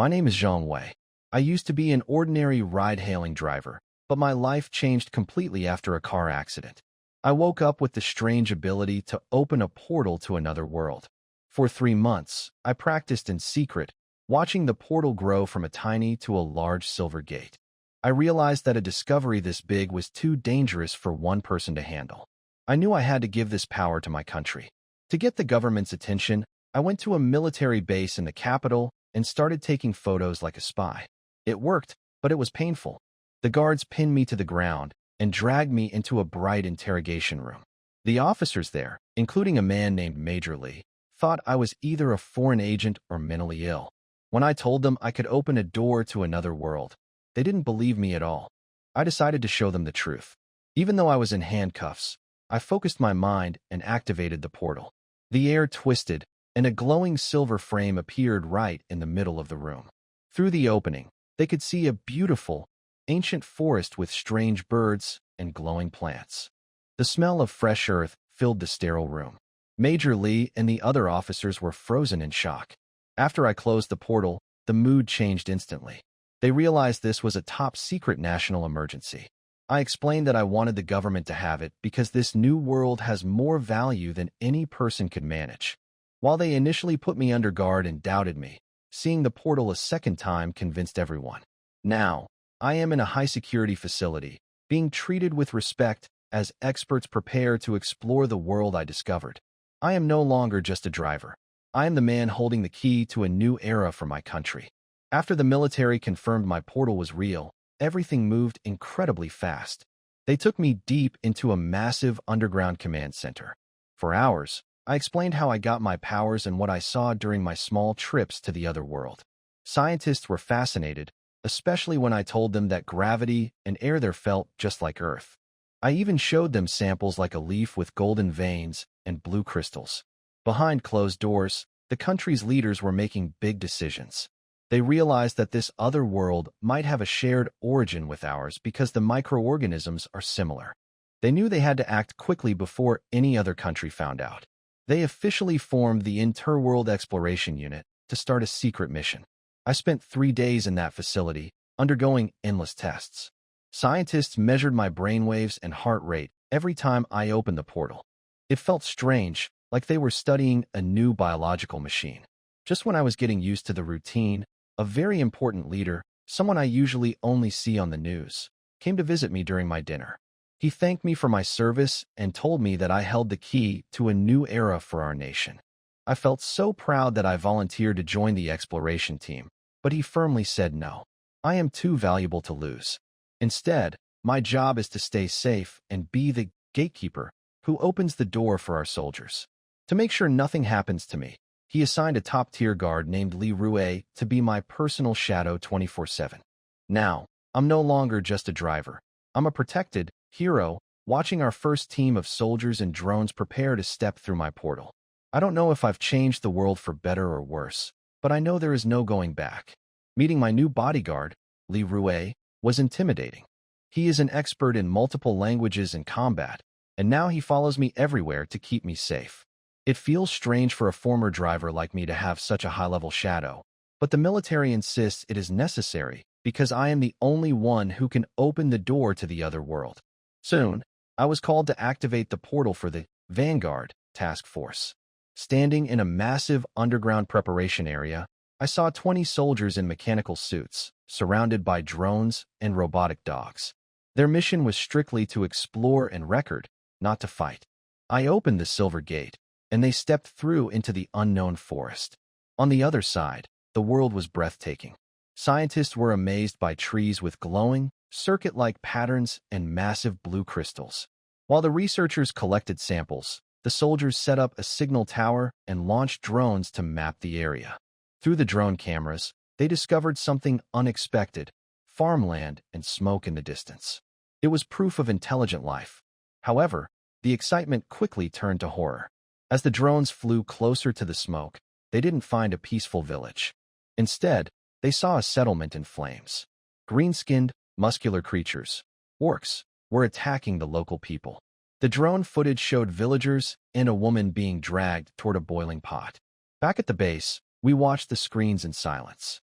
My name is Zhang Wei. I used to be an ordinary ride-hailing driver, but my life changed completely after a car accident. I woke up with the strange ability to open a portal to another world. For 3 months, I practiced in secret, watching the portal grow from a tiny to a large silver gate. I realized that a discovery this big was too dangerous for one person to handle. I knew I had to give this power to my country. To get the government's attention, I went to a military base in the capital and started taking photos like a spy. It worked, but it was painful. The guards pinned me to the ground and dragged me into a bright interrogation room. The officers there, including a man named Major Lee, thought I was either a foreign agent or mentally ill. When I told them I could open a door to another world, they didn't believe me at all. I decided to show them the truth. Even though I was in handcuffs, I focused my mind and activated the portal. The air twisted, and a glowing silver frame appeared right in the middle of the room. Through the opening, they could see a beautiful, ancient forest with strange birds and glowing plants. The smell of fresh earth filled the sterile room. Major Lee and the other officers were frozen in shock. After I closed the portal, the mood changed instantly. They realized this was a top-secret national emergency. I explained that I wanted the government to have it because this new world has more value than any person could manage. While they initially put me under guard and doubted me, seeing the portal a second time convinced everyone. Now, I am in a high-security facility, being treated with respect as experts prepare to explore the world I discovered. I am no longer just a driver. I am the man holding the key to a new era for my country. After the military confirmed my portal was real, everything moved incredibly fast. They took me deep into a massive underground command center. For hours, I explained how I got my powers and what I saw during my small trips to the other world. Scientists were fascinated, especially when I told them that gravity and air there felt just like Earth. I even showed them samples like a leaf with golden veins and blue crystals. Behind closed doors, the country's leaders were making big decisions. They realized that this other world might have a shared origin with ours because the microorganisms are similar. They knew they had to act quickly before any other country found out. They officially formed the Interworld Exploration Unit to start a secret mission. I spent 3 days in that facility, undergoing endless tests. Scientists measured my brainwaves and heart rate every time I opened the portal. It felt strange, like they were studying a new biological machine. Just when I was getting used to the routine, a very important leader, someone I usually only see on the news, came to visit me during my dinner. He thanked me for my service and told me that I held the key to a new era for our nation. I felt so proud that I volunteered to join the exploration team, but he firmly said no. I am too valuable to lose. Instead, my job is to stay safe and be the gatekeeper who opens the door for our soldiers. To make sure nothing happens to me, he assigned a top-tier guard named Li Rue to be my personal shadow 24/7. Now, I'm no longer just a driver. I'm a protected hero, watching our first team of soldiers and drones prepare to step through my portal. I don't know if I've changed the world for better or worse, but I know there is no going back. Meeting my new bodyguard, Li Rue, was intimidating. He is an expert in multiple languages and combat, and now he follows me everywhere to keep me safe. It feels strange for a former driver like me to have such a high-level shadow, but the military insists it is necessary because I am the only one who can open the door to the other world. Soon, I was called to activate the portal for the Vanguard Task Force. Standing in a massive underground preparation area, I saw 20 soldiers in mechanical suits, surrounded by drones and robotic dogs. Their mission was strictly to explore and record, not to fight. I opened the silver gate, and they stepped through into the unknown forest. On the other side, the world was breathtaking. Scientists were amazed by trees with glowing, circuit-like patterns and massive blue crystals. While the researchers collected samples, the soldiers set up a signal tower and launched drones to map the area. Through the drone cameras, they discovered something unexpected: farmland and smoke in the distance. It was proof of intelligent life. However, the excitement quickly turned to horror. As the drones flew closer to the smoke, they didn't find a peaceful village. Instead, they saw a settlement in flames. Green-skinned, muscular creatures, Orcs, were attacking the local people. The drone footage showed villagers and a woman being dragged toward a boiling pot. Back at the base, we watched the screens in silence.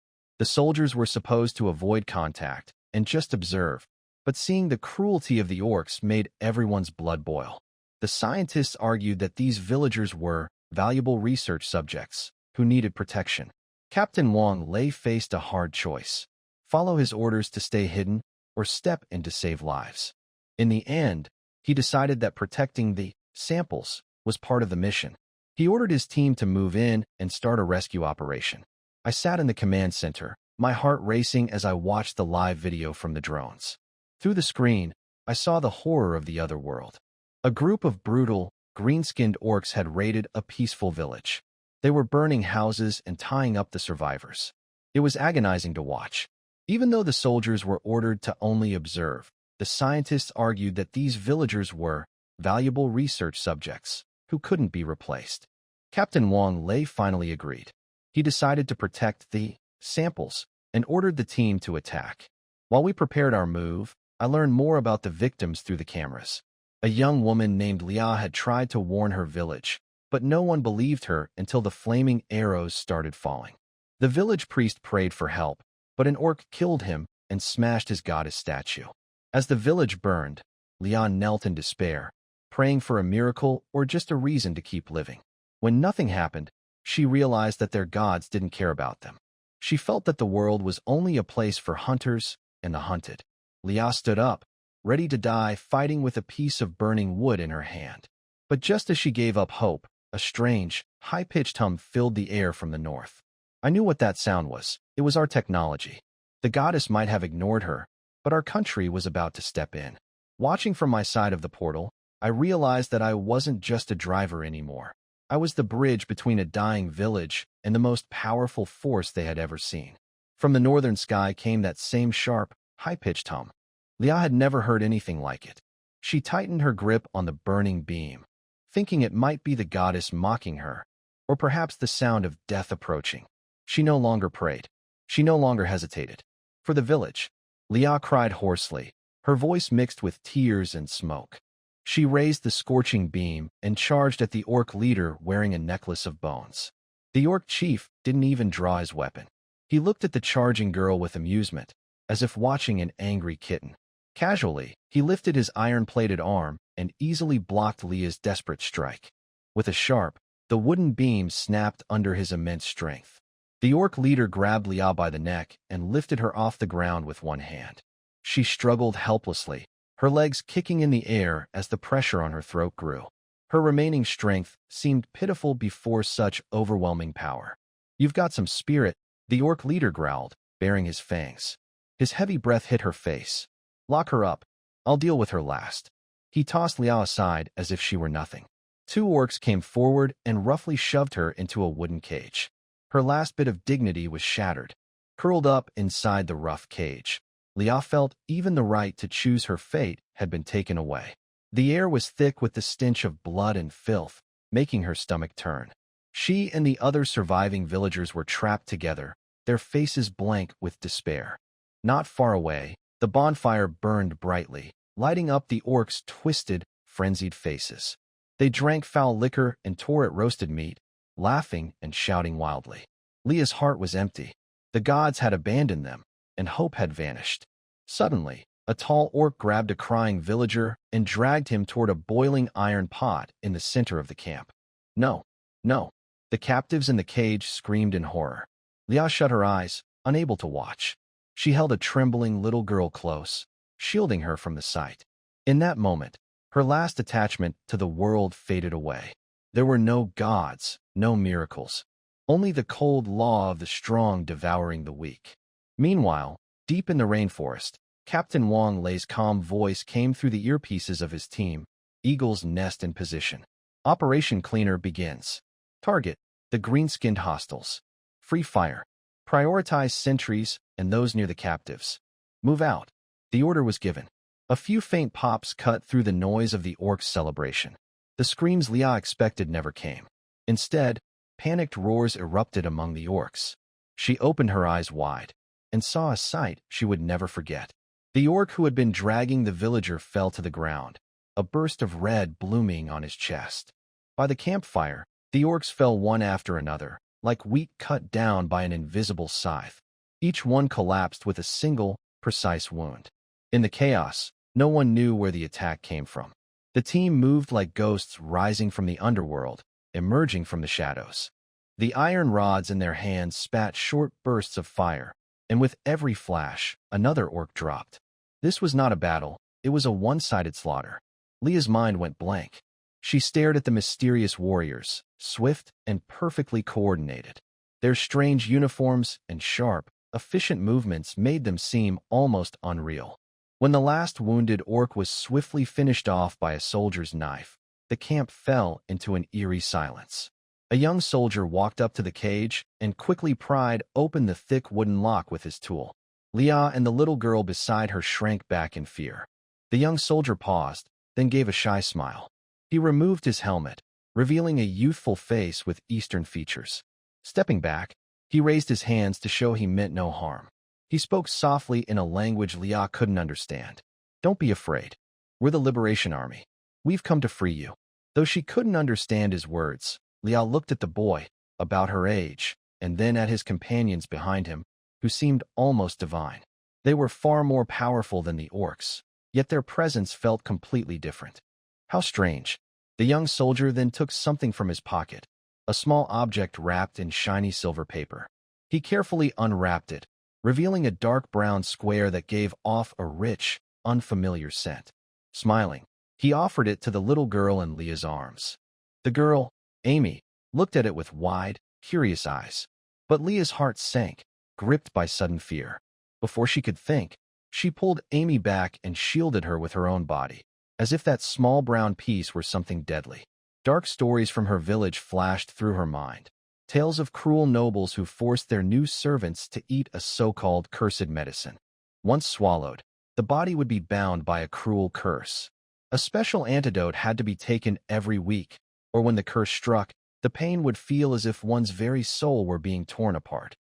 The soldiers were supposed to avoid contact and just observe, but seeing the cruelty of the orcs made everyone's blood boil. The scientists argued that these villagers were valuable research subjects who needed protection. Captain Wang Lei faced a hard choice: follow his orders to stay hidden or step in to save lives. In the end, he decided that protecting the samples was part of the mission. He ordered his team to move in and start a rescue operation. I sat in the command center, my heart racing as I watched the live video from the drones. Through the screen, I saw the horror of the other world. A group of brutal, green-skinned orcs had raided a peaceful village. They were burning houses and tying up the survivors. It was agonizing to watch. Even though the soldiers were ordered to only observe, the scientists argued that these villagers were valuable research subjects who couldn't be replaced. Captain Wang Lei finally agreed. He decided to protect the samples and ordered the team to attack. While we prepared our move, I learned more about the victims through the cameras. A young woman named Lia had tried to warn her village, but no one believed her until the flaming arrows started falling. The village priest prayed for help, but an orc killed him and smashed his goddess statue. As the village burned, Lia knelt in despair, praying for a miracle or just a reason to keep living. When nothing happened, she realized that their gods didn't care about them. She felt that the world was only a place for hunters and the hunted. Lia stood up, ready to die, fighting with a piece of burning wood in her hand. But just as she gave up hope, a strange, high-pitched hum filled the air from the north. I knew what that sound was. It was our technology. The goddess might have ignored her, but our country was about to step in. Watching from my side of the portal, I realized that I wasn't just a driver anymore. I was the bridge between a dying village and the most powerful force they had ever seen. From the northern sky came that same sharp, high-pitched hum. Lia had never heard anything like it. She tightened her grip on the burning beam, thinking it might be the goddess mocking her, or perhaps the sound of death approaching. She no longer prayed. She no longer hesitated. For the village, Lia cried hoarsely, her voice mixed with tears and smoke. She raised the scorching beam and charged at the orc leader wearing a necklace of bones. The orc chief didn't even draw his weapon. He looked at the charging girl with amusement, as if watching an angry kitten. Casually, he lifted his iron-plated arm and easily blocked Lia's desperate strike. With a sharp, the wooden beam snapped under his immense strength. The orc leader grabbed Lia by the neck and lifted her off the ground with one hand. She struggled helplessly, her legs kicking in the air as the pressure on her throat grew. Her remaining strength seemed pitiful before such overwhelming power. "You've got some spirit," the orc leader growled, baring his fangs. His heavy breath hit her face. "Lock her up. I'll deal with her last." He tossed Lia aside as if she were nothing. Two orcs came forward and roughly shoved her into a wooden cage. Her last bit of dignity was shattered. Curled up inside the rough cage, Lia felt even the right to choose her fate had been taken away. The air was thick with the stench of blood and filth, making her stomach turn. She and the other surviving villagers were trapped together, their faces blank with despair. Not far away, the bonfire burned brightly, lighting up the orcs' twisted, frenzied faces. They drank foul liquor and tore at roasted meat, laughing and shouting wildly. Lia's heart was empty. The gods had abandoned them, and hope had vanished. Suddenly, a tall orc grabbed a crying villager and dragged him toward a boiling iron pot in the center of the camp. "No, no!" The captives in the cage screamed in horror. Lia shut her eyes, unable to watch. She held a trembling little girl close, shielding her from the sight. In that moment, her last attachment to the world faded away. There were no gods, no miracles, only the cold law of the strong devouring the weak. Meanwhile, deep in the rainforest, Captain Wang Lei's calm voice came through the earpieces of his team, Eagle's Nest in position. Operation Cleaner begins. Target: the green-skinned hostiles. Free fire. Prioritize sentries and those near the captives. Move out. The order was given. A few faint pops cut through the noise of the orcs' celebration. The screams Lia expected never came. Instead, panicked roars erupted among the orcs. She opened her eyes wide and saw a sight she would never forget. The orc who had been dragging the villager fell to the ground, a burst of red blooming on his chest. By the campfire, the orcs fell one after another, like wheat cut down by an invisible scythe. Each one collapsed with a single, precise wound. In the chaos, no one knew where the attack came from. The team moved like ghosts rising from the underworld, emerging from the shadows. The iron rods in their hands spat short bursts of fire, and with every flash, another orc dropped. This was not a battle, it was a one-sided slaughter. Leah's mind went blank. She stared at the mysterious warriors, swift and perfectly coordinated. Their strange uniforms and sharp, efficient movements made them seem almost unreal. When the last wounded orc was swiftly finished off by a soldier's knife, the camp fell into an eerie silence. A young soldier walked up to the cage and quickly pried open the thick wooden lock with his tool. Leah and the little girl beside her shrank back in fear. The young soldier paused, then gave a shy smile. He removed his helmet, revealing a youthful face with Eastern features. Stepping back, he raised his hands to show he meant no harm. He spoke softly in a language Leah couldn't understand. "Don't be afraid. We're the Liberation Army. We've come to free you." Though she couldn't understand his words, Leah looked at the boy, about her age, and then at his companions behind him, who seemed almost divine. They were far more powerful than the orcs, yet their presence felt completely different. How strange. The young soldier then took something from his pocket, a small object wrapped in shiny silver paper. He carefully unwrapped it, revealing a dark brown square that gave off a rich, unfamiliar scent. Smiling, he offered it to the little girl in Leah's arms. The girl, Amy, looked at it with wide, curious eyes. But Leah's heart sank, gripped by sudden fear. Before she could think, she pulled Amy back and shielded her with her own body, as if that small brown piece were something deadly. Dark stories from her village flashed through her mind. Tales of cruel nobles who forced their new servants to eat a so-called cursed medicine. Once swallowed, the body would be bound by a cruel curse. A special antidote had to be taken every week, or when the curse struck, the pain would feel as if one's very soul were being torn apart,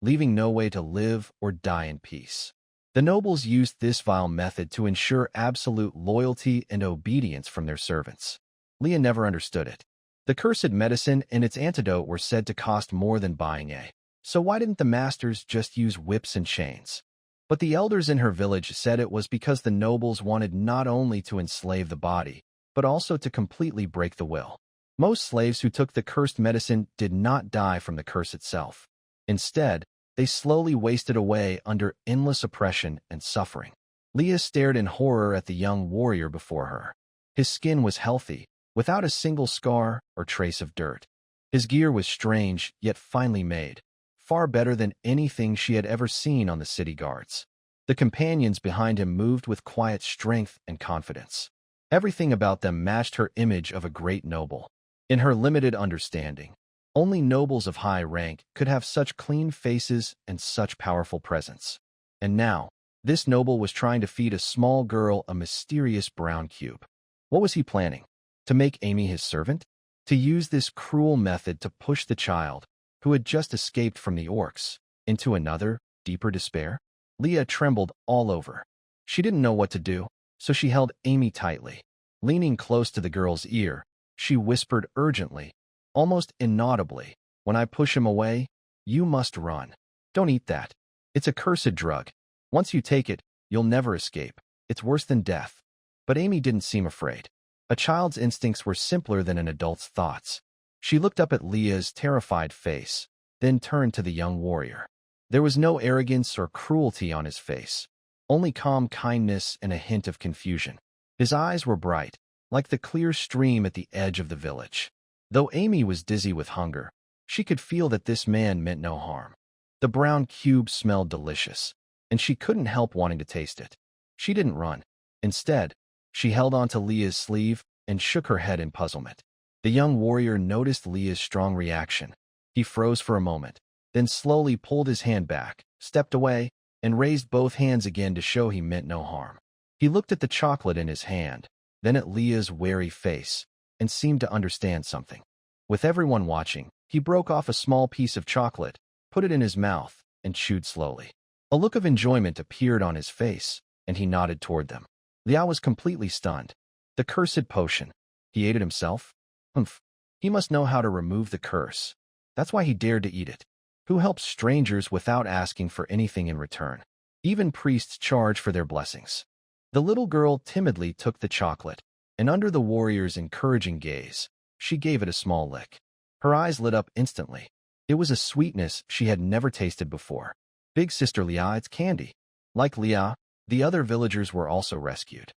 leaving no way to live or die in peace. The nobles used this vile method to ensure absolute loyalty and obedience from their servants. Leah never understood it. The cursed medicine and its antidote were said to cost more than buying a. So why didn't the masters just use whips and chains? But the elders in her village said it was because the nobles wanted not only to enslave the body, but also to completely break the will. Most slaves who took the cursed medicine did not die from the curse itself. Instead, they slowly wasted away under endless oppression and suffering. Leah stared in horror at the young warrior before her. His skin was healthy, without a single scar or trace of dirt. His gear was strange, yet finely made, far better than anything she had ever seen on the city guards. The companions behind him moved with quiet strength and confidence. Everything about them matched her image of a great noble. In her limited understanding, only nobles of high rank could have such clean faces and such powerful presence. And now, this noble was trying to feed a small girl a mysterious brown cube. What was he planning? To make Amy his servant? To use this cruel method to push the child, who had just escaped from the orcs, into another, deeper despair? Leah trembled all over. She didn't know what to do, so she held Amy tightly. Leaning close to the girl's ear, she whispered urgently, almost inaudibly, "When I push him away, you must run. Don't eat that. It's a cursed drug. Once you take it, you'll never escape. It's worse than death." But Amy didn't seem afraid. A child's instincts were simpler than an adult's thoughts. She looked up at Leah's terrified face, then turned to the young warrior. There was no arrogance or cruelty on his face, only calm kindness and a hint of confusion. His eyes were bright, like the clear stream at the edge of the village. Though Amy was dizzy with hunger, she could feel that this man meant no harm. The brown cube smelled delicious, and she couldn't help wanting to taste it. She didn't run. Instead, she held onto Leah's sleeve and shook her head in puzzlement. The young warrior noticed Leah's strong reaction. He froze for a moment, then slowly pulled his hand back, stepped away, and raised both hands again to show he meant no harm. He looked at the chocolate in his hand, then at Leah's wary face, and seemed to understand something. With everyone watching, he broke off a small piece of chocolate, put it in his mouth, and chewed slowly. A look of enjoyment appeared on his face, and he nodded toward them. Leah was completely stunned. The cursed potion. He ate it himself? Humph. He must know how to remove the curse. That's why he dared to eat it. who help strangers without asking for anything in return. Even priests charge for their blessings. The little girl timidly took the chocolate, and under the warrior's encouraging gaze, she gave it a small lick. Her eyes lit up instantly. It was a sweetness she had never tasted before. Big Sister Lia, it's candy. Like Lia, the other villagers were also rescued.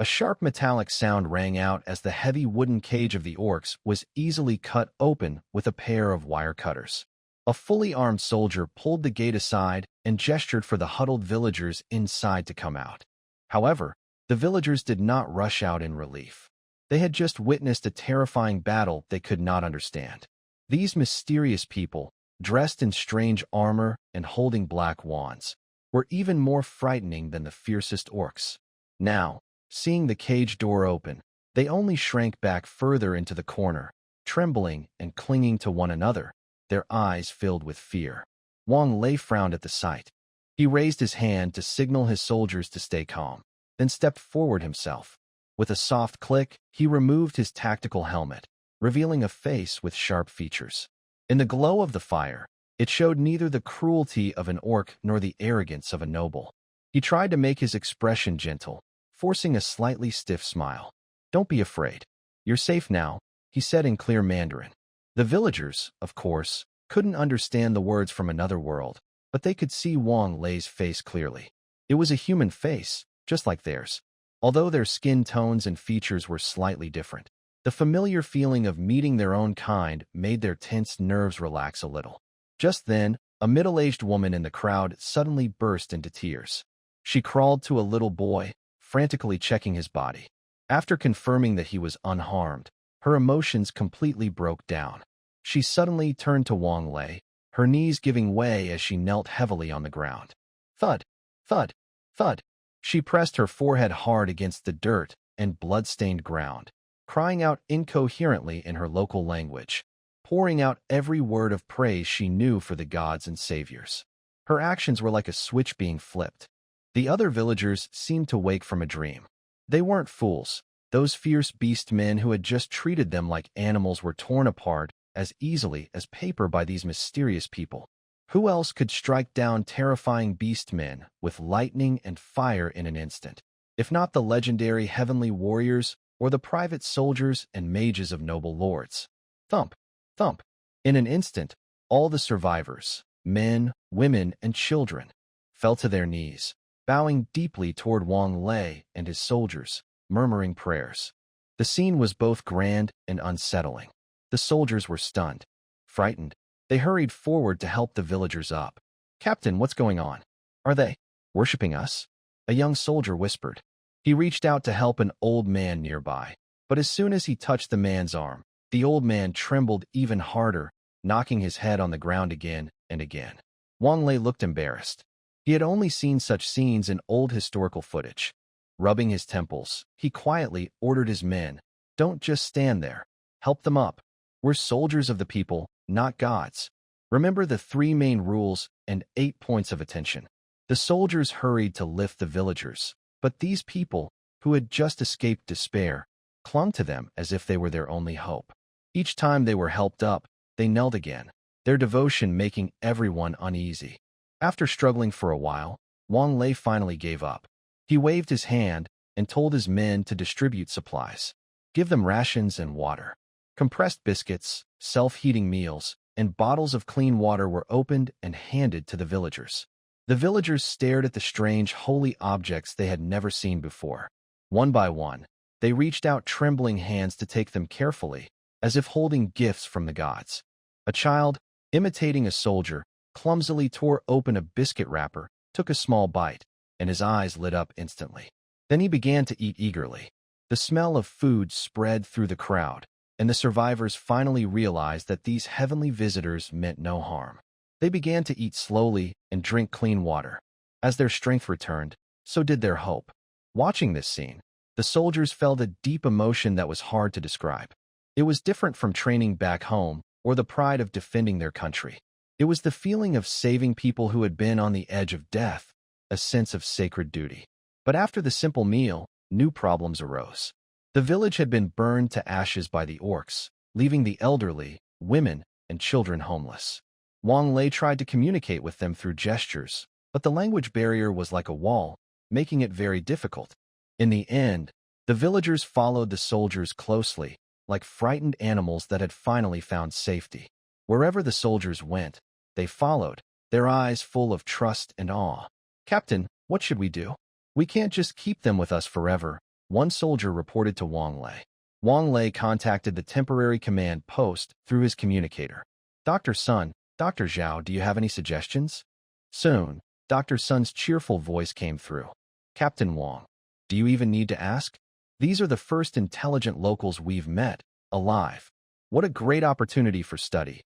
A sharp metallic sound rang out as the heavy wooden cage of the orcs was easily cut open with a pair of wire cutters. A fully armed soldier pulled the gate aside and gestured for the huddled villagers inside to come out. However, the villagers did not rush out in relief. They had just witnessed a terrifying battle they could not understand. These mysterious people, dressed in strange armor and holding black wands, were even more frightening than the fiercest orcs. Now, seeing the cage door open, they only shrank back further into the corner, trembling and clinging to one another, their eyes filled with fear. Wang Lei frowned at the sight. He raised his hand to signal his soldiers to stay calm, then stepped forward himself. With a soft click, he removed his tactical helmet, revealing a face with sharp features. In the glow of the fire, it showed neither the cruelty of an orc nor the arrogance of a noble. He tried to make his expression gentle, forcing a slightly stiff smile. "Don't be afraid. You're safe now," he said in clear Mandarin. The villagers, of course, couldn't understand the words from another world, but they could see Wang Lei's face clearly. It was a human face, just like theirs. Although their skin tones and features were slightly different, the familiar feeling of meeting their own kind made their tense nerves relax a little. Just then, a middle-aged woman in the crowd suddenly burst into tears. She crawled to a little boy, frantically checking his body. After confirming that he was unharmed, her emotions completely broke down. She suddenly turned to Wang Lei, her knees giving way as she knelt heavily on the ground. Thud, thud, thud. She pressed her forehead hard against the dirt and blood-stained ground, crying out incoherently in her local language, pouring out every word of praise she knew for the gods and saviors. Her actions were like a switch being flipped. The other villagers seemed to wake from a dream. They weren't fools. Those fierce beast men who had just treated them like animals were torn apart as easily as paper by these mysterious people. Who else could strike down terrifying beast men with lightning and fire in an instant, if not the legendary heavenly warriors or the private soldiers and mages of noble lords? Thump, thump. In an instant, all the survivors, men, women, and children, fell to their knees, bowing deeply toward Wang Lei and his soldiers, murmuring prayers. The scene was both grand and unsettling. The soldiers were stunned, frightened. They hurried forward to help the villagers up. "Captain, what's going on? Are they worshipping us?" A young soldier whispered. He reached out to help an old man nearby, but as soon as he touched the man's arm, the old man trembled even harder, knocking his head on the ground again and again. Wang Lei looked embarrassed. He had only seen such scenes in old historical footage. Rubbing his temples, he quietly ordered his men, "Don't just stand there. Help them up. We're soldiers of the people, not gods. Remember the 3 main rules and 8 points of attention." The soldiers hurried to lift the villagers, but these people, who had just escaped despair, clung to them as if they were their only hope. Each time they were helped up, they knelt again, their devotion making everyone uneasy. After struggling for a while, Wang Lei finally gave up. He waved his hand and told his men to distribute supplies. Give them rations and water. Compressed biscuits, self-heating meals, and bottles of clean water were opened and handed to the villagers. The villagers stared at the strange, holy objects they had never seen before. One by one, they reached out trembling hands to take them carefully, as if holding gifts from the gods. A child, imitating a soldier, clumsily tore open a biscuit wrapper, took a small bite, and his eyes lit up instantly. Then he began to eat eagerly. The smell of food spread through the crowd, and the survivors finally realized that these heavenly visitors meant no harm. They began to eat slowly and drink clean water. As their strength returned, so did their hope. Watching this scene, the soldiers felt a deep emotion that was hard to describe. It was different from training back home or the pride of defending their country. It was the feeling of saving people who had been on the edge of death, a sense of sacred duty. But after the simple meal, new problems arose. The village had been burned to ashes by the orcs, leaving the elderly, women, and children homeless. Wang Lei tried to communicate with them through gestures, but the language barrier was like a wall, making it very difficult. In the end, the villagers followed the soldiers closely, like frightened animals that had finally found safety. Wherever the soldiers went, they followed, their eyes full of trust and awe. "Captain, what should we do? We can't just keep them with us forever," one soldier reported to Wang Lei. Wang Lei contacted the temporary command post through his communicator. "Dr. Sun, Dr. Zhao, do you have any suggestions?" Soon, Dr. Sun's cheerful voice came through. "Captain Wang, do you even need to ask? These are the first intelligent locals we've met, alive. What a great opportunity for study.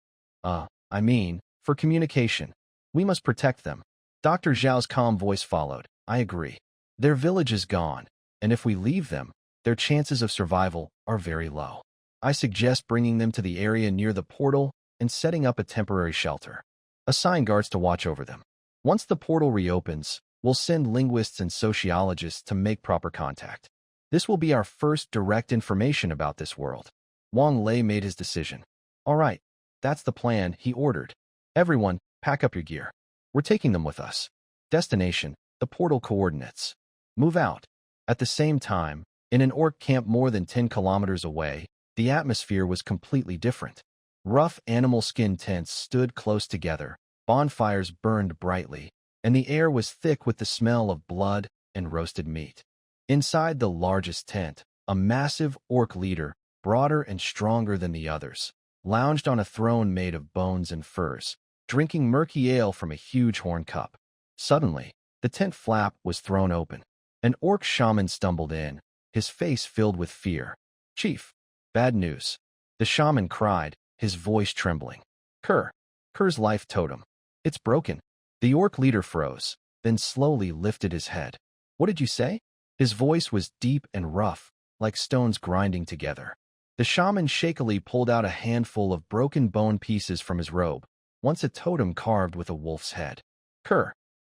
For communication. We must protect them." Dr. Zhao's calm voice followed. "I agree. Their village is gone, and if we leave them, their chances of survival are very low. I suggest bringing them to the area near the portal and setting up a temporary shelter. Assign guards to watch over them. Once the portal reopens, we'll send linguists and sociologists to make proper contact. This will be our first direct information about this world." Wang Lei made his decision. "All right, that's the plan," he ordered. "Everyone, pack up your gear. We're taking them with us. Destination, the portal coordinates. Move out." At the same time, in an orc camp more than 10 kilometers away, the atmosphere was completely different. Rough animal skin tents stood close together, bonfires burned brightly, and the air was thick with the smell of blood and roasted meat. Inside the largest tent, a massive orc leader, broader and stronger than the others, lounged on a throne made of bones and furs, drinking murky ale from a huge horn cup. Suddenly, the tent flap was thrown open. An orc shaman stumbled in, his face filled with fear. "Chief, bad news." The shaman cried, his voice trembling. Ker's life totem. It's broken." The orc leader froze, then slowly lifted his head. "What did you say?" His voice was deep and rough, like stones grinding together. The shaman shakily pulled out a handful of broken bone pieces from his robe, once a totem carved with a wolf's head.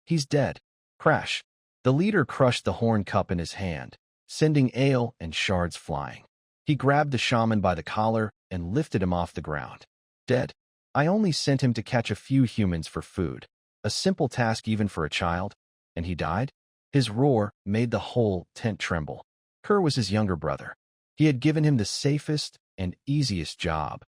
He's dead." Crash. The leader crushed the horn cup in his hand, sending ale and shards flying. He grabbed the shaman by the collar and lifted him off the ground. "Dead. I only sent him to catch a few humans for food. A simple task even for a child. And he died?" His roar made the whole tent tremble. Kerr was his younger brother. He had given him the safest and easiest job,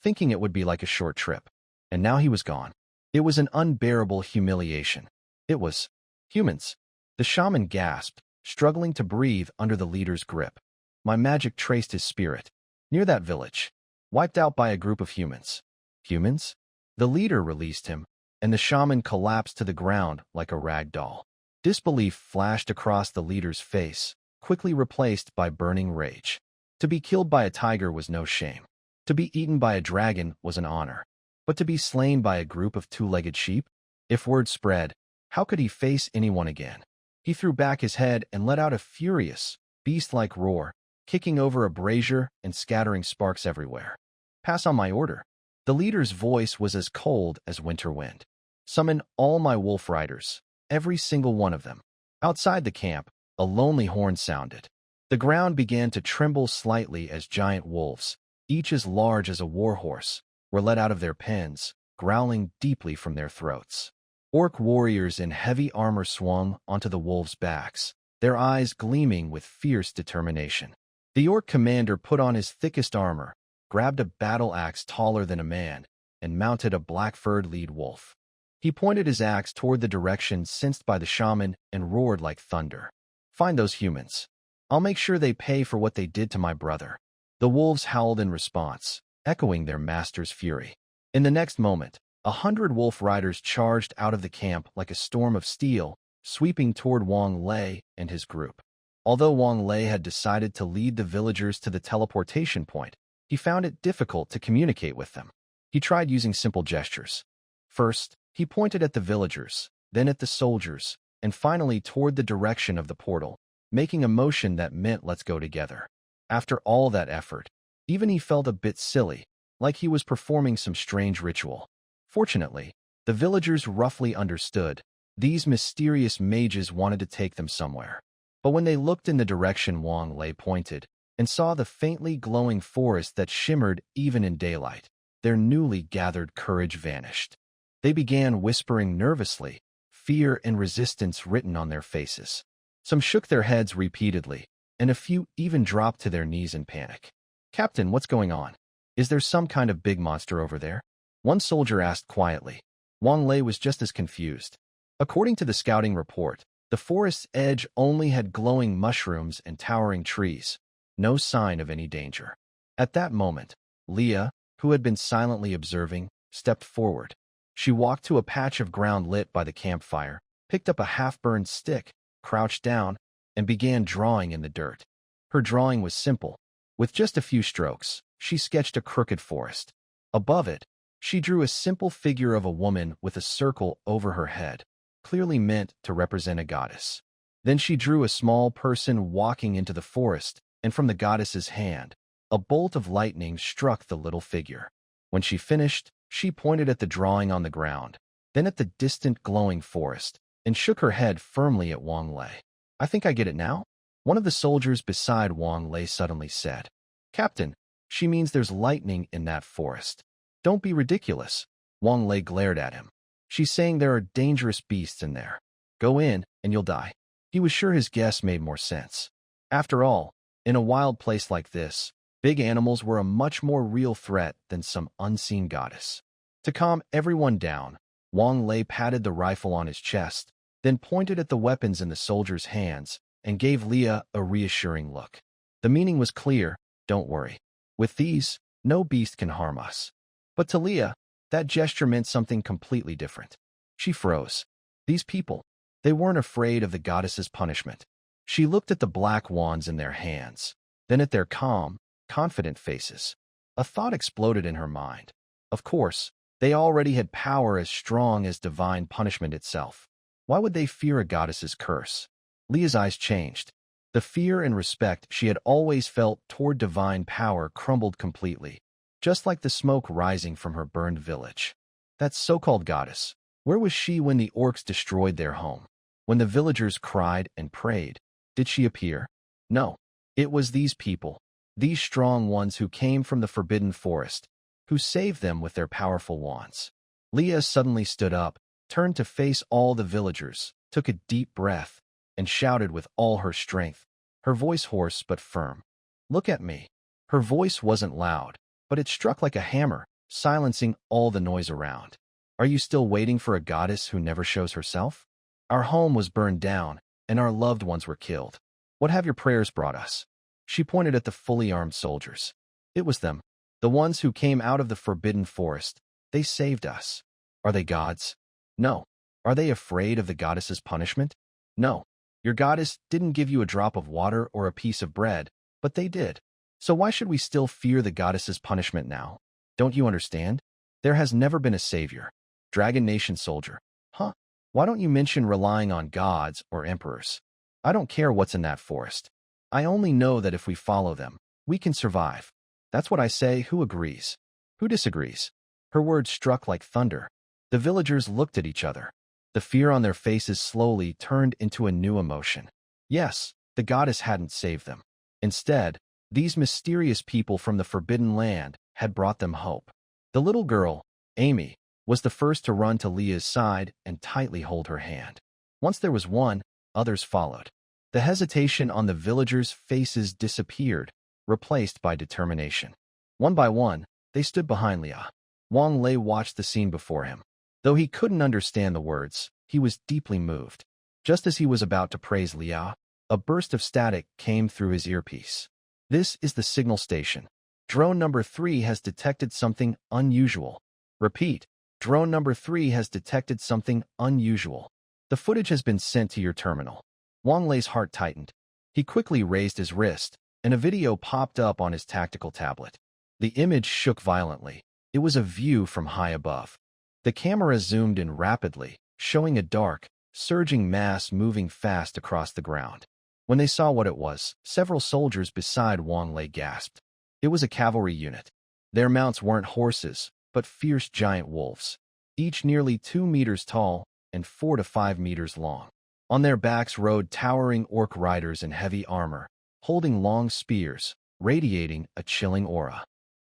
thinking it would be like a short trip. And now he was gone. It was an unbearable humiliation. It was humans. The shaman gasped, struggling to breathe under the leader's grip. "My magic traced his spirit. Near that village. Wiped out by a group of humans." "Humans?" The leader released him, and the shaman collapsed to the ground like a rag doll. Disbelief flashed across the leader's face, quickly replaced by burning rage. To be killed by a tiger was no shame. To be eaten by a dragon was an honor. But to be slain by a group of two-legged sheep? If word spread, how could he face anyone again? He threw back his head and let out a furious, beast-like roar, kicking over a brazier and scattering sparks everywhere. "Pass on my order." The leader's voice was as cold as winter wind. "Summon all my wolf riders, every single one of them." Outside the camp, a lonely horn sounded. The ground began to tremble slightly as giant wolves, each as large as a warhorse, were let out of their pens, growling deeply from their throats. Orc warriors in heavy armor swung onto the wolves' backs, their eyes gleaming with fierce determination. The orc commander put on his thickest armor, grabbed a battle axe taller than a man, and mounted a black-furred lead wolf. He pointed his axe toward the direction sensed by the shaman and roared like thunder. "Find those humans. I'll make sure they pay for what they did to my brother." The wolves howled in response, echoing their master's fury. In the next moment, 100 wolf riders charged out of the camp like a storm of steel, sweeping toward Wang Lei and his group. Although Wang Lei had decided to lead the villagers to the teleportation point, he found it difficult to communicate with them. He tried using simple gestures. First, he pointed at the villagers, then at the soldiers, and finally toward the direction of the portal, making a motion that meant "let's go together." After all that effort, even he felt a bit silly, like he was performing some strange ritual. Fortunately, the villagers roughly understood. These mysterious mages wanted to take them somewhere. But when they looked in the direction Wang Lei pointed and saw the faintly glowing forest that shimmered even in daylight, their newly gathered courage vanished. They began whispering nervously, fear and resistance written on their faces. Some shook their heads repeatedly, and a few even dropped to their knees in panic. "Captain, what's going on? Is there some kind of big monster over there?" One soldier asked quietly. Wang Lei was just as confused. According to the scouting report, the forest's edge only had glowing mushrooms and towering trees, no sign of any danger. At that moment, Leah, who had been silently observing, stepped forward. She walked to a patch of ground lit by the campfire, picked up a half-burned stick, crouched down, and began drawing in the dirt. Her drawing was simple. With just a few strokes, she sketched a crooked forest. Above it, she drew a simple figure of a woman with a circle over her head, clearly meant to represent a goddess. Then she drew a small person walking into the forest, and from the goddess's hand, a bolt of lightning struck the little figure. When she finished, she pointed at the drawing on the ground, then at the distant glowing forest, and shook her head firmly at Wang Lei. "I think I get it now," one of the soldiers beside Wang Lei suddenly said. "Captain, she means there's lightning in that forest." "Don't be ridiculous," Wang Lei glared at him. "She's saying there are dangerous beasts in there. Go in, and you'll die." He was sure his guess made more sense. After all, in a wild place like this, big animals were a much more real threat than some unseen goddess. To calm everyone down, Wang Lei patted the rifle on his chest, then pointed at the weapons in the soldier's hands and gave Leah a reassuring look. The meaning was clear: don't worry. With these, no beast can harm us. But to Leah, that gesture meant something completely different. She froze. These people, they weren't afraid of the goddess's punishment. She looked at the black wands in their hands, then at their calm, confident faces. A thought exploded in her mind. Of course, they already had power as strong as divine punishment itself. Why would they fear a goddess's curse? Leah's eyes changed. The fear and respect she had always felt toward divine power crumbled completely, just like the smoke rising from her burned village. That so-called goddess, where was she when the orcs destroyed their home? When the villagers cried and prayed, did she appear? No. It was these people, these strong ones who came from the forbidden forest, who saved them with their powerful wands. Leah suddenly stood up, turned to face all the villagers, took a deep breath, and shouted with all her strength, her voice hoarse but firm. "Look at me." Her voice wasn't loud, but it struck like a hammer, silencing all the noise around. "Are you still waiting for a goddess who never shows herself? Our home was burned down, and our loved ones were killed. What have your prayers brought us?" She pointed at the fully armed soldiers. It was them, the ones who came out of the forbidden forest. They saved us. Are they gods? No. Are they afraid of the goddess's punishment? No. Your goddess didn't give you a drop of water or a piece of bread, but they did. So why should we still fear the goddess's punishment now? Don't you understand? There has never been a savior. Dragon Nation soldier. Huh? Why don't you mention relying on gods or emperors? I don't care what's in that forest. I only know that if we follow them, we can survive. That's what I say. Who agrees? Who disagrees? Her words struck like thunder. The villagers looked at each other. The fear on their faces slowly turned into a new emotion. Yes, the goddess hadn't saved them. Instead, these mysterious people from the forbidden land had brought them hope. The little girl, Amy, was the first to run to Leah's side and tightly hold her hand. Once there was one, others followed. The hesitation on the villagers' faces disappeared, replaced by determination. One by one, they stood behind Leah. Wang Lei watched the scene before him. Though he couldn't understand the words, he was deeply moved. Just as he was about to praise Leah, a burst of static came through his earpiece. "This is the signal station. Drone number 3 has detected something unusual. Repeat, drone number 3 has detected something unusual. The footage has been sent to your terminal." Wang Lei's heart tightened. He quickly raised his wrist, and a video popped up on his tactical tablet. The image shook violently. It was a view from high above. The camera zoomed in rapidly, showing a dark, surging mass moving fast across the ground. When they saw what it was, several soldiers beside Wang Lei gasped. It was a cavalry unit. Their mounts weren't horses, but fierce giant wolves, each nearly 2 meters tall and 4 to 5 meters long. On their backs rode towering orc riders in heavy armor, holding long spears, radiating a chilling aura.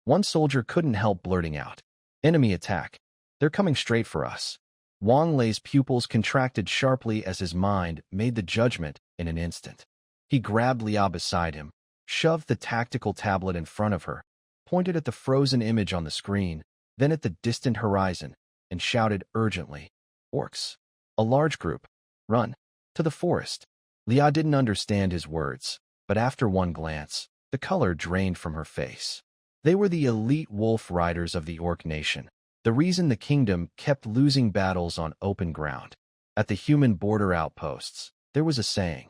One soldier couldn't help blurting out, "Enemy attack." They're coming straight for us. Wang Lei's pupils contracted sharply as his mind made the judgment in an instant. He grabbed Lia beside him, shoved the tactical tablet in front of her, pointed at the frozen image on the screen, then at the distant horizon, and shouted urgently, "Orcs! A large group! Run! To the forest!" Lia didn't understand his words, but after one glance, the color drained from her face. They were the elite wolf riders of the Orc nation, the reason the kingdom kept losing battles on open ground. At the human border outposts, there was a saying: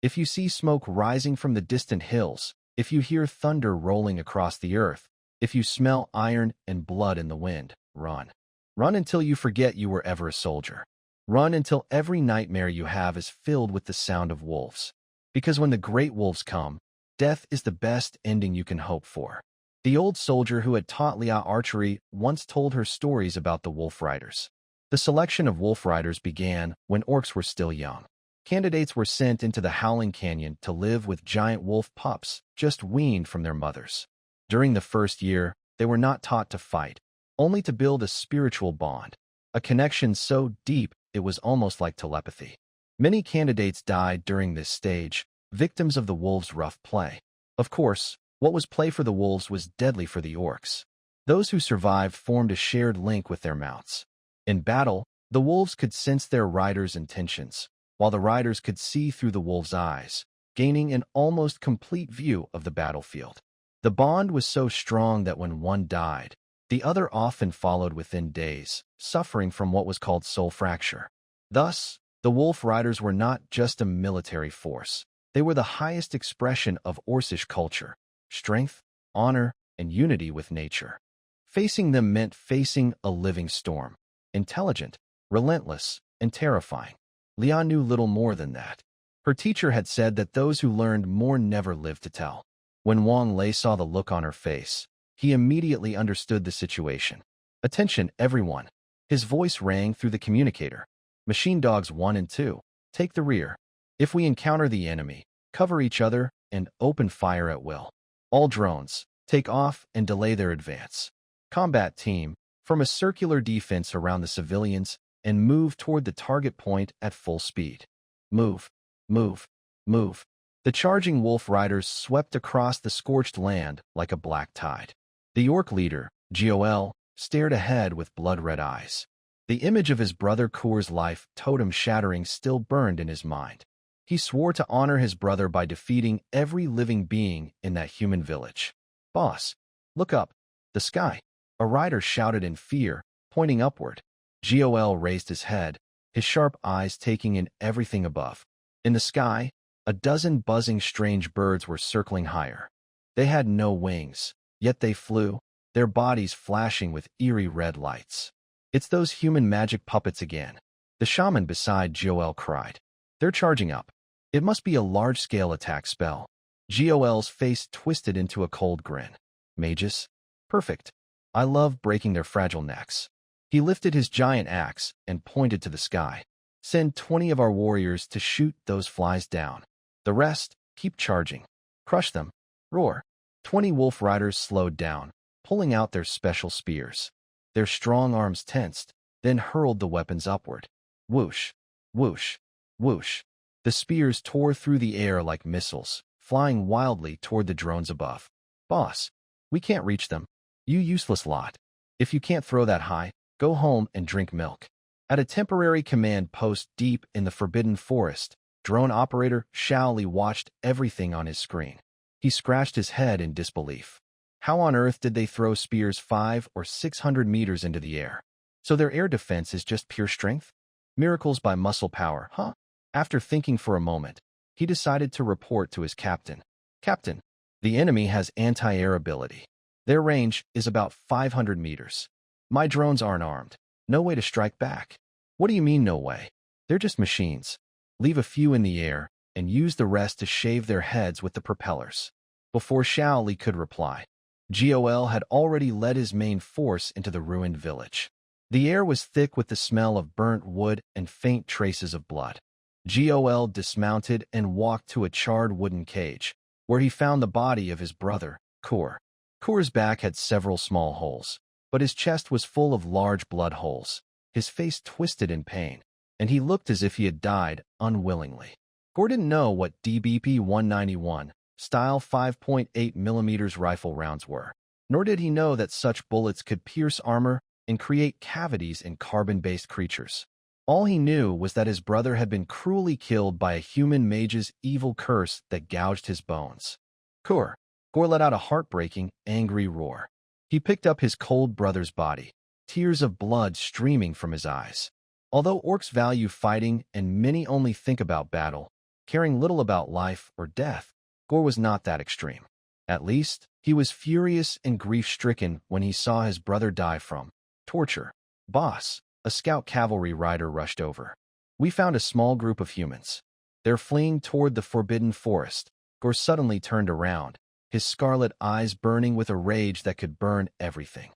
if you see smoke rising from the distant hills, if you hear thunder rolling across the earth, if you smell iron and blood in the wind, run. Run until you forget you were ever a soldier. Run until every nightmare you have is filled with the sound of wolves. Because when the great wolves come, death is the best ending you can hope for. The old soldier who had taught Lia archery once told her stories about the wolf riders. The selection of wolf riders began when orcs were still young. Candidates were sent into the Howling Canyon to live with giant wolf pups just weaned from their mothers. During the first year, they were not taught to fight, only to build a spiritual bond, a connection so deep it was almost like telepathy. Many candidates died during this stage, victims of the wolves' rough play. Of course, what was play for the wolves was deadly for the orcs. Those who survived formed a shared link with their mounts. In battle, the wolves could sense their riders' intentions, while the riders could see through the wolves' eyes, gaining an almost complete view of the battlefield. The bond was so strong that when one died, the other often followed within days, suffering from what was called soul fracture. Thus, the wolf riders were not just a military force. They were the highest expression of Orcish culture: strength, honor, and unity with nature. Facing them meant facing a living storm, intelligent, relentless, and terrifying. Lia knew little more than that. Her teacher had said that those who learned more never lived to tell. When Wang Lei saw the look on her face, he immediately understood the situation. "Attention, everyone." His voice rang through the communicator. "Machine Dogs 1 and 2, take the rear. If we encounter the enemy, cover each other and open fire at will. All drones, take off and delay their advance. Combat team, form a circular defense around the civilians and move toward the target point at full speed. Move, move, move." The charging wolf riders swept across the scorched land like a black tide. The orc leader, Gol, stared ahead with blood-red eyes. The image of his brother Kur's life totem-shattering still burned in his mind. He swore to honor his brother by defeating every living being in that human village. "Boss, look up. The sky." A rider shouted in fear, pointing upward. Gol raised his head, his sharp eyes taking in everything above. In the sky, a dozen buzzing strange birds were circling higher. They had no wings, yet they flew, their bodies flashing with eerie red lights. "It's those human magic puppets again," the shaman beside Gol cried. "They're charging up. It must be a large-scale attack spell." Gol's face twisted into a cold grin. "Mages? Perfect. I love breaking their fragile necks." He lifted his giant axe and pointed to the sky. "Send 20 of our warriors to shoot those flies down. The rest, keep charging. Crush them. Roar." 20 wolf riders slowed down, pulling out their special spears. Their strong arms tensed, then hurled the weapons upward. Whoosh, whoosh, whoosh. The spears tore through the air like missiles, flying wildly toward the drones above. "Boss, we can't reach them. You useless lot. If you can't throw that high, go home and drink milk." At a temporary command post deep in the forbidden forest, drone operator Shaoli watched everything on his screen. He scratched his head in disbelief. How on earth did they throw spears 500 or 600 meters into the air? So their air defense is just pure strength? Miracles by muscle power, huh? After thinking for a moment, he decided to report to his captain. "Captain, the enemy has anti-air ability. Their range is about 500 meters. My drones aren't armed. No way to strike back." "What do you mean, no way? They're just machines. Leave a few in the air and use the rest to shave their heads with the propellers." Before Shaoli could reply, Gol had already led his main force into the ruined village. The air was thick with the smell of burnt wood and faint traces of blood. Gol dismounted and walked to a charred wooden cage, where he found the body of his brother, Kur. Kur's back had several small holes, but his chest was full of large blood holes. His face twisted in pain, and he looked as if he had died unwillingly. Gore didn't know what DBP-191 style 5.8mm rifle rounds were, nor did he know that such bullets could pierce armor and create cavities in carbon-based creatures. All he knew was that his brother had been cruelly killed by a human mage's evil curse that gouged his bones. Gore let out a heartbreaking, angry roar. He picked up his cold brother's body, tears of blood streaming from his eyes. Although orcs value fighting and many only think about battle, caring little about life or death, Gore was not that extreme. At least, he was furious and grief-stricken when he saw his brother die from torture. Boss, a scout cavalry rider rushed over. We found a small group of humans. They're fleeing toward the forbidden forest. Gore suddenly turned around, his scarlet eyes burning with a rage that could burn everything.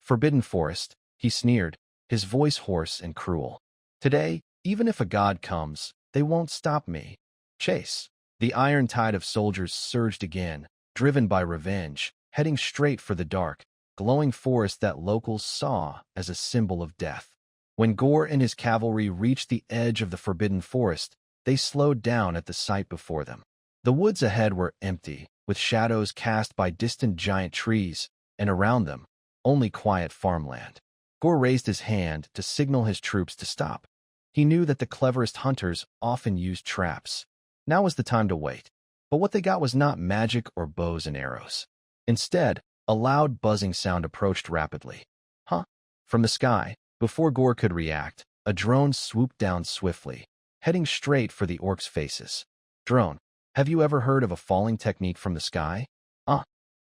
Forbidden forest, he sneered, his voice hoarse and cruel. Today, even if a god comes, they won't stop me. Chase. The iron tide of soldiers surged again, driven by revenge, heading straight for the dark, glowing forest that locals saw as a symbol of death. When Gore and his cavalry reached the edge of the forbidden forest, they slowed down at the sight before them. The woods ahead were empty, with shadows cast by distant giant trees, and around them, only quiet farmland. Gore raised his hand to signal his troops to stop. He knew that the cleverest hunters often used traps. Now was the time to wait. But what they got was not magic or bows and arrows. Instead, a loud buzzing sound approached rapidly. Huh? From the sky, before Gore could react, a drone swooped down swiftly, heading straight for the orcs' faces. Drone, have you ever heard of a falling technique from the sky?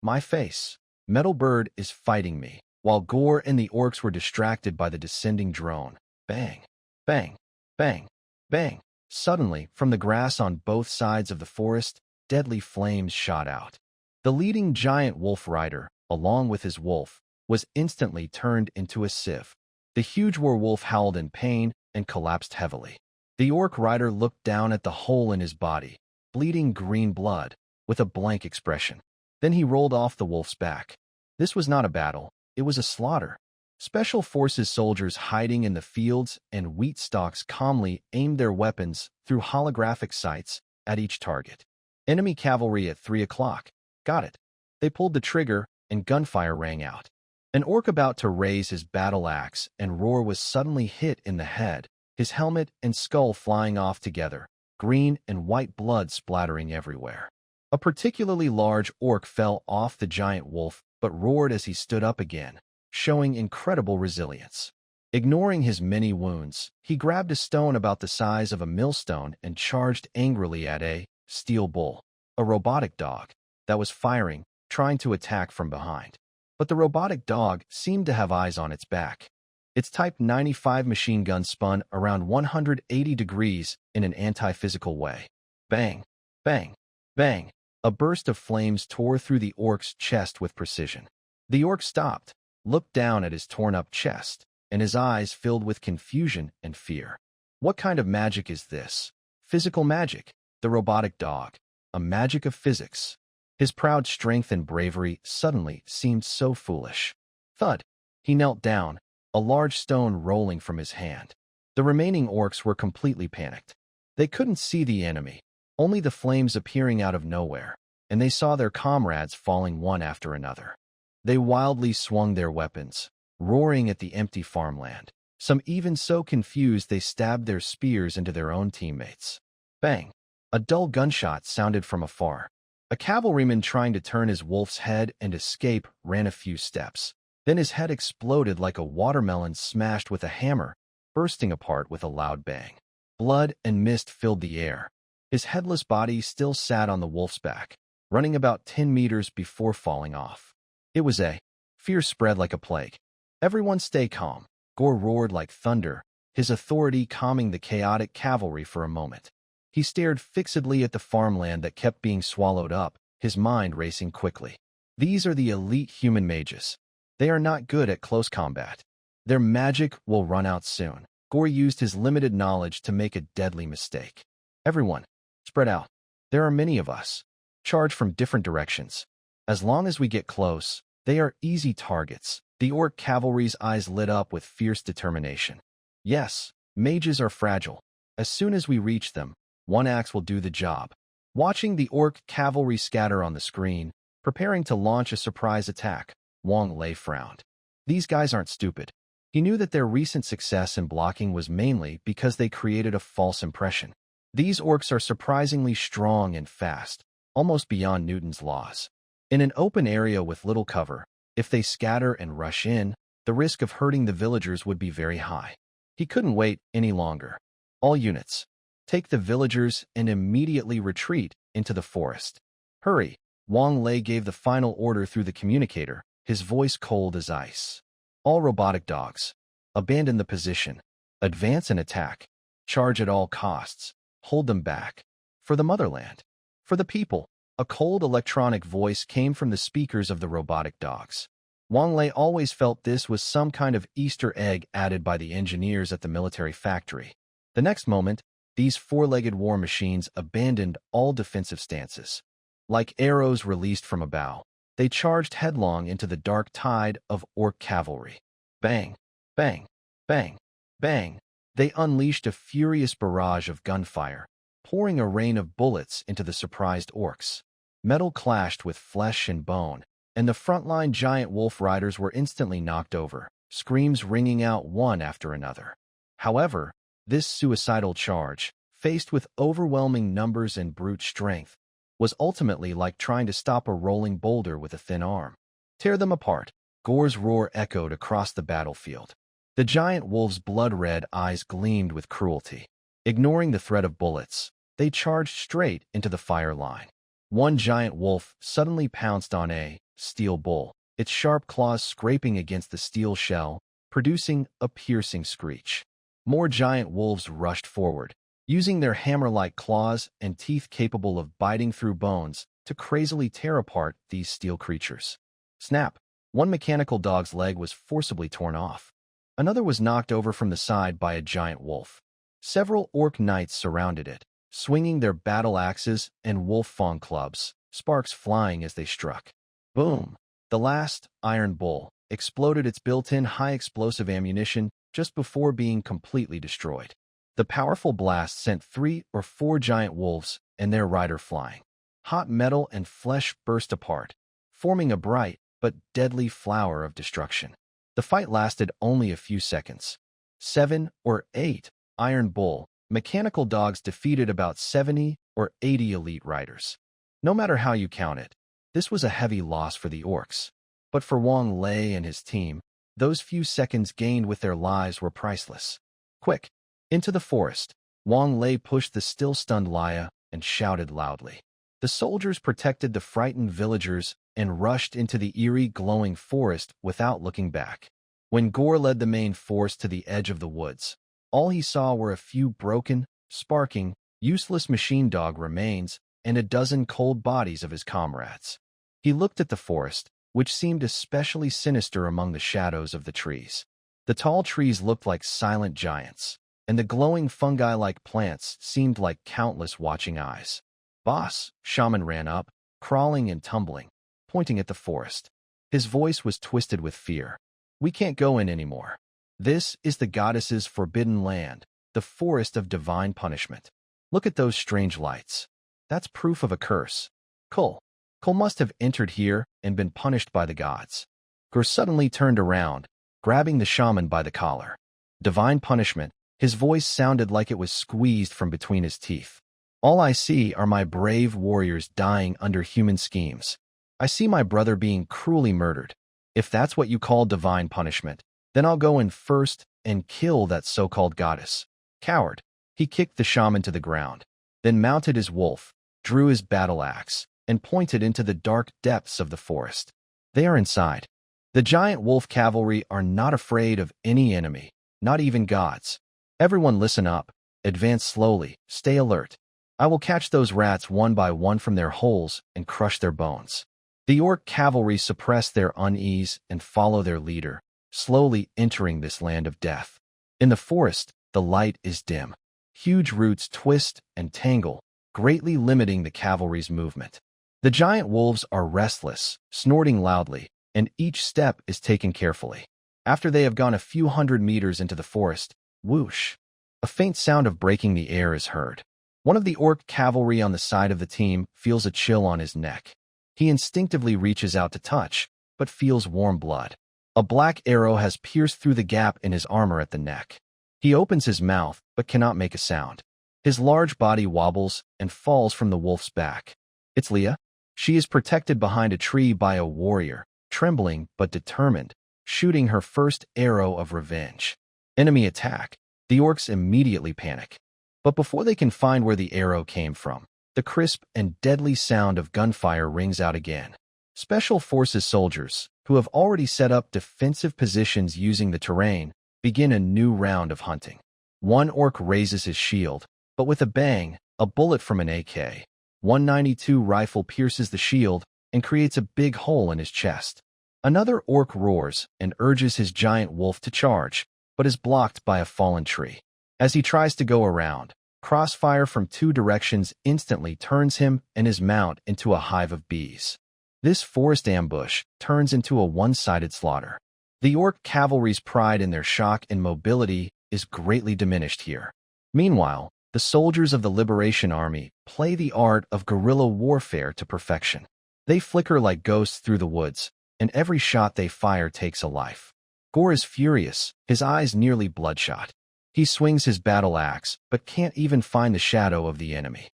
My face. Metal Bird is fighting me. While Gore and the orcs were distracted by the descending drone. Bang, bang, bang, bang. Suddenly, from the grass on both sides of the forest, deadly flames shot out. The leading giant wolf rider, along with his wolf, was instantly turned into a sieve. The huge werewolf howled in pain and collapsed heavily. The orc rider looked down at the hole in his body, bleeding green blood, with a blank expression. Then he rolled off the wolf's back. This was not a battle, it was a slaughter. Special Forces soldiers hiding in the fields and wheat stalks calmly aimed their weapons through holographic sights at each target. Enemy cavalry at 3 o'clock. Got it. They pulled the trigger, and gunfire rang out. An orc about to raise his battle axe and roar was suddenly hit in the head, his helmet and skull flying off together, green and white blood splattering everywhere. A particularly large orc fell off the giant wolf but roared as he stood up again, showing incredible resilience. Ignoring his many wounds, he grabbed a stone about the size of a millstone and charged angrily at a steel bull, a robotic dog, that was firing, trying to attack from behind. But the robotic dog seemed to have eyes on its back. Its Type 95 machine gun spun around 180 degrees in an anti-physical way. Bang, bang, bang. A burst of flames tore through the orc's chest with precision. The orc stopped, looked down at his torn-up chest, and his eyes filled with confusion and fear. What kind of magic is this? Physical magic, the robotic dog, a magic of physics. His proud strength and bravery suddenly seemed so foolish. Thud! He knelt down, a large stone rolling from his hand. The remaining orcs were completely panicked. They couldn't see the enemy, only the flames appearing out of nowhere, and they saw their comrades falling one after another. They wildly swung their weapons, roaring at the empty farmland, some even so confused they stabbed their spears into their own teammates. Bang! A dull gunshot sounded from afar. A cavalryman trying to turn his wolf's head and escape ran a few steps. Then his head exploded like a watermelon smashed with a hammer, bursting apart with a loud bang. Blood and mist filled the air. His headless body still sat on the wolf's back, running about 10 meters before falling off. It was a fear spread like a plague. Everyone stay calm. Gore roared like thunder, his authority calming the chaotic cavalry for a moment. He stared fixedly at the farmland that kept being swallowed up, his mind racing quickly. These are the elite human mages. They are not good at close combat. Their magic will run out soon. Gore used his limited knowledge to make a deadly mistake. Everyone, spread out. There are many of us. Charge from different directions. As long as we get close, they are easy targets, The orc cavalry's eyes lit up with fierce determination. Yes, mages are fragile. As soon as we reach them, one axe will do the job. Watching the orc cavalry scatter on the screen, preparing to launch a surprise attack, Wang Lei frowned. These guys aren't stupid. He knew that their recent success in blocking was mainly because they created a false impression. These orcs are surprisingly strong and fast, almost beyond Newton's laws. In an open area with little cover, if they scatter and rush in, the risk of hurting the villagers would be very high. He couldn't wait any longer. All units, take the villagers and immediately retreat into the forest. Hurry, Wang Lei gave the final order through the communicator, his voice cold as ice. All robotic dogs, abandon the position, advance and attack, charge at all costs, hold them back. For the motherland, for the people. A cold electronic voice came from the speakers of the robotic dogs. Wang Lei always felt this was some kind of Easter egg added by the engineers at the military factory. The next moment, these four-legged war machines abandoned all defensive stances. Like arrows released from a bow, they charged headlong into the dark tide of orc cavalry. Bang, bang, bang, bang. They unleashed a furious barrage of gunfire, pouring a rain of bullets into the surprised orcs. Metal clashed with flesh and bone, and the frontline giant wolf riders were instantly knocked over, screams ringing out one after another. However, this suicidal charge, faced with overwhelming numbers and brute strength, was ultimately like trying to stop a rolling boulder with a thin arm. Tear them apart. Gore's roar echoed across the battlefield. The giant wolf's blood-red eyes gleamed with cruelty. Ignoring the threat of bullets, they charged straight into the fire line. One giant wolf suddenly pounced on a steel bull, its sharp claws scraping against the steel shell, producing a piercing screech. More giant wolves rushed forward, using their hammer-like claws and teeth capable of biting through bones to crazily tear apart these steel creatures. Snap! One mechanical dog's leg was forcibly torn off. Another was knocked over from the side by a giant wolf. Several orc knights surrounded it, swinging their battle axes and wolf fawn clubs, sparks flying as they struck. Boom! The last, iron bull, exploded its built-in high-explosive ammunition just before being completely destroyed. The powerful blast sent 3 or 4 giant wolves and their rider flying. Hot metal and flesh burst apart, forming a bright but deadly flower of destruction. The fight lasted only a few seconds. 7 or 8 iron bull mechanical dogs defeated about 70 or 80 elite riders. No matter how you count it, this was a heavy loss for the orcs. But for Wang Lei and his team, those few seconds gained with their lives were priceless. Quick! Into the forest, Wang Lei pushed the still-stunned Laya and shouted loudly. The soldiers protected the frightened villagers and rushed into the eerie, glowing forest without looking back. When Gore led the main force to the edge of the woods, all he saw were a few broken, sparking, useless machine dog remains and a dozen cold bodies of his comrades. He looked at the forest, which seemed especially sinister among the shadows of the trees. The tall trees looked like silent giants, and the glowing fungi-like plants seemed like countless watching eyes. Boss, Shaman ran up, crawling and tumbling, pointing at the forest. His voice was twisted with fear. We can't go in anymore. This is the goddess's forbidden land, the forest of divine punishment. Look at those strange lights. That's proof of a curse. Cole must have entered here and been punished by the gods. Gur suddenly turned around, grabbing the shaman by the collar. Divine punishment. His voice sounded like it was squeezed from between his teeth. All I see are my brave warriors dying under human schemes. I see my brother being cruelly murdered. If that's what you call divine punishment, then I'll go in first and kill that so-called goddess. Coward. He kicked the shaman to the ground, then mounted his wolf, drew his battle axe, and pointed into the dark depths of the forest. They are inside. The giant wolf cavalry are not afraid of any enemy, not even gods. Everyone listen up. Advance slowly. Stay alert. I will catch those rats one by one from their holes and crush their bones. The orc cavalry suppress their unease and follow their leader, slowly entering this land of death. In the forest, the light is dim. Huge roots twist and tangle, greatly limiting the cavalry's movement. The giant wolves are restless, snorting loudly, and each step is taken carefully. After they have gone a few hundred meters into the forest, whoosh! A faint sound of breaking the air is heard. One of the orc cavalry on the side of the team feels a chill on his neck. He instinctively reaches out to touch, but feels warm blood. A black arrow has pierced through the gap in his armor at the neck. He opens his mouth, but cannot make a sound. His large body wobbles and falls from the wolf's back. It's Leah. She is protected behind a tree by a warrior, trembling but determined, shooting her first arrow of revenge. Enemy attack. The orcs immediately panic. But before they can find where the arrow came from, the crisp and deadly sound of gunfire rings out again. Special Forces soldiers, who have already set up defensive positions using the terrain, begin a new round of hunting. One orc raises his shield, but with a bang, a bullet from an AK-192 rifle pierces the shield and creates a big hole in his chest. Another orc roars and urges his giant wolf to charge, but is blocked by a fallen tree. As he tries to go around, crossfire from two directions instantly turns him and his mount into a hive of bees. This forest ambush turns into a one-sided slaughter. The orc cavalry's pride in their shock and mobility is greatly diminished here. Meanwhile, the soldiers of the Liberation Army play the art of guerrilla warfare to perfection. They flicker like ghosts through the woods, and every shot they fire takes a life. Gore is furious, his eyes nearly bloodshot. He swings his battle axe, but can't even find the shadow of the enemy.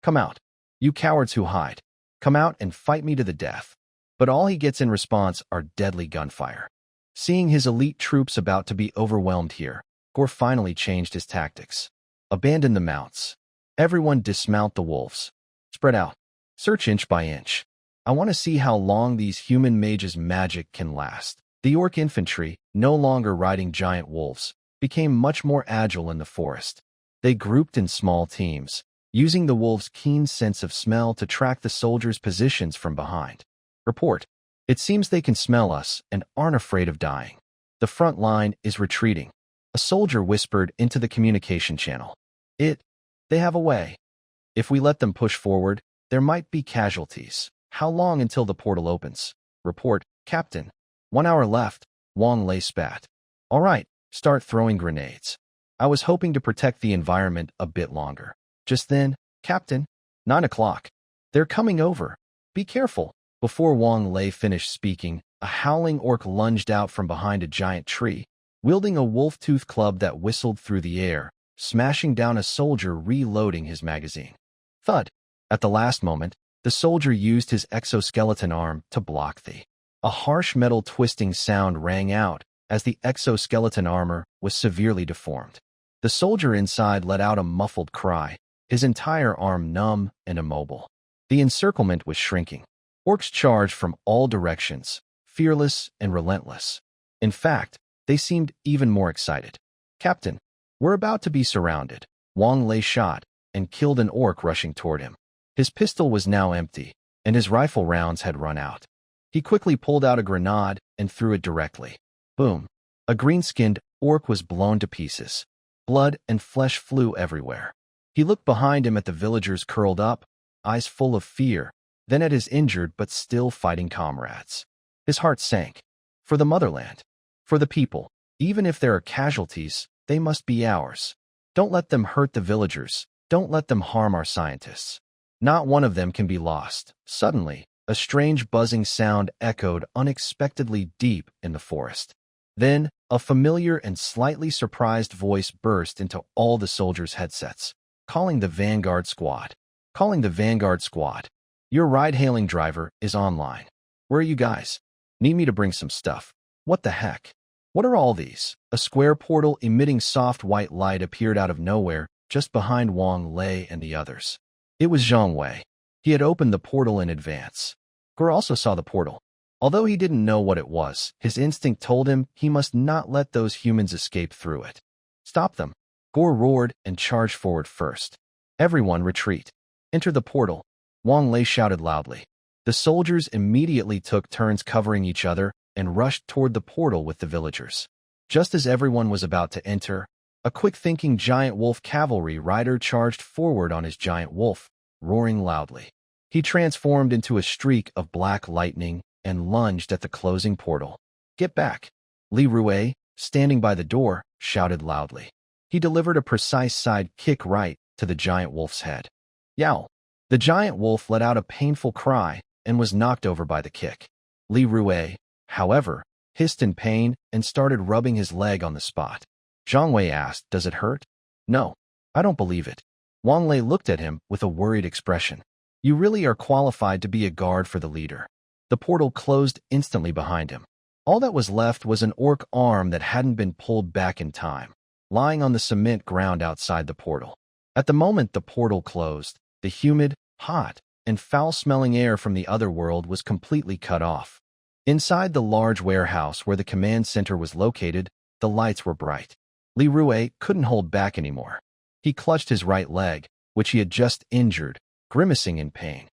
Come out. You cowards who hide. Come out and fight me to the death. But all he gets in response are deadly gunfire. Seeing his elite troops about to be overwhelmed here, Gore finally changed his tactics. Abandon the mounts. Everyone dismount the wolves. Spread out. Search inch by inch. I want to see how long these human mages' magic can last. The orc infantry, no longer riding giant wolves, became much more agile in the forest. They grouped in small teams, using the wolves' keen sense of smell to track the soldiers' positions from behind. Report. It seems they can smell us and aren't afraid of dying. The front line is retreating. A soldier whispered into the communication channel. They have a way. If we let them push forward, there might be casualties. How long until the portal opens? Report, Captain. 1 hour left, Wang Lei spat. All right, start throwing grenades. I was hoping to protect the environment a bit longer. Just then, Captain, 9 o'clock. They're coming over. Be careful. Before Wang Lei finished speaking, a howling orc lunged out from behind a giant tree, wielding a wolf-tooth club that whistled through the air, smashing down a soldier reloading his magazine. Thud. At the last moment, the soldier used his exoskeleton arm to block A harsh metal twisting sound rang out as the exoskeleton armor was severely deformed. The soldier inside let out a muffled cry, his entire arm numb and immobile. The encirclement was shrinking. Orcs charged from all directions, fearless and relentless. In fact, they seemed even more excited. Captain, we're about to be surrounded. Wang Lei shot and killed an orc rushing toward him. His pistol was now empty, and his rifle rounds had run out. He quickly pulled out a grenade and threw it directly. Boom. A green-skinned orc was blown to pieces. Blood and flesh flew everywhere. He looked behind him at the villagers curled up, eyes full of fear, then at his injured but still fighting comrades. His heart sank. For the motherland. For the people. Even if there are casualties, they must be ours. Don't let them hurt the villagers. Don't let them harm our scientists. Not one of them can be lost. Suddenly, a strange buzzing sound echoed unexpectedly deep in the forest. Then, a familiar and slightly surprised voice burst into all the soldiers' headsets, calling the Vanguard Squad. Calling the Vanguard Squad. Your ride-hailing driver is online. Where are you guys? Need me to bring some stuff. What the heck? What are all these? A square portal emitting soft white light appeared out of nowhere, just behind Wang Lei and the others. It was Zhang Wei. He had opened the portal in advance. Gore also saw the portal. Although he didn't know what it was, his instinct told him he must not let those humans escape through it. Stop them. Gore roared and charged forward first. Everyone retreat. Enter the portal. Wang Lei shouted loudly. The soldiers immediately took turns covering each other and rushed toward the portal with the villagers. Just as everyone was about to enter, a quick-thinking giant wolf cavalry rider charged forward on his giant wolf, roaring loudly. He transformed into a streak of black lightning and lunged at the closing portal. "Get back!" Li Rue, standing by the door, shouted loudly. He delivered a precise side kick right to the giant wolf's head. Yowl! The giant wolf let out a painful cry and was knocked over by the kick. Li Rue, however, hissed in pain and started rubbing his leg on the spot. Zhang Wei asked, "Does it hurt?" "No, I don't believe it." Wang Lei looked at him with a worried expression. "You really are qualified to be a guard for the leader." The portal closed instantly behind him. All that was left was an orc arm that hadn't been pulled back in time, lying on the cement ground outside the portal. At the moment the portal closed, the humid, hot, and foul-smelling air from the other world was completely cut off. Inside the large warehouse where the command center was located, the lights were bright. Li Rue couldn't hold back anymore. He clutched his right leg, which he had just injured, grimacing in pain.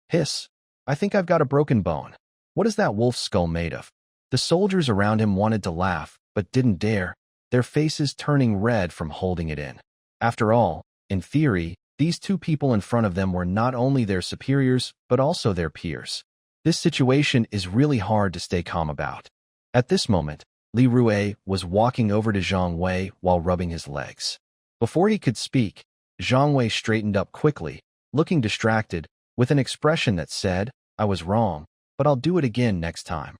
"Hiss! I think I've got a broken bone. What is that wolf's skull made of?" The soldiers around him wanted to laugh, but didn't dare, their faces turning red from holding it in. After all, in theory, these two people in front of them were not only their superiors, but also their peers. This situation is really hard to stay calm about. At this moment, Li Rue was walking over to Zhang Wei while rubbing his legs. Before he could speak, Zhang Wei straightened up quickly, looking distracted, with an expression that said, "I was wrong, but I'll do it again next time."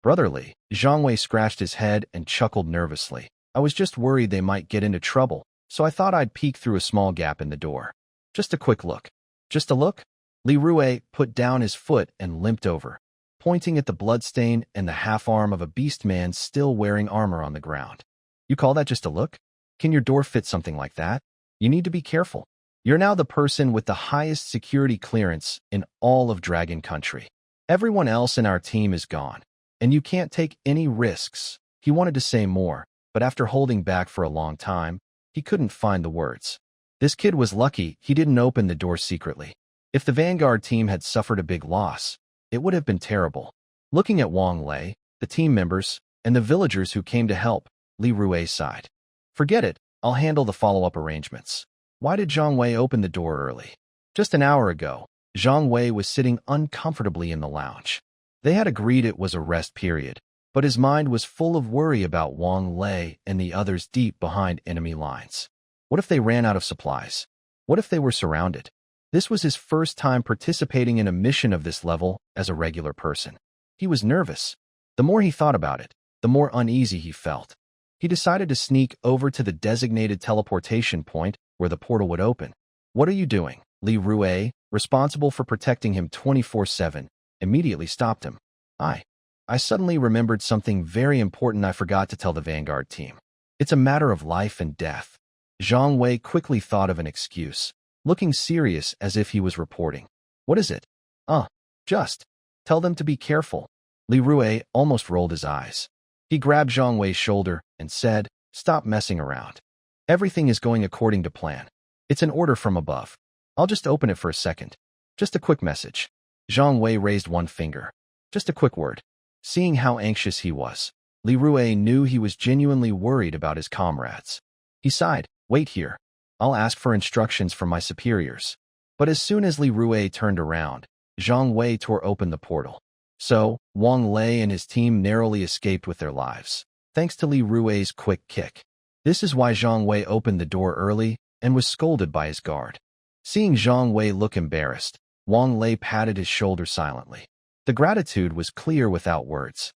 Brotherly, Zhang Wei scratched his head and chuckled nervously. "I was just worried they might get into trouble, so I thought I'd peek through a small gap in the door. Just a quick look." "Just a look?" Li Rue put down his foot and limped over, pointing at the bloodstain and the half-arm of a beast man still wearing armor on the ground. "You call that just a look? Can your door fit something like that? You need to be careful. You're now the person with the highest security clearance in all of Dragon Country. Everyone else in our team is gone, and you can't take any risks." He wanted to say more, but after holding back for a long time, he couldn't find the words. This kid was lucky he didn't open the door secretly. If the Vanguard team had suffered a big loss, it would have been terrible. Looking at Wang Lei, the team members, and the villagers who came to help, Li Rue sighed. "Forget it, I'll handle the follow-up arrangements." Why did Zhang Wei open the door early? Just an hour ago, Zhang Wei was sitting uncomfortably in the lounge. They had agreed it was a rest period, but his mind was full of worry about Wang Lei and the others deep behind enemy lines. What if they ran out of supplies? What if they were surrounded? This was his first time participating in a mission of this level as a regular person. He was nervous. The more he thought about it, the more uneasy he felt. He decided to sneak over to the designated teleportation point where the portal would open. "What are you doing?" Li Rue, responsible for protecting him 24/7, immediately stopped him. I suddenly remembered something very important I forgot to tell the Vanguard team. It's a matter of life and death." Zhang Wei quickly thought of an excuse, looking serious as if he was reporting. "What is it?" Just tell them to be careful." Li Rue almost rolled his eyes. He grabbed Zhang Wei's shoulder and said, "Stop messing around. Everything is going according to plan. It's an order from above. I'll just open it for a second. Just a quick message." Zhang Wei raised one finger. Just a quick word. Seeing how anxious he was, Li Rue knew he was genuinely worried about his comrades. He sighed, "Wait here. I'll ask for instructions from my superiors." But as soon as Li Rue turned around, Zhang Wei tore open the portal. So, Wang Lei and his team narrowly escaped with their lives, thanks to Li Rue's quick kick. This is why Zhang Wei opened the door early and was scolded by his guard. Seeing Zhang Wei look embarrassed, Wang Lei patted his shoulder silently. The gratitude was clear without words.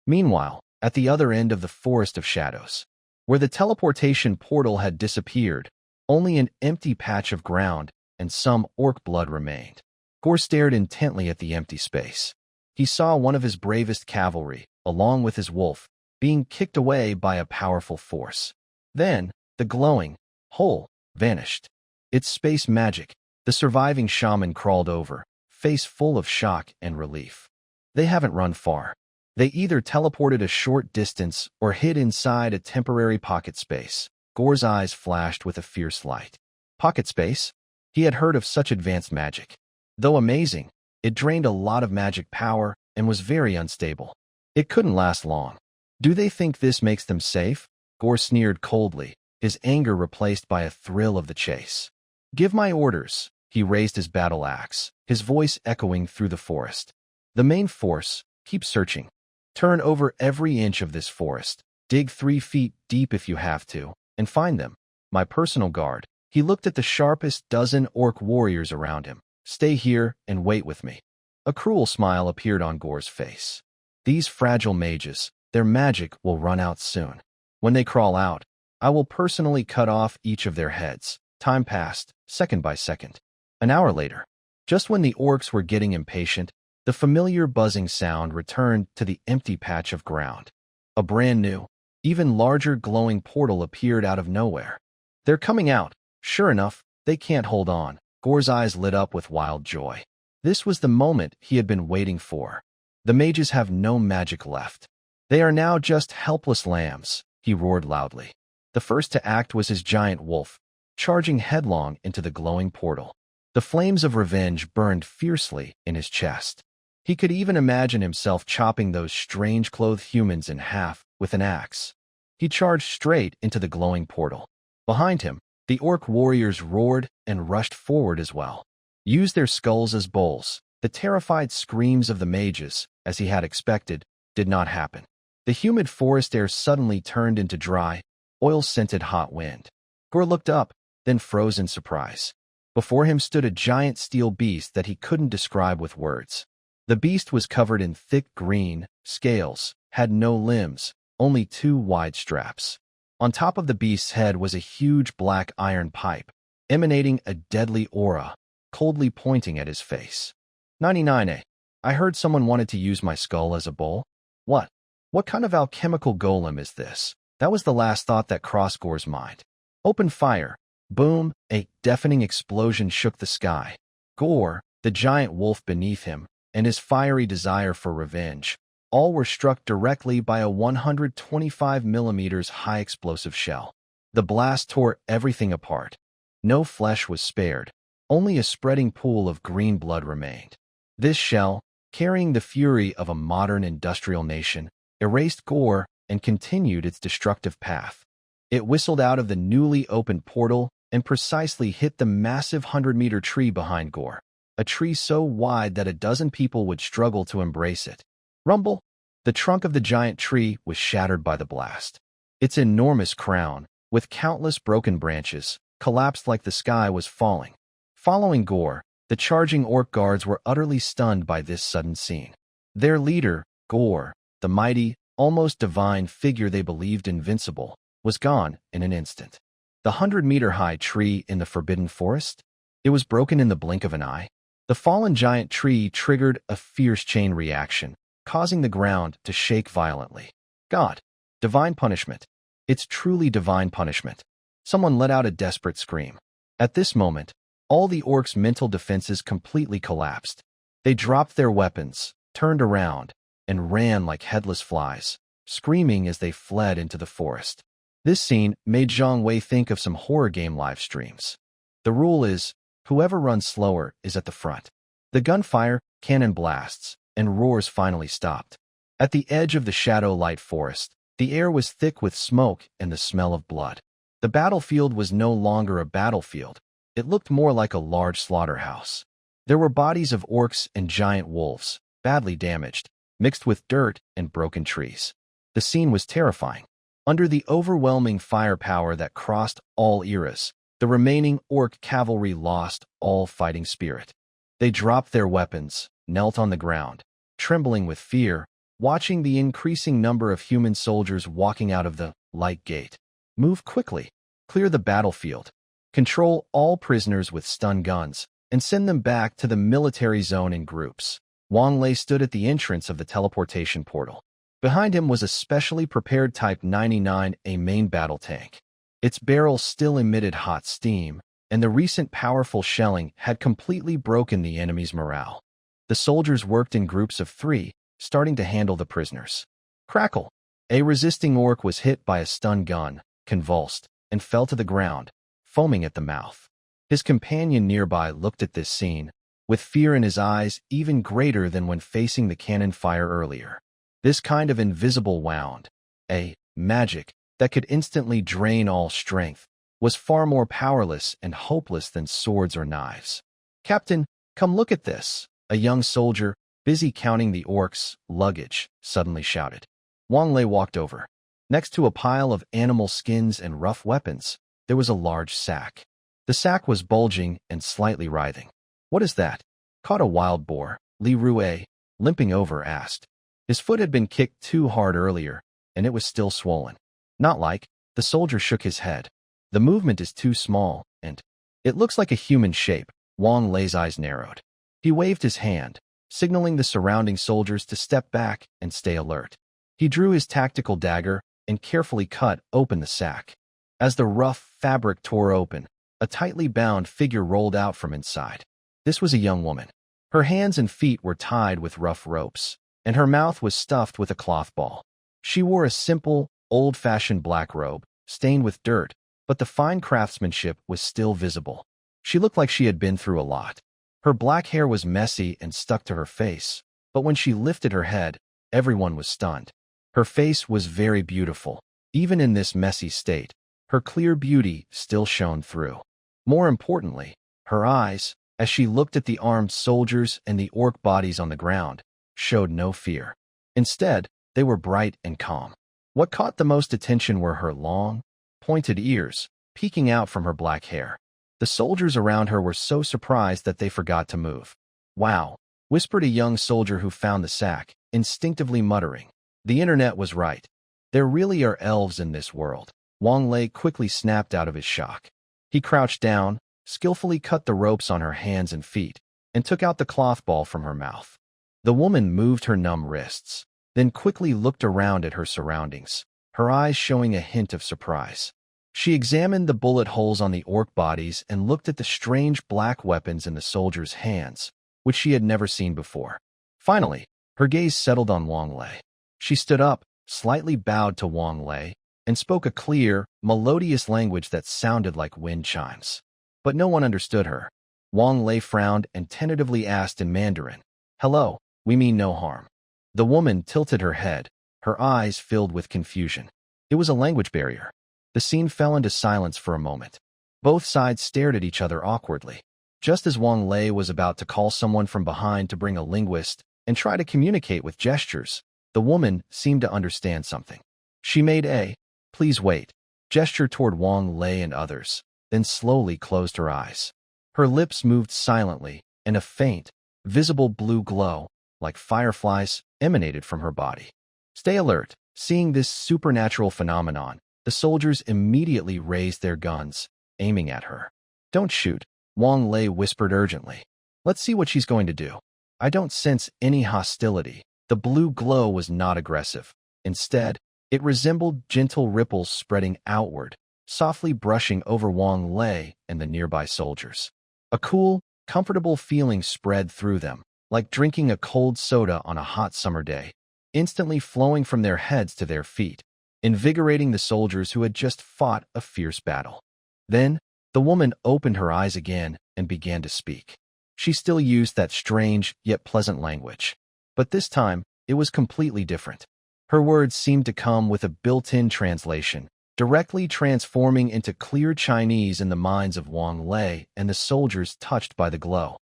Meanwhile, at the other end of the Forest of Shadows, where the teleportation portal had disappeared, only an empty patch of ground and some orc blood remained. Gore stared intently at the empty space. He saw one of his bravest cavalry, along with his wolf, being kicked away by a powerful force. Then, the glowing hole vanished. It's space magic. The surviving shaman crawled over, face full of shock and relief. They haven't run far. They either teleported a short distance or hid inside a temporary pocket space. Gore's eyes flashed with a fierce light. Pocket space? He had heard of such advanced magic. Though amazing, it drained a lot of magic power and was very unstable. It couldn't last long. Do they think this makes them safe? Gore sneered coldly, his anger replaced by a thrill of the chase. "Give my orders." He raised his battle axe, his voice echoing through the forest. The main force, keep searching. Turn over every inch of this forest. Dig 3 feet deep if you have to, and find them. My personal guard. He looked at the sharpest dozen orc warriors around him. Stay here and wait with me. A cruel smile appeared on Gore's face. These fragile mages, their magic will run out soon. When they crawl out, I will personally cut off each of their heads. Time passed, second by second. An hour later, just when the orcs were getting impatient, the familiar buzzing sound returned to the empty patch of ground. A brand new, even larger glowing portal appeared out of nowhere. They're coming out. Sure enough, they can't hold on. Gore's eyes lit up with wild joy. This was the moment he had been waiting for. The mages have no magic left. They are now just helpless lambs, he roared loudly. The first to act was his giant wolf, charging headlong into the glowing portal. The flames of revenge burned fiercely in his chest. He could even imagine himself chopping those strange-clothed humans in half with an axe. He charged straight into the glowing portal. Behind him, the orc warriors roared and rushed forward as well. Used their skulls as bowls. The terrified screams of the mages, as he had expected, did not happen. The humid forest air suddenly turned into dry, oil-scented hot wind. Gore looked up, then froze in surprise. Before him stood a giant steel beast that he couldn't describe with words. The beast was covered in thick green scales, had no limbs, only 2 wide straps. On top of the beast's head was a huge black iron pipe, emanating a deadly aura, coldly pointing at his face. 99A. I heard someone wanted to use my skull as a bowl. What? What kind of alchemical golem is this? That was the last thought that crossed Gore's mind. Open fire. Boom, a deafening explosion shook the sky. Gore, the giant wolf beneath him, and his fiery desire for revenge, all were struck directly by a 125 millimeters high explosive shell. The blast tore everything apart. No flesh was spared. Only a spreading pool of green blood remained. This shell, carrying the fury of a modern industrial nation, erased Gore and continued its destructive path. It whistled out of the newly opened portal and precisely hit the massive 100-meter tree behind Gore, a tree so wide that a dozen people would struggle to embrace it. Rumble! The trunk of the giant tree was shattered by the blast. Its enormous crown, with countless broken branches, collapsed like the sky was falling. Following Gore, the charging orc guards were utterly stunned by this sudden scene. Their leader, Gore, the mighty, almost divine figure they believed invincible, was gone in an instant. The 100-meter-high tree in the forbidden forest? It was broken in the blink of an eye. The fallen giant tree triggered a fierce chain reaction, causing the ground to shake violently. God! Divine punishment. It's truly divine punishment. Someone let out a desperate scream. At this moment, all the orcs' mental defenses completely collapsed. They dropped their weapons, turned around, and ran like headless flies, screaming as they fled into the forest. This scene made Zhang Wei think of some horror game live streams. The rule is, whoever runs slower is at the front. The gunfire, cannon blasts, and roars finally stopped. At the edge of the shadow light forest, the air was thick with smoke and the smell of blood. The battlefield was no longer a battlefield. It looked more like a large slaughterhouse. There were bodies of orcs and giant wolves, badly damaged, mixed with dirt and broken trees. The scene was terrifying. Under the overwhelming firepower that crossed all eras, the remaining orc cavalry lost all fighting spirit. They dropped their weapons, knelt on the ground, trembling with fear, watching the increasing number of human soldiers walking out of the light gate. Move quickly. Clear the battlefield. Control all prisoners with stun guns, and send them back to the military zone in groups. Wang Lei stood at the entrance of the teleportation portal. Behind him was a specially prepared Type 99A main battle tank. Its barrel still emitted hot steam, and the recent powerful shelling had completely broken the enemy's morale. The soldiers worked in groups of 3, starting to handle the prisoners. Crackle! A resisting orc was hit by a stun gun, convulsed, and fell to the ground, foaming at the mouth. His companion nearby looked at this scene, with fear in his eyes even greater than when facing the cannon fire earlier. This kind of invisible wound, a magic that could instantly drain all strength, was far more powerless and hopeless than swords or knives. Captain, come look at this. A young soldier, busy counting the orcs' luggage, suddenly shouted. Wang Lei walked over. Next to a pile of animal skins and rough weapons, there was a large sack. The sack was bulging and slightly writhing. What is that? Caught a wild boar, Li Rue, limping over, asked. His foot had been kicked too hard earlier, and it was still swollen. Not like, the soldier shook his head. The movement is too small, and it looks like a human shape. Wang Lei's eyes narrowed. He waved his hand, signaling the surrounding soldiers to step back and stay alert. He drew his tactical dagger and carefully cut open the sack. As the rough fabric tore open, a tightly bound figure rolled out from inside. This was a young woman. Her hands and feet were tied with rough ropes, and her mouth was stuffed with a cloth ball. She wore a simple, old-fashioned black robe, stained with dirt, but the fine craftsmanship was still visible. She looked like she had been through a lot. Her black hair was messy and stuck to her face, but when she lifted her head, everyone was stunned. Her face was very beautiful. Even in this messy state, her clear beauty still shone through. More importantly, her eyes, as she looked at the armed soldiers and the orc bodies on the ground, showed no fear. Instead, they were bright and calm. What caught the most attention were her long, pointed ears, peeking out from her black hair. The soldiers around her were so surprised that they forgot to move. Wow, whispered a young soldier who found the sack, instinctively muttering. The internet was right. There really are elves in this world. Wang Lei quickly snapped out of his shock. He crouched down, skillfully cut the ropes on her hands and feet, and took out the cloth ball from her mouth. The woman moved her numb wrists, then quickly looked around at her surroundings, her eyes showing a hint of surprise. She examined the bullet holes on the orc bodies and looked at the strange black weapons in the soldiers' hands, which she had never seen before. Finally, her gaze settled on Wang Lei. She stood up, slightly bowed to Wang Lei, and spoke a clear, melodious language that sounded like wind chimes. But no one understood her. Wang Lei frowned and tentatively asked in Mandarin, "Hello, we mean no harm." The woman tilted her head, her eyes filled with confusion. It was a language barrier. The scene fell into silence for a moment. Both sides stared at each other awkwardly. Just as Wang Lei was about to call someone from behind to bring a linguist and try to communicate with gestures, the woman seemed to understand something. She made a, "Please wait," gesture toward Wang Lei and others, then slowly closed her eyes. Her lips moved silently, and a faint, visible blue glow, like fireflies, emanated from her body. Stay alert. Seeing this supernatural phenomenon, the soldiers immediately raised their guns, aiming at her. "Don't shoot," Wang Lei whispered urgently. "Let's see what she's going to do." I don't sense any hostility. The blue glow was not aggressive. Instead, it resembled gentle ripples spreading outward, softly brushing over Wang Lei and the nearby soldiers. A cool, comfortable feeling spread through them, like drinking a cold soda on a hot summer day, instantly flowing from their heads to their feet, invigorating the soldiers who had just fought a fierce battle. Then, the woman opened her eyes again and began to speak. She still used that strange yet pleasant language. But this time, it was completely different. Her words seemed to come with a built-in translation, directly transforming into clear Chinese in the minds of Wang Lei and the soldiers touched by the glow.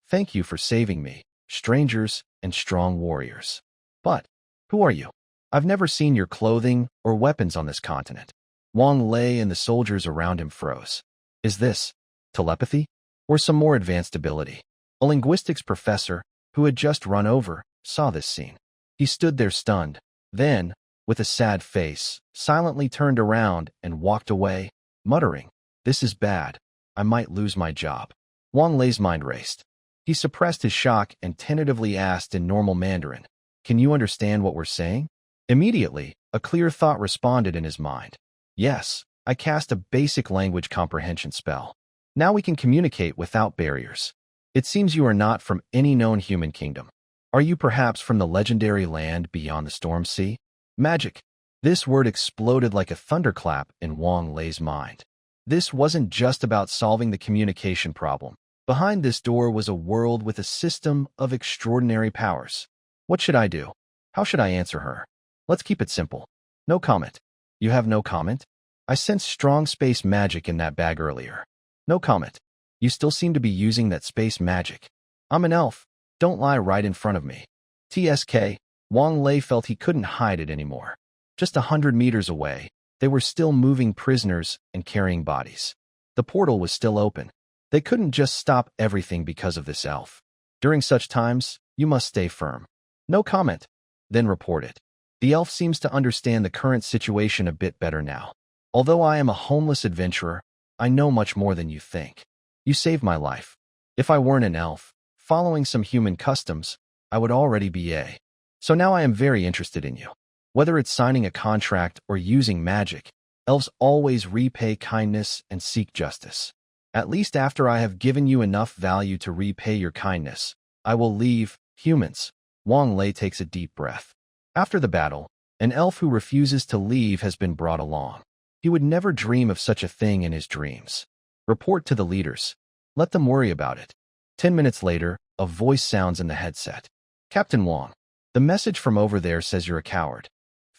"Thank you for saving me, strangers and strong warriors. But, who are you? I've never seen your clothing or weapons on this continent." Wang Lei and the soldiers around him froze. Is this telepathy? Or some more advanced ability? A linguistics professor, who had just run over, saw this scene. He stood there stunned, then, with a sad face, silently turned around and walked away, muttering, "This is bad. I might lose my job." Wang Lei's mind raced. He suppressed his shock and tentatively asked in normal Mandarin, "Can you understand what we're saying?" Immediately, a clear thought responded in his mind. "Yes, I cast a basic language comprehension spell. Now we can communicate without barriers. It seems you are not from any known human kingdom. Are you perhaps from the legendary land beyond the storm sea?" Magic. This word exploded like a thunderclap in Wang Lei's mind. This wasn't just about solving the communication problem. Behind this door was a world with a system of extraordinary powers. What should I do? How should I answer her? Let's keep it simple. No comment. You have no comment? I sensed strong space magic in that bag earlier. No comment. You still seem to be using that space magic. I'm an elf. Don't lie right in front of me. TSK, Wang Lei felt he couldn't hide it anymore. Just 100 meters away, they were still moving prisoners and carrying bodies. The portal was still open. They couldn't just stop everything because of this elf. During such times, you must stay firm. No comment. Then report it. The elf seems to understand the current situation a bit better now. Although I am a homeless adventurer, I know much more than you think. You saved my life. If I weren't an elf, following some human customs, I would already be a. So now I am very interested in you. Whether it's signing a contract or using magic, elves always repay kindness and seek justice. At least after I have given you enough value to repay your kindness, I will leave. Humans. Wang Lei takes a deep breath. After the battle, an elf who refuses to leave has been brought along. He would never dream of such a thing in his dreams. Report to the leaders. Let them worry about it. 10 minutes later, a voice sounds in the headset. Captain Wang, the message from over there says you're a coward.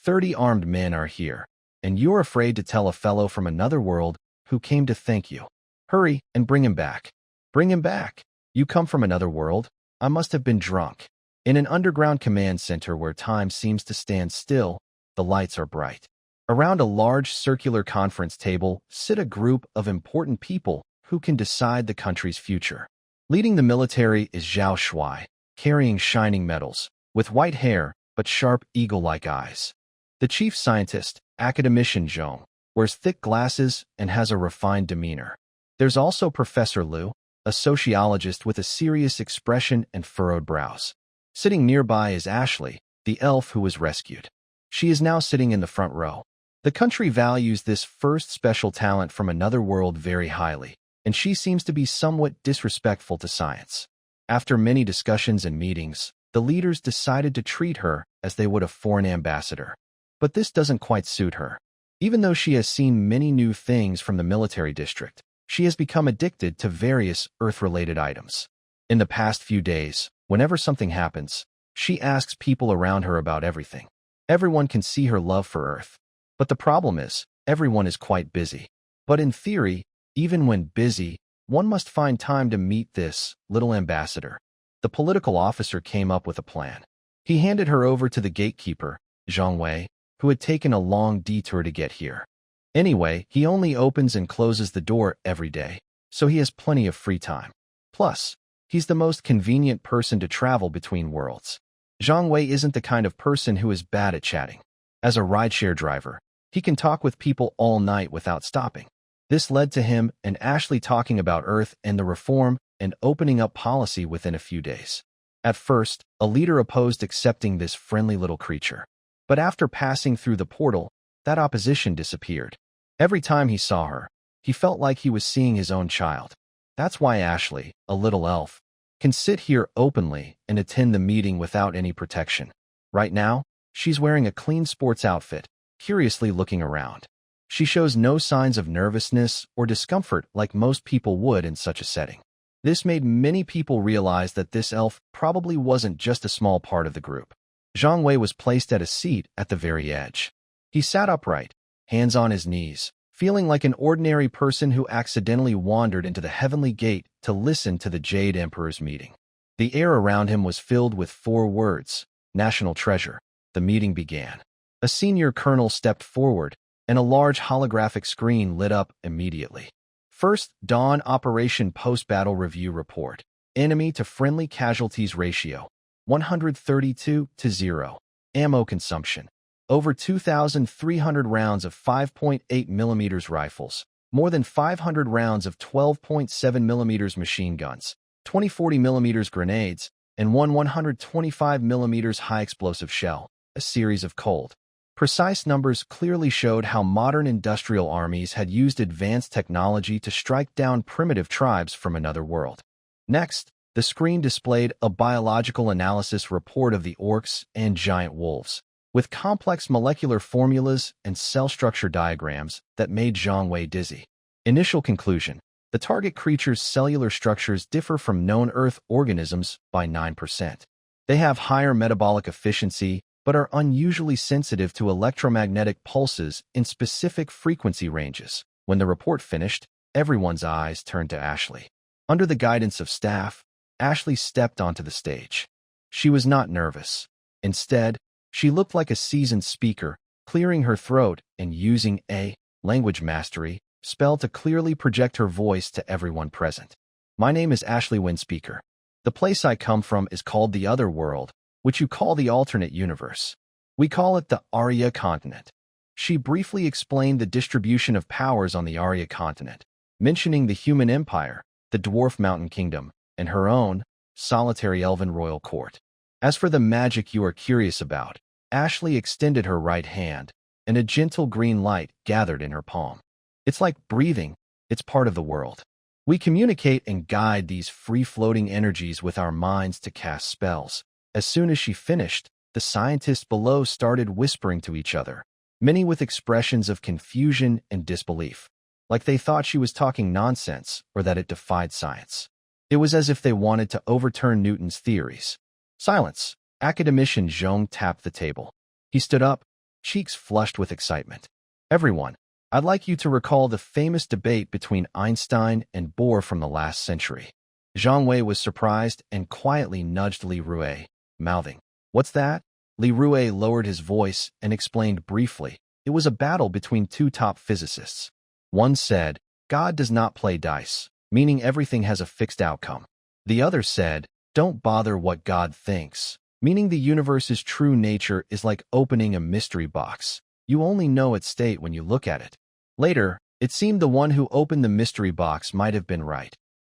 30 armed men are here, and you're afraid to tell a fellow from another world who came to thank you. Hurry and bring him back. Bring him back. You come from another world? I must have been drunk. In an underground command center where time seems to stand still, the lights are bright. Around a large circular conference table sit a group of important people who can decide the country's future. Leading the military is Zhao Shuai, carrying shining medals, with white hair but sharp eagle-like eyes. The chief scientist, academician Zhong, wears thick glasses and has a refined demeanor. There's also Professor Liu, a sociologist with a serious expression and furrowed brows. Sitting nearby is Ashley, the elf who was rescued. She is now sitting in the front row. The country values this first special talent from another world very highly, and she seems to be somewhat disrespectful to science. After many discussions and meetings, the leaders decided to treat her as they would a foreign ambassador. But this doesn't quite suit her. Even though she has seen many new things from the military district, she has become addicted to various Earth-related items. In the past few days, whenever something happens, she asks people around her about everything. Everyone can see her love for Earth. But the problem is, everyone is quite busy. But in theory, even when busy, one must find time to meet this little ambassador. The political officer came up with a plan. He handed her over to the gatekeeper, Zhang Wei, who had taken a long detour to get here. Anyway, he only opens and closes the door every day, so he has plenty of free time. Plus, he's the most convenient person to travel between worlds. Zhang Wei isn't the kind of person who is bad at chatting. As a rideshare driver, he can talk with people all night without stopping. This led to him and Ashley talking about Earth and the reform and opening up policy within a few days. At first, a leader opposed accepting this friendly little creature. But after passing through the portal, that opposition disappeared. Every time he saw her, he felt like he was seeing his own child. That's why Ashley, a little elf, can sit here openly and attend the meeting without any protection. Right now, she's wearing a clean sports outfit, curiously looking around. She shows no signs of nervousness or discomfort like most people would in such a setting. This made many people realize that this elf probably wasn't just a small part of the group. Zhang Wei was placed at a seat at the very edge. He sat upright, hands on his knees, feeling like an ordinary person who accidentally wandered into the heavenly gate to listen to the Jade Emperor's meeting. The air around him was filled with 4 words, national treasure. The meeting began. A senior colonel stepped forward, and a large holographic screen lit up immediately. First, Dawn Operation Post-Battle Review Report. Enemy to friendly casualties ratio, 132-0. Ammo consumption. Over 2,300 rounds of 5.8 mm rifles, more than 500 rounds of 12.7 mm machine guns, 20-40 mm grenades, and one 125 mm high-explosive shell, a series of cold, precise numbers clearly showed how modern industrial armies had used advanced technology to strike down primitive tribes from another world. Next, the screen displayed a biological analysis report of the orcs and giant wolves, with complex molecular formulas and cell structure diagrams that made Zhang Wei dizzy. Initial conclusion: the target creature's cellular structures differ from known Earth organisms by 9%. They have higher metabolic efficiency, but are unusually sensitive to electromagnetic pulses in specific frequency ranges. When the report finished, everyone's eyes turned to Ashley. Under the guidance of staff, Ashley stepped onto the stage. She was not nervous. Instead, she looked like a seasoned speaker, clearing her throat and using a language mastery spell to clearly project her voice to everyone present. My name is Ashley Windspeaker. The place I come from is called the Other World, which you call the alternate universe. We call it the Arya continent. She briefly explained the distribution of powers on the Arya continent, mentioning the human empire, the dwarf mountain kingdom, and her own solitary elven royal court. As for the magic you are curious about, Ashley extended her right hand, and a gentle green light gathered in her palm. It's like breathing. It's part of the world. We communicate and guide these free-floating energies with our minds to cast spells. As soon as she finished, the scientists below started whispering to each other, many with expressions of confusion and disbelief, like they thought she was talking nonsense or that it defied science. It was as if they wanted to overturn Newton's theories. Silence. Academician Zhong tapped the table. He stood up, cheeks flushed with excitement. Everyone, I'd like you to recall the famous debate between Einstein and Bohr from the last century. Zhang Wei was surprised and quietly nudged Li Rue, mouthing, "What's that?" Li Rue lowered his voice and explained briefly. It was a battle between two top physicists. One said, "God does not play dice, meaning everything has a fixed outcome." The other said, "Don't bother what God thinks, meaning the universe's true nature is like opening a mystery box. You only know its state when you look at it." Later, it seemed the one who opened the mystery box might have been right.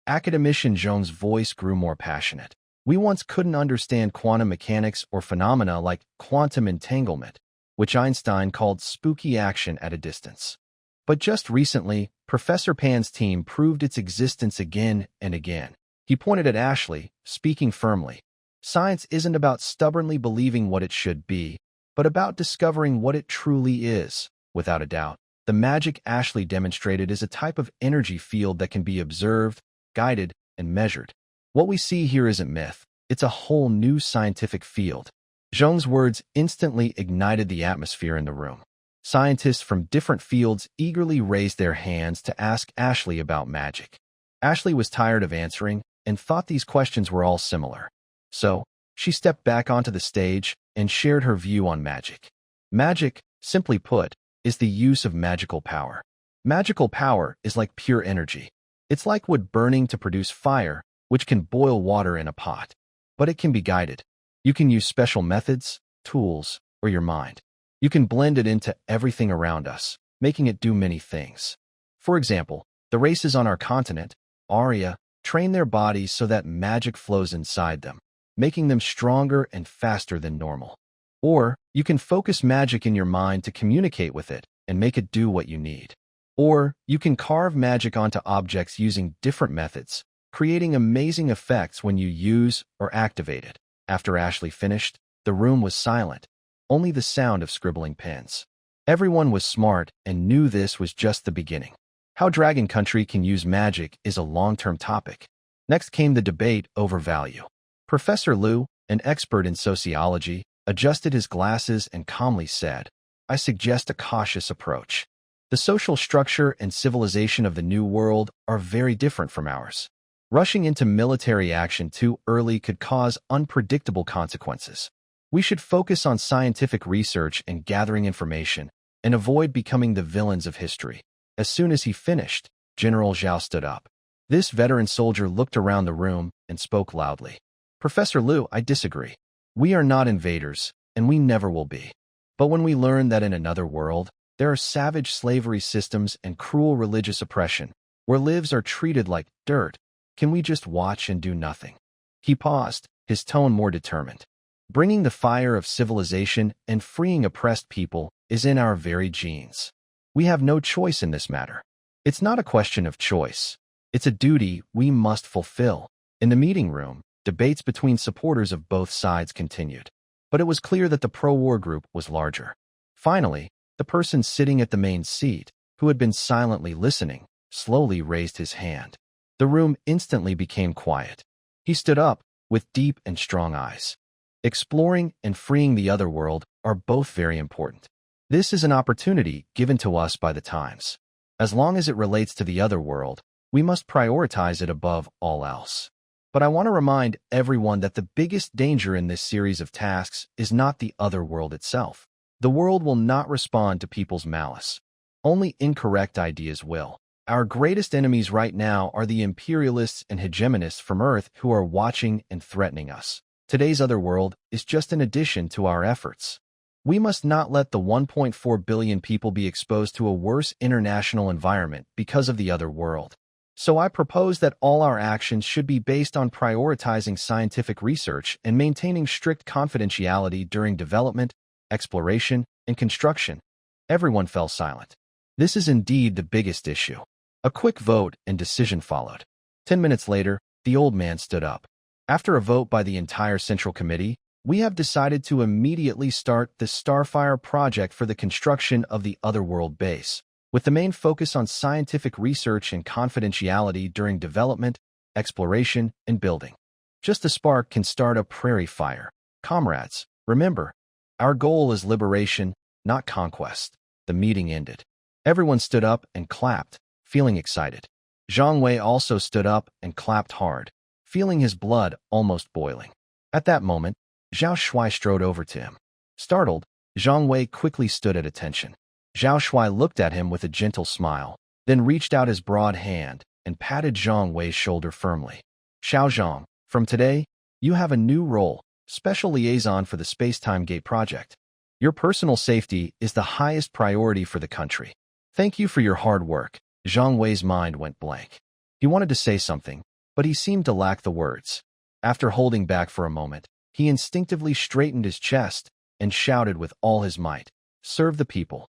Academician Zhong's voice grew more passionate. We once couldn't understand quantum mechanics or phenomena like quantum entanglement, which Einstein called spooky action at a distance. But just recently, Professor Pan's team proved its existence again and again. He pointed at Ashley, speaking firmly. Science isn't about stubbornly believing what it should be, but about discovering what it truly is. Without a doubt, the magic Ashley demonstrated is a type of energy field that can be observed, guided, and measured. What we see here isn't myth. It's a whole new scientific field. Zhong's words instantly ignited the atmosphere in the room. Scientists from different fields eagerly raised their hands to ask Ashley about magic. Ashley was tired of answering and thought these questions were all similar. So, she stepped back onto the stage and shared her view on magic. Magic, simply put, is the use of magical power. Magical power is like pure energy. It's like wood burning to produce fire, which can boil water in a pot. But it can be guided. You can use special methods, tools, or your mind. You can blend it into everything around us, making it do many things. For example, the races on our continent, Arya, train their bodies so that magic flows inside them, making them stronger and faster than normal. Or, you can focus magic in your mind to communicate with it and make it do what you need. Or, you can carve magic onto objects using different methods, creating amazing effects when you use or activate it. After Ashley finished, the room was silent, only the sound of scribbling pens. Everyone was smart and knew this was just the beginning. How Dragon Country can use magic is a long-term topic. Next came the debate over value. Professor Liu, an expert in sociology, adjusted his glasses and calmly said, "I suggest a cautious approach. The social structure and civilization of the New World are very different from ours. Rushing into military action too early could cause unpredictable consequences. We should focus on scientific research and gathering information, and avoid becoming the villains of history." As soon as he finished, General Zhao stood up. This veteran soldier looked around the room and spoke loudly. "Professor Liu, I disagree. We are not invaders, and we never will be. But when we learn that in another world, there are savage slavery systems and cruel religious oppression, where lives are treated like dirt, can we just watch and do nothing?" He paused, his tone more determined. Bringing the fire of civilization and freeing oppressed people is in our very genes. We have no choice in this matter. It's not a question of choice. It's a duty we must fulfill. In the meeting room, debates between supporters of both sides continued. But it was clear that the pro-war group was larger. Finally, the person sitting at the main seat, who had been silently listening, slowly raised his hand. The room instantly became quiet. He stood up, with deep and strong eyes. Exploring and freeing the other world are both very important. This is an opportunity given to us by the times. As long as it relates to the other world, we must prioritize it above all else. But I want to remind everyone that the biggest danger in this series of tasks is not the other world itself. The world will not respond to people's malice. Only incorrect ideas will. Our greatest enemies right now are the imperialists and hegemonists from Earth who are watching and threatening us. Today's other world is just an addition to our efforts. We must not let the 1.4 billion people be exposed to a worse international environment because of the other world. So I propose that all our actions should be based on prioritizing scientific research and maintaining strict confidentiality during development, exploration, and construction. Everyone fell silent. This is indeed the biggest issue. A quick vote and decision followed. 10 minutes later, the old man stood up. After a vote by the entire Central Committee, we have decided to immediately start the Starfire project for the construction of the Otherworld base, with the main focus on scientific research and confidentiality during development, exploration, and building. Just a spark can start a prairie fire. Comrades, remember, our goal is liberation, not conquest. The meeting ended. Everyone stood up and clapped, feeling excited. Zhang Wei also stood up and clapped hard, feeling his blood almost boiling. At that moment, Zhao Shui strode over to him. Startled, Zhang Wei quickly stood at attention. Zhao Shui looked at him with a gentle smile, then reached out his broad hand and patted Zhang Wei's shoulder firmly. Xiao Zhang, from today, you have a new role, Special Liaison for the Space-Time Gate Project. Your personal safety is the highest priority for the country. Thank you for your hard work. Zhang Wei's mind went blank. He wanted to say something, but he seemed to lack the words. After holding back for a moment, he instinctively straightened his chest and shouted with all his might, "Serve the people."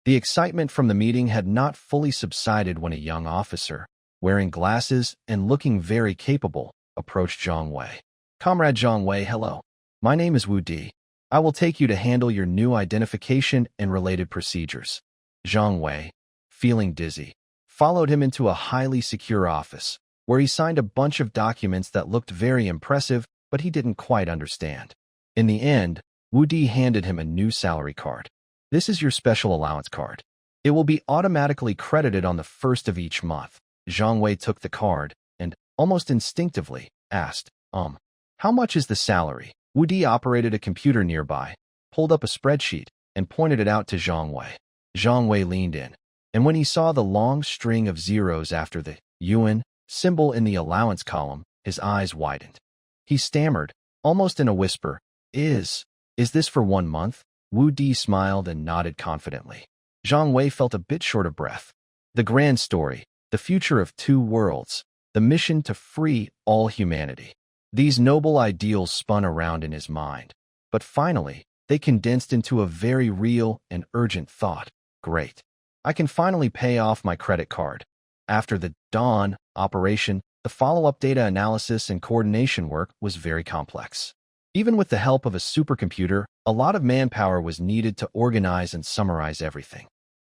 The excitement from the meeting had not fully subsided when a young officer, wearing glasses and looking very capable, approached Zhang Wei. "Comrade Zhang Wei, hello. My name is Wu Di. I will take you to handle your new identification and related procedures." Zhang Wei, feeling dizzy, followed him into a highly secure office, where he signed a bunch of documents that looked very impressive, but he didn't quite understand. In the end, Wu Di handed him a new salary card. "This is your special allowance card. It will be automatically credited on the first of each month." Zhang Wei took the card and, almost instinctively, asked, how much is the salary?" Wu Di operated a computer nearby, pulled up a spreadsheet, and pointed it out to Zhang Wei. Zhang Wei leaned in, and when he saw the long string of zeros after the yuan symbol in the allowance column, his eyes widened. He stammered, almost in a whisper, Is this for 1 month?" Wu Di smiled and nodded confidently. Zhang Wei felt a bit short of breath. The grand story, the future of 2 worlds, the mission to free all humanity. These noble ideals spun around in his mind. But finally, they condensed into a very real and urgent thought. Great. I can finally pay off my credit card. After the Dawn operation, the follow-up data analysis and coordination work was very complex. Even with the help of a supercomputer, a lot of manpower was needed to organize and summarize everything.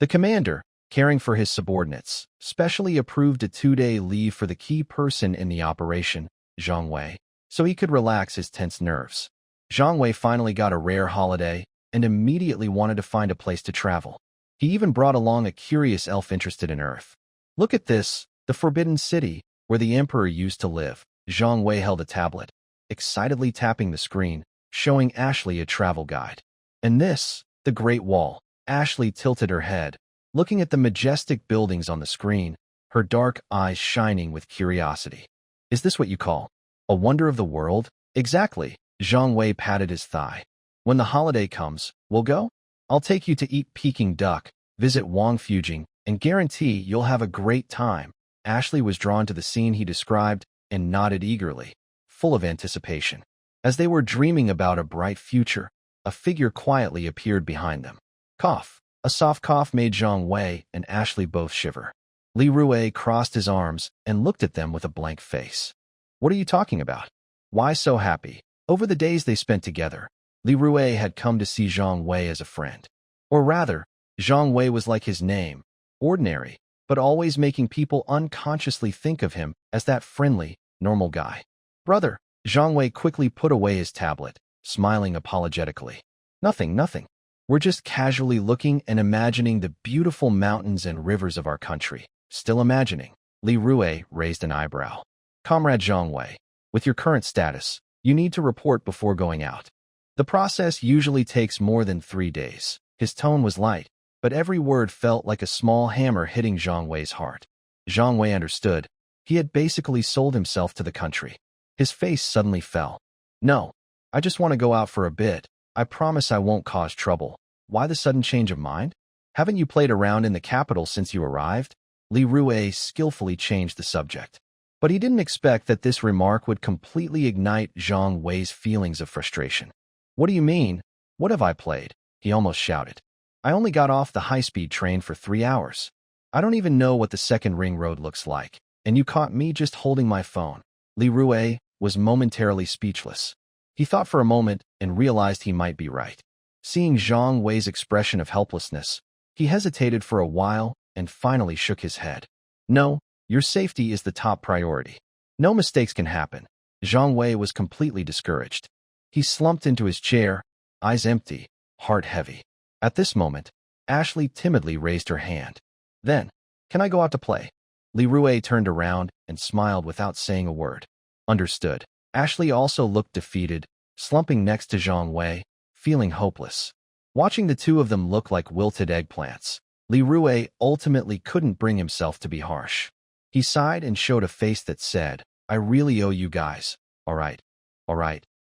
The commander, caring for his subordinates, specially approved a 2-day leave for the key person in the operation, Zhang Wei, so he could relax his tense nerves. Zhang Wei finally got a rare holiday and immediately wanted to find a place to travel. He even brought along a curious elf interested in Earth. "Look at this, the Forbidden City, where the Emperor used to live." Zhang Wei held a tablet, excitedly tapping the screen, showing Ashley a travel guide. "And this, the Great Wall." Ashley tilted her head, looking at the majestic buildings on the screen, her dark eyes shining with curiosity. "Is this what you call a wonder of the world?" "Exactly." Zhang Wei patted his thigh. "When the holiday comes, we'll go? I'll take you to eat Peking duck, visit Wang Fujing, and guarantee you'll have a great time." Ashley was drawn to the scene he described and nodded eagerly, full of anticipation. As they were dreaming about a bright future, a figure quietly appeared behind them. Cough. A soft cough made Zhang Wei and Ashley both shiver. Li Rue crossed his arms and looked at them with a blank face. "What are you talking about? Why so happy?" Over the days they spent together, Li Rue had come to see Zhang Wei as a friend. Or rather, Zhang Wei was like his name, ordinary, but always making people unconsciously think of him as that friendly, normal guy. "Brother," Zhang Wei quickly put away his tablet, smiling apologetically. Nothing. We're just casually looking and imagining the beautiful mountains and rivers of our country." "Still imagining?" Li Rue raised an eyebrow. "Comrade Zhang Wei, With your current status, you need to report before going out. The process usually takes more than 3 days. His tone was light, but every word felt like a small hammer hitting Zhang Wei's heart. Zhang Wei understood. He had basically sold himself to the country. His face suddenly fell. No, I just want to go out for a bit. I promise I won't cause trouble. Why the sudden change of mind? Haven't you played around in the capital since you arrived? Li Rue skillfully changed the subject. But he didn't expect that this remark would completely ignite Zhang Wei's feelings of frustration. What do you mean? What have I played? He almost shouted. I only got off the high-speed train for 3 hours. I don't even know what the second ring road looks like, and you caught me just holding my phone. Li Rue was momentarily speechless. He thought for a moment and realized he might be right. Seeing Zhang Wei's expression of helplessness, he hesitated for a while and finally shook his head. No, your safety is the top priority. No mistakes can happen. Zhang Wei was completely discouraged. He slumped into his chair, eyes empty, heart heavy. At this moment, Ashley timidly raised her hand. Then, can I go out to play? Li Rue turned around and smiled without saying a word. Understood. Ashley also looked defeated, slumping next to Zhang Wei, feeling hopeless. Watching the two of them look like wilted eggplants, Li Rue ultimately couldn't bring himself to be harsh. He sighed and showed a face that said, I really owe you guys. All right.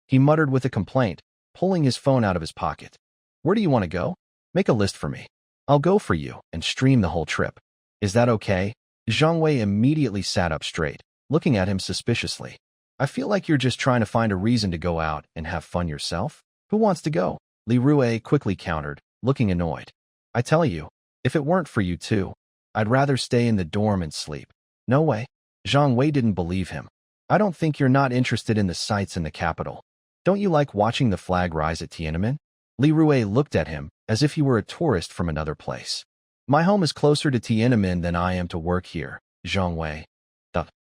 He muttered with a complaint, pulling his phone out of his pocket. Where do you want to go? Make a list for me. I'll go for you and stream the whole trip. Is that okay? Zhang Wei immediately sat up straight, looking at him suspiciously. I feel like you're just trying to find a reason to go out and have fun yourself. Who wants to go? Li Rue quickly countered, looking annoyed. I tell you, if it weren't for you two, I'd rather stay in the dorm and sleep. No way. Zhang Wei didn't believe him. I don't think you're not interested in the sights in the capital. Don't you like watching the flag rise at Tiananmen? Li Rue looked at him as if he were a tourist from another place. My home is closer to Tiananmen than I am to work here, Zhang Wei.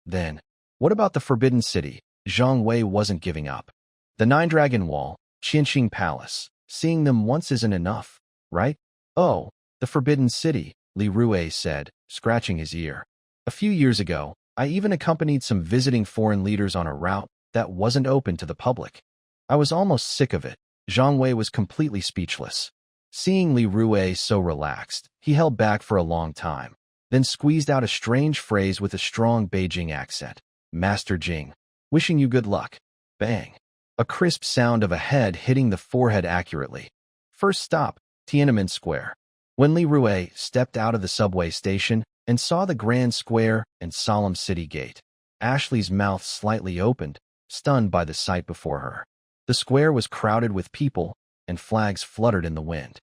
Then, what about the Forbidden City? Zhang Wei wasn't giving up. The Nine-Dragon Wall, Qinxing Palace. Seeing them once isn't enough, right? Oh, the Forbidden City, Li Rue said, scratching his ear. A few years ago, I even accompanied some visiting foreign leaders on a route that wasn't open to the public. I was almost sick of it. Zhang Wei was completely speechless. Seeing Li Rue so relaxed, he held back for a long time, then squeezed out a strange phrase with a strong Beijing accent. Master Jing, wishing you good luck. Bang. A crisp sound of a head hitting the forehead accurately. First stop, Tiananmen Square. When Li Rue stepped out of the subway station and saw the grand square and solemn city gate, Ashley's mouth slightly opened, stunned by the sight before her. The square was crowded with people, and flags fluttered in the wind.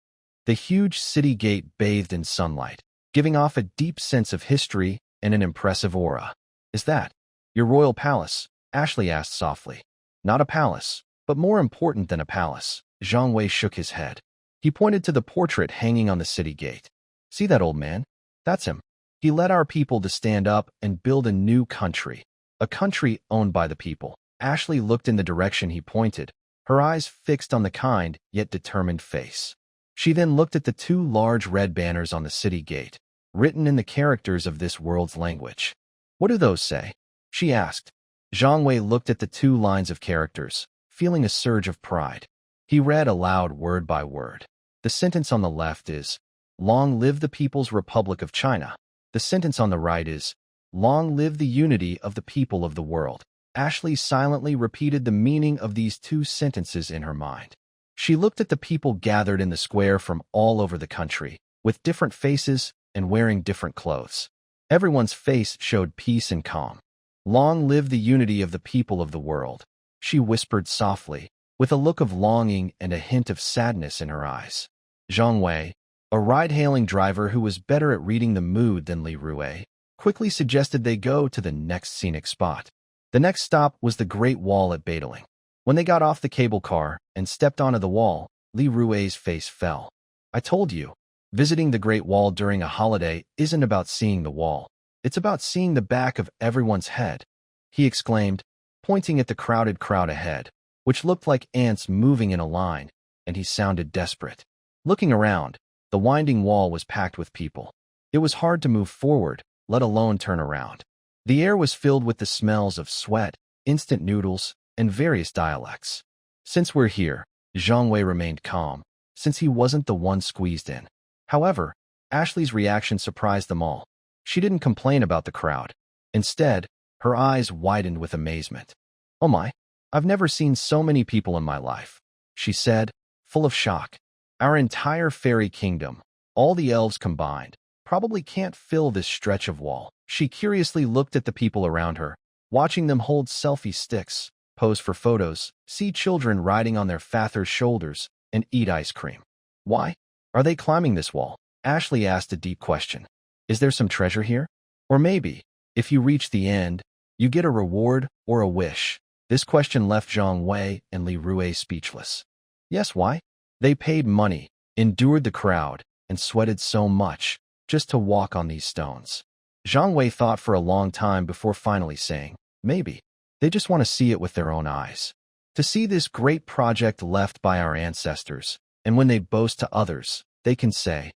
The huge city gate bathed in sunlight, giving off a deep sense of history and an impressive aura. Is that your royal palace? Ashley asked softly. Not a palace, but more important than a palace. Zhang Wei shook his head. He pointed to the portrait hanging on the city gate. See that old man? That's him. He led our people to stand up and build a new country. A country owned by the people. Ashley looked in the direction he pointed, her eyes fixed on the kind yet determined face. She then looked at the 2 large red banners on the city gate, written in the characters of this world's language. What do those say? She asked. Zhang Wei looked at the 2 lines of characters, feeling a surge of pride. He read aloud word by word. The sentence on the left is, Long live the People's Republic of China. The sentence on the right is, Long live the unity of the people of the world. Ashley silently repeated the meaning of these 2 sentences in her mind. She looked at the people gathered in the square from all over the country, with different faces and wearing different clothes. Everyone's face showed peace and calm. Long live the unity of the people of the world, she whispered softly, with a look of longing and a hint of sadness in her eyes. Zhang Wei, a ride-hailing driver who was better at reading the mood than Li Rue, quickly suggested they go to the next scenic spot. The next stop was the Great Wall at Badaling. When they got off the cable car and stepped onto the wall, Li Rue's face fell. I told you, visiting the Great Wall during a holiday isn't about seeing the wall. It's about seeing the back of everyone's head, he exclaimed, pointing at the crowded crowd ahead, which looked like ants moving in a line, and he sounded desperate. Looking around, the winding wall was packed with people. It was hard to move forward, let alone turn around. The air was filled with the smells of sweat, instant noodles, and various dialects. Since we're here, Zhang Wei remained calm, since he wasn't the one squeezed in. However, Ashley's reaction surprised them all. She didn't complain about the crowd. Instead, her eyes widened with amazement. "Oh my, I've never seen so many people in my life," she said, full of shock. "Our entire fairy kingdom, all the elves combined, probably can't fill this stretch of wall." She curiously looked at the people around her, watching them hold selfie sticks, pose for photos, see children riding on their father's shoulders, and eat ice cream. "Why are they climbing this wall?" Ashley asked a deep question. "Is there some treasure here? Or maybe, if you reach the end, you get a reward or a wish?" This question left Zhang Wei and Li Rue speechless. Yes, why? They paid money, endured the crowd, and sweated so much just to walk on these stones. Zhang Wei thought for a long time before finally saying, "Maybe. They just want to see it with their own eyes. To see this great project left by our ancestors, and when they boast to others, they can say,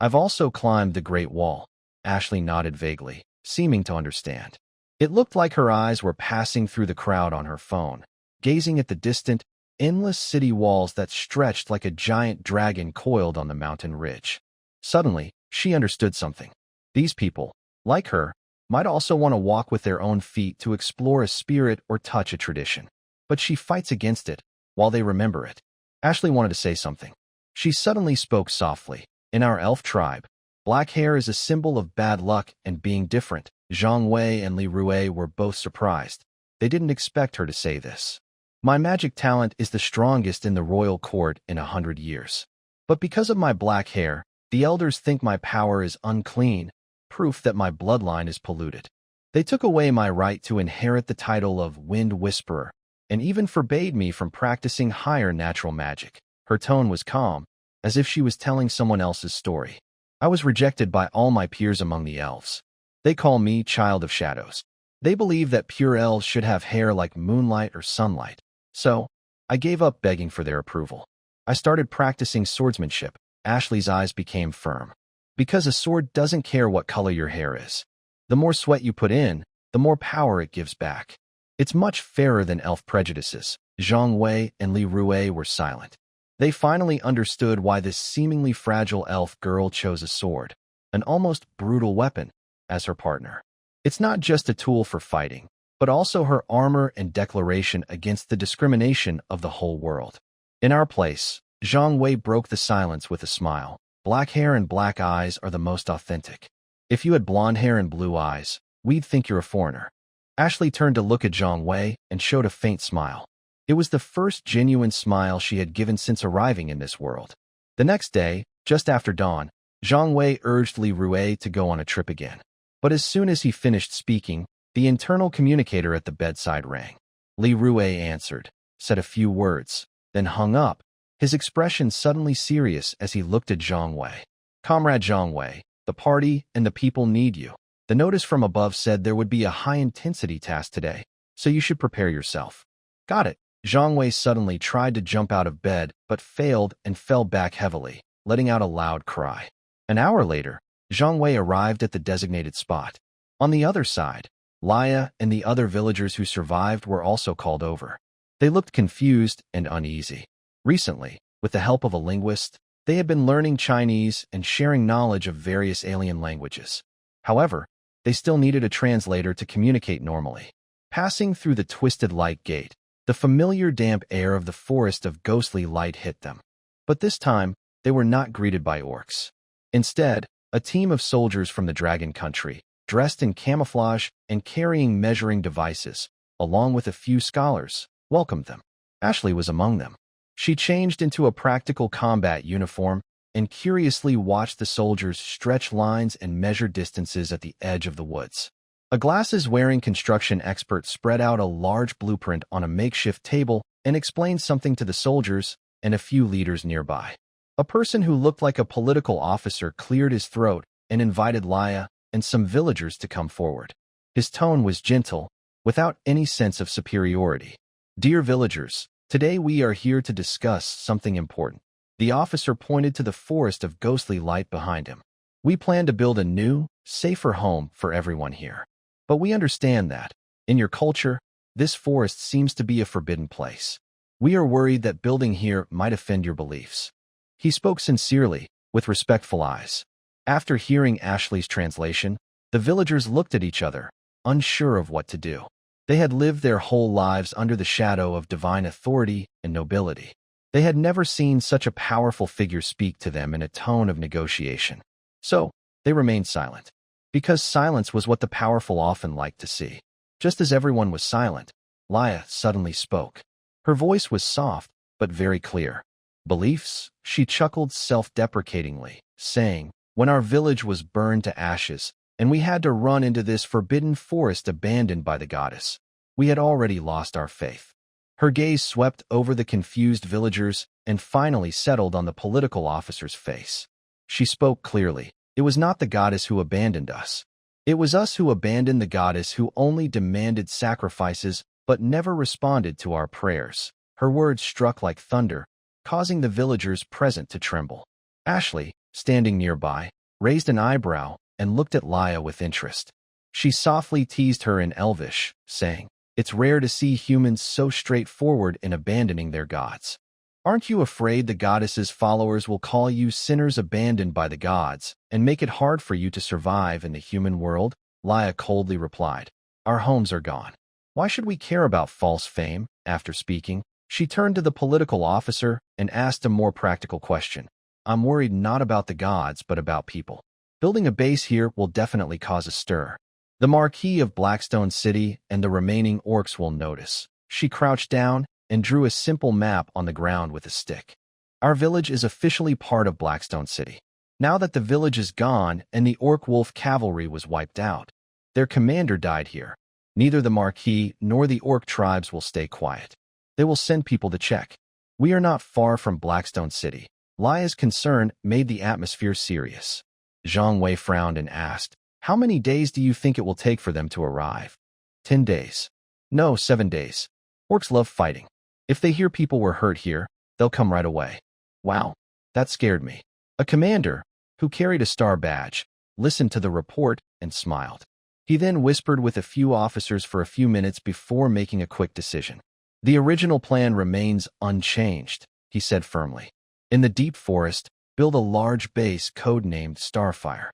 'I've also climbed the Great Wall.'" Ashley nodded vaguely, seeming to understand. It looked like her eyes were passing through the crowd on her phone, gazing at the distant, endless city walls that stretched like a giant dragon coiled on the mountain ridge. Suddenly, she understood something. These people, like her, might also want to walk with their own feet to explore a spirit or touch a tradition. But she fights against it, while they remember it. Ashley wanted to say something. She suddenly spoke softly. "In our elf tribe, black hair is a symbol of bad luck and being different." Zhang Wei and Li Rue were both surprised. They didn't expect her to say this. "My magic talent is the strongest in the royal court in 100 years. But because of my black hair, the elders think my power is unclean, proof that my bloodline is polluted. They took away my right to inherit the title of Wind Whisperer, and even forbade me from practicing higher natural magic." Her tone was calm, as if she was telling someone else's story. "I was rejected by all my peers among the elves. They call me Child of Shadows. They believe that pure elves should have hair like moonlight or sunlight. So, I gave up begging for their approval. I started practicing swordsmanship." Ashley's eyes became firm. "Because a sword doesn't care what color your hair is. The more sweat you put in, the more power it gives back. It's much fairer than elf prejudices." Zhang Wei and Li Rue were silent. They finally understood why this seemingly fragile elf girl chose a sword, an almost brutal weapon, as her partner. It's not just a tool for fighting, but also her armor and declaration against the discrimination of the whole world. "In our place," Zhang Wei broke the silence with a smile, "black hair and black eyes are the most authentic. If you had blonde hair and blue eyes, we'd think you're a foreigner." Ashley turned to look at Zhang Wei and showed a faint smile. It was the first genuine smile she had given since arriving in this world. The next day, just after dawn, Zhang Wei urged Li Rue to go on a trip again. But as soon as he finished speaking, the internal communicator at the bedside rang. Li Rue answered, said a few words, then hung up, his expression suddenly serious as he looked at Zhang Wei. "Comrade Zhang Wei, the party and the people need you. The notice from above said there would be a high-intensity task today, so you should prepare yourself." "Got it." Zhang Wei suddenly tried to jump out of bed, but failed and fell back heavily, letting out a loud cry. An hour later, Zhang Wei arrived at the designated spot. On the other side, Laya and the other villagers who survived were also called over. They looked confused and uneasy. Recently, with the help of a linguist, they had been learning Chinese and sharing knowledge of various alien languages. However, they still needed a translator to communicate normally. Passing through the twisted light gate, the familiar damp air of the forest of ghostly light hit them. But this time, they were not greeted by orcs. Instead, a team of soldiers from the Dragon Country, dressed in camouflage and carrying measuring devices, along with a few scholars, welcomed them. Ashley was among them. She changed into a practical combat uniform and curiously watched the soldiers stretch lines and measure distances at the edge of the woods. A glasses-wearing construction expert spread out a large blueprint on a makeshift table and explained something to the soldiers and a few leaders nearby. A person who looked like a political officer cleared his throat and invited Laya and some villagers to come forward. His tone was gentle, without any sense of superiority. "Dear villagers, today we are here to discuss something important." The officer pointed to the forest of ghostly light behind him. "We plan to build a new, safer home for everyone here. But we understand that, in your culture, This forest seems to be a forbidden place. We are worried that building here might offend your beliefs." He spoke sincerely, with respectful eyes. After hearing Ashley's translation, the villagers looked at each other, unsure of what to do. They had lived their whole lives under the shadow of divine authority and nobility. They had never seen such a powerful figure speak to them in a tone of negotiation. So, they remained silent. Because silence was what the powerful often liked to see. Just as everyone was silent, Laya suddenly spoke. Her voice was soft, but very clear. "Beliefs?" She chuckled self-deprecatingly, saying, "When our village was burned to ashes, and we had to run into this forbidden forest abandoned by the goddess, we had already lost our faith." Her gaze swept over the confused villagers and finally settled on the political officer's face. She spoke clearly. "It was not the goddess who abandoned us. It was us who abandoned the goddess, who only demanded sacrifices but never responded to our prayers." Her words struck like thunder, causing the villagers present to tremble. Ashley, standing nearby, raised an eyebrow and looked at Laya with interest. She softly teased her in Elvish, saying, "It's rare to see humans so straightforward in abandoning their gods. Aren't you afraid the goddess's followers will call you sinners abandoned by the gods and make it hard for you to survive in the human world?" Laya coldly replied, "Our homes are gone. Why should we care about false fame?" After speaking, she turned to the political officer and asked a more practical question. "I'm worried not about the gods but about people. Building a base here will definitely cause a stir. The Marquis of Blackstone City and the remaining orcs will notice." She crouched down and drew a simple map on the ground with a stick. "Our village is officially part of Blackstone City. Now that the village is gone and the Orc Wolf cavalry was wiped out, their commander died here. Neither the Marquis nor the Orc tribes will stay quiet. They will send people to check. We are not far from Blackstone City." Laya's concern made the atmosphere serious. Zhang Wei frowned and asked, "How many days do you think it will take for them to arrive?" 10 days. "No, 7 days. Orcs love fighting. If they hear people were hurt here, they'll come right away." Wow, that scared me. A commander, who carried a star badge, listened to the report and smiled. He then whispered with a few officers for a few minutes before making a quick decision. "The original plan remains unchanged," he said firmly. "In the deep forest, build a large base codenamed Starfire.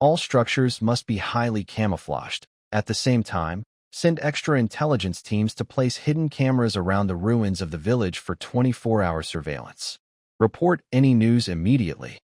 All structures must be highly camouflaged. At the same time, send extra intelligence teams to place hidden cameras around the ruins of the village for 24-hour surveillance. Report any news immediately."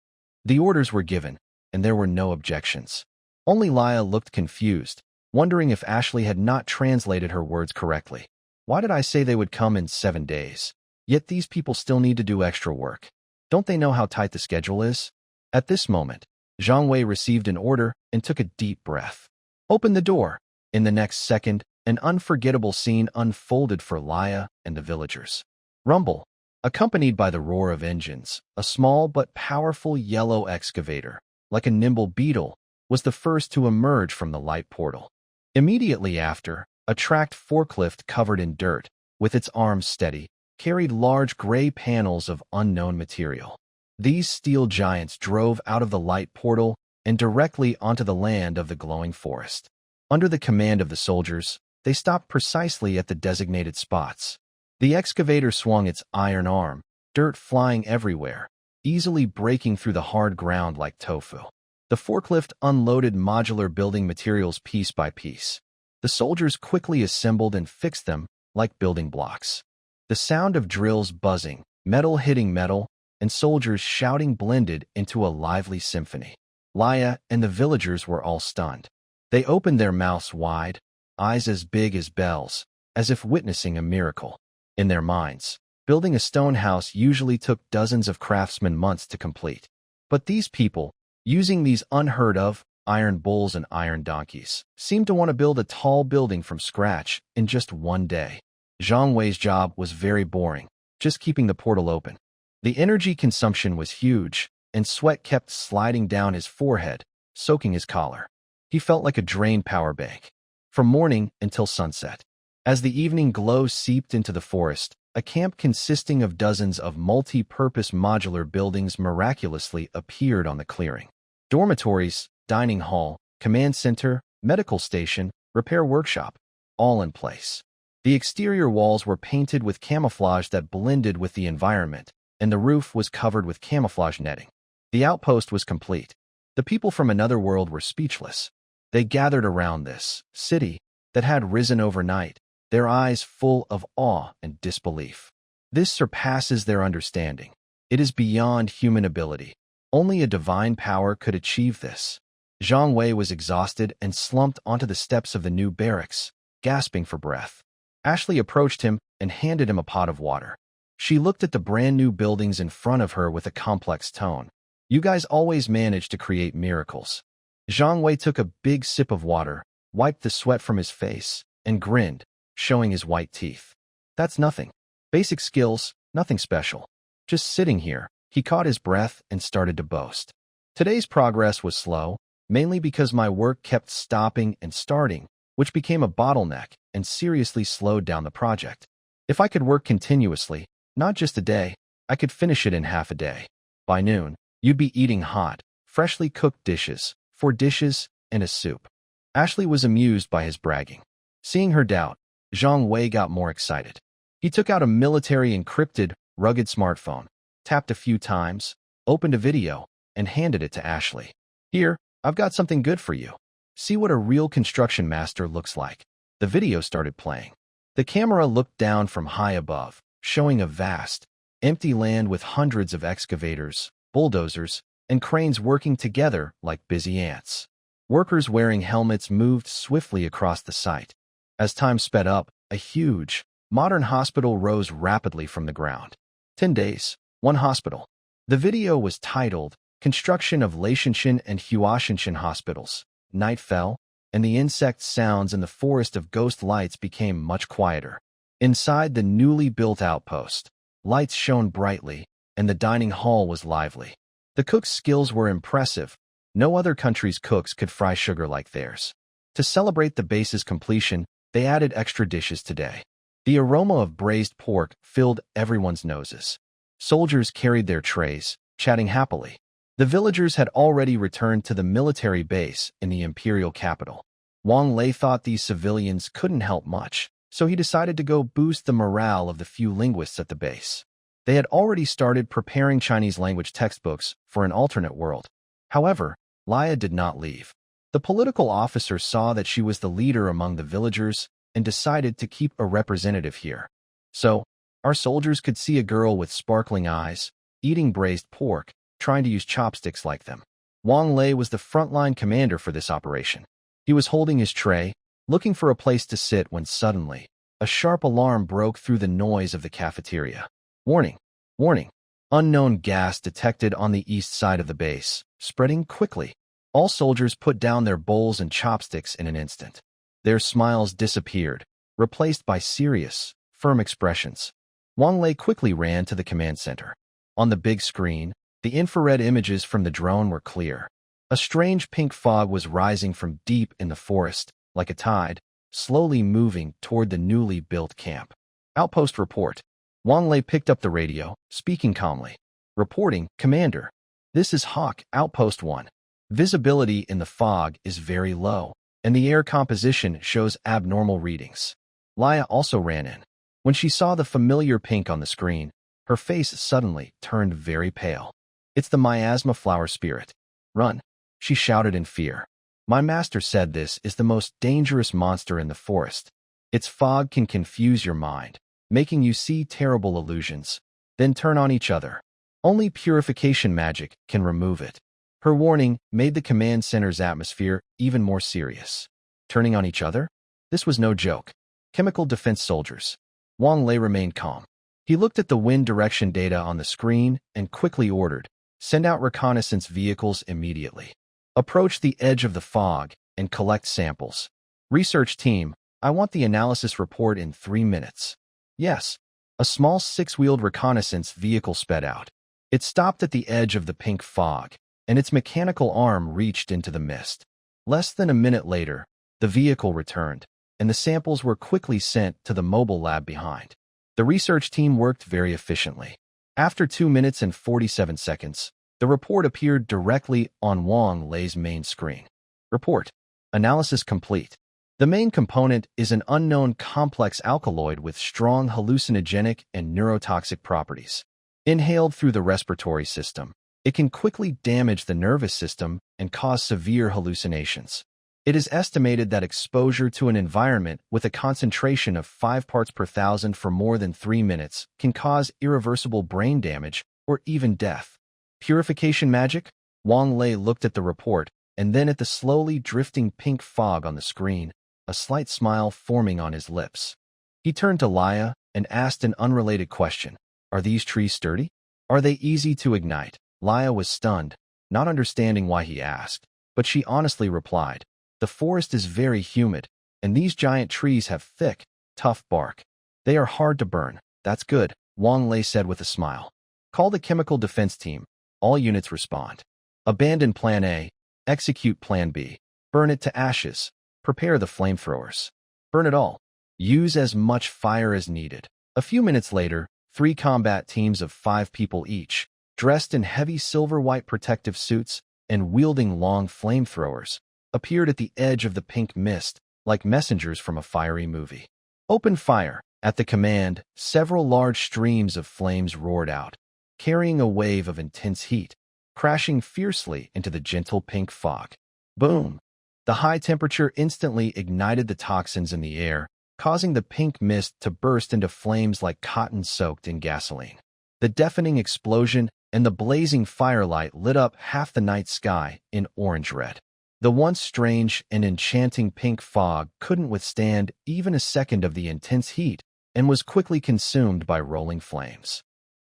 The orders were given, and there were no objections. Only Laya looked confused, wondering if Ashley had not translated her words correctly. Why did I say they would come in 7 days? Yet these people still need to do extra work. Don't they know how tight the schedule is? At this moment, Zhang Wei received an order and took a deep breath. "Open the door." In the next second, an unforgettable scene unfolded for Laya and the villagers. Rumble, accompanied by the roar of engines, a small but powerful yellow excavator, like a nimble beetle, was the first to emerge from the light portal. Immediately after, a tracked forklift covered in dirt, with its arms steady, carried large gray panels of unknown material. These steel giants drove out of the light portal and directly onto the land of the glowing forest. Under the command of the soldiers, they stopped precisely at the designated spots. The excavator swung its iron arm, dirt flying everywhere, easily breaking through the hard ground like tofu. The forklift unloaded modular building materials piece by piece. The soldiers quickly assembled and fixed them like building blocks. The sound of drills buzzing, metal hitting metal, and soldiers shouting blended into a lively symphony. Laya and the villagers were all stunned. They opened their mouths wide, eyes as big as bells, as if witnessing a miracle. In their minds, building a stone house usually took dozens of craftsmen months to complete. But these people, using these unheard-of iron bulls and iron donkeys, seemed to want to build a tall building from scratch in just 1 day. Zhang Wei's job was very boring, just keeping the portal open. The energy consumption was huge, and sweat kept sliding down his forehead, soaking his collar. He felt like a drained power bank. From morning until sunset. As the evening glow seeped into the forest, a camp consisting of dozens of multi-purpose modular buildings miraculously appeared on the clearing. Dormitories, dining hall, command center, medical station, repair workshop, all in place. The exterior walls were painted with camouflage that blended with the environment, and the roof was covered with camouflage netting. The outpost was complete. The people from another world were speechless. They gathered around this city that had risen overnight, their eyes full of awe and disbelief. This surpasses their understanding. It is beyond human ability. Only a divine power could achieve this. Zhang Wei was exhausted and slumped onto the steps of the new barracks, gasping for breath. Ashley approached him and handed him a pot of water. She looked at the brand new buildings in front of her with a complex tone. You guys always manage to create miracles. Zhang Wei took a big sip of water, wiped the sweat from his face, and grinned, showing his white teeth. That's nothing. Basic skills, nothing special. Just sitting here. He caught his breath and started to boast. Today's progress was slow, mainly because my work kept stopping and starting, which became a bottleneck and seriously slowed down the project. If I could work continuously, not just a day, I could finish it in half a day. By noon, you'd be eating hot, freshly cooked dishes, 4 dishes, and a soup. Ashley was amused by his bragging. Seeing her doubt, Zhang Wei got more excited. He took out a military encrypted, rugged smartphone, tapped a few times, opened a video, and handed it to Ashley. Here, I've got something good for you. See what a real construction master looks like. The video started playing. The camera looked down from high above, showing a vast, empty land with hundreds of excavators, bulldozers, and cranes working together like busy ants. Workers wearing helmets moved swiftly across the site. As time sped up, a huge, modern hospital rose rapidly from the ground. 10 days, 1 hospital. The video was titled, Construction of Laishanshan and Huashanshan Hospitals. Night fell, and the insect sounds in the forest of ghost lights became much quieter. Inside the newly built outpost, lights shone brightly, and the dining hall was lively. The cook's skills were impressive. No other country's cooks could fry sugar like theirs. To celebrate the base's completion, they added extra dishes today. The aroma of braised pork filled everyone's noses. Soldiers carried their trays, chatting happily. The villagers had already returned to the military base in the imperial capital. Wang Lei thought these civilians couldn't help much, so he decided to go boost the morale of the few linguists at the base. They had already started preparing Chinese language textbooks for an alternate world. However, Laya did not leave. The political officer saw that she was the leader among the villagers and decided to keep a representative here. So, our soldiers could see a girl with sparkling eyes, eating braised pork, trying to use chopsticks like them. Wang Lei was the frontline commander for this operation. He was holding his tray, looking for a place to sit when suddenly, a sharp alarm broke through the noise of the cafeteria. Warning! Warning! Unknown gas detected on the east side of the base, spreading quickly. All soldiers put down their bowls and chopsticks in an instant. Their smiles disappeared, replaced by serious, firm expressions. Wang Lei quickly ran to the command center. On the big screen, the infrared images from the drone were clear. A strange pink fog was rising from deep in the forest, like a tide, slowly moving toward the newly built camp. Outpost report. Wang Lei picked up the radio, speaking calmly. Reporting, Commander. This is Hawk, Outpost 1. Visibility in the fog is very low, and the air composition shows abnormal readings. Laya also ran in. When she saw the familiar pink on the screen, her face suddenly turned very pale. It's the miasma flower spirit. Run, she shouted in fear. My master said this is the most dangerous monster in the forest. Its fog can confuse your mind, making you see terrible illusions, then turn on each other. Only purification magic can remove it. Her warning made the command center's atmosphere even more serious. Turning on each other? This was no joke. Chemical defense soldiers. Wang Lei remained calm. He looked at the wind direction data on the screen and quickly ordered, send out reconnaissance vehicles immediately. Approach the edge of the fog and collect samples. Research team, I want the analysis report in 3 minutes. Yes. A small 6-wheeled reconnaissance vehicle sped out. It stopped at the edge of the pink fog, and its mechanical arm reached into the mist. Less than a minute later, the vehicle returned, and the samples were quickly sent to the mobile lab behind. The research team worked very efficiently. After 2 minutes and 47 seconds, the report appeared directly on Wang Lei's main screen. Report. Analysis complete. The main component is an unknown complex alkaloid with strong hallucinogenic and neurotoxic properties. Inhaled through the respiratory system, it can quickly damage the nervous system and cause severe hallucinations. It is estimated that exposure to an environment with a concentration of 5 parts per thousand for more than 3 minutes can cause irreversible brain damage or even death. Purification magic? Wang Lei looked at the report and then at the slowly drifting pink fog on the screen, a slight smile forming on his lips. He turned to Laya and asked an unrelated question. Are these trees sturdy? Are they easy to ignite? Laya was stunned, not understanding why he asked, but she honestly replied, the forest is very humid, and these giant trees have thick, tough bark. They are hard to burn. That's good, Wang Lei said with a smile. Call the chemical defense team. All units respond. Abandon Plan A. Execute Plan B. Burn it to ashes. Prepare the flamethrowers. Burn it all. Use as much fire as needed. A few minutes later, 3 combat teams of 5 people each, dressed in heavy silver-white protective suits and wielding long flamethrowers, appeared at the edge of the pink mist like messengers from a fiery movie. Open fire! At the command, several large streams of flames roared out, carrying a wave of intense heat, crashing fiercely into the gentle pink fog. Boom! The high temperature instantly ignited the toxins in the air, causing the pink mist to burst into flames like cotton soaked in gasoline. The deafening explosion and the blazing firelight lit up half the night sky in orange-red. The once strange and enchanting pink fog couldn't withstand even a second of the intense heat and was quickly consumed by rolling flames.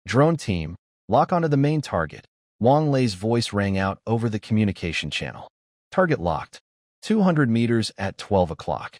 Drone team, lock onto the main target. Wang Lei's voice rang out over the communication channel. Target locked. 200 meters at 12 o'clock.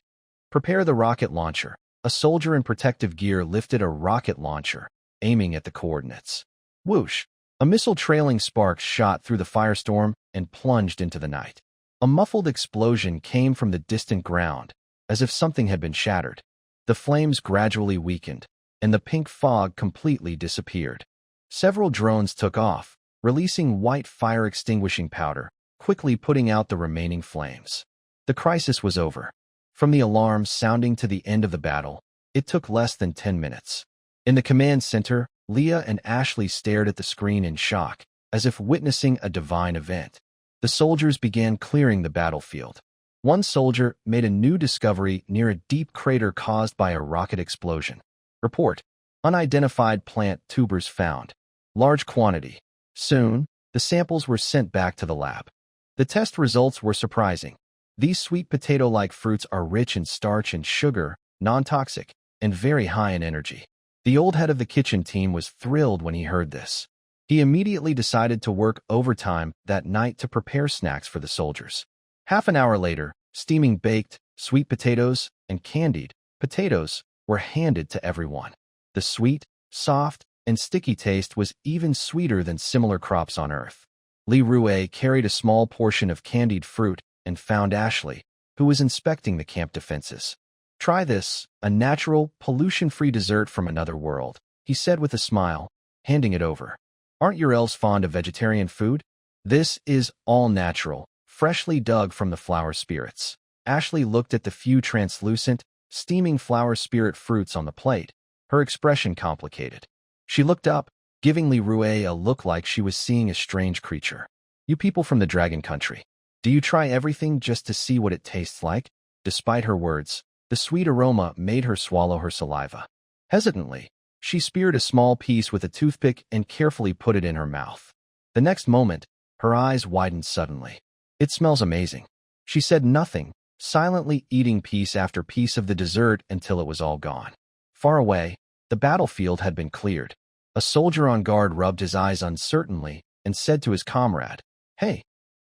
Prepare the rocket launcher. A soldier in protective gear lifted a rocket launcher, aiming at the coordinates. Whoosh! A missile trailing sparks shot through the firestorm and plunged into the night. A muffled explosion came from the distant ground, as if something had been shattered. The flames gradually weakened, and the pink fog completely disappeared. Several drones took off, releasing white fire-extinguishing powder, quickly putting out the remaining flames. The crisis was over. From the alarms sounding to the end of the battle, it took less than 10 minutes. In the command center, Leah and Ashley stared at the screen in shock, as if witnessing a divine event. The soldiers began clearing the battlefield. One soldier made a new discovery near a deep crater caused by a rocket explosion. Report: unidentified plant tubers found. Large quantity. Soon, the samples were sent back to the lab. The test results were surprising. These sweet potato-like fruits are rich in starch and sugar, non-toxic, and very high in energy. The old head of the kitchen team was thrilled when he heard this. He immediately decided to work overtime that night to prepare snacks for the soldiers. Half an hour later, steaming baked, sweet potatoes, and candied potatoes were handed to everyone. The sweet, soft, and sticky taste was even sweeter than similar crops on Earth. Li Rue carried a small portion of candied fruit and found Ashley, who was inspecting the camp defenses. Try this, a natural, pollution-free dessert from another world, he said with a smile, handing it over. Aren't your elves fond of vegetarian food? This is all natural, freshly dug from the flower spirits. Ashley looked at the few translucent, steaming flower spirit fruits on the plate, her expression complicated. She looked up, giving Li Rue a look like she was seeing a strange creature. You people from the dragon country, do you try everything just to see what it tastes like? Despite her words, the sweet aroma made her swallow her saliva. Hesitantly, she speared a small piece with a toothpick and carefully put it in her mouth. The next moment, her eyes widened suddenly. It smells amazing. She said nothing, silently eating piece after piece of the dessert until it was all gone. Far away, the battlefield had been cleared. A soldier on guard rubbed his eyes uncertainly and said to his comrade, "Hey,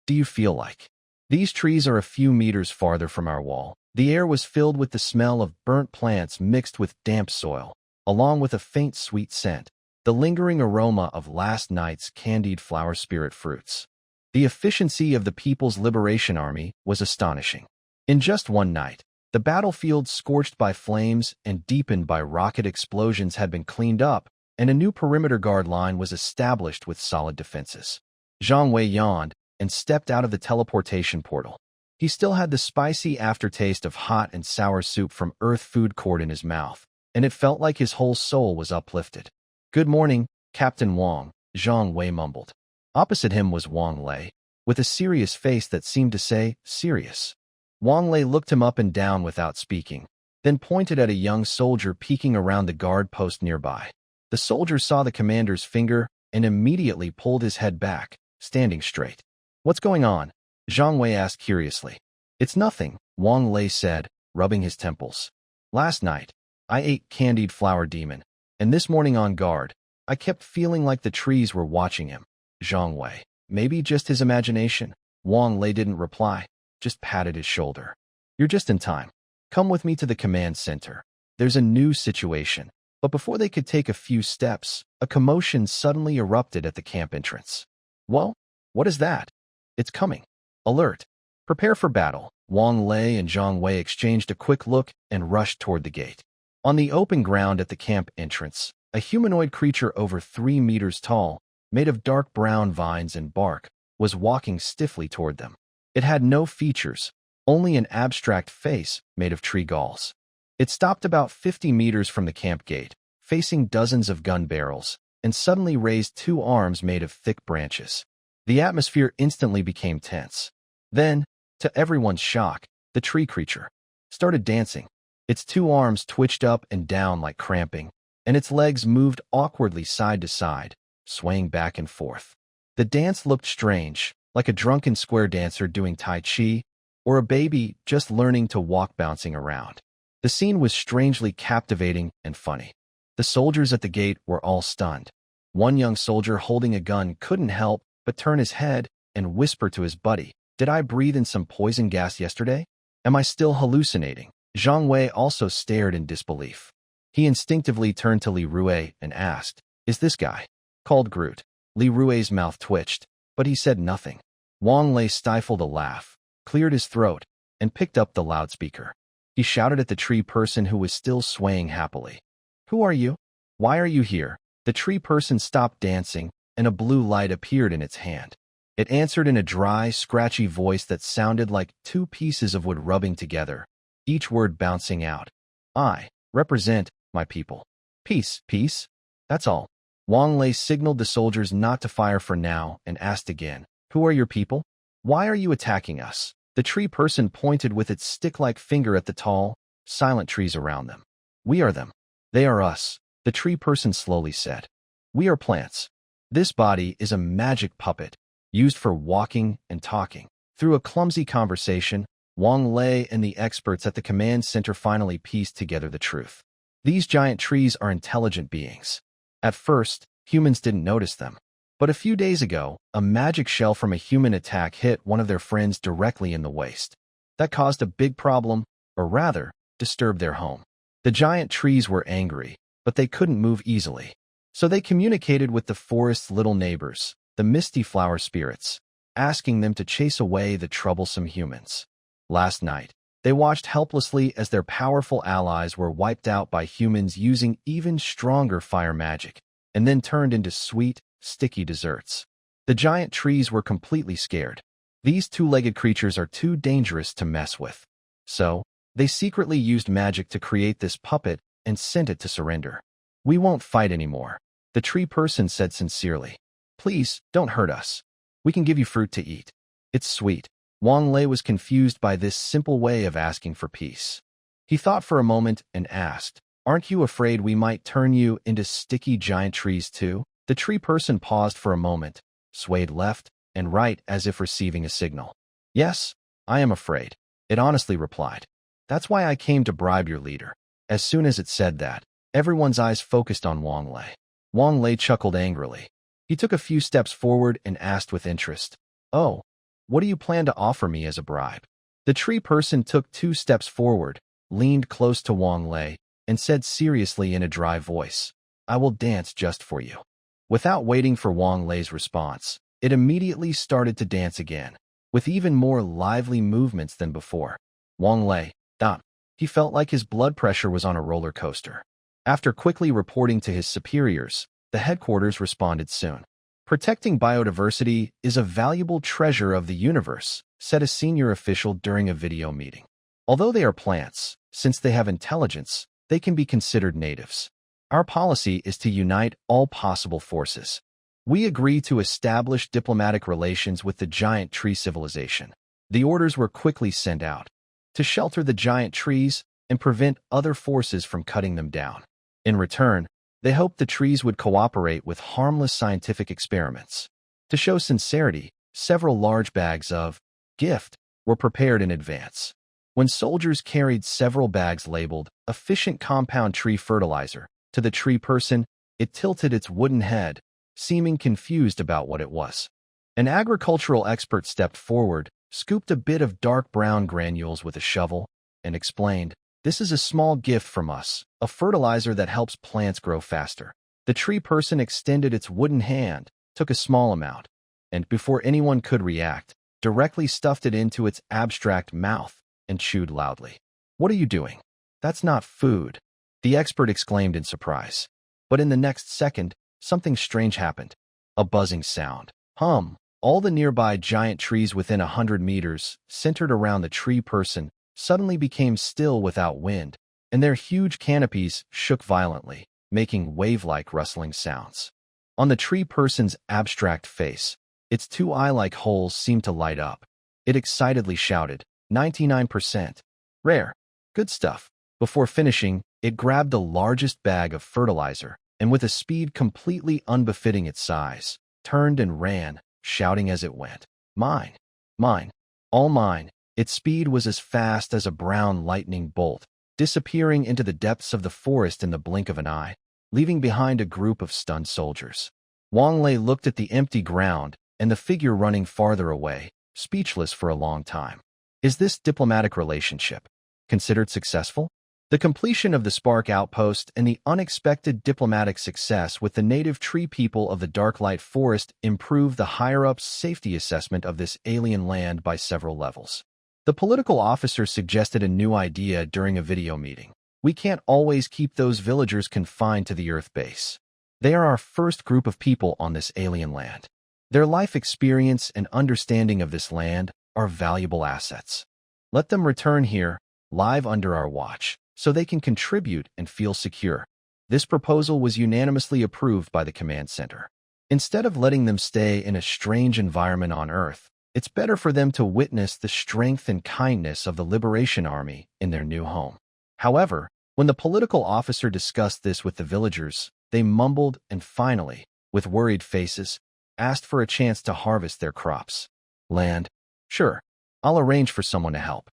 do you feel like? These trees are a few meters farther from our wall." The air was filled with the smell of burnt plants mixed with damp soil, along with a faint sweet scent, the lingering aroma of last night's candied flower spirit fruits. The efficiency of the People's Liberation Army was astonishing. In just one night, the battlefield scorched by flames and deepened by rocket explosions had been cleaned up, and a new perimeter guard line was established with solid defenses. Zhang Wei yawned and stepped out of the teleportation portal. He still had the spicy aftertaste of hot and sour soup from Earth Food Court in his mouth, and it felt like his whole soul was uplifted. "Good morning, Captain Wang," Zhang Wei mumbled. Opposite him was Wang Lei, with a serious face that seemed to say, "Serious." Wang Lei looked him up and down without speaking, then pointed at a young soldier peeking around the guard post nearby. The soldier saw the commander's finger and immediately pulled his head back, standing straight. "What's going on?" Zhang Wei asked curiously. "It's nothing," Wang Lei said, rubbing his temples. "Last night, I ate candied flower demon, and this morning on guard, I kept feeling like the trees were watching him." Zhang Wei. "Maybe just his imagination." Wang Lei didn't reply, just patted his shoulder. "You're just in time. Come with me to the command center. There's a new situation." But before they could take a few steps, a commotion suddenly erupted at the camp entrance. "Whoa, what is that?" "It's coming. Alert. Prepare for battle." Wang Lei and Zhang Wei exchanged a quick look and rushed toward the gate. On the open ground at the camp entrance, a humanoid creature over 3 meters tall, made of dark brown vines and bark, was walking stiffly toward them. It had no features, only an abstract face made of tree galls. It stopped about 50 meters from the camp gate, facing dozens of gun barrels, and suddenly raised 2 arms made of thick branches. The atmosphere instantly became tense. Then, to everyone's shock, the tree creature started dancing. Its 2 arms twitched up and down like cramping, and its legs moved awkwardly side to side, swaying back and forth. The dance looked strange, like a drunken square dancer doing Tai Chi, or a baby just learning to walk bouncing around. The scene was strangely captivating and funny. The soldiers at the gate were all stunned. One young soldier holding a gun couldn't help but turn his head and whisper to his buddy, "Did I breathe in some poison gas yesterday? Am I still hallucinating?" Zhang Wei also stared in disbelief. He instinctively turned to Li Rue and asked, "Is this guy called Groot?" Li Rue's mouth twitched, but he said nothing. Wang Lei stifled a laugh, cleared his throat, and picked up the loudspeaker. He shouted at the tree person who was still swaying happily. "Who are you? Why are you here?" The tree person stopped dancing, and a blue light appeared in its hand. It answered in a dry, scratchy voice that sounded like 2 pieces of wood rubbing together, each word bouncing out. "I represent my people. Peace, peace. That's all." Wang Lei signaled the soldiers not to fire for now and asked again, "Who are your people? Why are you attacking us?" The tree person pointed with its stick-like finger at the tall, silent trees around them. "We are them. They are us," the tree person slowly said. "We are plants. This body is a magic puppet, used for walking and talking." Through a clumsy conversation, Wang Lei and the experts at the command center finally pieced together the truth. These giant trees are intelligent beings. At first, humans didn't notice them. But a few days ago, a magic shell from a human attack hit one of their friends directly in the waist. That caused a big problem, or rather, disturbed their home. The giant trees were angry, but they couldn't move easily. So they communicated with the forest's little neighbors, the misty flower spirits, asking them to chase away the troublesome humans. Last night, they watched helplessly as their powerful allies were wiped out by humans using even stronger fire magic, and then turned into sweet, sticky desserts. The giant trees were completely scared. These 2-legged creatures are too dangerous to mess with. So, they secretly used magic to create this puppet and sent it to surrender. "We won't fight anymore," the tree person said sincerely. "Please, don't hurt us. We can give you fruit to eat. It's sweet." Wang Lei was confused by this simple way of asking for peace. He thought for a moment and asked, "Aren't you afraid we might turn you into sticky giant trees too?" The tree person paused for a moment, swayed left and right as if receiving a signal. "Yes, I am afraid," it honestly replied. "That's why I came to bribe your leader." As soon as it said that, everyone's eyes focused on Wang Lei. Wang Lei chuckled angrily. He took a few steps forward and asked with interest, "Oh, what do you plan to offer me as a bribe?" The tree person took 2 steps forward, leaned close to Wang Lei, and said seriously in a dry voice, "I will dance just for you." Without waiting for Wang Lei's response, it immediately started to dance again, with even more lively movements than before. Wang Lei stopped. He felt like his blood pressure was on a roller coaster. After quickly reporting to his superiors, the headquarters responded soon. Protecting biodiversity is a valuable treasure of the universe, said a senior official during a video meeting. Although they are plants, since they have intelligence, they can be considered natives. Our policy is to unite all possible forces. We agree to establish diplomatic relations with the giant tree civilization. The orders were quickly sent out to shelter the giant trees and prevent other forces from cutting them down. In return, they hoped the trees would cooperate with harmless scientific experiments. To show sincerity, several large bags of gift were prepared in advance. When soldiers carried several bags labeled efficient compound tree fertilizer to the tree person, it tilted its wooden head, seeming confused about what it was. An agricultural expert stepped forward, scooped a bit of dark brown granules with a shovel, and explained, "This is a small gift from us, a fertilizer that helps plants grow faster." The tree person extended its wooden hand, took a small amount, and before anyone could react, directly stuffed it into its abstract mouth and chewed loudly. "What are you doing? That's not food," the expert exclaimed in surprise. But in the next second, something strange happened. A buzzing sound. All the nearby giant trees within 100 meters, centered around the tree person, suddenly became still without wind, and their huge canopies shook violently, making wave-like rustling sounds. On the tree person's abstract face, its two eye-like holes seemed to light up. It excitedly shouted, 99%. Rare. Good stuff. Before finishing, it grabbed the largest bag of fertilizer, and with a speed completely unbefitting its size, turned and ran, shouting as it went, "Mine! Mine! All mine!" Its speed was as fast as a brown lightning bolt, disappearing into the depths of the forest in the blink of an eye, leaving behind a group of stunned soldiers. Wang Lei looked at the empty ground and the figure running farther away, speechless for a long time. Is this diplomatic relationship considered successful? The completion of the Spark outpost and the unexpected diplomatic success with the native tree people of the Darklight Forest improved the higher-ups' safety assessment of this alien land by several levels. The political officer suggested a new idea during a video meeting. "We can't always keep those villagers confined to the Earth base. They are our first group of people on this alien land. Their life experience and understanding of this land are valuable assets. Let them return here, live under our watch, so they can contribute and feel secure." This proposal was unanimously approved by the command center. Instead of letting them stay in a strange environment on Earth, it's better for them to witness the strength and kindness of the Liberation Army in their new home. However, when the political officer discussed this with the villagers, they mumbled and finally, with worried faces, asked for a chance to harvest their crops. "Land? Sure, I'll arrange for someone to help."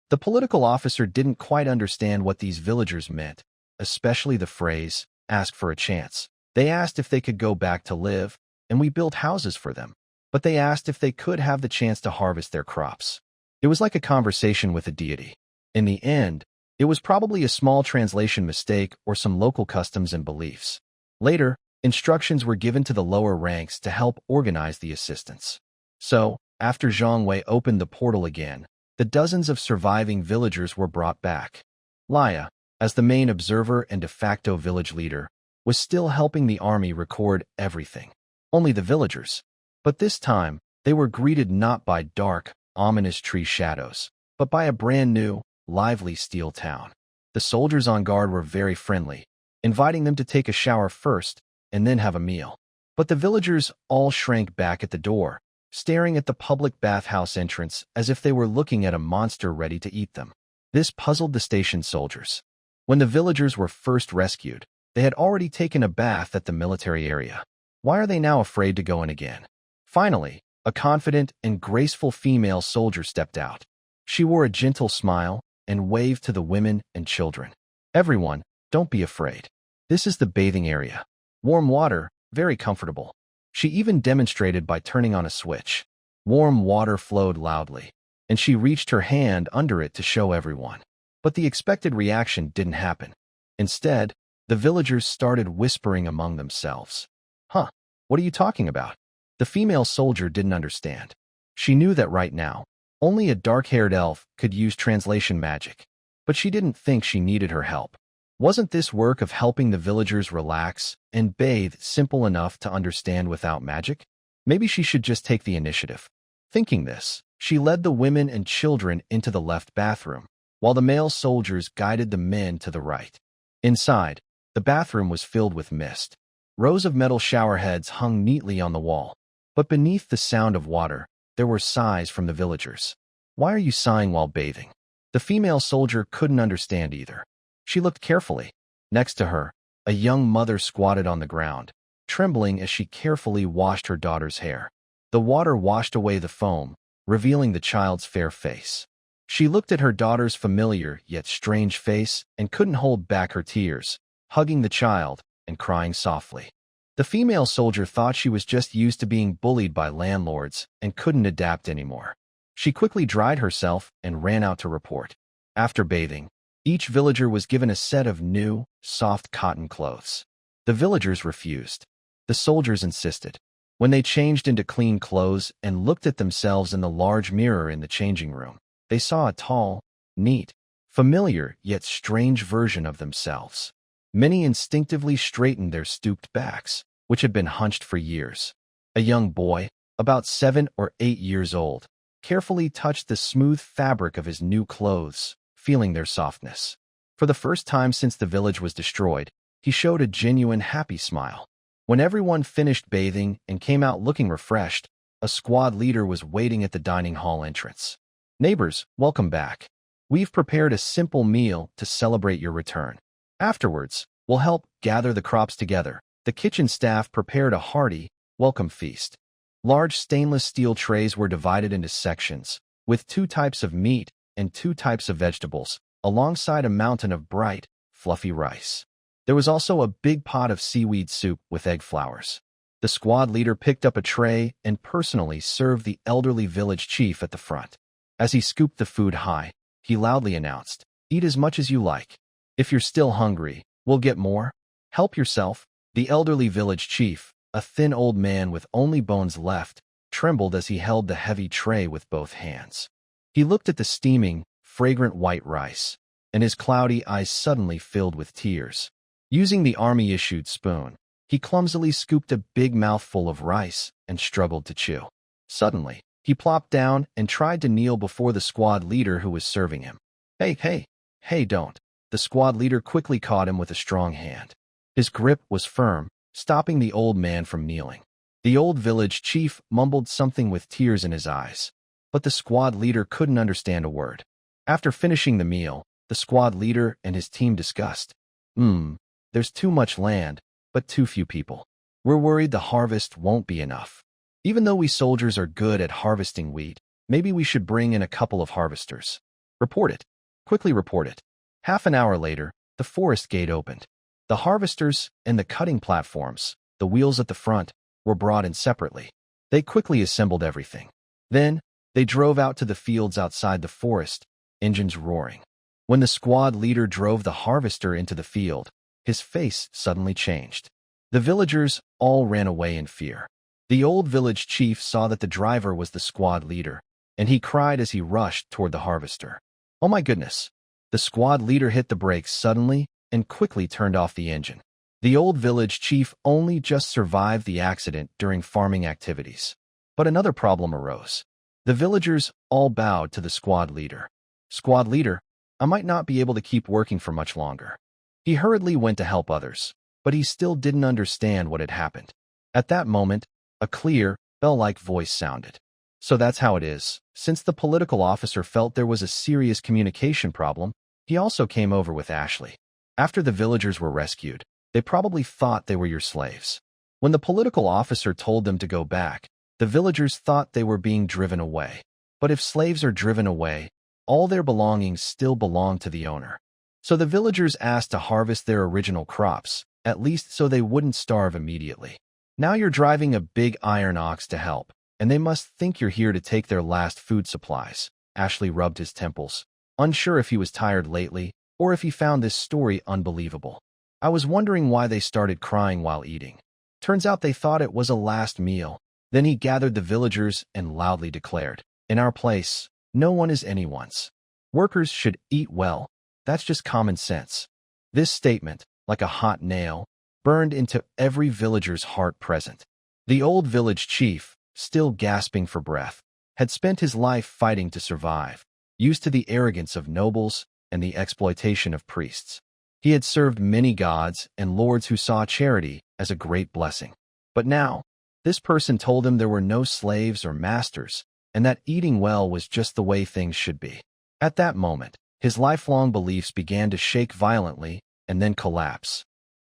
The political officer didn't quite understand what these villagers meant, especially the phrase, "ask for a chance." They asked if they could go back to live, and we built houses for them. But they asked if they could have the chance to harvest their crops. It was like a conversation with a deity. In the end, it was probably a small translation mistake or some local customs and beliefs. Later, instructions were given to the lower ranks to help organize the assistance. So, after Zhang Wei opened the portal again, the dozens of surviving villagers were brought back. Laya, as the main observer and de facto village leader, was still helping the army record everything. Only the villagers. But this time, they were greeted not by dark, ominous tree shadows, but by a brand new, lively steel town. The soldiers on guard were very friendly, inviting them to take a shower first and then have a meal. But the villagers all shrank back at the door, staring at the public bathhouse entrance as if they were looking at a monster ready to eat them. This puzzled the station soldiers. When the villagers were first rescued, they had already taken a bath at the military area. Why are they now afraid to go in again? Finally, a confident and graceful female soldier stepped out. She wore a gentle smile and waved to the women and children. "Everyone, don't be afraid. This is the bathing area. Warm water, very comfortable." She even demonstrated by turning on a switch. Warm water flowed loudly, and she reached her hand under it to show everyone. But the expected reaction didn't happen. Instead, the villagers started whispering among themselves. "Huh, what are you talking about?" The female soldier didn't understand. She knew that right now, only a dark-haired elf could use translation magic, but she didn't think she needed her help. Wasn't this work of helping the villagers relax and bathe simple enough to understand without magic? Maybe she should just take the initiative. Thinking this, she led the women and children into the left bathroom, while the male soldiers guided the men to the right. Inside, the bathroom was filled with mist. Rows of metal shower heads hung neatly on the wall, but beneath the sound of water, there were sighs from the villagers. Why are you sighing while bathing? The female soldier couldn't understand either. She looked carefully. Next to her, a young mother squatted on the ground, trembling as she carefully washed her daughter's hair. The water washed away the foam, revealing the child's fair face. She looked at her daughter's familiar yet strange face and couldn't hold back her tears, hugging the child and crying softly. The female soldier thought she was just used to being bullied by landlords and couldn't adapt anymore. She quickly dried herself and ran out to report. After bathing, each villager was given a set of new, soft cotton clothes. The villagers refused. The soldiers insisted. When they changed into clean clothes and looked at themselves in the large mirror in the changing room, they saw a tall, neat, familiar yet strange version of themselves. Many instinctively straightened their stooped backs, which had been hunched for years. A young boy, about 7 or 8 years old, carefully touched the smooth fabric of his new clothes, feeling their softness. For the first time since the village was destroyed, he showed a genuine happy smile. When everyone finished bathing and came out looking refreshed, a squad leader was waiting at the dining hall entrance. "Neighbors, welcome back. We've prepared a simple meal to celebrate your return. Afterwards, we'll help gather the crops together." The kitchen staff prepared a hearty, welcome feast. Large stainless steel trays were divided into sections, with 2 types of meat and 2 types of vegetables, alongside a mountain of bright, fluffy rice. There was also a big pot of seaweed soup with egg flowers. The squad leader picked up a tray and personally served the elderly village chief at the front. As he scooped the food high, he loudly announced, "Eat as much as you like. If you're still hungry, we'll get more. Help yourself." The elderly village chief, a thin old man with only bones left, trembled as he held the heavy tray with both hands. He looked at the steaming, fragrant white rice, and his cloudy eyes suddenly filled with tears. Using the army-issued spoon, he clumsily scooped a big mouthful of rice and struggled to chew. Suddenly, he plopped down and tried to kneel before the squad leader who was serving him. Hey, don't." The squad leader quickly caught him with a strong hand. His grip was firm, stopping the old man from kneeling. The old village chief mumbled something with tears in his eyes, but the squad leader couldn't understand a word. After finishing the meal, the squad leader and his team discussed. There's too much land, but too few people. We're worried the harvest won't be enough. Even though we soldiers are good at harvesting wheat, maybe we should bring in a couple of harvesters. Report it. Quickly report it." Half an hour later, the forest gate opened. The harvesters and the cutting platforms, the wheels at the front, were brought in separately. They quickly assembled everything. Then, they drove out to the fields outside the forest, engines roaring. When the squad leader drove the harvester into the field, his face suddenly changed. The villagers all ran away in fear. The old village chief saw that the driver was the squad leader, and he cried as he rushed toward the harvester. "Oh my goodness!" The squad leader hit the brakes suddenly and quickly turned off the engine. The old village chief only just survived the accident during farming activities. But another problem arose. The villagers all bowed to the squad leader. "Squad leader, I might not be able to keep working for much longer." He hurriedly went to help others, but he still didn't understand what had happened. At that moment, a clear, bell-like voice sounded. So that's how it is. Since the political officer felt there was a serious communication problem, he also came over with Ashley. After the villagers were rescued, they probably thought they were your slaves. When the political officer told them to go back, the villagers thought they were being driven away. But if slaves are driven away, all their belongings still belong to the owner. So the villagers asked to harvest their original crops, at least so they wouldn't starve immediately. Now you're driving a big iron ox to help, and they must think you're here to take their last food supplies. Ashley rubbed his temples, unsure if he was tired lately or if he found this story unbelievable. "I was wondering why they started crying while eating. Turns out they thought it was a last meal." Then he gathered the villagers and loudly declared, "In our place, no one is anyone's. Workers should eat well. That's just common sense. This statement, like a hot nail, burned into every villager's heart present. The old village chief, still gasping for breath, had spent his life fighting to survive, used to the arrogance of nobles and the exploitation of priests. He had served many gods and lords who saw charity as a great blessing. But now, this person told him there were no slaves or masters, and that eating well was just the way things should be. At that moment, his lifelong beliefs began to shake violently and then collapse.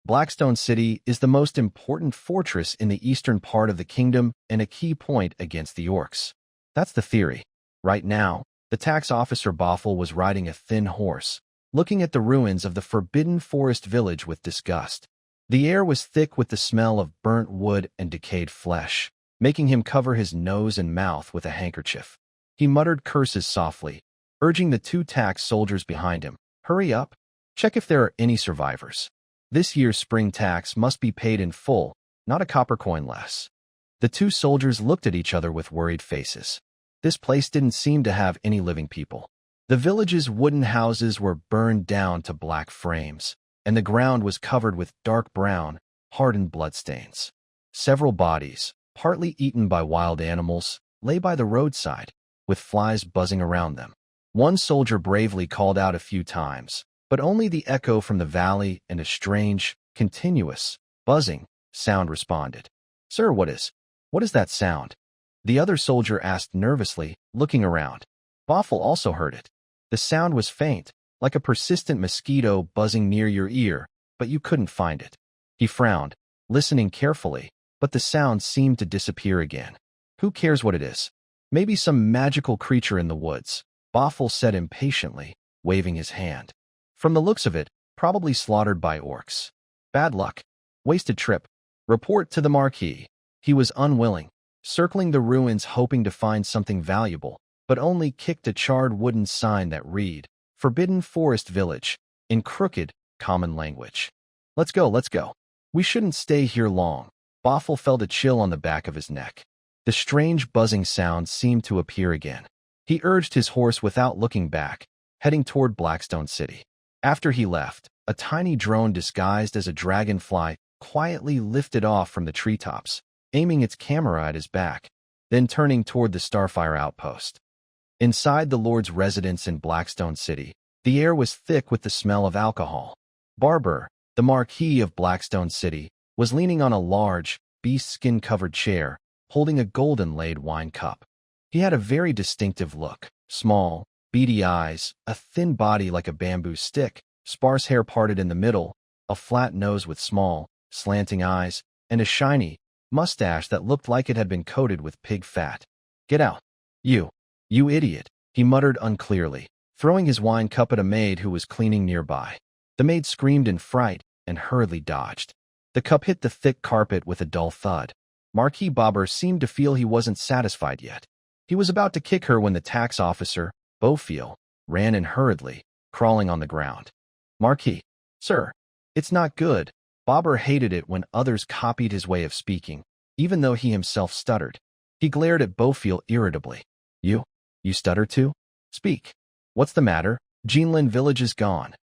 Blackstone City is the most important fortress in the eastern part of the kingdom and a key point against the Orcs. That's the theory. Right now, the tax officer Boffle was riding a thin horse, looking at the ruins of the Forbidden Forest village with disgust. The air was thick with the smell of burnt wood and decayed flesh, making him cover his nose and mouth with a handkerchief. He muttered curses softly, urging the two tax soldiers behind him, "Hurry up! Check if there are any survivors. This year's spring tax must be paid in full, not a copper coin less." The two soldiers looked at each other with worried faces. This place didn't seem to have any living people. The village's wooden houses were burned down to black frames, and the ground was covered with dark brown, hardened bloodstains. Several bodies, partly eaten by wild animals, lay by the roadside, with flies buzzing around them. One soldier bravely called out a few times, but only the echo from the valley and a strange, continuous, buzzing sound responded. "Sir, what is that sound?" The other soldier asked nervously, looking around. Boffle also heard it. The sound was faint, like a persistent mosquito buzzing near your ear, but you couldn't find it. He frowned, listening carefully, but the sound seemed to disappear again. "Who cares what it is? Maybe some magical creature in the woods," Boffle said impatiently, waving his hand. "From the looks of it, probably slaughtered by orcs. Bad luck. Wasted trip. Report to the Marquis." He was unwilling, circling the ruins hoping to find something valuable, but only kicked a charred wooden sign that read, "Forbidden Forest Village," in crooked, common language. Let's go. We shouldn't stay here long." Boffle felt a chill on the back of his neck. The strange buzzing sound seemed to appear again. He urged his horse without looking back, heading toward Blackstone City. After he left, a tiny drone disguised as a dragonfly quietly lifted off from the treetops, aiming its camera at his back, then turning toward the Starfire outpost. Inside the Lord's residence in Blackstone City, the air was thick with the smell of alcohol. Barber, the Marquis of Blackstone City, was leaning on a large, beast-skin-covered chair, holding a golden-laid wine cup. He had a very distinctive look, small, beady eyes, a thin body like a bamboo stick, sparse hair parted in the middle, a flat nose with small, slanting eyes, and a shiny mustache that looked like it had been coated with pig fat. "Get out. You idiot," he muttered unclearly, throwing his wine cup at a maid who was cleaning nearby. The maid screamed in fright and hurriedly dodged. The cup hit the thick carpet with a dull thud. Marquis Bobber seemed to feel he wasn't satisfied yet. He was about to kick her when the tax officer, Beaufield, ran in hurriedly, crawling on the ground. "Marquis, sir, it's not good." Bobber hated it when others copied his way of speaking, even though he himself stuttered. He glared at Beaufield irritably. You stutter too? Speak. What's the matter? Jeanlin village is gone."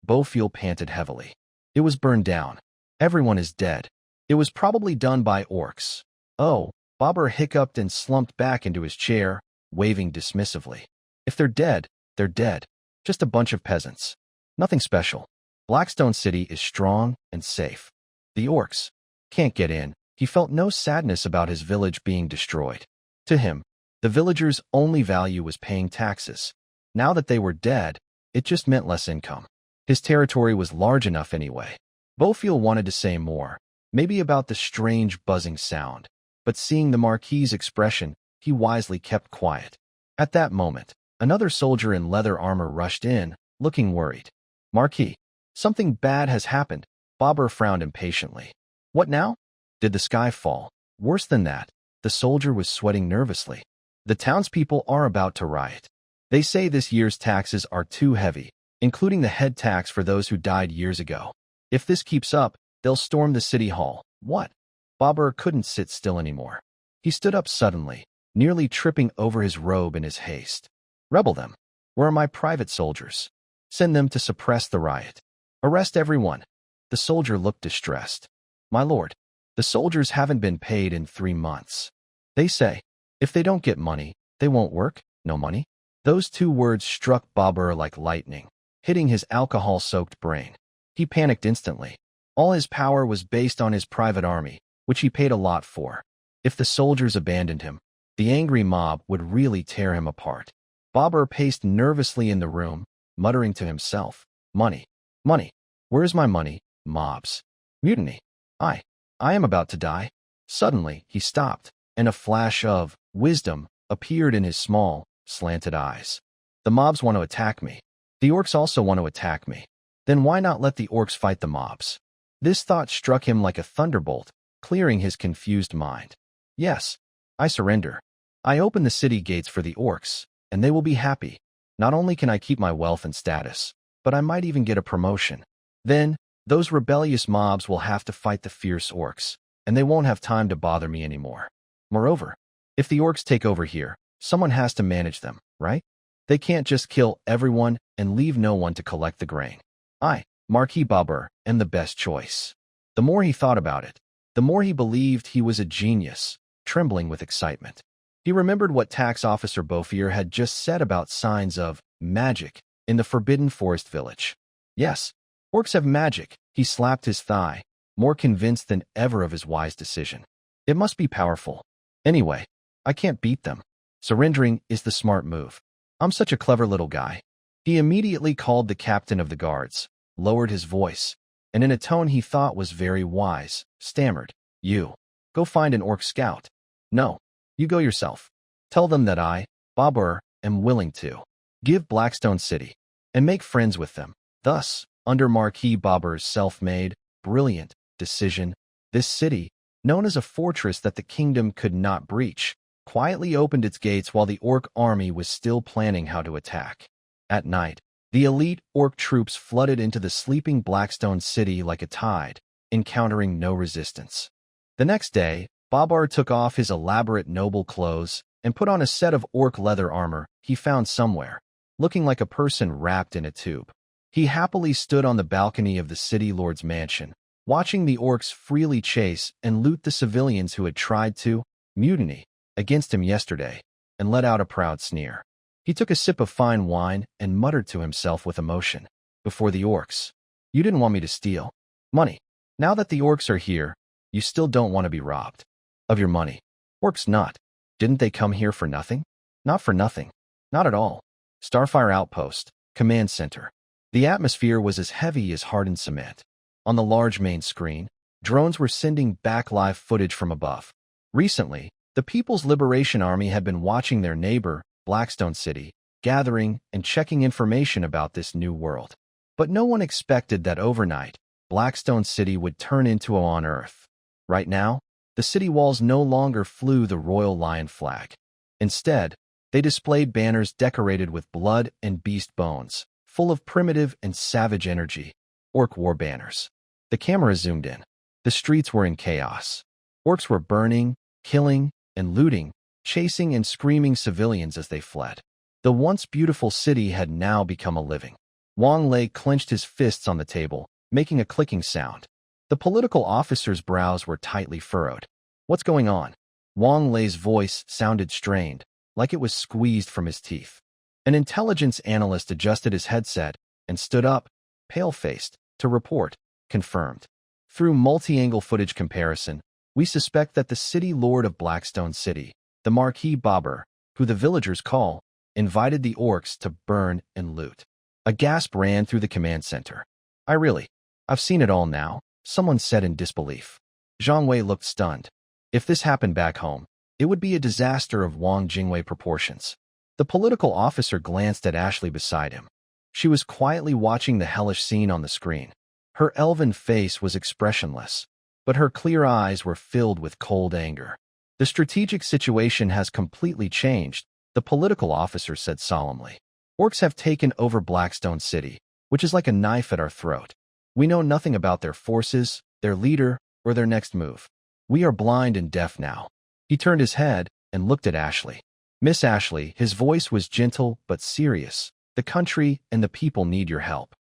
Beaufield panted heavily. "It was burned down. Everyone is dead. It was probably done by orcs." "Oh," Bobber hiccuped and slumped back into his chair, waving dismissively. "If they're dead, they're dead. Just a bunch of peasants. Nothing special. Blackstone City is strong and safe. The orcs can't get in." He felt no sadness about his village being destroyed. To him, the villagers' only value was paying taxes. Now that they were dead, it just meant less income. His territory was large enough anyway. Beaufield wanted to say more, maybe about the strange buzzing sound, but seeing the Marquis's expression, he wisely kept quiet. At that moment, another soldier in leather armor rushed in, looking worried. "Marquis, something bad has happened." Bobber frowned impatiently. "What now?" "Did the sky fall?" "Worse than that." The soldier was sweating nervously. "The townspeople are about to riot. They say this year's taxes are too heavy, including the head tax for those who died years ago. If this keeps up, they'll storm the city hall." "What?" Bobber couldn't sit still anymore. He stood up suddenly, nearly tripping over his robe in his haste. "Rebel them. Where are my private soldiers? Send them to suppress the riot." Arrest everyone. The soldier looked distressed. My lord, the soldiers haven't been paid in 3 months. They say, if they don't get money, they won't work. No money? Those 2 words struck Babur like lightning, hitting his alcohol-soaked brain. He panicked instantly. All his power was based on his private army, which he paid a lot for. If the soldiers abandoned him, the angry mob would really tear him apart. Babur paced nervously in the room, muttering to himself, money, money, where's my money? Mobs. Mutiny. I am about to die. Suddenly, he stopped, and a flash of wisdom appeared in his small, slanted eyes. The mobs want to attack me. The orcs also want to attack me. Then why not let the orcs fight the mobs? This thought struck him like a thunderbolt, clearing his confused mind. Yes, I surrender. I open the city gates for the orcs, and they will be happy. Not only can I keep my wealth and status, but I might even get a promotion. Then, those rebellious mobs will have to fight the fierce orcs, and they won't have time to bother me anymore. Moreover, if the orcs take over here, someone has to manage them, right? They can't just kill everyone and leave no one to collect the grain. I, Marquis Babur, am the best choice. The more he thought about it, the more he believed he was a genius, trembling with excitement. He remembered what Tax Officer Beaufier had just said about signs of magic in the Forbidden Forest village. Yes, orcs have magic. He slapped his thigh, more convinced than ever of his wise decision. It must be powerful. Anyway, I can't beat them. Surrendering is the smart move. I'm such a clever little guy. He immediately called the captain of the guards, lowered his voice, and in a tone he thought was very wise, stammered, You. Go find an orc scout. No. You go yourself. Tell them that I, Babur, am willing to give Blackstone City and make friends with them. Thus, under Marquis Babur's self-made, brilliant decision, this city, known as a fortress that the kingdom could not breach, quietly opened its gates while the orc army was still planning how to attack. At night, the elite orc troops flooded into the sleeping Blackstone City like a tide, encountering no resistance. The next day, Babur took off his elaborate noble clothes and put on a set of orc leather armor he found somewhere, looking like a person wrapped in a tube. He happily stood on the balcony of the city lord's mansion, watching the orcs freely chase and loot the civilians who had tried to mutiny against him yesterday, and let out a proud sneer. He took a sip of fine wine and muttered to himself with emotion, before the orcs, You didn't want me to steal money. Now that the orcs are here, you still don't want to be robbed of your money. Orcs not. Didn't they come here for nothing? Not for nothing. Not at all. Starfire Outpost, Command Center. The atmosphere was as heavy as hardened cement. On the large main screen, drones were sending back live footage from above. Recently, the People's Liberation Army had been watching their neighbor, Blackstone City, gathering and checking information about this new world. But no one expected that overnight, Blackstone City would turn into a on Earth. Right now, the city walls no longer flew the royal lion flag. Instead, they displayed banners decorated with blood and beast bones, full of primitive and savage energy, orc war banners. The camera zoomed in. The streets were in chaos. Orcs were burning, killing, and looting, chasing and screaming civilians as they fled. The once beautiful city had now become a living. Wang Lei clenched his fists on the table, making a clicking sound. The political officer's brows were tightly furrowed. What's going on? Wang Lei's voice sounded strained, like it was squeezed from his teeth. An intelligence analyst adjusted his headset and stood up, pale-faced, to report, confirmed. Through multi-angle footage comparison, we suspect that the city lord of Blackstone City, the Marquis Babur, who the villagers call, invited the orcs to burn and loot. A gasp ran through the command center. I've seen it all now, someone said in disbelief. Zhang Wei looked stunned. If this happened back home, it would be a disaster of Wang Jingwei proportions. The political officer glanced at Ashley beside him. She was quietly watching the hellish scene on the screen. Her elven face was expressionless, but her clear eyes were filled with cold anger. The strategic situation has completely changed, the political officer said solemnly. Orcs have taken over Blackstone City, which is like a knife at our throat. We know nothing about their forces, their leader, or their next move. We are blind and deaf now. He turned his head and looked at Ashley. Miss Ashley, his voice was gentle but serious. The country and the people need your help.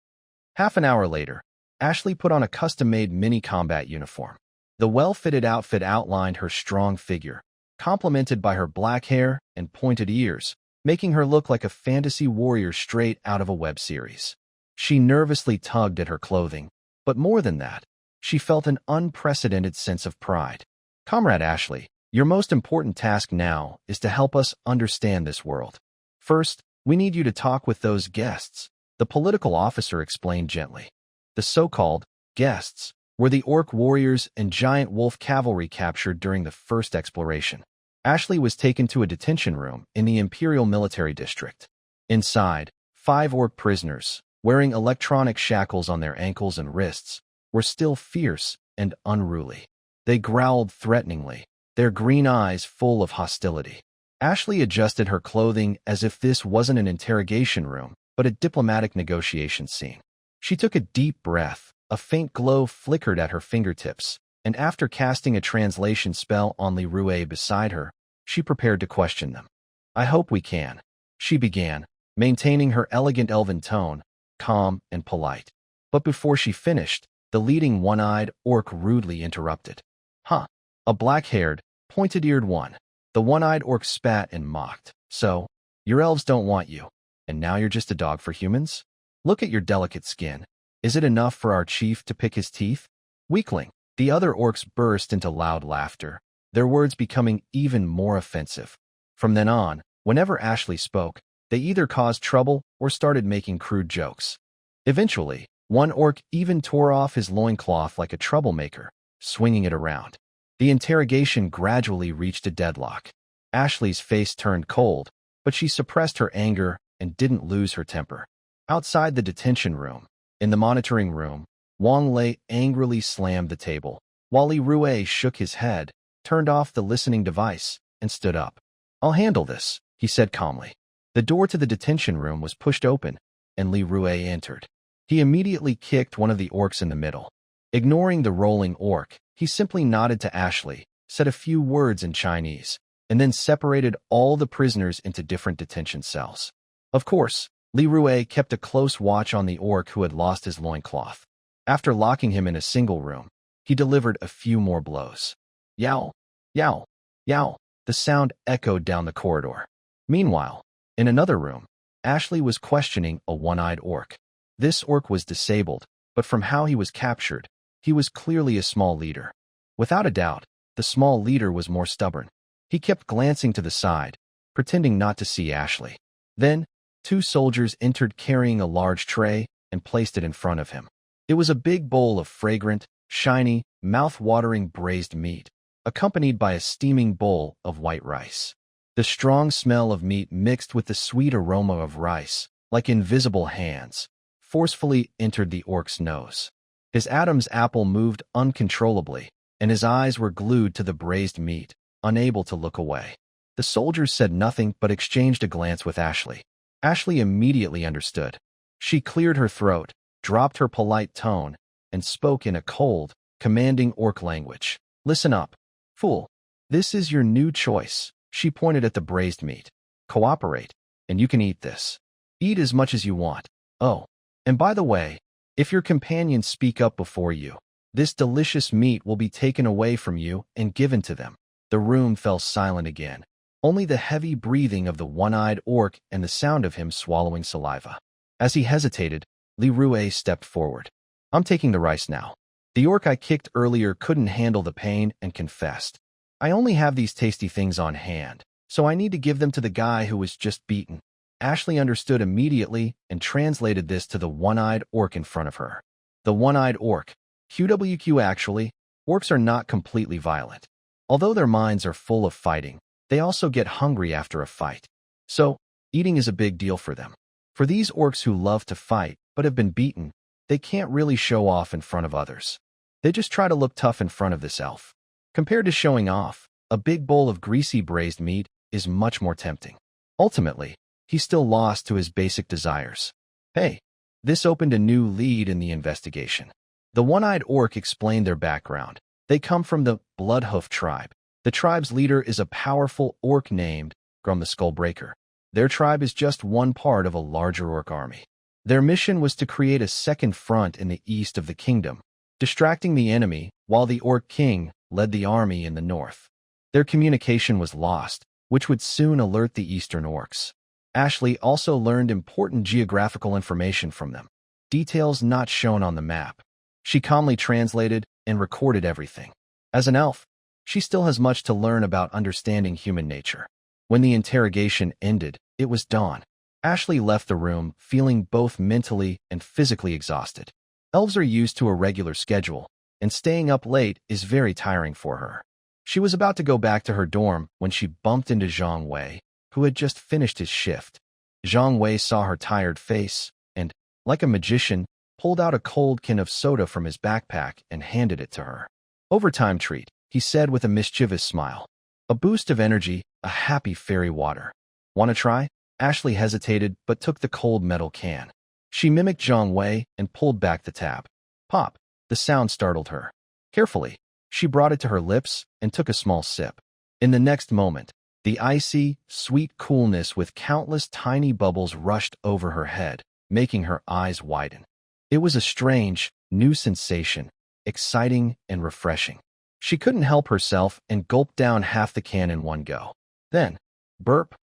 Half an hour later, Ashley put on a custom-made mini-combat uniform. The well-fitted outfit outlined her strong figure, complemented by her black hair and pointed ears, making her look like a fantasy warrior straight out of a web series. She nervously tugged at her clothing, but more than that, she felt an unprecedented sense of pride. Comrade Ashley, your most important task now is to help us understand this world. First, we need you to talk with those guests, the political officer explained gently. The so-called guests were the orc warriors and giant wolf cavalry captured during the first exploration. Ashley was taken to a detention room in the Imperial Military District. Inside, 5 orc prisoners, wearing electronic shackles on their ankles and wrists, were still fierce and unruly. They growled threateningly, their green eyes full of hostility. Ashley adjusted her clothing as if this wasn't an interrogation room, but a diplomatic negotiation scene. She took a deep breath, a faint glow flickered at her fingertips, and after casting a translation spell on Li Rue beside her, she prepared to question them. I hope we can, she began, maintaining her elegant elven tone, calm and polite. But before she finished, the leading one-eyed orc rudely interrupted. Huh, a black-haired, pointed-eared one. The one-eyed orc spat and mocked. So, your elves don't want you, and now you're just a dog for humans? Look at your delicate skin. Is it enough for our chief to pick his teeth? Weakling. The other orcs burst into loud laughter, their words becoming even more offensive. From then on, whenever Ashley spoke, they either caused trouble or started making crude jokes. Eventually, one orc even tore off his loincloth like a troublemaker, swinging it around. The interrogation gradually reached a deadlock. Ashley's face turned cold, but she suppressed her anger and didn't lose her temper. Outside the detention room, in the monitoring room, Wang Lei angrily slammed the table, while Li Rue shook his head, turned off the listening device, and stood up. I'll handle this, he said calmly. The door to the detention room was pushed open, and Li Rue entered. He immediately kicked one of the orcs in the middle. Ignoring the rolling orc, he simply nodded to Ashley, said a few words in Chinese, and then separated all the prisoners into different detention cells. Of course, Li Rue kept a close watch on the orc who had lost his loincloth. After locking him in a single room, he delivered a few more blows. Yow, yow, yow, the sound echoed down the corridor. Meanwhile, in another room, Ashley was questioning a one-eyed orc. This orc was disabled, but from how he was captured, he was clearly a small leader. Without a doubt, the small leader was more stubborn. He kept glancing to the side, pretending not to see Ashley. Then, 2 soldiers entered carrying a large tray and placed it in front of him. It was a big bowl of fragrant, shiny, mouth-watering braised meat, accompanied by a steaming bowl of white rice. The strong smell of meat mixed with the sweet aroma of rice, like invisible hands, forcefully entered the orc's nose. His Adam's apple moved uncontrollably, and his eyes were glued to the braised meat, unable to look away. The soldiers said nothing but exchanged a glance with Ashley. Ashley immediately understood. She cleared her throat, dropped her polite tone, and spoke in a cold, commanding orc language. Listen up, fool. This is your new choice. She pointed at the braised meat. Cooperate, and you can eat this. Eat as much as you want. Oh, and by the way, if your companions speak up before you, this delicious meat will be taken away from you and given to them. The room fell silent again. Only the heavy breathing of the one-eyed orc and the sound of him swallowing saliva. As he hesitated, Li Rue stepped forward. I'm taking the rice now. The orc I kicked earlier couldn't handle the pain and confessed. I only have these tasty things on hand, so I need to give them to the guy who was just beaten. Ashley understood immediately and translated this to the one-eyed orc in front of her. The one-eyed orc. QWQ actually, orcs are not completely violent. Although their minds are full of fighting, they also get hungry after a fight. So, eating is a big deal for them. For these orcs who love to fight but have been beaten, they can't really show off in front of others. They just try to look tough in front of this elf. Compared to showing off, a big bowl of greasy braised meat is much more tempting. Ultimately, he's still lost to his basic desires. Hey, this opened a new lead in the investigation. The one-eyed orc explained their background. They come from the Bloodhoof tribe. The tribe's leader is a powerful orc named Grum the Skullbreaker. Their tribe is just one part of a larger orc army. Their mission was to create a second front in the east of the kingdom, distracting the enemy while the Orc king led the army in the north. Their communication was lost, which would soon alert the Eastern Orcs. Ashley also learned important geographical information from them, details not shown on the map. She calmly translated and recorded everything. As an elf, she still has much to learn about understanding human nature. When the interrogation ended, it was dawn. Ashley left the room feeling both mentally and physically exhausted. Elves are used to a regular schedule, and staying up late is very tiring for her. She was about to go back to her dorm when she bumped into Zhang Wei, who had just finished his shift. Zhang Wei saw her tired face and, like a magician, pulled out a cold can of soda from his backpack and handed it to her. "Overtime treat," he said with a mischievous smile. "A boost of energy, a happy fairy water. Want to try?" Ashley hesitated but took the cold metal can. She mimicked Zhang Wei and pulled back the tab. Pop! The sound startled her. Carefully, she brought it to her lips and took a small sip. In the next moment, the icy, sweet coolness with countless tiny bubbles rushed over her head, making her eyes widen. It was a strange, new sensation, exciting and refreshing. She couldn't help herself and gulped down half the can in one go. Then, burp!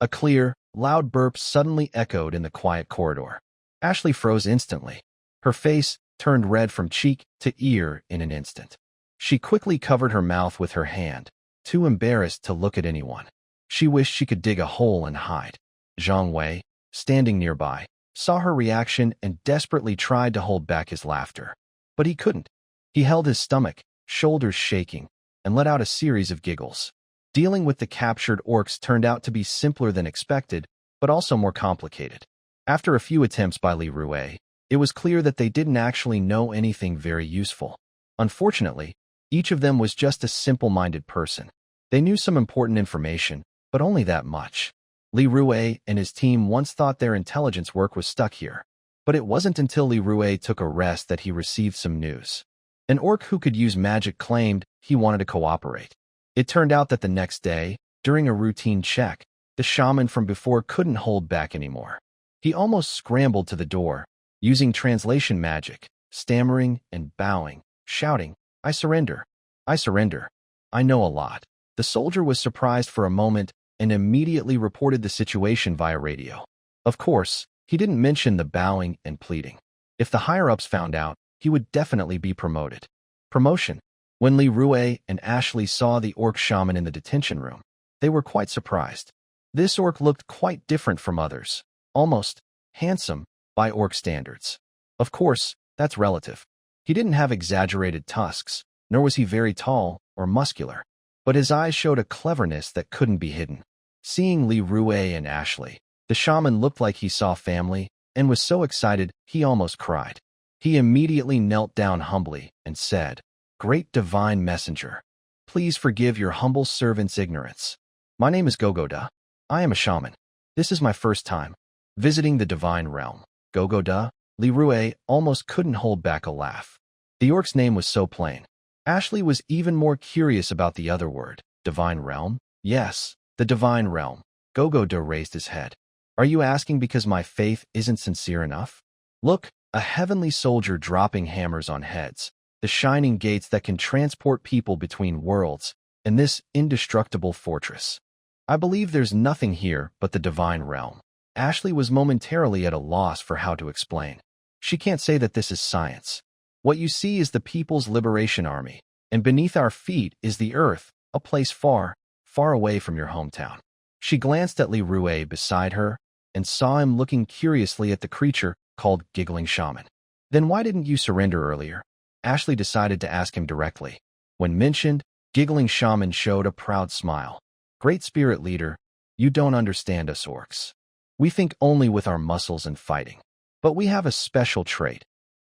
A clear, loud burp suddenly echoed in the quiet corridor. Ashley froze instantly. Her face turned red from cheek to ear in an instant. She quickly covered her mouth with her hand, too embarrassed to look at anyone. She wished she could dig a hole and hide. Zhang Wei, standing nearby, saw her reaction and desperately tried to hold back his laughter. But he couldn't. He held his stomach, shoulders shaking, and let out a series of giggles. Dealing with the captured orcs turned out to be simpler than expected, but also more complicated. After a few attempts by Li Rue, it was clear that they didn't actually know anything very useful. Unfortunately, each of them was just a simple-minded person. They knew some important information, but only that much. Li Rue and his team once thought their intelligence work was stuck here. But it wasn't until Li Rue took a rest that he received some news. An orc who could use magic claimed he wanted to cooperate. It turned out that the next day, during a routine check, the shaman from before couldn't hold back anymore. He almost scrambled to the door, using translation magic, stammering and bowing, shouting, "I surrender. I surrender. I know a lot." The soldier was surprised for a moment and immediately reported the situation via radio. Of course, he didn't mention the bowing and pleading. If the higher-ups found out, he would definitely be promoted. Promotion. When Li Rue and Ashley saw the orc shaman in the detention room, they were quite surprised. This orc looked quite different from others, almost handsome by orc standards. Of course, that's relative. He didn't have exaggerated tusks, nor was he very tall or muscular, but his eyes showed a cleverness that couldn't be hidden. Seeing Li Rue and Ashley, the shaman looked like he saw family and was so excited he almost cried. He immediately knelt down humbly and said, "Great divine messenger, please forgive your humble servant's ignorance. My name is Gogoda. I am a shaman. This is my first time visiting the divine realm." Gogoda, Li Rue almost couldn't hold back a laugh. The orc's name was so plain. Ashley was even more curious about the other word, divine realm. Yes, the divine realm. Gogoda raised his head. "Are you asking because my faith isn't sincere enough? Look, a heavenly soldier dropping hammers on heads, the shining gates that can transport people between worlds, and this indestructible fortress. I believe there's nothing here but the divine realm." Ashley was momentarily at a loss for how to explain. She can't say that this is science. What you see is the People's Liberation Army, and beneath our feet is the earth, a place far, far away from your hometown. She glanced at Li Rue beside her and saw him looking curiously at the creature called Giggling Shaman. "Then why didn't you surrender earlier?" Ashley decided to ask him directly. When mentioned, Giggling Shaman showed a proud smile. "Great spirit leader, you don't understand us orcs. We think only with our muscles and fighting. But we have a special trait.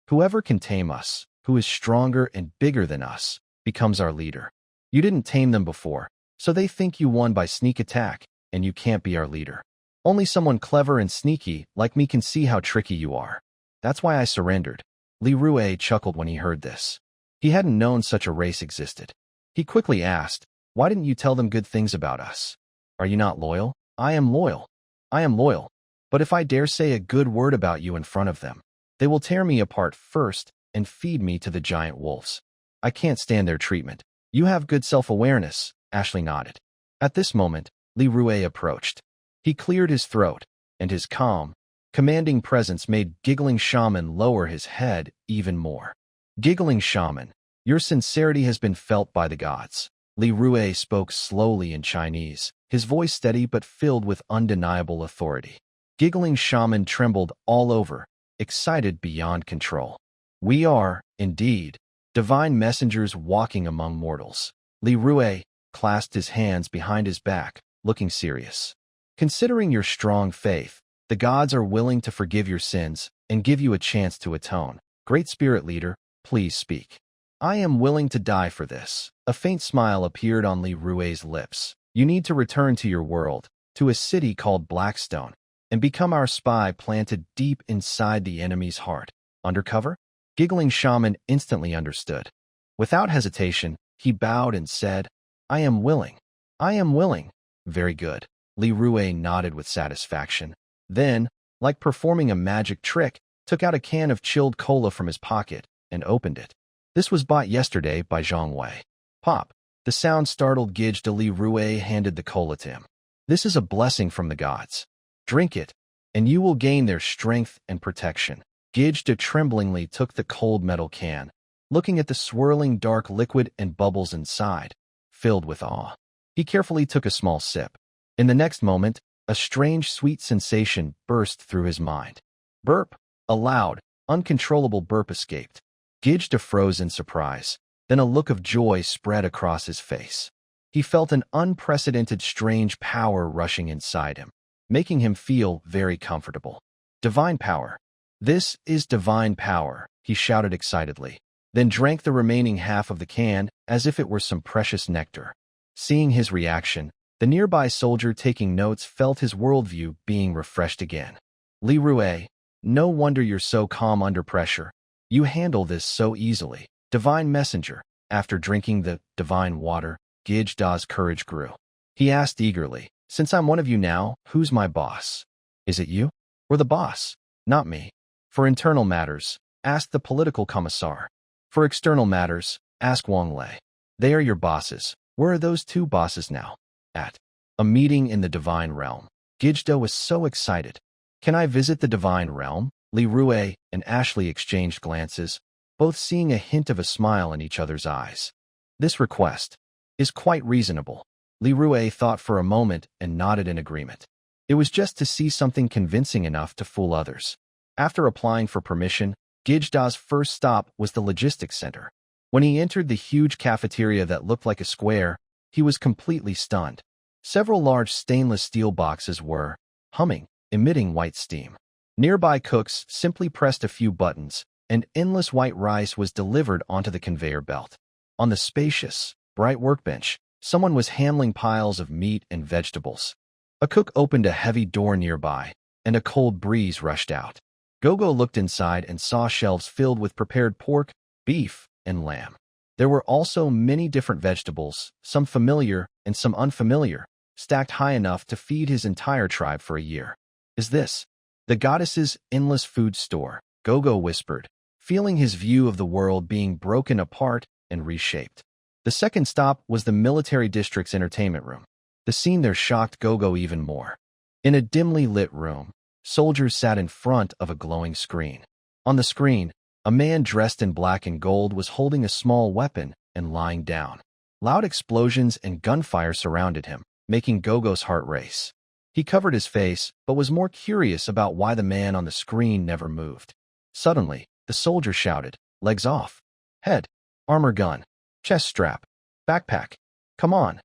Whoever can tame us, who is stronger and bigger than us, becomes our leader. You didn't tame them before, so they think you won by sneak attack, and you can't be our leader. Only someone clever and sneaky like me can see how tricky you are. That's why I surrendered." Li Rue chuckled when he heard this. He hadn't known such a race existed. He quickly asked, "Why didn't you tell them good things about us? Are you not loyal?" "I am loyal. I am loyal." But if I dare say a good word about you in front of them, they will tear me apart first and feed me to the giant wolves. I can't stand their treatment. You have good self-awareness, Ashley nodded. At this moment, Li Rue approached. He cleared his throat, and his calm, commanding presence made Giggling Shaman lower his head even more. Giggling Shaman, your sincerity has been felt by the gods. Li Rue spoke slowly in Chinese, his voice steady but filled with undeniable authority. Giggling Shaman trembled all over, excited beyond control. We are, indeed, divine messengers walking among mortals. Li Rue clasped his hands behind his back, looking serious. Considering your strong faith, the gods are willing to forgive your sins and give you a chance to atone. Great Spirit Leader, please speak. I am willing to die for this. A faint smile appeared on Li Rue's lips. You need to return to your world, to a city called Blackstone, and become our spy planted deep inside the enemy's heart. Undercover? Giggling Shaman instantly understood. Without hesitation, he bowed and said, I am willing. I am willing. Very good. Li Rue nodded with satisfaction. Then, like performing a magic trick, took out a can of chilled cola from his pocket and opened it. This was bought yesterday by Zhang Wei. Pop. The sound startled Gij de Li Rue handed the cola to him. This is a blessing from the gods. Drink it, and you will gain their strength and protection. Gij de tremblingly took the cold metal can, looking at the swirling dark liquid and bubbles inside, filled with awe. He carefully took a small sip. In the next moment, a strange sweet sensation burst through his mind. Burp! A loud, uncontrollable burp escaped. Gij de froze in surprise. Then a look of joy spread across his face. He felt an unprecedented strange power rushing inside him, making him feel very comfortable. Divine power. This is divine power, he shouted excitedly, then drank the remaining half of the can as if it were some precious nectar. Seeing his reaction, the nearby soldier taking notes felt his worldview being refreshed again. Li Rue, no wonder you're so calm under pressure. You handle this so easily. Divine messenger. After drinking the divine water, Gij Da's courage grew. He asked eagerly, since I'm one of you now, who's my boss? Is it you? Or the boss? Not me. For internal matters, ask the political commissar. For external matters, ask Wang Lei. They are your bosses. Where are those two bosses now? At a meeting in the divine realm. Gijdo was so excited. Can I visit the divine realm? Li Rue and Ashley exchanged glances, both seeing a hint of a smile in each other's eyes. This request is quite reasonable. Li Rue thought for a moment and nodded in agreement. It was just to see something convincing enough to fool others. After applying for permission, Gijda's first stop was the logistics center. When he entered the huge cafeteria that looked like a square, he was completely stunned. Several large stainless steel boxes were humming, emitting white steam. Nearby cooks simply pressed a few buttons, and endless white rice was delivered onto the conveyor belt. On the spacious, bright workbench, someone was handling piles of meat and vegetables. A cook opened a heavy door nearby, and a cold breeze rushed out. Gogo looked inside and saw shelves filled with prepared pork, beef, and lamb. There were also many different vegetables, some familiar and some unfamiliar, stacked high enough to feed his entire tribe for a year. Is this the goddess's endless food store? Gogo whispered, feeling his view of the world being broken apart and reshaped. The second stop was the military district's entertainment room. The scene there shocked Gogo even more. In a dimly lit room, soldiers sat in front of a glowing screen. On the screen, a man dressed in black and gold was holding a small weapon and lying down. Loud explosions and gunfire surrounded him, making Gogo's heart race. He covered his face, but was more curious about why the man on the screen never moved. Suddenly, the soldier shouted, legs off, head, armor gun, chest strap, backpack. Come on.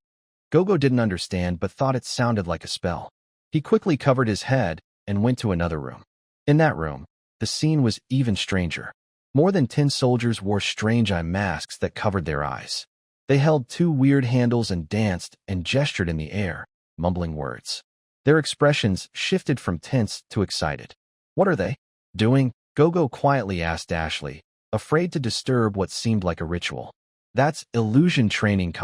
Gogo didn't understand but thought it sounded like a spell. He quickly covered his head and went to another room. In that room, the scene was even stranger. More than 10 soldiers wore strange eye masks that covered their eyes. They held 2 weird handles and danced and gestured in the air, mumbling words. Their expressions shifted from tense to excited. What are they doing? Gogo quietly asked Ashley, afraid to disturb what seemed like a ritual. That's illusion training,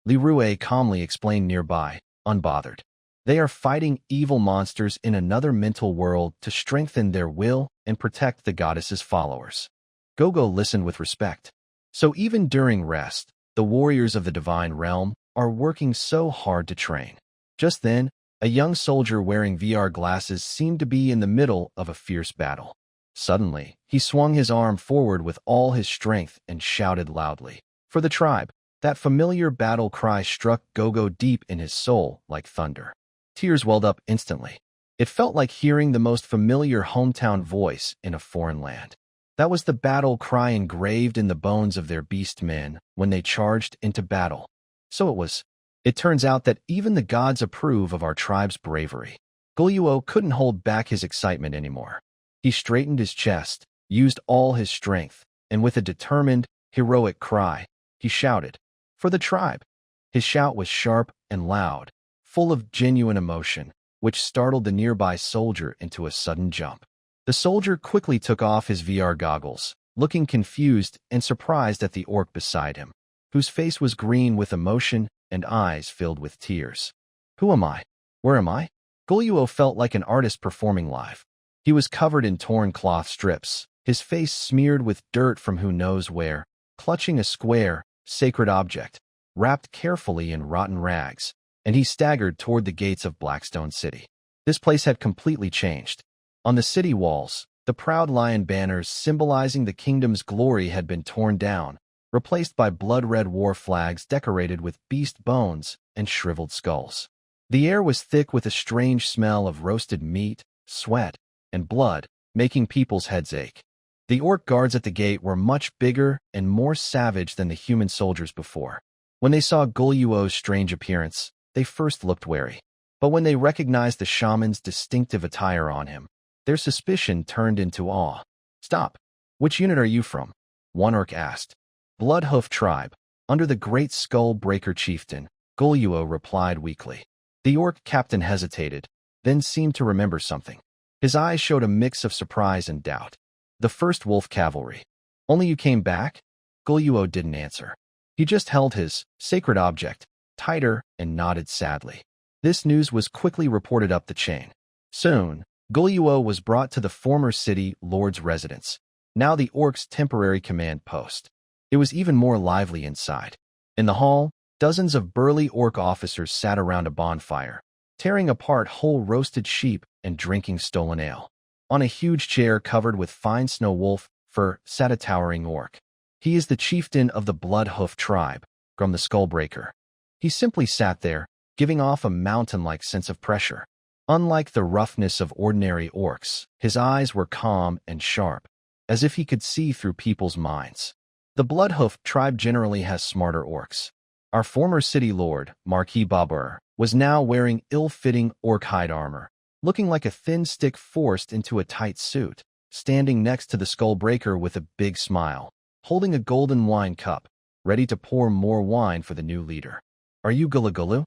Li Rue calmly explained nearby, unbothered. They are fighting evil monsters in another mental world to strengthen their will and protect the goddess's followers. Gogo listened with respect. So even during rest, the warriors of the divine realm are working so hard to train. Just then, a young soldier wearing VR glasses seemed to be in the middle of a fierce battle. Suddenly, he swung his arm forward with all his strength and shouted loudly, "For the tribe!" That familiar battle cry struck Gogo deep in his soul like thunder. Tears welled up instantly. It felt like hearing the most familiar hometown voice in a foreign land. That was the battle cry engraved in the bones of their beast men when they charged into battle. So it was. It turns out that even the gods approve of our tribe's bravery. Gulyuo couldn't hold back his excitement anymore. He straightened his chest, used all his strength, and with a determined, heroic cry, he shouted, "For the tribe!" His shout was sharp and loud, full of genuine emotion, which startled the nearby soldier into a sudden jump. The soldier quickly took off his VR goggles, looking confused and surprised at the orc beside him, whose face was green with emotion and eyes filled with tears. "Who am I? Where am I?" Gulyuo felt like an artist performing live. He was covered in torn cloth strips, his face smeared with dirt from who knows where, clutching a square, sacred object, wrapped carefully in rotten rags, and he staggered toward the gates of Blackstone City. This place had completely changed. On the city walls, the proud lion banners symbolizing the kingdom's glory had been torn down, replaced by blood-red war flags decorated with beast bones and shriveled skulls. The air was thick with a strange smell of roasted meat, sweat, and blood, making people's heads ache. The orc guards at the gate were much bigger and more savage than the human soldiers before. When they saw Gulyuo's strange appearance, they first looked wary. But when they recognized the shaman's distinctive attire on him, their suspicion turned into awe. "Stop! Which unit are you from?" one orc asked. "Bloodhoof tribe, under the great Skull Breaker chieftain," Gulyuo replied weakly. The orc captain hesitated, then seemed to remember something. His eyes showed a mix of surprise and doubt. "The first wolf cavalry. Only you came back?" Gulyuo didn't answer. He just held his sacred object tighter and nodded sadly. This news was quickly reported up the chain. Soon, Gulyuo was brought to the former city lord's residence, now the orcs' temporary command post. It was even more lively inside. In the hall, dozens of burly orc officers sat around a bonfire, tearing apart whole roasted sheep and drinking stolen ale. On a huge chair covered with fine snow wolf fur sat a towering orc. He is the chieftain of the Bloodhoof tribe, from the Skullbreaker. He simply sat there, giving off a mountain-like sense of pressure. Unlike the roughness of ordinary orcs, his eyes were calm and sharp, as if he could see through people's minds. The Bloodhoof tribe generally has smarter orcs. Our former city lord, Marquis Babur, was now wearing ill-fitting orc hide armor, looking like a thin stick forced into a tight suit, standing next to the Skullbreaker with a big smile, holding a golden wine cup, ready to pour more wine for the new leader. "Are you Gulugulu?"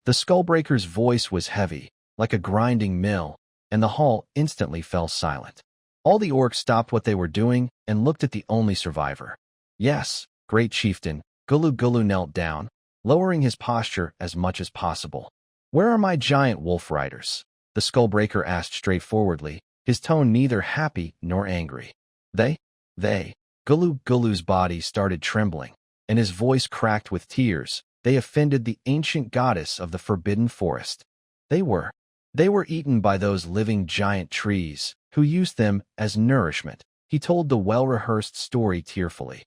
The Skullbreaker's voice was heavy, like a grinding mill, and the hall instantly fell silent. All the orcs stopped what they were doing and looked at the only survivor. "Yes, great chieftain," Gulu knelt down, lowering his posture as much as possible. "Where are my giant wolf riders?" The Skullbreaker asked straightforwardly, his tone neither happy nor angry. They. Gulu's body started trembling, and his voice cracked with tears. "They offended the ancient goddess of the forbidden forest. They were eaten by those living giant trees, who used them as nourishment." He told the well-rehearsed story tearfully.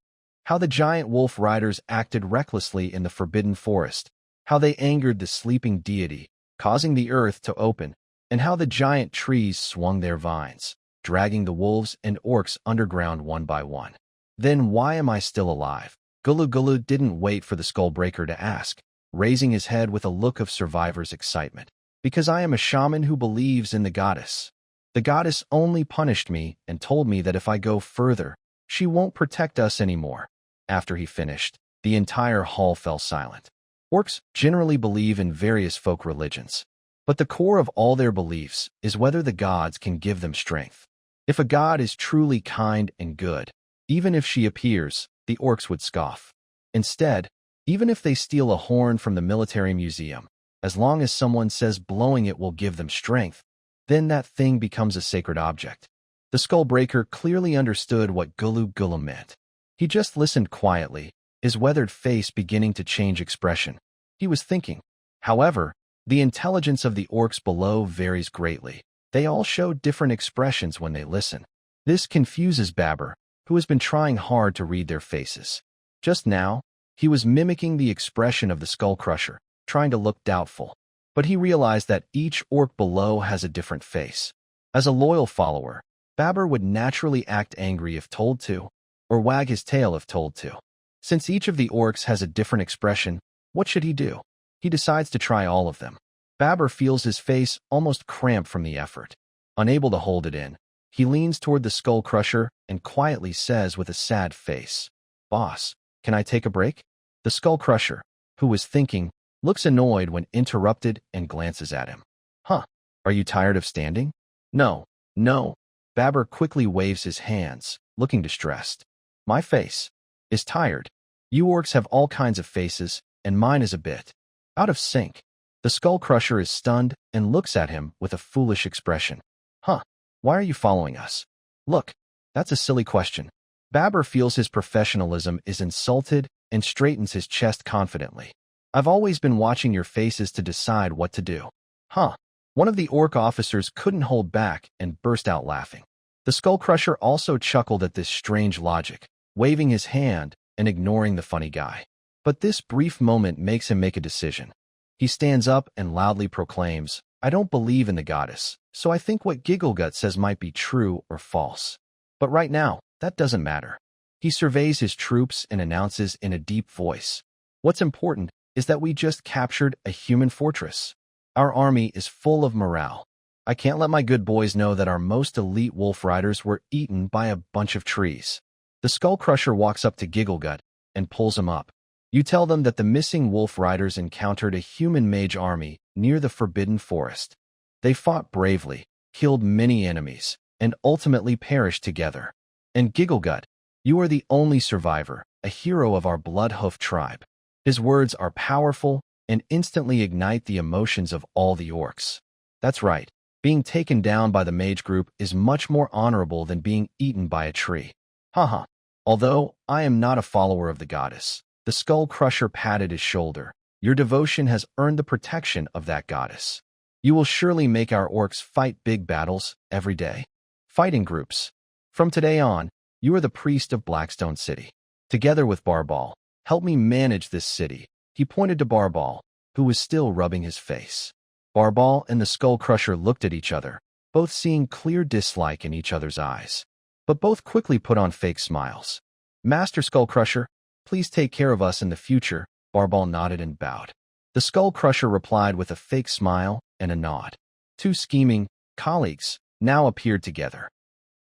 How the giant wolf riders acted recklessly in the forbidden forest, how they angered the sleeping deity, causing the earth to open, and how the giant trees swung their vines, dragging the wolves and orcs underground one by one. "Then why am I still alive?" Gulu didn't wait for the Skullbreaker to ask, raising his head with a look of survivor's excitement. "Because I am a shaman who believes in the goddess. The goddess only punished me and told me that if I go further, she won't protect us anymore." After he finished, the entire hall fell silent. Orcs generally believe in various folk religions, but the core of all their beliefs is whether the gods can give them strength. If a god is truly kind and good, even if she appears, the orcs would scoff. Instead, even if they steal a horn from the military museum, As long as someone says blowing it will give them strength, then that thing becomes a sacred object. The Skullbreaker clearly understood what Gulu Gulu meant. He just listened quietly, his weathered face beginning to change expression. He was thinking. However, the intelligence of the orcs below varies greatly. They all show different expressions when they listen. This confuses Babur, who has been trying hard to read their faces. Just now, he was mimicking the expression of the Skull Crusher, trying to look doubtful. But he realized that each orc below has a different face. As a loyal follower, Babur would naturally act angry if told to, or wag his tail if told to. Since each of the orcs has a different expression, what should he do? He decides to try all of them. Babur feels his face almost cramp from the effort. Unable to hold it in, he leans toward the Skull Crusher and quietly says with a sad face, "Boss, can I take a break?" The Skull Crusher, who was thinking, looks annoyed when interrupted and glances at him. "Huh, are you tired of standing?" "No, no." Babur quickly waves his hands, looking distressed. "My face is tired. You orcs have all kinds of faces, and mine is a bit out of sync." The Skull Crusher is stunned and looks at him with a foolish expression. "Huh, why are you following us?" "Look, that's a silly question." Babur feels his professionalism is insulted and straightens his chest confidently. "I've always been watching your faces to decide what to do." "Huh." One of the orc officers couldn't hold back and burst out laughing. The Skull Crusher also chuckled at this strange logic, waving his hand and ignoring the funny guy. But this brief moment makes him make a decision. He stands up and loudly proclaims, "I don't believe in the goddess, so I think what Gigglegut says might be true or false. But right now, that doesn't matter." He surveys his troops and announces in a deep voice, "What's important is that we just captured a human fortress. Our army is full of morale. I can't let my good boys know that our most elite wolf riders were eaten by a bunch of trees." The Skull Crusher walks up to Gigglegut and pulls him up. "You tell them that the missing wolf riders encountered a human mage army near the Forbidden Forest. They fought bravely, killed many enemies, and ultimately perished together. And Gigglegut, you are the only survivor, a hero of our Bloodhoof tribe." His words are powerful and instantly ignite the emotions of all the orcs. That's right, being taken down by the mage group is much more honorable than being eaten by a tree. Haha. Although I am not a follower of the goddess, the Skull Crusher patted his shoulder. Your devotion has earned the protection of that goddess. You will surely make our orcs fight big battles every day. Fight in groups. From today on, you are the priest of Blackstone City. Together with Barbal, help me manage this city." He pointed to Barbal, who was still rubbing his face. Barbal and the Skull Crusher looked at each other, both seeing clear dislike in each other's eyes. But both quickly put on fake smiles. "Master Skull Crusher, please take care of us in the future." Barbal nodded and bowed. The Skull Crusher replied with a fake smile and a nod. Two scheming colleagues now appeared together.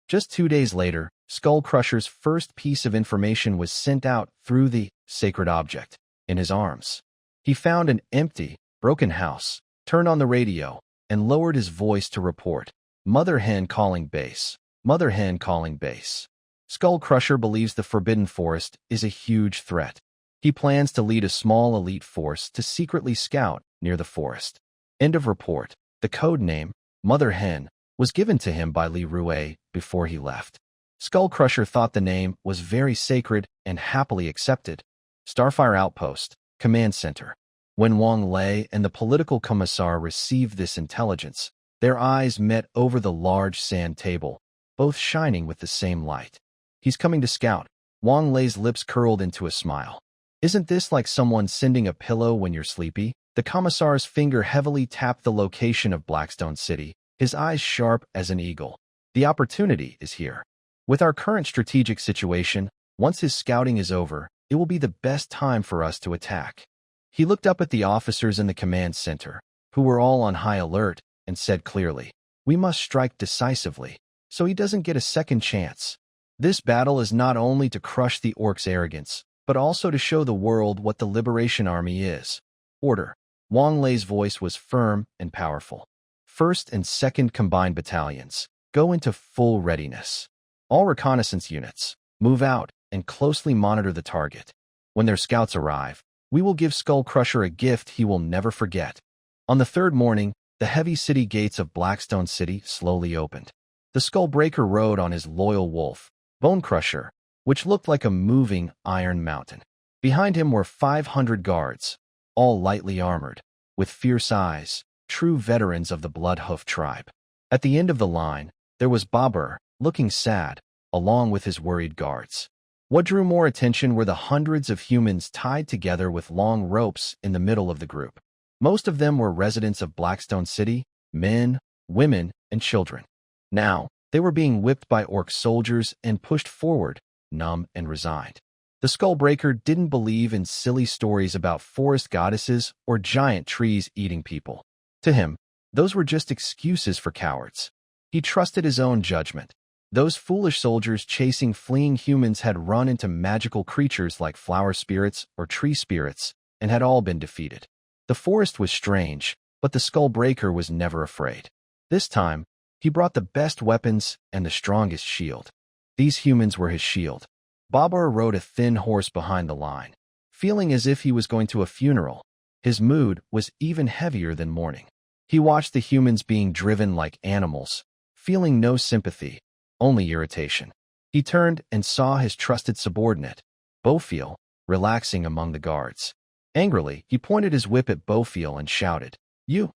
Just 2 days later, Skull Crusher's first piece of information was sent out through the sacred object in his arms. He found an empty, broken house, turned on the radio, and lowered his voice to report, "Mother hen calling base. Mother hen calling base." Skull Crusher believes the Forbidden Forest is a huge threat. He plans to lead a small elite force to secretly scout near the forest. End of report. The code name, Mother Hen, was given to him by Li Rue before he left. Skull Crusher thought the name was very sacred and happily accepted. Starfire Outpost, Command Center. When Wang Lei and the political commissar received this intelligence, their eyes met over the large sand table, both shining with the same light. "He's coming to scout." Wang Lei's lips curled into a smile. "Isn't this like someone sending a pillow when you're sleepy?" The commissar's finger heavily tapped the location of Blackstone City, his eyes sharp as an eagle. "The opportunity is here. With our current strategic situation, once his scouting is over, it will be the best time for us to attack." He looked up at the officers in the command center, who were all on high alert, and said clearly, "We must strike decisively, so he doesn't get a second chance. This battle is not only to crush the orcs' arrogance, but also to show the world what the Liberation Army is. Order." Wang Lei's voice was firm and powerful. "First and second combined battalions, go into full readiness. All reconnaissance units, move out and closely monitor the target. When their scouts arrive, we will give Skull Crusher a gift he will never forget." On the third morning, the heavy city gates of Blackstone City slowly opened. The Skullbreaker rode on his loyal wolf, Bone Crusher, which looked like a moving iron mountain. Behind him were 500 guards, all lightly armored, with fierce eyes, true veterans of the Bloodhoof tribe. At the end of the line, there was Babur, looking sad, along with his worried guards. What drew more attention were the hundreds of humans tied together with long ropes in the middle of the group. Most of them were residents of Blackstone City, men, women, and children. Now, they were being whipped by Orc soldiers and pushed forward, numb and resigned. The Skullbreaker didn't believe in silly stories about forest goddesses or giant trees eating people. To him, those were just excuses for cowards. He trusted his own judgment. Those foolish soldiers chasing fleeing humans had run into magical creatures like flower spirits or tree spirits and had all been defeated. The forest was strange, but the Skullbreaker was never afraid. This time, he brought the best weapons and the strongest shield. These humans were his shield. Babur rode a thin horse behind the line, feeling as if he was going to a funeral. His mood was even heavier than mourning. He watched the humans being driven like animals, feeling no sympathy, only irritation. He turned and saw his trusted subordinate, Bofiel, relaxing among the guards. Angrily, he pointed his whip at Bofiel and shouted, "You!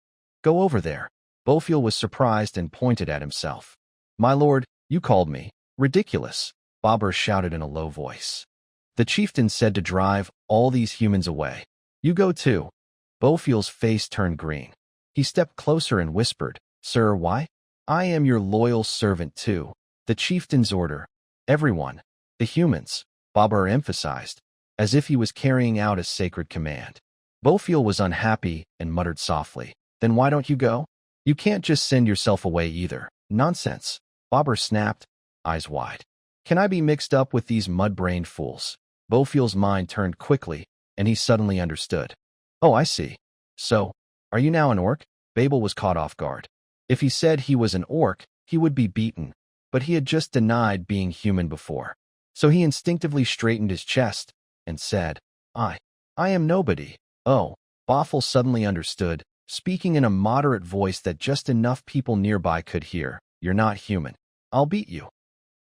Go over there." Bofiel was surprised and pointed at himself. "My lord, you called me. Ridiculous," Babur shouted in a low voice. The chieftain said to drive all these humans away. "You go too." Bofiel's face turned green. He stepped closer and whispered, "Sir, why?" "I am your loyal servant too." The chieftain's order. "Everyone, the humans," Babur emphasized, as if he was carrying out a sacred command. Bofiel was unhappy and muttered softly, "Then why don't you go? You can't just send yourself away either." "Nonsense," Babur snapped, eyes wide. "Can I be mixed up with these mud-brained fools?" Bofiel's mind turned quickly, and he suddenly understood. "Oh, I see. So, are you now an orc?" Babel was caught off guard. If he said he was an orc, he would be beaten, but he had just denied being human before. So he instinctively straightened his chest and said, I am nobody." "Oh," Bofiel suddenly understood, speaking in a moderate voice that just enough people nearby could hear, "You're not human. I'll beat you."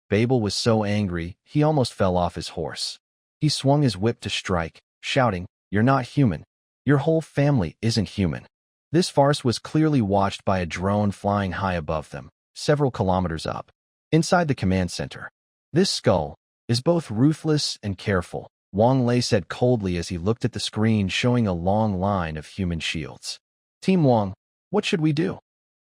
Babel was so angry, he almost fell off his horse. He swung his whip to strike, shouting, "You're not human. Your whole family isn't human." This farce was clearly watched by a drone flying high above them, several kilometers up. Inside the command center, "This skull is both ruthless and careful," Wang Lei said coldly as he looked at the screen showing a long line of human shields. "Team Wang, what should we do?"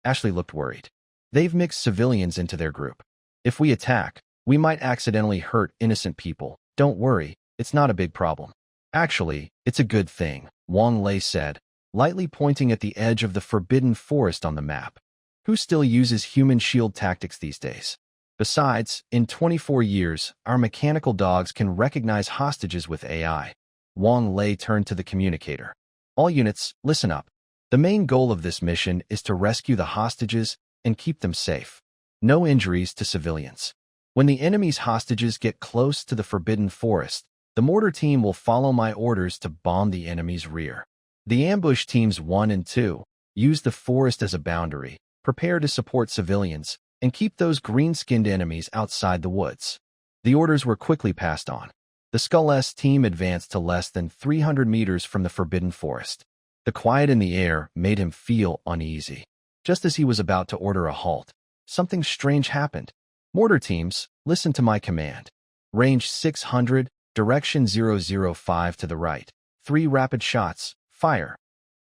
Ashley looked worried. "They've mixed civilians into their group. If we attack, we might accidentally hurt innocent people. Don't worry, it's not a big problem." "Actually, it's a good thing," Wang Lei said, lightly pointing at the edge of the forbidden forest on the map. "Who still uses human shield tactics these days? Besides, in 24 years, our mechanical dogs can recognize hostages with AI. Wang Lei turned to the communicator. "All units, listen up. The main goal of this mission is to rescue the hostages and keep them safe. No injuries to civilians. When the enemy's hostages get close to the forbidden forest, the mortar team will follow my orders to bomb the enemy's rear. The ambush teams 1 and 2 use the forest as a boundary, prepare to support civilians, and keep those green-skinned enemies outside the woods." The orders were quickly passed on. The Skull S team advanced to less than 300 meters from the forbidden forest. The quiet in the air made him feel uneasy. Just as he was about to order a halt, something strange happened. "Mortar teams, listen to my command. Range 600, direction 005 to the right. 3 rapid shots, fire."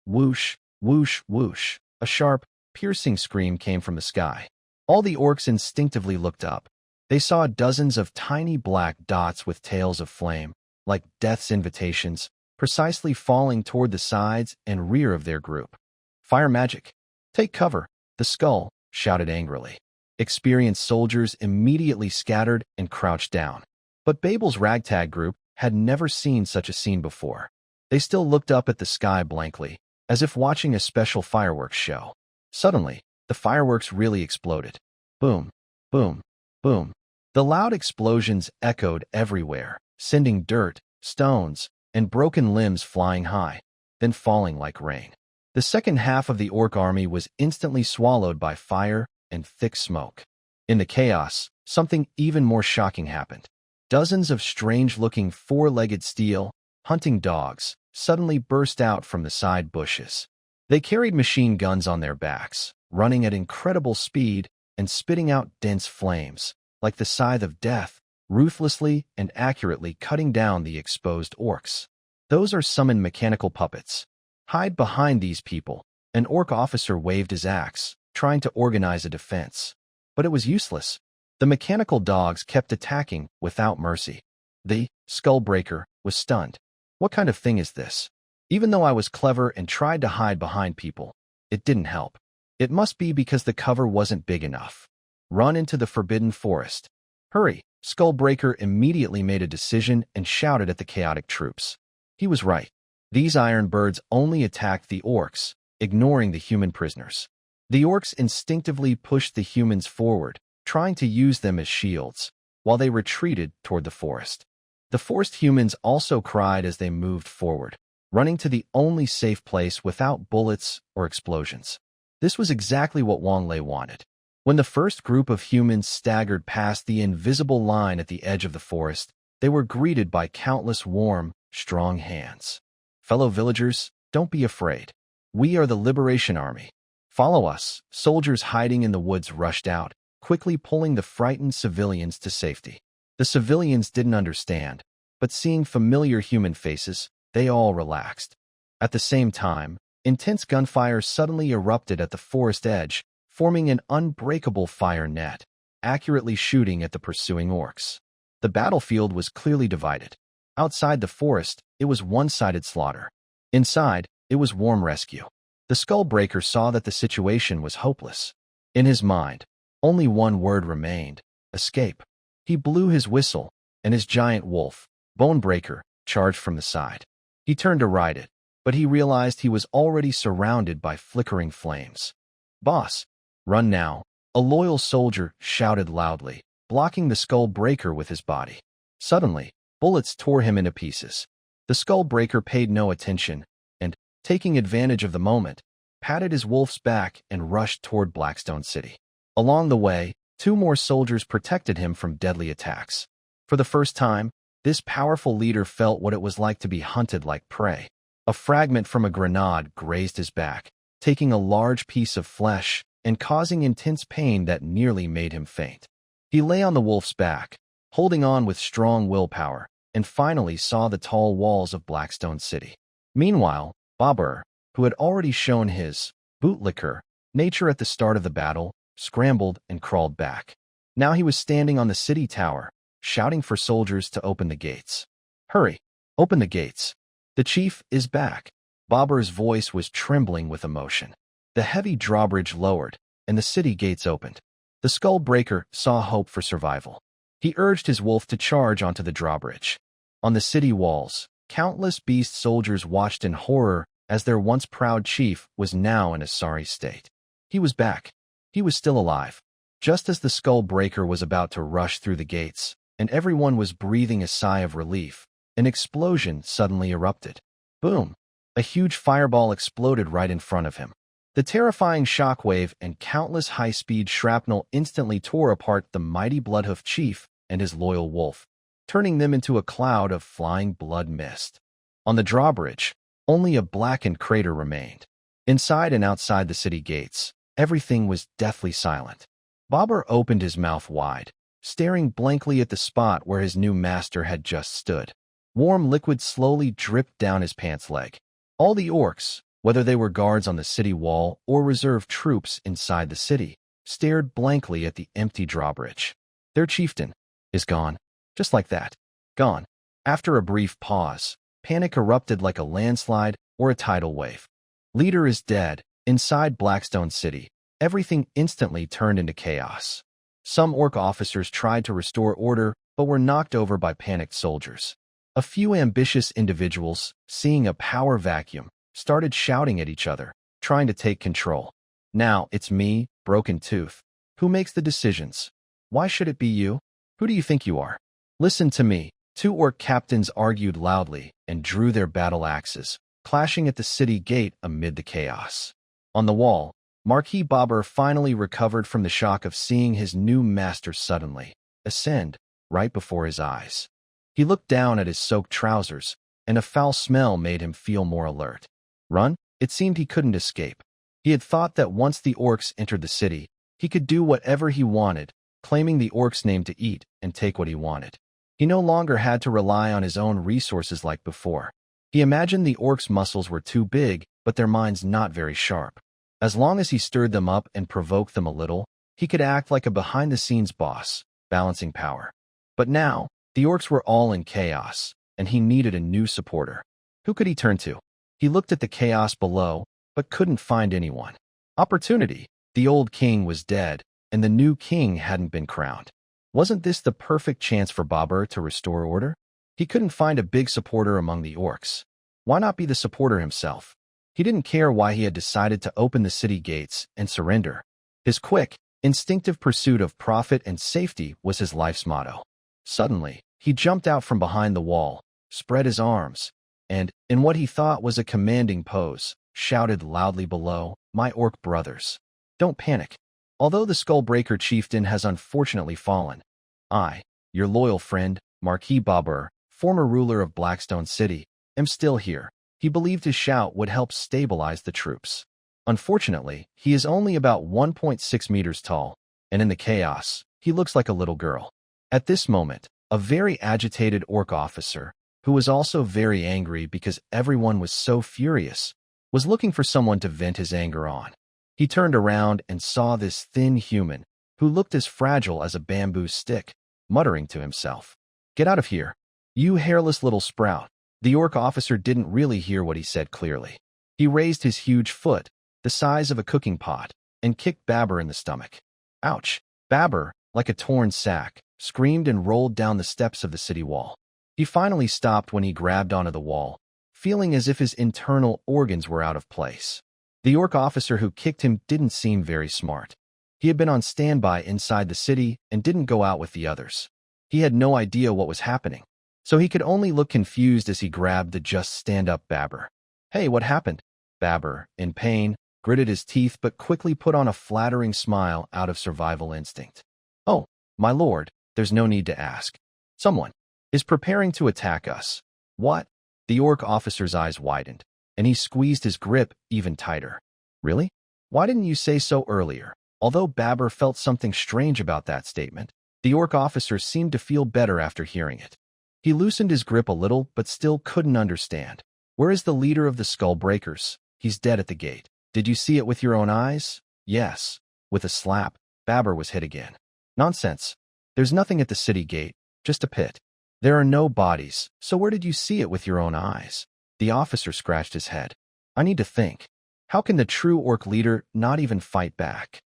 Whoosh, whoosh, whoosh. A sharp, piercing scream came from the sky. All the orcs instinctively looked up. They saw dozens of tiny black dots with tails of flame, like death's invitations, precisely falling toward the sides and rear of their group. "Fire magic. Take cover," the skull shouted angrily. Experienced soldiers immediately scattered and crouched down. But Babel's ragtag group had never seen such a scene before. They still looked up at the sky blankly, as if watching a special fireworks show. Suddenly, the fireworks really exploded. Boom, boom, boom. The loud explosions echoed everywhere, sending dirt, stones, and broken limbs flying high, then falling like rain. The second half of the Orc army was instantly swallowed by fire and thick smoke. In the chaos, something even more shocking happened. Dozens of strange-looking four-legged steel, hunting dogs suddenly burst out from the side bushes. They carried machine guns on their backs, running at incredible speed and spitting out dense flames, like the scythe of death, ruthlessly and accurately cutting down the exposed orcs. Those are summoned mechanical puppets. Hide behind these people. An orc officer waved his axe, trying to organize a defense. But it was useless. The mechanical dogs kept attacking without mercy. The Skullbreaker was stunned. What kind of thing is this? Even though I was clever and tried to hide behind people, it didn't help. It must be because the cover wasn't big enough. Run into the forbidden forest. Hurry! Skullbreaker immediately made a decision and shouted at the chaotic troops. He was right. These iron birds only attacked the orcs, ignoring the human prisoners. The orcs instinctively pushed the humans forward, trying to use them as shields, while they retreated toward the forest. The forest humans also cried as they moved forward, running to the only safe place without bullets or explosions. This was exactly what Wang Lei wanted. When the first group of humans staggered past the invisible line at the edge of the forest, they were greeted by countless warm, strong hands. Fellow villagers, don't be afraid. We are the Liberation Army. Follow us. Soldiers hiding in the woods rushed out, quickly pulling the frightened civilians to safety. The civilians didn't understand, but seeing familiar human faces, they all relaxed. At the same time, intense gunfire suddenly erupted at the forest edge, forming an unbreakable fire net, accurately shooting at the pursuing orcs. The battlefield was clearly divided. Outside the forest, it was one-sided slaughter. Inside, it was warm rescue. The Skullbreaker saw that the situation was hopeless. In his mind, only one word remained: escape. He blew his whistle, and his giant wolf, Bonebreaker, charged from the side. He turned to ride it, but he realized he was already surrounded by flickering flames. Boss, run now, a loyal soldier shouted loudly, blocking the Skullbreaker with his body. Suddenly, bullets tore him into pieces. The Skullbreaker paid no attention, and, taking advantage of the moment, patted his wolf's back and rushed toward Blackstone City. Along the way, 2 more soldiers protected him from deadly attacks. For the first time, this powerful leader felt what it was like to be hunted like prey. A fragment from a grenade grazed his back, taking a large piece of flesh and causing intense pain that nearly made him faint. He lay on the wolf's back, holding on with strong willpower, and finally saw the tall walls of Blackstone City. Meanwhile, Babur, who had already shown his bootlicker nature at the start of the battle, scrambled and crawled back. Now he was standing on the city tower, shouting for soldiers to open the gates. Hurry, open the gates. The chief is back. Babur's voice was trembling with emotion. The heavy drawbridge lowered, and the city gates opened. The Skullbreaker saw hope for survival. He urged his wolf to charge onto the drawbridge. On the city walls, countless beast soldiers watched in horror as their once proud chief was now in a sorry state. He was back. He was still alive. Just as the Skullbreaker was about to rush through the gates, and everyone was breathing a sigh of relief, an explosion suddenly erupted. Boom! A huge fireball exploded right in front of him. The terrifying shockwave and countless high-speed shrapnel instantly tore apart the mighty Bloodhoof chief and his loyal wolf, turning them into a cloud of flying blood mist. On the drawbridge, only a blackened crater remained. Inside and outside the city gates, everything was deathly silent. Babur opened his mouth wide, staring blankly at the spot where his new master had just stood. Warm liquid slowly dripped down his pants leg. All the orcs, whether they were guards on the city wall or reserve troops inside the city, stared blankly at the empty drawbridge. Their chieftain is gone. Just like that. Gone. After a brief pause, panic erupted like a landslide or a tidal wave. Leader is dead. Inside Blackstone City, everything instantly turned into chaos. Some orc officers tried to restore order, but were knocked over by panicked soldiers. A few ambitious individuals, seeing a power vacuum, started shouting at each other, trying to take control. Now it's me, Broken Tooth. Who makes the decisions? Why should it be you? Who do you think you are? Listen to me. 2 orc captains argued loudly and drew their battle axes, clashing at the city gate amid the chaos. On the wall, Marquis Babur finally recovered from the shock of seeing his new master suddenly ascend right before his eyes. He looked down at his soaked trousers, and a foul smell made him feel more alert. Run? It seemed he couldn't escape. He had thought that once the Orcs entered the city, he could do whatever he wanted, claiming the Orcs' name to eat and take what he wanted. He no longer had to rely on his own resources like before. He imagined the Orcs' muscles were too big, but their minds not very sharp. As long as he stirred them up and provoked them a little, he could act like a behind-the-scenes boss, balancing power. But now, the Orcs were all in chaos, and he needed a new supporter. Who could he turn to? He looked at the chaos below, but couldn't find anyone. Opportunity. The old king was dead, and the new king hadn't been crowned. Wasn't this the perfect chance for Babur to restore order? He couldn't find a big supporter among the Orcs. Why not be the supporter himself? He didn't care why he had decided to open the city gates and surrender. His quick, instinctive pursuit of profit and safety was his life's motto. Suddenly, he jumped out from behind the wall, spread his arms, and, in what he thought was a commanding pose, shouted loudly below, "My Orc brothers, don't panic. Although the Skullbreaker chieftain has unfortunately fallen, I, your loyal friend, Marquis Babur, former ruler of Blackstone City, am still here." He believed his shout would help stabilize the troops. Unfortunately, he is only about 1.6 meters tall, and in the chaos, he looks like a little girl. At this moment, a very agitated Orc officer, who was also very angry because everyone was so furious, was looking for someone to vent his anger on. He turned around and saw this thin human, who looked as fragile as a bamboo stick, muttering to himself, "Get out of here, you hairless little sprout." The Orc officer didn't really hear what he said clearly. He raised his huge foot, the size of a cooking pot, and kicked Babur in the stomach. Ouch! Babur, like a torn sack, screamed and rolled down the steps of the city wall. He finally stopped when he grabbed onto the wall, feeling as if his internal organs were out of place. The Orc officer who kicked him didn't seem very smart. He had been on standby inside the city and didn't go out with the others. He had no idea what was happening, so he could only look confused as he grabbed the just-stand-up Babur. "Hey, what happened?" Babur, in pain, gritted his teeth but quickly put on a flattering smile out of survival instinct. "Oh, my lord, there's no need to ask. Someone is preparing to attack us." "What?" The Orc officer's eyes widened, and he squeezed his grip even tighter. "Really? Why didn't you say so earlier?" Although Babur felt something strange about that statement, the Orc officer seemed to feel better after hearing it. He loosened his grip a little but still couldn't understand. "Where is the leader of the Skullbreakers?" "He's dead at the gate." "Did you see it with your own eyes?" "Yes." With a slap, Babur was hit again. "Nonsense. There's nothing at the city gate, just a pit. There are no bodies, so where did you see it with your own eyes?" The officer scratched his head. "I need to think. How can the true Orc leader not even fight back?"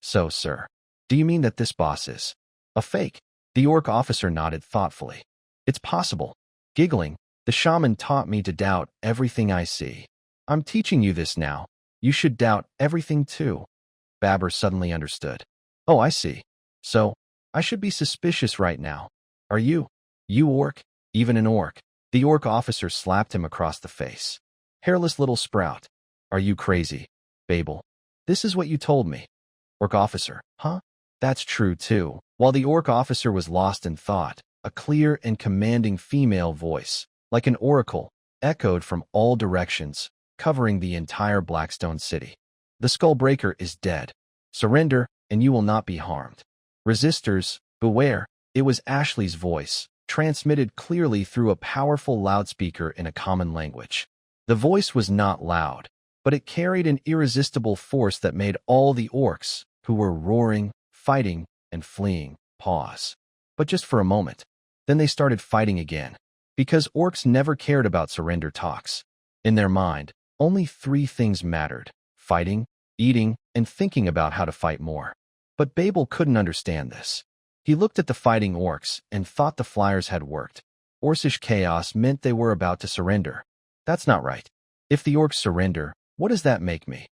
"So, sir, do you mean that this boss is a fake?" The Orc officer nodded thoughtfully. "It's possible." Giggling, "The shaman taught me to doubt everything I see. I'm teaching you this now. You should doubt everything too." Babur suddenly understood. "Oh, I see. So, I should be suspicious right now. Are you? You Orc? Even an Orc?" The Orc officer slapped him across the face. "Hairless little sprout. Are you crazy, Babel? This is what you told me." Orc officer, "Huh? That's true too." While the Orc officer was lost in thought, a clear and commanding female voice, like an oracle, echoed from all directions, covering the entire Blackstone city. "The Skullbreaker is dead. Surrender, and you will not be harmed. Resistors, beware." It was Ashley's voice, transmitted clearly through a powerful loudspeaker in a common language. The voice was not loud, but it carried an irresistible force that made all the Orcs, who were roaring, fighting, and fleeing, pause. But just for a moment. Then they started fighting again, because Orcs never cared about surrender talks. In their mind, only three things mattered: fighting, eating, and thinking about how to fight more. But Babel couldn't understand this. He looked at the fighting Orcs and thought the flyers had worked. Orcish chaos meant they were about to surrender. That's not right. If the Orcs surrender, what does that make me?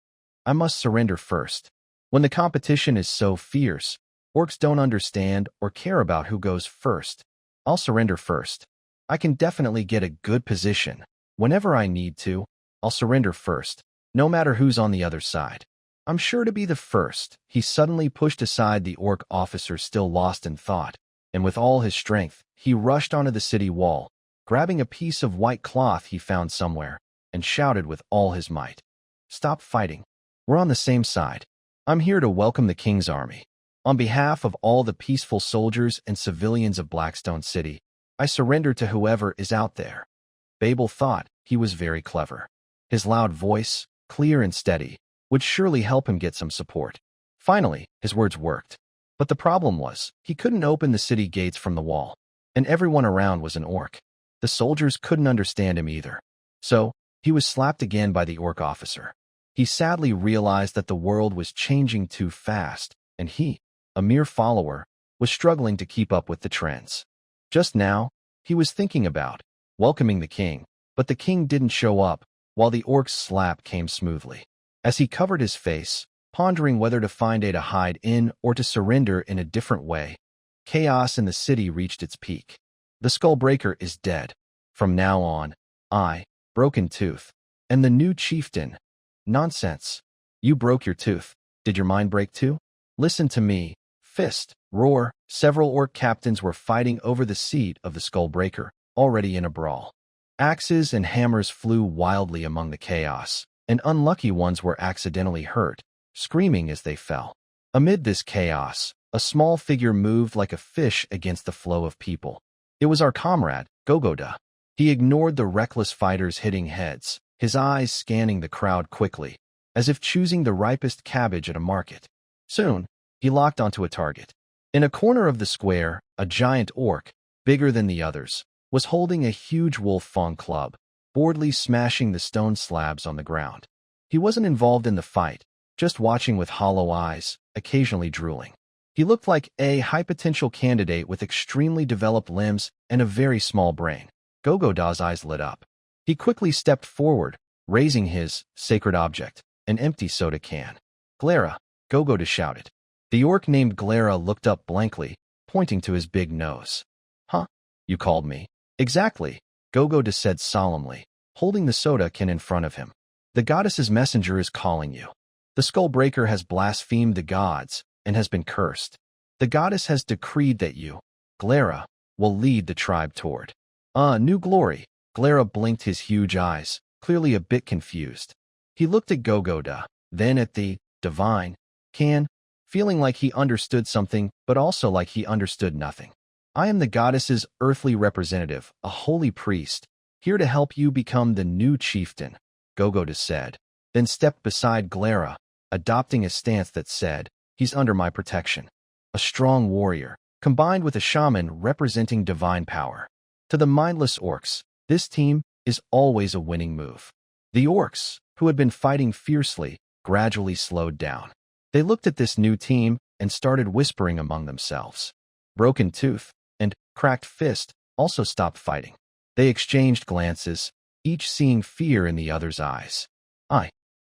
I must surrender first. When the competition is so fierce, Orcs don't understand or care about who goes first. I'll surrender first. I can definitely get a good position whenever I need to. I'll surrender first, no matter who's on the other side. I'm sure to be the first. He suddenly pushed aside the orc officer still lost in thought, and with all his strength, he rushed onto the city wall, grabbing a piece of white cloth he found somewhere, and shouted with all his might. Stop fighting. We're on the same side. I'm here to welcome the king's army. On behalf of all the peaceful soldiers and civilians of Blackstone City, I surrender to whoever is out there. Babel thought he was very clever. His loud voice, clear and steady, would surely help him get some support. Finally, his words worked. But the problem was, he couldn't open the city gates from the wall, and everyone around was an orc. The soldiers couldn't understand him either. So, he was slapped again by the orc officer. He sadly realized that the world was changing too fast, and he, a mere follower, was struggling to keep up with the trends. Just now, he was thinking about welcoming the king, but the king didn't show up, while the orc's slap came smoothly. As he covered his face, pondering whether to find a to hide in or to surrender in a different way, chaos in the city reached its peak. The Skullbreaker is dead. From now on, I, Broken Tooth, and the new chieftain. Nonsense. You broke your tooth. Did your mind break too? Listen to me. Fist, roar. Several orc captains were fighting over the seat of the Skullbreaker, already in a brawl. Axes and hammers flew wildly among the chaos, and unlucky ones were accidentally hurt, screaming as they fell. Amid this chaos, a small figure moved like a fish against the flow of people. It was our comrade, Gogoda. He ignored the reckless fighters hitting heads, his eyes scanning the crowd quickly, as if choosing the ripest cabbage at a market. Soon, he locked onto a target. In a corner of the square, a giant orc, bigger than the others, was holding a huge wolf fawn club, boredly smashing the stone slabs on the ground. He wasn't involved in the fight, just watching with hollow eyes, occasionally drooling. He looked like a high-potential candidate with extremely developed limbs and a very small brain. Gogoda's eyes lit up. He quickly stepped forward, raising his sacred object, an empty soda can. Glera, Gogoda shouted. The orc named Glera looked up blankly, pointing to his big nose. Huh? You called me? Exactly, Gogoda said solemnly, holding the soda can in front of him. The goddess's messenger is calling you. The Skullbreaker has blasphemed the gods and has been cursed. The goddess has decreed that you, Glera, will lead the tribe toward new glory. Glera blinked his huge eyes, clearly a bit confused. He looked at Gogoda, then at the divine can, feeling like he understood something, but also like he understood nothing. I am the goddess's earthly representative, a holy priest, here to help you become the new chieftain, Gogoda said, then stepped beside Glera, adopting a stance that said, he's under my protection. A strong warrior, combined with a shaman representing divine power. To the mindless orcs, this team is always a winning move. The orcs, who had been fighting fiercely, gradually slowed down. They looked at this new team and started whispering among themselves. Broken Tooth and Cracked Fist also stopped fighting. They exchanged glances, each seeing fear in the other's eyes.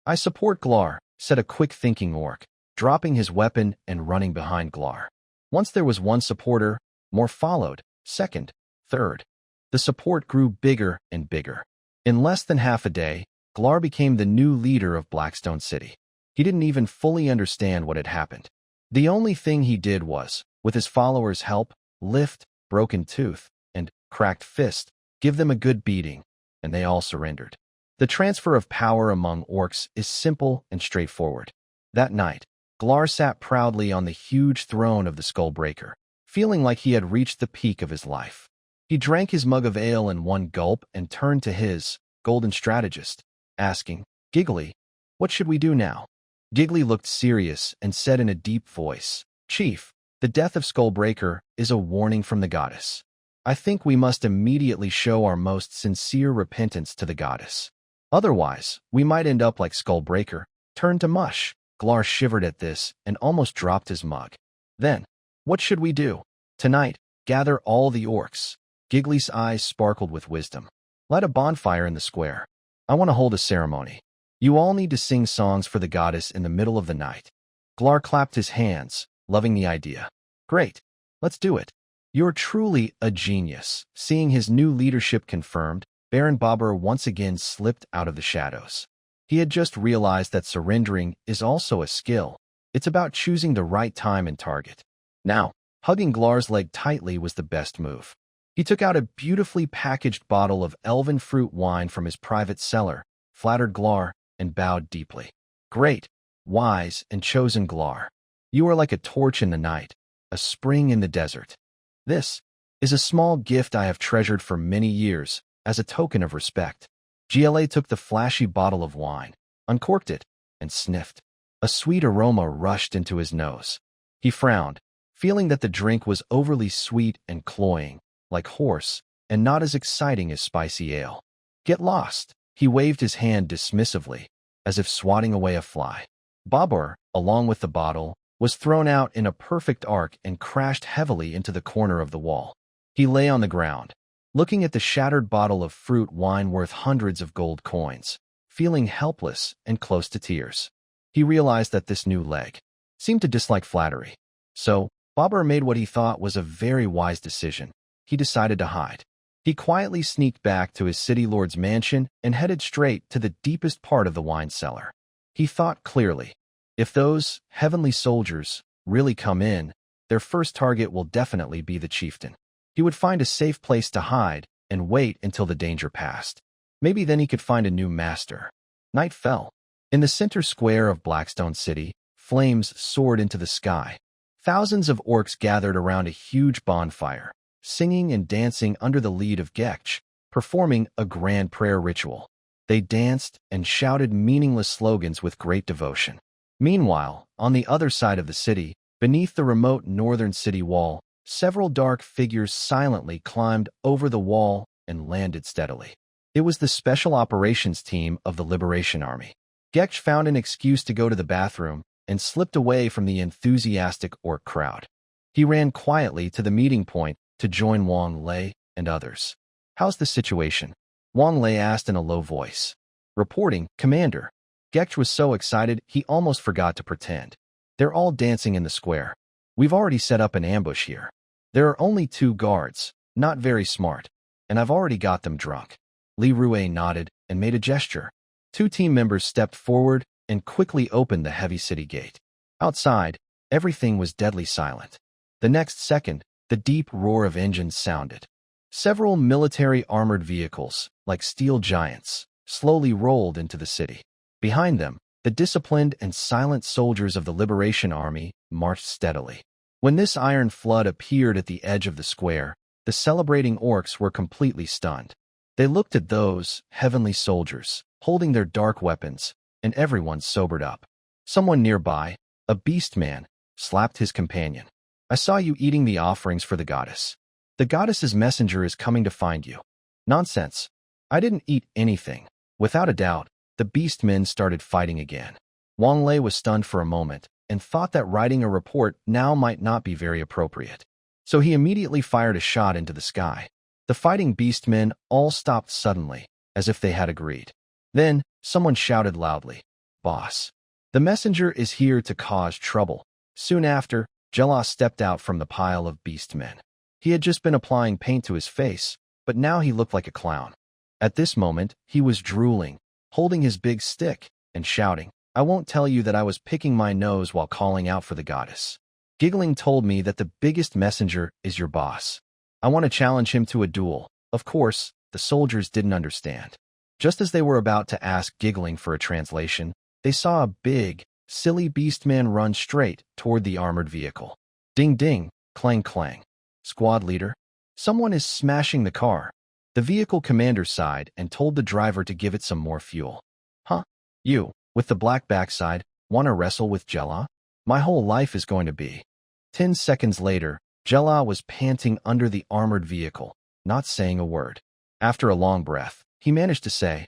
I support Glar, said a quick-thinking orc, dropping his weapon and running behind Glar. Once there was one supporter, more followed, second, third. The support grew bigger and bigger. In less than half a day, Glar became the new leader of Blackstone City. He didn't even fully understand what had happened. The only thing he did was, with his followers' help, lift Broken Tooth and Cracked Fist, give them a good beating, and they all surrendered. The transfer of power among orcs is simple and straightforward. That night, Glar sat proudly on the huge throne of the Skullbreaker, feeling like he had reached the peak of his life. He drank his mug of ale in one gulp and turned to his golden strategist, asking, Giggly, what should we do now? Giggly looked serious and said in a deep voice, Chief, the death of Skullbreaker is a warning from the goddess. I think we must immediately show our most sincere repentance to the goddess. Otherwise, we might end up like Skullbreaker, turned to mush. Glar shivered at this and almost dropped his mug. Then, what should we do? Tonight, gather all the orcs. Giggly's eyes sparkled with wisdom. Light a bonfire in the square. I want to hold a ceremony. You all need to sing songs for the goddess in the middle of the night. Glar clapped his hands, loving the idea. Great. Let's do it. You're truly a genius. Seeing his new leadership confirmed, Baron Babur once again slipped out of the shadows. He had just realized that surrendering is also a skill. It's about choosing the right time and target. Now, hugging Glar's leg tightly was the best move. He took out a beautifully packaged bottle of elven fruit wine from his private cellar, flattered Glar, and bowed deeply. Great, wise, and chosen Glar. You are like a torch in the night, a spring in the desert. This is a small gift I have treasured for many years, as a token of respect. GLA took the flashy bottle of wine, uncorked it, and sniffed. A sweet aroma rushed into his nose. He frowned, feeling that the drink was overly sweet and cloying, like horse, and not as exciting as spicy ale. Get lost. He waved his hand dismissively, as if swatting away a fly. Babur, along with the bottle, was thrown out in a perfect arc and crashed heavily into the corner of the wall. He lay on the ground, looking at the shattered bottle of fruit wine worth hundreds of gold coins, feeling helpless and close to tears. He realized that this new leg seemed to dislike flattery. So, Babur made what he thought was a very wise decision. He decided to hide. He quietly sneaked back to his city lord's mansion and headed straight to the deepest part of the wine cellar. He thought clearly, if those heavenly soldiers really come in, their first target will definitely be the chieftain. He would find a safe place to hide and wait until the danger passed. Maybe then he could find a new master. Night fell. In the center square of Blackstone City, flames soared into the sky. Thousands of orcs gathered around a huge bonfire, singing and dancing under the lead of Gekch, performing a grand prayer ritual. They danced and shouted meaningless slogans with great devotion. Meanwhile, on the other side of the city, beneath the remote northern city wall, several dark figures silently climbed over the wall and landed steadily. It was the Special Operations Team of the Liberation Army. Gekch found an excuse to go to the bathroom and slipped away from the enthusiastic orc crowd. He ran quietly to the meeting point to join Wang Lei and others. "How's the situation?" Wang Lei asked in a low voice. "Reporting, Commander." Gekch was so excited he almost forgot to pretend. "They're all dancing in the square. We've already set up an ambush here. There are only 2 guards, not very smart, and I've already got them drunk." Li Rue nodded and made a gesture. 2 team members stepped forward and quickly opened the heavy city gate. Outside, everything was deadly silent. The next second, the deep roar of engines sounded. Several military armored vehicles, like steel giants, slowly rolled into the city. Behind them, the disciplined and silent soldiers of the Liberation Army marched steadily. When this iron flood appeared at the edge of the square, the celebrating orcs were completely stunned. They looked at those heavenly soldiers, holding their dark weapons, and everyone sobered up. Someone nearby, a beast man, slapped his companion. "I saw you eating the offerings for the goddess. The goddess's messenger is coming to find you." "Nonsense. I didn't eat anything." Without a doubt, the beast men started fighting again. Wang Lei was stunned for a moment and thought that writing a report now might not be very appropriate. So he immediately fired a shot into the sky. The fighting beast men all stopped suddenly, as if they had agreed. Then, someone shouted loudly, "Boss, the messenger is here to cause trouble." Soon after, Jela stepped out from the pile of beast men. He had just been applying paint to his face, but now he looked like a clown. At this moment, he was drooling, holding his big stick, and shouting, "I won't tell you that I was picking my nose while calling out for the goddess. Giggling told me that the biggest messenger is your boss. I want to challenge him to a duel." Of course, the soldiers didn't understand. Just as they were about to ask Giggling for a translation, they saw a big, silly beastman run straight toward the armored vehicle. Ding ding, clang clang. "Squad leader, someone is smashing the car." The vehicle commander sighed and told the driver to give it some more fuel. "Huh? You, with the black backside, want to wrestle with Jela? My whole life is going to be." 10 seconds later, Jela was panting under the armored vehicle, not saying a word. After a long breath, he managed to say,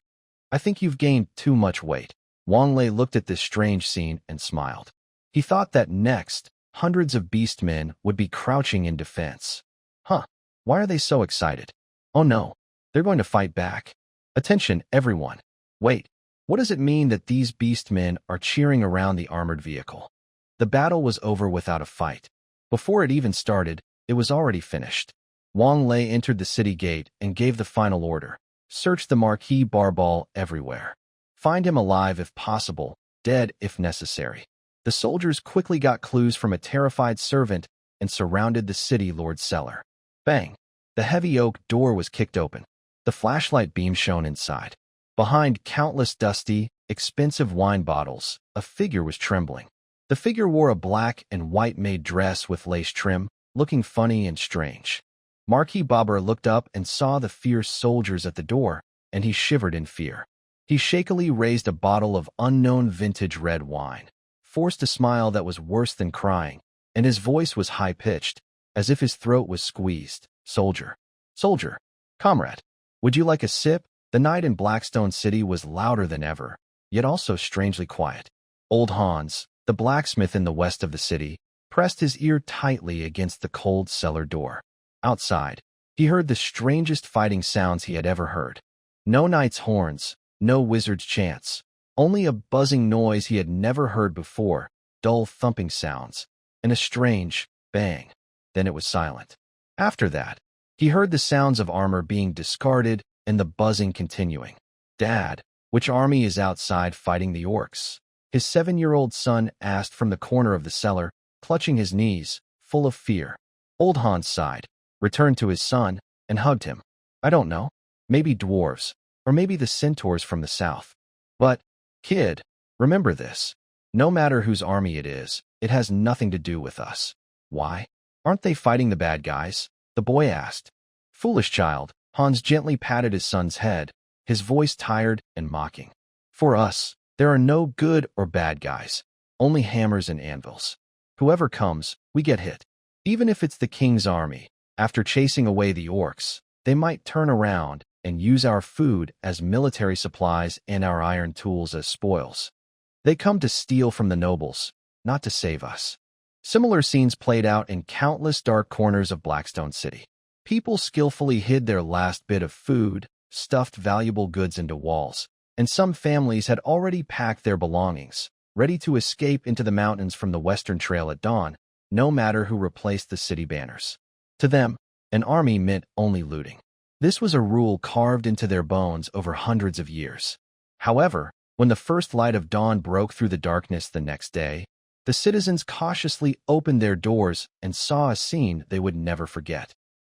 "I think you've gained too much weight." Wang Lei looked at this strange scene and smiled. He thought that next, hundreds of beastmen would be crouching in defense. Huh, why are they so excited? Oh no, they're going to fight back. Attention, everyone. Wait, what does it mean that these beastmen are cheering around the armored vehicle? The battle was over without a fight. Before it even started, it was already finished. Wang Lei entered the city gate and gave the final order. Search the Marquis Barball everywhere. Find him alive if possible, dead if necessary. The soldiers quickly got clues from a terrified servant and surrounded the city lord's cellar. Bang! The heavy oak door was kicked open. The flashlight beam shone inside. Behind countless dusty, expensive wine bottles, a figure was trembling. The figure wore a black and white-made dress with lace trim, looking funny and strange. Marquis Bobber looked up and saw the fierce soldiers at the door, and he shivered in fear. He shakily raised a bottle of unknown vintage red wine, forced a smile that was worse than crying, and his voice was high-pitched, as if his throat was squeezed. Soldier, soldier, comrade, would you like a sip? The night in Blackstone City was louder than ever, yet also strangely quiet. Old Hans, the blacksmith in the west of the city, pressed his ear tightly against the cold cellar door. Outside, he heard the strangest fighting sounds he had ever heard. No knight's horns, no wizard's chants, only a buzzing noise he had never heard before, dull thumping sounds, and a strange bang. Then it was silent. After that, he heard the sounds of armor being discarded and the buzzing continuing. Dad, which army is outside fighting the Orcs? His 7-year-old son asked from the corner of the cellar, clutching his knees, full of fear. Old Hans sighed, returned to his son, and hugged him. I don't know. Maybe dwarves, or maybe the centaurs from the south. But, kid, remember this. No matter whose army it is, it has nothing to do with us. Why? Aren't they fighting the bad guys? The boy asked. Foolish child, Hans gently patted his son's head, his voice tired and mocking. For us, there are no good or bad guys, only hammers and anvils. Whoever comes, we get hit. Even if it's the king's army, after chasing away the orcs, they might turn around and use our food as military supplies and our iron tools as spoils. They come to steal from the nobles, not to save us. Similar scenes played out in countless dark corners of Blackstone City. People skillfully hid their last bit of food, stuffed valuable goods into walls, and some families had already packed their belongings, ready to escape into the mountains from the Western Trail at dawn, no matter who replaced the city banners. To them, an army meant only looting. This was a rule carved into their bones over hundreds of years. However, when the first light of dawn broke through the darkness the next day, the citizens cautiously opened their doors and saw a scene they would never forget.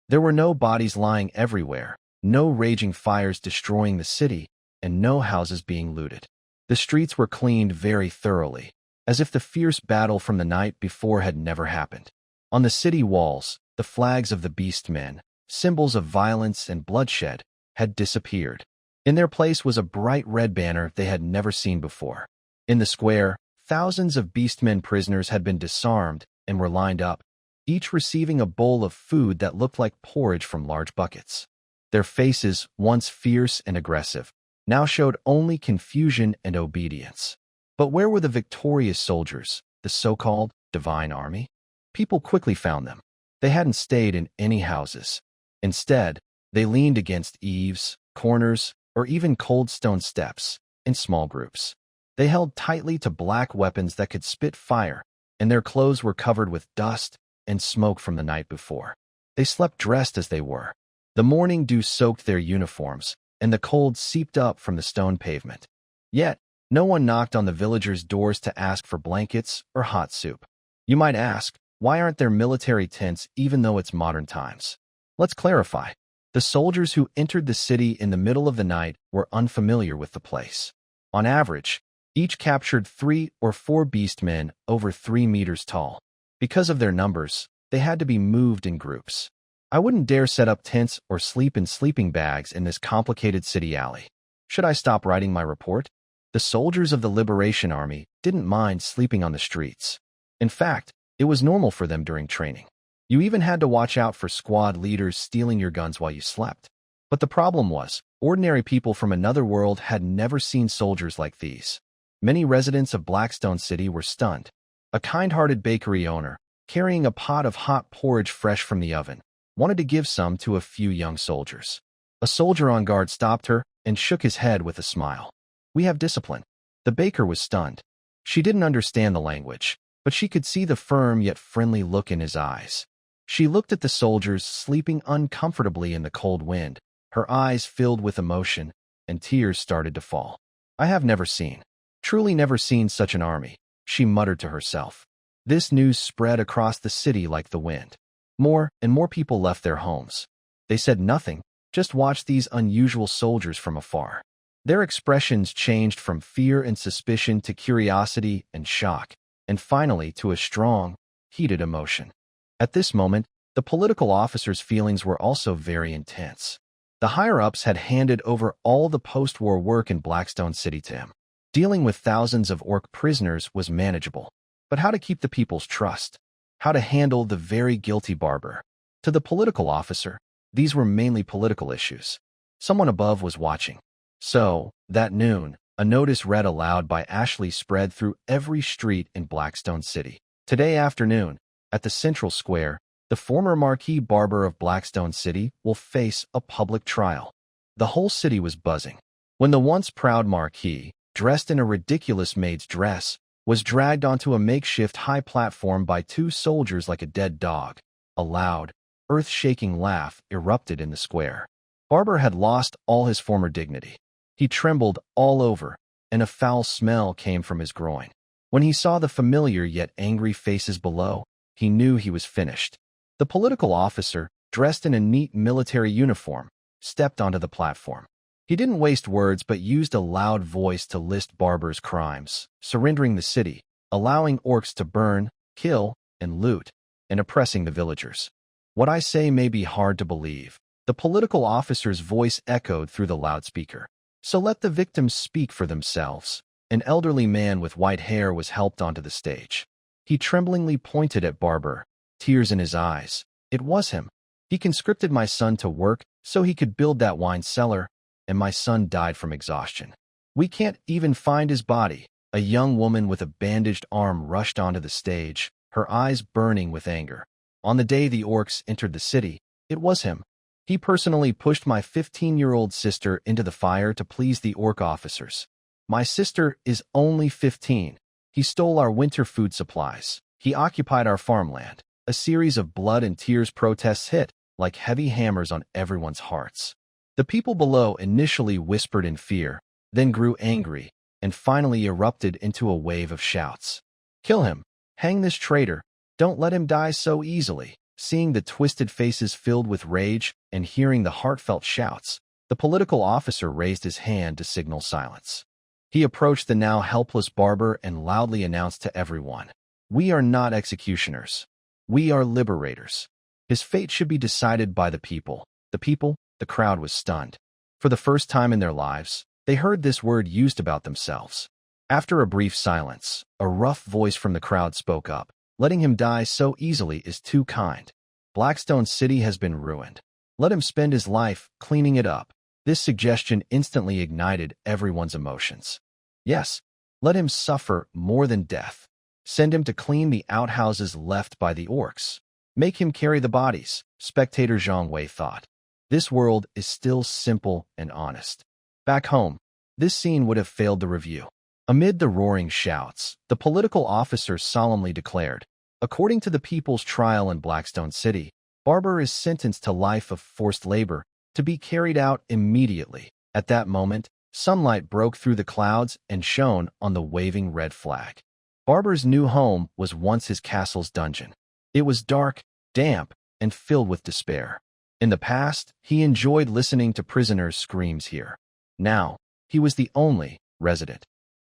There were no bodies lying everywhere, no raging fires destroying the city, and no houses being looted. The streets were cleaned very thoroughly, as if the fierce battle from the night before had never happened. On the city walls, the flags of the Beastmen, symbols of violence and bloodshed, had disappeared. In their place was a bright red banner they had never seen before. In the square, thousands of Beastmen prisoners had been disarmed and were lined up, each receiving a bowl of food that looked like porridge from large buckets. Their faces, once fierce and aggressive, now showed only confusion and obedience. But where were the victorious soldiers, the so-called divine army? People quickly found them. They hadn't stayed in any houses. Instead, they leaned against eaves, corners, or even cold stone steps, in small groups. They held tightly to black weapons that could spit fire, and their clothes were covered with dust and smoke from the night before. They slept dressed as they were. The morning dew soaked their uniforms, and the cold seeped up from the stone pavement. Yet, no one knocked on the villagers' doors to ask for blankets or hot soup. You might ask, why aren't there military tents even though it's modern times? Let's clarify. The soldiers who entered the city in the middle of the night were unfamiliar with the place. On average, each captured 3 or 4 beastmen over 3 meters tall. Because of their numbers, they had to be moved in groups. I wouldn't dare set up tents or sleep in sleeping bags in this complicated city alley. Should I stop writing my report? The soldiers of the Liberation Army didn't mind sleeping on the streets. In fact, it was normal for them during training. You even had to watch out for squad leaders stealing your guns while you slept. But the problem was, ordinary people from another world had never seen soldiers like these. Many residents of Blackstone City were stunned. A kind-hearted bakery owner, carrying a pot of hot porridge fresh from the oven, wanted to give some to a few young soldiers. A soldier on guard stopped her and shook his head with a smile. We have discipline. The baker was stunned. She didn't understand the language, but she could see the firm yet friendly look in his eyes. She looked at the soldiers sleeping uncomfortably in the cold wind, Her eyes filled with emotion, and tears started to fall. I have never seen, truly never seen such an army, she muttered to herself. This news spread across the city like the wind. More and more people left their homes. They said nothing, just watched these unusual soldiers from afar. Their expressions changed from fear and suspicion to curiosity and shock, and finally to a strong, heated emotion. At this moment, the political officers' feelings were also very intense. The higher-ups had handed over all the post-war work in Blackstone City to him. Dealing with thousands of Orc prisoners was manageable, but how to keep the people's trust? How to handle the very guilty barber? To the political officer, these were mainly political issues. Someone above was watching. So, that noon, a notice read aloud by Ashley spread through every street in Blackstone City. Today afternoon, at the Central Square, the former Marquis Barber of Blackstone City will face a public trial. The whole city was buzzing. When the once proud Marquis, dressed in a ridiculous maid's dress, was dragged onto a makeshift high platform by two soldiers like a dead dog, a loud, earth-shaking laugh erupted in the square. Barber had lost all his former dignity. He trembled all over, and a foul smell came from his groin. When he saw the familiar yet angry faces below, he knew he was finished. The political officer, dressed in a neat military uniform, stepped onto the platform. He didn't waste words but used a loud voice to list Barber's crimes, surrendering the city, allowing Orcs to burn, kill, and loot, and oppressing the villagers. What I say may be hard to believe. The political officer's voice echoed through the loudspeaker. So let the victims speak for themselves. An elderly man with white hair was helped onto the stage. He tremblingly pointed at Barber, tears in his eyes. It was him. He conscripted my son to work so he could build that wine cellar, and my son died from exhaustion. We can't even find his body. A young woman with a bandaged arm rushed onto the stage, her eyes burning with anger. On the day the Orcs entered the city, it was him. He personally pushed my 15-year-old sister into the fire to please the Orc officers. My sister is only 15. He stole our winter food supplies. He occupied our farmland. A series of blood and tears protests hit, like heavy hammers on everyone's hearts. The people below initially whispered in fear, then grew angry, and finally erupted into a wave of shouts. Kill him! Hang this traitor! Don't let him die so easily! Seeing the twisted faces filled with rage and hearing the heartfelt shouts, the political officer raised his hand to signal silence. He approached the now helpless Barber and loudly announced to everyone, "We are not executioners. We are liberators." His fate should be decided by the people. The crowd was stunned. For the first time in their lives, they heard this word used about themselves. After a brief silence, a rough voice from the crowd spoke up. Letting him die so easily is too kind. Blackstone City has been ruined. Let him spend his life cleaning it up. This suggestion instantly ignited everyone's emotions. Yes, let him suffer more than death. Send him to clean the outhouses left by the Orcs. Make him carry the bodies, spectator Zhang Wei thought. This world is still simple and honest. Back home, this scene would have failed the review. Amid the roaring shouts, the political officer solemnly declared, according to the People's Trial in Blackstone City, Barber is sentenced to life of forced labor, to be carried out immediately. At that moment, sunlight broke through the clouds and shone on the waving red flag. Barber's new home was once his castle's dungeon. It was dark, damp, and filled with despair. In the past, he enjoyed listening to prisoners' screams here. Now, he was the only resident.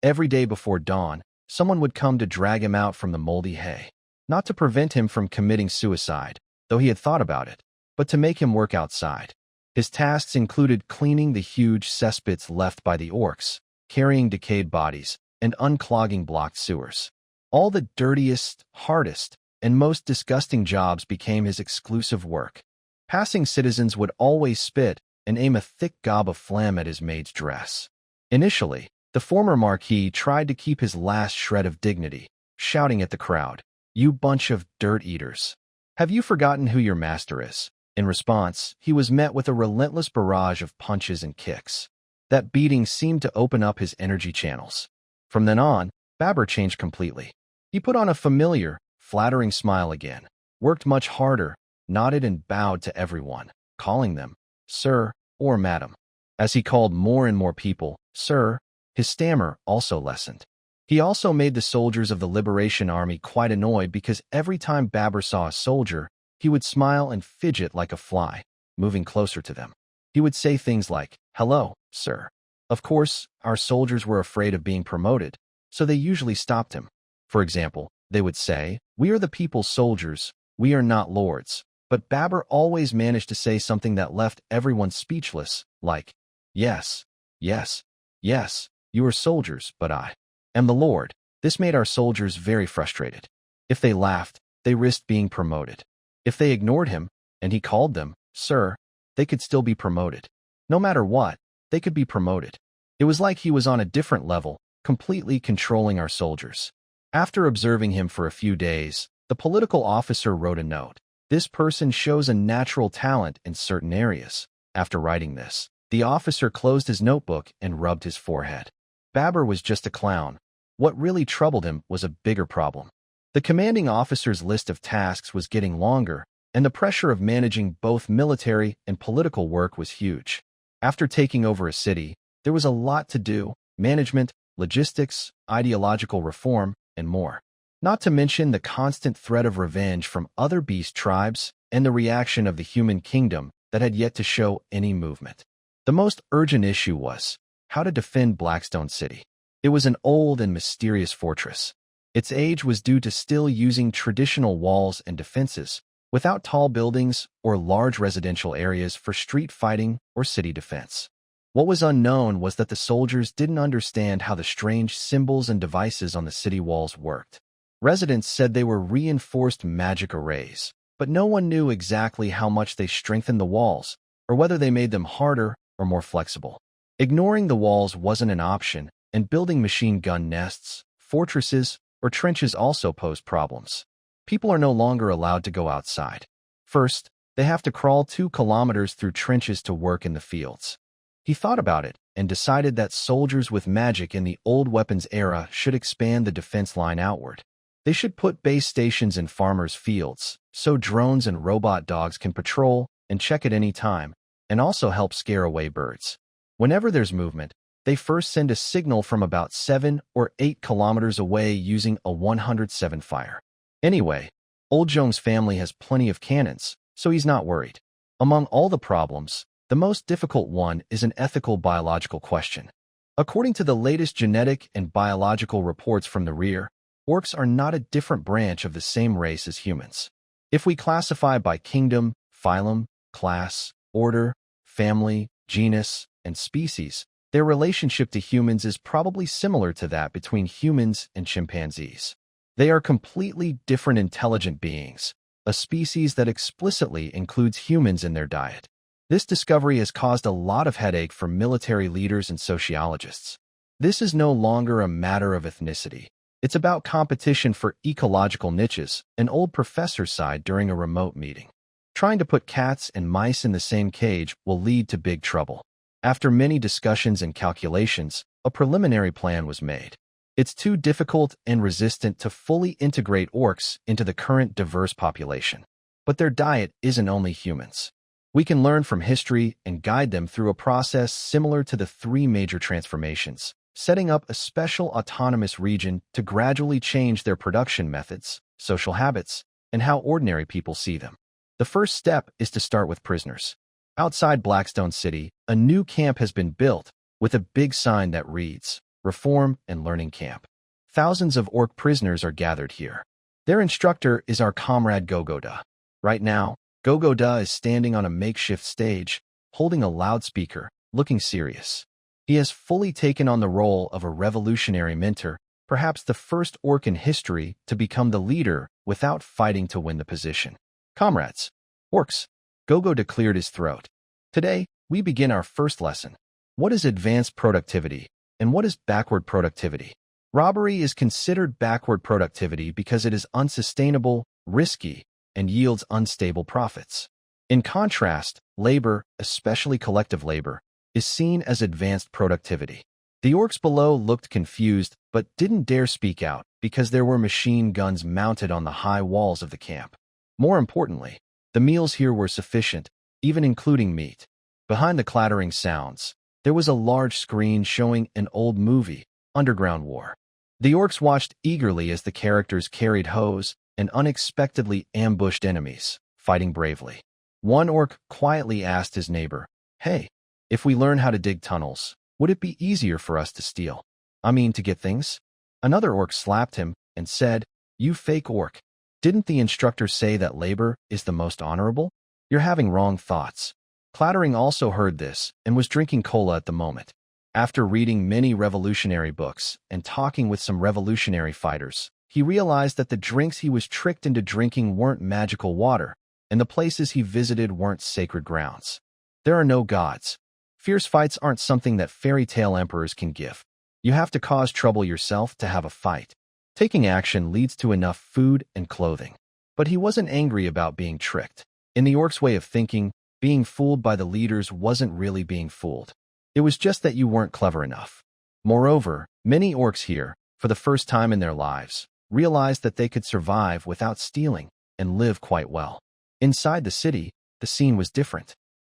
Every day before dawn, someone would come to drag him out from the moldy hay. Not to prevent him from committing suicide, though he had thought about it, but to make him work outside. His tasks included cleaning the huge cesspits left by the Orcs, carrying decayed bodies, and unclogging blocked sewers. All the dirtiest, hardest, and most disgusting jobs became his exclusive work. Passing citizens would always spit and aim a thick gob of phlegm at his maid's dress. Initially, the former Marquis tried to keep his last shred of dignity, shouting at the crowd, "You bunch of dirt eaters! Have you forgotten who your master is?" In response, he was met with a relentless barrage of punches and kicks. That beating seemed to open up his energy channels. From then on, Barber changed completely. He put on a familiar, flattering smile again, worked much harder, nodded and bowed to everyone, calling them, "Sir," or madam. As he called more and more people, sir, his stammer also lessened. He also made the soldiers of the Liberation Army quite annoyed because every time Babur saw a soldier, he would smile and fidget like a fly, moving closer to them. He would say things like, "Hello, sir." Of course, our soldiers were afraid of being promoted, so they usually stopped him. For example, they would say, "We are the people's soldiers, we are not lords." But Babur always managed to say something that left everyone speechless, like, "Yes, yes, yes, you are soldiers, but I am the Lord." This made our soldiers very frustrated. If they laughed, they risked being promoted. If they ignored him, and he called them, sir, they could still be promoted. No matter what, they could be promoted. It was like he was on a different level, completely controlling our soldiers. After observing him for a few days, the political officer wrote a note. This person shows a natural talent in certain areas. After writing this, the officer closed his notebook and rubbed his forehead. Babur was just a clown. What really troubled him was a bigger problem. The commanding officer's list of tasks was getting longer, and the pressure of managing both military and political work was huge. After taking over a city, there was a lot to do: management, logistics, ideological reform, and more. Not to mention the constant threat of revenge from other beast tribes and the reaction of the human kingdom that had yet to show any movement. The most urgent issue was how to defend Blackstone City. It was an old and mysterious fortress. Its age was due to still using traditional walls and defenses, without tall buildings or large residential areas for street fighting or city defense. What was unknown was that the soldiers didn't understand how the strange symbols and devices on the city walls worked. Residents said they were reinforced magic arrays, but no one knew exactly how much they strengthened the walls, or whether they made them harder or more flexible. Ignoring the walls wasn't an option, and building machine gun nests, fortresses, or trenches also posed problems. People are no longer allowed to go outside. First, they have to crawl 2 kilometers through trenches to work in the fields. He thought about it and decided that soldiers with magic in the old weapons era should expand the defense line outward. They should put base stations in farmers' fields, so drones and robot dogs can patrol and check at any time, and also help scare away birds. Whenever there's movement, they first send a signal from about 7 or 8 kilometers away using a 107 fire. Anyway, Old Jong's family has plenty of cannons, so he's not worried. Among all the problems, the most difficult one is an ethical biological question. According to the latest genetic and biological reports from the rear, orcs are not a different branch of the same race as humans. If we classify by kingdom, phylum, class, order, family, genus, and species, their relationship to humans is probably similar to that between humans and chimpanzees. They are completely different intelligent beings, a species that explicitly includes humans in their diet. This discovery has caused a lot of headache for military leaders and sociologists. This is no longer a matter of ethnicity. It's about competition for ecological niches, an old professor sighed during a remote meeting. Trying to put cats and mice in the same cage will lead to big trouble. After many discussions and calculations, a preliminary plan was made. It's too difficult and resistant to fully integrate orcs into the current diverse population. But their diet isn't only humans. We can learn from history and guide them through a process similar to the 3 major transformations, setting up a special autonomous region to gradually change their production methods, social habits, and how ordinary people see them. The first step is to start with prisoners. Outside Blackstone City, a new camp has been built with a big sign that reads, Reform and Learning Camp. Thousands of orc prisoners are gathered here. Their instructor is our comrade Gogoda. Right now, Gogoda is standing on a makeshift stage, holding a loudspeaker, looking serious. He has fully taken on the role of a revolutionary mentor, perhaps the first orc in history to become the leader without fighting to win the position. Comrades, orcs, Gogoda cleared his throat. Today, we begin our first lesson. What is advanced productivity, and what is backward productivity? Robbery is considered backward productivity because it is unsustainable, risky, and yields unstable profits. In contrast, labor, especially collective labor, is seen as advanced productivity. The orcs below looked confused but didn't dare speak out because there were machine guns mounted on the high walls of the camp. More importantly, the meals here were sufficient, even including meat. Behind the clattering sounds, there was a large screen showing an old movie, Underground War. The orcs watched eagerly as the characters carried hoes and unexpectedly ambushed enemies, fighting bravely. One orc quietly asked his neighbor, "Hey, if we learn how to dig tunnels, would it be easier for us to steal? I mean, to get things?" Another orc slapped him and said, "You fake orc. Didn't the instructor say that labor is the most honorable? You're having wrong thoughts." Clattering also heard this and was drinking cola at the moment. After reading many revolutionary books and talking with some revolutionary fighters, he realized that the drinks he was tricked into drinking weren't magical water, and the places he visited weren't sacred grounds. There are no gods. Fierce fights aren't something that fairy tale emperors can give. You have to cause trouble yourself to have a fight. Taking action leads to enough food and clothing. But he wasn't angry about being tricked. In the orcs' way of thinking, being fooled by the leaders wasn't really being fooled. It was just that you weren't clever enough. Moreover, many orcs here, for the first time in their lives, realized that they could survive without stealing and live quite well. Inside the city, the scene was different.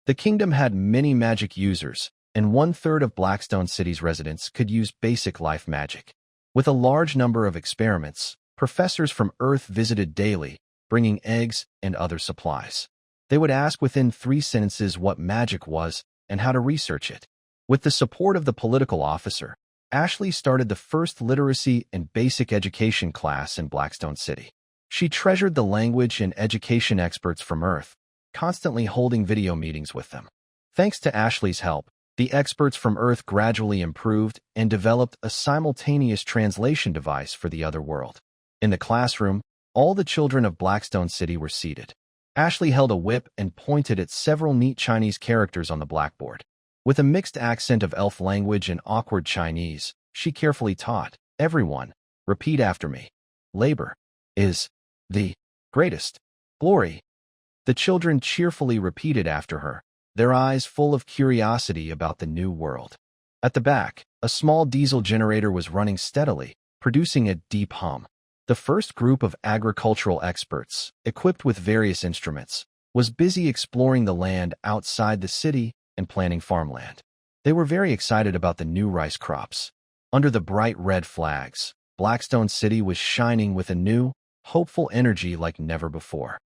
The kingdom had many magic users, and 1/3 of Blackstone City's residents could use basic life magic. With a large number of experiments, professors from Earth visited daily, bringing eggs and other supplies. They would ask within 3 sentences what magic was and how to research it. With the support of the political officer, Ashley started the first literacy and basic education class in Blackstone City. She treasured the language and education experts from Earth, constantly holding video meetings with them. Thanks to Ashley's help, the experts from Earth gradually improved and developed a simultaneous translation device for the other world. In the classroom, all the children of Blackstone City were seated. Ashley held a whip and pointed at several neat Chinese characters on the blackboard. With a mixed accent of elf language and awkward Chinese, she carefully taught, "Everyone, repeat after me. Labor is the greatest glory." The children cheerfully repeated after her, their eyes full of curiosity about the new world. At the back, a small diesel generator was running steadily, producing a deep hum. The first group of agricultural experts, equipped with various instruments, was busy exploring the land outside the city and planning farmland. They were very excited about the new rice crops. Under the bright red flags, Blackstone City was shining with a new, hopeful energy like never before.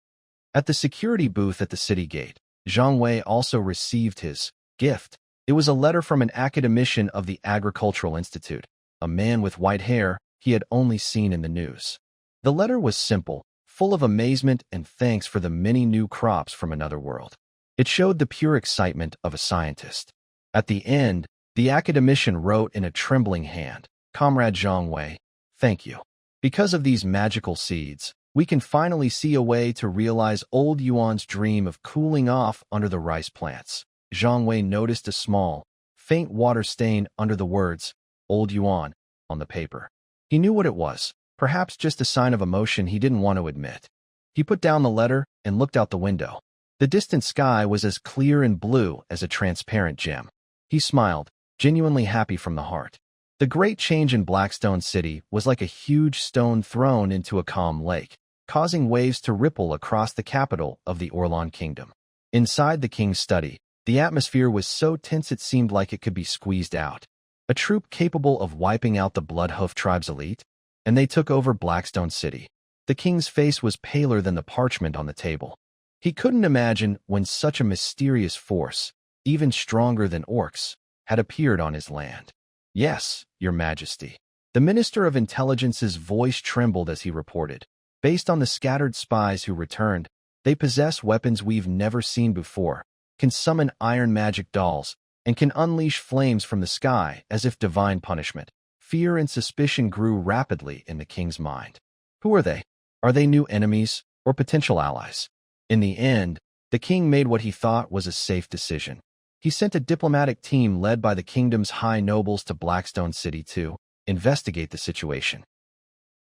At the security booth at the city gate, Zhang Wei also received his gift. It was a letter from an academician of the Agricultural Institute, a man with white hair he had only seen in the news. The letter was simple, full of amazement and thanks for the many new crops from another world. It showed the pure excitement of a scientist. At the end, the academician wrote in a trembling hand, "Comrade Zhang Wei, thank you. Because of these magical seeds, we can finally see a way to realize old Yuan's dream of cooling off under the rice plants." Zhang Wei noticed a small, faint water stain under the words, "Old Yuan," on the paper. He knew what it was, perhaps just a sign of emotion he didn't want to admit. He put down the letter and looked out the window. The distant sky was as clear and blue as a transparent gem. He smiled, genuinely happy from the heart. The great change in Blackstone City was like a huge stone thrown into a calm lake, causing waves to ripple across the capital of the Orlan Kingdom. Inside the king's study, the atmosphere was so tense it seemed like it could be squeezed out. A troop capable of wiping out the Bloodhoof tribe's elite, and they took over Blackstone City. The king's face was paler than the parchment on the table. He couldn't imagine when such a mysterious force, even stronger than orcs, had appeared on his land. "Yes, Your Majesty." The Minister of Intelligence's voice trembled as he reported. "Based on the scattered spies who returned, they possess weapons we've never seen before, can summon iron magic dolls, and can unleash flames from the sky as if divine punishment." Fear and suspicion grew rapidly in the king's mind. Who are they? Are they new enemies or potential allies? In the end, the king made what he thought was a safe decision. He sent a diplomatic team led by the kingdom's high nobles to Blackstone City to investigate the situation.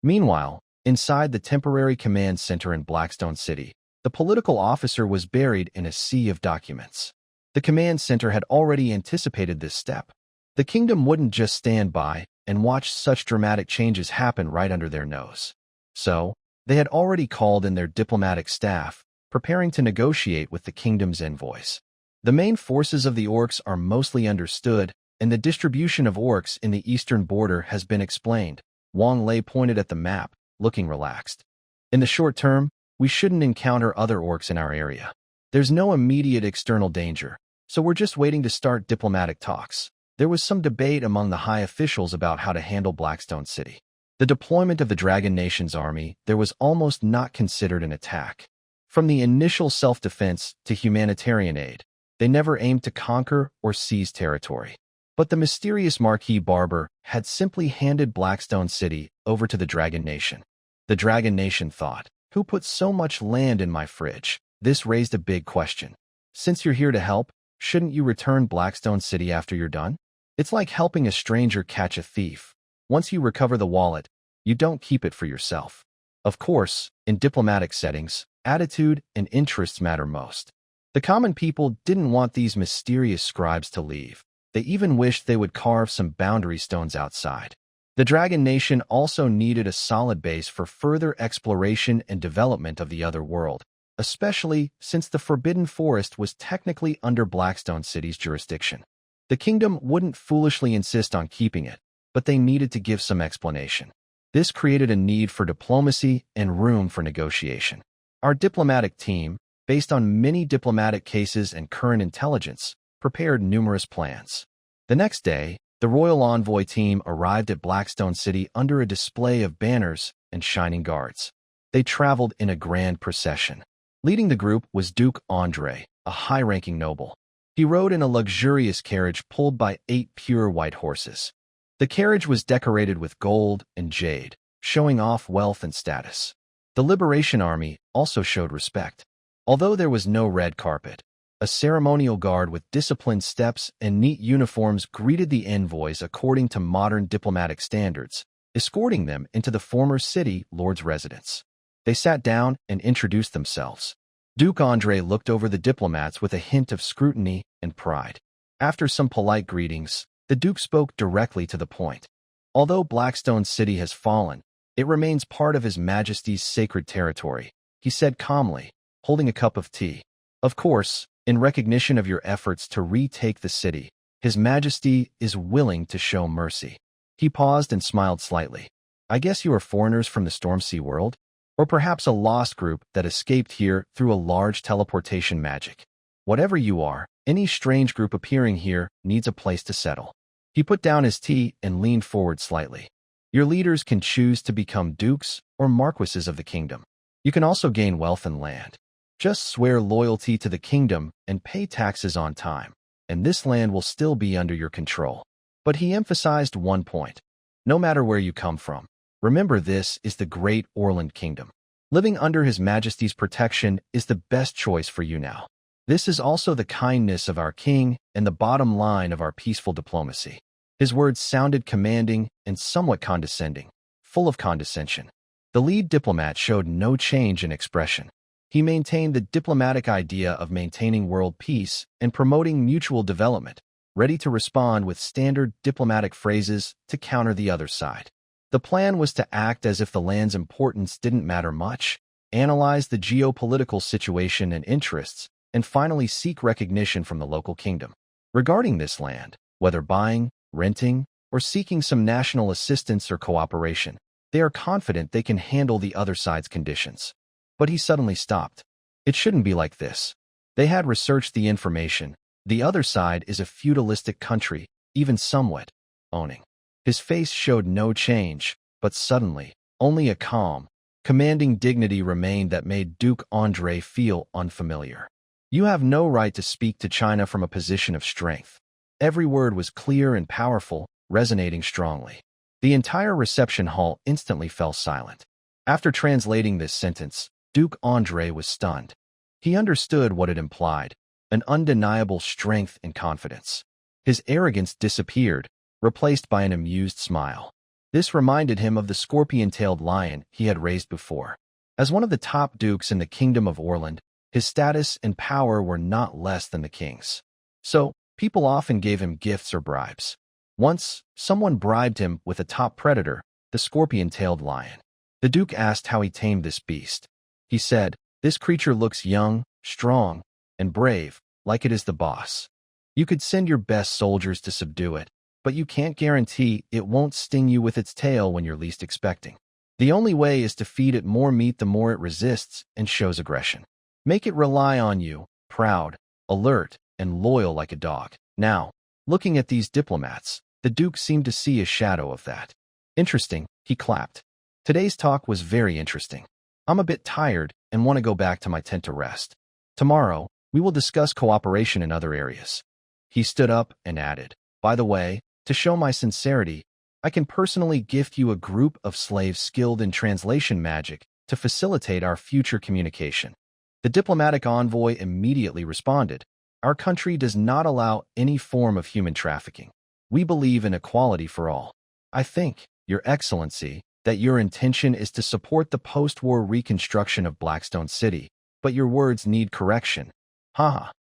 Meanwhile, inside the temporary command center in Blackstone City, the political officer was buried in a sea of documents. The command center had already anticipated this step. The kingdom wouldn't just stand by and watch such dramatic changes happen right under their nose. So, they had already called in their diplomatic staff, preparing to negotiate with the kingdom's envoys. The main forces of the Orcs are mostly understood, and the distribution of Orcs in the eastern border has been explained. Wang Lei pointed at the map, looking relaxed. In the short term, we shouldn't encounter other Orcs in our area. There's no immediate external danger, so we're just waiting to start diplomatic talks. There was some debate among the high officials about how to handle Blackstone City. The deployment of the Dragon Nation's army there was almost not considered an attack. From the initial self-defense to humanitarian aid, they never aimed to conquer or seize territory. But the mysterious Marquis Barber had simply handed Blackstone City over to the Dragon Nation. The Dragon Nation thought, "Who put so much land in my fridge?" This raised a big question. Since you're here to help, shouldn't you return Blackstone City after you're done? It's like helping a stranger catch a thief. Once you recover the wallet, you don't keep it for yourself. Of course, in diplomatic settings, attitude and interests matter most. The common people didn't want these mysterious scribes to leave. They even wished they would carve some boundary stones outside. The Dragon Nation also needed a solid base for further exploration and development of the other world, especially since the Forbidden Forest was technically under Blackstone City's jurisdiction. The kingdom wouldn't foolishly insist on keeping it, but they needed to give some explanation. This created a need for diplomacy and room for negotiation. Our diplomatic team, based on many diplomatic cases and current intelligence, prepared numerous plans. The next day, the royal envoy team arrived at Blackstone City under a display of banners and shining guards. They traveled in a grand procession. Leading the group was Duke Andre, a high-ranking noble. He rode in a luxurious carriage pulled by 8 pure white horses. The carriage was decorated with gold and jade, showing off wealth and status. The Liberation Army also showed respect. Although there was no red carpet, a ceremonial guard with disciplined steps and neat uniforms greeted the envoys according to modern diplomatic standards, escorting them into the former city lord's residence. They sat down and introduced themselves. Duke Andre looked over the diplomats with a hint of scrutiny and pride. After some polite greetings, the Duke spoke directly to the point. Although Blackstone City has fallen, it remains part of His Majesty's sacred territory, he said calmly, holding a cup of tea. Of course, in recognition of your efforts to retake the city, His Majesty is willing to show mercy. He paused and smiled slightly. I guess you are foreigners from the Stormsea world? Or perhaps a lost group that escaped here through a large teleportation magic. Whatever you are, any strange group appearing here needs a place to settle. He put down his tea and leaned forward slightly. Your leaders can choose to become dukes or marquises of the kingdom. You can also gain wealth and land. Just swear loyalty to the kingdom and pay taxes on time, and this land will still be under your control. But he emphasized one point. No matter where you come from, remember this is the great Orland Kingdom. Living under His Majesty's protection is the best choice for you now. This is also the kindness of our king and the bottom line of our peaceful diplomacy. His words sounded commanding and somewhat condescending, full of condescension. The lead diplomat showed no change in expression. He maintained the diplomatic idea of maintaining world peace and promoting mutual development, ready to respond with standard diplomatic phrases to counter the other side. The plan was to act as if the land's importance didn't matter much, analyze the geopolitical situation and interests, and finally seek recognition from the local kingdom. Regarding this land, whether buying, renting, or seeking some national assistance or cooperation, they are confident they can handle the other side's conditions. But he suddenly stopped. It shouldn't be like this. They had researched the information. The other side is a feudalistic country, even somewhat owning. His face showed no change, but suddenly, only a calm, commanding dignity remained that made Duke Andre feel unfamiliar. You have no right to speak to China from a position of strength. Every word was clear and powerful, resonating strongly. The entire reception hall instantly fell silent. After translating this sentence, Duke Andre was stunned. He understood what it implied, an undeniable strength and confidence. His arrogance disappeared, replaced by an amused smile. This reminded him of the scorpion-tailed lion he had raised before. As one of the top dukes in the Kingdom of Orland, his status and power were not less than the king's. So, people often gave him gifts or bribes. Once, someone bribed him with a top predator, the scorpion-tailed lion. The Duke asked how he tamed this beast. He said, "This creature looks young, strong, and brave, like it is the boss. You could send your best soldiers to subdue it, but you can't guarantee it won't sting you with its tail when you're least expecting. The only way is to feed it more meat the more it resists and shows aggression. Make it rely on you, proud, alert, and loyal like a dog. Now, looking at these diplomats, the Duke seemed to see a shadow of that. Interesting, he clapped. Today's talk was very interesting. I'm a bit tired and want to go back to my tent to rest. Tomorrow, we will discuss cooperation in other areas. He stood up and added, by the way, to show my sincerity, I can personally gift you a group of slaves skilled in translation magic to facilitate our future communication. The diplomatic envoy immediately responded, our country does not allow any form of human trafficking. We believe in equality for all. I think, Your Excellency, that your intention is to support the post-war reconstruction of Blackstone City, but your words need correction. Haha.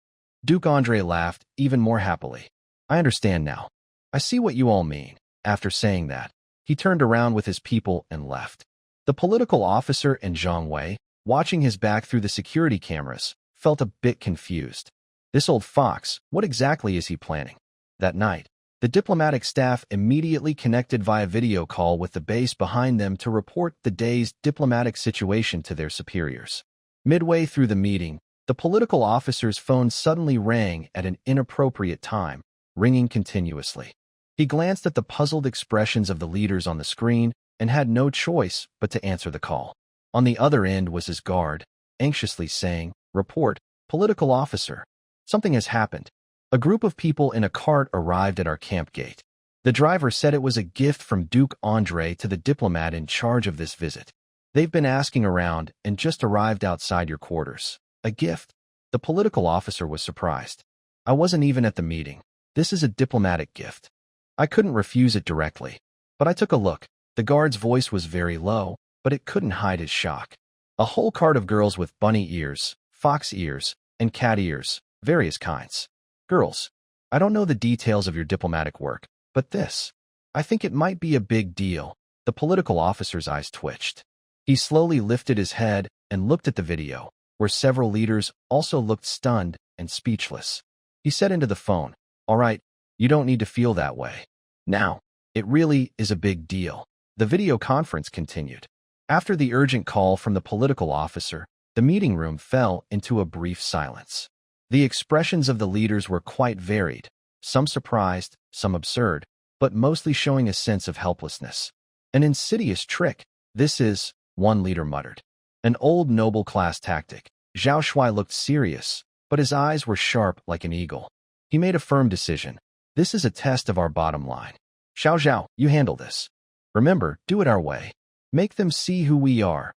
Duke Andre laughed even more happily. I understand now. I see what you all mean. After saying that, he turned around with his people and left. The political officer and Zhang Wei, watching his back through the security cameras, felt a bit confused. This old fox, what exactly is he planning? That night, the diplomatic staff immediately connected via video call with the base behind them to report the day's diplomatic situation to their superiors. Midway through the meeting, the political officer's phone suddenly rang at an inappropriate time, ringing continuously. He glanced at the puzzled expressions of the leaders on the screen and had no choice but to answer the call. On the other end was his guard, anxiously saying, Report, political officer. Something has happened. A group of people in a cart arrived at our camp gate. The driver said it was a gift from Duke Andre to the diplomat in charge of this visit. They've been asking around and just arrived outside your quarters. A gift? The political officer was surprised. I wasn't even at the meeting. This is a diplomatic gift. I couldn't refuse it directly. But I took a look. The guard's voice was very low, but it couldn't hide his shock. A whole cart of girls with bunny ears, fox ears, and cat ears, various kinds. Girls, I don't know the details of your diplomatic work, but this, I think it might be a big deal. The political officer's eyes twitched. He slowly lifted his head and looked at the video, where several leaders also looked stunned and speechless. He said into the phone, All right, you don't need to feel that way. Now, it really is a big deal. The video conference continued. After the urgent call from the political officer, the meeting room fell into a brief silence. The expressions of the leaders were quite varied, some surprised, some absurd, but mostly showing a sense of helplessness. An insidious trick, this is, one leader muttered. An old noble class tactic. Zhao Shuai looked serious, but his eyes were sharp like an eagle. He made a firm decision. This is a test of our bottom line. Xiao Zhao, you handle this. Remember, do it our way. Make them see who we are.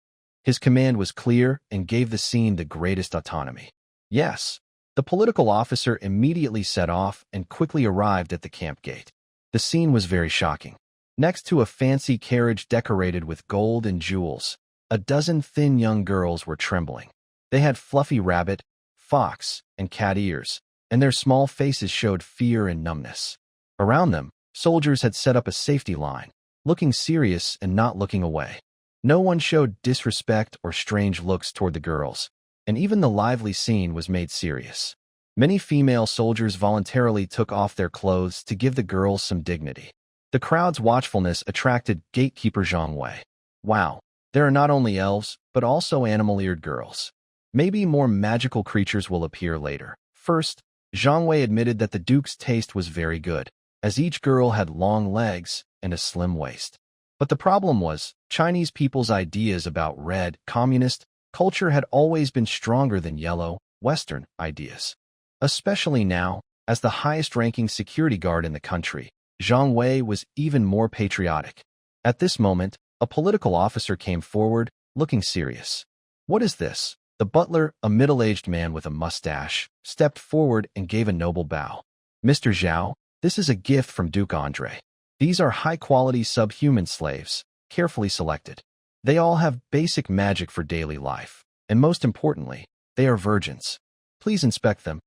His command was clear and gave the scene the greatest autonomy. Yes. The political officer immediately set off and quickly arrived at the camp gate. The scene was very shocking. Next to a fancy carriage decorated with gold and jewels, a dozen thin young girls were trembling. They had fluffy rabbit, fox, and cat ears, and their small faces showed fear and numbness. Around them, soldiers had set up a safety line, looking serious and not looking away. No one showed disrespect or strange looks toward the girls, and even the lively scene was made serious. Many female soldiers voluntarily took off their clothes to give the girls some dignity. The crowd's watchfulness attracted gatekeeper Zhang Wei. Wow, there are not only elves, but also animal-eared girls. Maybe more magical creatures will appear later. First, Zhang Wei admitted that the Duke's taste was very good, as each girl had long legs and a slim waist. But the problem was, Chinese people's ideas about red, communist, culture had always been stronger than yellow, Western ideas. Especially now, as the highest-ranking security guard in the country, Zhang Wei was even more patriotic. At this moment, a political officer came forward, looking serious. What is this? The butler, a middle-aged man with a mustache, stepped forward and gave a noble bow. Mr. Zhao, this is a gift from Duke Andre. These are high-quality subhuman slaves, carefully selected. They all have basic magic for daily life, and most importantly, they are virgins. Please inspect them.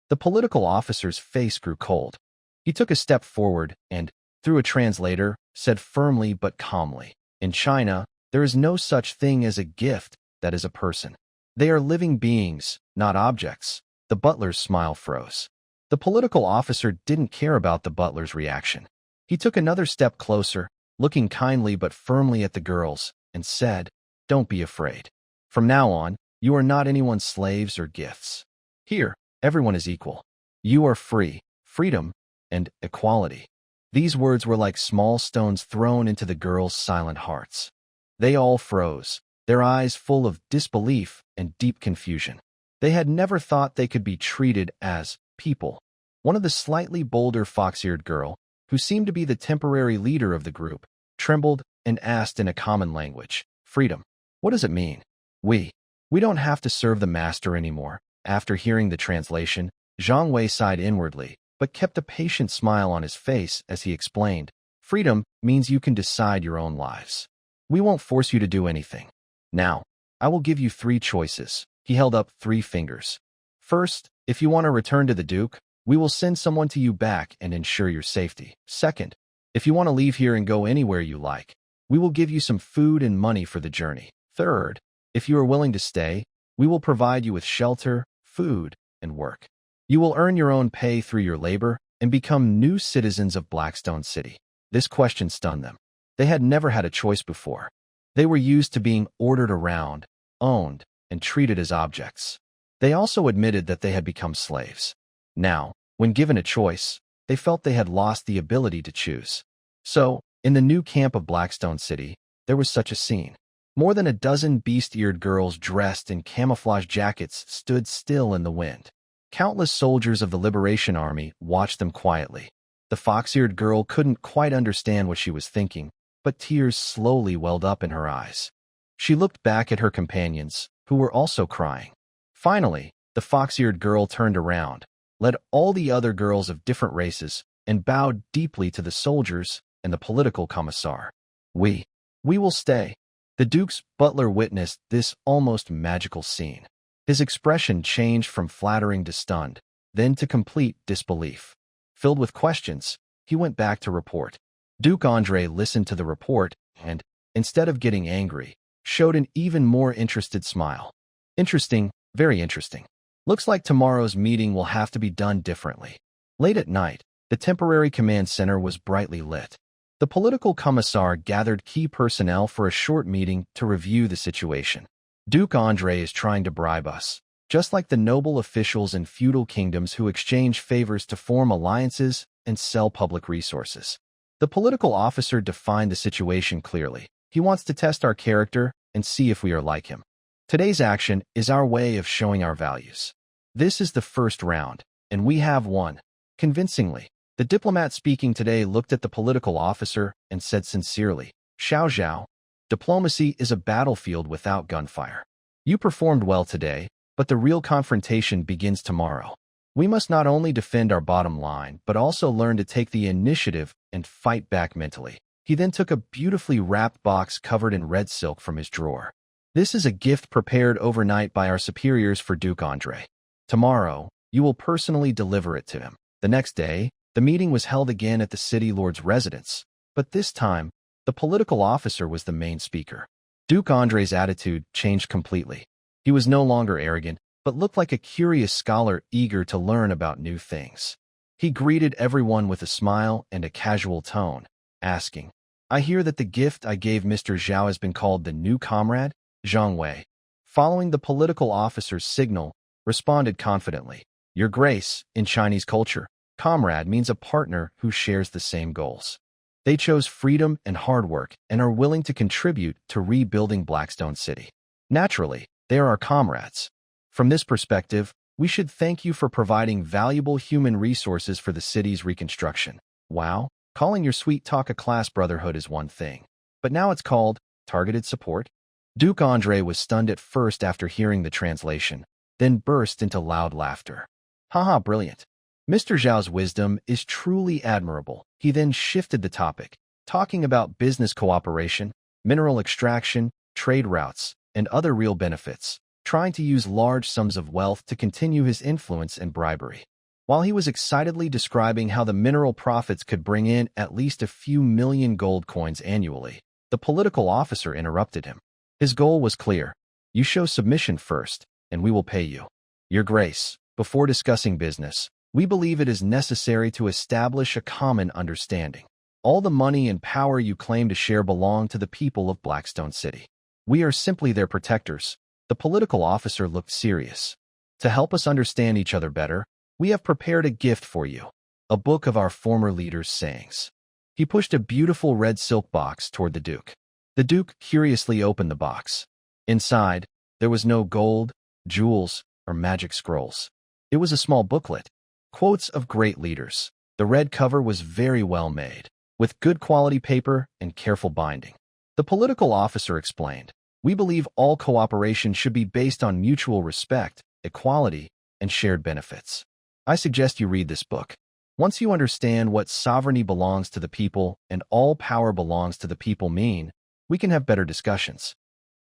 The political officer's face grew cold. He took a step forward and, through a translator, said firmly but calmly, In China, there is no such thing as a gift that is a person. They are living beings, not objects. The butler's smile froze. The political officer didn't care about the butler's reaction. He took another step closer, looking kindly but firmly at the girls, and said, "Don't be afraid. From now on, you are not anyone's slaves or gifts. Here, everyone is equal. You are free, freedom, and equality." These words were like small stones thrown into the girls' silent hearts. They all froze, their eyes full of disbelief and deep confusion. They had never thought they could be treated as people. One of the slightly bolder fox-eared girl, who seemed to be the temporary leader of the group, trembled and asked in a common language, "Freedom, what does it mean?" We don't have to serve the master anymore." After hearing the translation, Zhang Wei sighed inwardly, but kept a patient smile on his face as he explained, "Freedom means you can decide your own lives. We won't force you to do anything. Now, I will give you 3 choices." He held up 3 fingers. "First, if you want to return to the Duke, we will send someone to you back and ensure your safety. Second, if you want to leave here and go anywhere you like, we will give you some food and money for the journey. Third, if you are willing to stay, we will provide you with shelter, food, and work. You will earn your own pay through your labor and become new citizens of Blackstone City." This question stunned them. They had never had a choice before. They were used to being ordered around, owned, and treated as objects. They also admitted that they had become slaves. Now, when given a choice, they felt they had lost the ability to choose. So, in the new camp of Blackstone City, there was such a scene. More than a dozen beast-eared girls dressed in camouflage jackets stood still in the wind. Countless soldiers of the Liberation Army watched them quietly. The fox-eared girl couldn't quite understand what she was thinking, but tears slowly welled up in her eyes. She looked back at her companions, who were also crying. Finally, the fox-eared girl turned around, led all the other girls of different races, and bowed deeply to the soldiers and the political commissar. We will stay." The Duke's butler witnessed this almost magical scene. His expression changed from flattering to stunned, then to complete disbelief. Filled with questions, he went back to report. Duke Andre listened to the report and, instead of getting angry, showed an even more interested smile. "Interesting, very interesting. Looks like tomorrow's meeting will have to be done differently." Late at night, the temporary command center was brightly lit. The political commissar gathered key personnel for a short meeting to review the situation. "Duke Andre is trying to bribe us, just like the noble officials in feudal kingdoms who exchange favors to form alliances and sell public resources." The political officer defined the situation clearly. "He wants to test our character and see if we are like him. Today's action is our way of showing our values. This is the first round, and we have won convincingly." The diplomat speaking today looked at the political officer and said sincerely, "Xiao Zhao, diplomacy is a battlefield without gunfire. You performed well today, but the real confrontation begins tomorrow. We must not only defend our bottom line, but also learn to take the initiative and fight back mentally." He then took a beautifully wrapped box covered in red silk from his drawer. "This is a gift prepared overnight by our superiors for Duke Andre. Tomorrow, you will personally deliver it to him." The next day, the meeting was held again at the city lord's residence, but this time, the political officer was the main speaker. Duke Andre's attitude changed completely. He was no longer arrogant, but looked like a curious scholar eager to learn about new things. He greeted everyone with a smile and a casual tone, asking, "I hear that the gift I gave Mr. Zhao has been called the new comrade?" Zhang Wei, following the political officer's signal, responded confidently, "Your Grace, in Chinese culture, comrade means a partner who shares the same goals. They chose freedom and hard work and are willing to contribute to rebuilding Blackstone City. Naturally, they are our comrades. From this perspective, we should thank you for providing valuable human resources for the city's reconstruction. Wow, calling your sweet talk a class brotherhood is one thing, but now it's called targeted support?" Duke Andre was stunned at first after hearing the translation, then burst into loud laughter. "Haha, brilliant. Mr. Zhao's wisdom is truly admirable." He then shifted the topic, talking about business cooperation, mineral extraction, trade routes, and other real benefits, trying to use large sums of wealth to continue his influence and bribery. While he was excitedly describing how the mineral profits could bring in at least a few million gold coins annually, the political officer interrupted him. His goal was clear. "You show submission first, and we will pay you." "Your Grace, Before discussing business, we believe it is necessary to establish a common understanding. All the money and power you claim to share belong to the people of Blackstone City. We are simply their protectors. The political officer looked serious. To help us understand each other better, we have prepared a gift for you, a book of our former leaders' sayings. He pushed a beautiful red silk box toward the Duke. The Duke curiously opened the box. Inside, there was no gold, jewels, or magic scrolls. It was a small booklet. Quotes of great leaders. The red cover was very well made, with good quality paper and careful binding. The political officer explained, "We believe all cooperation should be based on mutual respect, equality, and shared benefits. I suggest you read this book. Once you understand what sovereignty belongs to the people and all power belongs to the people mean, we can have better discussions."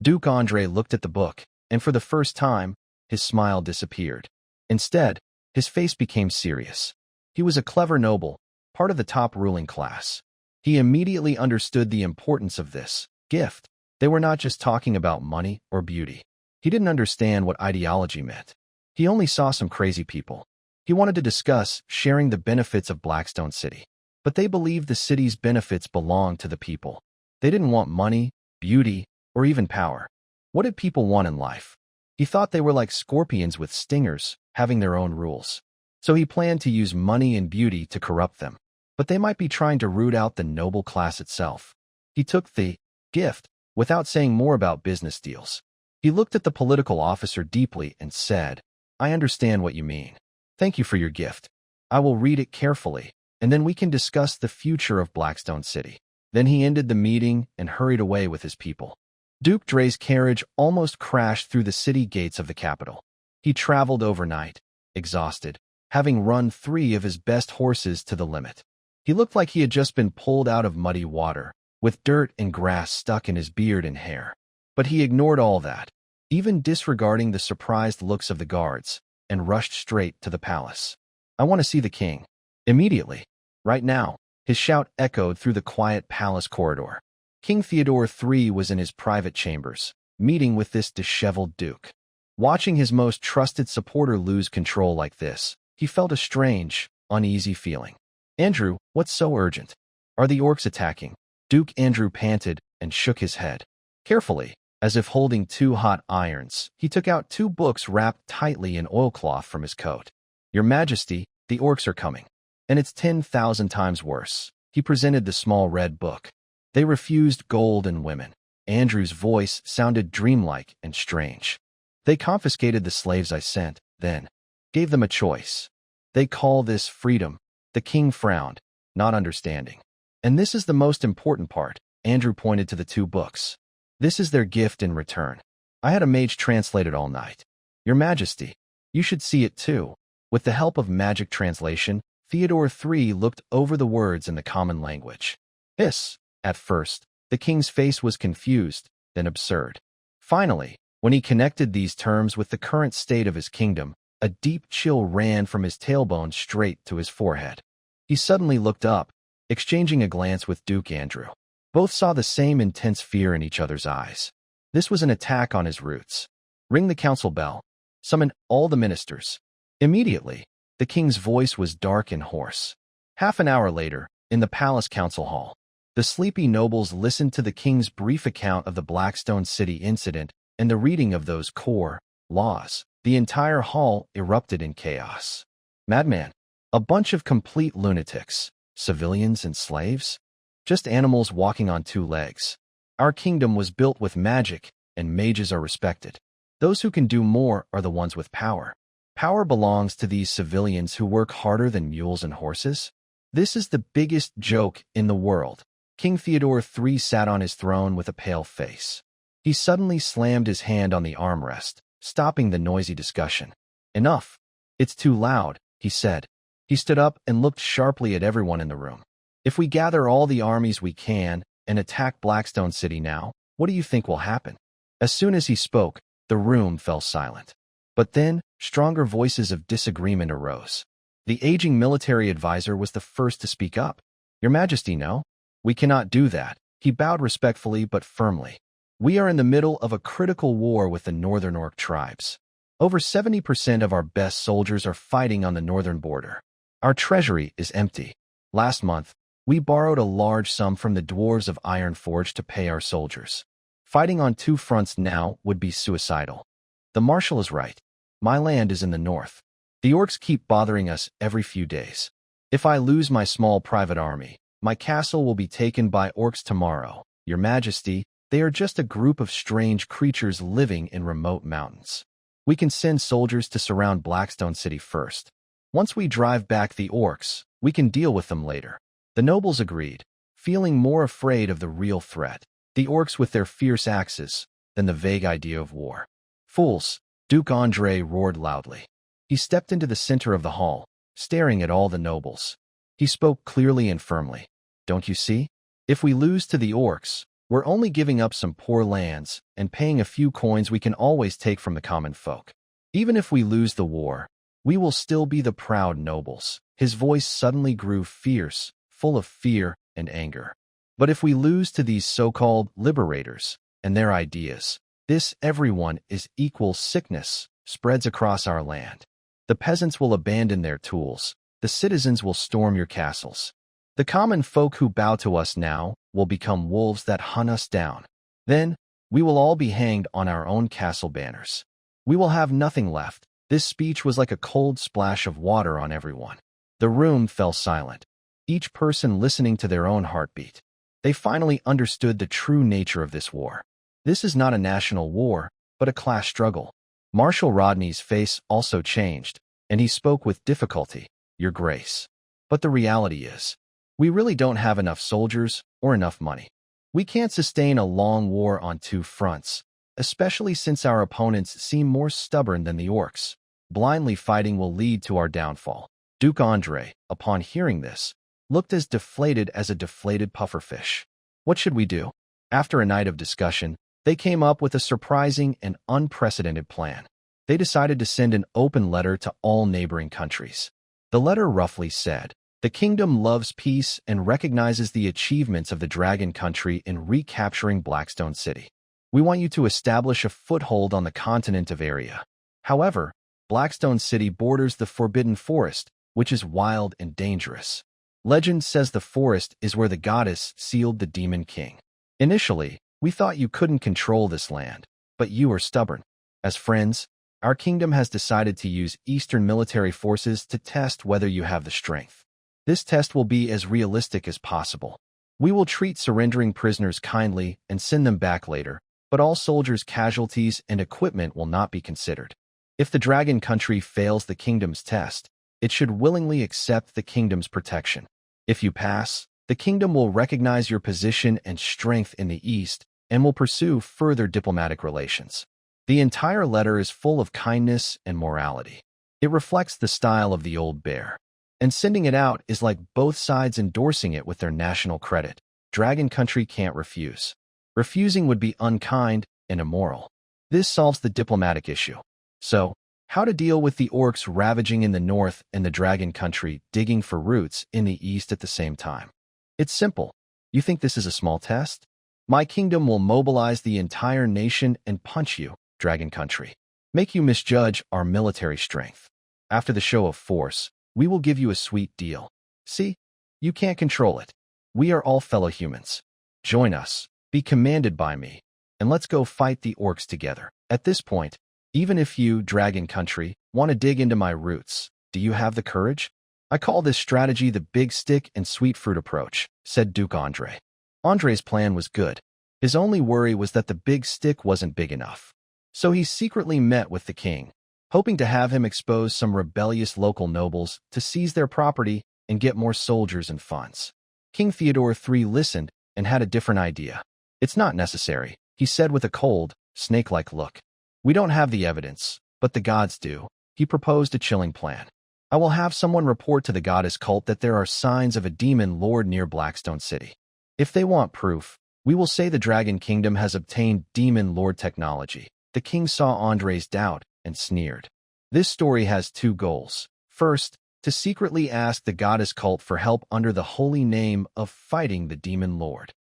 Duke Andre looked at the book, and for the first time, his smile disappeared. Instead, his face became serious. He was a clever noble, part of the top ruling class. He immediately understood the importance of this gift. They were not just talking about money or beauty. He didn't understand what ideology meant. He only saw some crazy people. He wanted to discuss sharing the benefits of Blackstone City. But they believed the city's benefits belonged to the people. They didn't want money, beauty, or even power. What did people want in life? He thought they were like scorpions with stingers, having their own rules. So he planned to use money and beauty to corrupt them. But they might be trying to root out the noble class itself. He took the gift without saying more about business deals. He looked at the political officer deeply and said, "I understand what you mean. Thank you for your gift. I will read it carefully, and then we can discuss the future of Blackstone City." Then he ended the meeting and hurried away with his people. Duke Dre's carriage almost crashed through the city gates of the capital. He traveled overnight, exhausted, having run 3 of his best horses to the limit. He looked like he had just been pulled out of muddy water, with dirt and grass stuck in his beard and hair. But he ignored all that, even disregarding the surprised looks of the guards, and rushed straight to the palace. "I want to see the king. Immediately. Right now." His shout echoed through the quiet palace corridor. King Theodore III was in his private chambers, meeting with this disheveled duke. Watching his most trusted supporter lose control like this, he felt a strange, uneasy feeling. "Andrew, what's so urgent? Are the orcs attacking?" Duke Andrew panted and shook his head. Carefully, as if holding 2 hot irons, he took out 2 books wrapped tightly in oilcloth from his coat. "Your Majesty, the orcs are coming. And it's 10,000 times worse." He presented the small red book. "They refused gold and women." Andrew's voice sounded dreamlike and strange. "They confiscated the slaves I sent, then gave them a choice. They call this freedom." The king frowned, not understanding. "And this is the most important part." Andrew pointed to the 2 books. "This is their gift in return. I had a mage translate it all night. Your Majesty, you should see it too." With the help of magic translation, Theodore III looked over the words in the common language. Hiss. At first, the king's face was confused, then absurd. Finally, when he connected these terms with the current state of his kingdom, a deep chill ran from his tailbone straight to his forehead. He suddenly looked up, exchanging a glance with Duke Andrew. Both saw the same intense fear in each other's eyes. This was an attack on his roots. "Ring the council bell. Summon all the ministers." Immediately, the king's voice was dark and hoarse. Half an hour later, in the palace council hall, the sleepy nobles listened to the king's brief account of the Blackstone City incident and the reading of those core laws. The entire hall erupted in chaos. "Madman. A bunch of complete lunatics. Civilians and slaves? Just animals walking on 2 legs. Our kingdom was built with magic, and mages are respected. Those who can do more are the ones with power. Power belongs to these civilians who work harder than mules and horses. This is the biggest joke in the world." King Theodore III sat on his throne with a pale face. He suddenly slammed his hand on the armrest, stopping the noisy discussion. "Enough. It's too loud," he said. He stood up and looked sharply at everyone in the room. "If we gather all the armies we can and attack Blackstone City now, what do you think will happen?" As soon as he spoke, the room fell silent. But then, stronger voices of disagreement arose. The aging military advisor was the first to speak up. "Your Majesty, no. We cannot do that." He bowed respectfully but firmly. "We are in the middle of a critical war with the northern orc tribes." Over 70% of our best soldiers are fighting on the northern border. Our treasury is empty. Last month, we borrowed a large sum from the dwarves of Ironforge to pay our soldiers. Fighting on two fronts now would be suicidal. The marshal is right. My land is in the north. The orcs keep bothering us every few days. If I lose my small private army, my castle will be taken by orcs tomorrow. Your Majesty, they are just a group of strange creatures living in remote mountains. We can send soldiers to surround Blackstone City first. Once we drive back the orcs, we can deal with them later. The nobles agreed, feeling more afraid of the real threat, the orcs with their fierce axes, than the vague idea of war. Fools, Duke Andre roared loudly. He stepped into the center of the hall, staring at all the nobles. He spoke clearly and firmly. Don't you see? If we lose to the orcs, we're only giving up some poor lands and paying a few coins we can always take from the common folk. Even if we lose the war, we will still be the proud nobles. His voice suddenly grew fierce, full of fear and anger. But if we lose to these so-called liberators and their ideas, this everyone is equal sickness spreads across our land. The peasants will abandon their tools. The citizens will storm your castles. The common folk who bow to us now will become wolves that hunt us down. Then, we will all be hanged on our own castle banners. We will have nothing left. This speech was like a cold splash of water on everyone. The room fell silent, each person listening to their own heartbeat. They finally understood the true nature of this war. This is not a national war, but a class struggle. Marshal Rodney's face also changed, and he spoke with difficulty, Your Grace. But the reality is, we really don't have enough soldiers or enough money. We can't sustain a long war on two fronts, especially since our opponents seem more stubborn than the orcs. Blindly fighting will lead to our downfall. Duke Andre, upon hearing this, looked as deflated as a deflated pufferfish. What should we do? After a night of discussion, they came up with a surprising and unprecedented plan. They decided to send an open letter to all neighboring countries. The letter roughly said, the kingdom loves peace and recognizes the achievements of the Dragon Country in recapturing Blackstone City. We want you to establish a foothold on the continent of Area. However, Blackstone City borders the Forbidden Forest, which is wild and dangerous. Legend says the forest is where the goddess sealed the Demon King. Initially, we thought you couldn't control this land, but you are stubborn. As friends, our kingdom has decided to use Eastern military forces to test whether you have the strength. This test will be as realistic as possible. We will treat surrendering prisoners kindly and send them back later, but all soldiers' casualties and equipment will not be considered. If the Dragon Country fails the kingdom's test, it should willingly accept the kingdom's protection. If you pass, the kingdom will recognize your position and strength in the East and will pursue further diplomatic relations. The entire letter is full of kindness and morality. It reflects the style of the old bear. And sending it out is like both sides endorsing it with their national credit. Dragon Country can't refuse. Refusing would be unkind and immoral. This solves the diplomatic issue. So, how to deal with the orcs ravaging in the north and the Dragon Country digging for roots in the east at the same time? It's simple. You think this is a small test? My kingdom will mobilize the entire nation and punch you, Dragon Country. Make you misjudge our military strength. After the show of force, we will give you a sweet deal. See? You can't control it. We are all fellow humans. Join us, be commanded by me, and let's go fight the orcs together. At this point, even if you, Dragon Country, want to dig into my roots, do you have the courage? I call this strategy the big stick and sweet fruit approach, said Duke Andre. Andre's plan was good. His only worry was that the big stick wasn't big enough. So he secretly met with the king, hoping to have him expose some rebellious local nobles to seize their property and get more soldiers and funds. King Theodore III listened and had a different idea. It's not necessary, he said with a cold, snake-like look. We don't have the evidence, but the gods do. He proposed a chilling plan. I will have someone report to the goddess cult that there are signs of a demon lord near Blackstone City. If they want proof, we will say the Dragon Kingdom has obtained demon lord technology. The king saw Andre's doubt and sneered. This story has two goals. First, to secretly ask the goddess cult for help under the holy name of fighting the demon lord.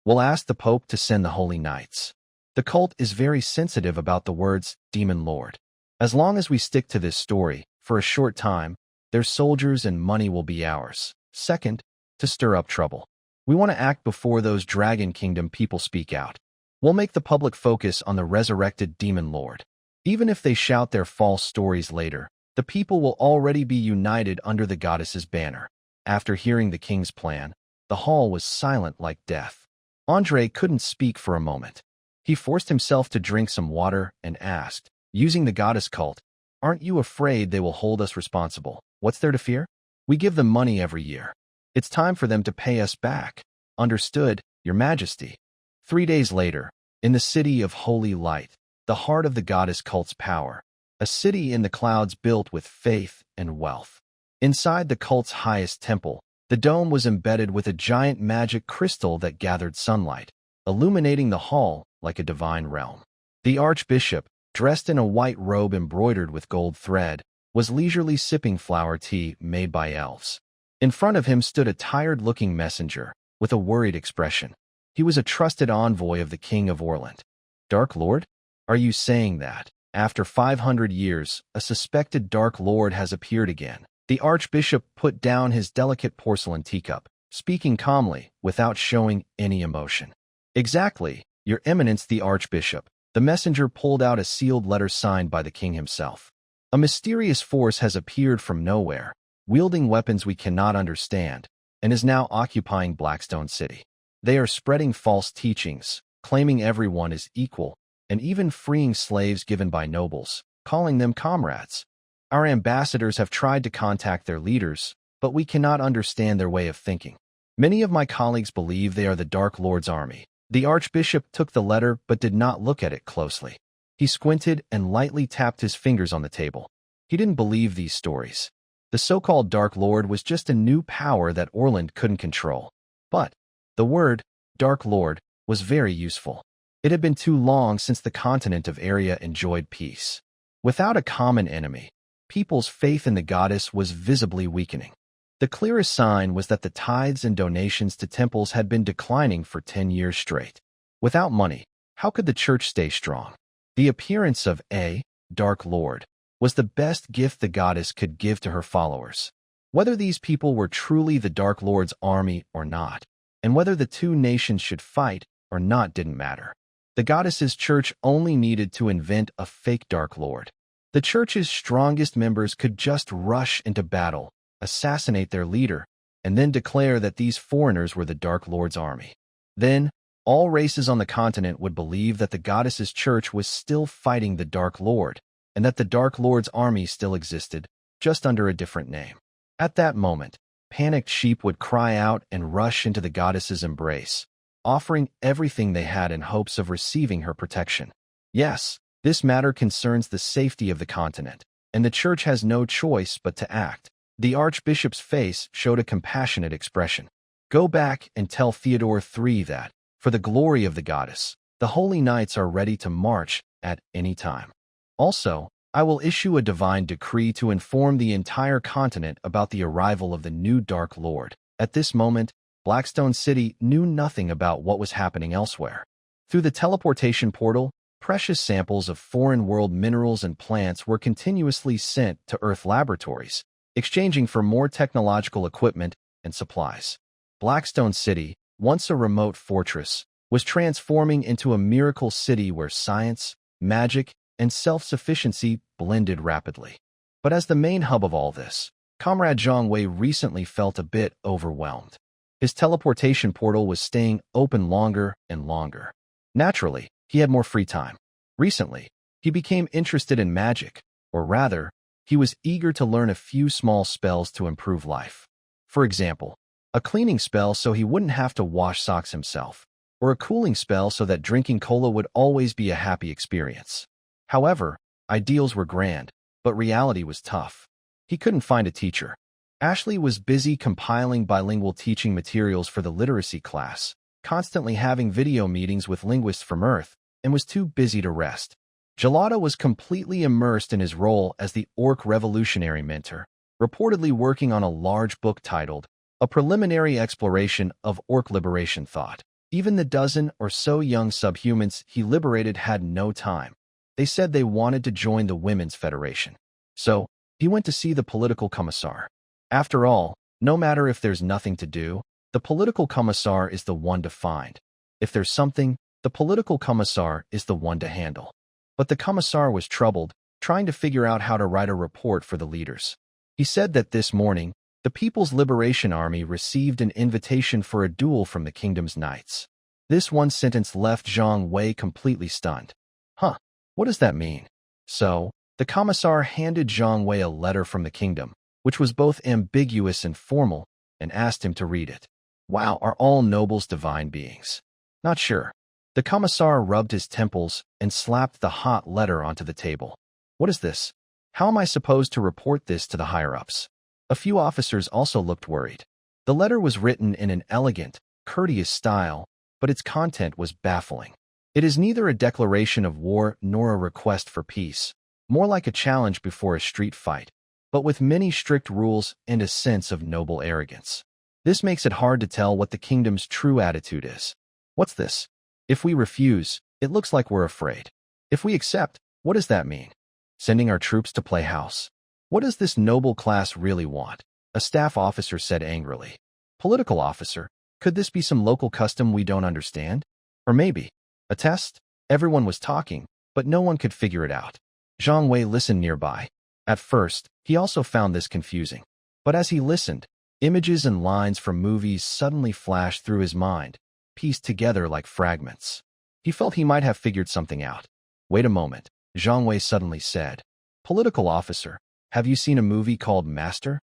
We'll ask the Pope to send the holy knights. The cult is very sensitive about the words demon lord. As long as we stick to this story, for a short time, their soldiers and money will be ours. Second, to stir up trouble. We want to act before those Dragon Kingdom people speak out. We'll make the public focus on the resurrected demon lord. Even if they shout their false stories later, the people will already be united under the goddess's banner. After hearing the king's plan, the hall was silent like death. Andre couldn't speak for a moment. He forced himself to drink some water and asked, using the goddess cult, "Aren't you afraid they will hold us responsible? What's there to fear? We give them money every year. It's time for them to pay us back." "Understood, Your Majesty." 3 days later, in the city of Holy Light, the heart of the goddess cult's power, a city in the clouds built with faith and wealth. Inside the cult's highest temple, the dome was embedded with a giant magic crystal that gathered sunlight, illuminating the hall like a divine realm. The archbishop, dressed in a white robe embroidered with gold thread, was leisurely sipping flower tea made by elves. In front of him stood a tired-looking messenger with a worried expression. He was a trusted envoy of the King of Orland. "Dark Lord? Are you saying that, after 500 years, a suspected Dark Lord has appeared again?" The archbishop put down his delicate porcelain teacup, speaking calmly, without showing any emotion. "Exactly, Your Eminence the Archbishop." The messenger pulled out a sealed letter signed by the king himself. "A mysterious force has appeared from nowhere, wielding weapons we cannot understand, and is now occupying Blackstone City. They are spreading false teachings, claiming everyone is equal, and even freeing slaves given by nobles, calling them comrades. Our ambassadors have tried to contact their leaders, but we cannot understand their way of thinking. Many of my colleagues believe they are the Dark Lord's army." The archbishop took the letter but did not look at it closely. He squinted and lightly tapped his fingers on the table. He didn't believe these stories. The so-called Dark Lord was just a new power that Orland couldn't control. But the word, Dark Lord, was very useful. It had been too long since the continent of Aria enjoyed peace. Without a common enemy, people's faith in the goddess was visibly weakening. The clearest sign was that the tithes and donations to temples had been declining for 10 years straight. Without money, how could the church stay strong? The appearance of a Dark Lord was the best gift the goddess could give to her followers. Whether these people were truly the Dark Lord's army or not, and whether the two nations should fight or not didn't matter. The goddess's church only needed to invent a fake Dark Lord. The church's strongest members could just rush into battle, assassinate their leader, and then declare that these foreigners were the Dark Lord's army. Then, all races on the continent would believe that the goddess's church was still fighting the Dark Lord, and that the Dark Lord's army still existed, just under a different name. At that moment, panicked sheep would cry out and rush into the goddess's embrace, offering everything they had in hopes of receiving her protection. Yes, this matter concerns the safety of the continent, and the church has no choice but to act. The archbishop's face showed a compassionate expression. "Go back and tell Theodore III that, for the glory of the goddess, the holy knights are ready to march at any time. Also, I will issue a divine decree to inform the entire continent about the arrival of the new Dark Lord." At this moment, Blackstone City knew nothing about what was happening elsewhere. Through the teleportation portal, precious samples of foreign world minerals and plants were continuously sent to Earth laboratories, exchanging for more technological equipment and supplies. Blackstone City, once a remote fortress, was transforming into a miracle city where science, magic, and self-sufficiency blended rapidly. But as the main hub of all this, Comrade Zhang Wei recently felt a bit overwhelmed. His teleportation portal was staying open longer and longer. Naturally, he had more free time. Recently, he became interested in magic, or rather, he was eager to learn a few small spells to improve life. For example, a cleaning spell so he wouldn't have to wash socks himself, or a cooling spell so that drinking cola would always be a happy experience. However, ideals were grand, but reality was tough. He couldn't find a teacher. Ashley was busy compiling bilingual teaching materials for the literacy class, constantly having video meetings with linguists from Earth, and was too busy to rest. Gelada was completely immersed in his role as the Orc revolutionary mentor, reportedly working on a large book titled A Preliminary Exploration of Orc Liberation Thought. Even the dozen or so young subhumans he liberated had no time. They said they wanted to join the Women's Federation. So, he went to see the political commissar. After all, no matter if there's nothing to do, the political commissar is the one to find. If there's something, the political commissar is the one to handle. But the commissar was troubled, trying to figure out how to write a report for the leaders. He said that this morning, the People's Liberation Army received an invitation for a duel from the kingdom's knights. This one sentence left Zhang Wei completely stunned. Huh, what does that mean? So, the commissar handed Zhang Wei a letter from the kingdom, which was both ambiguous and formal, and asked him to read it. Wow, are all nobles divine beings? Not sure. The commissar rubbed his temples and slapped the hot letter onto the table. What is this? How am I supposed to report this to the higher-ups? A few officers also looked worried. The letter was written in an elegant, courteous style, but its content was baffling. It is neither a declaration of war nor a request for peace, more like a challenge before a street fight, but with many strict rules and a sense of noble arrogance. This makes it hard to tell what the kingdom's true attitude is. What's this? If we refuse, it looks like we're afraid. If we accept, what does that mean? Sending our troops to play house. What does this noble class really want? A staff officer said angrily. Political officer, could this be some local custom we don't understand? Or maybe a test? Everyone was talking, but no one could figure it out. Zhang Wei listened nearby. At first, he also found this confusing. But as he listened, images and lines from movies suddenly flashed through his mind, pieced together like fragments. He felt he might have figured something out. Wait a moment, Zhang Wei suddenly said. Political officer, have you seen a movie called Master?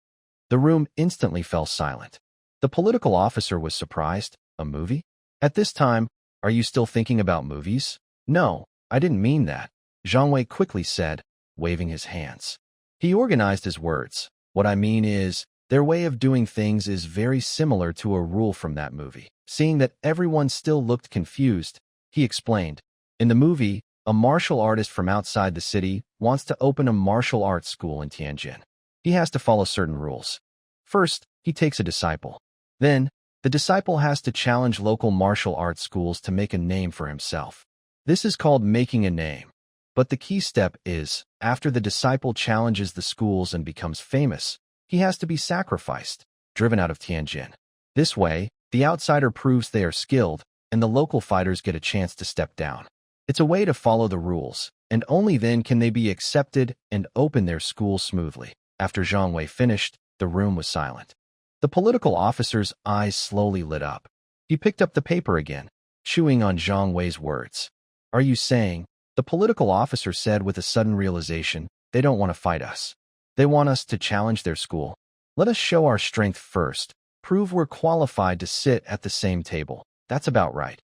The room instantly fell silent. The political officer was surprised. A movie? At this time, are you still thinking about movies? No, I didn't mean that, Zhang Wei quickly said, waving his hands. He organized his words. What I mean is, their way of doing things is very similar to a rule from that movie. Seeing that everyone still looked confused, he explained. In the movie, a martial artist from outside the city wants to open a martial arts school in Tianjin. He has to follow certain rules. First, he takes a disciple. Then, the disciple has to challenge local martial arts schools to make a name for himself. This is called making a name. But the key step is, after the disciple challenges the schools and becomes famous, he has to be sacrificed, driven out of Tianjin. This way, the outsider proves they are skilled, and the local fighters get a chance to step down. It's a way to follow the rules, and only then can they be accepted and open their school smoothly. After Zhang Wei finished, the room was silent. The political officer's eyes slowly lit up. He picked up the paper again, chewing on Zhang Wei's words. Are you saying, the political officer said with a sudden realization, they don't want to fight us. They want us to challenge their school. Let us show our strength first, prove we're qualified to sit at the same table. That's about right.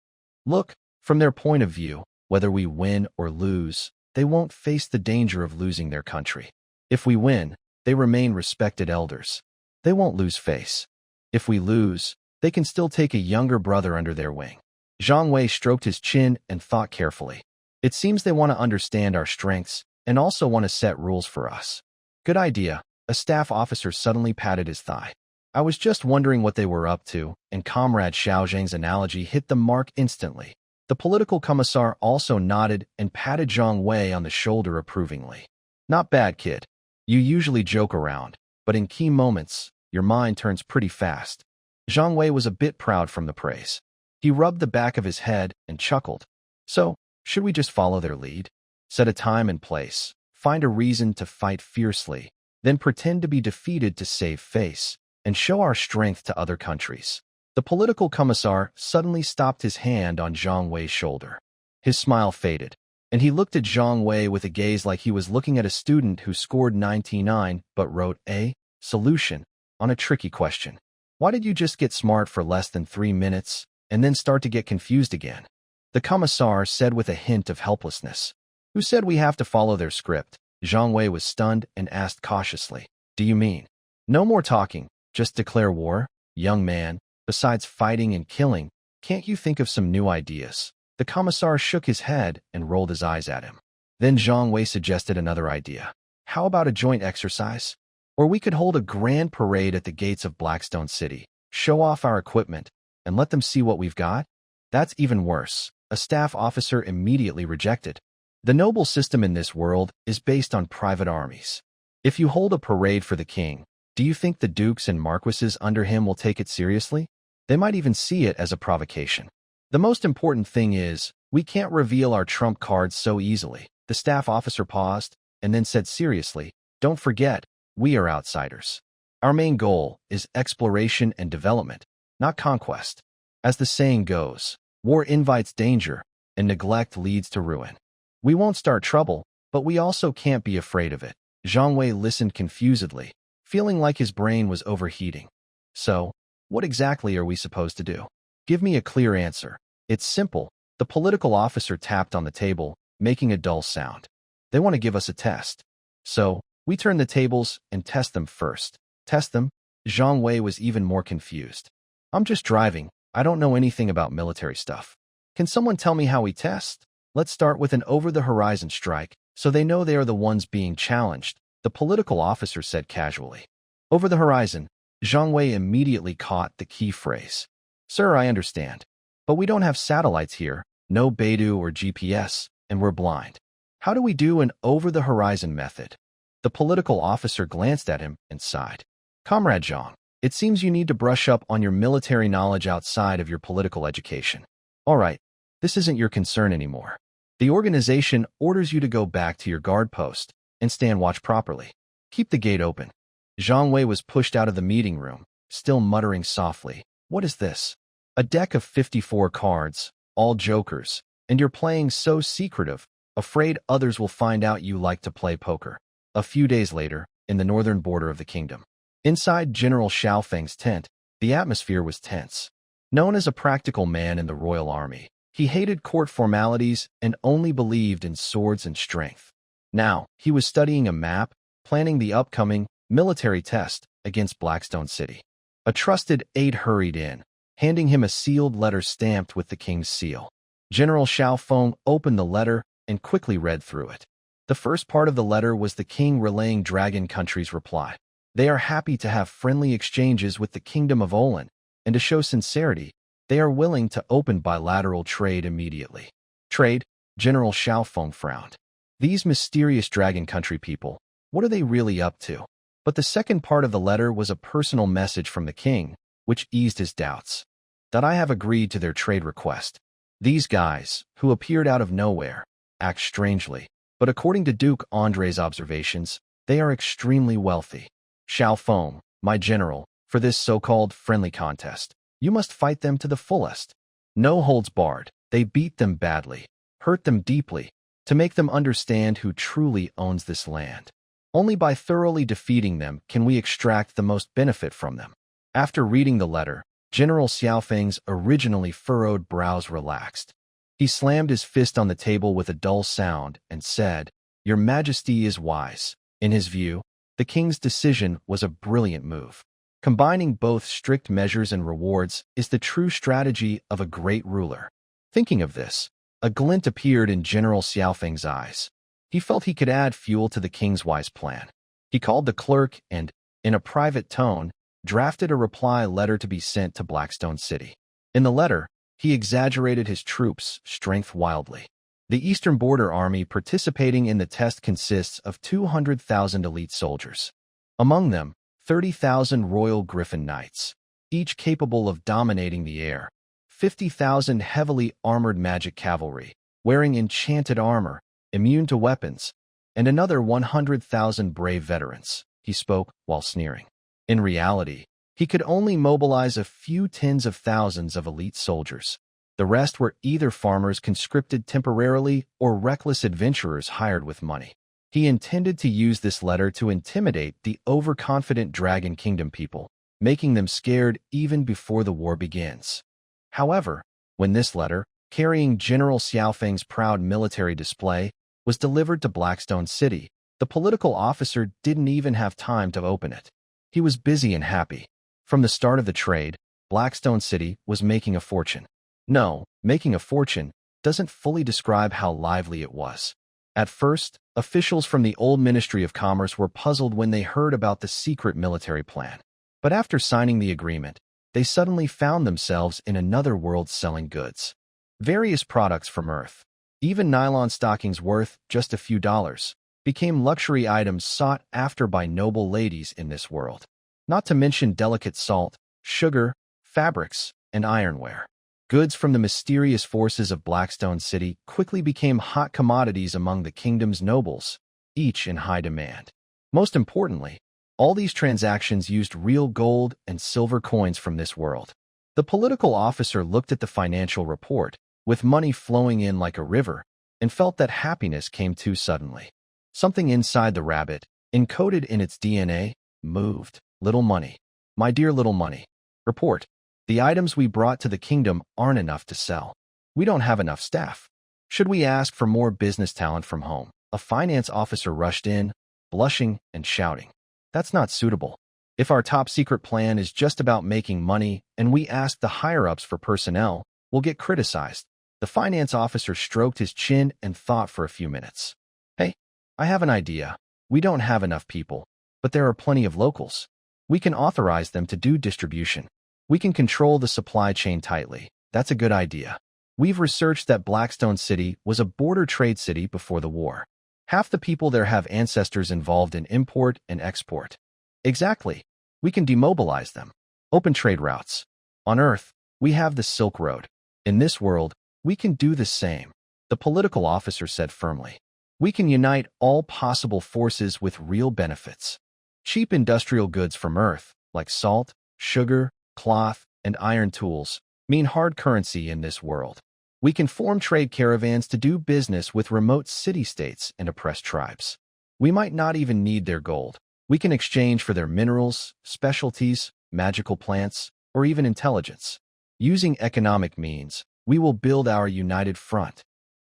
Look, from their point of view, whether we win or lose, they won't face the danger of losing their country. If we win, they remain respected elders. They won't lose face. If we lose, they can still take a younger brother under their wing. Zhang Wei stroked his chin and thought carefully. It seems they want to understand our strengths and also want to set rules for us. Good idea. A staff officer suddenly patted his thigh. I was just wondering what they were up to, and Comrade Xiao Zhang's analogy hit the mark instantly. The political commissar also nodded and patted Zhang Wei on the shoulder approvingly. Not bad, kid. You usually joke around, but in key moments, your mind turns pretty fast. Zhang Wei was a bit proud from the praise. He rubbed the back of his head and chuckled. So, should we just follow their lead? Set a time and place, find a reason to fight fiercely, then pretend to be defeated to save face, and show our strength to other countries. The political commissar suddenly stopped his hand on Zhang Wei's shoulder. His smile faded, and he looked at Zhang Wei with a gaze like he was looking at a student who scored 99 but wrote a solution on a tricky question. Why did you just get smart for less than 3 minutes and then start to get confused again? The commissar said with a hint of helplessness. Who said we have to follow their script? Zhang Wei was stunned and asked cautiously. Do you mean? No more talking, just declare war? Young man, besides fighting and killing, can't you think of some new ideas? The commissar shook his head and rolled his eyes at him. Then Zhang Wei suggested another idea. How about a joint exercise? Or we could hold a grand parade at the gates of Blackstone City, show off our equipment, and let them see what we've got? That's even worse. A staff officer immediately rejected. The noble system in this world is based on private armies. If you hold a parade for the king, do you think the dukes and marquises under him will take it seriously? They might even see it as a provocation. The most important thing is, we can't reveal our trump cards so easily. The staff officer paused and then said seriously, don't forget, we are outsiders. Our main goal is exploration and development, not conquest. As the saying goes, war invites danger and neglect leads to ruin. We won't start trouble, but we also can't be afraid of it. Zhang Wei listened confusedly, feeling like his brain was overheating. So, what exactly are we supposed to do? Give me a clear answer. It's simple. The political officer tapped on the table, making a dull sound. They want to give us a test. So, we turn the tables and test them first. Test them? Zhang Wei was even more confused. I'm just driving. I don't know anything about military stuff. Can someone tell me how we test? Let's start with an over-the-horizon strike, so they know they are the ones being challenged, the political officer said casually. Over the horizon, Zhang Wei immediately caught the key phrase. Sir, I understand. But we don't have satellites here, no Beidou or GPS, and we're blind. How do we do an over-the-horizon method? The political officer glanced at him and sighed. Comrade Zhang, it seems you need to brush up on your military knowledge outside of your political education. All right, this isn't your concern anymore. The organization orders you to go back to your guard post and stand watch properly. Keep the gate open. Zhang Wei was pushed out of the meeting room, still muttering softly. What is this? A deck of 54 cards, all jokers, and you're playing so secretive, afraid others will find out you like to play poker. A few days later, in the northern border of the kingdom. Inside General Xiaofeng's tent, the atmosphere was tense. Known as a practical man in the royal army, he hated court formalities and only believed in swords and strength. Now, he was studying a map, planning the upcoming military test against Blackstone City. A trusted aide hurried in, handing him a sealed letter stamped with the king's seal. General Xiaofeng opened the letter and quickly read through it. The first part of the letter was the king relaying Dragon Country's reply. They are happy to have friendly exchanges with the Kingdom of Olin, and to show sincerity, they are willing to open bilateral trade immediately. Trade? General Xiaofeng frowned. These mysterious Dragon Country people, what are they really up to? But the second part of the letter was a personal message from the king, which eased his doubts. That I have agreed to their trade request. These guys, who appeared out of nowhere, act strangely, but according to Duke Andre's observations, they are extremely wealthy. Xiaofeng, my general, for this so-called friendly contest, you must fight them to the fullest. No holds barred. They beat them badly, hurt them deeply, to make them understand who truly owns this land. Only by thoroughly defeating them can we extract the most benefit from them. After reading the letter, General Xiaofeng's originally furrowed brows relaxed. He slammed his fist on the table with a dull sound and said, Your Majesty is wise. In his view, the king's decision was a brilliant move. Combining both strict measures and rewards is the true strategy of a great ruler. Thinking of this, a glint appeared in General Xiaofeng's eyes. He felt he could add fuel to the king's wise plan. He called the clerk and, in a private tone, drafted a reply letter to be sent to Blackstone City. In the letter, he exaggerated his troops' strength wildly. The Eastern Border Army participating in the test consists of 200,000 elite soldiers. Among them, 30,000 Royal Griffin Knights, each capable of dominating the air, 50,000 heavily armored magic cavalry, wearing enchanted armor, immune to weapons, and another 100,000 brave veterans, he spoke while sneering. In reality, he could only mobilize a few tens of thousands of elite soldiers. The rest were either farmers conscripted temporarily or reckless adventurers hired with money. He intended to use this letter to intimidate the overconfident Dragon Kingdom people, making them scared even before the war begins. However, when this letter, carrying General Xiaofeng's proud military display, was delivered to Blackstone City, the political officer didn't even have time to open it. He was busy and happy. From the start of the trade, Blackstone City was making a fortune. No, making a fortune doesn't fully describe how lively it was. At first, officials from the old Ministry of Commerce were puzzled when they heard about the secret military plan. But after signing the agreement, they suddenly found themselves in another world selling goods. Various products from Earth. Even nylon stockings worth just a few dollars became luxury items sought after by noble ladies in this world. Not to mention delicate salt, sugar, fabrics, and ironware. Goods from the mysterious forces of Blackstone City quickly became hot commodities among the kingdom's nobles, each in high demand. Most importantly, all these transactions used real gold and silver coins from this world. The political officer looked at the financial report, with money flowing in like a river, and felt that happiness came too suddenly. Something inside the rabbit, encoded in its DNA, moved. Little money. My dear little money. Report. The items we brought to the kingdom aren't enough to sell. We don't have enough staff. Should we ask for more business talent from home? A finance officer rushed in, blushing and shouting. That's not suitable. If our top secret plan is just about making money and we ask the higher-ups for personnel, we'll get criticized. The finance officer stroked his chin and thought for a few minutes. Hey, I have an idea. We don't have enough people, but there are plenty of locals. We can authorize them to do distribution. We can control the supply chain tightly. That's a good idea. We've researched that Blackstone City was a border trade city before the war. Half the people there have ancestors involved in import and export. Exactly. We can demobilize them. Open trade routes. On Earth, we have the Silk Road. In this world, we can do the same, the political officer said firmly. We can unite all possible forces with real benefits. Cheap industrial goods from Earth, like salt, sugar, cloth, and iron tools, mean hard currency in this world. We can form trade caravans to do business with remote city-states and oppressed tribes. We might not even need their gold. We can exchange for their minerals, specialties, magical plants, or even intelligence. Using economic means, we will build our united front.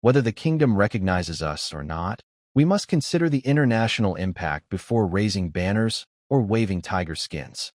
Whether the kingdom recognizes us or not, we must consider the international impact before raising banners or waving tiger skins.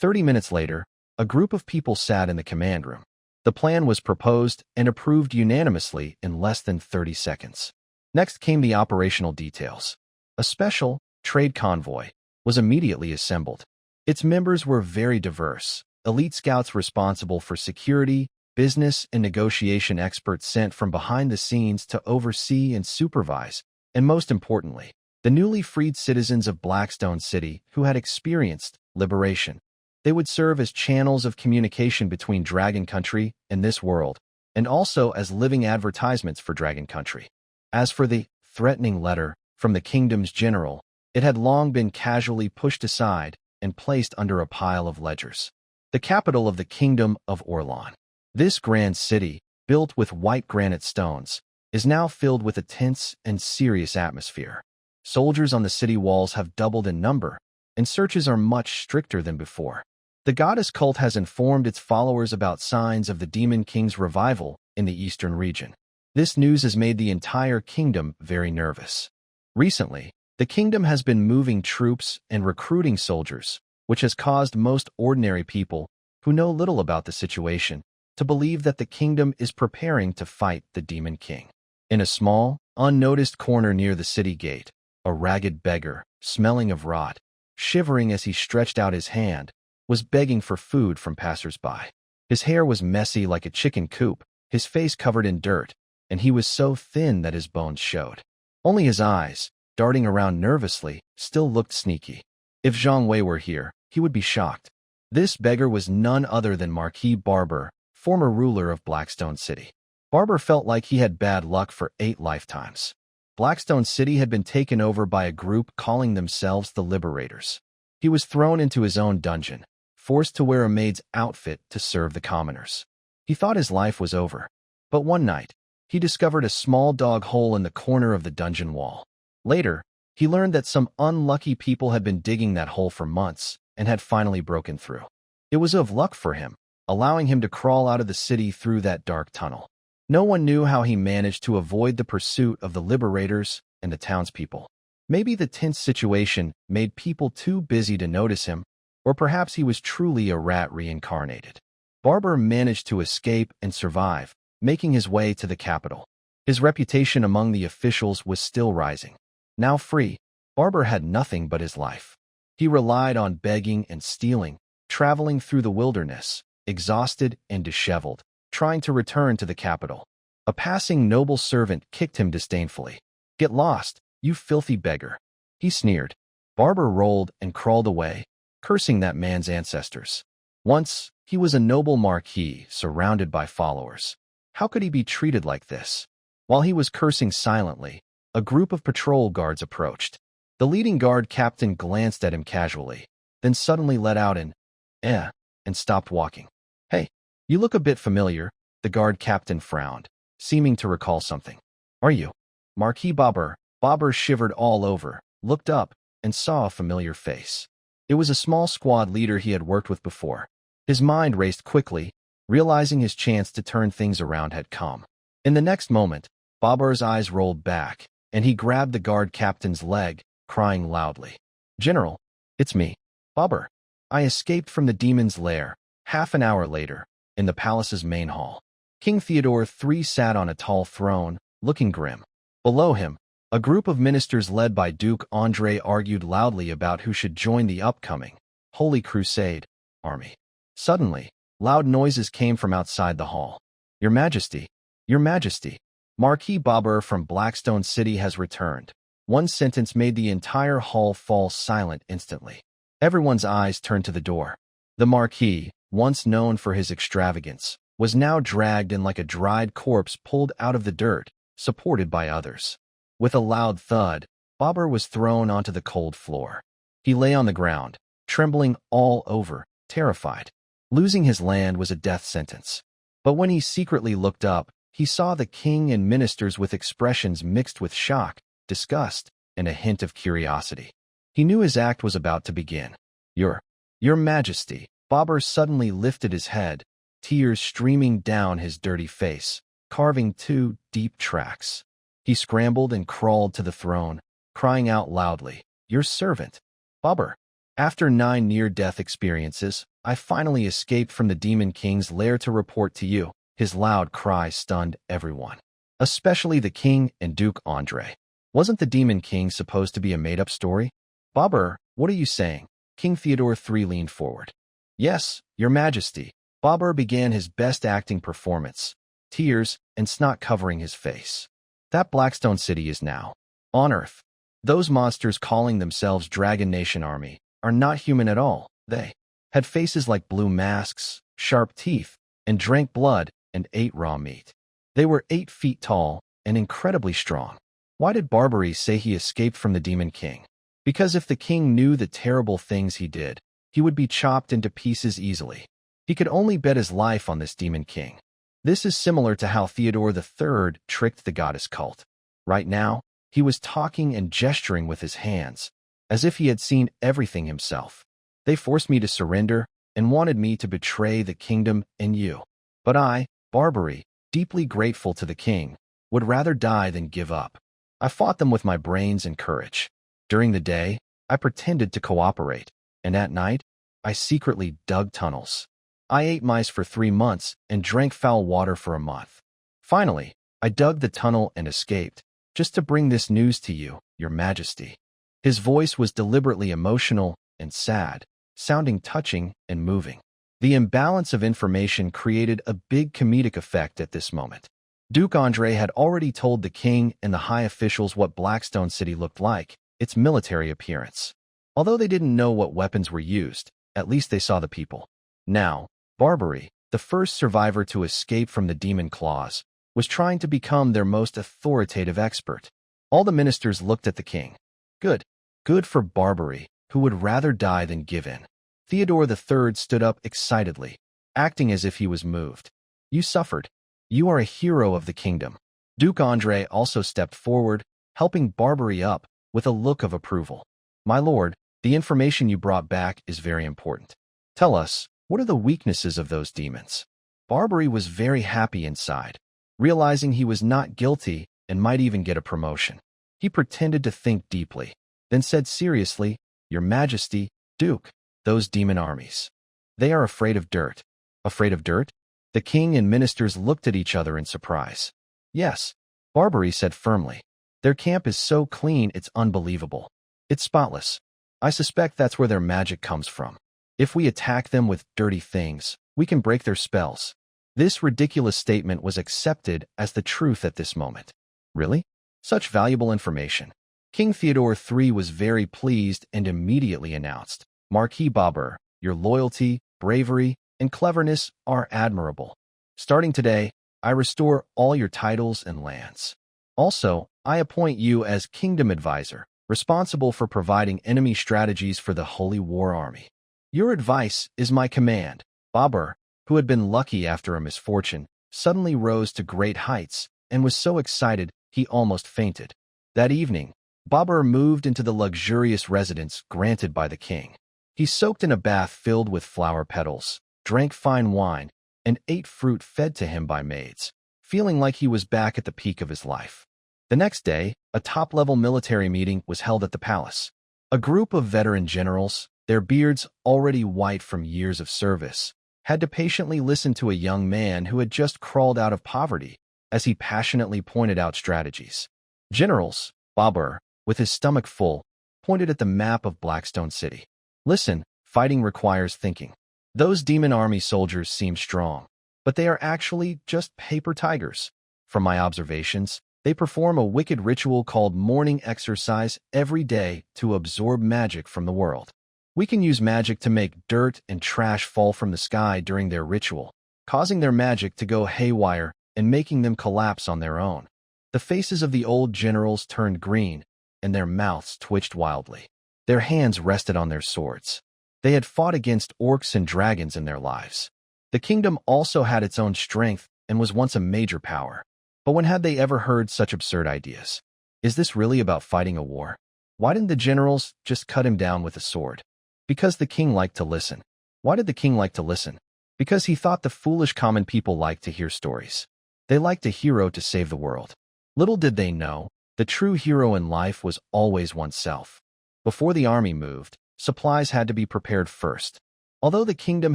30 minutes later, a group of people sat in the command room. The plan was proposed and approved unanimously in less than 30 seconds. Next came the operational details. A special trade convoy was immediately assembled. Its members were very diverse. Elite scouts responsible for security, business, and negotiation experts sent from behind the scenes to oversee and supervise, and most importantly, the newly freed citizens of Blackstone City who had experienced liberation. They would serve as channels of communication between Dragon Country and this world, and also as living advertisements for Dragon Country. As for the threatening letter from the kingdom's general, it had long been casually pushed aside and placed under a pile of ledgers. The capital of the Kingdom of Orlan. This grand city, built with white granite stones, is now filled with a tense and serious atmosphere. Soldiers on the city walls have doubled in number, and searches are much stricter than before. The goddess cult has informed its followers about signs of the Demon King's revival in the eastern region. This news has made the entire kingdom very nervous. Recently, the kingdom has been moving troops and recruiting soldiers, which has caused most ordinary people, who know little about the situation, to believe that the kingdom is preparing to fight the Demon King. In a small, unnoticed corner near the city gate, a ragged beggar, smelling of rot, shivering as he stretched out his hand, was begging for food from passers-by. His hair was messy like a chicken coop, his face covered in dirt, and he was so thin that his bones showed. Only his eyes, darting around nervously, still looked sneaky. If Zhang Wei were here, he would be shocked. This beggar was none other than Marquis Barber, former ruler of Blackstone City. Barber felt like he had bad luck for 8 lifetimes. Blackstone City had been taken over by a group calling themselves the Liberators. He was thrown into his own dungeon, forced to wear a maid's outfit to serve the commoners. He thought his life was over. But one night, he discovered a small dog hole in the corner of the dungeon wall. Later, he learned that some unlucky people had been digging that hole for months and had finally broken through. It was of luck for him, allowing him to crawl out of the city through that dark tunnel. No one knew how he managed to avoid the pursuit of the Liberators and the townspeople. Maybe the tense situation made people too busy to notice him, or perhaps he was truly a rat reincarnated. Barber managed to escape and survive, making his way to the capital. His reputation among the officials was still rising. Now free, Barber had nothing but his life. He relied on begging and stealing, traveling through the wilderness, exhausted and disheveled, trying to return to the capital. A passing noble servant kicked him disdainfully. "Get lost, you filthy beggar," he sneered. Barber rolled and crawled away, cursing that man's ancestors. Once, he was a noble marquis surrounded by followers. How could he be treated like this? While he was cursing silently, a group of patrol guards approached. The leading guard captain glanced at him casually, then suddenly let out an "eh," and stopped walking. "Hey, you look a bit familiar," the guard captain frowned, seeming to recall something. "Are you Marquis Barber?" Barber shivered all over, looked up, and saw a familiar face. It was a small squad leader he had worked with before. His mind raced quickly, realizing his chance to turn things around had come. In the next moment, Barber's eyes rolled back, and he grabbed the guard captain's leg, crying loudly. "General, it's me, Barber. I escaped from the demon's lair." Half an hour later, in the palace's main hall, King Theodore III sat on a tall throne, looking grim. Below him, a group of ministers led by Duke André argued loudly about who should join the upcoming Holy Crusade army. Suddenly, loud noises came from outside the hall. "Your Majesty, Your Majesty, Marquis Barber from Blackstone City has returned." One sentence made the entire hall fall silent instantly. Everyone's eyes turned to the door. The Marquis, once known for his extravagance, was now dragged in like a dried corpse pulled out of the dirt, supported by others. With a loud thud, Barber was thrown onto the cold floor. He lay on the ground, trembling all over, terrified. Losing his land was a death sentence. But when he secretly looked up, he saw the king and ministers with expressions mixed with shock, disgust, and a hint of curiosity. He knew his act was about to begin. Your Majesty." Barber suddenly lifted his head, tears streaming down his dirty face, carving two deep tracks. He scrambled and crawled to the throne, crying out loudly, "Your servant, Barber. After 9 near-death experiences, I finally escaped from the Demon King's lair to report to you." His loud cry stunned everyone, especially the king and Duke André. Wasn't the Demon King supposed to be a made-up story? "Barber, what are you saying?" King Theodore III leaned forward. "Yes, Your Majesty." Barber began his best acting performance, tears and snot covering his face. "That Blackstone City is now on Earth. Those monsters calling themselves Dragon Nation Army are not human at all. They had faces like blue masks, sharp teeth, and drank blood and ate raw meat. They were 8 feet tall and incredibly strong. Why did Barbary say he escaped from the Demon King? Because if the king knew the terrible things he did, he would be chopped into pieces easily. He could only bet his life on this Demon King. This is similar to how Theodore III tricked the goddess cult. Right now, he was talking and gesturing with his hands, as if he had seen everything himself. "They forced me to surrender and wanted me to betray the kingdom and you. But I, Barbary, deeply grateful to the king, would rather die than give up. I fought them with my brains and courage. During the day, I pretended to cooperate, and at night, I secretly dug tunnels. I ate mice for 3 months and drank foul water for a month. Finally, I dug the tunnel and escaped, just to bring this news to you, Your Majesty." His voice was deliberately emotional and sad, sounding touching and moving. The imbalance of information created a big comedic effect at this moment. Duke André had already told the king and the high officials what Blackstone City looked like, its military appearance. Although they didn't know what weapons were used, at least they saw the people. Now, Barbary, the first survivor to escape from the demon claws, was trying to become their most authoritative expert. All the ministers looked at the king. Good for Barbary, who would rather die than give in. Theodore III stood up excitedly, acting as if he was moved. "You suffered. You are a hero of the kingdom." Duke André also stepped forward, helping Barbary up, with a look of approval. "My lord, the information you brought back is very important. Tell us, what are the weaknesses of those demons?" Barbary was very happy inside, realizing he was not guilty and might even get a promotion. He pretended to think deeply, then said seriously, "Your Majesty, Duke, those demon armies. They are afraid of dirt." "Afraid of dirt?" The king and ministers looked at each other in surprise. "Yes," Barbary said firmly. "Their camp is so clean it's unbelievable. It's spotless. I suspect that's where their magic comes from. If we attack them with dirty things, we can break their spells." This ridiculous statement was accepted as the truth at this moment. Really? Such valuable information. King Theodore III was very pleased and immediately announced, Marquis Babur, your loyalty, bravery, and cleverness are admirable. Starting today, I restore all your titles and lands. Also, I appoint you as Kingdom Advisor, responsible for providing enemy strategies for the Holy War Army. Your advice is my command. Babur, who had been lucky after a misfortune, suddenly rose to great heights and was so excited he almost fainted. That evening, Babur moved into the luxurious residence granted by the king. He soaked in a bath filled with flower petals, drank fine wine, and ate fruit fed to him by maids, feeling like he was back at the peak of his life. The next day, a top-level military meeting was held at the palace. A group of veteran generals, their beards already white from years of service, had to patiently listen to a young man who had just crawled out of poverty as he passionately pointed out strategies. Generals, Babur, with his stomach full, pointed at the map of Blackstone City. Listen, fighting requires thinking. Those demon army soldiers seem strong, but they are actually just paper tigers. From my observations, they perform a wicked ritual called morning exercise every day to absorb magic from the world. We can use magic to make dirt and trash fall from the sky during their ritual, causing their magic to go haywire and making them collapse on their own. The faces of the old generals turned green, and their mouths twitched wildly. Their hands rested on their swords. They had fought against orcs and dragons in their lives. The kingdom also had its own strength and was once a major power. But when had they ever heard such absurd ideas? Is this really about fighting a war? Why didn't the generals just cut him down with a sword? Because the king liked to listen. Why did the king like to listen? Because he thought the foolish common people liked to hear stories. They liked a hero to save the world. Little did they know, the true hero in life was always oneself. Before the army moved, supplies had to be prepared first. Although the kingdom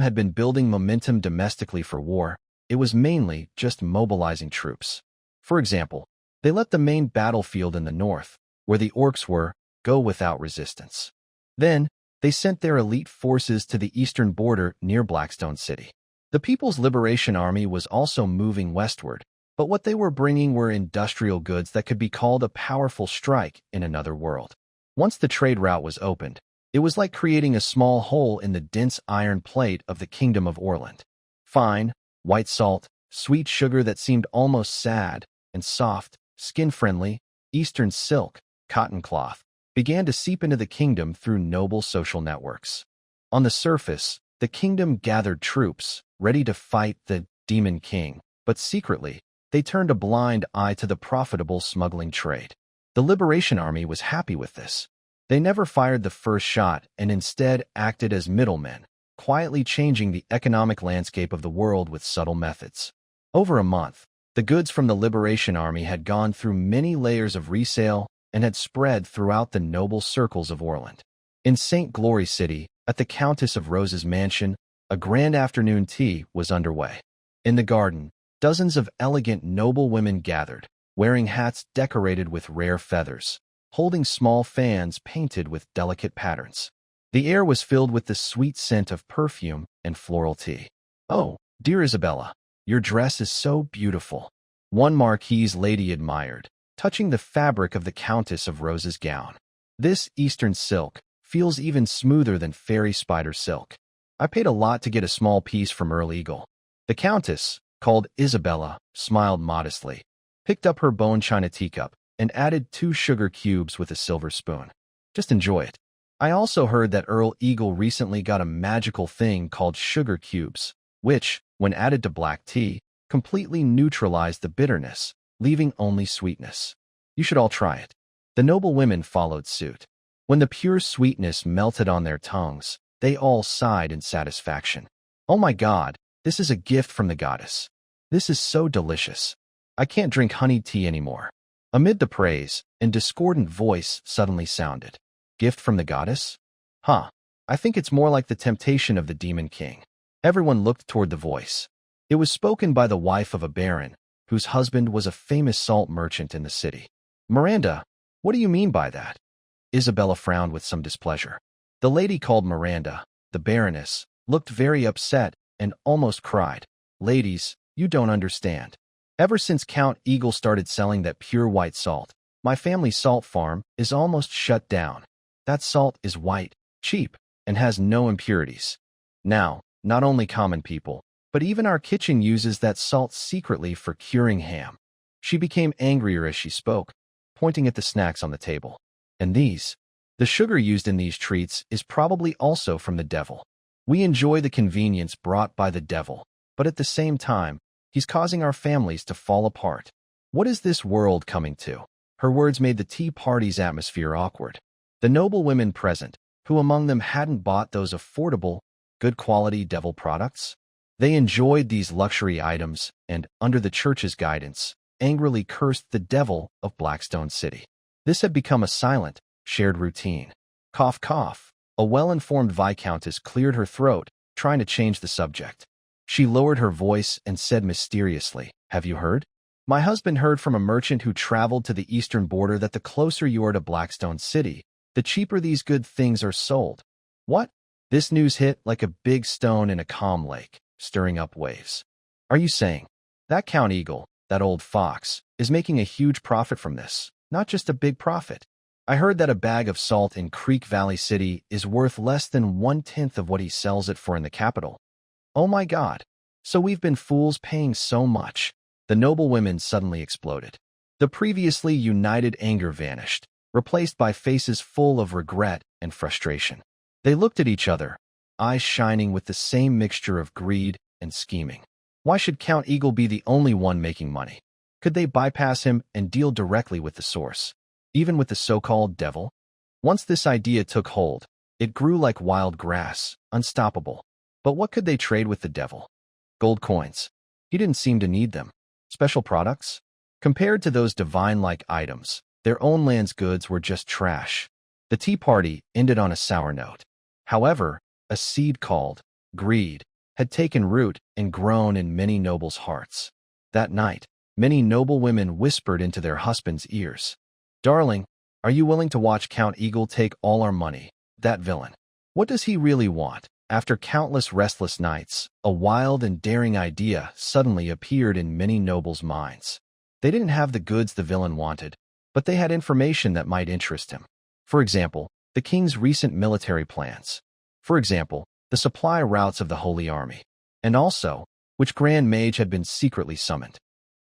had been building momentum domestically for war, it was mainly just mobilizing troops. For example, they let the main battlefield in the north, where the Orcs were, go without resistance. Then, they sent their elite forces to the eastern border near Blackstone City. The People's Liberation Army was also moving westward, but what they were bringing were industrial goods that could be called a powerful strike in another world. Once the trade route was opened, it was like creating a small hole in the dense iron plate of the Kingdom of Orland. Fine, white salt, sweet sugar that seemed almost sad, and soft, skin-friendly, eastern silk, cotton cloth, began to seep into the kingdom through noble social networks. On the surface, the kingdom gathered troops, ready to fight the Demon King, but secretly, they turned a blind eye to the profitable smuggling trade. The Liberation Army was happy with this. They never fired the first shot and instead acted as middlemen, quietly changing the economic landscape of the world with subtle methods. Over a month, the goods from the Liberation Army had gone through many layers of resale and had spread throughout the noble circles of Orland. In St. Glory City, at the Countess of Rose's mansion, a grand afternoon tea was underway. In the garden, dozens of elegant noble women gathered, wearing hats decorated with rare feathers, holding small fans painted with delicate patterns. The air was filled with the sweet scent of perfume and floral tea. "Oh, dear Isabella, your dress is so beautiful," one marquise lady admired, touching the fabric of the Countess of Rose's gown. "This Eastern silk feels even smoother than fairy spider silk. I paid a lot to get a small piece from Earl Eagle." The Countess, called Isabella, smiled modestly, picked up her bone china teacup, and added 2 sugar cubes with a silver spoon. "Just enjoy it. I also heard that Earl Eagle recently got a magical thing called sugar cubes, which, when added to black tea, completely neutralized the bitterness, leaving only sweetness. You should all try it." The noble women followed suit. When the pure sweetness melted on their tongues, they all sighed in satisfaction. "Oh my God, this is a gift from the goddess. This is so delicious. I can't drink honey tea anymore." Amid the praise, a discordant voice suddenly sounded. "Gift from the goddess? Huh, I think it's more like the temptation of the Demon King." Everyone looked toward the voice. It was spoken by the wife of a baron, whose husband was a famous salt merchant in the city. "Miranda, what do you mean by that?" Isabella frowned with some displeasure. The lady called Miranda, the baroness, looked very upset and almost cried. "Ladies, You don't understand. Ever since Count Eagle started selling that pure white salt, my family's salt farm is almost shut down. That salt is white, cheap, and has no impurities. Now, not only common people, but even our kitchen uses that salt secretly for curing ham. She became angrier as she spoke, pointing at the snacks on the table. And the sugar used in these treats is probably also from the devil. We enjoy the convenience brought by the devil, but at the same time, he's causing our families to fall apart. What is this world coming to? Her words made the tea party's atmosphere awkward. The noble women present, who among them hadn't bought those affordable, good-quality devil products? They enjoyed these luxury items and, under the church's guidance, angrily cursed the devil of Blackstone City. This had become a silent, shared routine. Cough, cough. A well-informed viscountess cleared her throat, trying to change the subject. She lowered her voice and said mysteriously, "Have you heard? My husband heard from a merchant who traveled to the eastern border that the closer you are to Blackstone City, the cheaper these good things are sold." What? This news hit like a big stone in a calm lake, stirring up waves. Are you saying that Count Eagle, that old fox, is making a huge profit from this? Not just a big profit. I heard that a bag of salt in Creek Valley City is worth less than 1/10 of what he sells it for in the capital. Oh my God. So we've been fools paying so much. The noble women suddenly exploded. The previously united anger vanished, replaced by faces full of regret and frustration. They looked at each other, eyes shining with the same mixture of greed and scheming. Why should Count Eagle be the only one making money? Could they bypass him and deal directly with the source? Even with the so-called devil? Once this idea took hold, it grew like wild grass, unstoppable. But what could they trade with the devil? Gold coins. He didn't seem to need them. Special products? Compared to those divine-like items, their own land's goods were just trash. The tea party ended on a sour note. However, a seed called greed had taken root and grown in many nobles' hearts. That night, many noble women whispered into their husbands' ears, "Darling, are you willing to watch Count Eagle take all our money? That villain. What does he really want?" After countless restless nights, a wild and daring idea suddenly appeared in many nobles' minds. They didn't have the goods the villain wanted, but they had information that might interest him. For example, the king's recent military plans. For example, the supply routes of the Holy Army. And also, which Grand Mage had been secretly summoned.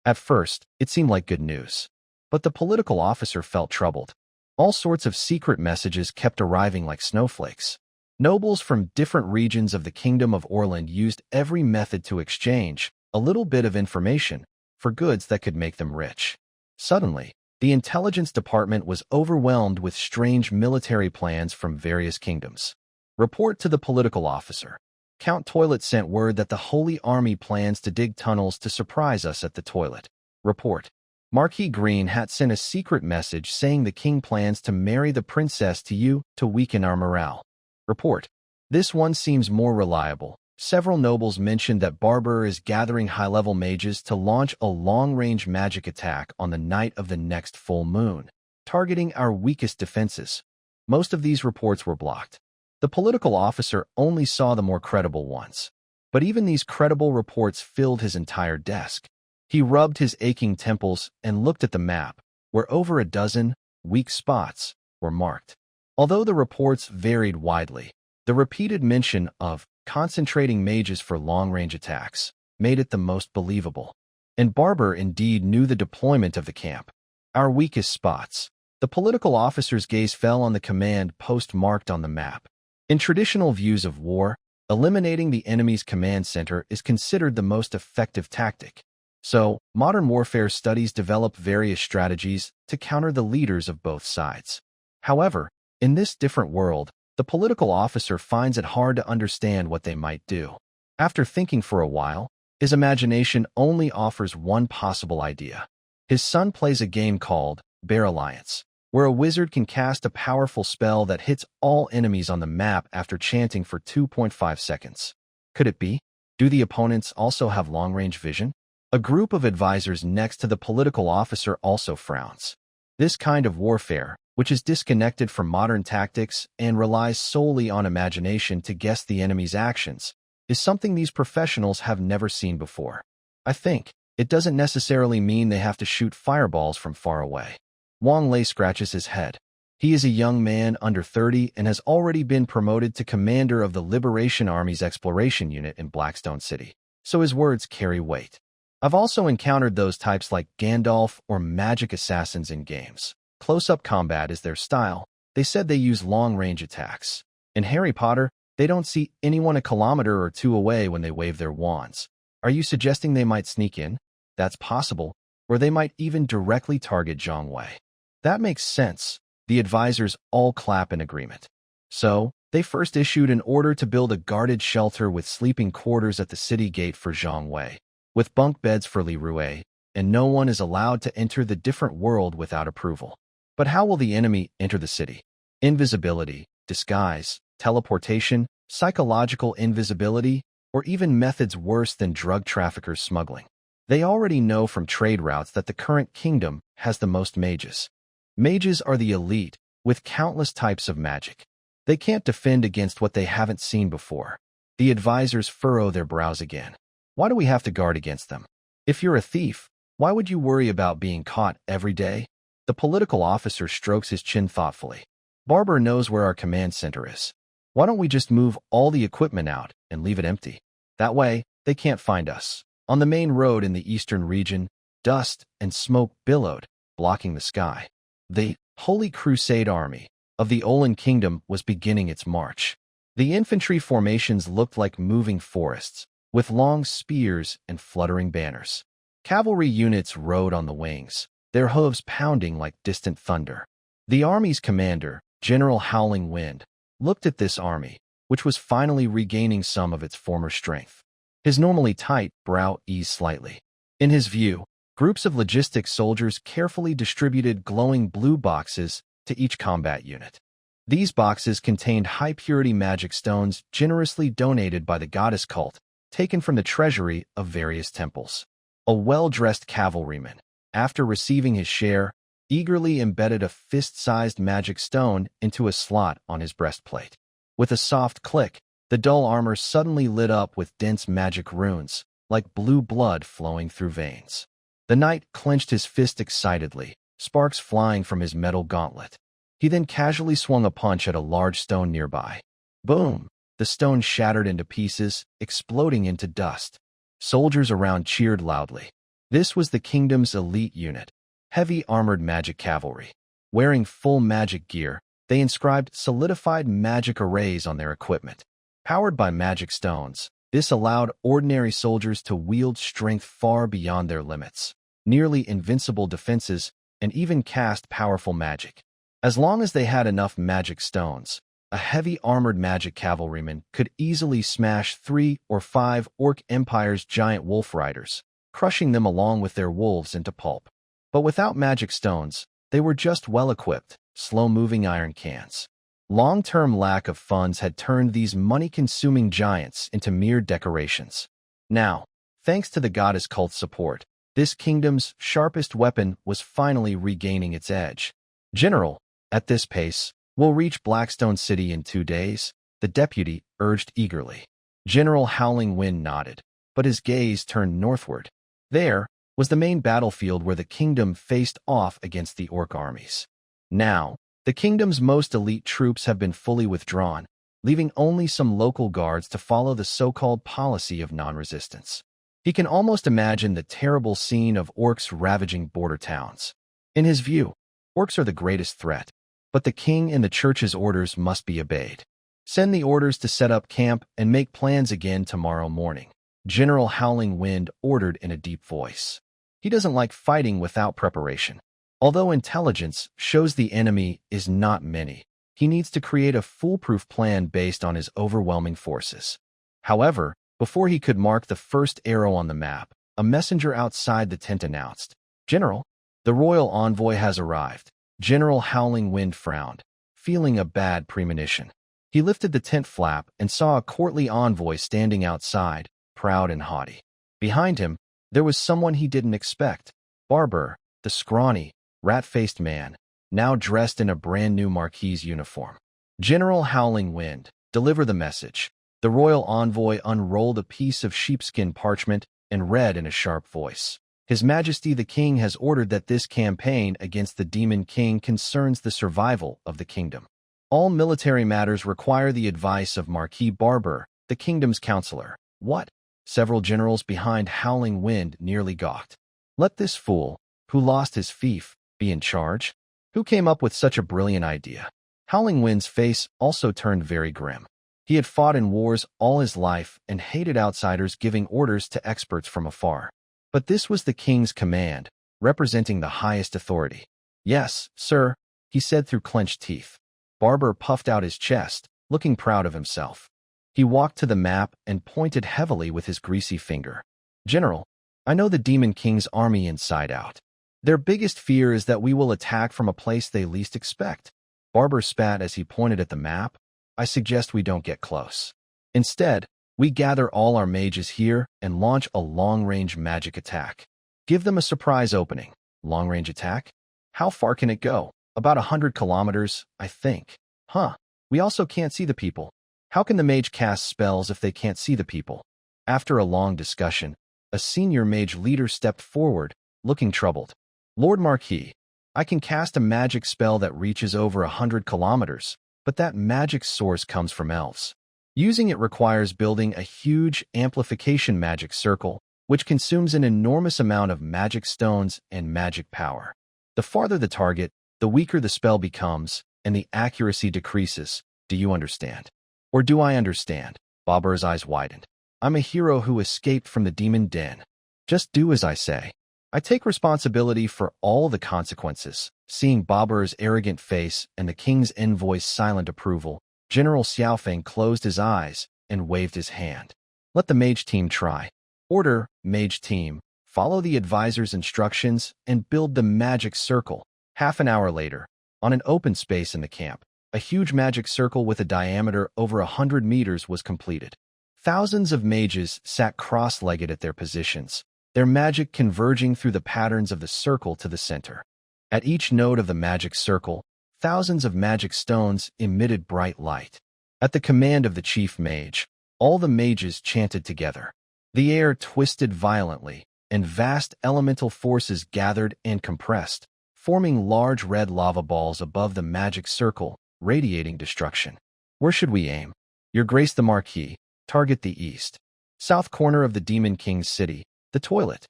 At first, it seemed like good news. But the political officer felt troubled. All sorts of secret messages kept arriving like snowflakes. Nobles from different regions of the Kingdom of Orland used every method to exchange a little bit of information for goods that could make them rich. Suddenly, the intelligence department was overwhelmed with strange military plans from various kingdoms. Report to the political officer. Count Toilet sent word that the Holy Army plans to dig tunnels to surprise us at the toilet. Report. Marquis Green Hat sent a secret message saying the king plans to marry the princess to you to weaken our morale. Report. This one seems more reliable. Several nobles mentioned that Barber is gathering high-level mages to launch a long-range magic attack on the night of the next full moon, targeting our weakest defenses. Most of these reports were blocked. The political officer only saw the more credible ones. But even these credible reports filled his entire desk. He rubbed his aching temples and looked at the map, where over a dozen weak spots were marked. Although the reports varied widely, the repeated mention of concentrating mages for long-range attacks made it the most believable. And Barber indeed knew the deployment of the camp. Our weakest spots. The political officer's gaze fell on the command post marked on the map. In traditional views of war, eliminating the enemy's command center is considered the most effective tactic. So, modern warfare studies develop various strategies to counter the leaders of both sides. However, in this different world, the political officer finds it hard to understand what they might do. After thinking for a while, his imagination only offers one possible idea. His son plays a game called Bear Alliance, where a wizard can cast a powerful spell that hits all enemies on the map after chanting for 2.5 seconds. Could it be? Do the opponents also have long-range vision? A group of advisors next to the political officer also frowns. This kind of warfare, which is disconnected from modern tactics and relies solely on imagination to guess the enemy's actions, is something these professionals have never seen before. I think it doesn't necessarily mean they have to shoot fireballs from far away. Wang Lei scratches his head. He is a young man under 30 and has already been promoted to commander of the Liberation Army's exploration unit in Blackstone City, so his words carry weight. I've also encountered those types like Gandalf or magic assassins in games. Close-up combat is their style. They said they use long-range attacks. In Harry Potter, they don't see anyone a kilometer or two away when they wave their wands. Are you suggesting they might sneak in? That's possible, or they might even directly target Zhang Wei. That makes sense. The advisors all clap in agreement. So, they first issued an order to build a guarded shelter with sleeping quarters at the city gate for Zhang Wei, with bunk beds for Li Rui, and no one is allowed to enter the different world without approval. But how will the enemy enter the city? Invisibility, disguise, teleportation, psychological invisibility, or even methods worse than drug traffickers smuggling. They already know from trade routes that the current kingdom has the most mages. Mages are the elite, with countless types of magic. They can't defend against what they haven't seen before. The advisors furrow their brows again. Why do we have to guard against them? If you're a thief, why would you worry about being caught every day? The political officer strokes his chin thoughtfully. Barber knows where our command center is. Why don't we just move all the equipment out and leave it empty? That way, they can't find us. On the main road in the eastern region, dust and smoke billowed, blocking the sky. The Holy Crusade Army of the Olan Kingdom was beginning its march. The infantry formations looked like moving forests, with long spears and fluttering banners. Cavalry units rode on the wings, their hooves pounding like distant thunder. The army's commander, General Howling Wind, looked at this army, which was finally regaining some of its former strength. His normally tight brow eased slightly. In his view, groups of logistics soldiers carefully distributed glowing blue boxes to each combat unit. These boxes contained high-purity magic stones generously donated by the goddess cult, taken from the treasury of various temples. A well-dressed cavalryman, after receiving his share, eagerly embedded a fist-sized magic stone into a slot on his breastplate. With a soft click, the dull armor suddenly lit up with dense magic runes, like blue blood flowing through veins. The knight clenched his fist excitedly, sparks flying from his metal gauntlet. He then casually swung a punch at a large stone nearby. Boom! The stone shattered into pieces, exploding into dust. Soldiers around cheered loudly. This was the kingdom's elite unit, heavy armored magic cavalry. Wearing full magic gear, they inscribed solidified magic arrays on their equipment. Powered by magic stones, this allowed ordinary soldiers to wield strength far beyond their limits, nearly invincible defenses, and even cast powerful magic. As long as they had enough magic stones, a heavy armored magic cavalryman could easily smash 3 or 5 Orc Empire's giant wolf riders, crushing them along with their wolves into pulp. But without magic stones, they were just well-equipped, slow-moving iron cans. Long-term lack of funds had turned these money-consuming giants into mere decorations. Now, thanks to the goddess cult's support, this kingdom's sharpest weapon was finally regaining its edge. General, at this pace, we'll reach Blackstone City in 2 days, the deputy urged eagerly. General Howling Wind nodded, but his gaze turned northward. There was the main battlefield where the kingdom faced off against the Orc armies. Now, the kingdom's most elite troops have been fully withdrawn, leaving only some local guards to follow the so-called policy of non-resistance. He can almost imagine the terrible scene of Orcs ravaging border towns. In his view, Orcs are the greatest threat, but the king and the church's orders must be obeyed. Send the orders to set up camp and make plans again tomorrow morning, General Howling Wind ordered in a deep voice. He doesn't like fighting without preparation. Although intelligence shows the enemy is not many, he needs to create a foolproof plan based on his overwhelming forces. However, before he could mark the first arrow on the map, a messenger outside the tent announced, "General, the royal envoy has arrived." General Howling Wind frowned, feeling a bad premonition. He lifted the tent flap and saw a courtly envoy standing outside, proud and haughty. Behind him, there was someone he didn't expect, Barber, the scrawny, rat-faced man, now dressed in a brand-new Marquis uniform. "General Howling Wind, deliver the message." The royal envoy unrolled a piece of sheepskin parchment and read in a sharp voice. His Majesty the King has ordered that this campaign against the Demon King concerns the survival of the kingdom. All military matters require the advice of Marquis Barber, the kingdom's counselor. What? Several generals behind Howling Wind nearly gawked. Let this fool, who lost his fief, be in charge? Who came up with such a brilliant idea? Howling Wind's face also turned very grim. He had fought in wars all his life and hated outsiders giving orders to experts from afar. But this was the king's command, representing the highest authority. Yes, sir, he said through clenched teeth. Barber puffed out his chest, looking proud of himself. He walked to the map and pointed heavily with his greasy finger. General, I know the Demon King's army inside out. Their biggest fear is that we will attack from a place they least expect. Barber spat as he pointed at the map. I suggest we don't get close. Instead, we gather all our mages here and launch a long-range magic attack. Give them a surprise opening. Long-range attack? How far can it go? About 100 kilometers, I think. Huh. We also can't see the people. How can the mage cast spells if they can't see the people? After a long discussion, a senior mage leader stepped forward, looking troubled. Lord Marquis, I can cast a magic spell that reaches over 100 kilometers, but that magic source comes from elves. Using it requires building a huge amplification magic circle, which consumes an enormous amount of magic stones and magic power. The farther the target, the weaker the spell becomes, and the accuracy decreases. Do you understand? Or do I understand? Barber's eyes widened. I'm a hero who escaped from the demon den. Just do as I say. I take responsibility for all the consequences. Seeing Barber's arrogant face and the king's envoy's silent approval, General Xiaofeng closed his eyes and waved his hand. Let the mage team try. Order, mage team, follow the advisor's instructions and build the magic circle. Half an hour later, on an open space in the camp, a huge magic circle with a diameter over 100 meters was completed. Thousands of mages sat cross-legged at their positions, their magic converging through the patterns of the circle to the center. At each node of the magic circle, thousands of magic stones emitted bright light. At the command of the chief mage, all the mages chanted together. The air twisted violently, and vast elemental forces gathered and compressed, forming large red lava balls above the magic circle, radiating destruction. Where should we aim? Your Grace the Marquis, target the east. South corner of the Demon King's city, the toilet.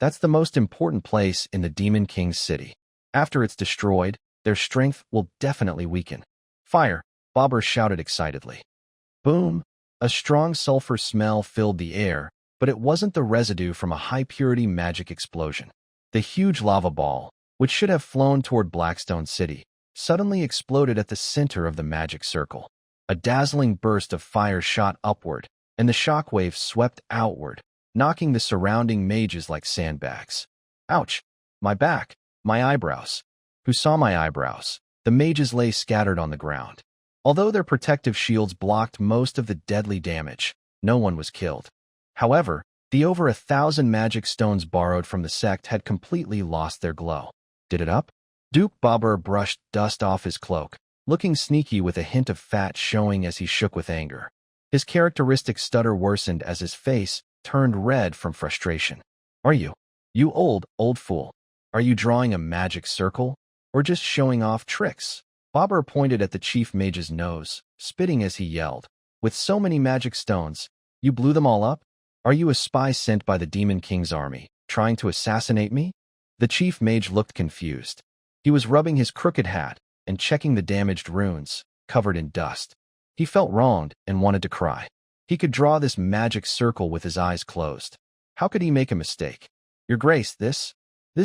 That's the most important place in the Demon King's city. After it's destroyed, their strength will definitely weaken. Fire, Barber shouted excitedly. Boom! A strong sulfur smell filled the air, but it wasn't the residue from a high-purity magic explosion. The huge lava ball, which should have flown toward Blackstone City, suddenly exploded at the center of the magic circle. A dazzling burst of fire shot upward, and the shockwave swept outward, knocking the surrounding mages like sandbags. Ouch! My back! My eyebrows! Who saw my eyebrows? The mages lay scattered on the ground. Although their protective shields blocked most of the deadly damage, no one was killed. However, the over 1,000 magic stones borrowed from the sect had completely lost their glow. Did it up? Duke Barber brushed dust off his cloak, looking sneaky with a hint of fat showing as he shook with anger. His characteristic stutter worsened as his face turned red from frustration. Are you old fool? Are you drawing a magic circle? Or just showing off tricks? Barber pointed at the chief mage's nose, spitting as he yelled. With so many magic stones, you blew them all up? Are you a spy sent by the Demon King's army, trying to assassinate me? The chief mage looked confused. He was rubbing his crooked hat and checking the damaged runes, covered in dust. He felt wronged and wanted to cry. He could draw this magic circle with his eyes closed. How could he make a mistake? Your Grace, this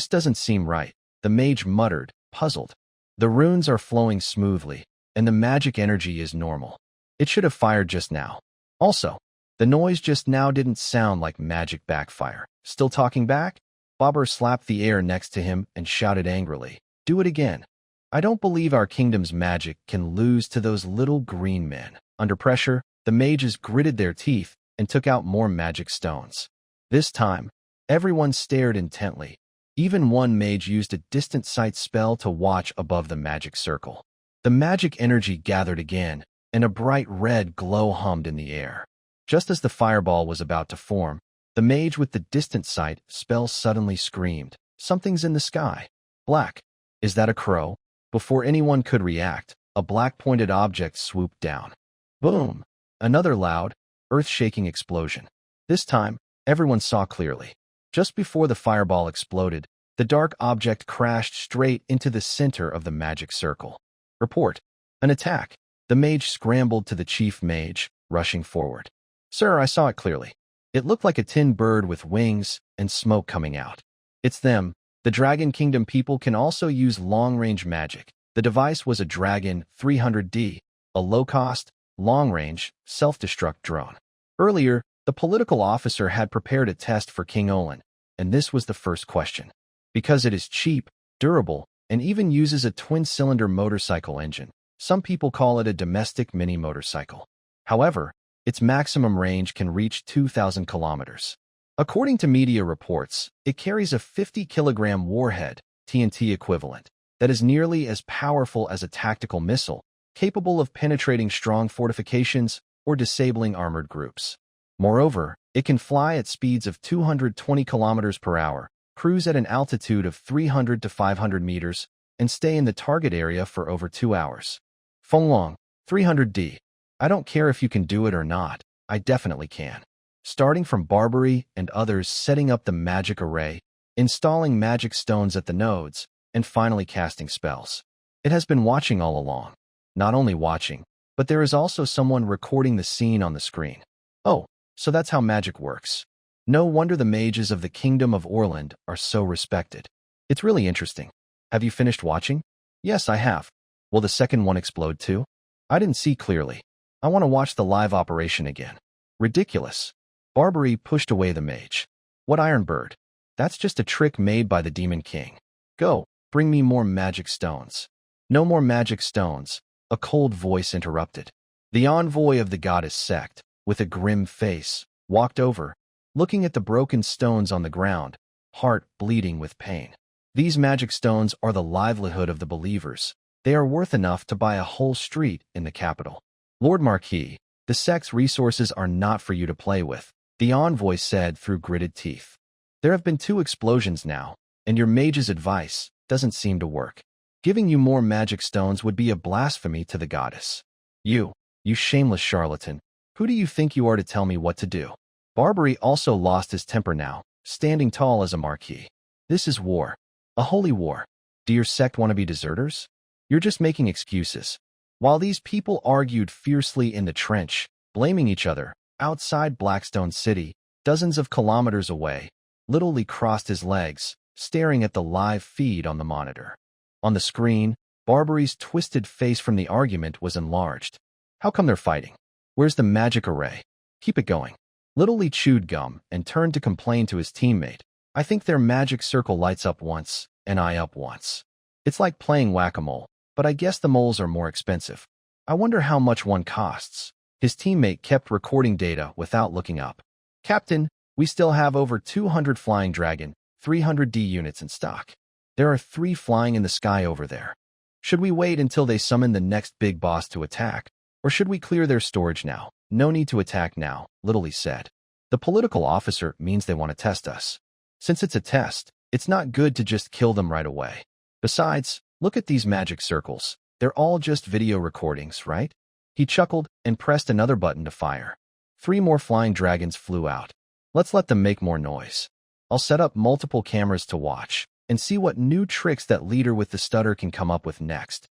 doesn't seem right, the mage muttered, puzzled. The runes are flowing smoothly, and the magic energy is normal. It should have fired just now. Also, the noise just now didn't sound like magic backfire. Still talking back? Barber slapped the air next to him and shouted angrily, Do it again. I don't believe our kingdom's magic can lose to those little green men. Under pressure, the mages gritted their teeth and took out more magic stones. This time, everyone stared intently. Even one mage used a distant sight spell to watch above the magic circle. The magic energy gathered again, and a bright red glow hummed in the air. Just as the fireball was about to form, The mage with the distant sight spell suddenly screamed, "Something's in the sky. Black. Is that a crow?" Before anyone could react, a black-pointed object swooped down. Boom! Another loud, earth-shaking explosion. This time, everyone saw clearly. Just before the fireball exploded, the dark object crashed straight into the center of the magic circle. Report. An attack. The mage scrambled to the chief mage, rushing forward. "Sir, I saw it clearly. It looked like a tin bird with wings and smoke coming out. It's them. The Dragon Kingdom people can also use long-range magic. The device was a Dragon 300D, a low-cost, long-range, self-destruct drone. Earlier, the political officer had prepared a test for King Olin, and this was the first question. Because it is cheap, durable, and even uses a twin-cylinder motorcycle engine, some people call it a domestic mini-motorcycle. However, its maximum range can reach 2,000 kilometers. According to media reports, it carries a 50-kilogram warhead, TNT equivalent, that is nearly as powerful as a tactical missile, capable of penetrating strong fortifications or disabling armored groups. Moreover, it can fly at speeds of 220 kilometers per hour, cruise at an altitude of 300 to 500 meters, and stay in the target area for over 2 hours. Fenglong, 300D. I don't care if you can do it or not, I definitely can. Starting from Barbary and others setting up the magic array, installing magic stones at the nodes, and finally casting spells. It has been watching all along. Not only watching, but there is also someone recording the scene on the screen. Oh, so that's how magic works. No wonder the mages of the Kingdom of Orland are so respected. It's really interesting. Have you finished watching? Yes, I have. Will the second one explode too? I didn't see clearly. I want to watch the live operation again. Ridiculous. Barbary pushed away the mage. What Iron Bird? That's just a trick made by the Demon King. Go, bring me more magic stones. No more magic stones, a cold voice interrupted. The envoy of the goddess sect, with a grim face, walked over, looking at the broken stones on the ground, heart bleeding with pain. These magic stones are the livelihood of the believers. They are worth enough to buy a whole street in the capital. Lord Marquis, the sect's resources are not for you to play with, the envoy said through gritted teeth. There have been 2 explosions now, and your mage's advice doesn't seem to work. Giving you more magic stones would be a blasphemy to the goddess. You shameless charlatan, who do you think you are to tell me what to do? Barbary also lost his temper now, standing tall as a marquis. This is war. A holy war. Do your sect want to be deserters? You're just making excuses. While these people argued fiercely in the trench, blaming each other, outside Blackstone City, dozens of kilometers away, Little Lee crossed his legs, staring at the live feed on the monitor. On the screen, Barbary's twisted face from the argument was enlarged. How come they're fighting? Where's the magic array? Keep it going. Little Lee chewed gum and turned to complain to his teammate. I think their magic circle lights up once, and I up once. It's like playing whack-a-mole, but I guess the moles are more expensive. I wonder how much one costs. His teammate kept recording data without looking up. Captain, we still have over 200 Flying Dragon 300D units in stock. There are 3 flying in the sky over there. Should we wait until they summon the next big boss to attack? Or should we clear their storage now? No need to attack now, Little Lee said. The political officer means they want to test us. Since it's a test, it's not good to just kill them right away. Besides, look at these magic circles. They're all just video recordings, right? He chuckled and pressed another button to fire. 3 more flying dragons flew out. Let's let them make more noise. I'll set up multiple cameras to watch and see what new tricks that leader with the stutter can come up with next.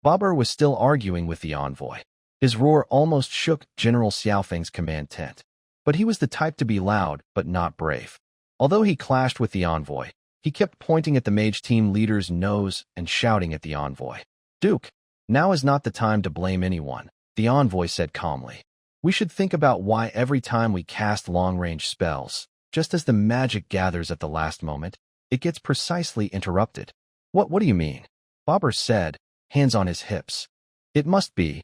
Babar was still arguing with the envoy. His roar almost shook General Xiaofeng's command tent. But he was the type to be loud, but not brave. Although he clashed with the envoy, he kept pointing at the mage team leader's nose and shouting at the envoy. Duke, now is not the time to blame anyone, the envoy said calmly. We should think about why every time we cast long-range spells, just as the magic gathers at the last moment, it gets precisely interrupted. What do you mean? Babar said, hands on his hips. It must be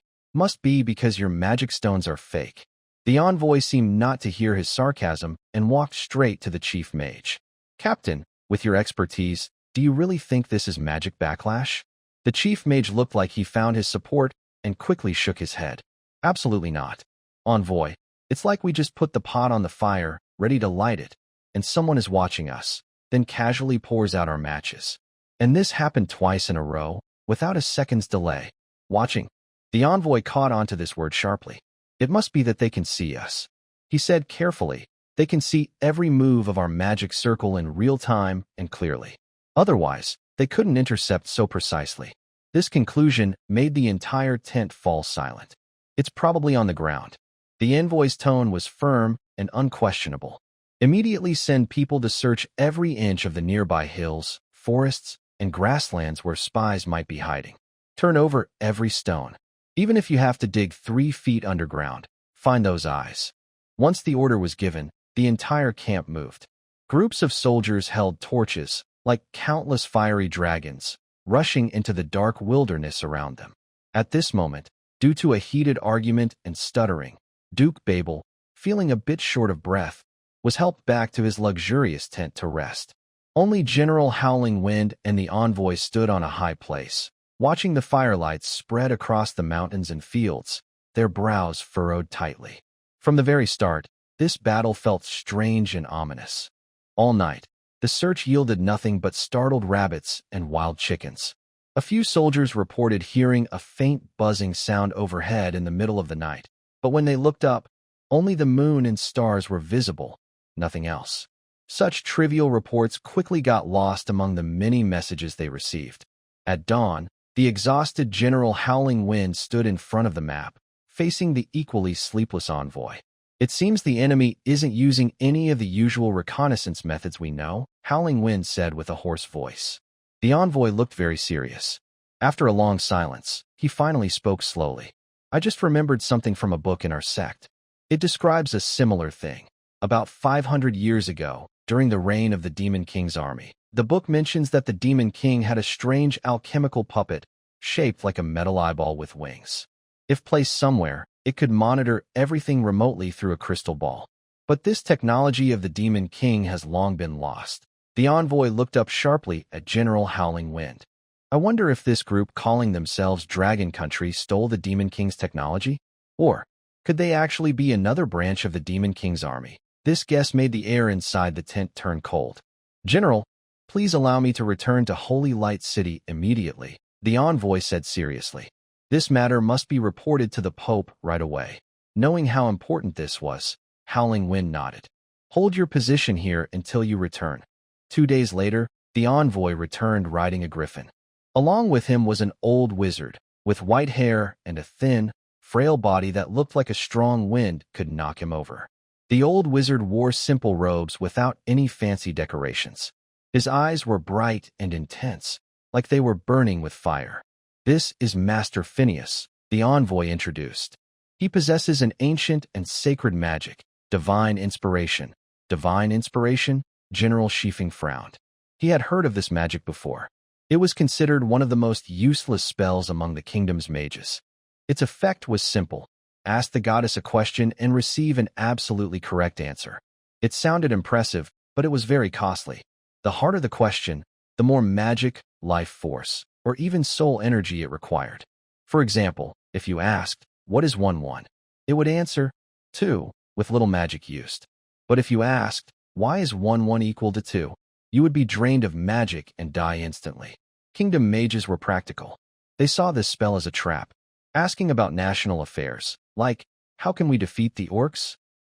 because your magic stones are fake. The envoy seemed not to hear his sarcasm and walked straight to the chief mage. Captain, with your expertise, do you really think this is magic backlash? The chief mage looked like he found his support and quickly shook his head. Absolutely not. Envoy, it's like we just put the pot on the fire, ready to light it, and someone is watching us, then casually pours out our matches. And this happened twice in a row, without a second's delay. Watching. The envoy caught on to this word sharply. It must be that they can see us. He said carefully, they can see every move of our magic circle in real time and clearly. Otherwise, they couldn't intercept so precisely. This conclusion made the entire tent fall silent. It's probably on the ground. The envoy's tone was firm and unquestionable. Immediately send people to search every inch of the nearby hills, forests, and grasslands where spies might be hiding. Turn over every stone. Even if you have to dig 3 feet underground, find those eyes. Once the order was given, the entire camp moved. Groups of soldiers held torches, like countless fiery dragons, rushing into the dark wilderness around them. At this moment, due to a heated argument and stuttering, Duke Babel, feeling a bit short of breath, was helped back to his luxurious tent to rest. Only General Howling Wind and the envoy stood on a high place, watching the firelights spread across the mountains and fields, their brows furrowed tightly. From the very start, this battle felt strange and ominous. All night, the search yielded nothing but startled rabbits and wild chickens. A few soldiers reported hearing a faint buzzing sound overhead in the middle of the night, but when they looked up, only the moon and stars were visible, nothing else. Such trivial reports quickly got lost among the many messages they received. At dawn, the exhausted General Howling Wind stood in front of the map, facing the equally sleepless envoy. It seems the enemy isn't using any of the usual reconnaissance methods we know, Howling Wind said with a hoarse voice. The envoy looked very serious. After a long silence, he finally spoke slowly. I just remembered something from a book in our sect. It describes a similar thing. About 500 years ago, during the reign of the Demon King's army, the book mentions that the Demon King had a strange alchemical puppet shaped like a metal eyeball with wings. If placed somewhere, it could monitor everything remotely through a crystal ball. But this technology of the Demon King has long been lost. The envoy looked up sharply at General Howling Wind. I wonder if this group calling themselves Dragon Country stole the Demon King's technology? Or could they actually be another branch of the Demon King's army? This guess made the air inside the tent turn cold. General, please allow me to return to Holy Light City immediately, the envoy said seriously. This matter must be reported to the Pope right away. Knowing how important this was, Howling Wind nodded. Hold your position here until you return. 2 days later, the envoy returned riding a griffin. Along with him was an old wizard, with white hair and a thin, frail body that looked like a strong wind could knock him over. The old wizard wore simple robes without any fancy decorations. His eyes were bright and intense, like they were burning with fire. This is Master Phineas, the envoy introduced. He possesses an ancient and sacred magic, divine inspiration. Divine inspiration? General Sheafing frowned. He had heard of this magic before. It was considered one of the most useless spells among the kingdom's mages. Its effect was simple. Ask the goddess a question and receive an absolutely correct answer. It sounded impressive, but it was very costly. The harder the question, the more magic, life force, or even soul energy it required. For example, if you asked, what is 1-1? It would answer, 2, with little magic used. But if you asked, why is 1-1 equal to 2? You would be drained of magic and die instantly. Kingdom mages were practical. They saw this spell as a trap. Asking about national affairs, like, how can we defeat the Orcs?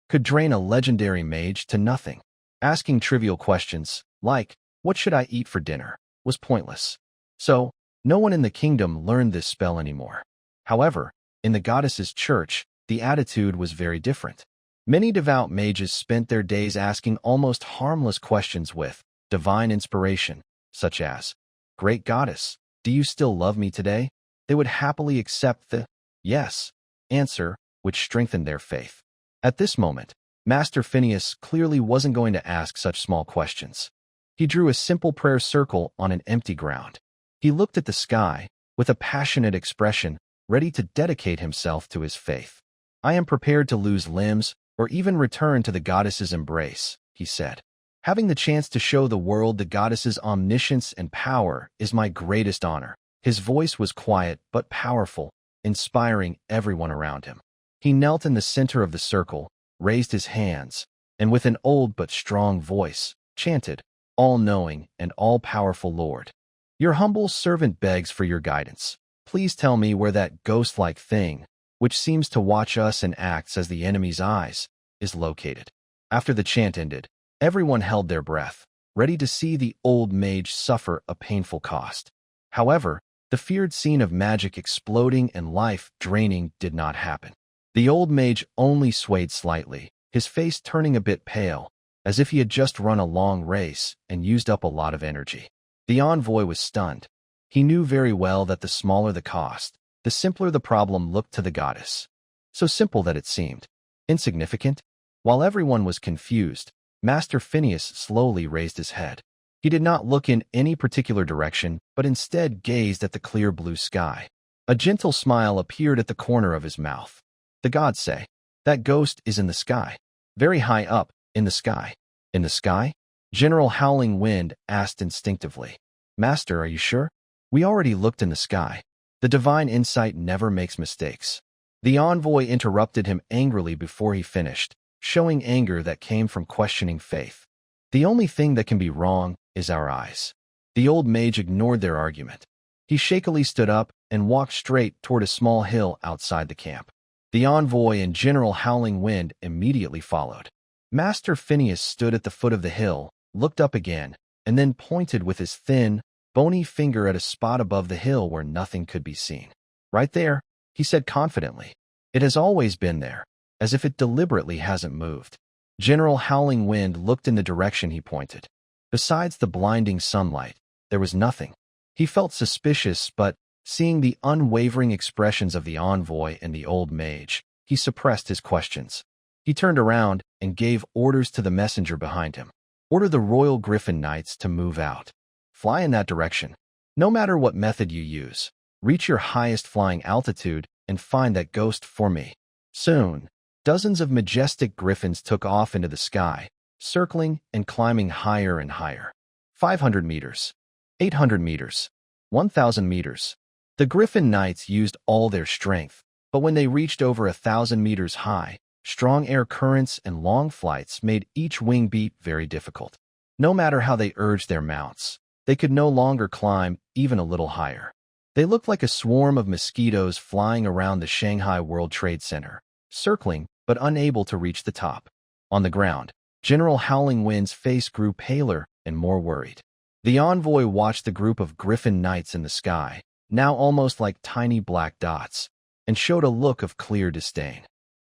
Could drain a legendary mage to nothing. Asking trivial questions, like, what should I eat for dinner, was pointless. So, no one in the kingdom learned this spell anymore. However, in the goddess's church, the attitude was very different. Many devout mages spent their days asking almost harmless questions with divine inspiration, such as, Great Goddess, do you still love me today? They would happily accept the yes answer, which strengthened their faith. At this moment, Master Phineas clearly wasn't going to ask such small questions. He drew a simple prayer circle on an empty ground. He looked at the sky, with a passionate expression, ready to dedicate himself to his faith. I am prepared to lose limbs, or even return to the goddess's embrace, he said. Having the chance to show the world the goddess's omniscience and power is my greatest honor. His voice was quiet but powerful, inspiring everyone around him. He knelt in the center of the circle, raised his hands, and with an old but strong voice, chanted, "All-knowing and all-powerful Lord, your humble servant begs for your guidance. Please tell me where that ghost-like thing, which seems to watch us and acts as the enemy's eyes, is located." After the chant ended, everyone held their breath, ready to see the old mage suffer a painful cost. However, the feared scene of magic exploding and life draining did not happen. The old mage only swayed slightly, his face turning a bit pale, as if he had just run a long race and used up a lot of energy. The envoy was stunned. He knew very well that the smaller the cost, the simpler the problem looked to the goddess. So simple that it seemed insignificant. While everyone was confused, Master Phineas slowly raised his head. He did not look in any particular direction, but instead gazed at the clear blue sky. A gentle smile appeared at the corner of his mouth. The gods say, "That ghost is in the sky. Very high up, in the sky." "In the sky?" General Howling Wind asked instinctively. "Master, are you sure? We already looked in the sky. The divine insight never makes mistakes." The envoy interrupted him angrily before he finished, showing anger that came from questioning faith. "The only thing that can be wrong is our eyes." The old mage ignored their argument. He shakily stood up and walked straight toward a small hill outside the camp. The envoy and General Howling Wind immediately followed. Master Phineas stood at the foot of the hill, looked up again, and then pointed with his thin, bony finger at a spot above the hill where nothing could be seen. "Right there," he said confidently. "It has always been there, as if it deliberately hasn't moved." General Howling Wind looked in the direction he pointed. Besides the blinding sunlight, there was nothing. He felt suspicious, but seeing the unwavering expressions of the envoy and the old mage, he suppressed his questions. He turned around and gave orders to the messenger behind him. "Order the Royal Griffin Knights to move out. Fly in that direction. No matter what method you use, reach your highest flying altitude and find that ghost for me." Soon, dozens of majestic griffins took off into the sky, circling and climbing higher and higher. 500 meters, 800 meters, 1,000 meters. The Griffin Knights used all their strength, but when they reached over 1,000 meters high, strong air currents and long flights made each wing beat very difficult. No matter how they urged their mounts, they could no longer climb even a little higher. They looked like a swarm of mosquitoes flying around the Shanghai World Trade Center, circling but unable to reach the top. On the ground, General Howling Wind's face grew paler and more worried. The envoy watched the group of Griffin Knights in the sky, now almost like tiny black dots, and showed a look of clear disdain.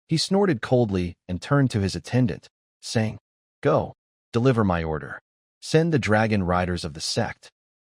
He snorted coldly and turned to his attendant, saying, "Go, deliver my order. Send the dragon riders of the sect."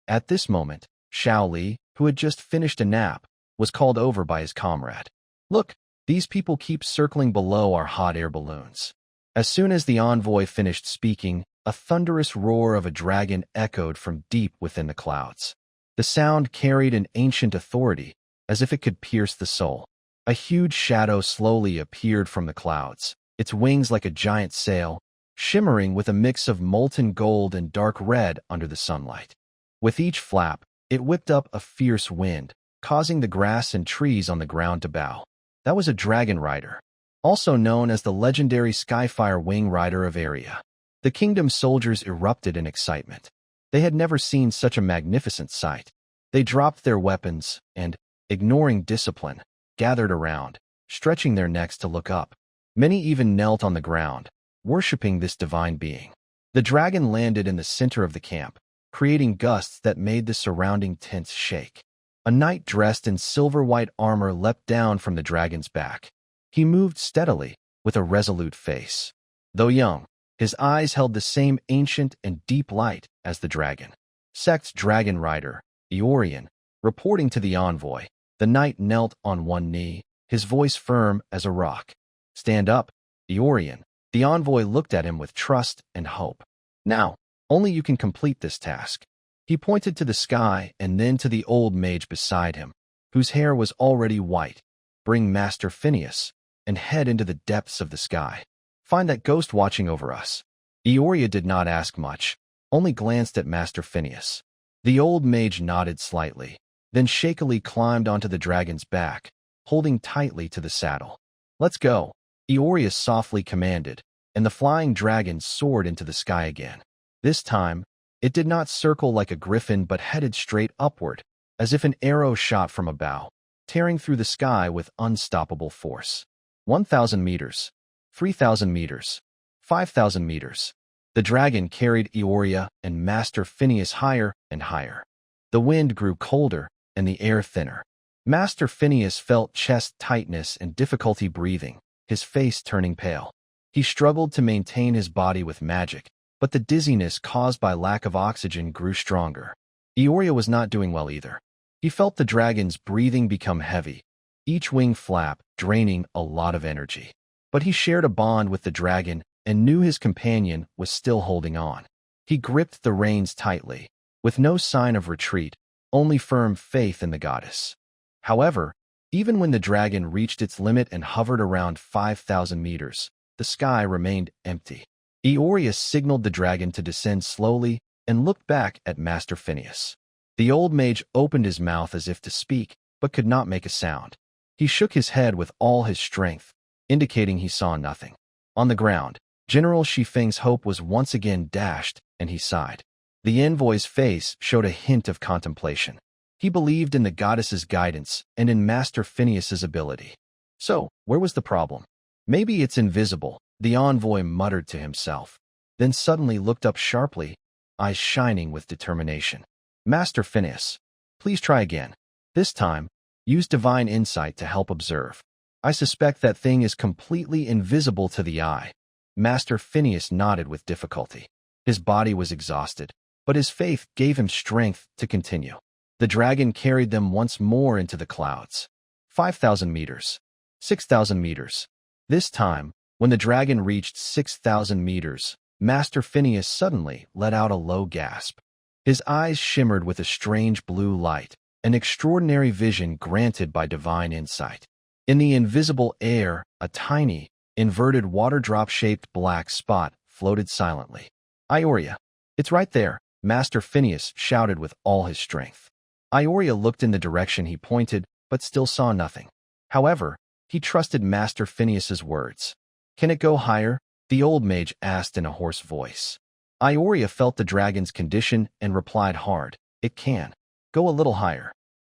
At this moment, Xiao Li, who had just finished a nap, was called over by his comrade. "Look, these people keep circling below our hot air balloons." As soon as the envoy finished speaking, a thunderous roar of a dragon echoed from deep within the clouds. The sound carried an ancient authority, as if it could pierce the soul. A huge shadow slowly appeared from the clouds, its wings like a giant sail, shimmering with a mix of molten gold and dark red under the sunlight. With each flap, it whipped up a fierce wind, causing the grass and trees on the ground to bow. That was a dragon rider, also known as the legendary Skyfire Wing Rider of Area. The kingdom's soldiers erupted in excitement. They had never seen such a magnificent sight. They dropped their weapons and, ignoring discipline, gathered around, stretching their necks to look up. Many even knelt on the ground, worshipping this divine being. The dragon landed in the center of the camp, creating gusts that made the surrounding tents shake. A knight dressed in silver-white armor leapt down from the dragon's back. He moved steadily, with a resolute face. Though young, his eyes held the same ancient and deep light as the dragon. Sect's dragon rider, Eorian, reporting to the envoy, the knight knelt on one knee, his voice firm as a rock. "Stand up, Eorian." The envoy looked at him with trust and hope. "Now, only you can complete this task." He pointed to the sky and then to the old mage beside him, whose hair was already white. "Bring Master Phineas, and head into the depths of the sky. Find that ghost watching over us." Eoria did not ask much, only glanced at Master Phineas. The old mage nodded slightly, then shakily climbed onto the dragon's back, holding tightly to the saddle. "Let's go," Eoria softly commanded, and the flying dragon soared into the sky again. This time, it did not circle like a griffin but headed straight upward, as if an arrow shot from a bow, tearing through the sky with unstoppable force. 1,000 meters, 3,000 meters, 5,000 meters. The dragon carried Eoria and Master Phineas higher and higher. The wind grew colder and the air thinner. Master Phineas felt chest tightness and difficulty breathing, his face turning pale. He struggled to maintain his body with magic, but the dizziness caused by lack of oxygen grew stronger. Eoria was not doing well either. He felt the dragon's breathing become heavy, each wing flap draining a lot of energy. But he shared a bond with the dragon and knew his companion was still holding on. He gripped the reins tightly, with no sign of retreat, only firm faith in the goddess. However, even when the dragon reached its limit and hovered around 5,000 meters, the sky remained empty. Eoria signaled the dragon to descend slowly and looked back at Master Phineas. The old mage opened his mouth as if to speak, but could not make a sound. He shook his head with all his strength, indicating he saw nothing. On the ground, General Shifeng's hope was once again dashed, and he sighed. The envoy's face showed a hint of contemplation. He believed in the goddess's guidance and in Master Phineas's ability. So, where was the problem? Maybe it's invisible, the envoy muttered to himself, then suddenly looked up sharply, eyes shining with determination. Master Phineas, please try again. This time, use divine insight to help observe. I suspect that thing is completely invisible to the eye. Master Phineas nodded with difficulty. His body was exhausted, but his faith gave him strength to continue. The dragon carried them once more into the clouds. 5,000 meters. 6,000 meters. This time, when the dragon reached 6,000 meters, Master Phineas suddenly let out a low gasp. His eyes shimmered with a strange blue light, an extraordinary vision granted by divine insight. In the invisible air, a tiny, inverted water-drop-shaped black spot floated silently. Eoria, it's right there, Master Phineas shouted with all his strength. Eoria looked in the direction he pointed, but still saw nothing. However, he trusted Master Phineas's words. Can it go higher? The old mage asked in a hoarse voice. Eoria felt the dragon's condition and replied hard, It can. Go a little higher.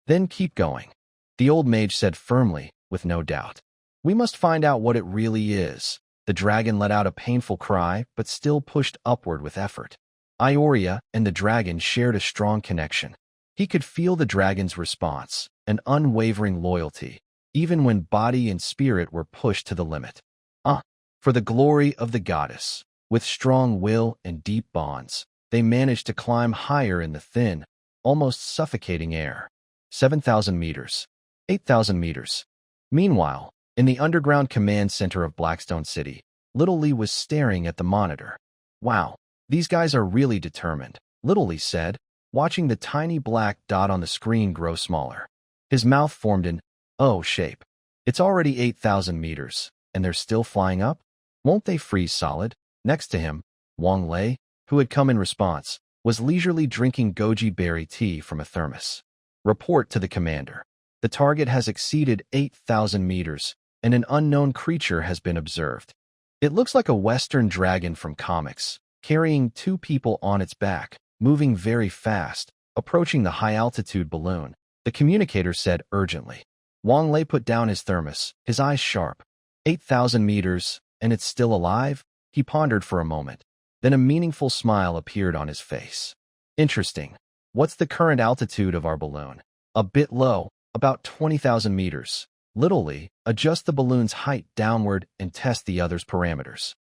Then keep going. The old mage said firmly, with no doubt. We must find out what it really is. The dragon let out a painful cry, but still pushed upward with effort. Eoria and the dragon shared a strong connection. He could feel the dragon's response, an unwavering loyalty, even when body and spirit were pushed to the limit. For the glory of the goddess, with strong will and deep bonds, they managed to climb higher in the thin, almost suffocating air. 7,000 meters. 8,000 meters. Meanwhile, in the underground command center of Blackstone City, Little Lee was staring at the monitor. Wow, these guys are really determined, Little Lee said, watching the tiny black dot on the screen grow smaller. His mouth formed an O shape. It's already 8,000 meters, and they're still flying up? Won't they freeze solid? Next to him, Wang Lei, who had come in response, was leisurely drinking goji berry tea from a thermos. Report to the commander. The target has exceeded 8,000 meters, and an unknown creature has been observed. It looks like a western dragon from comics, carrying 2 people on its back, moving very fast, approaching the high-altitude balloon, the communicator said urgently. Wang Lei put down his thermos, his eyes sharp. 8,000 meters, and it's still alive? He pondered for a moment. Then a meaningful smile appeared on his face. Interesting. What's the current altitude of our balloon? A bit low, about 20,000 meters. Little Lee, adjust the balloon's height downward and test the other's parameters.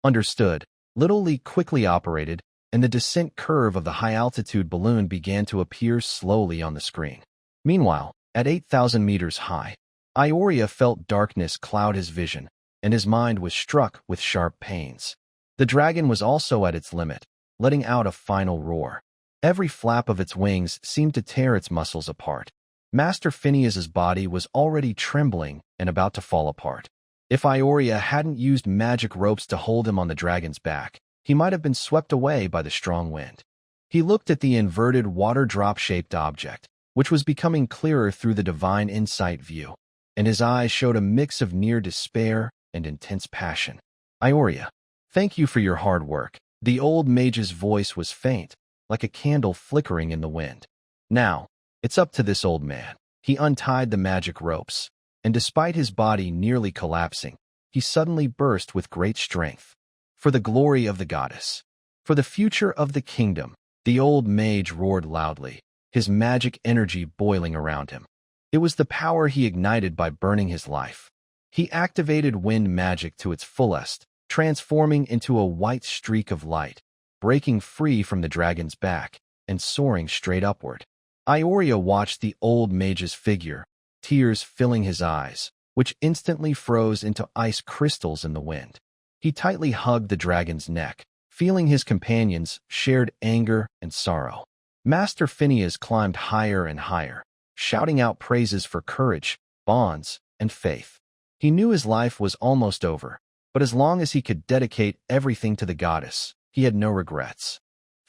Understood. Little Lee quickly operated, and the descent curve of the high-altitude balloon began to appear slowly on the screen. Meanwhile, at 8,000 meters high, Eoria felt darkness cloud his vision, and his mind was struck with sharp pains. The dragon was also at its limit, letting out a final roar. Every flap of its wings seemed to tear its muscles apart. Master Phineas's body was already trembling and about to fall apart. If Eoria hadn't used magic ropes to hold him on the dragon's back, he might have been swept away by the strong wind. He looked at the inverted water-drop-shaped object, which was becoming clearer through the divine insight view, and his eyes showed a mix of near despair and intense passion. Eoria, Thank you for your hard work. The old mage's voice was faint, like a candle flickering in the wind. Now, it's up to this old man. He untied the magic ropes, and despite his body nearly collapsing, he suddenly burst with great strength. For the glory of the goddess, for the future of the kingdom, the old mage roared loudly, his magic energy boiling around him. It was the power he ignited by burning his life. He activated wind magic to its fullest, transforming into a white streak of light, breaking free from the dragon's back and soaring straight upward. Ioria watched the old mage's figure, tears filling his eyes, which instantly froze into ice crystals in the wind. He tightly hugged the dragon's neck, feeling his companions shared anger and sorrow. Master Phineas climbed higher and higher, shouting out praises for courage, bonds, and faith. He knew his life was almost over, but as long as he could dedicate everything to the goddess, he had no regrets.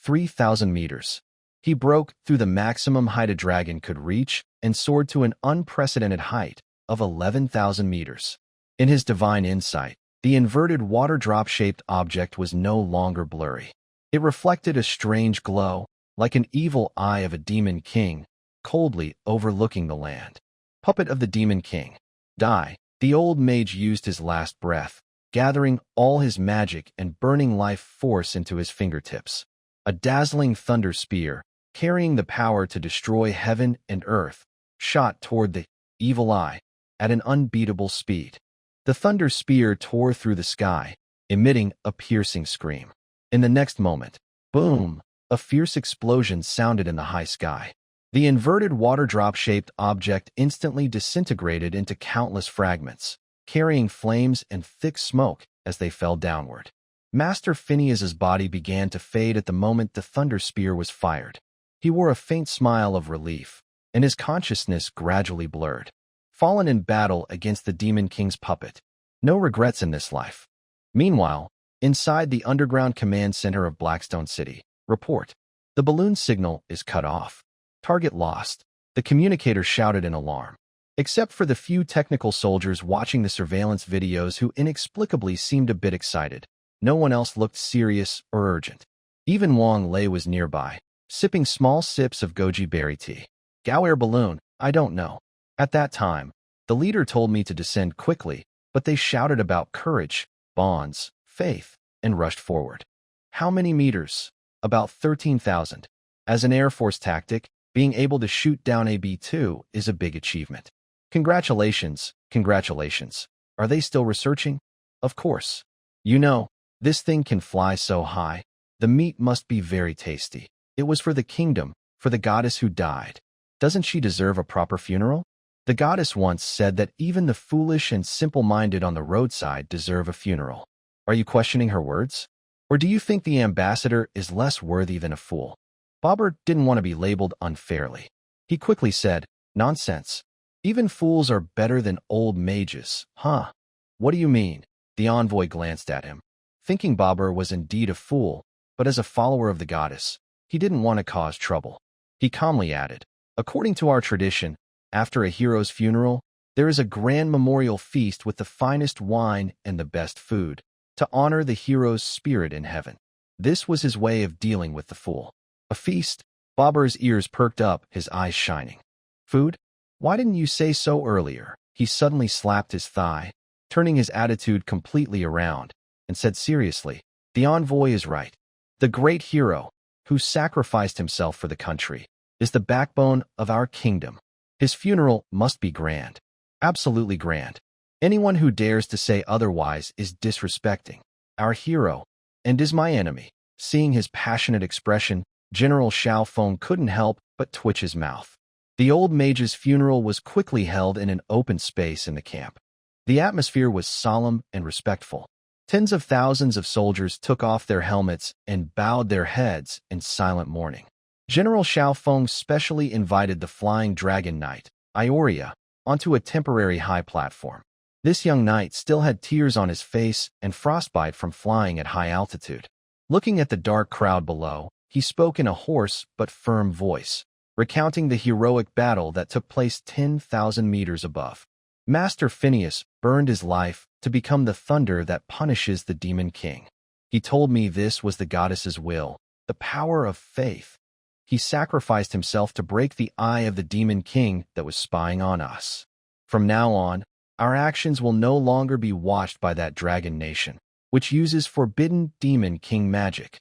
3,000 meters. He broke through the maximum height a dragon could reach and soared to an unprecedented height of 11,000 meters. In his divine insight, the inverted water drop-shaped object was no longer blurry. It reflected a strange glow, like an evil eye of a demon king, coldly overlooking the land. Puppet of the demon king. Die. The old mage used his last breath, gathering all his magic and burning life force into his fingertips. A dazzling thunder spear, carrying the power to destroy heaven and earth, shot toward the evil eye at an unbeatable speed. The thunder spear tore through the sky, emitting a piercing scream. In the next moment, boom, a fierce explosion sounded in the high sky. The inverted water drop-shaped object instantly disintegrated into countless fragments, carrying flames and thick smoke as they fell downward. Master Phineas's body began to fade at the moment the thunder spear was fired. He wore a faint smile of relief, and his consciousness gradually blurred. Fallen in battle against the Demon King's puppet. No regrets in this life. Meanwhile, inside the underground command center of Blackstone City, report. The balloon signal is cut off. Target lost. The communicator shouted in alarm. Except for the few technical soldiers watching the surveillance videos who inexplicably seemed a bit excited, no one else looked serious or urgent. Even Wang Lei was nearby, sipping small sips of goji berry tea. Gao air balloon, I don't know. At that time, the leader told me to descend quickly, but they shouted about courage, bonds, faith, and rushed forward. How many meters? About 13,000. As an Air Force tactic, being able to shoot down a B-2 is a big achievement. Congratulations, congratulations. Are they still researching? Of course. You know, this thing can fly so high. The meat must be very tasty. It was for the kingdom, for the goddess who died. Doesn't she deserve a proper funeral? The goddess once said that even the foolish and simple-minded on the roadside deserve a funeral. Are you questioning her words? Or do you think the ambassador is less worthy than a fool? Bobber didn't want to be labeled unfairly. He quickly said, nonsense. Even fools are better than old mages, huh? What do you mean? The envoy glanced at him, thinking Bobber was indeed a fool, but as a follower of the goddess, he didn't want to cause trouble. He calmly added, according to our tradition, after a hero's funeral, there is a grand memorial feast with the finest wine and the best food, to honor the hero's spirit in heaven. This was his way of dealing with the fool. A feast? Bobber's ears perked up, his eyes shining. Food? Why didn't you say so earlier? He suddenly slapped his thigh, turning his attitude completely around, and said seriously, the envoy is right. The great hero, who sacrificed himself for the country, is the backbone of our kingdom. His funeral must be grand. Absolutely grand. Anyone who dares to say otherwise is disrespecting our hero and is my enemy. Seeing his passionate expression, General Xiao Feng couldn't help but twitch his mouth. The old mage's funeral was quickly held in an open space in the camp. The atmosphere was solemn and respectful. Tens of thousands of soldiers took off their helmets and bowed their heads in silent mourning. General Xiao Feng specially invited the Flying Dragon Knight, Ioria, onto a temporary high platform. This young knight still had tears on his face and frostbite from flying at high altitude. Looking at the dark crowd below, he spoke in a hoarse but firm voice, recounting the heroic battle that took place 10,000 meters above. Master Phineas burned his life to become the thunder that punishes the Demon King. He told me this was the goddess's will, the power of faith. He sacrificed himself to break the eye of the demon king that was spying on us. From now on, our actions will no longer be watched by that dragon nation, which uses forbidden demon king magic.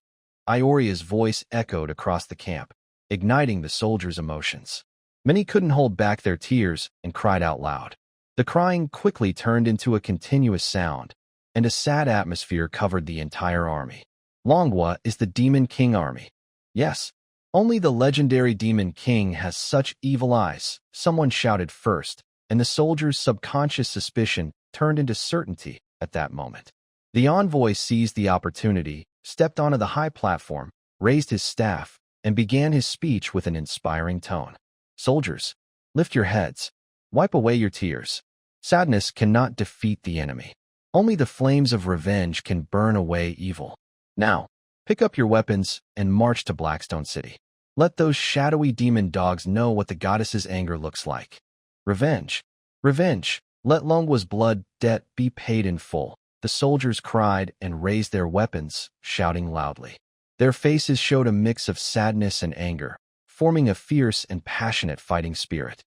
Ioria's voice echoed across the camp, igniting the soldiers' emotions. Many couldn't hold back their tears and cried out loud. The crying quickly turned into a continuous sound, and a sad atmosphere covered the entire army. Manhwa is the Demon King army. Yes, only the legendary Demon King has such evil eyes, someone shouted first, and the soldiers' subconscious suspicion turned into certainty at that moment. The envoy seized the opportunity, stepped onto the high platform, raised his staff, and began his speech with an inspiring tone. Soldiers, lift your heads. Wipe away your tears. Sadness cannot defeat the enemy. Only the flames of revenge can burn away evil. Now, pick up your weapons and march to Blackstone City. Let those shadowy demon dogs know what the goddess's anger looks like. Revenge. Revenge. Let Longwa's blood debt be paid in full. The soldiers cried and raised their weapons, shouting loudly. Their faces showed a mix of sadness and anger, forming a fierce and passionate fighting spirit.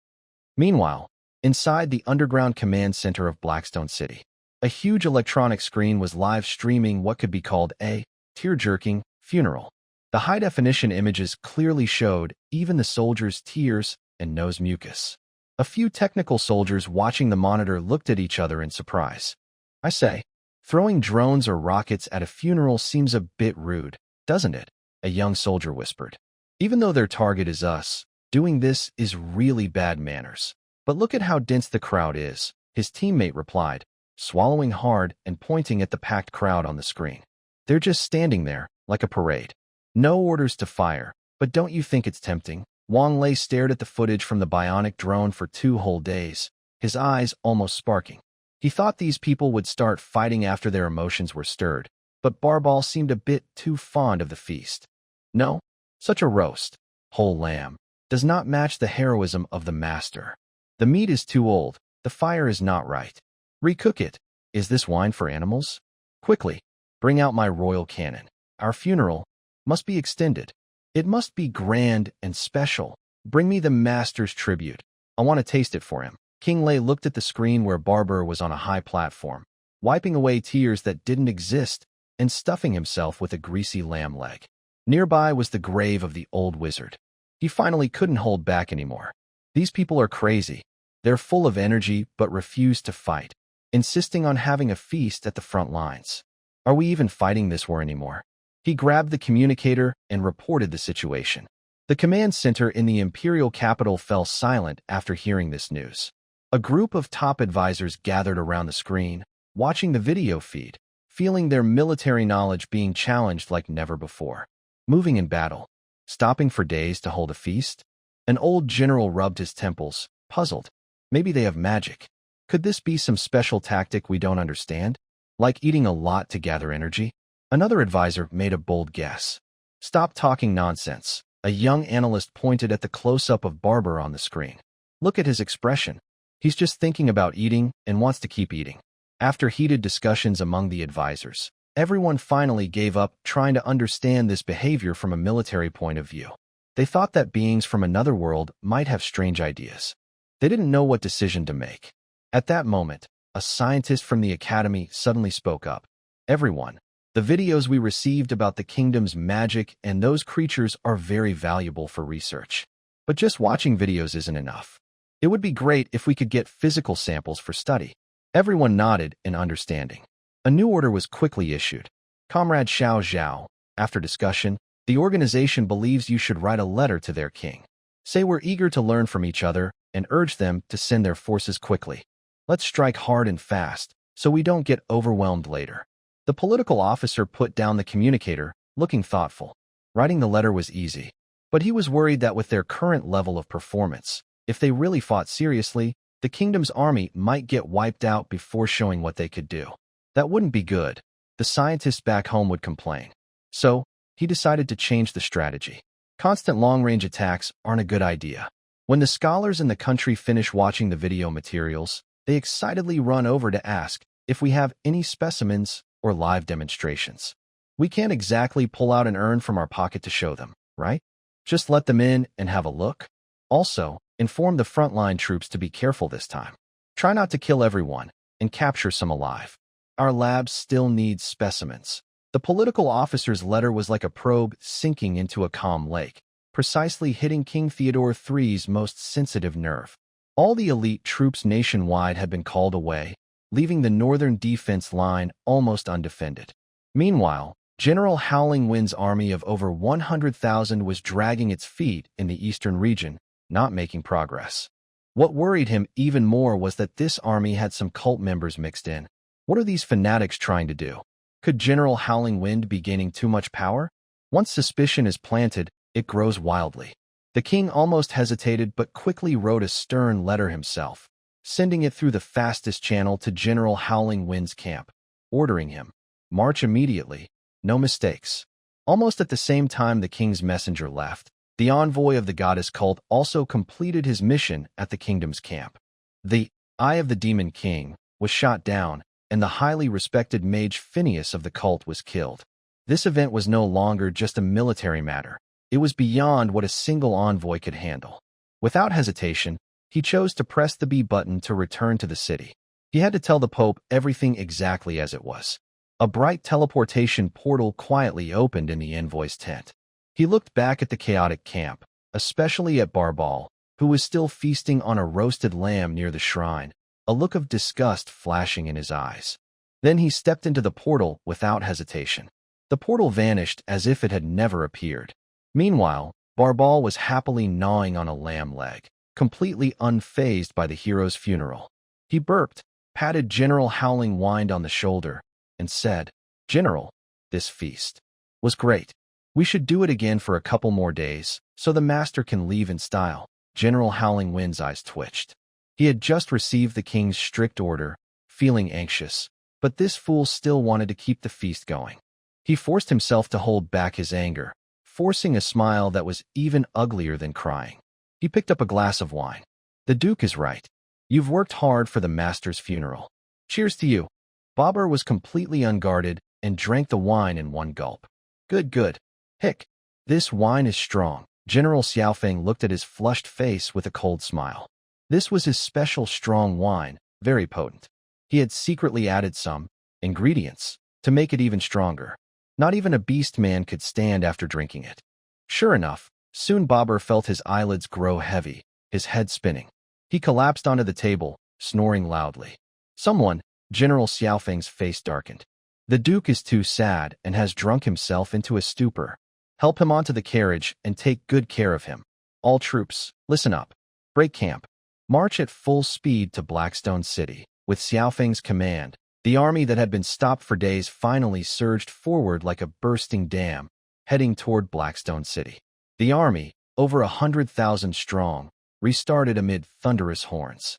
Meanwhile, inside the underground command center of Blackstone City, a huge electronic screen was live streaming what could be called a tear-jerking funeral. The high-definition images clearly showed even the soldiers' tears and nose mucus. A few technical soldiers watching the monitor looked at each other in surprise. I say, throwing drones or rockets at a funeral seems a bit rude, doesn't it? A young soldier whispered. Even though their target is us, doing this is really bad manners. But look at how dense the crowd is, his teammate replied, swallowing hard and pointing at the packed crowd on the screen. They're just standing there, like a parade. No orders to fire, but don't you think it's tempting? Wang Lei stared at the footage from the bionic drone for 2 whole days, his eyes almost sparking. He thought these people would start fighting after their emotions were stirred, but Barbal seemed a bit too fond of the feast. No, such a roast, whole lamb, does not match the heroism of the master. The meat is too old, the fire is not right. Recook it. Is this wine for animals? Quickly, bring out my royal cannon. Our funeral must be extended. It must be grand and special. Bring me the master's tribute. I want to taste it for him. King Lei looked at the screen where Barber was on a high platform, wiping away tears that didn't exist and stuffing himself with a greasy lamb leg. Nearby was the grave of the old wizard. He finally couldn't hold back anymore. These people are crazy. They're full of energy but refuse to fight, insisting on having a feast at the front lines. Are we even fighting this war anymore? He grabbed the communicator and reported the situation. The command center in the imperial capital fell silent after hearing this news. A group of top advisors gathered around the screen, watching the video feed, feeling their military knowledge being challenged like never before. Moving in battle, stopping for days to hold a feast? An old general rubbed his temples, puzzled. Maybe they have magic. Could this be some special tactic we don't understand? Like eating a lot to gather energy? Another advisor made a bold guess. Stop talking nonsense. A young analyst pointed at the close-up of Barber on the screen. Look at his expression. He's just thinking about eating and wants to keep eating. After heated discussions among the advisors, everyone finally gave up trying to understand this behavior from a military point of view. They thought that beings from another world might have strange ideas. They didn't know what decision to make. At that moment, a scientist from the academy suddenly spoke up. Everyone, the videos we received about the kingdom's magic and those creatures are very valuable for research. But just watching videos isn't enough. It would be great if we could get physical samples for study. Everyone nodded in understanding. A new order was quickly issued. Comrade Xiao Zhao, after discussion, the organization believes you should write a letter to their king. Say we're eager to learn from each other and urge them to send their forces quickly. Let's strike hard and fast, so we don't get overwhelmed later. The political officer put down the communicator, looking thoughtful. Writing the letter was easy, but he was worried that with their current level of performance, if they really fought seriously, the kingdom's army might get wiped out before showing what they could do. That wouldn't be good. The scientists back home would complain. So, he decided to change the strategy. Constant long-range attacks aren't a good idea. When the scholars in the country finish watching the video materials, they excitedly run over to ask if we have any specimens or live demonstrations. We can't exactly pull out an urn from our pocket to show them, right? Just let them in and have a look. Also, inform the frontline troops to be careful this time. Try not to kill everyone and capture some alive. Our labs still need specimens. The political officer's letter was like a probe sinking into a calm lake, precisely hitting King Theodore III's most sensitive nerve. All the elite troops nationwide had been called away, leaving the northern defense line almost undefended. Meanwhile, General Howling Wind's army of over 100,000 was dragging its feet in the eastern region, not making progress. What worried him even more was that this army had some cult members mixed in. What are these fanatics trying to do? Could General Howling Wind be gaining too much power? Once suspicion is planted, it grows wildly. The king almost hesitated but quickly wrote a stern letter himself, sending it through the fastest channel to General Howling Wind's camp, ordering him, march immediately, no mistakes. Almost at the same time the king's messenger left, the envoy of the goddess cult also completed his mission at the kingdom's camp. The Eye of the Demon King was shot down, and the highly respected mage Phineas of the cult was killed. This event was no longer just a military matter. It was beyond what a single envoy could handle. Without hesitation, he chose to press the B button to return to the city. He had to tell the Pope everything exactly as it was. A bright teleportation portal quietly opened in the envoy's tent. He looked back at the chaotic camp, especially at Barbal, who was still feasting on a roasted lamb near the shrine, a look of disgust flashing in his eyes. Then he stepped into the portal without hesitation. The portal vanished as if it had never appeared. Meanwhile, Barbal was happily gnawing on a lamb leg, completely unfazed by the hero's funeral. He burped, patted General Howling Wind on the shoulder, and said, "General, this feast was great. We should do it again for a couple more days, so the master can leave in style." General Howling Wind's eyes twitched. He had just received the king's strict order, feeling anxious, but this fool still wanted to keep the feast going. He forced himself to hold back his anger, forcing a smile that was even uglier than crying. He picked up a glass of wine. "The Duke is right. You've worked hard for the master's funeral. Cheers to you." Bobber was completely unguarded and drank the wine in one gulp. "Good, good. Hick. This wine is strong." General Xiaofeng looked at his flushed face with a cold smile. This was his special strong wine, very potent. He had secretly added some ingredients to make it even stronger. Not even a beast man could stand after drinking it. Sure enough, soon Bobber felt his eyelids grow heavy, his head spinning. He collapsed onto the table, snoring loudly. Someone, General Xiaofeng's face darkened. "The Duke is too sad and has drunk himself into a stupor. Help him onto the carriage and take good care of him. All troops, listen up. Break camp. March at full speed to Blackstone City." With Xiaofeng's command, the army that had been stopped for days finally surged forward like a bursting dam, heading toward Blackstone City. The army, over 100,000 strong, restarted amid thunderous horns.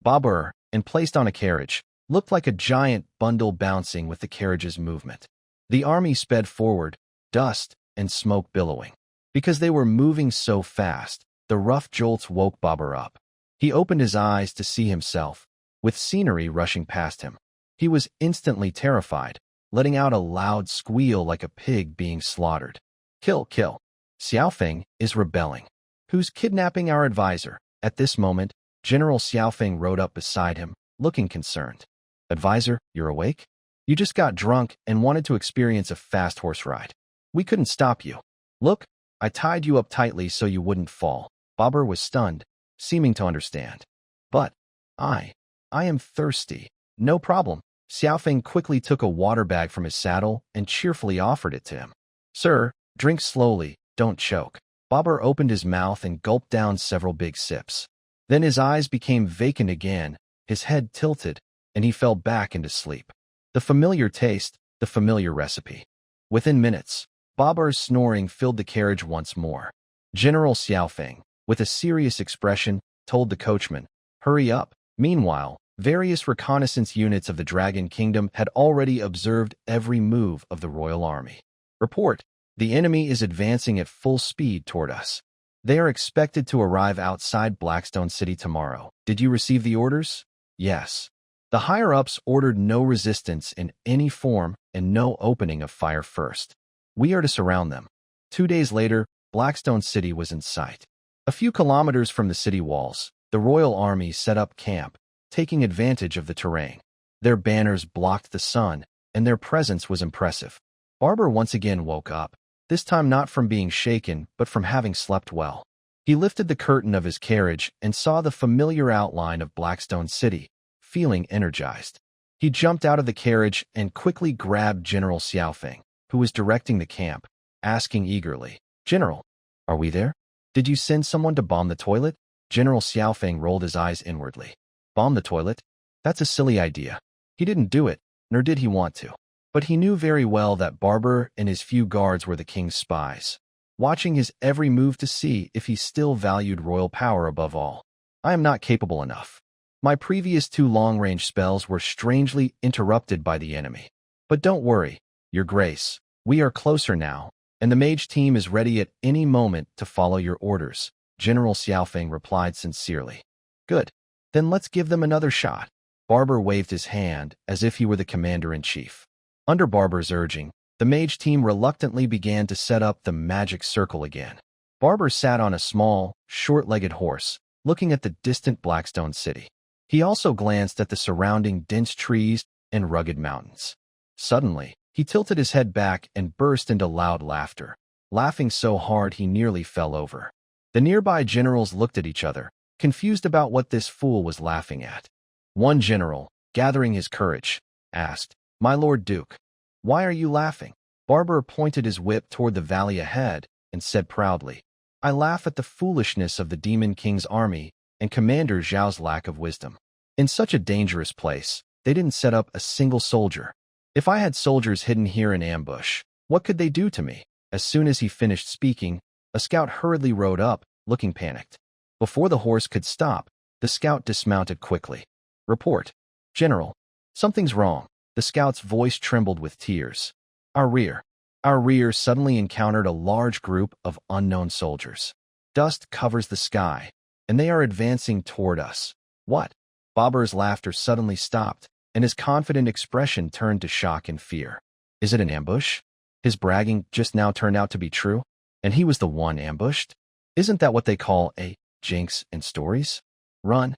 Babur, and placed on a carriage, looked like a giant bundle bouncing with the carriage's movement. The army sped forward, dust and smoke billowing. Because they were moving so fast, the rough jolts woke Babur up. He opened his eyes to see himself, with scenery rushing past him. He was instantly terrified, letting out a loud squeal like a pig being slaughtered. "Kill, kill. Xiaofeng is rebelling. Who's kidnapping our advisor?" At this moment, General Xiaofeng rode up beside him, looking concerned. "Advisor, you're awake? You just got drunk and wanted to experience a fast horse ride. We couldn't stop you. Look, I tied you up tightly so you wouldn't fall." Babur was stunned, seeming to understand. "But I am thirsty." "No problem." Xiaofeng quickly took a water bag from his saddle and cheerfully offered it to him. "Sir, drink slowly, don't choke." Babur opened his mouth and gulped down several big sips. Then his eyes became vacant again, his head tilted, and he fell back into sleep. The familiar taste, the familiar recipe. Within minutes, Babur's snoring filled the carriage once more. General Xiaofeng, with a serious expression, told the coachman, "Hurry up." Meanwhile, various reconnaissance units of the Dragon Kingdom had already observed every move of the royal army. "Report, the enemy is advancing at full speed toward us. They are expected to arrive outside Blackstone City tomorrow. Did you receive the orders?" "Yes." The higher-ups ordered no resistance in any form and no opening of fire first. We are to surround them. 2 days later, Blackstone City was in sight. A few kilometers from the city walls, the royal army set up camp, taking advantage of the terrain. Their banners blocked the sun, and their presence was impressive. Barber once again woke up, this time not from being shaken, but from having slept well. He lifted the curtain of his carriage and saw the familiar outline of Blackstone City, feeling energized. He jumped out of the carriage and quickly grabbed General Xiaofeng, who was directing the camp, asking eagerly, "General, are we there? Did you send someone to bomb the toilet?" General Xiaofeng rolled his eyes inwardly. Bomb the toilet? That's a silly idea. He didn't do it, nor did he want to. But he knew very well that Barber and his few guards were the king's spies, watching his every move to see if he still valued royal power above all. I am not capable enough. My previous 2 long-range spells were strangely interrupted by the enemy. But don't worry, Your Grace, we are closer now, and the mage team is ready at any moment to follow your orders, General Xiaofeng replied sincerely. Good. Then let's give them another shot. Barber waved his hand as if he were the commander-in-chief. Under Barber's urging, the mage team reluctantly began to set up the magic circle again. Barber sat on a small, short-legged horse, looking at the distant Blackstone City. He also glanced at the surrounding dense trees and rugged mountains. Suddenly, he tilted his head back and burst into loud laughter, laughing so hard he nearly fell over. The nearby generals looked at each other, confused about what this fool was laughing at. One general, gathering his courage, asked, "My Lord Duke, why are you laughing?" Barber pointed his whip toward the valley ahead and said proudly, "I laugh at the foolishness of the Demon King's army and Commander Zhao's lack of wisdom. In such a dangerous place, they didn't set up a single soldier. If I had soldiers hidden here in ambush, what could they do to me?" As soon as he finished speaking, a scout hurriedly rode up, looking panicked. Before the horse could stop, the scout dismounted quickly. "Report. General, something's wrong." The scout's voice trembled with tears. Our rear suddenly encountered a large group of unknown soldiers. Dust covers the sky, and they are advancing toward us. What? Barber's laughter suddenly stopped, and his confident expression turned to shock and fear. Is it an ambush? His bragging just now turned out to be true, and he was the one ambushed? Isn't that what they call a jinx in stories? Run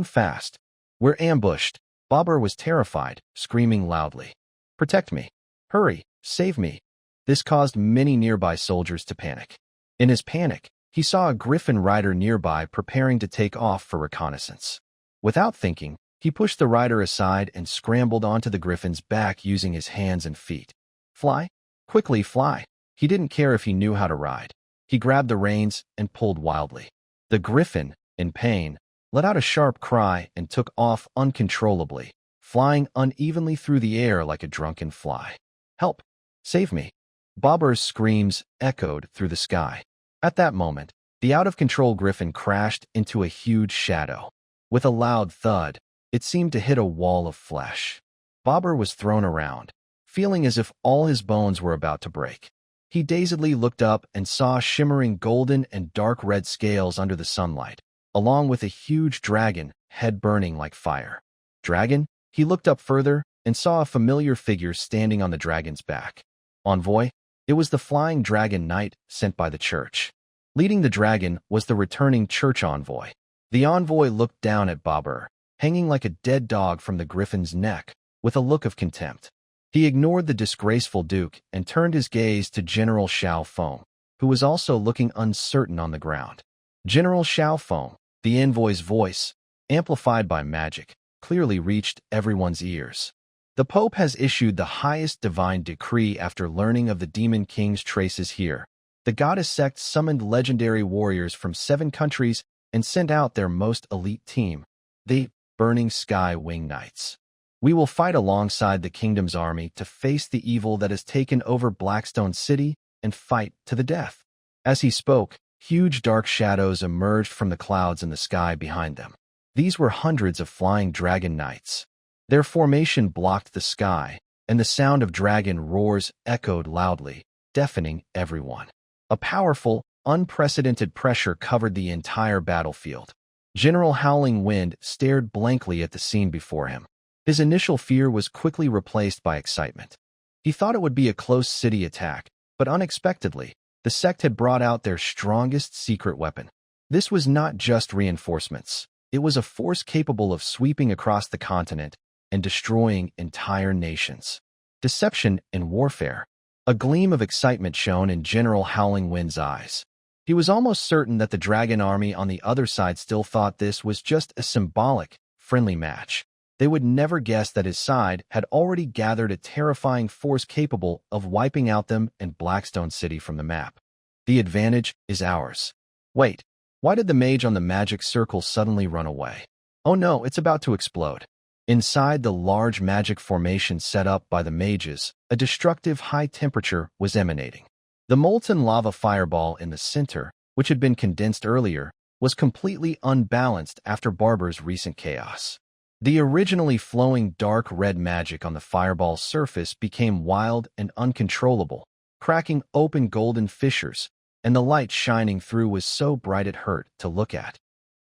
fast. We're ambushed. Barber was terrified, screaming loudly. Protect me. Hurry, save me. This caused many nearby soldiers to panic. In his panic, he saw a griffin rider nearby preparing to take off for reconnaissance. Without thinking, he pushed the rider aside and scrambled onto the griffin's back using his hands and feet. Fly? Quickly fly. He didn't care if he knew how to ride. He grabbed the reins and pulled wildly. The griffin, in pain, let out a sharp cry and took off uncontrollably, flying unevenly through the air like a drunken fly. Help! Save me! Barber's screams echoed through the sky. At that moment, the out-of-control griffin crashed into a huge shadow. With a loud thud, it seemed to hit a wall of flesh. Barber was thrown around, feeling as if all his bones were about to break. He dazedly looked up and saw shimmering golden and dark red scales under the sunlight, along with a huge dragon, head burning like fire. Dragon? He looked up further and saw a familiar figure standing on the dragon's back. Envoy? It was the flying dragon knight sent by the church. Leading the dragon was the returning church envoy. The envoy looked down at Barber, hanging like a dead dog from the griffin's neck, with a look of contempt. He ignored the disgraceful duke and turned his gaze to General Xiaofeng, who was also looking uncertain on the ground. General Xiaofeng, the envoy's voice, amplified by magic, clearly reached everyone's ears. The Pope has issued the highest divine decree after learning of the Demon King's traces here. The goddess sect summoned legendary warriors from 7 countries and sent out their most elite team, the Burning Sky Wing Knights. We will fight alongside the kingdom's army to face the evil that has taken over Blackstone City and fight to the death. As he spoke, huge dark shadows emerged from the clouds in the sky behind them. These were hundreds of flying dragon knights. Their formation blocked the sky, and the sound of dragon roars echoed loudly, deafening everyone. A powerful, unprecedented pressure covered the entire battlefield. General Howling Wind stared blankly at the scene before him. His initial fear was quickly replaced by excitement. He thought it would be a close city attack, but unexpectedly, the sect had brought out their strongest secret weapon. This was not just reinforcements. It was a force capable of sweeping across the continent and destroying entire nations. Deception and warfare. A gleam of excitement shone in General Howling Wind's eyes. He was almost certain that the dragon army on the other side still thought this was just a symbolic, friendly match. They would never guess that his side had already gathered a terrifying force capable of wiping out them and Blackstone City from the map. The advantage is ours. Wait, why did the mage on the magic circle suddenly run away? Oh no, it's about to explode. Inside the large magic formation set up by the mages, a destructive high temperature was emanating. The molten lava fireball in the center, which had been condensed earlier, was completely unbalanced after Barber's recent chaos. The originally flowing dark red magic on the fireball's surface became wild and uncontrollable, cracking open golden fissures, and the light shining through was so bright it hurt to look at.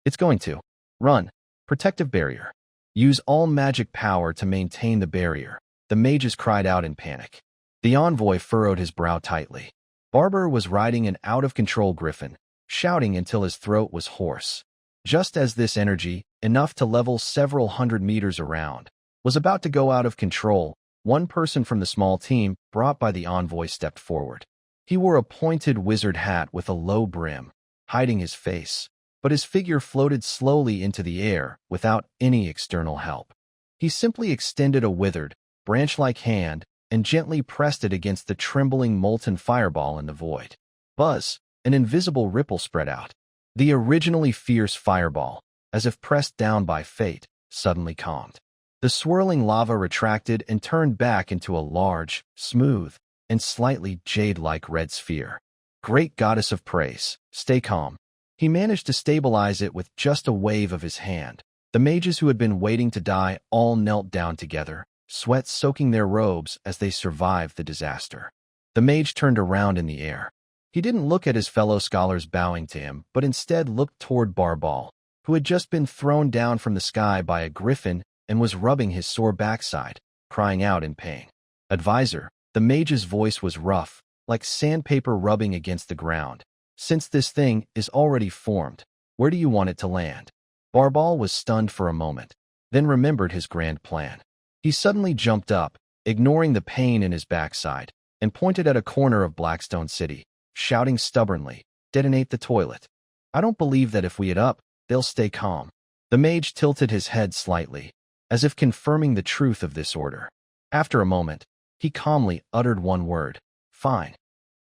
It's going to. Run. Protective barrier. Use all magic power to maintain the barrier, the mages cried out in panic. The envoy furrowed his brow tightly. Barber was riding an out-of-control griffin, shouting until his throat was hoarse. Just as this energy, enough to level several hundred meters around, was about to go out of control, one person from the small team brought by the envoy stepped forward. He wore a pointed wizard hat with a low brim, hiding his face, but his figure floated slowly into the air without any external help. He simply extended a withered, branch-like hand and gently pressed it against the trembling molten fireball in the void. Buzz, an invisible ripple spread out. The originally fierce fireball, as if pressed down by fate, suddenly calmed. The swirling lava retracted and turned back into a large, smooth, and slightly jade-like red sphere. Great goddess of praise, stay calm. He managed to stabilize it with just a wave of his hand. The mages who had been waiting to die all knelt down together, sweat soaking their robes as they survived the disaster. The mage turned around in the air. He didn't look at his fellow scholars bowing to him, but instead looked toward Barbal, who had just been thrown down from the sky by a griffin and was rubbing his sore backside, crying out in pain. Advisor, the mage's voice was rough, like sandpaper rubbing against the ground. Since this thing is already formed, where do you want it to land? Barbal was stunned for a moment, then remembered his grand plan. He suddenly jumped up, ignoring the pain in his backside, and pointed at a corner of Blackstone City, shouting stubbornly, "Detonate the toilet." I don't believe that if we hit up, they'll stay calm. The mage tilted his head slightly, as if confirming the truth of this order. After a moment, he calmly uttered one word, "Fine."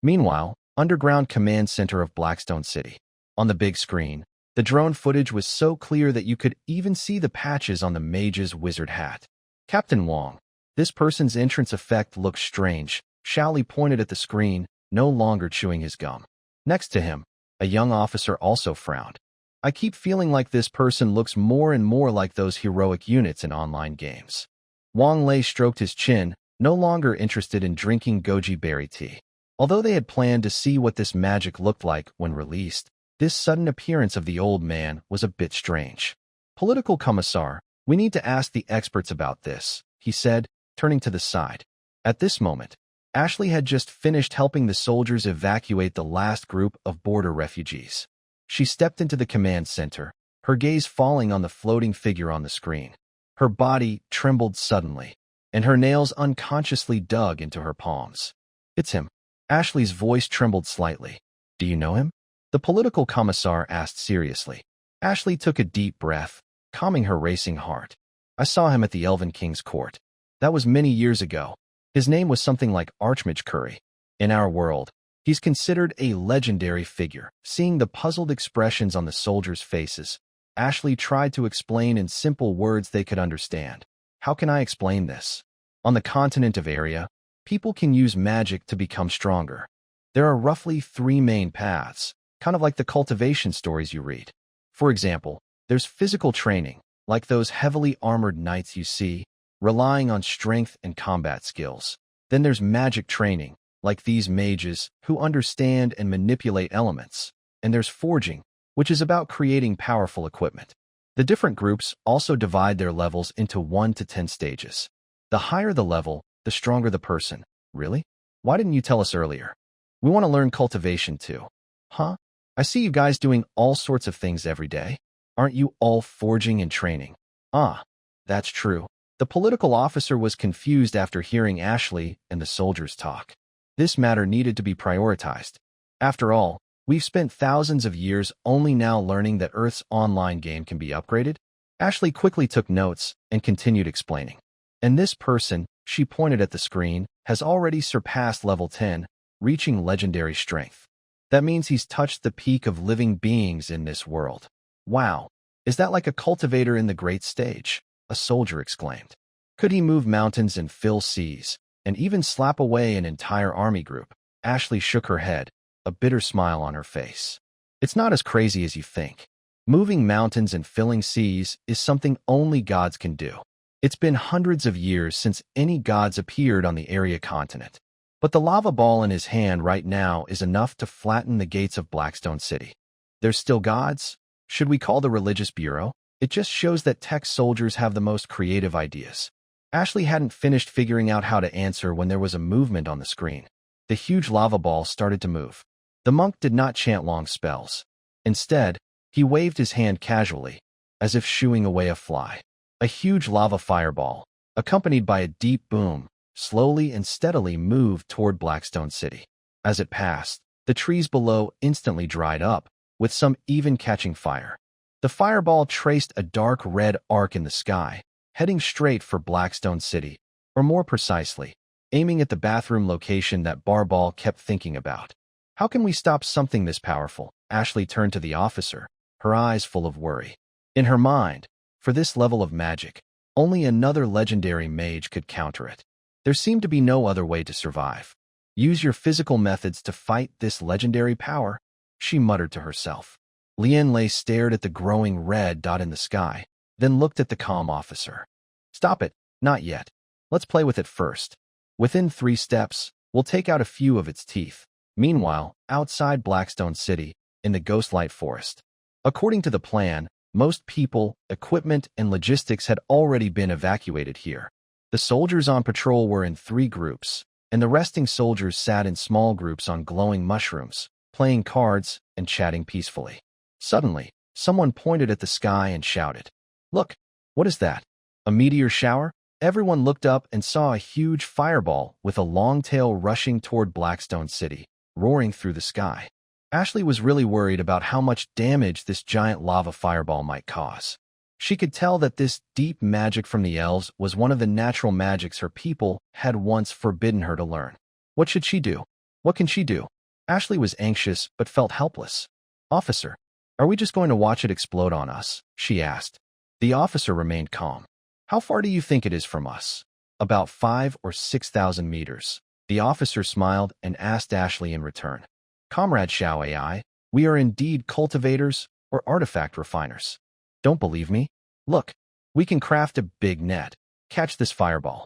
Meanwhile, underground command center of Blackstone City. On the big screen, the drone footage was so clear that you could even see the patches on the mage's wizard hat. Captain Wong, this person's entrance effect looks strange. Shaoli pointed at the screen, no longer chewing his gum. Next to him, a young officer also frowned. I keep feeling like this person looks more and more like those heroic units in online games. Wang Lei stroked his chin, no longer interested in drinking goji berry tea. Although they had planned to see what this magic looked like when released, this sudden appearance of the old man was a bit strange. Political Commissar, we need to ask the experts about this, he said, turning to the side. At this moment, Ashley had just finished helping the soldiers evacuate the last group of border refugees. She stepped into the command center, her gaze falling on the floating figure on the screen. Her body trembled suddenly, and her nails unconsciously dug into her palms. It's him. Ashley's voice trembled slightly. Do you know him? The political commissar asked seriously. Ashley took a deep breath, calming her racing heart. I saw him at the Elven King's court. That was many years ago. His name was something like Archmage Curry. In our world, he's considered a legendary figure. Seeing the puzzled expressions on the soldiers' faces, Ashley tried to explain in simple words they could understand. How can I explain this? On the continent of Area, people can use magic to become stronger. There are roughly 3 main paths, kind of like the cultivation stories you read. For example, there's physical training, like those heavily armored knights you see, relying on strength and combat skills. Then there's magic training, like these mages who understand and manipulate elements. And there's forging, which is about creating powerful equipment. The different groups also divide their levels into 1 to 10 stages. The higher the level, the stronger the person. Really? Why didn't you tell us earlier? We want to learn cultivation too. Huh? I see you guys doing all sorts of things every day. Aren't you all forging and training? Ah, that's true. The political officer was confused after hearing Ashley and the soldiers talk. This matter needed to be prioritized. After all, we've spent thousands of years only now learning that Earth's online game can be upgraded. Ashley quickly took notes and continued explaining. And this person, she pointed at the screen, has already surpassed level 10, reaching legendary strength. That means he's touched the peak of living beings in this world. Wow, is that like a cultivator in the great stage? A soldier exclaimed. Could he move mountains and fill seas, and even slap away an entire army group? Ashley shook her head, a bitter smile on her face. It's not as crazy as you think. Moving mountains and filling seas is something only gods can do. It's been hundreds of years since any gods appeared on the area continent. But the lava ball in his hand right now is enough to flatten the gates of Blackstone City. There's still gods? Should we call the religious bureau? It just shows that tech soldiers have the most creative ideas. Ashley hadn't finished figuring out how to answer when there was a movement on the screen. The huge lava ball started to move. The monk did not chant long spells. Instead, he waved his hand casually, as if shooing away a fly. A huge lava fireball, accompanied by a deep boom, slowly and steadily moved toward Blackstone City. As it passed, the trees below instantly dried up, with some even catching fire. The fireball traced a dark red arc in the sky, heading straight for Blackstone City, or more precisely, aiming at the bathroom location that Barball kept thinking about. How can we stop something this powerful? Ashley turned to the officer, her eyes full of worry. In her mind, for this level of magic, only another legendary mage could counter it. There seemed to be no other way to survive. Use your physical methods to fight this legendary power, she muttered to herself. Lian Lei stared at the growing red dot in the sky, then looked at the calm officer. Stop it, not yet. Let's play with it first. Within 3 steps, we'll take out a few of its teeth. Meanwhile, outside Blackstone City, in the Ghostlight Forest. According to the plan, most people, equipment, and logistics had already been evacuated here. The soldiers on patrol were in 3 groups, and the resting soldiers sat in small groups on glowing mushrooms, playing cards and chatting peacefully. Suddenly, someone pointed at the sky and shouted, "Look, what is that? A meteor shower?" Everyone looked up and saw a huge fireball with a long tail rushing toward Blackstone City, roaring through the sky. Ashley was really worried about how much damage this giant lava fireball might cause. She could tell that this deep magic from the elves was one of the natural magics her people had once forbidden her to learn. What should she do? What can she do? Ashley was anxious but felt helpless. "Officer, are we just going to watch it explode on us?" she asked. The officer remained calm. "How far do you think it is from us?" "About 5 or 6,000 meters. The officer smiled and asked Ashley in return. "Comrade Xiao AI, we are indeed cultivators or artifact refiners. Don't believe me? Look, we can craft a big net. Catch this fireball.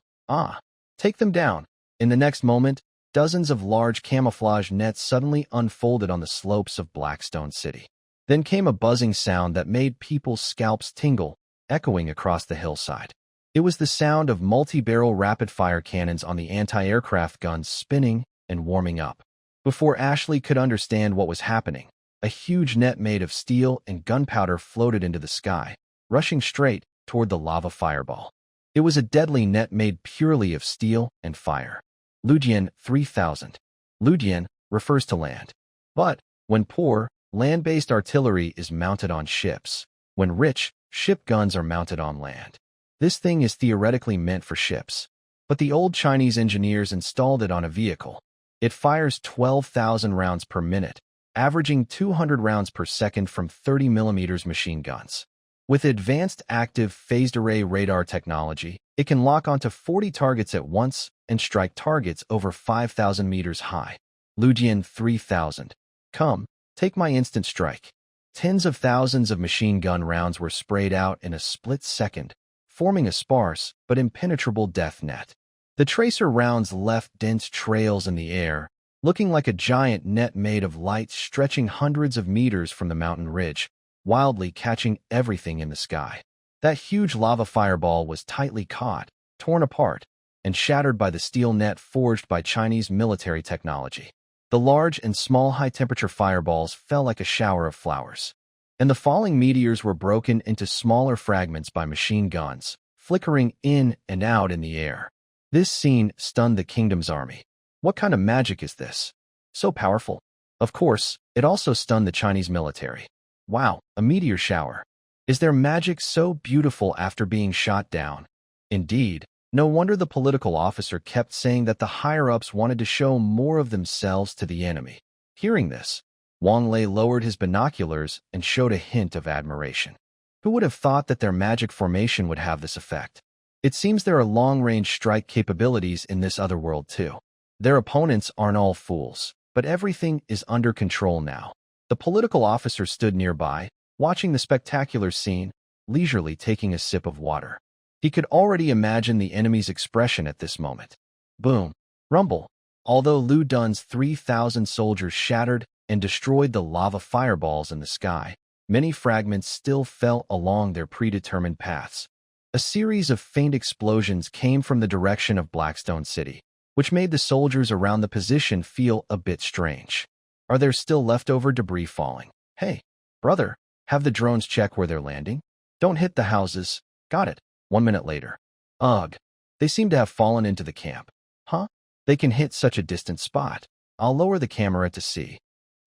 Take them down." In the next moment, dozens of large camouflage nets suddenly unfolded on the slopes of Blackstone City. Then came a buzzing sound that made people's scalps tingle, echoing across the hillside. It was the sound of multi-barrel rapid-fire cannons on the anti-aircraft guns spinning and warming up. Before Ashley could understand what was happening, a huge net made of steel and gunpowder floated into the sky, rushing straight toward the lava fireball. It was a deadly net made purely of steel and fire. Ludian 3000. Ludian refers to land. But, when poor, land-based artillery is mounted on ships. When rich, ship guns are mounted on land. This thing is theoretically meant for ships. But the old Chinese engineers installed it on a vehicle. It fires 12,000 rounds per minute, averaging 200 rounds per second from 30mm machine guns. With advanced active phased array radar technology, it can lock onto 40 targets at once and strike targets over 5,000 meters high. Ludian 3000. Come, take my instant strike. Tens of thousands of machine gun rounds were sprayed out in a split second, forming a sparse but impenetrable death net. The tracer rounds left dense trails in the air, looking like a giant net made of light stretching hundreds of meters from the mountain ridge, wildly catching everything in the sky. That huge lava fireball was tightly caught, torn apart, and shattered by the steel net forged by Chinese military technology. The large and small high-temperature fireballs fell like a shower of flowers, and the falling meteors were broken into smaller fragments by machine guns, flickering in and out in the air. This scene stunned the kingdom's army. What kind of magic is this? So powerful. Of course, it also stunned the Chinese military. Wow, a meteor shower. Is their magic so beautiful after being shot down? Indeed, no wonder the political officer kept saying that the higher-ups wanted to show more of themselves to the enemy. Hearing this, Wang Lei lowered his binoculars and showed a hint of admiration. Who would have thought that their magic formation would have this effect? It seems there are long-range strike capabilities in this other world too. Their opponents aren't all fools, but everything is under control now. The political officer stood nearby, watching the spectacular scene, leisurely taking a sip of water. He could already imagine the enemy's expression at this moment. Boom. Rumble. Although Lu Dun's 3,000 soldiers shattered and destroyed the lava fireballs in the sky, many fragments still fell along their predetermined paths. A series of faint explosions came from the direction of Blackstone City, which made the soldiers around the position feel a bit strange. Are there still leftover debris falling? Hey, brother, have the drones check where they're landing? Don't hit the houses. Got it. 1 minute later. Ugh, they seem to have fallen into the camp. Huh? They can hit such a distant spot. I'll lower the camera to see.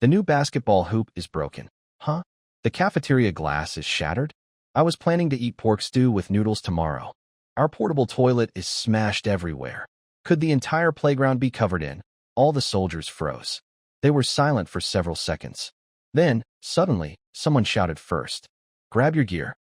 The new basketball hoop is broken. Huh? The cafeteria glass is shattered? I was planning to eat pork stew with noodles tomorrow. Our portable toilet is smashed everywhere. Could the entire playground be covered in? All the soldiers froze. They were silent for several seconds. Then, suddenly, someone shouted first. Grab your gear.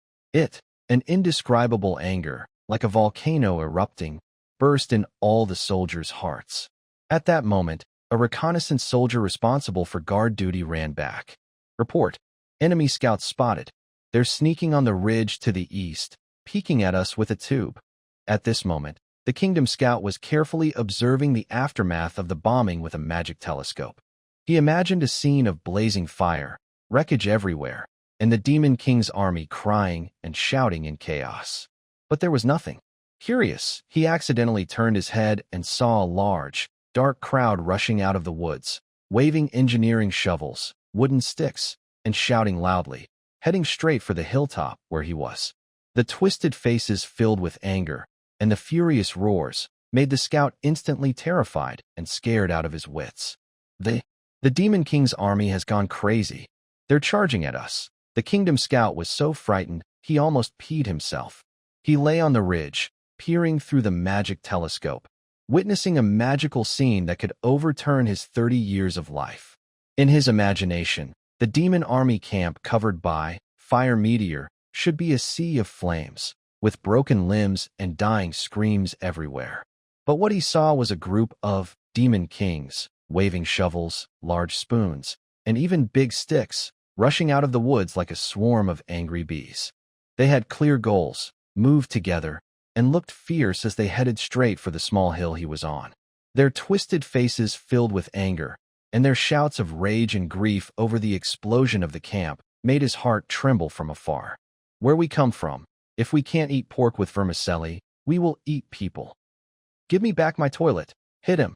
An indescribable anger, like a volcano erupting, burst in all the soldiers' hearts. At that moment, a reconnaissance soldier responsible for guard duty ran back. Report. Enemy scouts spotted. They're sneaking on the ridge to the east, peeking at us with a tube. At this moment, the Kingdom Scout was carefully observing the aftermath of the bombing with a magic telescope. He imagined a scene of blazing fire, wreckage everywhere, and the Demon King's army crying and shouting in chaos. But there was nothing. Curious, he accidentally turned his head and saw a large, dark crowd rushing out of the woods, waving engineering shovels, wooden sticks, and shouting loudly, heading straight for the hilltop where he was. The twisted faces filled with anger, and the furious roars made the scout instantly terrified and scared out of his wits. The Demon King's army has gone crazy. They're charging at us. The Kingdom Scout was so frightened, he almost peed himself. He lay on the ridge, peering through the magic telescope, witnessing a magical scene that could overturn his 30 years of life. In his imagination, the demon army camp covered by fire meteor should be a sea of flames, with broken limbs and dying screams everywhere. But what he saw was a group of demon kings, waving shovels, large spoons, and even big sticks, rushing out of the woods like a swarm of angry bees. They had clear goals, moved together, and looked fierce as they headed straight for the small hill he was on. Their twisted faces filled with anger, and their shouts of rage and grief over the explosion of the camp made his heart tremble from afar. Where we come from, if we can't eat pork with vermicelli, we will eat people. Give me back my toilet. Hit him.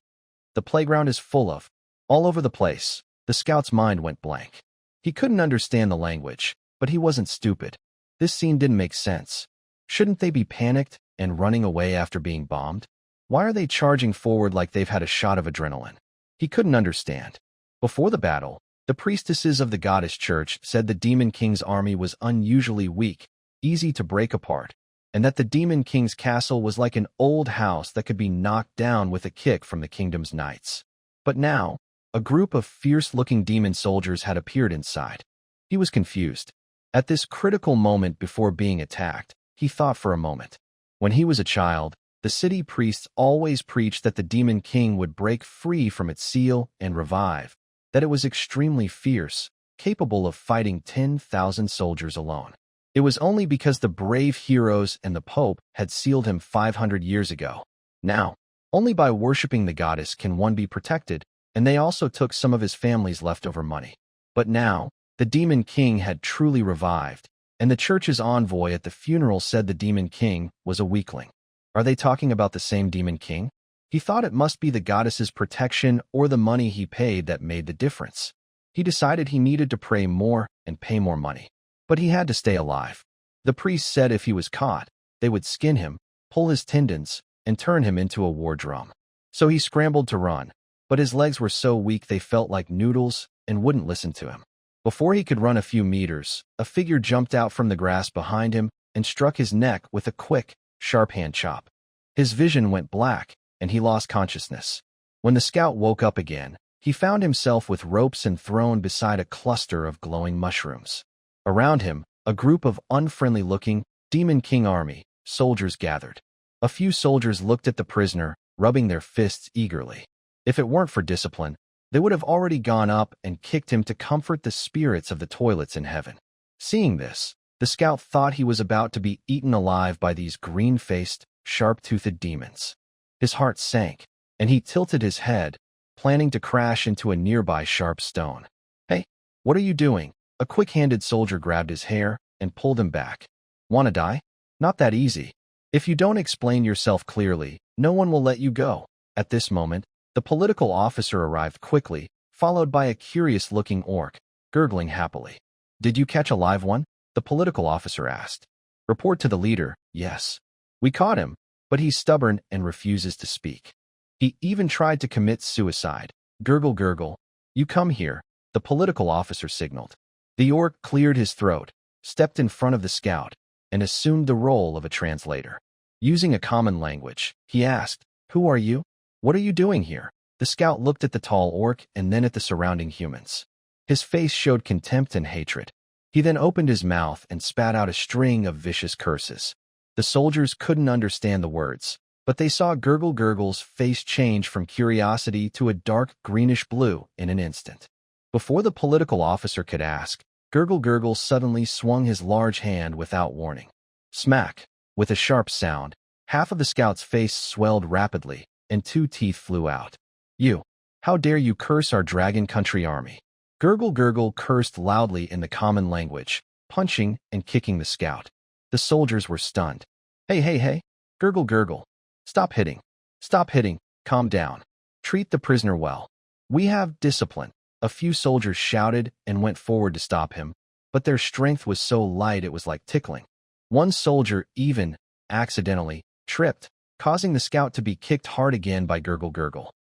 The playground is full of. All over the place. The scout's mind went blank. He couldn't understand the language, but he wasn't stupid. This scene didn't make sense. Shouldn't they be panicked and running away after being bombed? Why are they charging forward like they've had a shot of adrenaline? He couldn't understand. Before the battle, the priestesses of the goddess church said the Demon King's army was unusually weak, easy to break apart, and that the Demon King's castle was like an old house that could be knocked down with a kick from the kingdom's knights. But now, a group of fierce-looking demon soldiers had appeared inside. He was confused. At this critical moment before being attacked, he thought for a moment. When he was a child, the city priests always preached that the Demon King would break free from its seal and revive, that it was extremely fierce, capable of fighting 10,000 soldiers alone. It was only because the brave heroes and the Pope had sealed him 500 years ago. Now, only by worshipping the goddess can one be protected, and they also took some of his family's leftover money. But now, The Demon King had truly revived, and the church's envoy at the funeral said the Demon King was a weakling. Are they talking about the same Demon King? He thought it must be the goddess's protection or the money he paid that made the difference. He decided he needed to pray more and pay more money. But he had to stay alive. The priest said if he was caught, they would skin him, pull his tendons, and turn him into a war drum. So he scrambled to run, but his legs were so weak they felt like noodles and wouldn't listen to him. Before he could run a few meters, a figure jumped out from the grass behind him and struck his neck with a quick, sharp hand chop. His vision went black, and he lost consciousness. When the scout woke up again, he found himself with ropes and thrown beside a cluster of glowing mushrooms. Around him, a group of unfriendly-looking Demon King army soldiers gathered. A few soldiers looked at the prisoner, rubbing their fists eagerly. If it weren't for discipline, they would have already gone up and kicked him to comfort the spirits of the toilets in heaven. Seeing this, the scout thought he was about to be eaten alive by these green-faced, sharp-toothed demons. His heart sank, and he tilted his head, planning to crash into a nearby sharp stone. "Hey, what are you doing?" A quick-handed soldier grabbed his hair and pulled him back. "Wanna die? Not that easy. If you don't explain yourself clearly, no one will let you go." At this moment, the political officer arrived quickly, followed by a curious-looking orc, gurgling happily. "Did you catch a live one?" the political officer asked. "Report to the leader." "Yes. We caught him, but he's stubborn and refuses to speak. He even tried to commit suicide." "Gurgle, gurgle. You come here," the political officer signaled. The orc cleared his throat, stepped in front of the scout, and assumed the role of a translator. Using a common language, he asked, "Who are you? What are you doing here?" The scout looked at the tall orc and then at the surrounding humans. His face showed contempt and hatred. He then opened his mouth and spat out a string of vicious curses. The soldiers couldn't understand the words, but they saw Gurgle Gurgle's face change from curiosity to a dark greenish blue in an instant. Before the political officer could ask, Gurgle Gurgle suddenly swung his large hand without warning. Smack! With a sharp sound, half of the scout's face swelled rapidly, and 2 teeth flew out. "You! How dare you curse our Dragon Country army?" Gurgle Gurgle cursed loudly in the common language, punching and kicking the scout. The soldiers were stunned. Hey, Gurgle Gurgle. Stop hitting. Stop hitting. Calm down. Treat the prisoner well. We have discipline." A few soldiers shouted and went forward to stop him, but their strength was so light it was like tickling. One soldier even, accidentally, tripped, causing the scout to be kicked hard again by Gurgle Gurgle.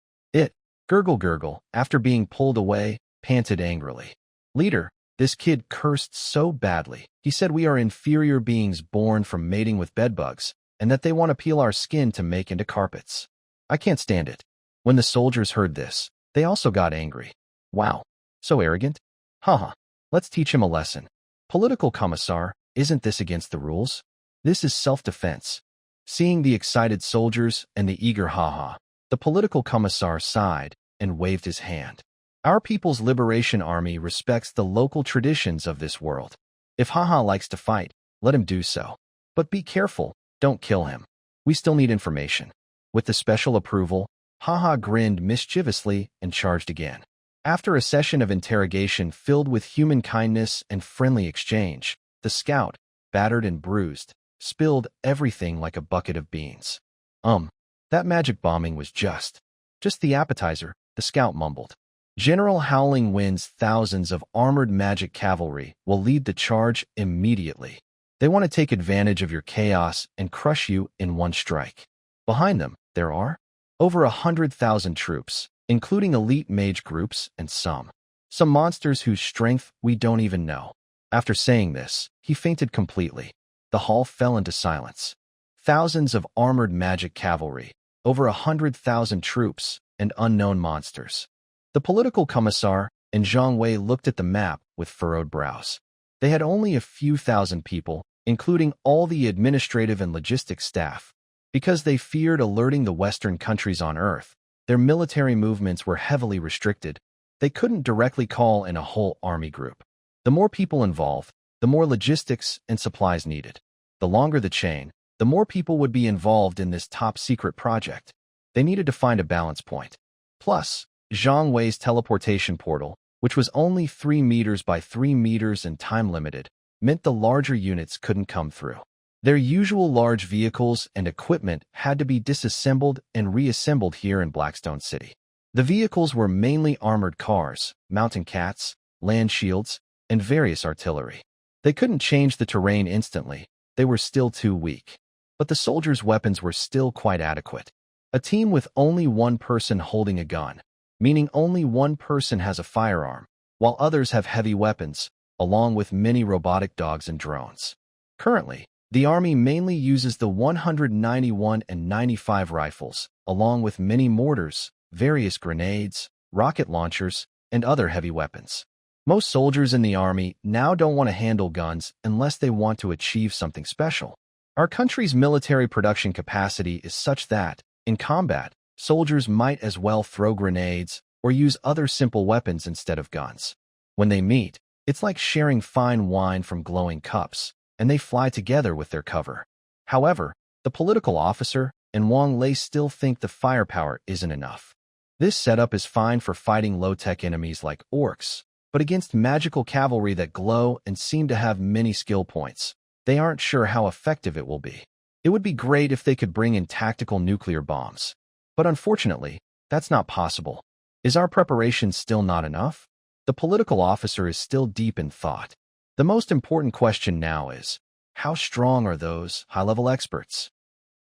Gurgle Gurgle, after being pulled away, panted angrily. "Leader, this kid cursed so badly. He said we are inferior beings born from mating with bedbugs, and that they want to peel our skin to make into carpets. I can't stand it." When the soldiers heard this, they also got angry. "Wow, so arrogant? Haha, let's teach him a lesson. Political commissar, isn't this against the rules? This is self-defense." Seeing the excited soldiers and the eager haha, the political commissar sighed and waved his hand. "Our People's Liberation Army respects the local traditions of this world. If haha likes to fight, let him do so. But be careful, don't kill him. We still need information." With the special approval, haha grinned mischievously and charged again. After a session of interrogation filled with human kindness and friendly exchange, the scout, battered and bruised, spilled everything like a bucket of beans. That magic bombing was just the appetizer," the scout mumbled. "General Howling Wind's thousands of armored magic cavalry will lead the charge immediately. They want to take advantage of your chaos and crush you in one strike. Behind them, there are over 100,000 troops, including elite mage groups and some monsters whose strength we don't even know." After saying this, he fainted completely. The hall fell into silence. Thousands of armored magic cavalry, over 100,000 troops, and unknown monsters. The political commissar and Zhang Wei looked at the map with furrowed brows. They had only a few thousand people, including all the administrative and logistics staff. Because they feared alerting the Western countries on Earth, their military movements were heavily restricted. They couldn't directly call in a whole army group. The more people involved, the more logistics and supplies needed. The longer the chain, the more people would be involved in this top-secret project. They needed to find a balance point. Plus, Zhang Wei's teleportation portal, which was only 3 meters by 3 meters and time-limited, meant the larger units couldn't come through. Their usual large vehicles and equipment had to be disassembled and reassembled here in Blackstone City. The vehicles were mainly armored cars, mountain cats, land shields, and various artillery. They couldn't change the terrain instantly, they were still too weak. But the soldiers' weapons were still quite adequate. A team with only one person holding a gun, meaning only one person has a firearm, while others have heavy weapons, along with many robotic dogs and drones. Currently, the Army mainly uses the 191 and 95 rifles, along with many mortars, various grenades, rocket launchers, and other heavy weapons. Most soldiers in the Army now don't want to handle guns unless they want to achieve something special. Our country's military production capacity is such that, in combat, soldiers might as well throw grenades or use other simple weapons instead of guns. When they meet, it's like sharing fine wine from glowing cups, and they fly together with their cover. However, the political officer and Wang Lei still think the firepower isn't enough. This setup is fine for fighting low-tech enemies like Orcs, but against magical cavalry that glow and seem to have many skill points, they aren't sure how effective it will be. It would be great if they could bring in tactical nuclear bombs. But unfortunately, that's not possible. Is our preparation still not enough? The political officer is still deep in thought. The most important question now is, how strong are those high-level experts?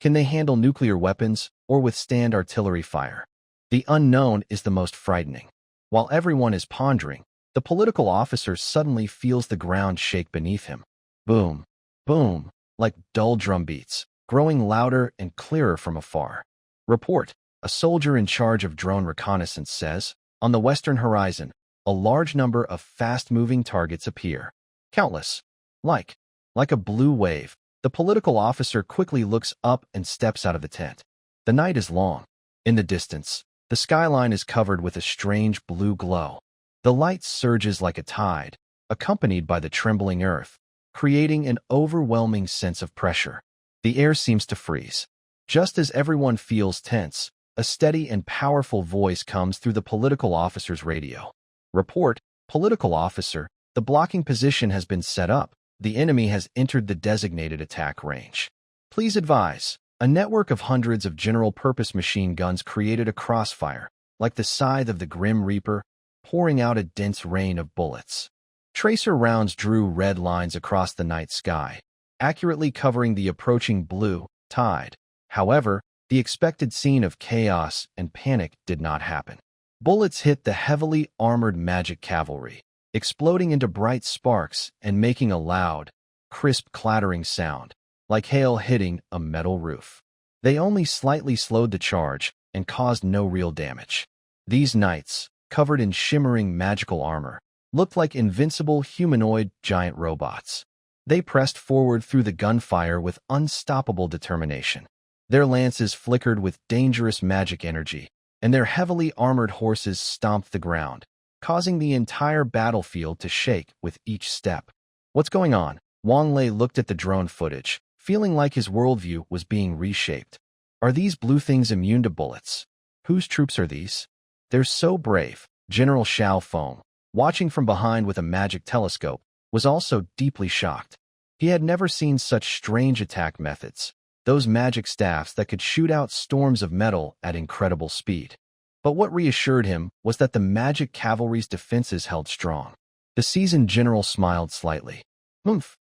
Can they handle nuclear weapons or withstand artillery fire? The unknown is the most frightening. While everyone is pondering, the political officer suddenly feels the ground shake beneath him. Boom, boom, like dull drum beats, growing louder and clearer from afar. Report, a soldier in charge of drone reconnaissance says, on the western horizon, a large number of fast-moving targets appear. Countless. Like a blue wave, the political officer quickly looks up and steps out of the tent. The night is long. In the distance, the skyline is covered with a strange blue glow. The light surges like a tide, accompanied by the trembling earth, creating an overwhelming sense of pressure. The air seems to freeze. Just as everyone feels tense, a steady and powerful voice comes through the political officer's radio. Report, political officer, the blocking position has been set up. The enemy has entered the designated attack range. Please advise. A network of hundreds of general-purpose machine guns created a crossfire, like the scythe of the Grim Reaper, pouring out a dense rain of bullets. Tracer rounds drew red lines across the night sky, accurately covering the approaching blue tide. However, the expected scene of chaos and panic did not happen. Bullets hit the heavily armored magic cavalry, exploding into bright sparks and making a loud, crisp clattering sound, like hail hitting a metal roof. They only slightly slowed the charge and caused no real damage. These knights, covered in shimmering magical armor, looked like invincible humanoid giant robots. They pressed forward through the gunfire with unstoppable determination. Their lances flickered with dangerous magic energy, and their heavily armored horses stomped the ground, causing the entire battlefield to shake with each step. What's going on? Wang Lei looked at the drone footage, feeling like his worldview was being reshaped. Are these blue things immune to bullets? Whose troops are these? They're so brave. General Xiao Feng, watching from behind with a magic telescope, was also deeply shocked. He had never seen such strange attack methods, those magic staffs that could shoot out storms of metal at incredible speed. But what reassured him was that the magic cavalry's defenses held strong. The seasoned general smiled slightly.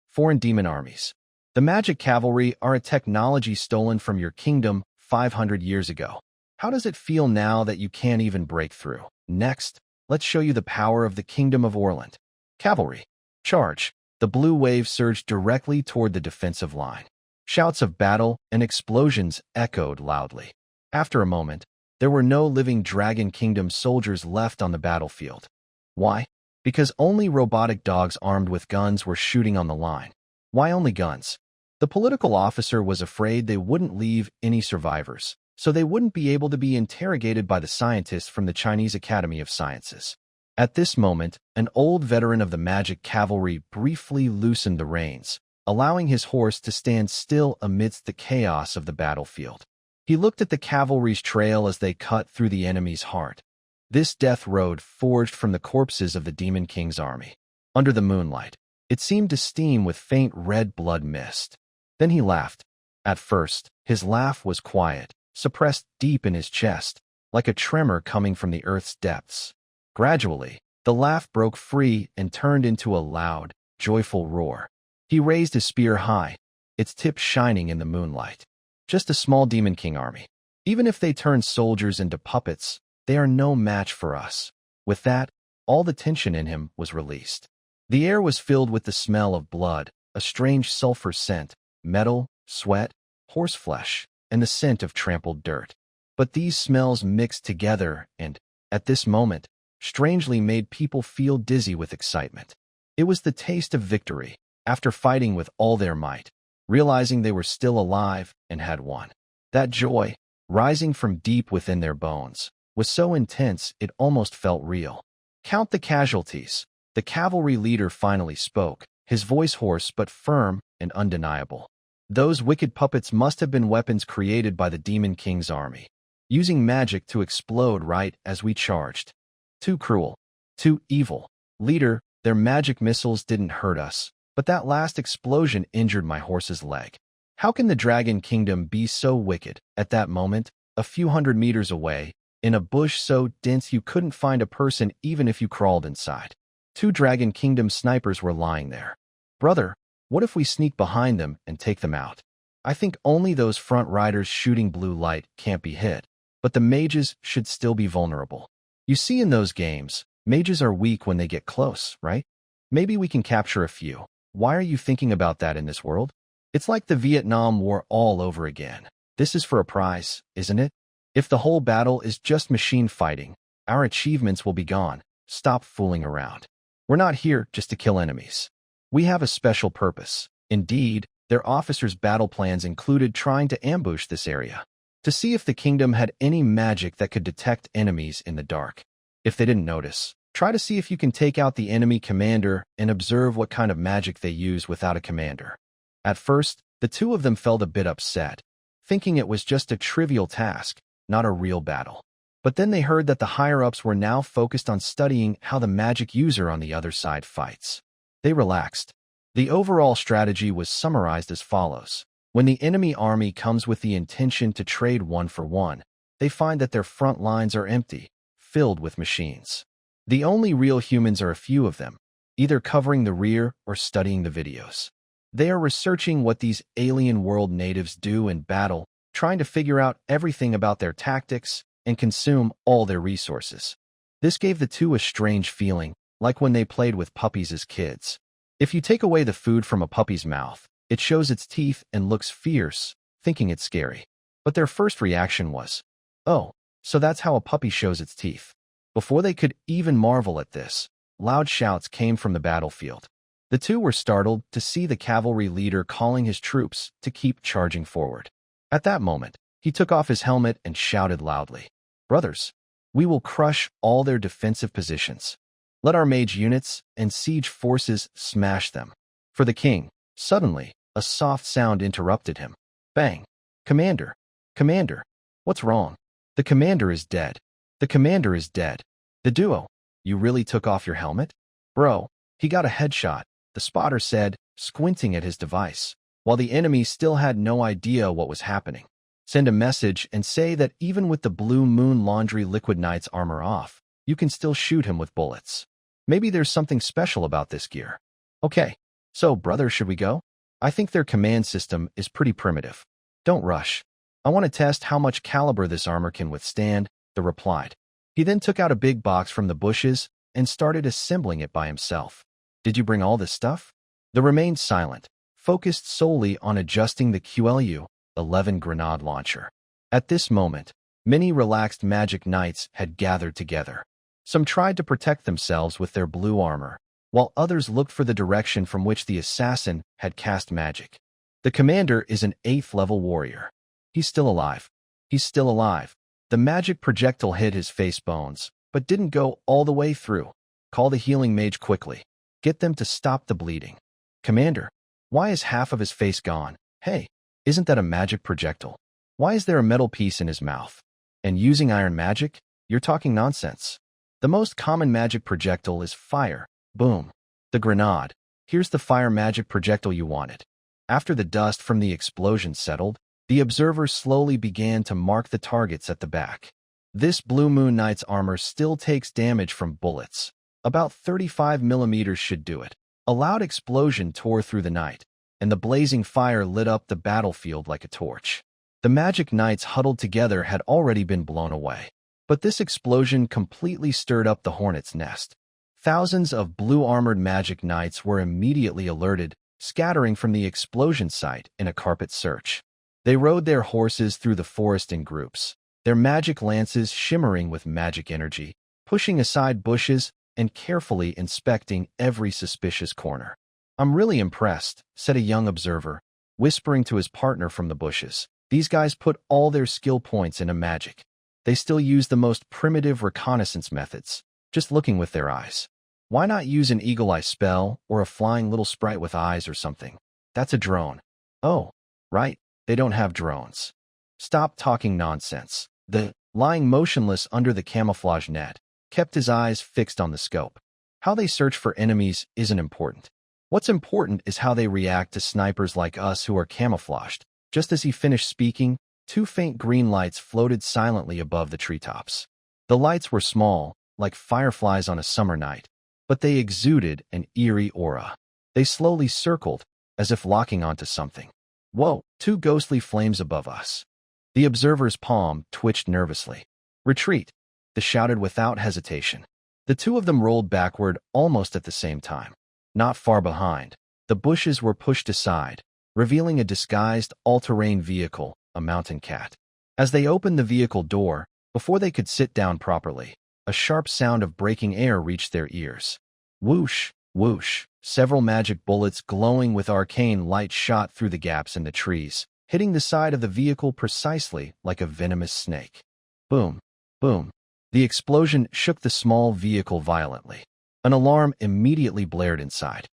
Foreign demon armies. The magic cavalry are a technology stolen from your kingdom 500 years ago. How does it feel now that you can't even break through? Next, let's show you the power of the Kingdom of Orland. Cavalry. Charge. The blue wave surged directly toward the defensive line. Shouts of battle and explosions echoed loudly. After a moment, there were no living Dragon Kingdom soldiers left on the battlefield. Why? Because only robotic dogs armed with guns were shooting on the line. Why only guns? The political officer was afraid they wouldn't leave any survivors, so they wouldn't be able to be interrogated by the scientists from the Chinese Academy of Sciences. At this moment, an old veteran of the magic cavalry briefly loosened the reins, allowing his horse to stand still amidst the chaos of the battlefield. He looked at the cavalry's trail as they cut through the enemy's heart. This death road forged from the corpses of the Demon King's army. Under the moonlight, it seemed to steam with faint red blood mist. Then he laughed. At first, his laugh was quiet, suppressed deep in his chest, like a tremor coming from the earth's depths. Gradually, the laugh broke free and turned into a loud, joyful roar. He raised his spear high, its tip shining in the moonlight. Just a small Demon King army. Even if they turn soldiers into puppets, they are no match for us. With that, all the tension in him was released. The air was filled with the smell of blood, a strange sulfur scent, metal, sweat, horseflesh, and the scent of trampled dirt. But these smells mixed together and, at this moment, strangely made people feel dizzy with excitement. It was the taste of victory, after fighting with all their might, realizing they were still alive and had won. That joy, rising from deep within their bones, was so intense it almost felt real. "Count the casualties." The cavalry leader finally spoke, his voice hoarse but firm and undeniable. "Those wicked puppets must have been weapons created by the Demon King's army, using magic to explode right as we charged. Too cruel, too evil. Leader, their magic missiles didn't hurt us, but that last explosion injured my horse's leg. How can the Dragon Kingdom be so wicked?" At that moment, a few hundred meters away, in a bush so dense you couldn't find a person even if you crawled inside, 2 Dragon Kingdom snipers were lying there. "Brother, what if we sneak behind them and take them out? I think only those front riders shooting blue light can't be hit, but the mages should still be vulnerable. You see, in those games, mages are weak when they get close, right? Maybe we can capture a few." Why are you thinking about that in this world? It's like the Vietnam War all over again. This is for a prize, isn't it? If the whole battle is just machine fighting, our achievements will be gone. Stop fooling around. We're not here just to kill enemies. We have a special purpose. Indeed, their officers' battle plans included trying to ambush this area, to see if the kingdom had any magic that could detect enemies in the dark. If they didn't notice, try to see if you can take out the enemy commander and observe what kind of magic they use without a commander. At first, the 2 of them felt a bit upset, thinking it was just a trivial task, not a real battle. But then they heard that the higher-ups were now focused on studying how the magic user on the other side fights. They relaxed. The overall strategy was summarized as follows. When the enemy army comes with the intention to trade 1 for 1, they find that their front lines are empty, filled with machines. The only real humans are a few of them, either covering the rear or studying the videos. They are researching what these alien world natives do in battle, trying to figure out everything about their tactics and consume all their resources. This gave the 2 a strange feeling, like when they played with puppies as kids. If you take away the food from a puppy's mouth, it shows its teeth and looks fierce, thinking it's scary. But their first reaction was, "Oh, so that's how a puppy shows its teeth." Before they could even marvel at this, loud shouts came from the battlefield. The 2 were startled to see the cavalry leader calling his troops to keep charging forward. At that moment, he took off his helmet and shouted loudly, "Brothers, we will crush all their defensive positions. Let our mage units and siege forces smash them." For the king, suddenly, a soft sound interrupted him. Bang! "Commander! Commander! What's wrong?" "The commander is dead. The commander is dead." The duo, "You really took off your helmet?" "Bro, he got a headshot," the spotter said, squinting at his device, while the enemy still had no idea what was happening. "Send a message and say that even with the Blue Moon Laundry Liquid Knight's armor off, you can still shoot him with bullets. Maybe there's something special about this gear." "Okay, so brother, should we go? I think their command system is pretty primitive. Don't rush. I want to test how much caliber this armor can withstand," the replied. He then took out a big box from the bushes and started assembling it by himself. "Did you bring all this stuff?" They remained silent, focused solely on adjusting the QLU-11 grenade launcher. At this moment, many relaxed magic knights had gathered together. Some tried to protect themselves with their blue armor, while others looked for the direction from which the assassin had cast magic. The commander is an 8th level warrior. He's still alive. He's still alive. The magic projectile hit his face bones, but didn't go all the way through. Call the healing mage quickly. Get them to stop the bleeding. "Commander, why is half of his face gone?" "Hey, isn't that a magic projectile? Why is there a metal piece in his mouth?" "And using iron magic?" You're talking nonsense. The most common magic projectile is fire. Boom. The grenade. Here's the fire magic projectile you wanted. After the dust from the explosion settled, the observers slowly began to mark the targets at the back. This Blue Moon Knight's armor still takes damage from bullets. About 35 millimeters should do it. A loud explosion tore through the night, and the blazing fire lit up the battlefield like a torch. The magic knights huddled together had already been blown away. But this explosion completely stirred up the hornet's nest. Thousands of blue-armored magic knights were immediately alerted, scattering from the explosion site in a carpet search. They rode their horses through the forest in groups, their magic lances shimmering with magic energy, pushing aside bushes and carefully inspecting every suspicious corner. "I'm really impressed," said a young observer, whispering to his partner from the bushes. "These guys put all their skill points into magic. They still use the most primitive reconnaissance methods, just looking with their eyes. Why not use an eagle eye spell or a flying little sprite with eyes or something? That's a drone." "Oh, right, they don't have drones." "Stop talking nonsense." The, lying motionless under the camouflage net, kept his eyes fixed on the scope. How they search for enemies isn't important. What's important is how they react to snipers like us who are camouflaged. Just as he finished speaking, two faint green lights floated silently above the treetops. The lights were small, like fireflies on a summer night, but they exuded an eerie aura. They slowly circled, as if locking onto something. "Whoa, two ghostly flames above us." The observer's palm twitched nervously. "Retreat," they shouted without hesitation. The two of them rolled backward almost at the same time. Not far behind, the bushes were pushed aside, revealing a disguised all-terrain vehicle, a mountain cat. As they opened the vehicle door, before they could sit down properly, a sharp sound of breaking air reached their ears. Whoosh, whoosh, several magic bullets glowing with arcane light shot through the gaps in the trees, hitting the side of the vehicle precisely like a venomous snake. Boom, boom. The explosion shook the small vehicle violently. An alarm immediately blared inside.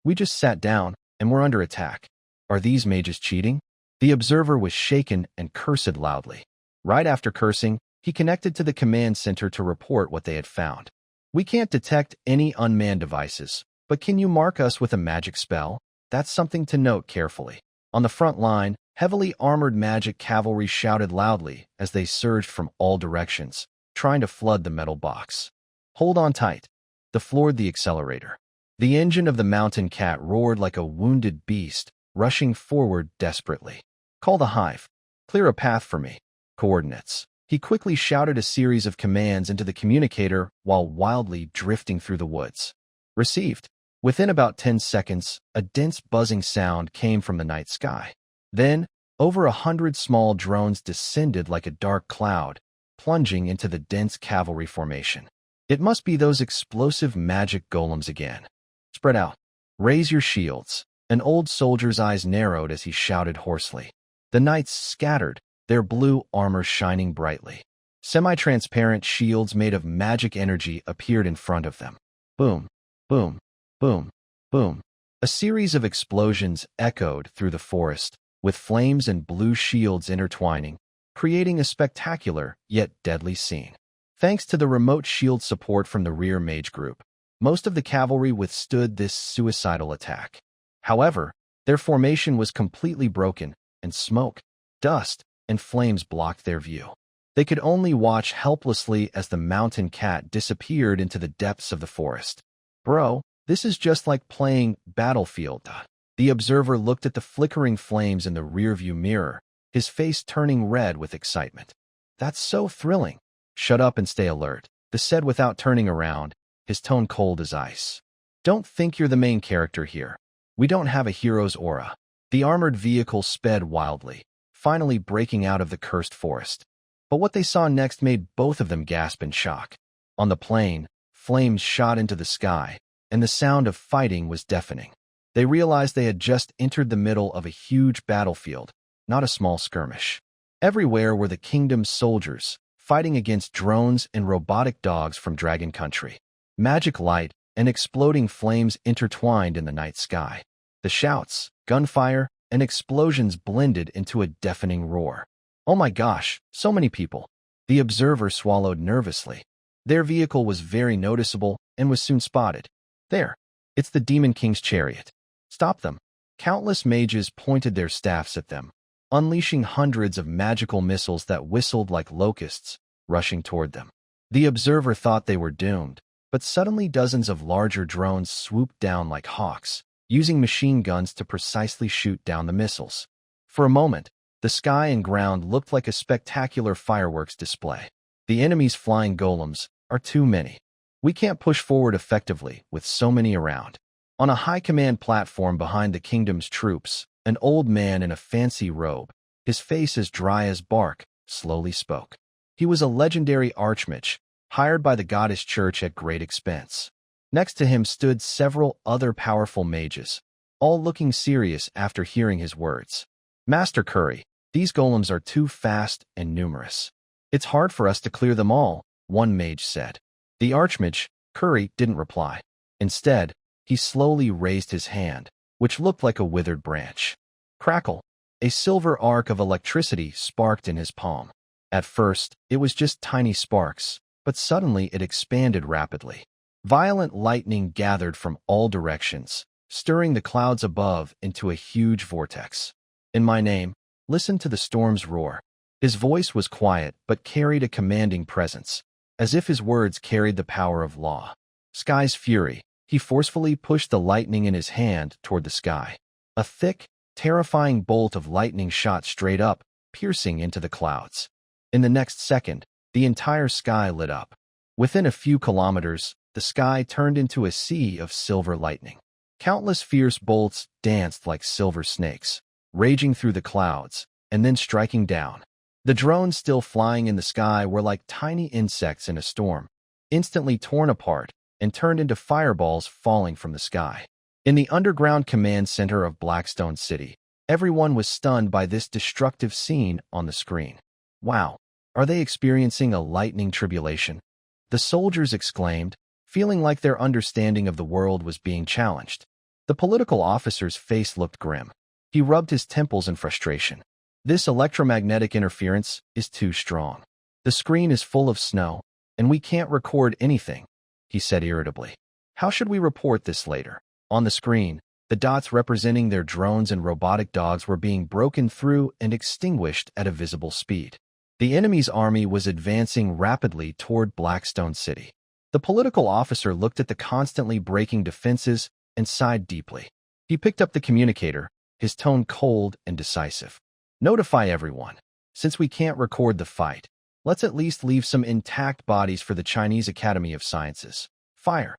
"We just sat down, and we're under attack. Are these mages cheating?" The observer was shaken and cursed loudly. Right after cursing, he connected to the command center to report what they had found. "We can't detect any unmanned devices, but can you mark us with a magic spell? That's something to note carefully." On the front line, heavily armored magic cavalry shouted loudly as they surged from all directions, trying to flood the metal box. "Hold on tight." They floored the accelerator. The engine of the mountain cat roared like a wounded beast, rushing forward desperately. "Call the hive. Clear a path for me. Coordinates." He quickly shouted a series of commands into the communicator while wildly drifting through the woods. Received. Within about 10 seconds, a dense buzzing sound came from the night sky. Then, over 100 small drones descended like a dark cloud, plunging into the dense cavalry formation. It must be those explosive magic golems again. "Spread out. Raise your shields." An old soldier's eyes narrowed as he shouted hoarsely. The knights scattered, their blue armor shining brightly. Semi-transparent shields made of magic energy appeared in front of them. Boom, boom, boom, boom. A series of explosions echoed through the forest, with flames and blue shields intertwining, creating a spectacular yet deadly scene. Thanks to the remote shield support from the rear mage group, most of the cavalry withstood this suicidal attack. However, their formation was completely broken, and smoke, dust, and flames blocked their view. They could only watch helplessly as the mountain cat disappeared into the depths of the forest. "Bro, this is just like playing Battlefield." The observer looked at the flickering flames in the rearview mirror, his face turning red with excitement. "That's so thrilling." "Shut up and stay alert," they said without turning around, his tone cold as ice. "Don't think you're the main character here. We don't have a hero's aura." The armored vehicle sped wildly, finally breaking out of the cursed forest. But what they saw next made both of them gasp in shock. On the plain, flames shot into the sky, and the sound of fighting was deafening. They realized they had just entered the middle of a huge battlefield, not a small skirmish. Everywhere were the kingdom's soldiers, fighting against drones and robotic dogs from Dragon Country. Magic light and exploding flames intertwined in the night sky. The shouts, gunfire, and explosions blended into a deafening roar. "Oh my gosh, so many people. The observer swallowed nervously. Their vehicle was very noticeable and was soon spotted. There. It's the Demon King's chariot. Stop them. Countless mages pointed their staffs at them, unleashing hundreds of magical missiles that whistled like locusts, rushing toward them. The observer thought they were doomed, but suddenly dozens of larger drones swooped down like hawks, using machine guns to precisely shoot down the missiles. For a moment, the sky and ground looked like a spectacular fireworks display. The enemy's flying golems are too many. We can't push forward effectively with so many around. On a high command platform behind the kingdom's troops, an old man in a fancy robe, his face as dry as bark, slowly spoke. He was a legendary archmage, hired by the goddess church at great expense. Next to him stood several other powerful mages, all looking serious after hearing his words. Master Curry, these golems are too fast and numerous. It's hard for us to clear them all, one mage said. The archmage, Curry, didn't reply. Instead, he slowly raised his hand, which looked like a withered branch. Crackle! A silver arc of electricity sparked in his palm. At first, it was just tiny sparks, but suddenly it expanded rapidly. Violent lightning gathered from all directions, stirring the clouds above into a huge vortex. In my name, listen to the storm's roar. His voice was quiet but carried a commanding presence, as if his words carried the power of law. Sky's fury. He forcefully pushed the lightning in his hand toward the sky. A thick, terrifying bolt of lightning shot straight up, piercing into the clouds. In the next second, the entire sky lit up. Within a few kilometers, the sky turned into a sea of silver lightning. Countless fierce bolts danced like silver snakes, raging through the clouds, and then striking down. The drones still flying in the sky were like tiny insects in a storm, instantly torn apart and turned into fireballs falling from the sky. In the underground command center of Blackstone City, everyone was stunned by this destructive scene on the screen. Wow, are they experiencing a lightning tribulation? The soldiers exclaimed, feeling like their understanding of the world was being challenged. The political officer's face looked grim. He rubbed his temples in frustration. This electromagnetic interference is too strong. The screen is full of snow, and we can't record anything, he said irritably. How should we report this later? On the screen, the dots representing their drones and robotic dogs were being broken through and extinguished at a visible speed. The enemy's army was advancing rapidly toward Blackstone City. The political officer looked at the constantly breaking defenses and sighed deeply. He picked up the communicator, his tone cold and decisive. Notify everyone. Since we can't record the fight, let's at least leave some intact bodies for the Chinese Academy of Sciences. Fire.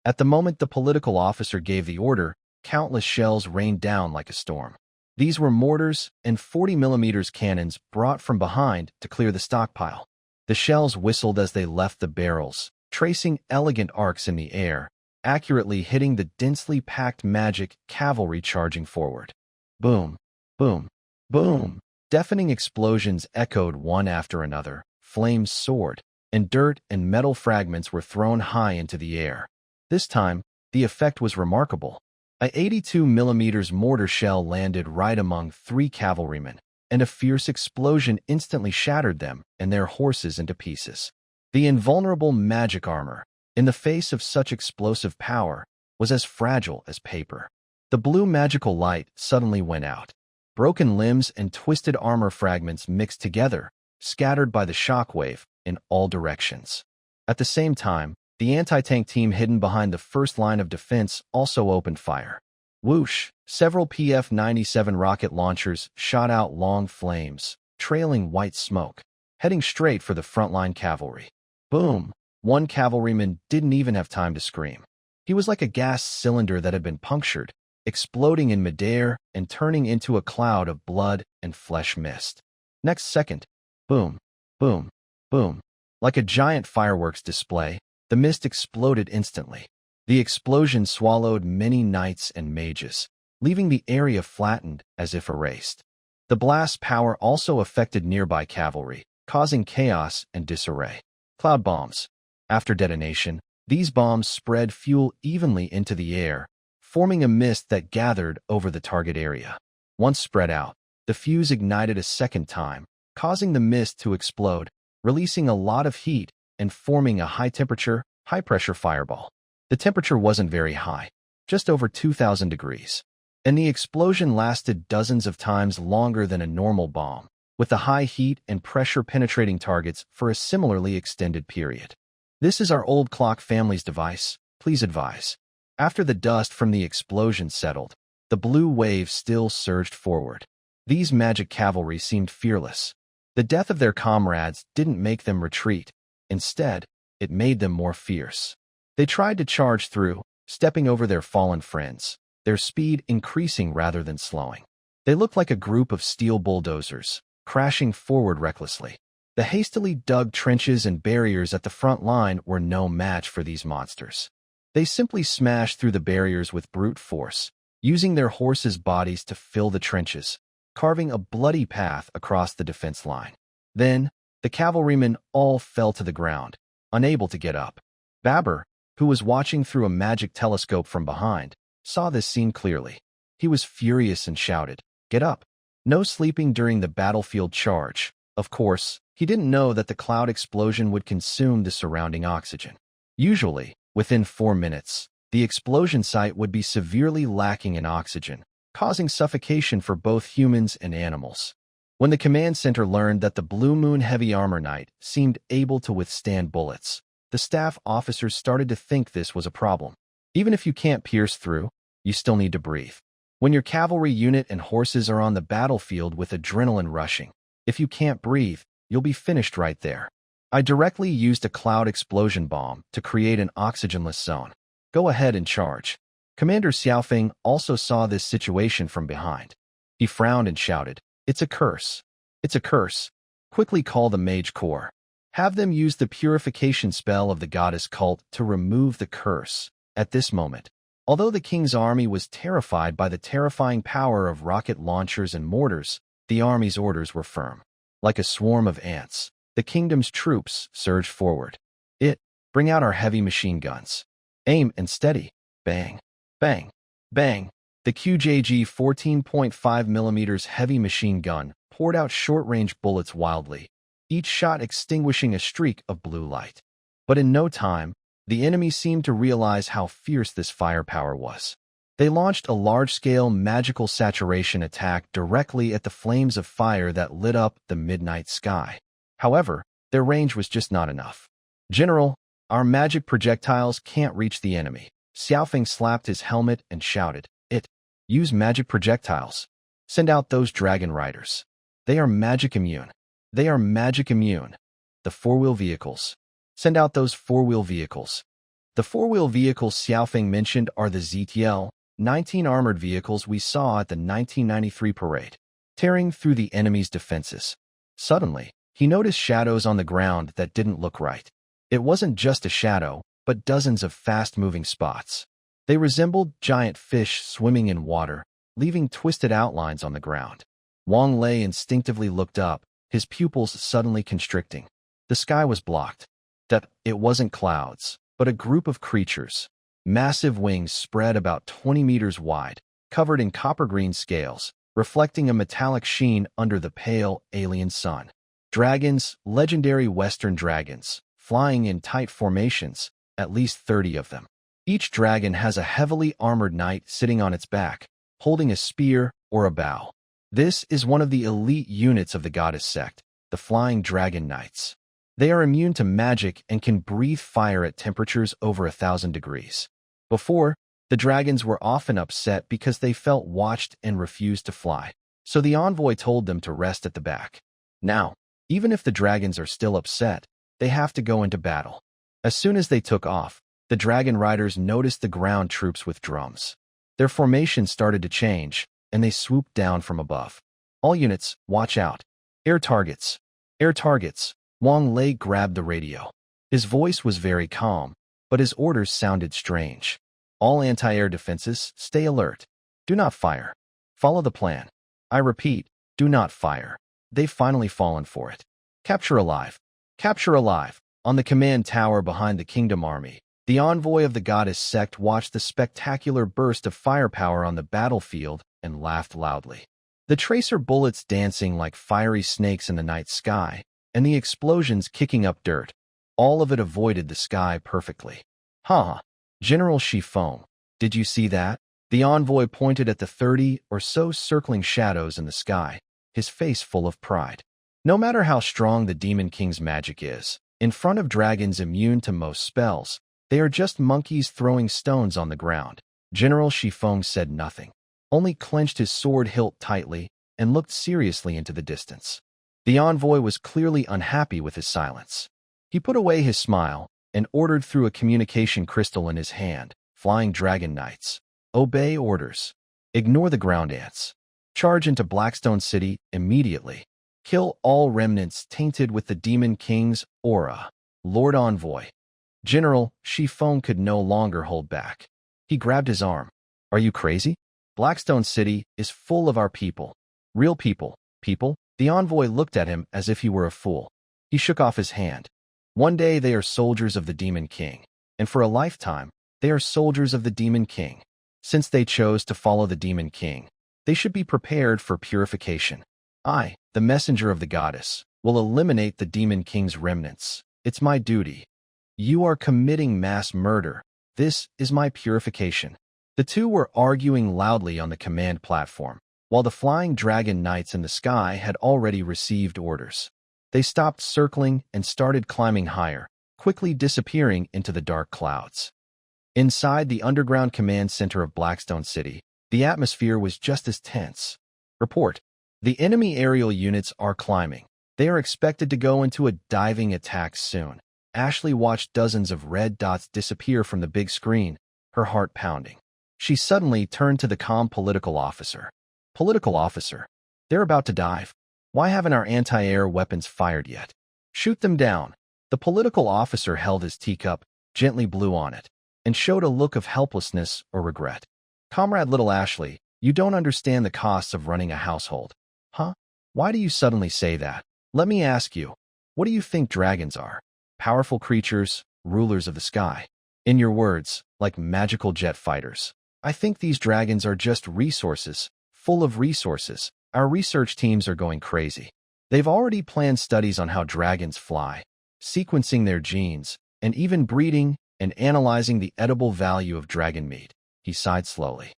At the moment the political officer gave the order, countless shells rained down like a storm. These were mortars and 40mm cannons brought from behind to clear the stockpile. The shells whistled as they left the barrels, tracing elegant arcs in the air, accurately hitting the densely packed magic cavalry charging forward. Boom, boom, boom. Deafening explosions echoed one after another, flames soared, and dirt and metal fragments were thrown high into the air. This time, the effect was remarkable. A 82mm mortar shell landed right among 3 cavalrymen, and a fierce explosion instantly shattered them and their horses into pieces. The invulnerable magic armor, in the face of such explosive power, was as fragile as paper. The blue magical light suddenly went out. Broken limbs and twisted armor fragments mixed together, scattered by the shockwave in all directions. At the same time, the anti-tank team hidden behind the first line of defense also opened fire. Whoosh! Several PF-97 rocket launchers shot out long flames, trailing white smoke, heading straight for the frontline cavalry. Boom! One cavalryman didn't even have time to scream. He was like a gas cylinder that had been punctured, exploding in midair and turning into a cloud of blood and flesh mist. Next second, boom, boom, boom. Like a giant fireworks display, the mist exploded instantly. The explosion swallowed many knights and mages, leaving the area flattened as if erased. The blast's power also affected nearby cavalry, causing chaos and disarray. Cloud bombs. After detonation, these bombs spread fuel evenly into the air, forming a mist that gathered over the target area. Once spread out, the fuse ignited a second time, causing the mist to explode, releasing a lot of heat and forming a high-temperature, high-pressure fireball. The temperature wasn't very high, just over 2,000 degrees, and the explosion lasted dozens of times longer than a normal bomb, with the high heat and pressure penetrating targets for a similarly extended period. This is our old clock family's device, please advise. After the dust from the explosion settled, the blue wave still surged forward. These magic cavalry seemed fearless. The death of their comrades didn't make them retreat. Instead, it made them more fierce. They tried to charge through, stepping over their fallen friends, their speed increasing rather than slowing. They looked like a group of steel bulldozers, crashing forward recklessly. The hastily dug trenches and barriers at the front line were no match for these monsters. They simply smashed through the barriers with brute force, using their horses' bodies to fill the trenches, carving a bloody path across the defense line. Then, the cavalrymen all fell to the ground, unable to get up. Babur, who was watching through a magic telescope from behind, saw this scene clearly. He was furious and shouted, "Get up!" No sleeping during the battlefield charge. Of course, he didn't know that the cloud explosion would consume the surrounding oxygen. Usually, within 4 minutes, the explosion site would be severely lacking in oxygen, causing suffocation for both humans and animals. When the command center learned that the Blue Moon Heavy Armor Knight seemed able to withstand bullets, the staff officers started to think this was a problem. Even if you can't pierce through, you still need to breathe. When your cavalry unit and horses are on the battlefield with adrenaline rushing, if you can't breathe, you'll be finished right there. I directly used a cloud explosion bomb to create an oxygenless zone. Go ahead and charge. Commander Xiaofeng also saw this situation from behind. He frowned and shouted, "It's a curse. It's a curse. Quickly call the Mage Corps. Have them use the purification spell of the goddess cult to remove the curse." At this moment, although the king's army was terrified by the terrifying power of rocket launchers and mortars, the army's orders were firm. Like a swarm of ants, the kingdom's troops surged forward. Bring out our heavy machine guns. Aim and steady. Bang, bang, bang. The QJG 14.5 mm heavy machine gun poured out short-range bullets wildly, each shot extinguishing a streak of blue light. But in no time, the enemy seemed to realize how fierce this firepower was. They launched a large-scale magical saturation attack directly at the flames of fire that lit up the midnight sky. However, their range was just not enough. "General, our magic projectiles can't reach the enemy." Xiaofeng slapped his helmet and shouted, Use magic projectiles. Send out those dragon riders. They are magic immune. They are magic immune. The four-wheel vehicles. Send out those four-wheel vehicles." The four-wheel vehicles Xiaofeng mentioned are the ZTL-19 armored vehicles we saw at the 1993 parade, tearing through the enemy's defenses. Suddenly, he noticed shadows on the ground that didn't look right. It wasn't just a shadow, but dozens of fast-moving spots. They resembled giant fish swimming in water, leaving twisted outlines on the ground. Wang Lei instinctively looked up, his pupils suddenly constricting. The sky was blocked. It wasn't clouds, but a group of creatures. Massive wings spread about 20 meters wide, covered in copper-green scales, reflecting a metallic sheen under the pale, alien sun. Dragons, legendary Western dragons, flying in tight formations, at least 30 of them. Each dragon has a heavily armored knight sitting on its back, holding a spear or a bow. This is one of the elite units of the goddess sect, the Flying Dragon Knights. They are immune to magic and can breathe fire at temperatures over 1,000 degrees. Before, the dragons were often upset because they felt watched and refused to fly, so the envoy told them to rest at the back. Now, even if the dragons are still upset, they have to go into battle. As soon as they took off, the dragon riders noticed the ground troops with drums. Their formation started to change, and they swooped down from above. "All units, watch out. Air targets. Air targets." Wang Lei grabbed the radio. His voice was very calm, but his orders sounded strange. "All anti-air defenses, stay alert. Do not fire. Follow the plan. I repeat, do not fire." They've finally fallen for it. "Capture alive. Capture alive." On the command tower behind the kingdom army, the envoy of the goddess sect watched the spectacular burst of firepower on the battlefield and laughed loudly. The tracer bullets dancing like fiery snakes in the night sky, and the explosions kicking up dirt. All of it avoided the sky perfectly. Huh. General Shifeng, did you see that? The envoy pointed at the 30 or so circling shadows in the sky, his face full of pride. No matter how strong the Demon King's magic is, in front of dragons immune to most spells, they are just monkeys throwing stones on the ground. General Shifeng said nothing, only clenched his sword hilt tightly and looked seriously into the distance. The envoy was clearly unhappy with his silence. He put away his smile and ordered through a communication crystal in his hand, Flying Dragon Knights. Obey orders. Ignore the ground ants. Charge into Blackstone City immediately. Kill all remnants tainted with the Demon King's aura. Lord Envoy. General Shifeng could no longer hold back. He grabbed his arm. Are you crazy? Blackstone City is full of our people. Real people. People? The envoy looked at him as if he were a fool. He shook off his hand. One day they are soldiers of the Demon King, and for a lifetime, they are soldiers of the Demon King. Since they chose to follow the Demon King, they should be prepared for purification. I, the messenger of the goddess, will eliminate the Demon King's remnants. It's my duty. You are committing mass murder. This is my purification. The two were arguing loudly on the command platform, while the Flying Dragon Knights in the sky had already received orders. They stopped circling and started climbing higher, quickly disappearing into the dark clouds. Inside the underground command center of Blackstone City, the atmosphere was just as tense. Report. The enemy aerial units are climbing. They are expected to go into a diving attack soon. Ashley watched dozens of red dots disappear from the big screen, her heart pounding. She suddenly turned to the calm political officer. Political officer, they're about to dive. Why haven't our anti-air weapons fired yet? Shoot them down. The political officer held his teacup, gently blew on it, and showed a look of helplessness or regret. Comrade Little Ashley, you don't understand the costs of running a household. Huh? Why do you suddenly say that? Let me ask you, what do you think dragons are? Powerful creatures, rulers of the sky. In your words, like magical jet fighters. I think these dragons are just resources, full of resources. Our research teams are going crazy. They've already planned studies on how dragons fly, sequencing their genes, and even breeding and analyzing the edible value of dragon meat. He sighed slowly.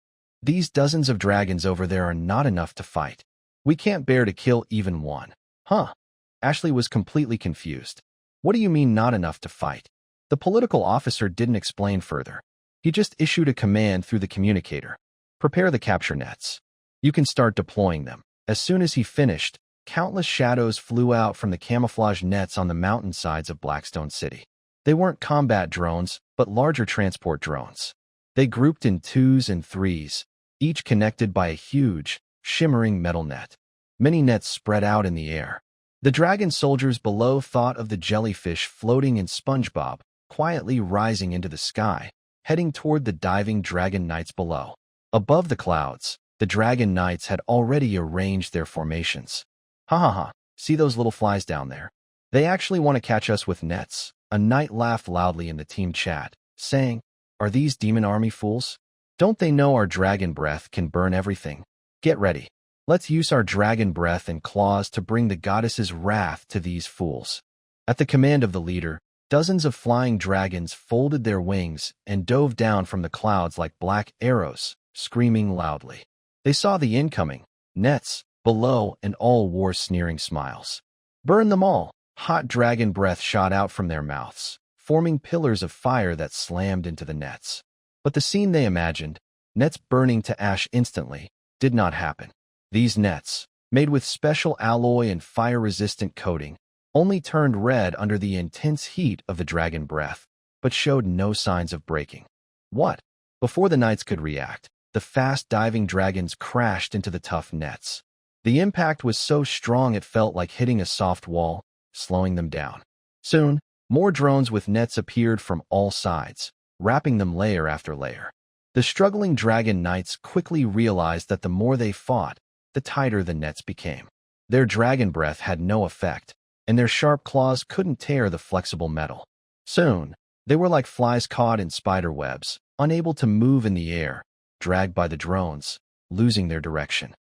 These dozens of dragons over there are not enough to fight. We can't bear to kill even one. Huh? Ashley was completely confused. What do you mean not enough to fight? The political officer didn't explain further. He just issued a command through the communicator. Prepare the capture nets. You can start deploying them. As soon as he finished, countless shadows flew out from the camouflage nets on the mountainsides of Blackstone City. They weren't combat drones, but larger transport drones. They grouped in 2s and 3s, each connected by a huge, shimmering metal net. Many nets spread out in the air. The dragon soldiers below thought of the jellyfish floating in SpongeBob, quietly rising into the sky, heading toward the diving dragon knights below. Above the clouds, the dragon knights had already arranged their formations. Ha ha ha, see those little flies down there? They actually want to catch us with nets. A knight laughed loudly in the team chat, saying, Are these demon army fools? Don't they know our dragon breath can burn everything? Get ready. Let's use our dragon breath and claws to bring the goddess's wrath to these fools. At the command of the leader, dozens of flying dragons folded their wings and dove down from the clouds like black arrows, screaming loudly. They saw the incoming nets below and all wore sneering smiles. Burn them all! Hot dragon breath shot out from their mouths, forming pillars of fire that slammed into the nets. But the scene they imagined, nets burning to ash instantly, did not happen. These nets, made with special alloy and fire-resistant coating, only turned red under the intense heat of the dragon breath, but showed no signs of breaking. What? Before the knights could react, the fast-diving dragons crashed into the tough nets. The impact was so strong it felt like hitting a soft wall, slowing them down. Soon, more drones with nets appeared from all sides, wrapping them layer after layer. The struggling dragon knights quickly realized that the more they fought, the tighter the nets became. Their dragon breath had no effect, and their sharp claws couldn't tear the flexible metal. Soon, they were like flies caught in spider webs, unable to move in the air, dragged by the drones, losing their direction.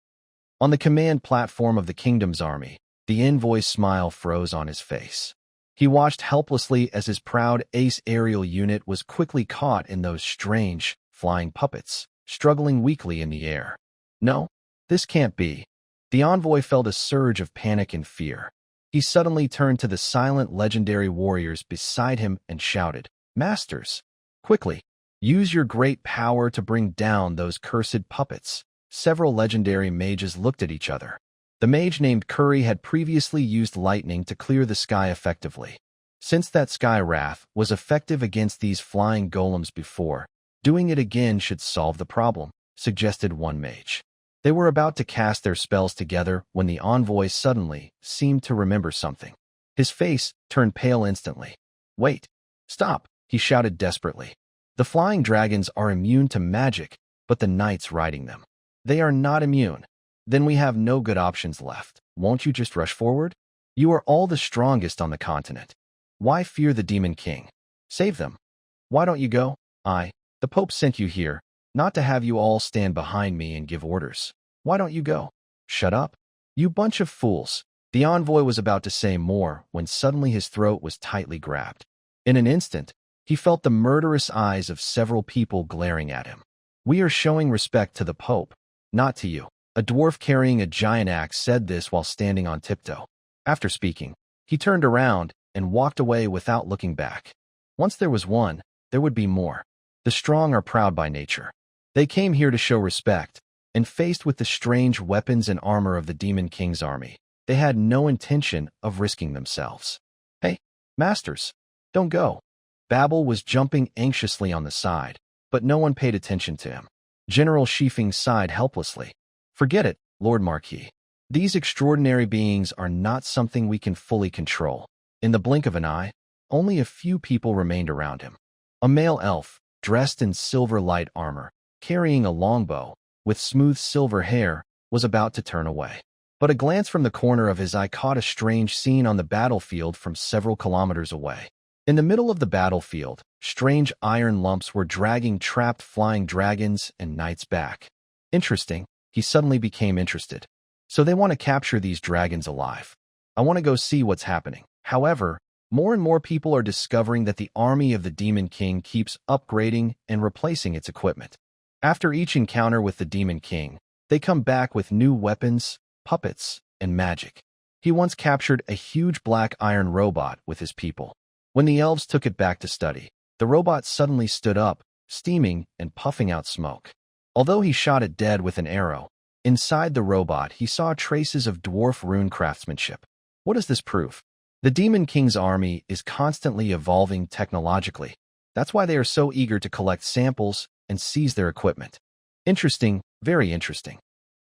On the command platform of the kingdom's army, The envoy's smile froze on his face. He watched helplessly as his proud ace aerial unit was quickly caught in those strange, flying puppets, struggling weakly in the air. No, this can't be. The envoy felt a surge of panic and fear. He suddenly turned to the silent legendary warriors beside him and shouted, "Masters, quickly, use your great power to bring down those cursed puppets." Several legendary mages looked at each other. The mage named Curry had previously used lightning to clear the sky effectively. Since that sky wrath was effective against these flying golems before, doing it again should solve the problem, suggested one mage. They were about to cast their spells together when the envoy suddenly seemed to remember something. His face turned pale instantly. "Wait! Stop!" he shouted desperately. "The flying dragons are immune to magic, but the knights riding them, they are not immune. Then we have no good options left. Won't you just rush forward? You are all the strongest on the continent. Why fear the Demon King? Save them. Why don't you go? The Pope sent you here, not to have you all stand behind me and give orders. Why don't you go? Shut up. You bunch of fools." The envoy was about to say more when suddenly his throat was tightly grabbed. In an instant, he felt the murderous eyes of several people glaring at him. "We are showing respect to the Pope, not to you." A dwarf carrying a giant axe said this while standing on tiptoe. After speaking, he turned around and walked away without looking back. Once there was one, there would be more. The strong are proud by nature. They came here to show respect, and faced with the strange weapons and armor of the Demon King's army, they had no intention of risking themselves. "Hey, masters, don't go." Babel was jumping anxiously on the side, but no one paid attention to him. General Sheafing sighed helplessly. "Forget it, Lord Marquis. These extraordinary beings are not something we can fully control." In the blink of an eye, only a few people remained around him. A male elf, dressed in silver light armor, carrying a longbow, with smooth silver hair, was about to turn away. But a glance from the corner of his eye caught a strange scene on the battlefield from several kilometers away. In the middle of the battlefield, strange iron lumps were dragging trapped flying dragons and knights back. Interesting. He suddenly became interested. So they want to capture these dragons alive. I want to go see what's happening. However, more and more people are discovering that the army of the Demon King keeps upgrading and replacing its equipment. After each encounter with the Demon King, they come back with new weapons, puppets, and magic. He once captured a huge black iron robot with his people. When the elves took it back to study, the robot suddenly stood up, steaming and puffing out smoke. Although he shot it dead with an arrow, inside the robot he saw traces of dwarf rune craftsmanship. What does this prove? The Demon King's army is constantly evolving technologically. That's why they are so eager to collect samples and seize their equipment. Interesting, very interesting.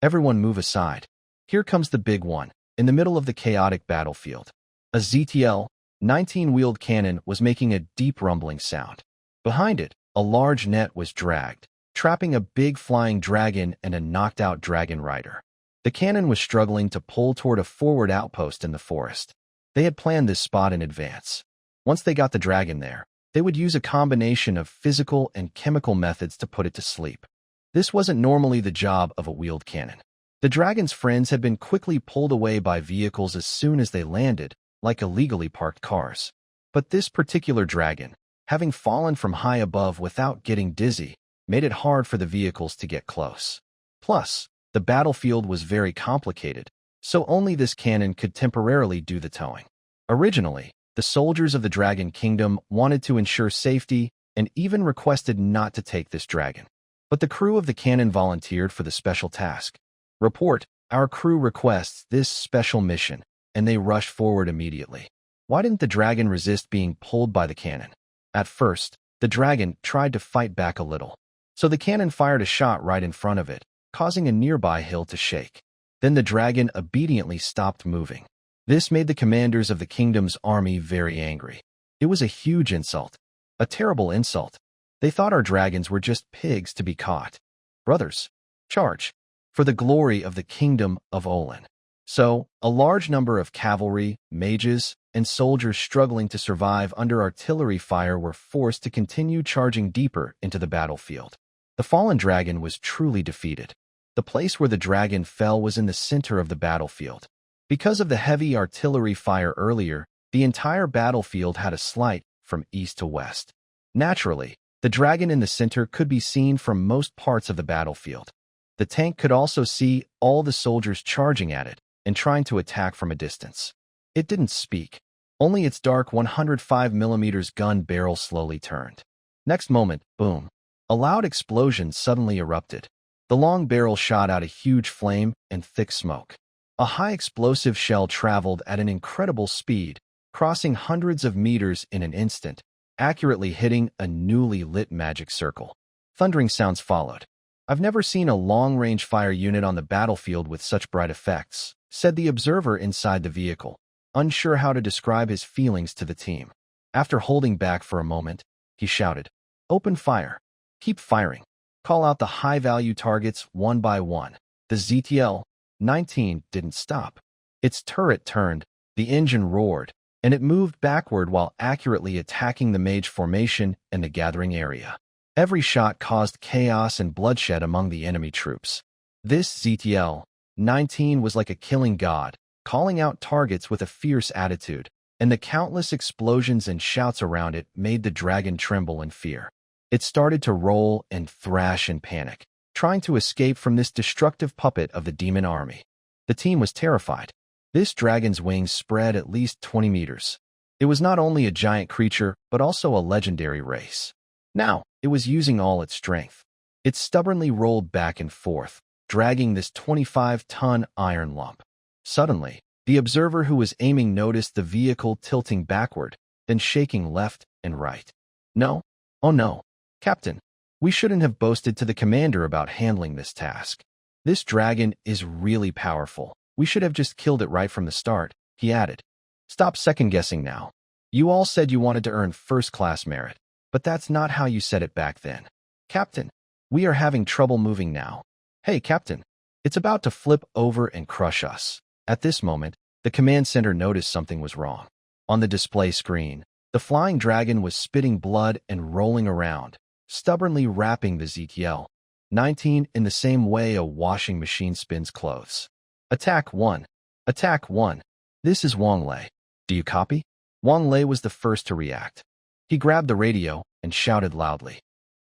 Everyone move aside. Here comes the big one, in the middle of the chaotic battlefield. A ZTL 19-wheeled cannon was making a deep rumbling sound. Behind it, a large net was dragged, trapping a big flying dragon and a knocked-out dragon rider. The cannon was struggling to pull toward a forward outpost in the forest. They had planned this spot in advance. Once they got the dragon there, they would use a combination of physical and chemical methods to put it to sleep. This wasn't normally the job of a wheeled cannon. The dragon's friends had been quickly pulled away by vehicles as soon as they landed, like illegally parked cars. But this particular dragon, having fallen from high above without getting dizzy, made it hard for the vehicles to get close. Plus, the battlefield was very complicated, so only this cannon could temporarily do the towing. Originally, the soldiers of the Dragon Kingdom wanted to ensure safety and even requested not to take this dragon. But the crew of the cannon volunteered for the special task. Report, our crew requests this special mission, and they rushed forward immediately. Why didn't the dragon resist being pulled by the cannon? At first, the dragon tried to fight back a little, so the cannon fired a shot right in front of it, causing a nearby hill to shake. Then the dragon obediently stopped moving. This made the commanders of the kingdom's army very angry. It was a huge insult, a terrible insult. They thought our dragons were just pigs to be caught. Brothers, charge, for the glory of the kingdom of Olin. So, a large number of cavalry, mages, and soldiers struggling to survive under artillery fire were forced to continue charging deeper into the battlefield. The fallen dragon was truly defeated. The place where the dragon fell was in the center of the battlefield. Because of the heavy artillery fire earlier, the entire battlefield had a slight from east to west. Naturally, the dragon in the center could be seen from most parts of the battlefield. The tank could also see all the soldiers charging at it and trying to attack from a distance. It didn't speak. Only its dark 105mm gun barrel slowly turned. Next moment, boom. A loud explosion suddenly erupted. The long barrel shot out a huge flame and thick smoke. A high explosive shell traveled at an incredible speed, crossing hundreds of meters in an instant, accurately hitting a newly lit magic circle. Thundering sounds followed. "I've never seen a long-range fire unit on the battlefield with such bright effects," said the observer inside the vehicle, unsure how to describe his feelings to the team. After holding back for a moment, he shouted, "Open fire. Keep firing. Call out the high-value targets one by one." The ZTL-19 didn't stop. Its turret turned, the engine roared, and it moved backward while accurately attacking the mage formation and the gathering area. Every shot caused chaos and bloodshed among the enemy troops. This ZTL-19 was like a killing god, calling out targets with a fierce attitude, and the countless explosions and shouts around it made the dragon tremble in fear. It started to roll and thrash in panic, trying to escape from this destructive puppet of the demon army. The team was terrified. This dragon's wings spread at least 20 meters. It was not only a giant creature, but also a legendary race. Now, it was using all its strength. It stubbornly rolled back and forth, dragging this 25-ton iron lump. Suddenly, the observer who was aiming noticed the vehicle tilting backward, then shaking left and right. "No. Oh no. Captain, we shouldn't have boasted to the commander about handling this task. This dragon is really powerful. We should have just killed it right from the start," he added. "Stop second-guessing now. You all said you wanted to earn first-class merit, but that's not how you said it back then. Captain, we are having trouble moving now. Hey, Captain, it's about to flip over and crush us." At this moment, the command center noticed something was wrong. On the display screen, the flying dragon was spitting blood and rolling around, stubbornly wrapping the ZTL-19 in the same way a washing machine spins clothes. "Attack 1. Attack 1. This is Wang Lei. Do you copy?" Wang Lei was the first to react. He grabbed the radio and shouted loudly.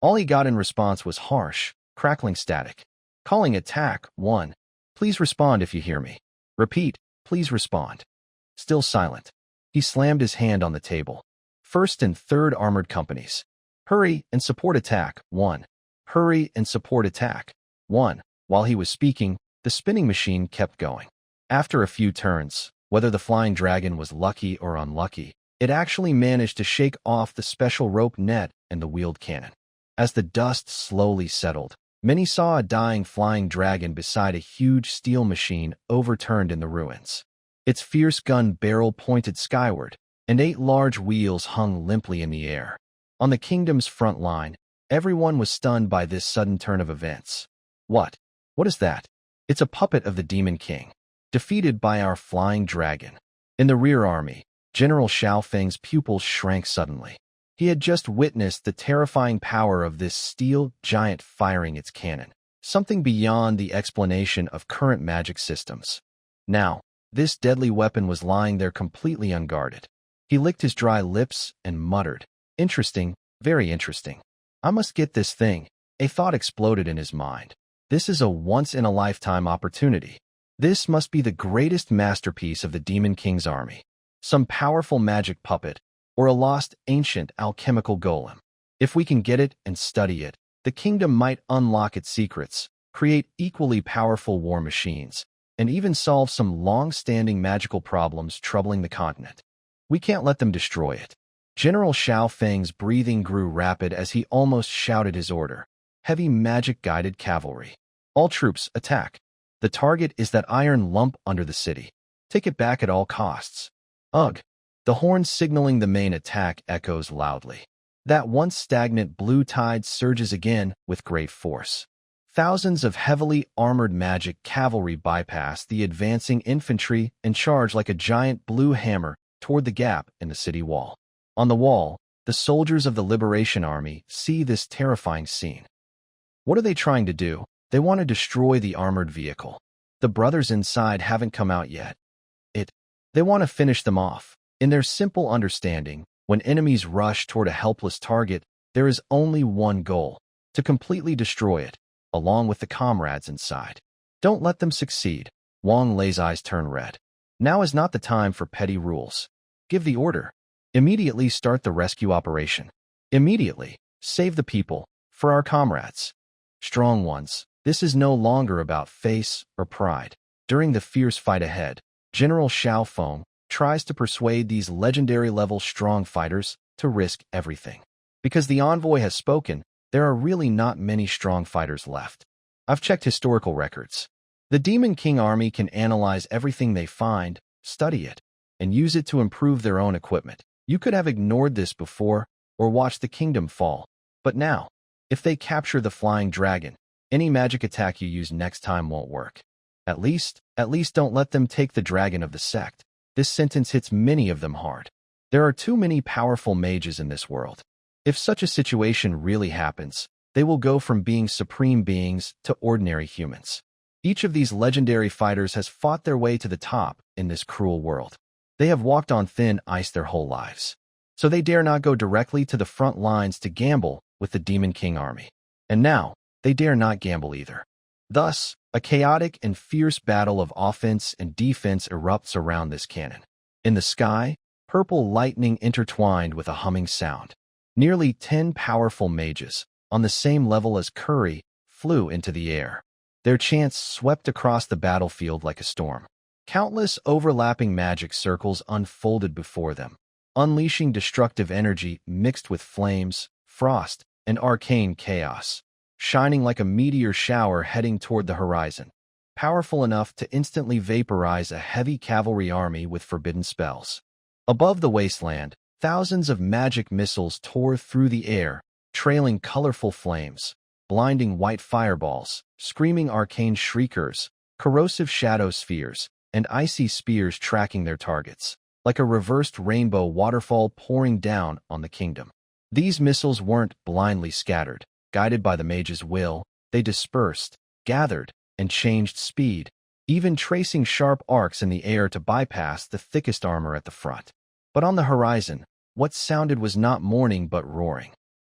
All he got in response was harsh, crackling static. "Calling Attack 1. Please respond if you hear me. Repeat, please respond." Still silent. He slammed his hand on the table. "First and third armored companies. Hurry and support Attack 1. Hurry and support Attack 1. While he was speaking, the spinning machine kept going. After a few turns, whether the flying dragon was lucky or unlucky, it actually managed to shake off the special rope net and the wheeled cannon. As the dust slowly settled, many saw a dying flying dragon beside a huge steel machine overturned in the ruins. Its fierce gun barrel pointed skyward, and 8 large wheels hung limply in the air. On the kingdom's front line, everyone was stunned by this sudden turn of events. What is that? It's a puppet of the Demon King, defeated by our flying dragon." In the rear army, General Xiao Feng's pupils shrank suddenly. He had just witnessed the terrifying power of this steel giant firing its cannon, something beyond the explanation of current magic systems. Now, this deadly weapon was lying there completely unguarded. He licked his dry lips and muttered, "Interesting, very interesting. I must get this thing." A thought exploded in his mind. This is a once-in-a-lifetime opportunity. This must be the greatest masterpiece of the Demon King's army. Some powerful magic puppet, or a lost ancient alchemical golem. If we can get it and study it, the kingdom might unlock its secrets, create equally powerful war machines, and even solve some long-standing magical problems troubling the continent. We can't let them destroy it. General Xiao Feng's breathing grew rapid as he almost shouted his order. Heavy magic-guided cavalry. All troops, attack. The target is that iron lump under the city. Take it back at all costs. Ugh. The horn signaling the main attack echoes loudly. That once stagnant blue tide surges again with great force. Thousands of heavily armored magic cavalry bypass the advancing infantry and charge like a giant blue hammer toward the gap in the city wall. On the wall, the soldiers of the Liberation Army see this terrifying scene. What are they trying to do? They want to destroy the armored vehicle. The brothers inside haven't come out yet. They want to finish them off. In their simple understanding, when enemies rush toward a helpless target, there is only one goal: to completely destroy it, along with the comrades inside. Don't let them succeed. Wang Lei's eyes turn red. Now is not the time for petty rules. Give the order. Immediately start the rescue operation. Immediately, save the people, for our comrades. Strong ones, this is no longer about face or pride. During the fierce fight ahead, General Xiao Feng tries to persuade these legendary-level strong fighters to risk everything. Because the envoy has spoken, there are really not many strong fighters left. I've checked historical records. The Demon King army can analyze everything they find, study it, and use it to improve their own equipment. You could have ignored this before or watched the kingdom fall. But now, if they capture the flying dragon, any magic attack you use next time won't work. At least don't let them take the dragon of the sect. This sentence hits many of them hard. There are too many powerful mages in this world. If such a situation really happens, they will go from being supreme beings to ordinary humans. Each of these legendary fighters has fought their way to the top in this cruel world. They have walked on thin ice their whole lives. So they dare not go directly to the front lines to gamble with the Demon King army. And now, they dare not gamble either. Thus, a chaotic and fierce battle of offense and defense erupts around this cannon. In the sky, purple lightning intertwined with a humming sound. Nearly 10 powerful mages, on the same level as Curry, flew into the air. Their chants swept across the battlefield like a storm. Countless overlapping magic circles unfolded before them, unleashing destructive energy mixed with flames, frost, and arcane chaos, shining like a meteor shower heading toward the horizon, powerful enough to instantly vaporize a heavy cavalry army with forbidden spells. Above the wasteland, thousands of magic missiles tore through the air, trailing colorful flames, blinding white fireballs, screaming arcane shriekers, corrosive shadow spheres, and icy spears tracking their targets, like a reversed rainbow waterfall pouring down on the kingdom. These missiles weren't blindly scattered. Guided by the mage's will, they dispersed, gathered, and changed speed, even tracing sharp arcs in the air to bypass the thickest armor at the front. But on the horizon, what sounded was not mourning but roaring.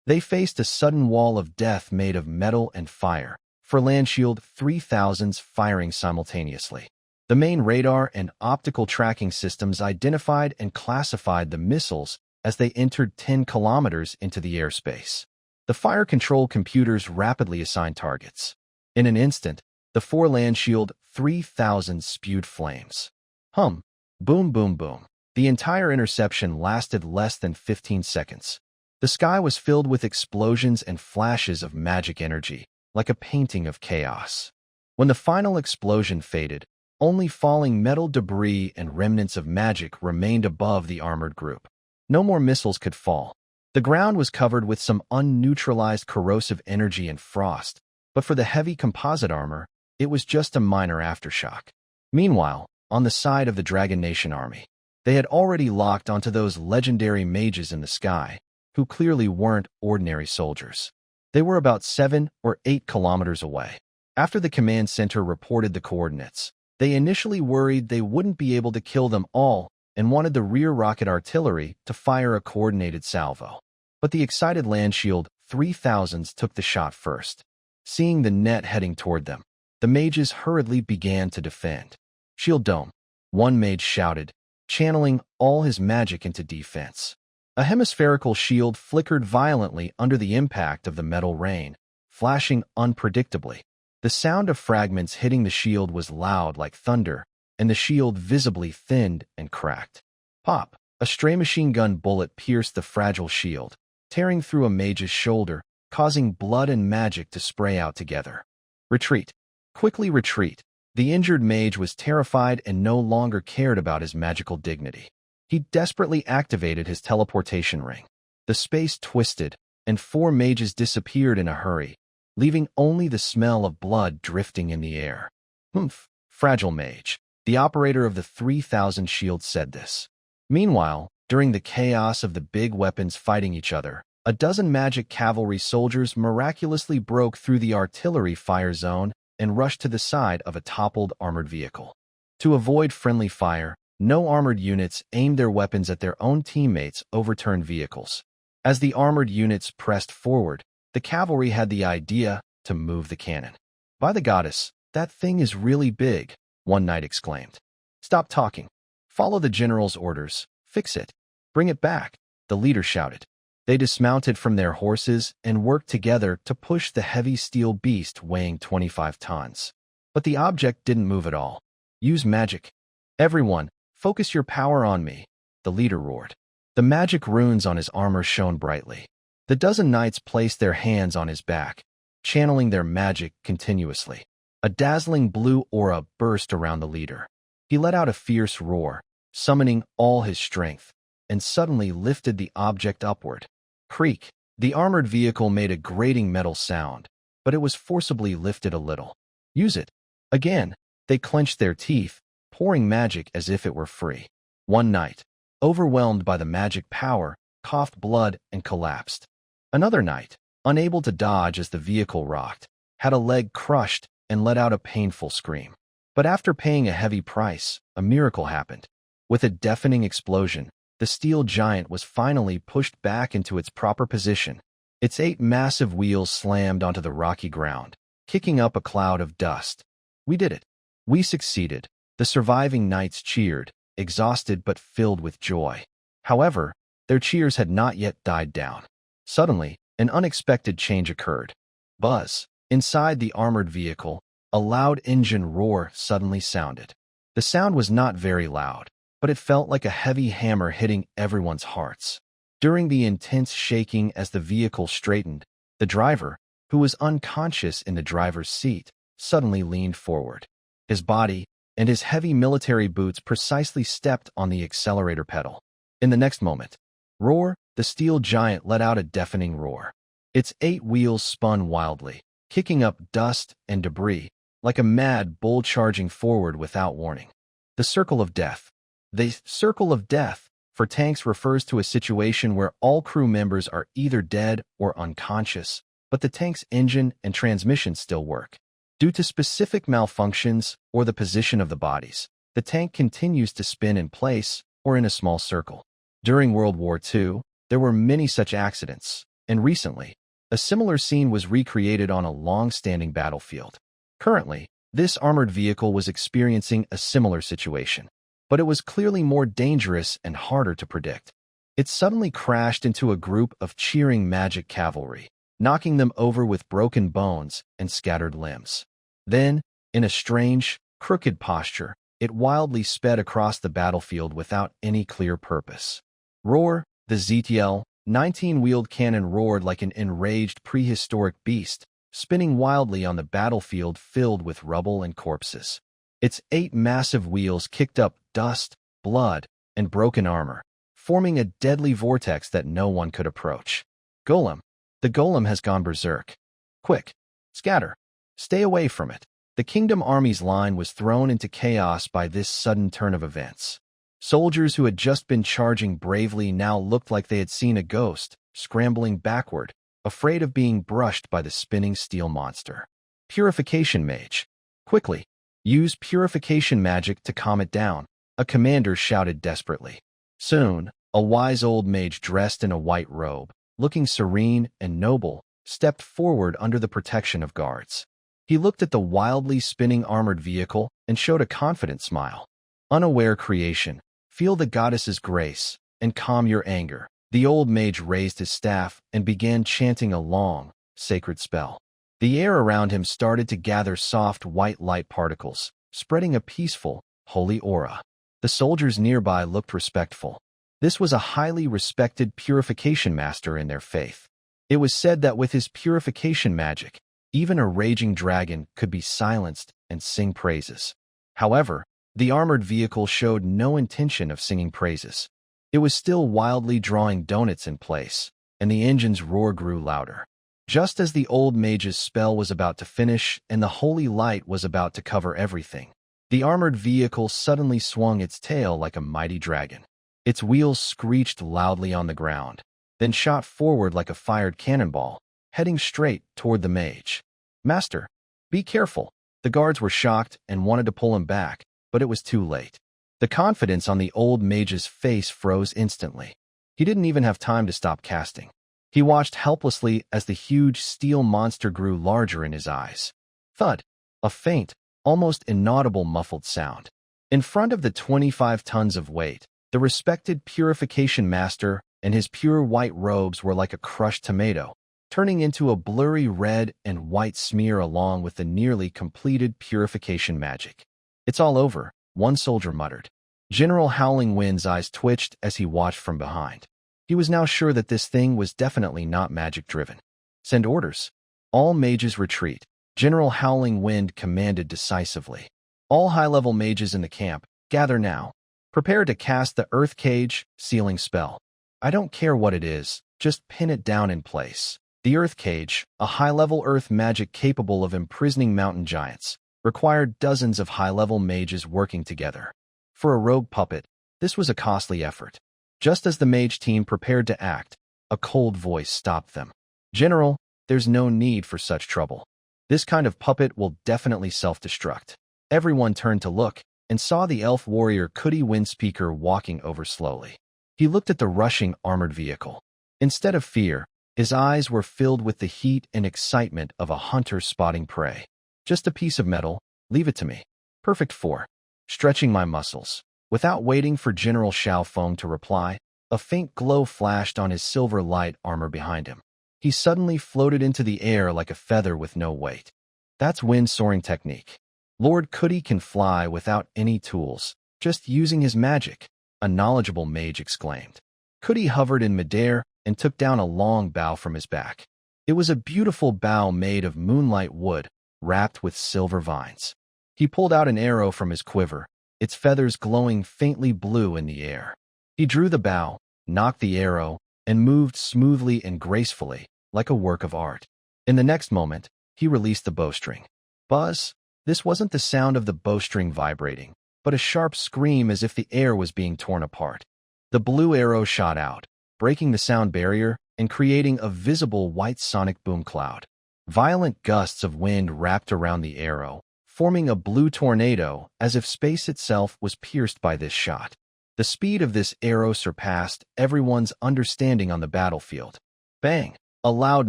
They faced a sudden wall of death made of metal and fire, for Landshield 3000s firing simultaneously. The main radar and optical tracking systems identified and classified the missiles as they entered 10 kilometers into the airspace. The fire control computers rapidly assigned targets. In an instant, the 4 Landshield 3000s spewed flames. Hum, boom, boom, boom. The entire interception lasted less than 15 seconds. The sky was filled with explosions and flashes of magic energy, like a painting of chaos. When the final explosion faded, only falling metal debris and remnants of magic remained above the armored group. No more missiles could fall. The ground was covered with some unneutralized corrosive energy and frost, but for the heavy composite armor, it was just a minor aftershock. Meanwhile, on the side of the Dragon Nation army, they had already locked onto those legendary mages in the sky, who clearly weren't ordinary soldiers. They were about 7 or 8 kilometers away. After the command center reported the coordinates, they initially worried they wouldn't be able to kill them all and wanted the rear rocket artillery to fire a coordinated salvo. But the excited Landshield 3000s took the shot first. Seeing the net heading toward them, the mages hurriedly began to defend. Shield Dome, one mage shouted, channeling all his magic into defense. A hemispherical shield flickered violently under the impact of the metal rain, flashing unpredictably. The sound of fragments hitting the shield was loud like thunder, and the shield visibly thinned and cracked. Pop! A stray machine gun bullet pierced the fragile shield, tearing through a mage's shoulder, causing blood and magic to spray out together. Retreat! Quickly retreat! The injured mage was terrified and no longer cared about his magical dignity. He desperately activated his teleportation ring. The space twisted, and 4 mages disappeared in a hurry, leaving only the smell of blood drifting in the air. Humph! Fragile mage. The operator of the 3000 shield said this. Meanwhile, during the chaos of the big weapons fighting each other, a dozen magic cavalry soldiers miraculously broke through the artillery fire zone and rushed to the side of a toppled armored vehicle. To avoid friendly fire, No armored units aimed their weapons at their own teammates' overturned vehicles. As the armored units pressed forward, the cavalry had the idea to move the cannon. By the goddess, that thing is really big, one knight exclaimed. Stop talking. Follow the general's orders. Fix it. Bring it back, the leader shouted. They dismounted from their horses and worked together to push the heavy steel beast weighing 25 tons. But the object didn't move at all. Use magic. Everyone, focus your power on me, the leader roared. The magic runes on his armor shone brightly. The dozen knights placed their hands on his back, channeling their magic continuously. A dazzling blue aura burst around the leader. He let out a fierce roar, summoning all his strength, and suddenly lifted the object upward. Creak! The armored vehicle made a grating metal sound, but it was forcibly lifted a little. Use it. Again, they clenched their teeth, pouring magic as if it were free. One knight, overwhelmed by the magic power, coughed blood and collapsed. Another knight, unable to dodge as the vehicle rocked, had a leg crushed and let out a painful scream. But after paying a heavy price, a miracle happened. With a deafening explosion, the steel giant was finally pushed back into its proper position. Its 8 massive wheels slammed onto the rocky ground, kicking up a cloud of dust. We did it. We succeeded. The surviving knights cheered, exhausted but filled with joy. However, their cheers had not yet died down. Suddenly, an unexpected change occurred. Buzz! Inside the armored vehicle, a loud engine roar suddenly sounded. The sound was not very loud, but it felt like a heavy hammer hitting everyone's hearts. During the intense shaking as the vehicle straightened, the driver, who was unconscious in the driver's seat, suddenly leaned forward. His body and his heavy military boots precisely stepped on the accelerator pedal. In the next moment, roar, the steel giant let out a deafening roar. Its 8 wheels spun wildly, kicking up dust and debris, like a mad bull charging forward without warning. The circle of death. The circle of death for tanks refers to a situation where all crew members are either dead or unconscious, but the tank's engine and transmission still work. Due to specific malfunctions or the position of the bodies, the tank continues to spin in place or in a small circle. During World War II, there were many such accidents, and recently, a similar scene was recreated on a long-standing battlefield. Currently, this armored vehicle was experiencing a similar situation, but it was clearly more dangerous and harder to predict. It suddenly crashed into a group of cheering magic cavalry, knocking them over with broken bones and scattered limbs. Then, in a strange, crooked posture, it wildly sped across the battlefield without any clear purpose. Roar, the ZTL 19-wheeled cannon roared like an enraged prehistoric beast, spinning wildly on the battlefield filled with rubble and corpses. Its 8 massive wheels kicked up dust, blood, and broken armor, forming a deadly vortex that no one could approach. Golem. The golem has gone berserk. Quick. Scatter. Stay away from it. The kingdom army's line was thrown into chaos by this sudden turn of events. Soldiers who had just been charging bravely now looked like they had seen a ghost, scrambling backward, afraid of being brushed by the spinning steel monster. Purification Mage. Quickly. Use purification magic to calm it down, a commander shouted desperately. Soon, a wise old mage dressed in a white robe, looking serene and noble, stepped forward under the protection of guards. He looked at the wildly spinning armored vehicle and showed a confident smile. Unaware creation, feel the goddess's grace, and calm your anger. The old mage raised his staff and began chanting a long, sacred spell. The air around him started to gather soft white light particles, spreading a peaceful, holy aura. The soldiers nearby looked respectful. This was a highly respected purification master in their faith. It was said that with his purification magic, even a raging dragon could be silenced and sing praises. However, the armored vehicle showed no intention of singing praises. It was still wildly drawing donuts in place, and the engine's roar grew louder. Just as the old mage's spell was about to finish and the holy light was about to cover everything, the armored vehicle suddenly swung its tail like a mighty dragon. Its wheels screeched loudly on the ground, then shot forward like a fired cannonball, heading straight toward the mage. Master, be careful. The guards were shocked and wanted to pull him back, but it was too late. The confidence on the old mage's face froze instantly. He didn't even have time to stop casting. He watched helplessly as the huge steel monster grew larger in his eyes. Thud! A faint, almost inaudible muffled sound. In front of the 25 tons of weight, the respected purification master and his pure white robes were like a crushed tomato, turning into a blurry red and white smear along with the nearly completed purification magic. "It's all over," one soldier muttered. General Howling Wind's eyes twitched as he watched from behind. He was now sure that this thing was definitely not magic-driven. "Send orders. All mages retreat," General Howling Wind commanded decisively. "All high-level mages in the camp, gather now. Prepare to cast the Earth Cage sealing spell. I don't care what it is, just pin it down in place." The Earth Cage, a high-level earth magic capable of imprisoning mountain giants, required dozens of high-level mages working together. For a rogue puppet, this was a costly effort. Just as the mage team prepared to act, a cold voice stopped them. "General, there's no need for such trouble. This kind of puppet will definitely self-destruct." Everyone turned to look and saw the elf warrior Cuddy Windspeaker walking over slowly. He looked at the rushing armored vehicle. Instead of fear, his eyes were filled with the heat and excitement of a hunter spotting prey. "Just a piece of metal, leave it to me. Perfect for stretching my muscles." Without waiting for General Xiaofeng to reply, a faint glow flashed on his silver light armor behind him. He suddenly floated into the air like a feather with no weight. That's wind soaring technique. Lord Cuddy can fly without any tools, just using his magic, a knowledgeable mage exclaimed. Cuddy hovered in midair and took down a long bow from his back. It was a beautiful bow made of moonlight wood, wrapped with silver vines. He pulled out an arrow from his quiver, its feathers glowing faintly blue in the air. He drew the bow, knocked the arrow, and moved smoothly and gracefully, like a work of art. In the next moment, he released the bowstring. Buzz! This wasn't the sound of the bowstring vibrating, but a sharp scream as if the air was being torn apart. The blue arrow shot out, breaking the sound barrier and creating a visible white sonic boom cloud. Violent gusts of wind wrapped around the arrow, forming a blue tornado as if space itself was pierced by this shot. The speed of this arrow surpassed everyone's understanding on the battlefield. Bang! A loud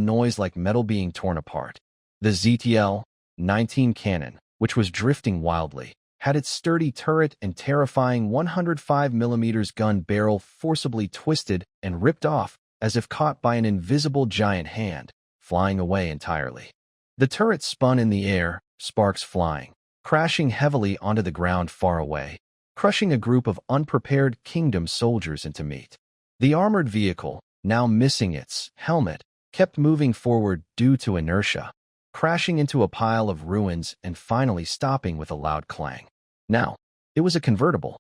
noise like metal being torn apart. The ZTL-19 cannon, which was drifting wildly, had its sturdy turret and terrifying 105mm gun barrel forcibly twisted and ripped off as if caught by an invisible giant hand, flying away entirely. The turret spun in the air, sparks flying, crashing heavily onto the ground far away, crushing a group of unprepared kingdom soldiers into meat. The armored vehicle, now missing its helmet, kept moving forward due to inertia, crashing into a pile of ruins and finally stopping with a loud clang. Now, it was a convertible.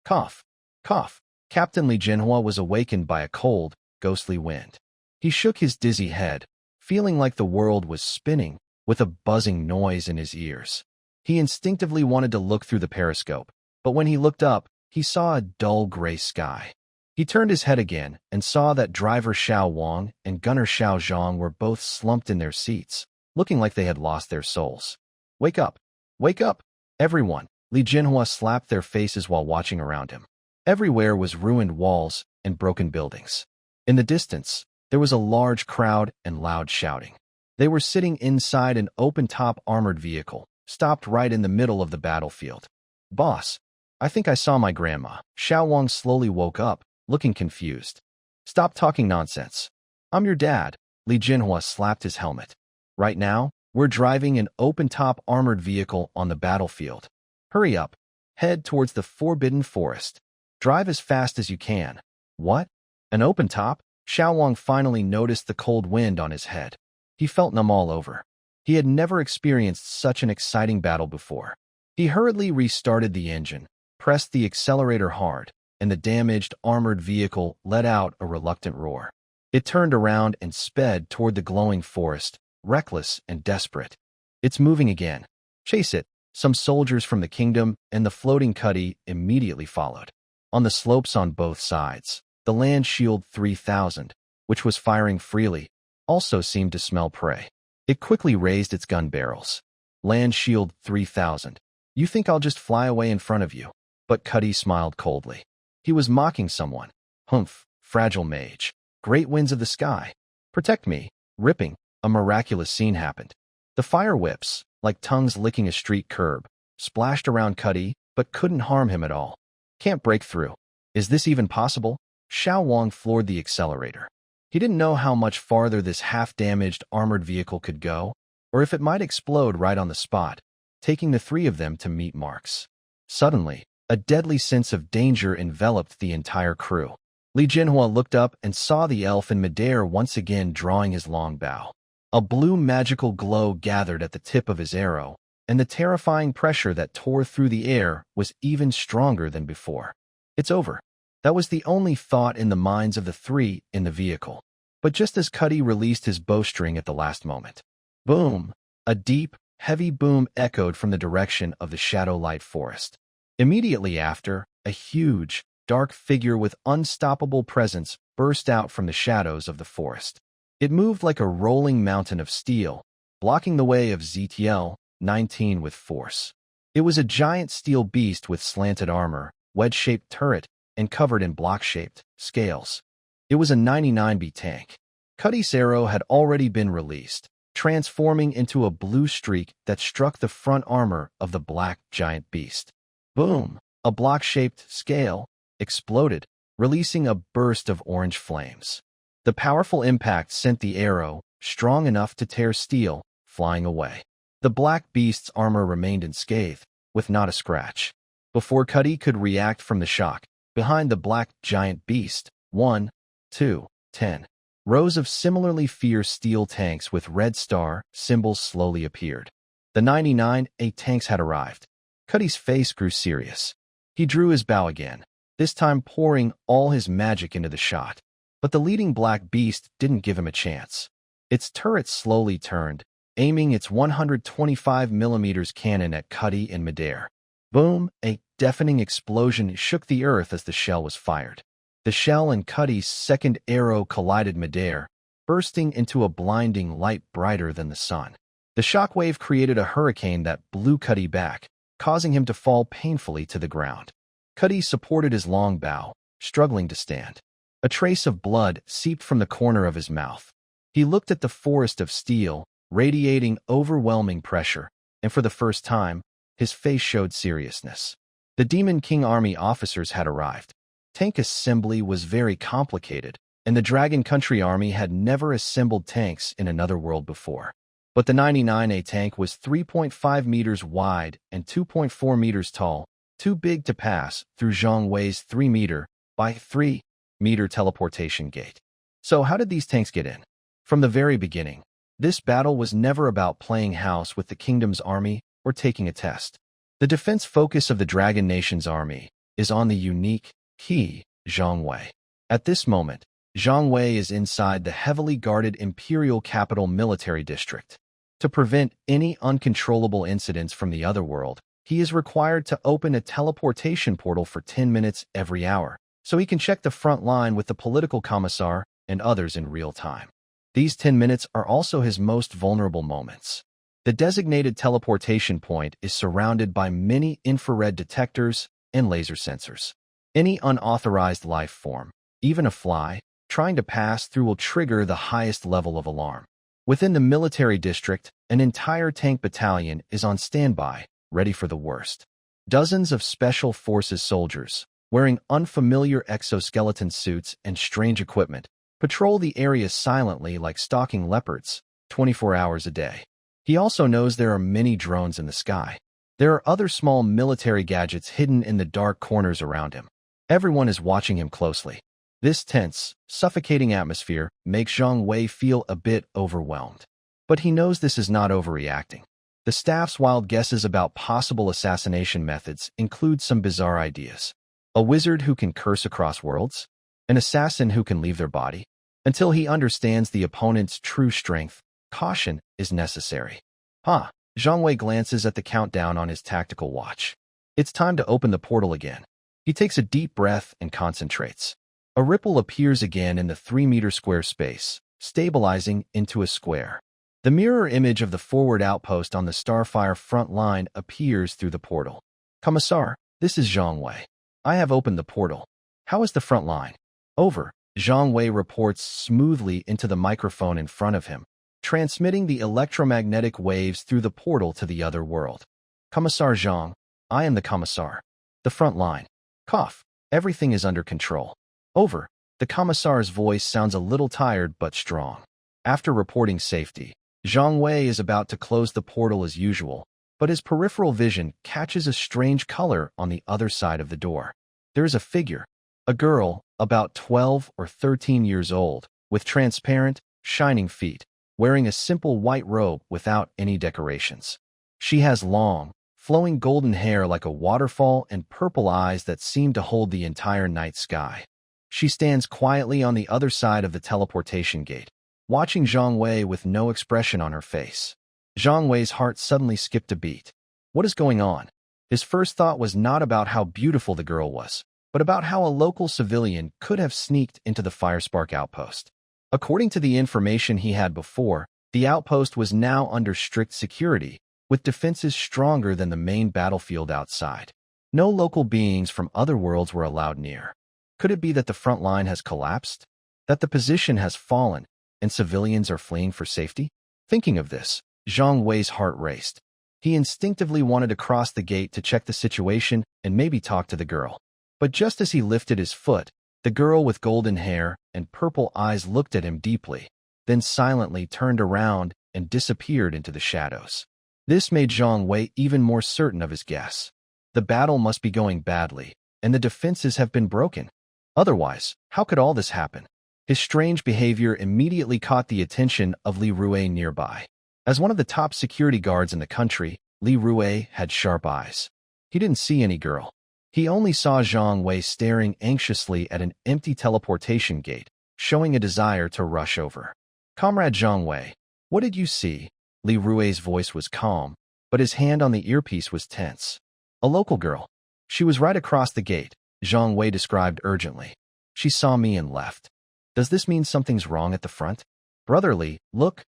Cough, cough. Captain Li Jinhua was awakened by a cold, ghostly wind. He shook his dizzy head, feeling like the world was spinning, with a buzzing noise in his ears. He instinctively wanted to look through the periscope, but when he looked up, he saw a dull gray sky. He turned his head again and saw that driver Xiao Wang and gunner Xiao Zhang were both slumped in their seats, looking like they had lost their souls. "Wake up! Wake up! Everyone!" Li Jinhua slapped their faces while watching around him. Everywhere was ruined walls and broken buildings. In the distance, there was a large crowd and loud shouting. They were sitting inside an open-top armored vehicle, stopped right in the middle of the battlefield. "Boss, I think I saw my grandma." Xiao Wang slowly woke up, looking confused. "Stop talking nonsense. I'm your dad." Li Jinhua slapped his helmet. "Right now, we're driving an open-top armored vehicle on the battlefield. Hurry up. Head towards the Forbidden Forest. Drive as fast as you can." "What? An open-top?" Xiao Wang finally noticed the cold wind on his head. He felt numb all over. He had never experienced such an exciting battle before. He hurriedly restarted the engine, pressed the accelerator hard, and the damaged armored vehicle let out a reluctant roar. It turned around and sped toward the glowing forest, reckless and desperate. "It's moving again. Chase it." Some soldiers from the kingdom and the floating cuddy immediately followed. On the slopes on both sides, the Land Shield 3000, which was firing freely, also seemed to smell prey. It quickly raised its gun barrels. "Land Shield 3000. You think I'll just fly away in front of you?" But Cuddy smiled coldly. He was mocking someone. Humph, fragile mage. Great winds of the sky. Protect me. Ripping. A miraculous scene happened. The fire whips, like tongues licking a street curb, splashed around Cuddy, but couldn't harm him at all. Can't break through. Is this even possible? Xiao Wang floored the accelerator. He didn't know how much farther this half-damaged armored vehicle could go, or if it might explode right on the spot, taking the three of them to meet marks. Suddenly, a deadly sense of danger enveloped the entire crew. Li Jinhua looked up and saw the elf in midair once again drawing his long bow. A blue magical glow gathered at the tip of his arrow, and the terrifying pressure that tore through the air was even stronger than before. It's over. That was the only thought in the minds of the three in the vehicle. But just as Cuddy released his bowstring at the last moment, boom! A deep, heavy boom echoed from the direction of the Shadowlight Forest. Immediately after, a huge, dark figure with unstoppable presence burst out from the shadows of the forest. It moved like a rolling mountain of steel, blocking the way of ZTL-19 with force. It was a giant steel beast with slanted armor, wedge-shaped turret, and covered in block-shaped scales. It was a 99B tank. Cuddy's arrow had already been released, transforming into a blue streak that struck the front armor of the black giant beast. Boom! A block-shaped scale exploded, releasing a burst of orange flames. The powerful impact sent the arrow, strong enough to tear steel, flying away. The black beast's armor remained unscathed, with not a scratch. Before Cuddy could react from the shock, behind the black giant beast, 1, 2, 10 rows of similarly fierce steel tanks with red star symbols slowly appeared. The 99A tanks had arrived. Cuddy's face grew serious. He drew his bow again, this time pouring all his magic into the shot. But the leading black beast didn't give him a chance. Its turret slowly turned, aiming its 125mm cannon at Cuddy in midair. Boom! A deafening explosion shook the earth as the shell was fired. The shell and Cuddy's second arrow collided midair, bursting into a blinding light brighter than the sun. The shockwave created a hurricane that blew Cuddy back, causing him to fall painfully to the ground. Cuddy supported his long bow, struggling to stand. A trace of blood seeped from the corner of his mouth. He looked at the forest of steel, radiating overwhelming pressure, and for the first time, his face showed seriousness. The Demon King Army officers had arrived. Tank assembly was very complicated, and the Dragon Country Army had never assembled tanks in another world before. But the 99A tank was 3.5 meters wide and 2.4 meters tall, too big to pass through Zhang Wei's 3 meter by 3 meter teleportation gate. So how did these tanks get in? From the very beginning, this battle was never about playing house with the kingdom's army or taking a test. The defense focus of the Dragon Nation's army is on the unique key, Zhang Wei. At this moment, Zhang Wei is inside the heavily guarded Imperial Capital Military District. To prevent any uncontrollable incidents from the other world, he is required to open a teleportation portal for 10 minutes every hour, so he can check the front line with the political commissar and others in real time. These 10 minutes are also his most vulnerable moments. The designated teleportation point is surrounded by many infrared detectors and laser sensors. Any unauthorized life form, even a fly, trying to pass through will trigger the highest level of alarm. Within the military district, an entire tank battalion is on standby, ready for the worst. Dozens of special forces soldiers, wearing unfamiliar exoskeleton suits and strange equipment, patrol the area silently like stalking leopards, 24 hours a day. He also knows there are many drones in the sky. There are other small military gadgets hidden in the dark corners around him. Everyone is watching him closely. This tense, suffocating atmosphere makes Zhang Wei feel a bit overwhelmed. But he knows this is not overreacting. The staff's wild guesses about possible assassination methods include some bizarre ideas. A wizard who can curse across worlds? An assassin who can leave their body? Until he understands the opponent's true strength, caution is necessary. Zhang Wei glances at the countdown on his tactical watch. It's time to open the portal again. He takes a deep breath and concentrates. A ripple appears again in the 3-meter square space, stabilizing into a square. The mirror image of the forward outpost on the Starfire front line appears through the portal. Commissar, This is Zhang Wei. I have opened the portal. How is the front line? Over. Zhang Wei reports smoothly into the microphone in front of him, transmitting the electromagnetic waves through the portal to the other world. Commissar Zhang, I am the Commissar. The front line. Cough. Everything is under control. Over. The Commissar's voice sounds a little tired but strong. After reporting safety, Zhang Wei is about to close the portal as usual, but his peripheral vision catches a strange color on the other side of the door. There is a figure, a girl, about 12 or 13 years old, with transparent, shining feet, wearing a simple white robe without any decorations. She has long, flowing golden hair like a waterfall and purple eyes that seem to hold the entire night sky. She stands quietly on the other side of the teleportation gate, watching Zhang Wei with no expression on her face. Zhang Wei's heart suddenly skipped a beat. What is going on? His first thought was not about how beautiful the girl was, but about how a local civilian could have sneaked into the Firespark outpost. According to the information he had before, the outpost was now under strict security, with defenses stronger than the main battlefield outside. No local beings from other worlds were allowed near. Could it be that the front line has collapsed? That the position has fallen, and civilians are fleeing for safety? Thinking of this, Zhang Wei's heart raced. He instinctively wanted to cross the gate to check the situation and maybe talk to the girl. But just as he lifted his foot, the girl with golden hair and purple eyes looked at him deeply, then silently turned around and disappeared into the shadows. This made Zhang Wei even more certain of his guess. The battle must be going badly, and the defenses have been broken. Otherwise, how could all this happen? His strange behavior immediately caught the attention of Li Rui nearby. As one of the top security guards in the country, Li Rui had sharp eyes. He didn't see any girl. He only saw Zhang Wei staring anxiously at an empty teleportation gate, showing a desire to rush over. Comrade Zhang Wei, what did you see? Li Rui's voice was calm, but his hand on the earpiece was tense. A local girl. She was right across the gate, Zhang Wei described urgently. She saw me and left. Does this mean something's wrong at the front? Brotherly, look,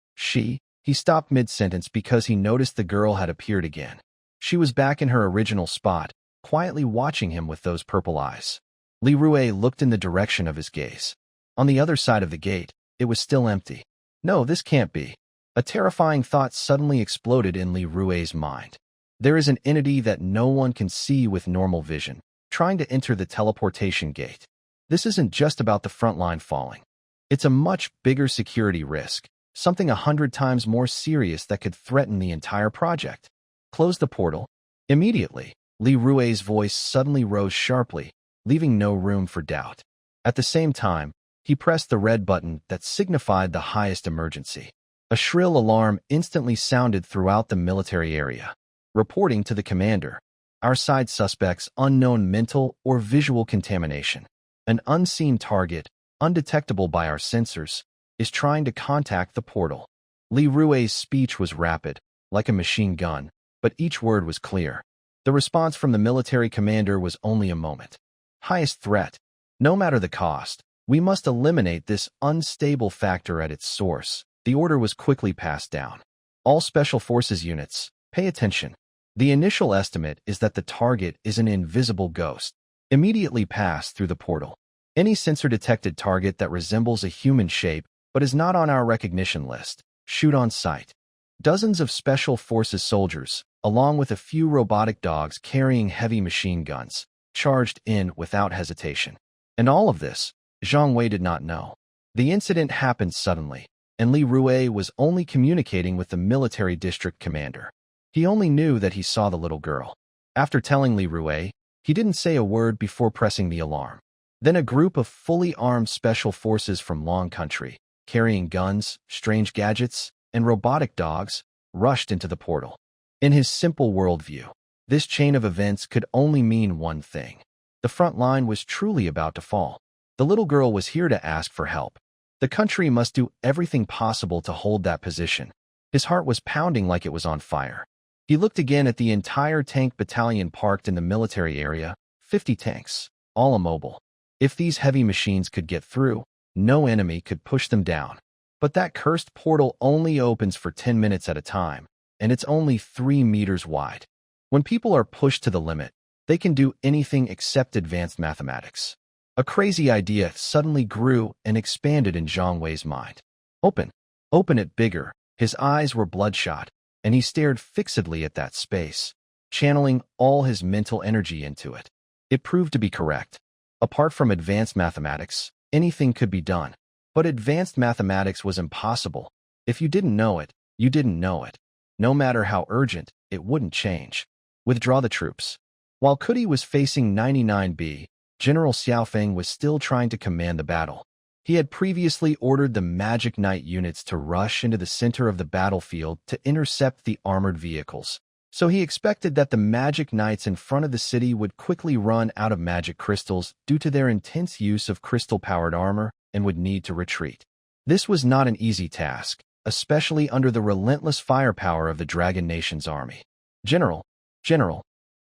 he stopped mid-sentence because he noticed the girl had appeared again. She was back in her original spot, quietly watching him with those purple eyes. Li Rui looked in the direction of his gaze. On the other side of the gate, it was still empty. No, this can't be. A terrifying thought suddenly exploded in Li Rui's mind. There is an entity that no one can see with normal vision, trying to enter the teleportation gate. This isn't just about the front line falling. It's a much bigger security risk, something 100 times more serious that could threaten the entire project. Close the portal. Immediately, Li Rui's voice suddenly rose sharply, leaving no room for doubt. At the same time, he pressed the red button that signified the highest emergency. A shrill alarm instantly sounded throughout the military area. Reporting to the commander. Our side suspects unknown mental or visual contamination. An unseen target, undetectable by our sensors, is trying to contact the portal. Li Rui's speech was rapid, like a machine gun, but each word was clear. The response from the military commander was only a moment. Highest threat. No matter the cost, we must eliminate this unstable factor at its source. The order was quickly passed down. All Special Forces units, pay attention. The initial estimate is that the target is an invisible ghost. Immediately pass through the portal. Any sensor-detected target that resembles a human shape but is not on our recognition list, shoot on sight. Dozens of Special Forces soldiers, along with a few robotic dogs carrying heavy machine guns, charged in without hesitation. And all of this, Zhang Wei did not know. The incident happened suddenly, and Li Rui was only communicating with the military district commander. He only knew that he saw the little girl. After telling Li Rui, he didn't say a word before pressing the alarm. Then a group of fully armed Special Forces from Long Country, carrying guns, strange gadgets, and robotic dogs, rushed into the portal. In his simple worldview, this chain of events could only mean one thing. The front line was truly about to fall. The little girl was here to ask for help. The country must do everything possible to hold that position. His heart was pounding like it was on fire. He looked again at the entire tank battalion parked in the military area, 50 tanks, all immobile. If these heavy machines could get through, no enemy could push them down. But that cursed portal only opens for 10 minutes at a time, and it's only 3 meters wide. When people are pushed to the limit, They can do anything except advanced mathematics. A crazy idea suddenly grew and expanded in Zhang Wei's mind. Open. Open it bigger. His eyes were bloodshot, and he stared fixedly at that space, channeling all his mental energy into it. It proved to be correct. Apart from advanced mathematics, anything could be done. But advanced mathematics was impossible. If you didn't know it, you didn't know it. No matter how urgent, it wouldn't change. Withdraw the troops. While Kuti was facing 99B, General Xiaofeng was still trying to command the battle. He had previously ordered the Magic Knight units to rush into the center of the battlefield to intercept the armored vehicles. So he expected that the Magic Knights in front of the city would quickly run out of magic crystals due to their intense use of crystal-powered armor and would need to retreat. This was not an easy task, especially under the relentless firepower of the Dragon Nation's army. General,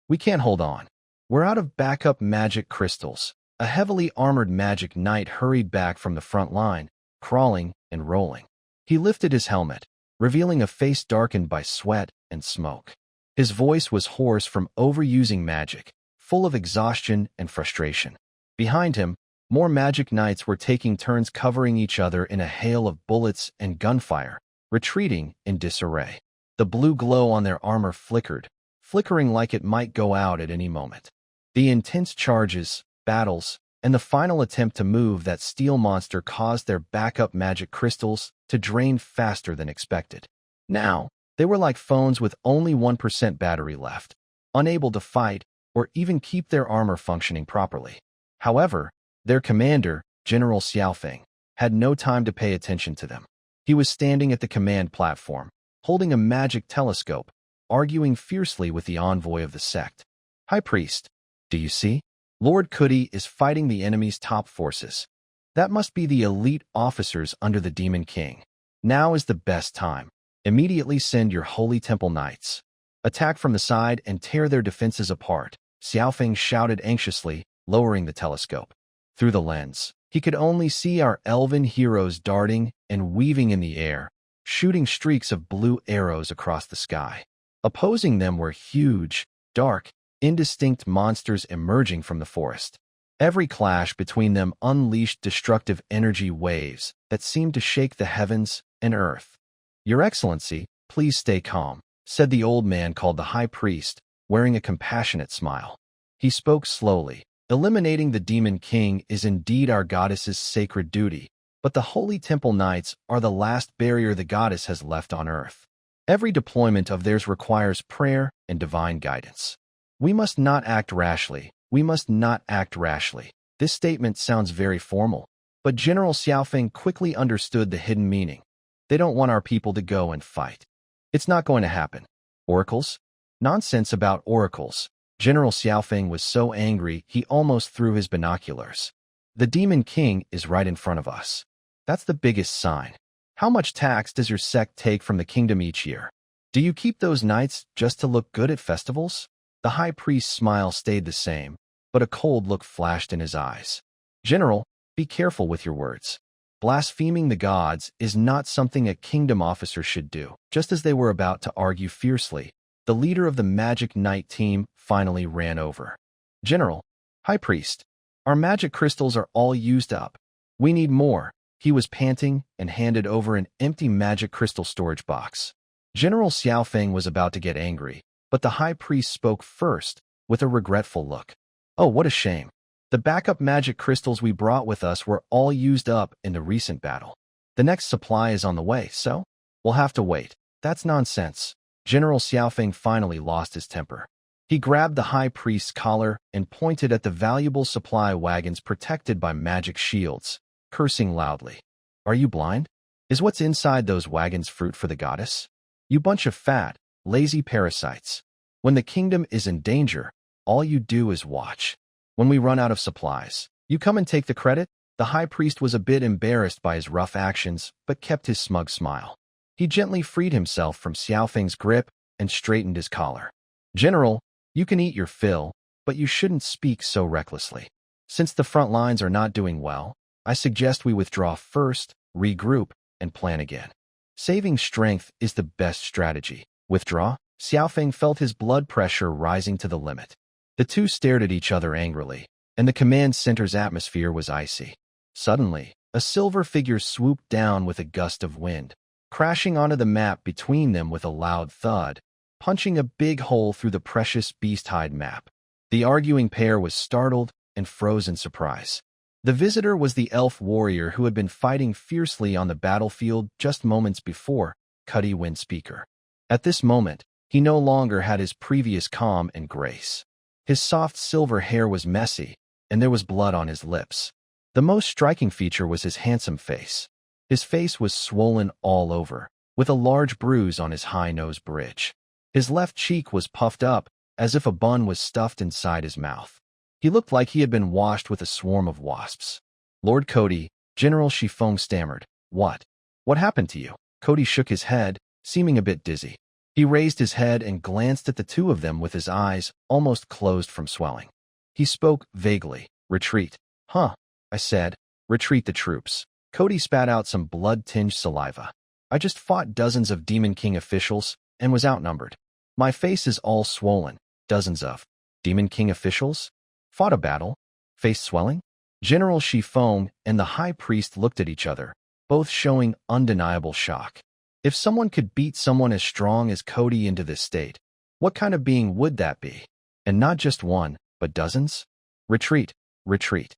we can't hold on. We're out of backup magic crystals. A heavily armored Magic Knight hurried back from the front line, crawling and rolling. He lifted his helmet, revealing a face darkened by sweat and smoke. His voice was hoarse from overusing magic, full of exhaustion and frustration. Behind him, more Magic Knights were taking turns covering each other in a hail of bullets and gunfire, retreating in disarray. The blue glow on their armor flickering like it might go out at any moment. The intense charges, battles, and the final attempt to move that steel monster caused their backup magic crystals to drain faster than expected. Now, they were like phones with only 1% battery left, unable to fight or even keep their armor functioning properly. However, their commander, General Xiaofeng, had no time to pay attention to them. He was standing at the command platform, holding a magic telescope, arguing fiercely with the envoy of the sect. High Priest, do you see? Lord Kuti is fighting the enemy's top forces. That must be the elite officers under the Demon King. Now is the best time. Immediately send your Holy Temple Knights. Attack from the side and tear their defenses apart, Xiaofeng shouted anxiously, lowering the telescope. Through the lens, he could only see our elven heroes darting and weaving in the air, shooting streaks of blue arrows across the sky. Opposing them were huge, dark, indistinct monsters emerging from the forest. Every clash between them unleashed destructive energy waves that seemed to shake the heavens and earth. Your Excellency, please stay calm, said the old man called the High Priest, wearing a compassionate smile. He spoke slowly. Eliminating the Demon King is indeed our goddess's sacred duty, but the Holy Temple Knights are the last barrier the goddess has left on earth. Every deployment of theirs requires prayer and divine guidance. We must not act rashly. We must not act rashly. This statement sounds very formal, but General Xiaofeng quickly understood the hidden meaning. They don't want our people to go and fight. It's not going to happen. Oracles? Nonsense about oracles. General Xiaofeng was so angry he almost threw his binoculars. The Demon King is right in front of us. That's the biggest sign. How much tax does your sect take from the kingdom each year? Do you keep those knights just to look good at festivals? The High Priest's smile stayed the same, but a cold look flashed in his eyes. General, be careful with your words. Blaspheming the gods is not something a kingdom officer should do. Just as they were about to argue fiercely, the leader of the Magic Knight team finally ran over. General, High Priest, our magic crystals are all used up. We need more. He was panting and handed over an empty magic crystal storage box. General Xiaofeng was about to get angry, but the High Priest spoke first, with a regretful look. Oh, what a shame. The backup magic crystals we brought with us were all used up in the recent battle. The next supply is on the way, so we'll have to wait. That's nonsense. General Xiaofeng finally lost his temper. He grabbed the High Priest's collar and pointed at the valuable supply wagons protected by magic shields, cursing loudly. Are you blind? Is what's inside those wagons fruit for the goddess? You bunch of fat, lazy parasites. When the kingdom is in danger, all you do is watch. When we run out of supplies, you come and take the credit? The High Priest was a bit embarrassed by his rough actions, but kept his smug smile. He gently freed himself from Xiaofeng's grip and straightened his collar. General, you can eat your fill, but you shouldn't speak so recklessly. Since the front lines are not doing well, I suggest we withdraw first, regroup, and plan again. Saving strength is the best strategy. Withdraw? Xiaofeng felt his blood pressure rising to the limit. The two stared at each other angrily, and the command center's atmosphere was icy. Suddenly, a silver figure swooped down with a gust of wind, crashing onto the map between them with a loud thud, punching a big hole through the precious beast-hide map. The arguing pair was startled and froze in surprise. The visitor was the elf warrior who had been fighting fiercely on the battlefield just moments before, Cuddy Windspeaker. At this moment, he no longer had his previous calm and grace. His soft silver hair was messy, and there was blood on his lips. The most striking feature was his handsome face. His face was swollen all over, with a large bruise on his high nose bridge. His left cheek was puffed up, as if a bun was stuffed inside his mouth. He looked like he had been washed with a swarm of wasps. "Lord Cody," General Shifeng stammered. What happened to you?" Cody shook his head, seeming a bit dizzy. He raised his head and glanced at the two of them with his eyes almost closed from swelling. He spoke vaguely. "Retreat." "Huh," I said. "Retreat the troops." Cody spat out some blood-tinged saliva. "I just fought dozens of Demon King officials and was outnumbered. My face is all swollen." "Dozens of Demon King officials? Fought a battle? Face swelling?" General Shifeng and the High Priest looked at each other, both showing undeniable shock. If someone could beat someone as strong as Cody into this state, what kind of being would that be? And not just one, but dozens? "Retreat, retreat."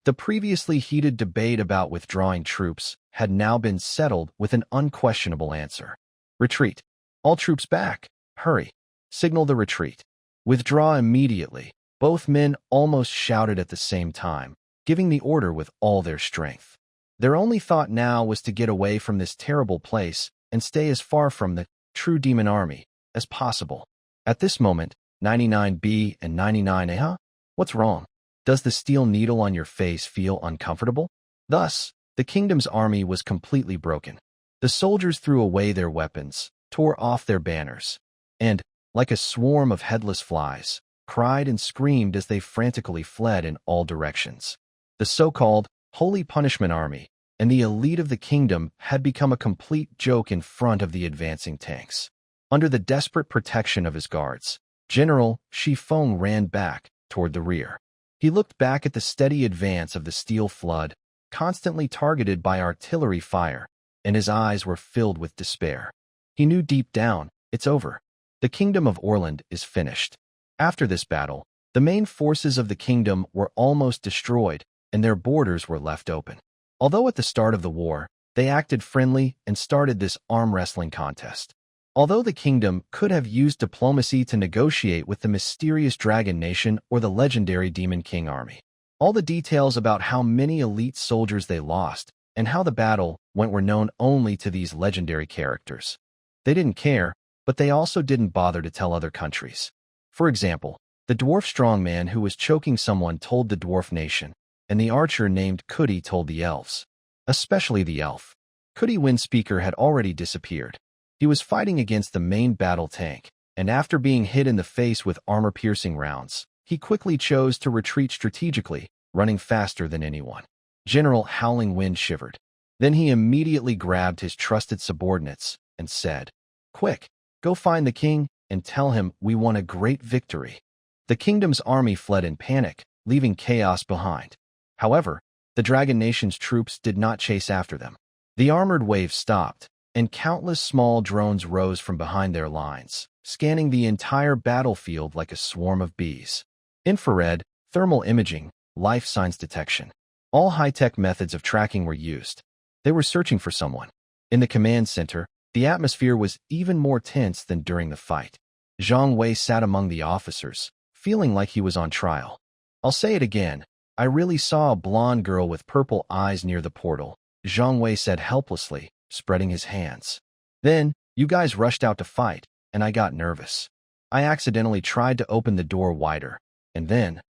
The previously heated debate about withdrawing troops had now been settled with an unquestionable answer. "Retreat. All troops back. Hurry. Signal the retreat. Withdraw immediately." Both men almost shouted at the same time, giving the order with all their strength. Their only thought now was to get away from this terrible place and stay as far from the true demon army as possible. At this moment, 99B and 99A, huh? What's wrong? Does the steel needle on your face feel uncomfortable? Thus, the kingdom's army was completely broken. The soldiers threw away their weapons, tore off their banners, and, like a swarm of headless flies, cried and screamed as they frantically fled in all directions. The so-called Holy Punishment Army and the elite of the kingdom had become a complete joke in front of the advancing tanks. Under the desperate protection of his guards, General Shifeng ran back toward the rear. He looked back at the steady advance of the steel flood, constantly targeted by artillery fire, and his eyes were filled with despair. He knew deep down, it's over. The kingdom of Orland is finished. After this battle, the main forces of the kingdom were almost destroyed, and their borders were left open. Although at the start of the war, they acted friendly and started this arm wrestling contest. Although the kingdom could have used diplomacy to negotiate with the mysterious Dragon Nation or the legendary Demon King army. All the details about how many elite soldiers they lost and how the battle went were known only to these legendary characters. They didn't care, but they also didn't bother to tell other countries. For example, the dwarf strongman who was choking someone told the dwarf nation, and the archer named Cuddy told the elves. Especially the elf. Cuddy Windspeaker had already disappeared. He was fighting against the main battle tank, and after being hit in the face with armor-piercing rounds, he quickly chose to retreat strategically, running faster than anyone. General Howling Wind shivered. Then he immediately grabbed his trusted subordinates and said, "Quick, go find the king and tell him we won a great victory." The kingdom's army fled in panic, leaving chaos behind. However, the Dragon Nation's troops did not chase after them. The armored wave stopped, and countless small drones rose from behind their lines, scanning the entire battlefield like a swarm of bees. Infrared, thermal imaging, life signs detection. All high-tech methods of tracking were used. They were searching for someone. In the command center, the atmosphere was even more tense than during the fight. Zhang Wei sat among the officers, feeling like he was on trial. "I'll say it again. I really saw a blonde girl with purple eyes near the portal," Zhang Wei said helplessly, spreading his hands. "Then, you guys rushed out to fight, and I got nervous. I accidentally tried to open the door wider, and then,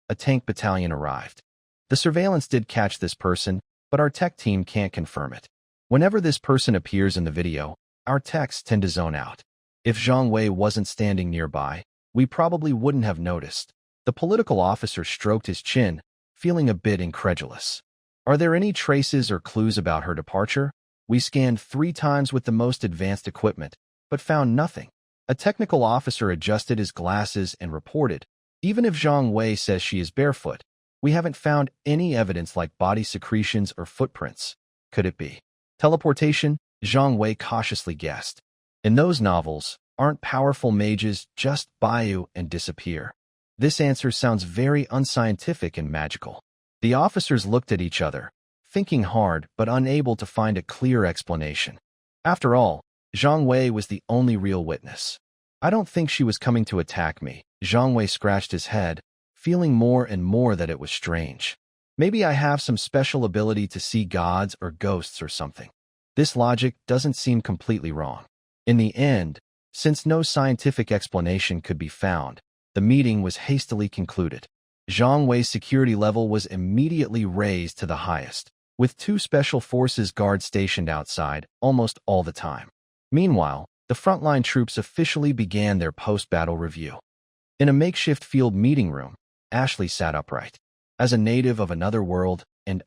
a tank battalion arrived. The surveillance did catch this person, but our tech team can't confirm it. Whenever this person appears in the video, our techs tend to zone out. If Zhang Wei wasn't standing nearby, we probably wouldn't have noticed." The political officer stroked his chin, feeling a bit incredulous. "Are there any traces or clues about her departure? We scanned 3 times with the most advanced equipment, but found nothing." A technical officer adjusted his glasses and reported, Even if Zhang Wei says she is barefoot, we haven't found any evidence like body secretions or footprints. Could it be teleportation? Zhang Wei cautiously guessed. In those novels, aren't powerful mages just Bayou and disappear? This answer sounds very unscientific and magical. The officers looked at each other, thinking hard but unable to find a clear explanation. After all, Zhang Wei was the only real witness. I don't think she was coming to attack me. Zhang Wei scratched his head, feeling more and more that it was strange. Maybe I have some special ability to see gods or ghosts or something. This logic doesn't seem completely wrong. In the end, since no scientific explanation could be found, the meeting was hastily concluded. Zhang Wei's security level was immediately raised to the highest, with 2 special forces guards stationed outside almost all the time. Meanwhile, the frontline troops officially began their post-battle review. In a makeshift field meeting room, Ashley sat upright. As a native of another world and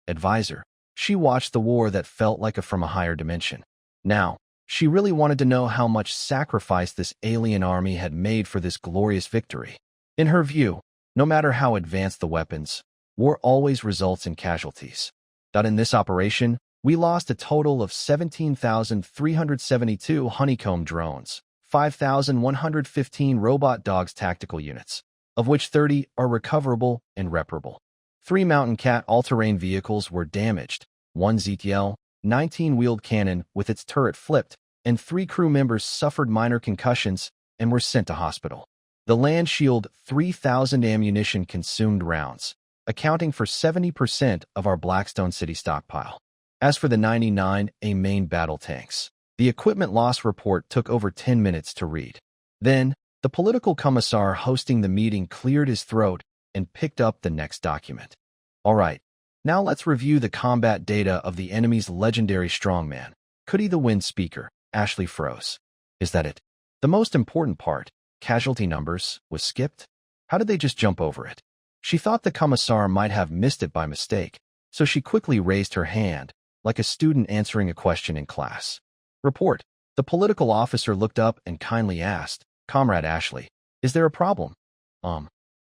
advisor, she watched the war that felt like from a higher dimension. Now, she really wanted to know how much sacrifice this alien army had made for this glorious victory. In her view, no matter how advanced the weapons, war always results in casualties. That in this operation, we lost a total of 17,372 honeycomb drones, 5,115 robot dogs tactical units, of which 30 are recoverable and reparable. 3 Mountain Cat all-terrain vehicles were damaged, 1 ZTL, 19-wheeled cannon with its turret flipped, and 3 crew members suffered minor concussions and were sent to hospital. The land shield 3,000 ammunition-consumed rounds, accounting for 70% of our Blackstone City stockpile. As for the 99 main battle tanks, the equipment loss report took over 10 minutes to read. Then, the political commissar hosting the meeting cleared his throat and picked up the next document. All right, now let's review the combat data of the enemy's legendary strongman, Cootie the Wind Speaker. Ashley froze. Is that it? The most important part, casualty numbers, was skipped? How did they just jump over it? She thought the commissar might have missed it by mistake, so she quickly raised her hand, like a student answering a question in class. Report. The political officer looked up and kindly asked, Comrade Ashley, is there a problem?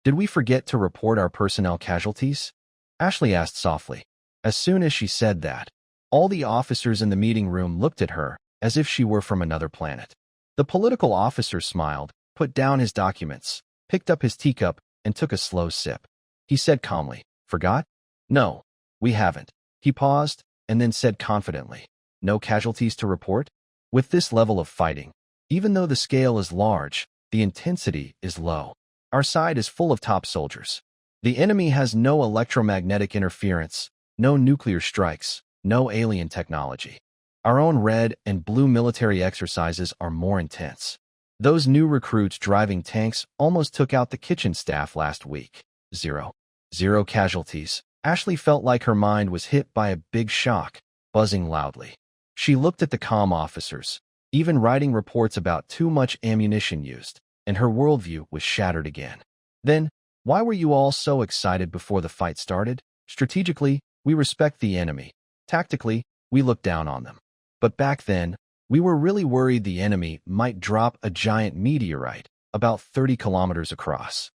Did we forget to report our personnel casualties? Ashley asked softly. As soon as she said that, all the officers in the meeting room looked at her as if she were from another planet. The political officer smiled, put down his documents, picked up his teacup, and took a slow sip. He said calmly, Forgot? No, we haven't. He paused, and then said confidently, No casualties to report? With this level of fighting, even though the scale is large, the intensity is low. Our side is full of top soldiers. The enemy has no electromagnetic interference, no nuclear strikes, no alien technology. Our own red and blue military exercises are more intense. Those new recruits driving tanks almost took out the kitchen staff last week. Zero casualties. Ashley felt like her mind was hit by a big shock, buzzing loudly. She looked at the comm officers, even writing reports about too much ammunition used, and her worldview was shattered again. Then, why were you all so excited before the fight started? Strategically, we respect the enemy. Tactically, we look down on them. But back then, we were really worried the enemy might drop a giant meteorite about 30 kilometers across.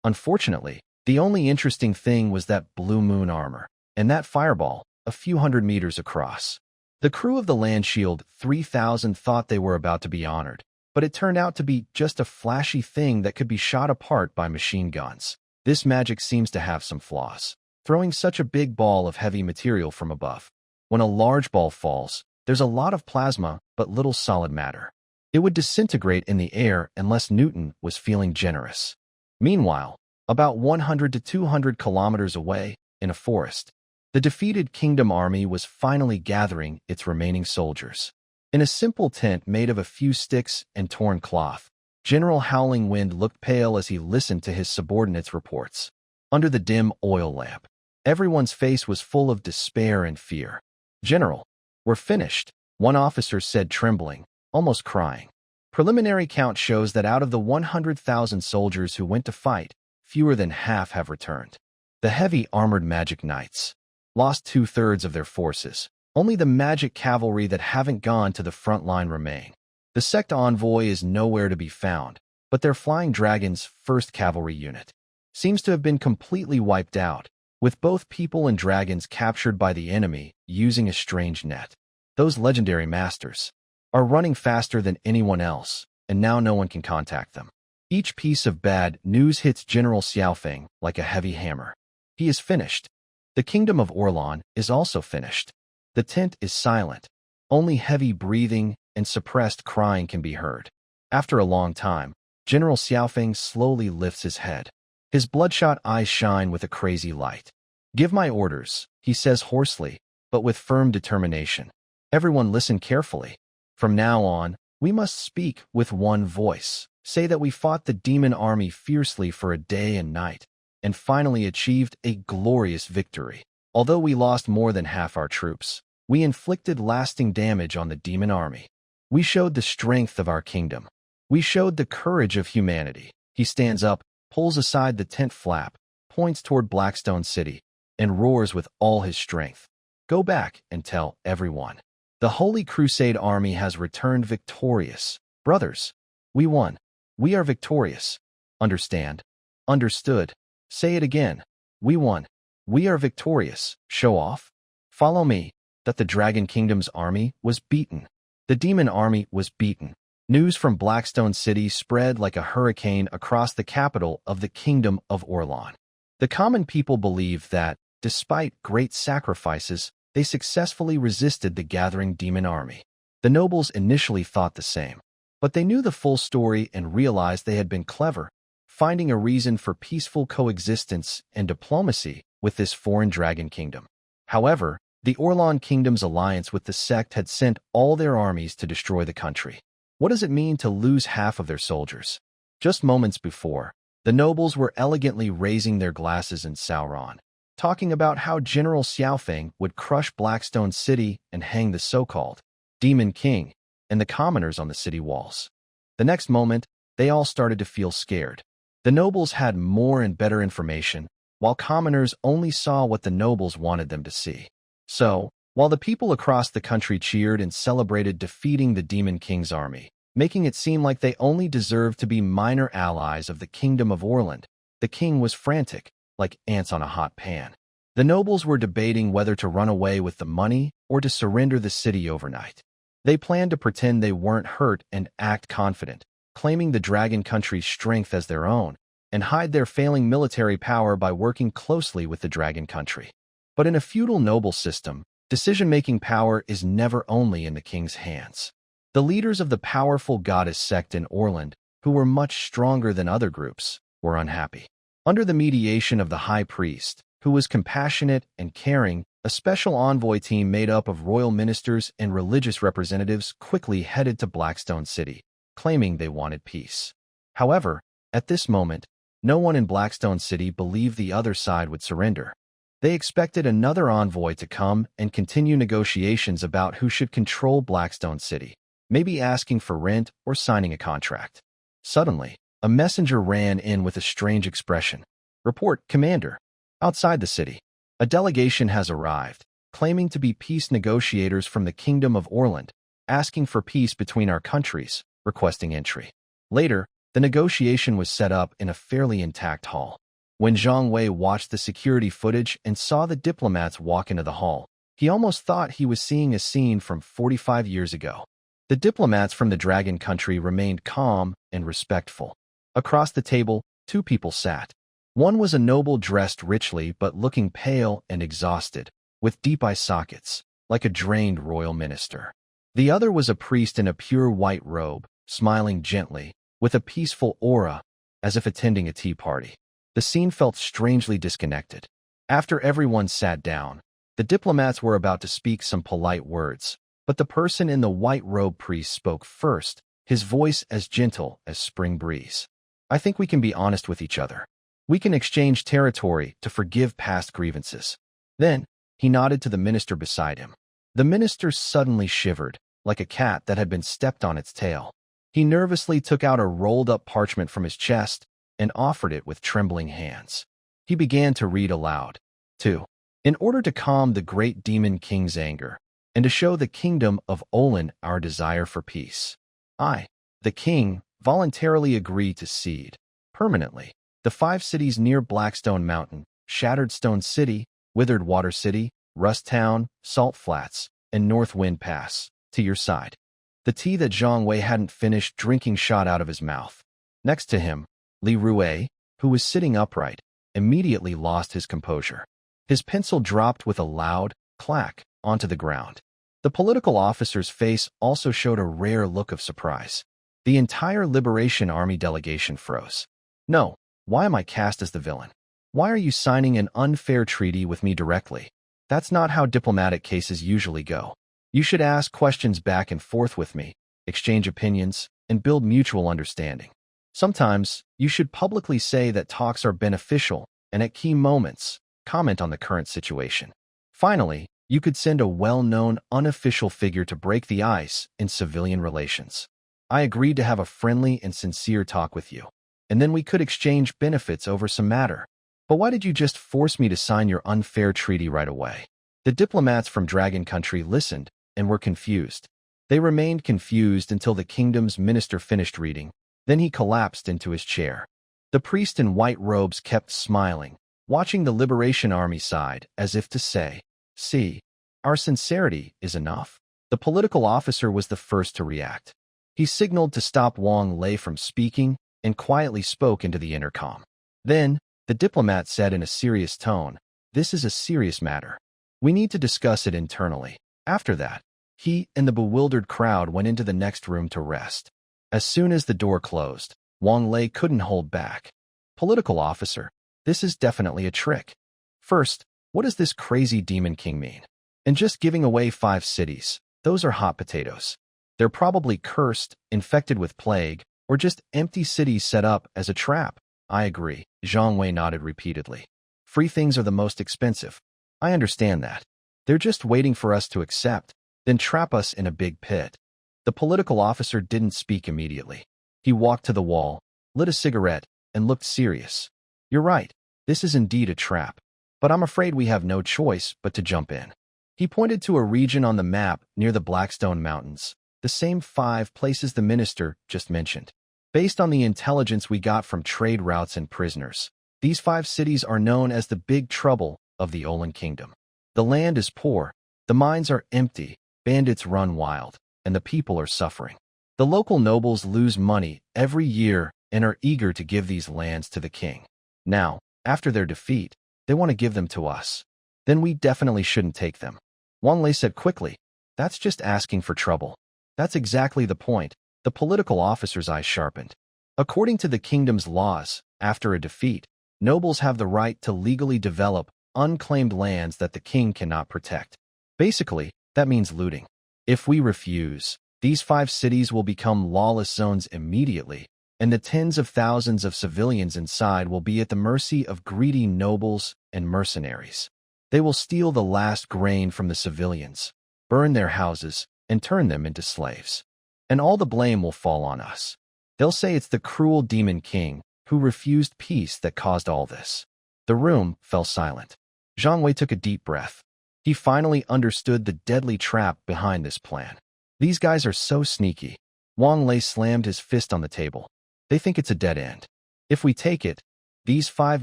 Unfortunately, the only interesting thing was that blue moon armor, and that fireball, a few hundred meters across. The crew of the Land Shield 3000 thought they were about to be honored, but it turned out to be just a flashy thing that could be shot apart by machine guns. This magic seems to have some flaws, throwing such a big ball of heavy material from above. When a large ball falls, there's a lot of plasma but little solid matter. It would disintegrate in the air unless Newton was feeling generous. Meanwhile, about 100 to 200 kilometers away, in a forest, the defeated Kingdom Army was finally gathering its remaining soldiers. In a simple tent made of a few sticks and torn cloth, General Howling Wind looked pale as he listened to his subordinates' reports. Under the dim oil lamp, everyone's face was full of despair and fear. General, we're finished, one officer said, trembling, almost crying. Preliminary count shows that out of the 100,000 soldiers who went to fight, fewer than half have returned. The heavy armored magic knights lost 2/3 of their forces. Only the magic cavalry that haven't gone to the front line remain. The sect envoy is nowhere to be found, but their flying dragon's first cavalry unit seems to have been completely wiped out, with both people and dragons captured by the enemy using a strange net. Those legendary masters are running faster than anyone else, and now no one can contact them. Each piece of bad news hits General Xiaofeng like a heavy hammer. He is finished. The kingdom of Orlan is also finished. The tent is silent. Only heavy breathing and suppressed crying can be heard. After a long time, General Xiaofeng slowly lifts his head. His bloodshot eyes shine with a crazy light. "Give my orders," he says hoarsely, but with firm determination. "Everyone listen carefully. From now on, we must speak with one voice. Say that we fought the demon army fiercely for a day and night, and finally achieved a glorious victory. Although we lost more than half our troops, we inflicted lasting damage on the demon army. We showed the strength of our kingdom. We showed the courage of humanity." He stands up, pulls aside the tent flap, points toward Blackstone City, and roars with all his strength. "Go back and tell everyone. The Holy Crusade army has returned victorious. Brothers, we won. We are victorious. Understand? Understood. Say it again. We won. We are victorious. Show off. Follow me." That the Dragon Kingdom's army was beaten. The demon army was beaten. News from Blackstone City spread like a hurricane across the capital of the Kingdom of Orlan. The common people believed that, despite great sacrifices, they successfully resisted the gathering demon army. The nobles initially thought the same, but they knew the full story and realized they had been clever, finding a reason for peaceful coexistence and diplomacy with this foreign dragon kingdom. However, the Orlan Kingdom's alliance with the sect had sent all their armies to destroy the country. What does it mean to lose half of their soldiers? Just moments before, the nobles were elegantly raising their glasses in Sauron, talking about how General Xiaofeng would crush Blackstone City and hang the so-called Demon King and the commoners on the city walls. The next moment, they all started to feel scared. The nobles had more and better information, while commoners only saw what the nobles wanted them to see. So, while the people across the country cheered and celebrated defeating the Demon King's army, making it seem like they only deserved to be minor allies of the Kingdom of Orland, the king was frantic, like ants on a hot pan. The nobles were debating whether to run away with the money or to surrender the city overnight. They planned to pretend they weren't hurt and act confident, claiming the Dragon Country's strength as their own, and hide their failing military power by working closely with the Dragon Country. But in a feudal noble system, decision-making power is never only in the king's hands. The leaders of the powerful goddess sect in Orland, who were much stronger than other groups, were unhappy. Under the mediation of the high priest, who was compassionate and caring, a special envoy team made up of royal ministers and religious representatives quickly headed to Blackstone City, claiming they wanted peace. However, at this moment, no one in Blackstone City believed the other side would surrender. They expected another envoy to come and continue negotiations about who should control Blackstone City, maybe asking for rent or signing a contract. Suddenly, a messenger ran in with a strange expression. "Report, Commander. Outside the city, a delegation has arrived, claiming to be peace negotiators from the Kingdom of Orland, asking for peace between our countries, requesting entry." Later, the negotiation was set up in a fairly intact hall. When Zhang Wei watched the security footage and saw the diplomats walk into the hall, he almost thought he was seeing a scene from 45 years ago. The diplomats from the Dragon Country remained calm and respectful. Across the table, two people sat. One was a noble dressed richly but looking pale and exhausted, with deep eye sockets, like a drained royal minister. The other was a priest in a pure white robe, smiling gently, with a peaceful aura, as if attending a tea party. The scene felt strangely disconnected. After everyone sat down, the diplomats were about to speak some polite words, but the person in the white robe priest spoke first, his voice as gentle as spring breeze. "I think we can be honest with each other. We can exchange territory to forgive past grievances." Then, he nodded to the minister beside him. The minister suddenly shivered, like a cat that had been stepped on its tail. He nervously took out a rolled-up parchment from his chest and offered it with trembling hands. He began to read aloud. 2. In order to calm the great demon king's anger, and to show the kingdom of Olin our desire for peace, I, the king, voluntarily agree to cede, permanently, the 5 cities near Blackstone Mountain, Shattered Stone City, Withered Water City, Rust Town, Salt Flats, and North Wind Pass, to your side. The tea that Zhang Wei hadn't finished drinking shot out of his mouth. Next to him, Li Rue, who was sitting upright, immediately lost his composure. His pencil dropped with a loud clack onto the ground. The political officer's face also showed a rare look of surprise. The entire Liberation Army delegation froze. No, why am I cast as the villain? Why are you signing an unfair treaty with me directly? That's not how diplomatic cases usually go. You should ask questions back and forth with me, exchange opinions, and build mutual understanding. Sometimes, you should publicly say that talks are beneficial, and at key moments, comment on the current situation. Finally, you could send a well-known unofficial figure to break the ice in civilian relations. I agreed to have a friendly and sincere talk with you, and then we could exchange benefits over some matter. But why did you just force me to sign your unfair treaty right away? The diplomats from Dragon Country listened and were confused. They remained confused until the kingdom's minister finished reading. Then he collapsed into his chair. The priest in white robes kept smiling, watching the Liberation Army side as if to say, "See, our sincerity is enough." The political officer was the first to react. He signaled to stop Wang Lei from speaking and quietly spoke into the intercom. Then, the diplomat said in a serious tone, "This is a serious matter. We need to discuss it internally." After that, he and the bewildered crowd went into the next room to rest. As soon as the door closed, Wang Lei couldn't hold back. "Political officer, this is definitely a trick. First, what does this crazy demon king mean? And just giving away 5 cities, those are hot potatoes. They're probably cursed, infected with plague, or just empty cities set up as a trap." "I agree," Zhang Wei nodded repeatedly. "Free things are the most expensive. I understand that. They're just waiting for us to accept, then trap us in a big pit." The political officer didn't speak immediately. He walked to the wall, lit a cigarette, and looked serious. "You're right, this is indeed a trap. But I'm afraid we have no choice but to jump in." He pointed to a region on the map near the Blackstone Mountains, the same 5 places the minister just mentioned. Based on the intelligence we got from trade routes and prisoners, these 5 cities are known as the Big Trouble of the Olan Kingdom. The land is poor, the mines are empty, bandits run wild, and the people are suffering. The local nobles lose money every year and are eager to give these lands to the king. Now, after their defeat, they want to give them to us. Then we definitely shouldn't take them. Wang Lei said quickly, "That's just asking for trouble." "That's exactly the point." The political officer's eyes sharpened. According to the kingdom's laws, after a defeat, nobles have the right to legally develop unclaimed lands that the king cannot protect. Basically, that means looting. If we refuse, these 5 cities will become lawless zones immediately, and the tens of thousands of civilians inside will be at the mercy of greedy nobles and mercenaries. They will steal the last grain from the civilians, burn their houses, and turn them into slaves. And all the blame will fall on us. They'll say it's the cruel demon king who refused peace that caused all this. The room fell silent. Zhang Wei took a deep breath. He finally understood the deadly trap behind this plan. These guys are so sneaky. Wang Lei slammed his fist on the table. They think it's a dead end. If we take it, these 5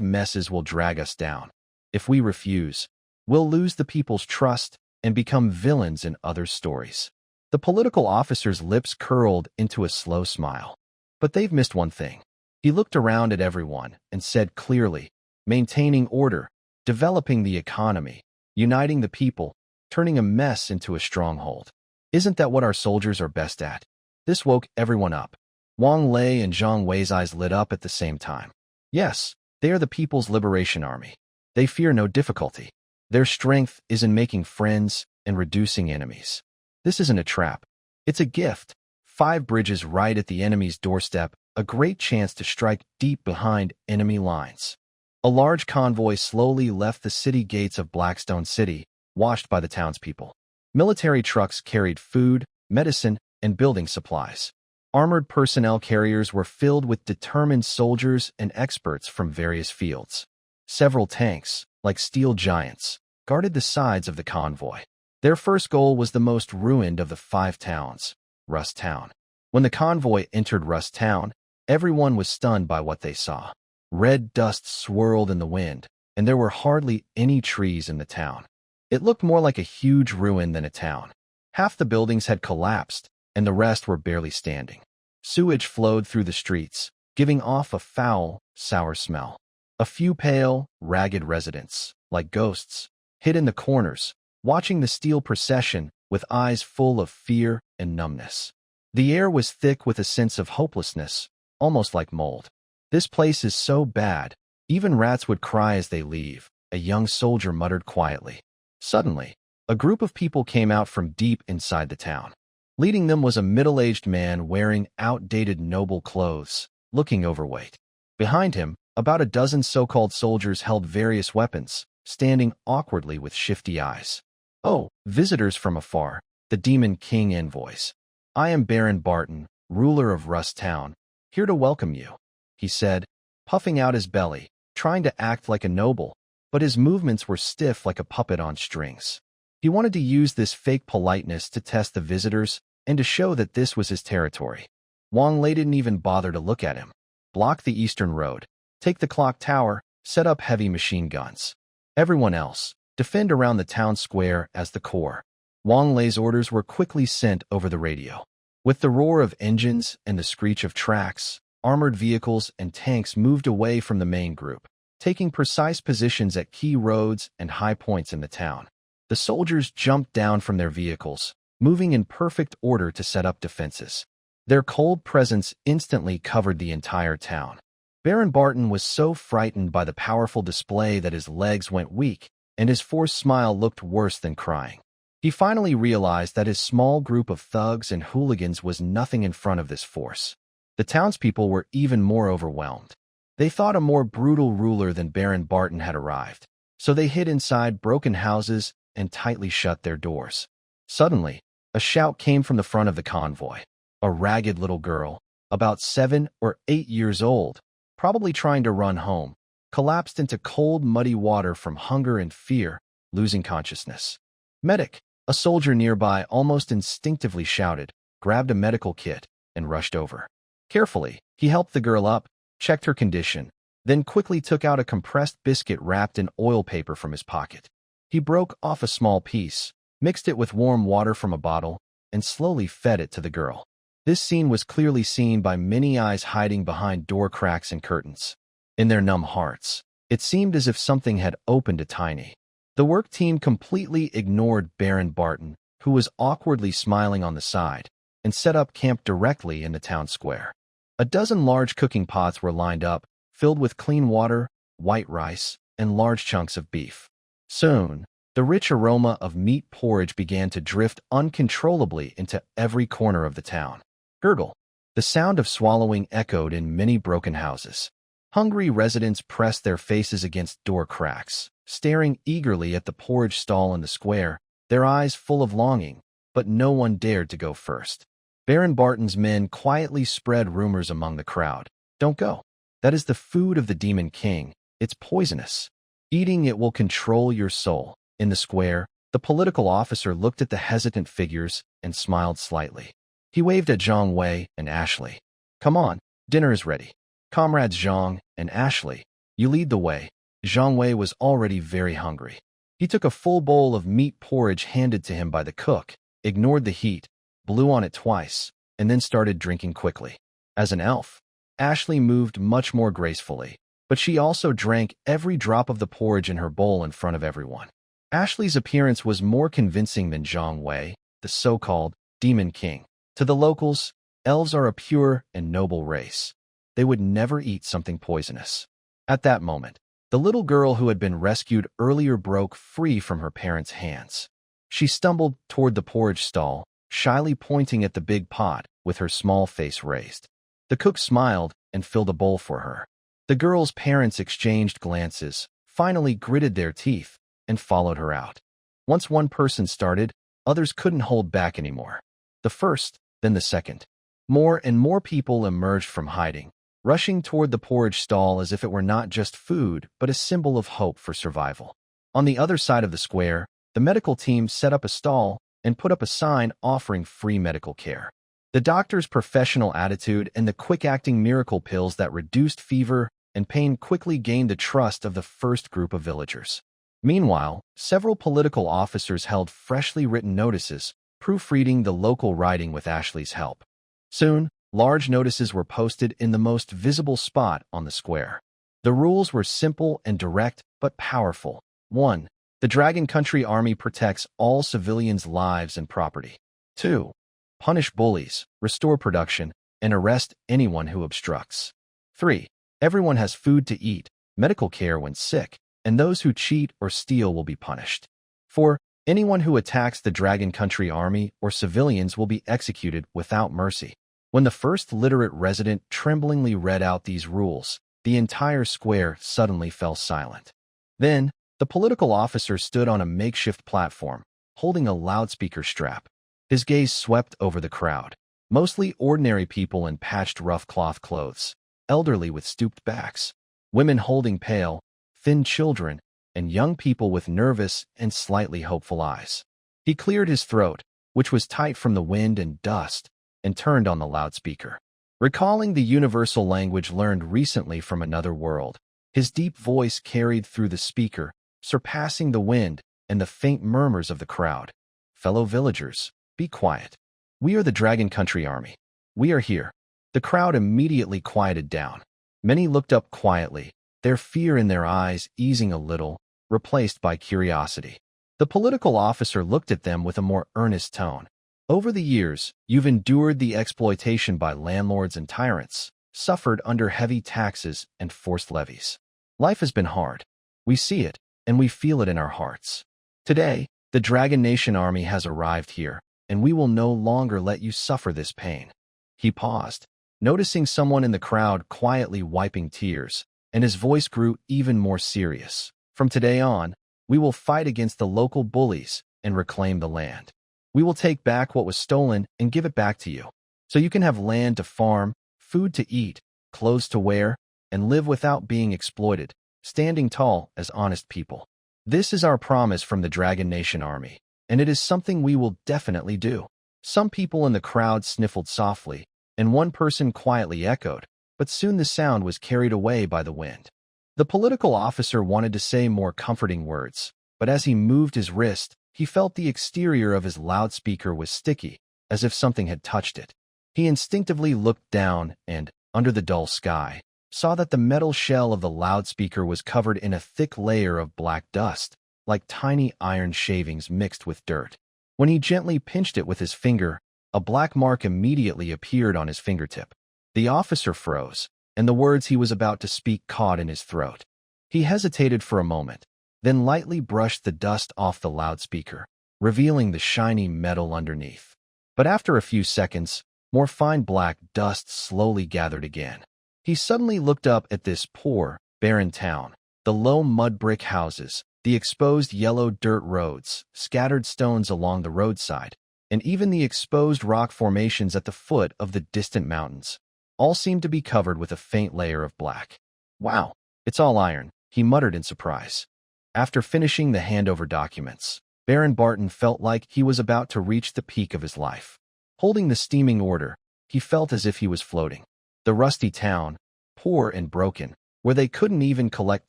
messes will drag us down. If we refuse, we'll lose the people's trust and become villains in other stories. The political officer's lips curled into a slow smile. But they've missed one thing. He looked around at everyone and said clearly, "Maintaining order, developing the economy, uniting the people, turning a mess into a stronghold. Isn't that what our soldiers are best at?" This woke everyone up. Wang Lei and Zhang Wei's eyes lit up at the same time. Yes, they are the People's Liberation Army. They fear no difficulty. Their strength is in making friends and reducing enemies. This isn't a trap. It's a gift. 5 bridges right at the enemy's doorstep, a great chance to strike deep behind enemy lines. A large convoy slowly left the city gates of Blackstone City, washed by the townspeople. Military trucks carried food, medicine, and building supplies. Armored personnel carriers were filled with determined soldiers and experts from various fields. Several tanks, like steel giants, guarded the sides of the convoy. Their first goal was the most ruined of the 5 towns, Rust Town. When the convoy entered Rust Town, everyone was stunned by what they saw. Red dust swirled in the wind, and there were hardly any trees in the town. It looked more like a huge ruin than a town. Half the buildings had collapsed, and the rest were barely standing. Sewage flowed through the streets, giving off a foul, sour smell. A few pale, ragged residents, like ghosts, hid in the corners, watching the steel procession with eyes full of fear and numbness. The air was thick with a sense of hopelessness, almost like mold. "This place is so bad, even rats would cry as they leave," a young soldier muttered quietly. Suddenly, a group of people came out from deep inside the town. Leading them was a middle-aged man wearing outdated noble clothes, looking overweight. Behind him, about a dozen so-called soldiers held various weapons, standing awkwardly with shifty eyes. "Oh, visitors from afar, the Demon King envoys. I am Baron Barton, ruler of Rust Town, here to welcome you," he said, puffing out his belly, trying to act like a noble, but his movements were stiff like a puppet on strings. He wanted to use this fake politeness to test the visitors and to show that this was his territory. Wang Lei didn't even bother to look at him. "Block the eastern road, take the clock tower, set up heavy machine guns. Everyone else, defend around the town square as the core." Wang Lei's orders were quickly sent over the radio. With the roar of engines and the screech of tracks, armored vehicles and tanks moved away from the main group, taking precise positions at key roads and high points in the town. The soldiers jumped down from their vehicles, moving in perfect order to set up defenses. Their cold presence instantly covered the entire town. Baron Barton was so frightened by the powerful display that his legs went weak, and his forced smile looked worse than crying. He finally realized that his small group of thugs and hooligans was nothing in front of this force. The townspeople were even more overwhelmed. They thought a more brutal ruler than Baron Barton had arrived, so they hid inside broken houses and tightly shut their doors. Suddenly, a shout came from the front of the convoy. A ragged little girl, about 7 or 8 years old, probably trying to run home, collapsed into cold, muddy water from hunger and fear, losing consciousness. "Medic!" A soldier nearby almost instinctively shouted, grabbed a medical kit, and rushed over. Carefully, he helped the girl up, checked her condition, then quickly took out a compressed biscuit wrapped in oil paper from his pocket. He broke off a small piece, mixed it with warm water from a bottle, and slowly fed it to the girl. This scene was clearly seen by many eyes hiding behind door cracks and curtains. In their numb hearts, it seemed as if something had opened a tiny. The work team completely ignored Baron Barton, who was awkwardly smiling on the side, and set up camp directly in the town square. A dozen large cooking pots were lined up, filled with clean water, white rice, and large chunks of beef. Soon, the rich aroma of meat porridge began to drift uncontrollably into every corner of the town. Gurgle. The sound of swallowing echoed in many broken houses. Hungry residents pressed their faces against door cracks, staring eagerly at the porridge stall in the square, their eyes full of longing, but no one dared to go first. Baron Barton's men quietly spread rumors among the crowd. "Don't go. That is the food of the Demon King. It's poisonous. Eating it will control your soul." In the square, the political officer looked at the hesitant figures and smiled slightly. He waved at Zhang Wei and Ashley. "Come on, dinner is ready. Comrades Zhang and Ashley, you lead the way." Zhang Wei was already very hungry. He took a full bowl of meat porridge handed to him by the cook, ignored the heat, blew on it twice, and then started drinking quickly. As an elf, Ashley moved much more gracefully, but she also drank every drop of the porridge in her bowl in front of everyone. Ashley's appearance was more convincing than Zhang Wei, the so-called Demon King. To the locals, elves are a pure and noble race. They would never eat something poisonous. At that moment, the little girl who had been rescued earlier broke free from her parents' hands. She stumbled toward the porridge stall, shyly pointing at the big pot with her small face raised. The cook smiled and filled a bowl for her. The girl's parents exchanged glances, finally gritted their teeth, and followed her out. Once one person started, others couldn't hold back anymore. The first, then the second. More and more people emerged from hiding, rushing toward the porridge stall as if it were not just food, but a symbol of hope for survival. On the other side of the square, the medical team set up a stall and put up a sign offering free medical care. The doctor's professional attitude and the quick-acting miracle pills that reduced fever and pain quickly gained the trust of the first group of villagers. Meanwhile, several political officers held freshly written notices, proofreading the local writing with Ashley's help. Soon, large notices were posted in the most visible spot on the square. The rules were simple and direct, but powerful. 1. The Dragon Country Army protects all civilians' lives and property. 2. Punish bullies, restore production, and arrest anyone who obstructs. 3. Everyone has food to eat, medical care when sick, and those who cheat or steal will be punished. 4. Anyone who attacks the Dragon Country Army or civilians will be executed without mercy. When the first literate resident tremblingly read out these rules, the entire square suddenly fell silent. Then, the political officer stood on a makeshift platform, holding a loudspeaker strap. His gaze swept over the crowd, mostly ordinary people in patched rough cloth clothes, elderly with stooped backs, women holding pale, thin children, and young people with nervous and slightly hopeful eyes. He cleared his throat, which was tight from the wind and dust, and turned on the loudspeaker. Recalling the universal language learned recently from another world, his deep voice carried through the speaker, surpassing the wind and the faint murmurs of the crowd. Fellow villagers, be quiet. We are the Dragon Country Army. We are here. The crowd immediately quieted down. Many looked up quietly, their fear in their eyes easing a little, replaced by curiosity. The political officer looked at them with a more earnest tone. Over the years, you've endured the exploitation by landlords and tyrants, suffered under heavy taxes and forced levies. Life has been hard. We see it, and we feel it in our hearts. Today, the Dragon Nation Army has arrived here, and we will no longer let you suffer this pain. He paused, noticing someone in the crowd quietly wiping tears, and his voice grew even more serious. From today on, we will fight against the local bullies and reclaim the land. We will take back what was stolen and give it back to you, so you can have land to farm, food to eat, clothes to wear, and live without being exploited, standing tall as honest people. This is our promise from the Dragon Nation Army, and it is something we will definitely do. Some people in the crowd sniffled softly, and one person quietly echoed, but soon the sound was carried away by the wind. The political officer wanted to say more comforting words, but as he moved his wrist, he felt the exterior of his loudspeaker was sticky, as if something had touched it. He instinctively looked down and, under the dull sky, saw that the metal shell of the loudspeaker was covered in a thick layer of black dust, like tiny iron shavings mixed with dirt. When he gently pinched it with his finger, a black mark immediately appeared on his fingertip. The officer froze, and the words he was about to speak caught in his throat. He hesitated for a moment, then lightly brushed the dust off the loudspeaker, revealing the shiny metal underneath. But after a few seconds, more fine black dust slowly gathered again. He suddenly looked up at this poor, barren town, the low mud brick houses, the exposed yellow dirt roads, scattered stones along the roadside, and even the exposed rock formations at the foot of the distant mountains. All seemed to be covered with a faint layer of black. Wow, it's all iron, he muttered in surprise. After finishing the handover documents, Baron Barton felt like he was about to reach the peak of his life. Holding the steaming order, he felt as if he was floating. The rusty town, poor and broken, where they couldn't even collect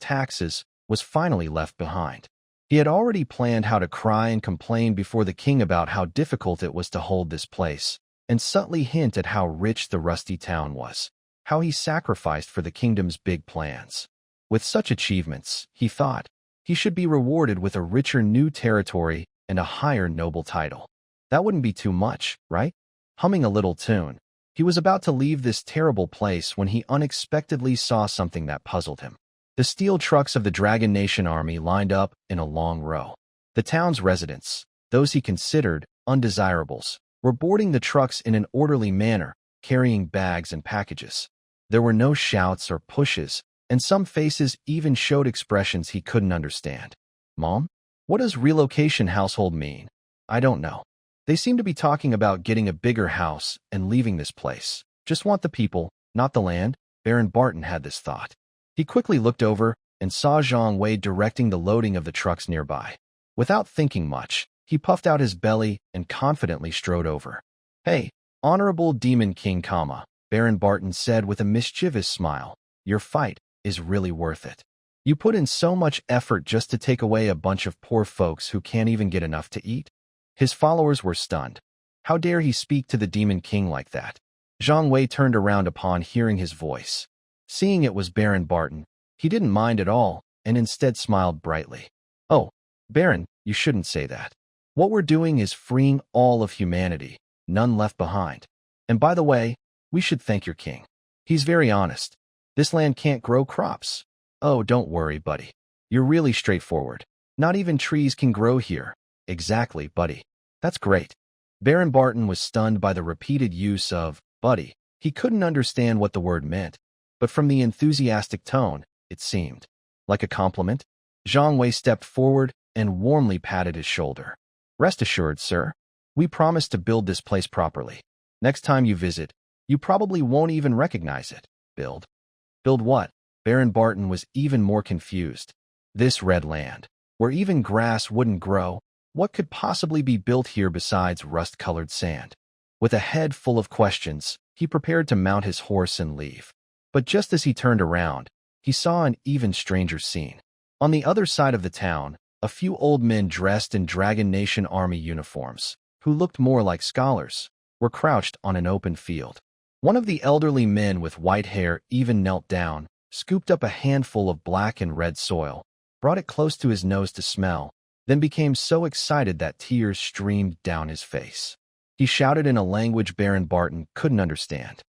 taxes, was finally left behind. He had already planned how to cry and complain before the king about how difficult it was to hold this place, and subtly hint at how rich the rusty town was, how he sacrificed for the kingdom's big plans. With such achievements, he thought, he should be rewarded with a richer new territory and a higher noble title. That wouldn't be too much, right? Humming a little tune, he was about to leave this terrible place when he unexpectedly saw something that puzzled him. The steel trucks of the Dragon Nation Army lined up in a long row. The town's residents, those he considered undesirables, were boarding the trucks in an orderly manner, carrying bags and packages. There were no shouts or pushes, and some faces even showed expressions he couldn't understand. Mom? What does relocation household mean? I don't know. They seem to be talking about getting a bigger house and leaving this place. Just want the people, not the land. Baron Barton had this thought. He quickly looked over and saw Zhang Wei directing the loading of the trucks nearby. Without thinking much, he puffed out his belly and confidently strode over. Hey, Honorable Demon King, Baron Barton said with a mischievous smile, your fight is really worth it. You put in so much effort just to take away a bunch of poor folks who can't even get enough to eat? His followers were stunned. How dare he speak to the Demon King like that? Zhang Wei turned around upon hearing his voice. Seeing it was Baron Barton, he didn't mind at all and instead smiled brightly. Oh, Baron, you shouldn't say that. What we're doing is freeing all of humanity, none left behind. And by the way, we should thank your king. He's very honest. This land can't grow crops. Oh, don't worry, buddy. You're really straightforward. Not even trees can grow here. Exactly, buddy. That's great. Baron Barton was stunned by the repeated use of buddy. He couldn't understand what the word meant, but from the enthusiastic tone, it seemed like a compliment. Zhang Wei stepped forward and warmly patted his shoulder. Rest assured, sir. We promise to build this place properly. Next time you visit, you probably won't even recognize it. Build? Build what? Baron Barton was even more confused. This red land, where even grass wouldn't grow, what could possibly be built here besides rust-colored sand? With a head full of questions, he prepared to mount his horse and leave. But just as he turned around, he saw an even stranger scene. On the other side of the town, a few old men dressed in Dragon Nation army uniforms, who looked more like scholars, were crouched on an open field. One of the elderly men with white hair even knelt down, scooped up a handful of black and red soil, brought it close to his nose to smell, then became so excited that tears streamed down his face. He shouted in a language Baron Barton couldn't understand.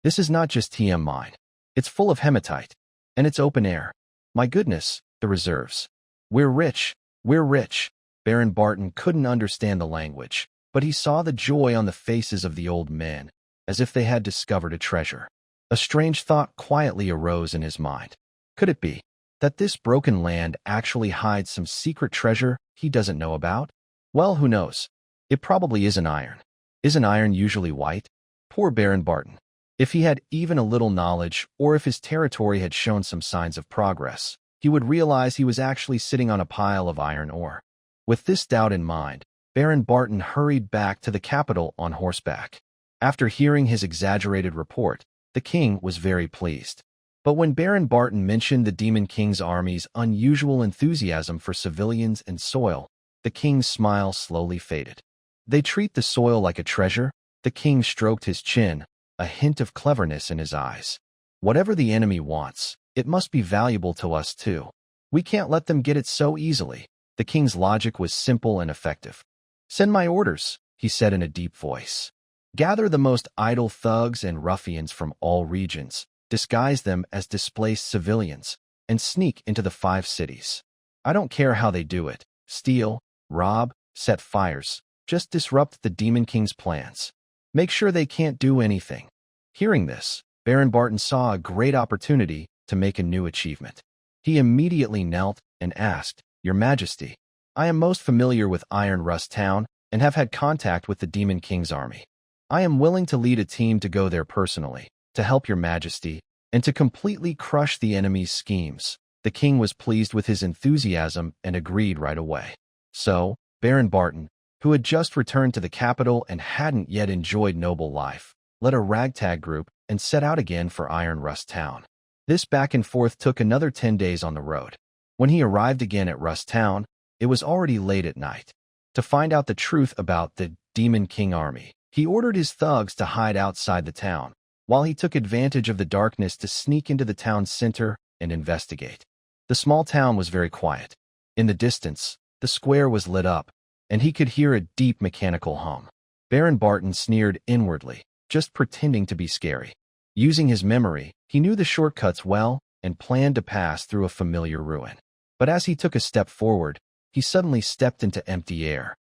This is not just TM mine. It's full of hematite, and it's open air. My goodness, the reserves. We're rich. We're rich. Baron Barton couldn't understand the language, but he saw the joy on the faces of the old men, as if they had discovered a treasure. A strange thought quietly arose in his mind. Could it be that this broken land actually hides some secret treasure he doesn't know about? Well, who knows? It probably isn't iron. Isn't iron usually white? Poor Baron Barton. If he had even a little knowledge, or if his territory had shown some signs of progress, he would realize he was actually sitting on a pile of iron ore. With this doubt in mind, Baron Barton hurried back to the capital on horseback. After hearing his exaggerated report, the king was very pleased. But when Baron Barton mentioned the Demon King's army's unusual enthusiasm for civilians and soil, the king's smile slowly faded. They treat the soil like a treasure? The king stroked his chin, a hint of cleverness in his eyes. Whatever the enemy wants, it must be valuable to us too. We can't let them get it so easily. The king's logic was simple and effective. Send my orders, he said in a deep voice. Gather the most idle thugs and ruffians from all regions, disguise them as displaced civilians, and sneak into the 5 cities. I don't care how they do it. Steal, rob, set fires. Just disrupt the Demon King's plans. Make sure they can't do anything. Hearing this, Baron Barton saw a great opportunity to make a new achievement. He immediately knelt and asked, Your Majesty, I am most familiar with Iron Rust Town and have had contact with the Demon King's army. I am willing to lead a team to go there personally, to help Your Majesty, and to completely crush the enemy's schemes. The king was pleased with his enthusiasm and agreed right away. So, Baron Barton, who had just returned to the capital and hadn't yet enjoyed noble life, led a ragtag group and set out again for Iron Rust Town. This back and forth took another 10 days on the road. When he arrived again at Rust Town, it was already late at night. To find out the truth about the Demon King army, he ordered his thugs to hide outside the town, while he took advantage of the darkness to sneak into the town's center and investigate. The small town was very quiet. In the distance, the square was lit up, and he could hear a deep mechanical hum. Baron Barton sneered inwardly, just pretending to be scary. Using his memory, he knew the shortcuts well and planned to pass through a familiar ruin. But as he took a step forward, he suddenly stepped into empty air.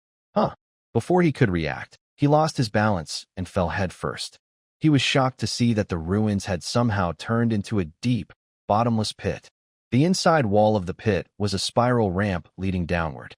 Before he could react, he lost his balance and fell headfirst. He was shocked to see that the ruins had somehow turned into a deep, bottomless pit. The inside wall of the pit was a spiral ramp leading downward.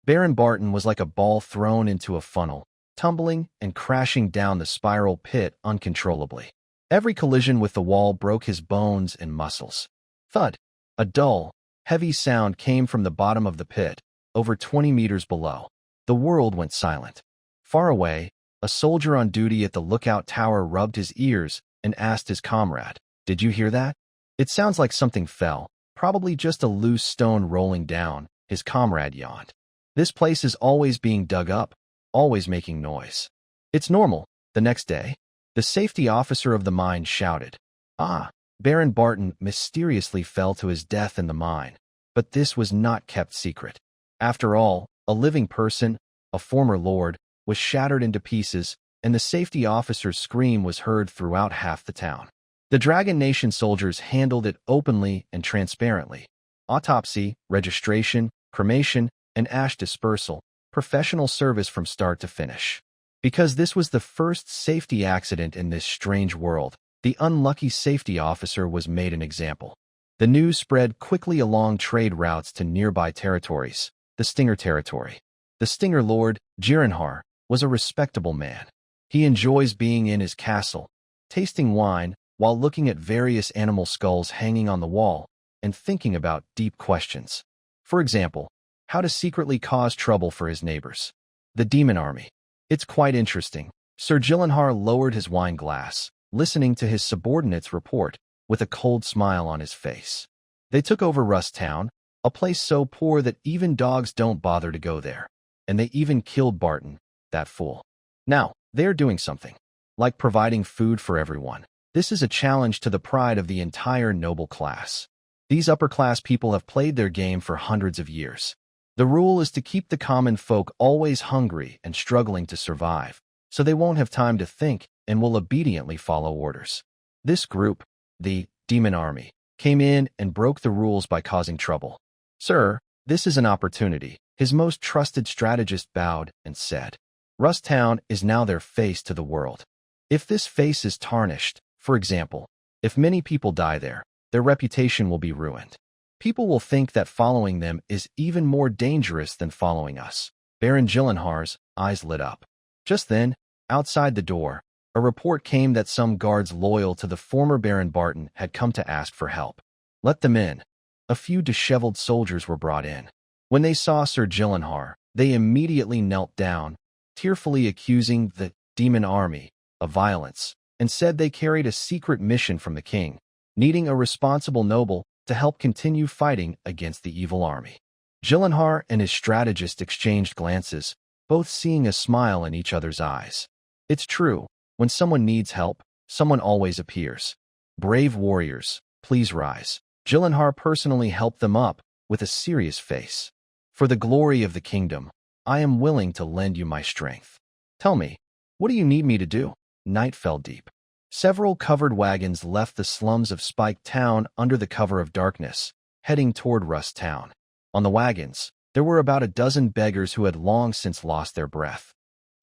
Baron Barton was like a ball thrown into a funnel, tumbling and crashing down the spiral pit uncontrollably. Every collision with the wall broke his bones and muscles. Thud! A dull, heavy sound came from the bottom of the pit, over 20 meters below. The world went silent. Far away, A soldier on duty at the lookout tower rubbed his ears and asked his comrade, "Did you hear that? It sounds like something fell, probably just a loose stone rolling down." His comrade yawned. "This place is always being dug up, always making noise." "It's normal." The next day, the safety officer of the mine shouted, "Ah, Baron Barton mysteriously fell to his death in the mine." But this was not kept secret. After all, a living person, a former lord, was shattered into pieces, and the safety officer's scream was heard throughout half the town. The Dragon Nation soldiers handled it openly and transparently. Autopsy, registration, cremation, and ash dispersal, professional service from start to finish. Because this was the first safety accident in this strange world, the unlucky safety officer was made an example. The news spread quickly along trade routes to nearby territories, the Stinger territory. The Stinger Lord, Jirenhar, was a respectable man. He enjoys being in his castle, tasting wine, while looking at various animal skulls hanging on the wall, and thinking about deep questions. For example, how to secretly cause trouble for his neighbors. The Demon Army. It's quite interesting. Sir Jirenhar lowered his wine glass, listening to his subordinates report, with a cold smile on his face. They took over Rust Town, a place so poor that even dogs don't bother to go there. And they even killed Barton, that fool. Now, they're doing something, like providing food for everyone. This is a challenge to the pride of the entire noble class. These upper-class people have played their game for hundreds of years. The rule is to keep the common folk always hungry and struggling to survive, so they won't have time to think and will obediently follow orders. This group, the Demon Army, came in and broke the rules by causing trouble. "Sir, this is an opportunity." His most trusted strategist bowed and said, "Rust Town is now their face to the world. If this face is tarnished, for example, if many people die there, their reputation will be ruined. People will think that following them is even more dangerous than following us." Baron Jirenhar's eyes lit up. Just then, outside the door, a report came that some guards loyal to the former Baron Barton had come to ask for help. "Let them in." A few disheveled soldiers were brought in. When they saw Sir Jirenhar, they immediately knelt down, tearfully accusing the Demon Army of violence, and said they carried a secret mission from the king, needing a responsible noble to help continue fighting against the evil army. Jirenhar and his strategist exchanged glances, both seeing a smile in each other's eyes. It's true, when someone needs help, someone always appears. "Brave warriors, please rise." Jirenhar personally helped them up with a serious face. "For the glory of the kingdom, I am willing to lend you my strength. Tell me, what do you need me to do?" Night fell deep. Several covered wagons left the slums of Spike Town under the cover of darkness, heading toward Rust Town. On the wagons, there were about a dozen beggars who had long since lost their breath.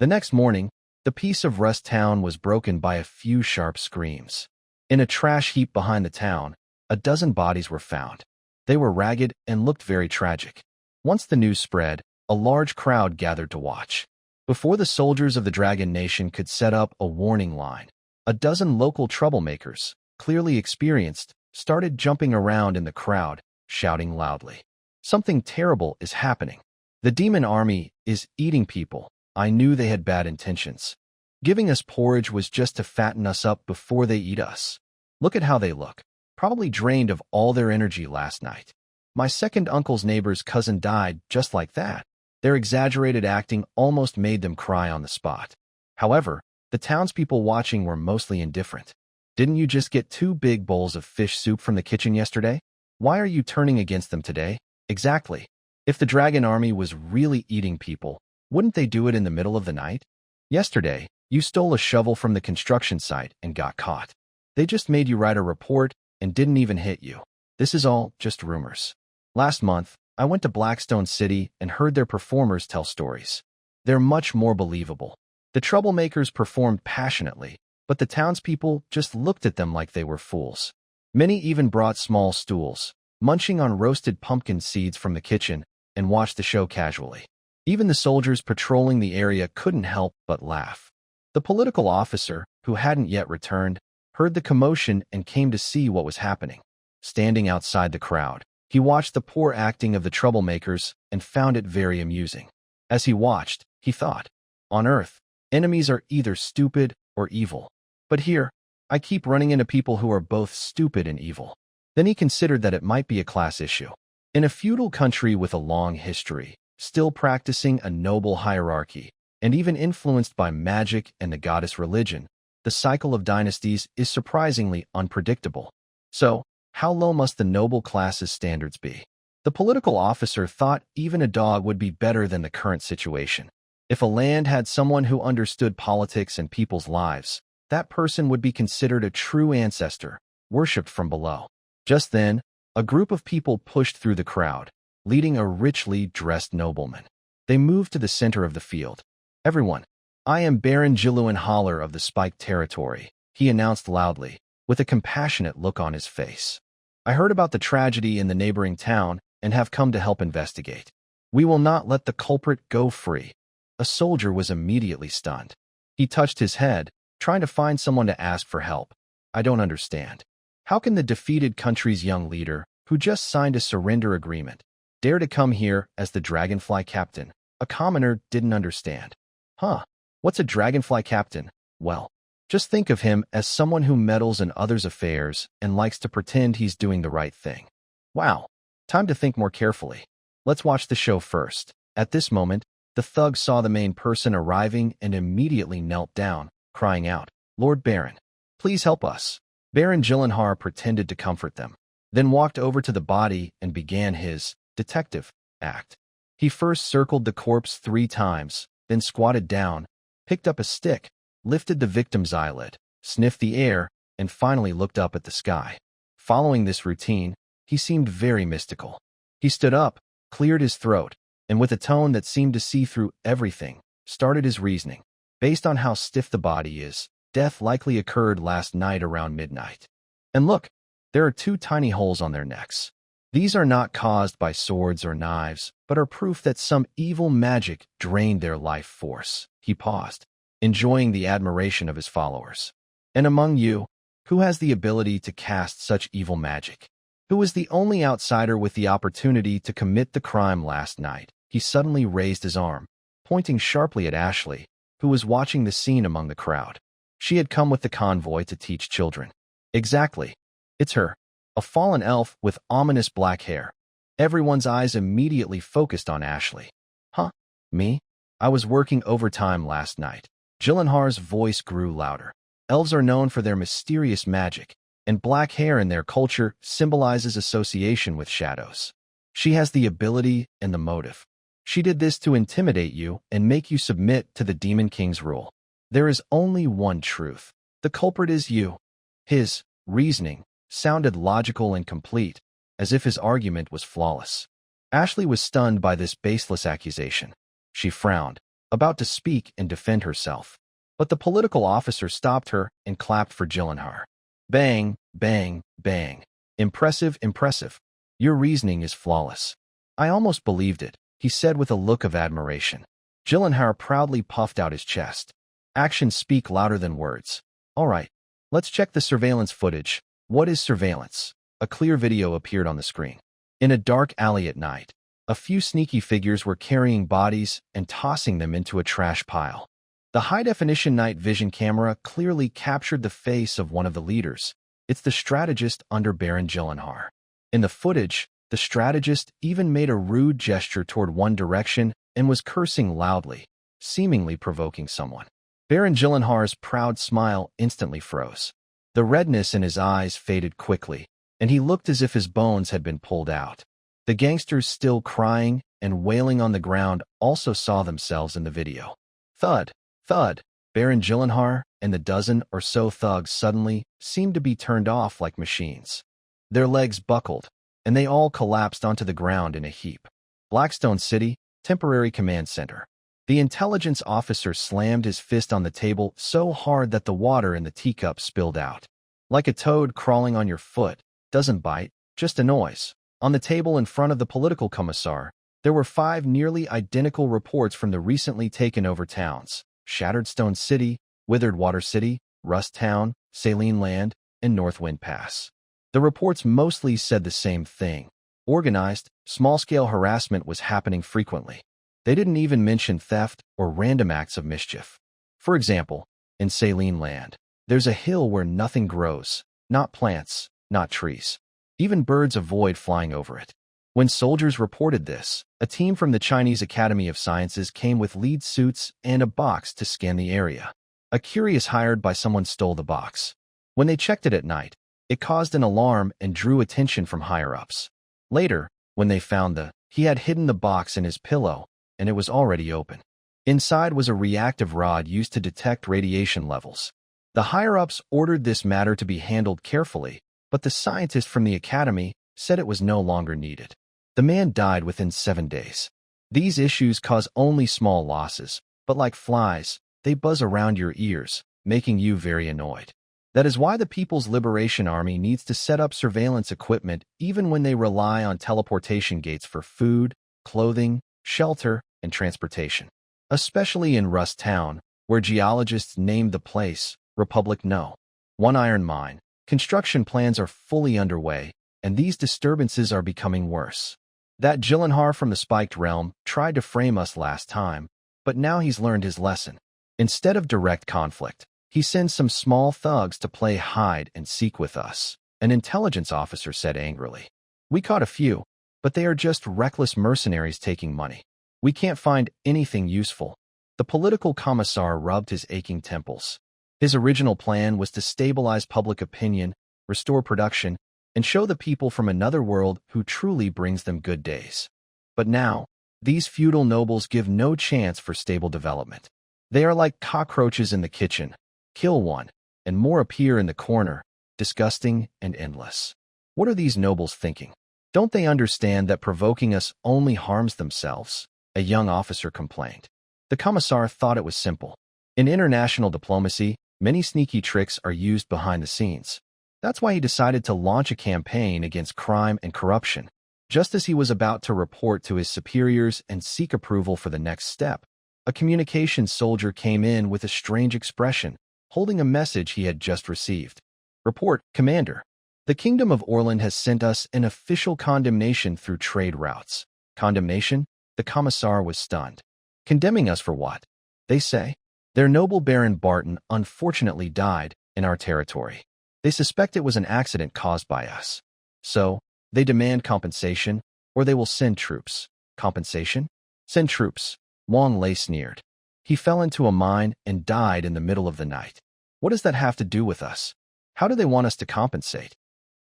The next morning, the peace of Rust Town was broken by a few sharp screams. In a trash heap behind the town, a dozen bodies were found. They were ragged and looked very tragic. Once the news spread, a large crowd gathered to watch. Before the soldiers of the Dragon Nation could set up a warning line, a dozen local troublemakers, clearly experienced, started jumping around in the crowd, shouting loudly, "Something terrible is happening. The Demon Army is eating people. I knew they had bad intentions. Giving us porridge was just to fatten us up before they eat us. Look at how they look, probably drained of all their energy last night. My second uncle's neighbor's cousin died just like that." Their exaggerated acting almost made them cry on the spot. However, the townspeople watching were mostly indifferent. "Didn't you just get 2 big bowls of fish soup from the kitchen yesterday? Why are you turning against them today?" Exactly. If the Dragon Army was really eating people, wouldn't they do it in the middle of the night? Yesterday, you stole a shovel from the construction site and got caught. They just made you write a report and didn't even hit you. This is all just rumors. Last month, I went to Blackstone City and heard their performers tell stories. They're much more believable. The troublemakers performed passionately, but the townspeople just looked at them like they were fools. Many even brought small stools, munching on roasted pumpkin seeds from the kitchen, and watched the show casually. Even the soldiers patrolling the area couldn't help but laugh. The political officer, who hadn't yet returned, heard the commotion and came to see what was happening. Standing outside the crowd, he watched the poor acting of the troublemakers and found it very amusing. As he watched, he thought, "On Earth, Enemies are either stupid or evil. But here, I keep running into people who are both stupid and evil. Then he considered that it might be a class issue. In a feudal country with a long history, still practicing a noble hierarchy, and even influenced by magic and the goddess religion, the cycle of dynasties is surprisingly unpredictable. So, how low must the noble class's standards be? The political officer thought even a dog would be better than the current situation. If a land had someone who understood politics and people's lives, that person would be considered a true ancestor, worshipped from below. Just then, a group of people pushed through the crowd, leading a richly dressed nobleman. They moved to the center of the field. "Everyone, I am Baron Jiluan Haller of the Spiked Territory," he announced loudly, with a compassionate look on his face. "I heard about the tragedy in the neighboring town and have come to help investigate. We will not let the culprit go free." A soldier was immediately stunned. He touched his head, trying to find someone to ask for help. "I don't understand. How can the defeated country's young leader, who just signed a surrender agreement, dare to come here as the Dragonfly Captain?" A commoner didn't understand. "Huh, what's a Dragonfly Captain?" "Well, just think of him as someone who meddles in others' affairs and likes to pretend he's doing the right thing." "Wow, time to think more carefully. Let's watch the show first." At this moment, the thug saw the main person arriving and immediately knelt down, crying out, "Lord Baron, please help us." Baron Gyllenhaal pretended to comfort them, then walked over to the body and began his detective act. He first circled the corpse 3 times, then squatted down, picked up a stick, lifted the victim's eyelid, sniffed the air, and finally looked up at the sky. Following this routine, he seemed very mystical. He stood up, cleared his throat, and with a tone that seemed to see through everything, started his reasoning. "Based on how stiff the body is, death likely occurred last night around midnight. And look, there are 2 tiny holes on their necks. These are not caused by swords or knives, but are proof that some evil magic drained their life force." He paused, enjoying the admiration of his followers. "And among you, who has the ability to cast such evil magic? Who was the only outsider with the opportunity to commit the crime last night?" He suddenly raised his arm, pointing sharply at Ashley, who was watching the scene among the crowd. She had come with the convoy to teach children. "Exactly. It's her, a fallen elf with ominous black hair." Everyone's eyes immediately focused on Ashley. "Huh? Me? I was working overtime last night." Gyllenhaal's voice grew louder. "Elves are known for their mysterious magic, and black hair in their culture symbolizes association with shadows. She has the ability and the motive. She did this to intimidate you and make you submit to the Demon King's rule. There is only one truth. The culprit is you." His reasoning sounded logical and complete, as if his argument was flawless. Ashley was stunned by this baseless accusation. She frowned, about to speak and defend herself. But the political officer stopped her and clapped for Gyllenhaal. "Bang, bang, bang. Impressive, impressive. Your reasoning is flawless." "I almost believed it," he said with a look of admiration. Gyllenhaal proudly puffed out his chest. "Actions speak louder than words. All right, let's check the surveillance footage." What is surveillance? A clear video appeared on the screen. In a dark alley at night, a few sneaky figures were carrying bodies and tossing them into a trash pile. The high-definition night vision camera clearly captured the face of one of the leaders. It's the strategist under Baron Gyllenhaal. In the footage, the strategist even made a rude gesture toward one direction and was cursing loudly, seemingly provoking someone. Baron Gyllenhaal's proud smile instantly froze. The redness in his eyes faded quickly, and he looked as if his bones had been pulled out. The gangsters, still crying and wailing on the ground, also saw themselves in the video. Thud, thud. Baron Gyllenhaal and the dozen or so thugs suddenly seemed to be turned off like machines. Their legs buckled, and they all collapsed onto the ground in a heap. Blackstone City, Temporary Command Center. The intelligence officer slammed his fist on the table so hard that the water in the teacup spilled out. Like a toad crawling on your foot, doesn't bite, just a noise. On the table in front of the political commissar, there were 5 nearly identical reports from the recently taken over towns: Shattered Stone City, Withered Water City, Rust Town, Saline Land, and Northwind Pass. The reports mostly said the same thing. Organized, small-scale harassment was happening frequently. They didn't even mention theft or random acts of mischief. For example, in Saline Land, there's a hill where nothing grows, not plants, not trees. Even birds avoid flying over it. When soldiers reported this, a team from the Chinese Academy of Sciences came with lead suits and a box to scan the area. A curious hired by someone stole the box. When they checked it at night, it caused an alarm and drew attention from higher-ups. Later, when they found he had hidden the box in his pillow, and it was already open. Inside was a reactive rod used to detect radiation levels. The higher-ups ordered this matter to be handled carefully, but the scientist from the academy said it was no longer needed. The man died within 7 days. These issues cause only small losses, but like flies, they buzz around your ears, making you very annoyed. That is why the People's Liberation Army needs to set up surveillance equipment even when they rely on teleportation gates for food, clothing, shelter, and transportation. Especially in Rust Town, where geologists named the place Republic No. 1 iron mine. Construction plans are fully underway, and these disturbances are becoming worse. That Gyllenhaal from the Spiked Realm tried to frame us last time, but now he's learned his lesson. Instead of direct conflict, he sends some small thugs to play hide and seek with us, an intelligence officer said angrily. We caught a few, but they are just reckless mercenaries taking money. We can't find anything useful. The political commissar rubbed his aching temples. His original plan was to stabilize public opinion, restore production, and show the people from another world who truly brings them good days. But now, these feudal nobles give no chance for stable development. They are like cockroaches in the kitchen. Kill one, and more appear in the corner, disgusting and endless. What are these nobles thinking? Don't they understand that provoking us only harms themselves? A young officer complained. The commissar thought it was simple. In international diplomacy, many sneaky tricks are used behind the scenes. That's why he decided to launch a campaign against crime and corruption. Just as he was about to report to his superiors and seek approval for the next step, a communications soldier came in with a strange expression, holding a message he had just received. Report, Commander. The Kingdom of Orland has sent us an official condemnation through trade routes. Condemnation? The commissar was stunned. Condemning us for what? They say. Their noble Baron Barton unfortunately died in our territory. They suspect it was an accident caused by us. So, they demand compensation, or they will send troops. Compensation? Send troops. Wang Lei sneered. He fell into a mine and died in the middle of the night. What does that have to do with us? How do they want us to compensate?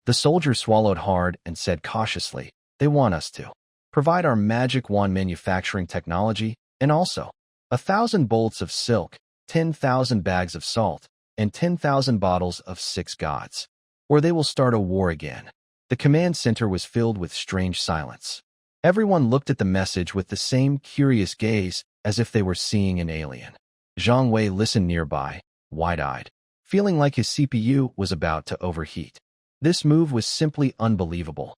The soldier swallowed hard and said cautiously, they want us to provide our magic wand manufacturing technology, and also 1,000 bolts of silk, 10,000 bags of salt, and 10,000 bottles of 6 gods. Or they will start a war again. The command center was filled with strange silence. Everyone looked at the message with the same curious gaze as if they were seeing an alien. Zhang Wei listened nearby, wide-eyed, feeling like his CPU was about to overheat. This move was simply unbelievable.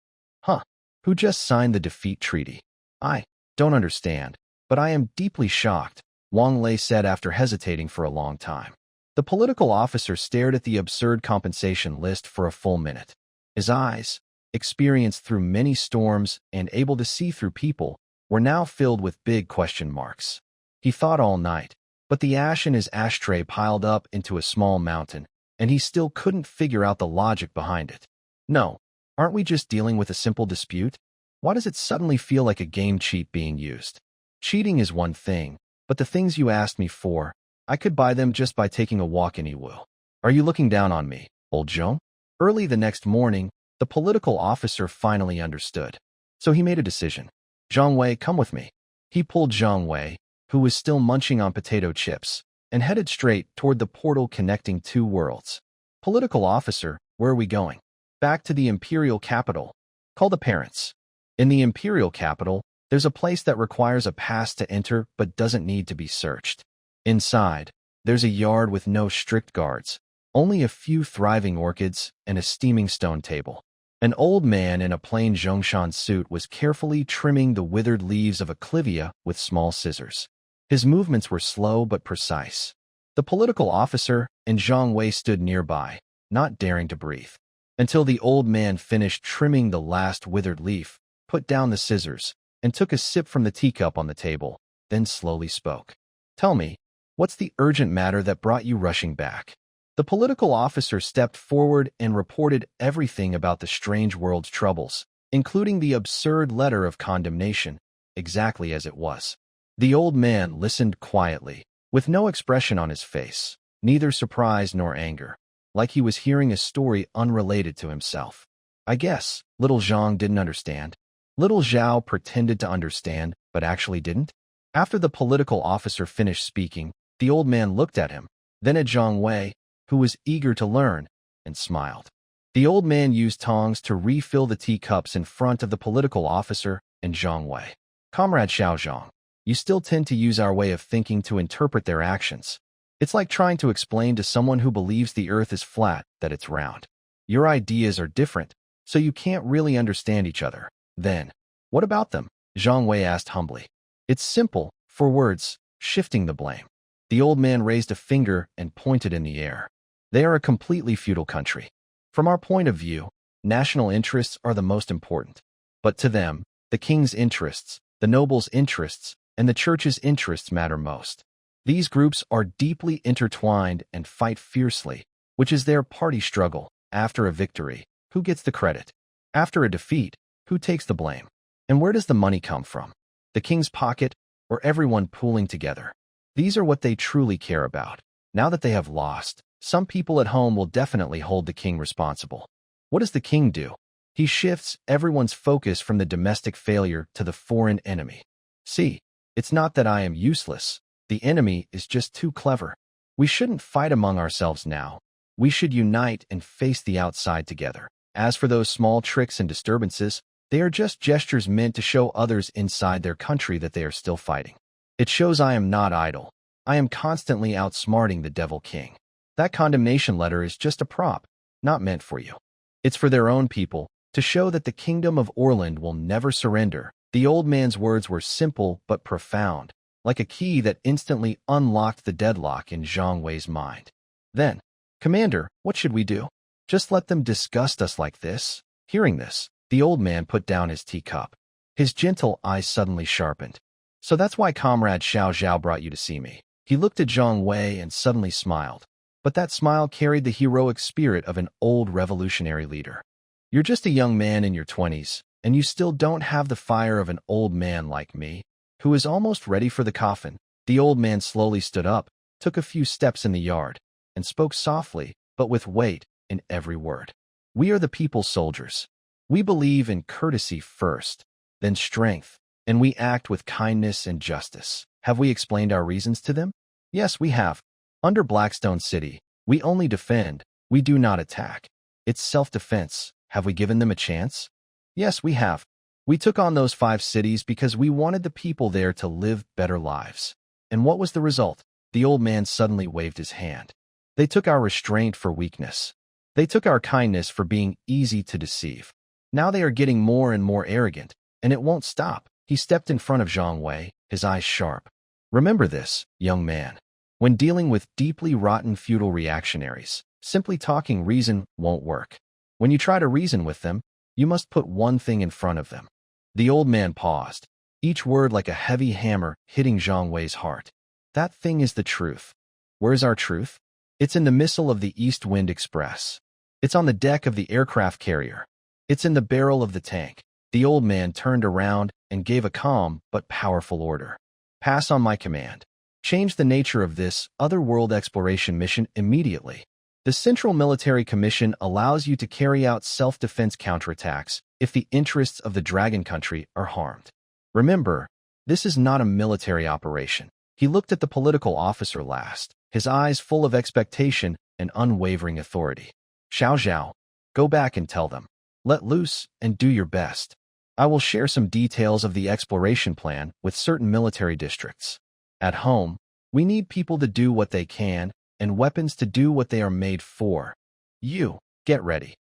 Who just signed the defeat treaty? I don't understand, but I am deeply shocked, Wang Lei said after hesitating for a long time. The political officer stared at the absurd compensation list for a full minute. His eyes, experienced through many storms and able to see through people, were now filled with big question marks. He thought all night, but the ash in his ashtray piled up into a small mountain, and he still couldn't figure out the logic behind it. No, aren't we just dealing with a simple dispute? Why does it suddenly feel like a game cheat being used? Cheating is one thing, but the things you asked me for, I could buy them just by taking a walk in Iwu. Are you looking down on me, old Zhong? Early the next morning, the political officer finally understood. So he made a decision. Zhang Wei, come with me. He pulled Zhang Wei, who was still munching on potato chips, and headed straight toward the portal connecting 2 worlds. Political officer, where are we going? Back to the imperial capital. Call the parents. In the imperial capital, there's a place that requires a pass to enter but doesn't need to be searched. Inside, there's a yard with no strict guards, only a few thriving orchids and a steaming stone table. An old man in a plain Zhongshan suit was carefully trimming the withered leaves of a clivia with small scissors. His movements were slow but precise. The political officer and Zhang Wei stood nearby, not daring to breathe, until the old man finished trimming the last withered leaf, put down the scissors, and took a sip from the teacup on the table, then slowly spoke. Tell me, What's the urgent matter that brought you rushing back? The political officer stepped forward and reported everything about the strange world's troubles, including the absurd letter of condemnation, exactly as it was. The old man listened quietly, with no expression on his face, neither surprise nor anger, like he was hearing a story unrelated to himself. I guess little Zhang didn't understand. Little Zhao pretended to understand, but actually didn't. After the political officer finished speaking, the old man looked at him, then at Zhang Wei, who was eager to learn, and smiled. The old man used tongs to refill the teacups in front of the political officer and Zhang Wei. Comrade Xiao Zhang, you still tend to use our way of thinking to interpret their actions. It's like trying to explain to someone who believes the earth is flat that it's round. Your ideas are different, so you can't really understand each other. Then, what about them? Zhang Wei asked humbly. It's simple, 4 words, shifting the blame. The old man raised a finger and pointed in the air. They are a completely feudal country. From our point of view, national interests are the most important. But to them, the king's interests, the nobles' interests, and the church's interests matter most. These groups are deeply intertwined and fight fiercely, which is their party struggle. After a victory, who gets the credit? After a defeat, who takes the blame? And where does the money come from? The king's pocket, or everyone pooling together? These are what they truly care about. Now that they have lost, some people at home will definitely hold the king responsible. What does the king do? He shifts everyone's focus from the domestic failure to the foreign enemy. See, it's not that I am useless. The enemy is just too clever. We shouldn't fight among ourselves now. We should unite and face the outside together. As for those small tricks and disturbances, they are just gestures meant to show others inside their country that they are still fighting. It shows I am not idle. I am constantly outsmarting the Devil King. That condemnation letter is just a prop, not meant for you. It's for their own people, to show that the kingdom of Orland will never surrender. The old man's words were simple but profound, like a key that instantly unlocked the deadlock in Zhang Wei's mind. Then, Commander, what should we do? Just let them disgust us like this? Hearing this, the old man put down his teacup. His gentle eyes suddenly sharpened. So that's why Comrade Xiao Zhao brought you to see me. He looked at Zhang Wei and suddenly smiled. But that smile carried the heroic spirit of an old revolutionary leader. You're just a young man in your 20s, and you still don't have the fire of an old man like me, who is almost ready for the coffin. The old man slowly stood up, took a few steps in the yard, and spoke softly, but with weight, in every word. We are the people's soldiers. We believe in courtesy first, then strength, and we act with kindness and justice. Have we explained our reasons to them? Yes, we have. Under Blackstone City, we only defend, we do not attack. It's self-defense. Have we given them a chance? Yes, we have. We took on those 5 cities because we wanted the people there to live better lives. And what was the result? The old man suddenly waved his hand. They took our restraint for weakness. They took our kindness for being easy to deceive. Now they are getting more and more arrogant, and it won't stop. He stepped in front of Zhang Wei, his eyes sharp. Remember this, young man. When dealing with deeply rotten feudal reactionaries, simply talking reason won't work. When you try to reason with them, you must put one thing in front of them. The old man paused, each word like a heavy hammer hitting Zhang Wei's heart. That thing is the truth. Where's our truth? It's in the missile of the East Wind Express. It's on the deck of the aircraft carrier. It's in the barrel of the tank. The old man turned around and gave a calm but powerful order. Pass on my command. Change the nature of this otherworld exploration mission immediately. The Central Military Commission allows you to carry out self-defense counterattacks if the interests of the Dragon Country are harmed. Remember, this is not a military operation. He looked at the political officer last, his eyes full of expectation and unwavering authority. Xiao Zhao, go back and tell them. Let loose and do your best. I will share some details of the exploration plan with certain military districts. At home, we need people to do what they can and weapons to do what they are made for. You, get ready.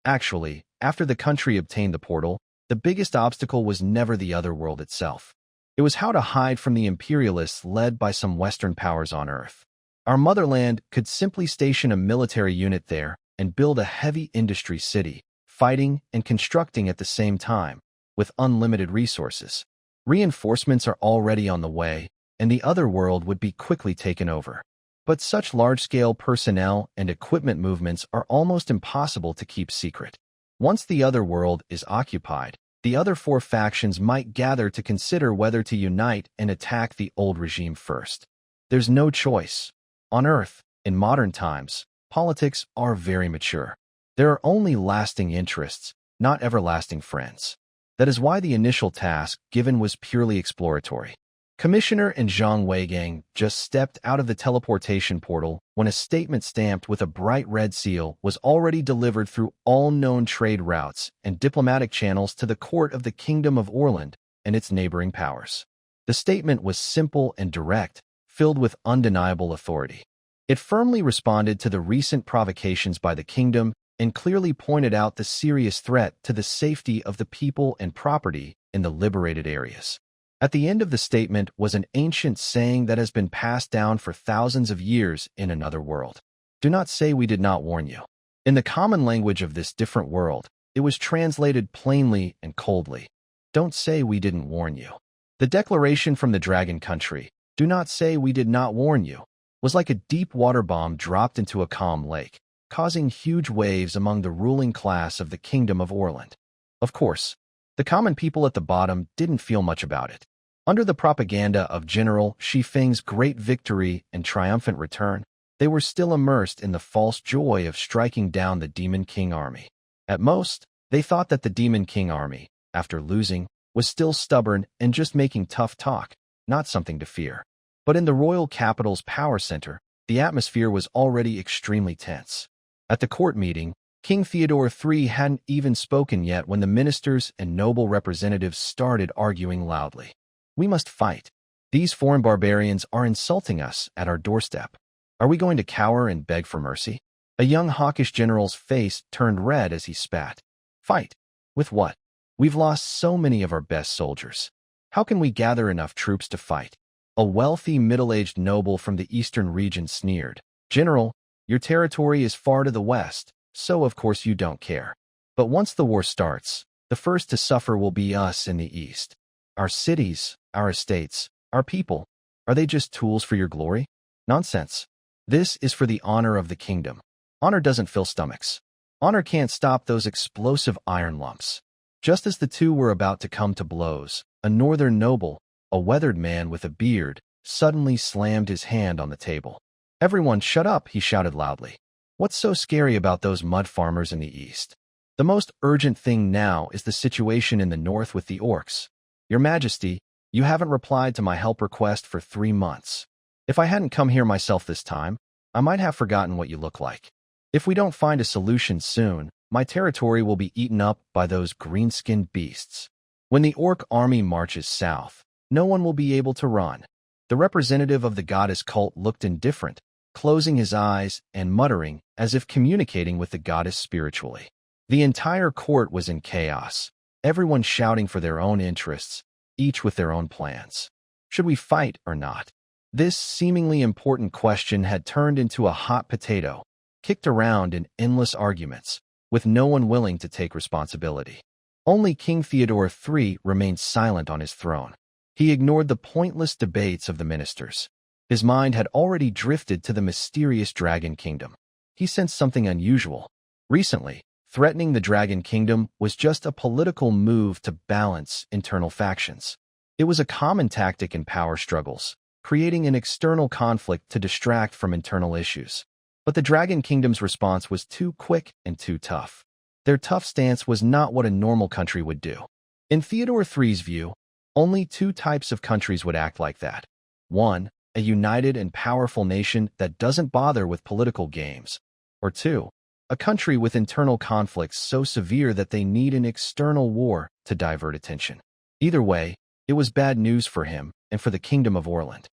Actually, after the country obtained the portal, the biggest obstacle was never the other world itself. It was how to hide from the imperialists led by some Western powers on Earth. Our motherland could simply station a military unit there and build a heavy industry city, fighting and constructing at the same time, with unlimited resources. Reinforcements are already on the way, and the other world would be quickly taken over. But such large-scale personnel and equipment movements are almost impossible to keep secret. Once the other world is occupied, the other four factions might gather to consider whether to unite and attack the old regime first. There's no choice. On Earth, in modern times, politics are very mature. There are only lasting interests, not everlasting friends. That is why the initial task given was purely exploratory. Commissioner and Zhang Weigang just stepped out of the teleportation portal when a statement stamped with a bright red seal was already delivered through all known trade routes and diplomatic channels to the court of the Kingdom of Orland and its neighboring powers. The statement was simple and direct, filled with undeniable authority. It firmly responded to the recent provocations by the kingdom and clearly pointed out the serious threat to the safety of the people and property in the liberated areas. At the end of the statement was an ancient saying that has been passed down for thousands of years in another world. Do not say we did not warn you. In the common language of this different world, it was translated plainly and coldly. Don't say we didn't warn you. The declaration from the Dragon Country, do not say we did not warn you, was like a deep water bomb dropped into a calm lake, causing huge waves among the ruling class of the Kingdom of Orland. Of course, the common people at the bottom didn't feel much about it. Under the propaganda of General Shi Feng's great victory and triumphant return, they were still immersed in the false joy of striking down the Demon King army. At most, they thought that the Demon King army, after losing, was still stubborn and just making tough talk, not something to fear. But in the royal capital's power center, the atmosphere was already extremely tense. At the court meeting, King Theodore III hadn't even spoken yet when the ministers and noble representatives started arguing loudly. We must fight. These foreign barbarians are insulting us at our doorstep. Are we going to cower and beg for mercy? A young hawkish general's face turned red as he spat. Fight? With what? We've lost so many of our best soldiers. How can we gather enough troops to fight? A wealthy, middle-aged noble from the eastern region sneered. General, your territory is far to the west, so of course you don't care. But once the war starts, the first to suffer will be us in the east. Our cities, our estates, our people, are they just tools for your glory? Nonsense. This is for the honor of the kingdom. Honor doesn't fill stomachs. Honor can't stop those explosive iron lumps. Just as the two were about to come to blows, a northern noble, a weathered man with a beard, suddenly slammed his hand on the table. Everyone shut up, he shouted loudly. What's so scary about those mud farmers in the east? The most urgent thing now is the situation in the north with the Orcs. Your Majesty, you haven't replied to my help request for 3 months. If I hadn't come here myself this time, I might have forgotten what you look like. If we don't find a solution soon, my territory will be eaten up by those green-skinned beasts. When the Orc army marches south, no one will be able to run. The representative of the goddess cult looked indifferent, closing his eyes and muttering as if communicating with the goddess spiritually. The entire court was in chaos, everyone shouting for their own interests, each with their own plans. Should we fight or not? This seemingly important question had turned into a hot potato, kicked around in endless arguments, with no one willing to take responsibility. Only King Theodore III remained silent on his throne. He ignored the pointless debates of the ministers. His mind had already drifted to the mysterious Dragon Kingdom. He sensed something unusual. Recently, threatening the Dragon Kingdom was just a political move to balance internal factions. It was a common tactic in power struggles, creating an external conflict to distract from internal issues. But the Dragon Kingdom's response was too quick and too tough. Their tough stance was not what a normal country would do. In Theodore III's view, only 2 types of countries would act like that. 1, a united and powerful nation that doesn't bother with political games. Or 2, a country with internal conflicts so severe that they need an external war to divert attention. Either way, it was bad news for him and for the Kingdom of Orland.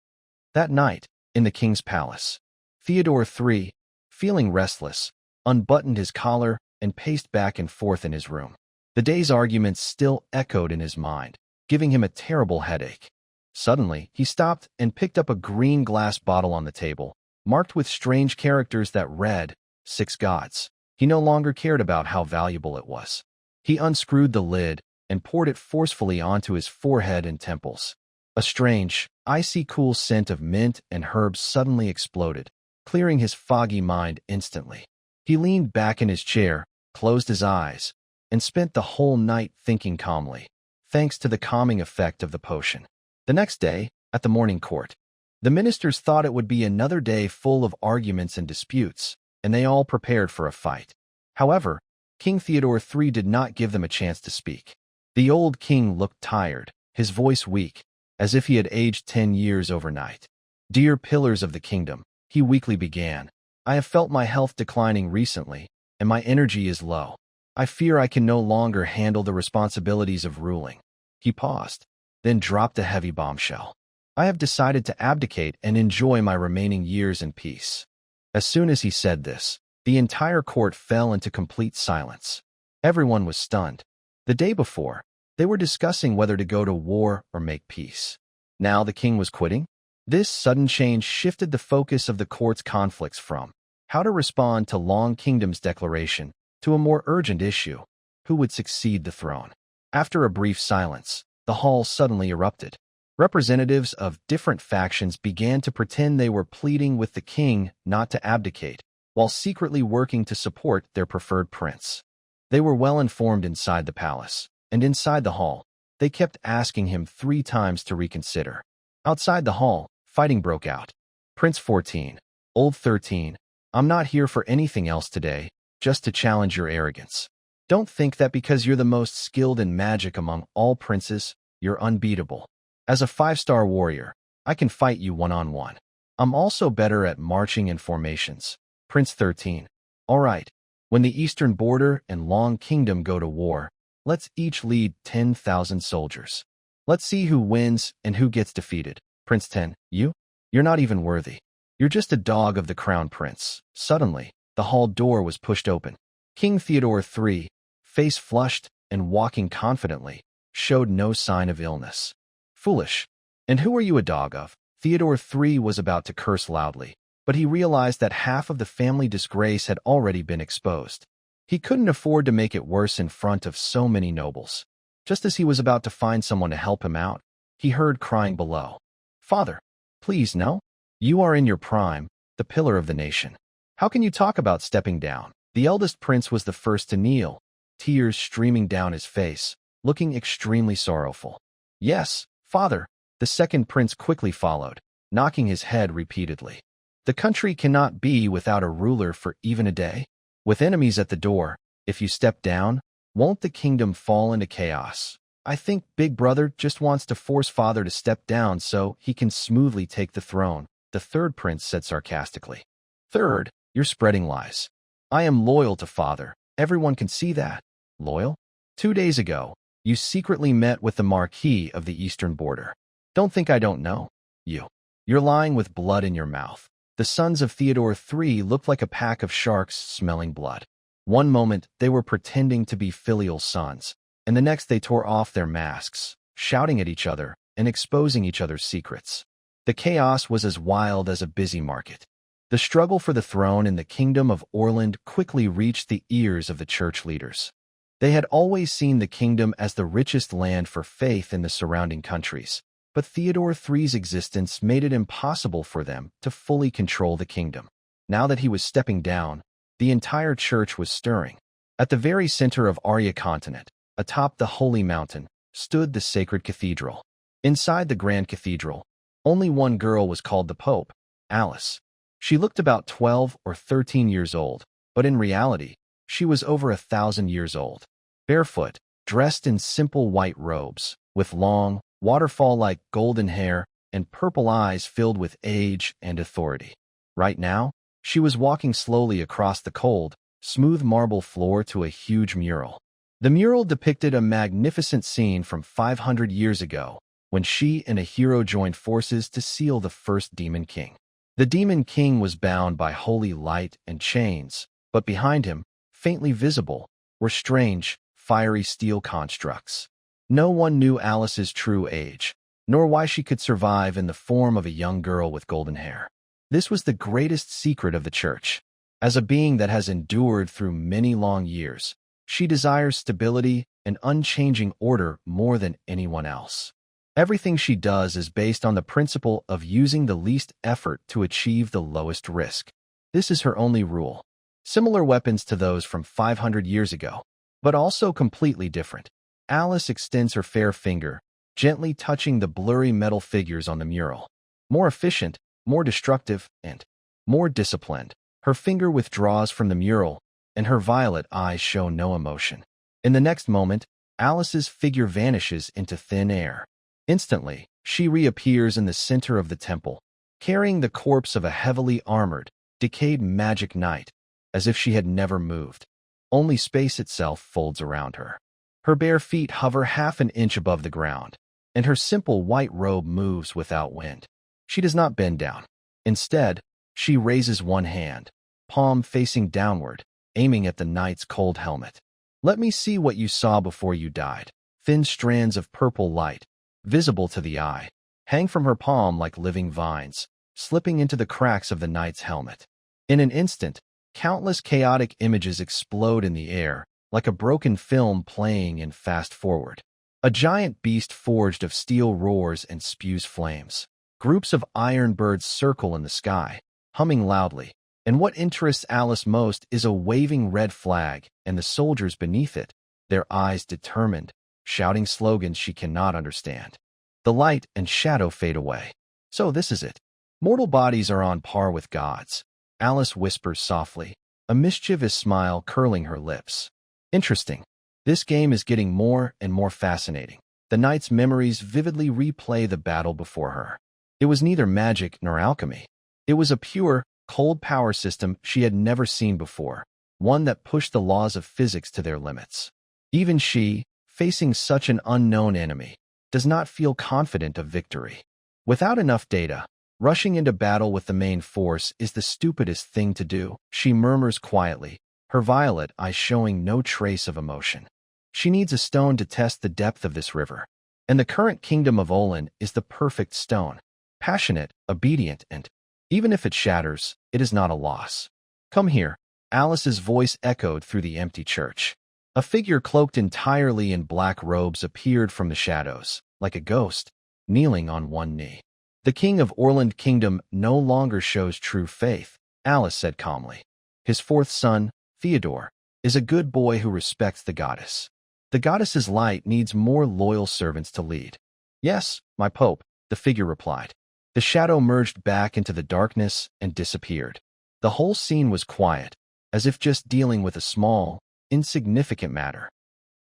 That night, in the king's palace, Theodore III, feeling restless, unbuttoned his collar and paced back and forth in his room. The day's arguments still echoed in his mind, giving him a terrible headache. Suddenly, he stopped and picked up a green glass bottle on the table, marked with strange characters that read, 6 gods. He no longer cared about how valuable it was. He unscrewed the lid and poured it forcefully onto his forehead and temples. A strange, Icy cool scent of mint and herbs suddenly exploded, clearing his foggy mind instantly. He leaned back in his chair, closed his eyes, and spent the whole night thinking calmly, thanks to the calming effect of the potion. The next day, at the morning court, the ministers thought it would be another day full of arguments and disputes, and they all prepared for a fight. However, King Theodore III did not give them a chance to speak. The old king looked tired, his voice weak, as if he had aged 10 years overnight. "Dear pillars of the kingdom," he weakly began, "I have felt my health declining recently, and my energy is low. I fear I can no longer handle the responsibilities of ruling." He paused, then dropped a heavy bombshell. "I have decided to abdicate and enjoy my remaining years in peace." As soon as he said this, the entire court fell into complete silence. Everyone was stunned. The day before, they were discussing whether to go to war or make peace. Now the king was quitting? This sudden change shifted the focus of the court's conflicts from how to respond to Long Kingdom's declaration to a more urgent issue: who would succeed the throne. After a brief silence, the hall suddenly erupted. Representatives of different factions began to pretend they were pleading with the king not to abdicate, while secretly working to support their preferred prince. They were well informed inside the palace, and inside the hall, they kept asking him 3 times to reconsider. Outside the hall, fighting broke out. "Prince 14, Old 13, I'm not here for anything else today, just to challenge your arrogance. Don't think that because you're the most skilled in magic among all princes, you're unbeatable. As a 5-star warrior, I can fight you one-on-one. I'm also better at marching and formations." Prince 13, "All right, when the eastern border and Long Kingdom go to war, let's each lead 10,000 soldiers. Let's see who wins and who gets defeated." Prince 10, You're not even worthy. You're just a dog of the crown prince." Suddenly, the hall door was pushed open. King Theodore III, face flushed and walking confidently, showed no sign of illness. "Foolish. And who are you a dog of?" Theodore III was about to curse loudly, but he realized that half of the family disgrace had already been exposed. He couldn't afford to make it worse in front of so many nobles. Just as he was about to find someone to help him out, he heard crying below. "Father, please no. You are in your prime, the pillar of the nation. How can you talk about stepping down?" The eldest prince was the first to kneel, tears streaming down his face, looking extremely sorrowful. "Yes, father," the second prince quickly followed, knocking his head repeatedly. "The country cannot be without a ruler for even a day. With enemies at the door, if you step down, won't the kingdom fall into chaos? I think Big Brother just wants to force father to step down so he can smoothly take the throne," the third prince said sarcastically. "Third, you're spreading lies. I am loyal to father. Everyone can see that." "Loyal? 2 days ago, you secretly met with the Marquis of the Eastern Border. Don't think I don't know. You're lying with blood in your mouth." The sons of Theodore III looked like a pack of sharks smelling blood. One moment, they were pretending to be filial sons, and the next they tore off their masks, shouting at each other and exposing each other's secrets. The chaos was as wild as a busy market. The struggle for the throne in the kingdom of Orland quickly reached the ears of the church leaders. They had always seen the kingdom as the richest land for faith in the surrounding countries, but Theodore III's existence made it impossible for them to fully control the kingdom. Now that he was stepping down, the entire church was stirring. At the very center of Arya continent, atop the holy mountain, stood the sacred cathedral. Inside the grand cathedral, only one girl was called the Pope, Alice. She looked about 12 or 13 years old, but in reality, she was over 1,000 years old. Barefoot, dressed in simple white robes, with long, waterfall-like golden hair and purple eyes filled with age and authority. Right now, she was walking slowly across the cold, smooth marble floor to a huge mural. The mural depicted a magnificent scene from 500 years ago, when she and a hero joined forces to seal the first Demon King. The Demon King was bound by holy light and chains, but behind him, faintly visible, were strange, fiery steel constructs. No one knew Alice's true age, nor why she could survive in the form of a young girl with golden hair. This was the greatest secret of the church. As a being that has endured through many long years, she desires stability and unchanging order more than anyone else. Everything she does is based on the principle of using the least effort to achieve the lowest risk. This is her only rule. Similar weapons to those from 500 years ago, but also completely different. Alice extends her fair finger, gently touching the blurry metal figures on the mural. More efficient, more destructive, and more disciplined. Her finger withdraws from the mural, and her violet eyes show no emotion. In the next moment, Alice's figure vanishes into thin air. Instantly, she reappears in the center of the temple, carrying the corpse of a heavily armored, decayed magic knight, as if she had never moved. Only space itself folds around her. Her bare feet hover half an inch above the ground, and her simple white robe moves without wind. She does not bend down. Instead, she raises one hand, palm facing downward, aiming at the knight's cold helmet. "Let me see what you saw before you died." Thin strands of purple light, visible to the eye, hang from her palm like living vines, slipping into the cracks of the knight's helmet. In an instant, countless chaotic images explode in the air, like a broken film playing in fast forward. A giant beast forged of steel roars and spews flames. Groups of iron birds circle in the sky, humming loudly, and what interests Alice most is a waving red flag and the soldiers beneath it, their eyes determined, shouting slogans she cannot understand. The light and shadow fade away. So this is it. Mortal bodies are on par with gods. Alice whispers softly, a mischievous smile curling her lips. Interesting. This game is getting more and more fascinating. The knight's memories vividly replay the battle before her. It was neither magic nor alchemy. It was a pure, cold power system she had never seen before, one that pushed the laws of physics to their limits. Even she, facing such an unknown enemy, does not feel confident of victory. Without enough data, rushing into battle with the main force is the stupidest thing to do, she murmurs quietly, her violet eyes showing no trace of emotion. She needs a stone to test the depth of this river, and the current kingdom of Olin is the perfect stone. Passionate, obedient, and, even if it shatters, it is not a loss. "Come here," Alice's voice echoed through the empty church. A figure cloaked entirely in black robes appeared from the shadows, like a ghost, kneeling on one knee. "The king of Orland Kingdom no longer shows true faith," Alice said calmly. "His fourth son, Theodore, is a good boy who respects the goddess. The goddess's light needs more loyal servants to lead." "Yes, my pope," the figure replied. The shadow merged back into the darkness and disappeared. The whole scene was quiet, as if just dealing with a small, insignificant matter.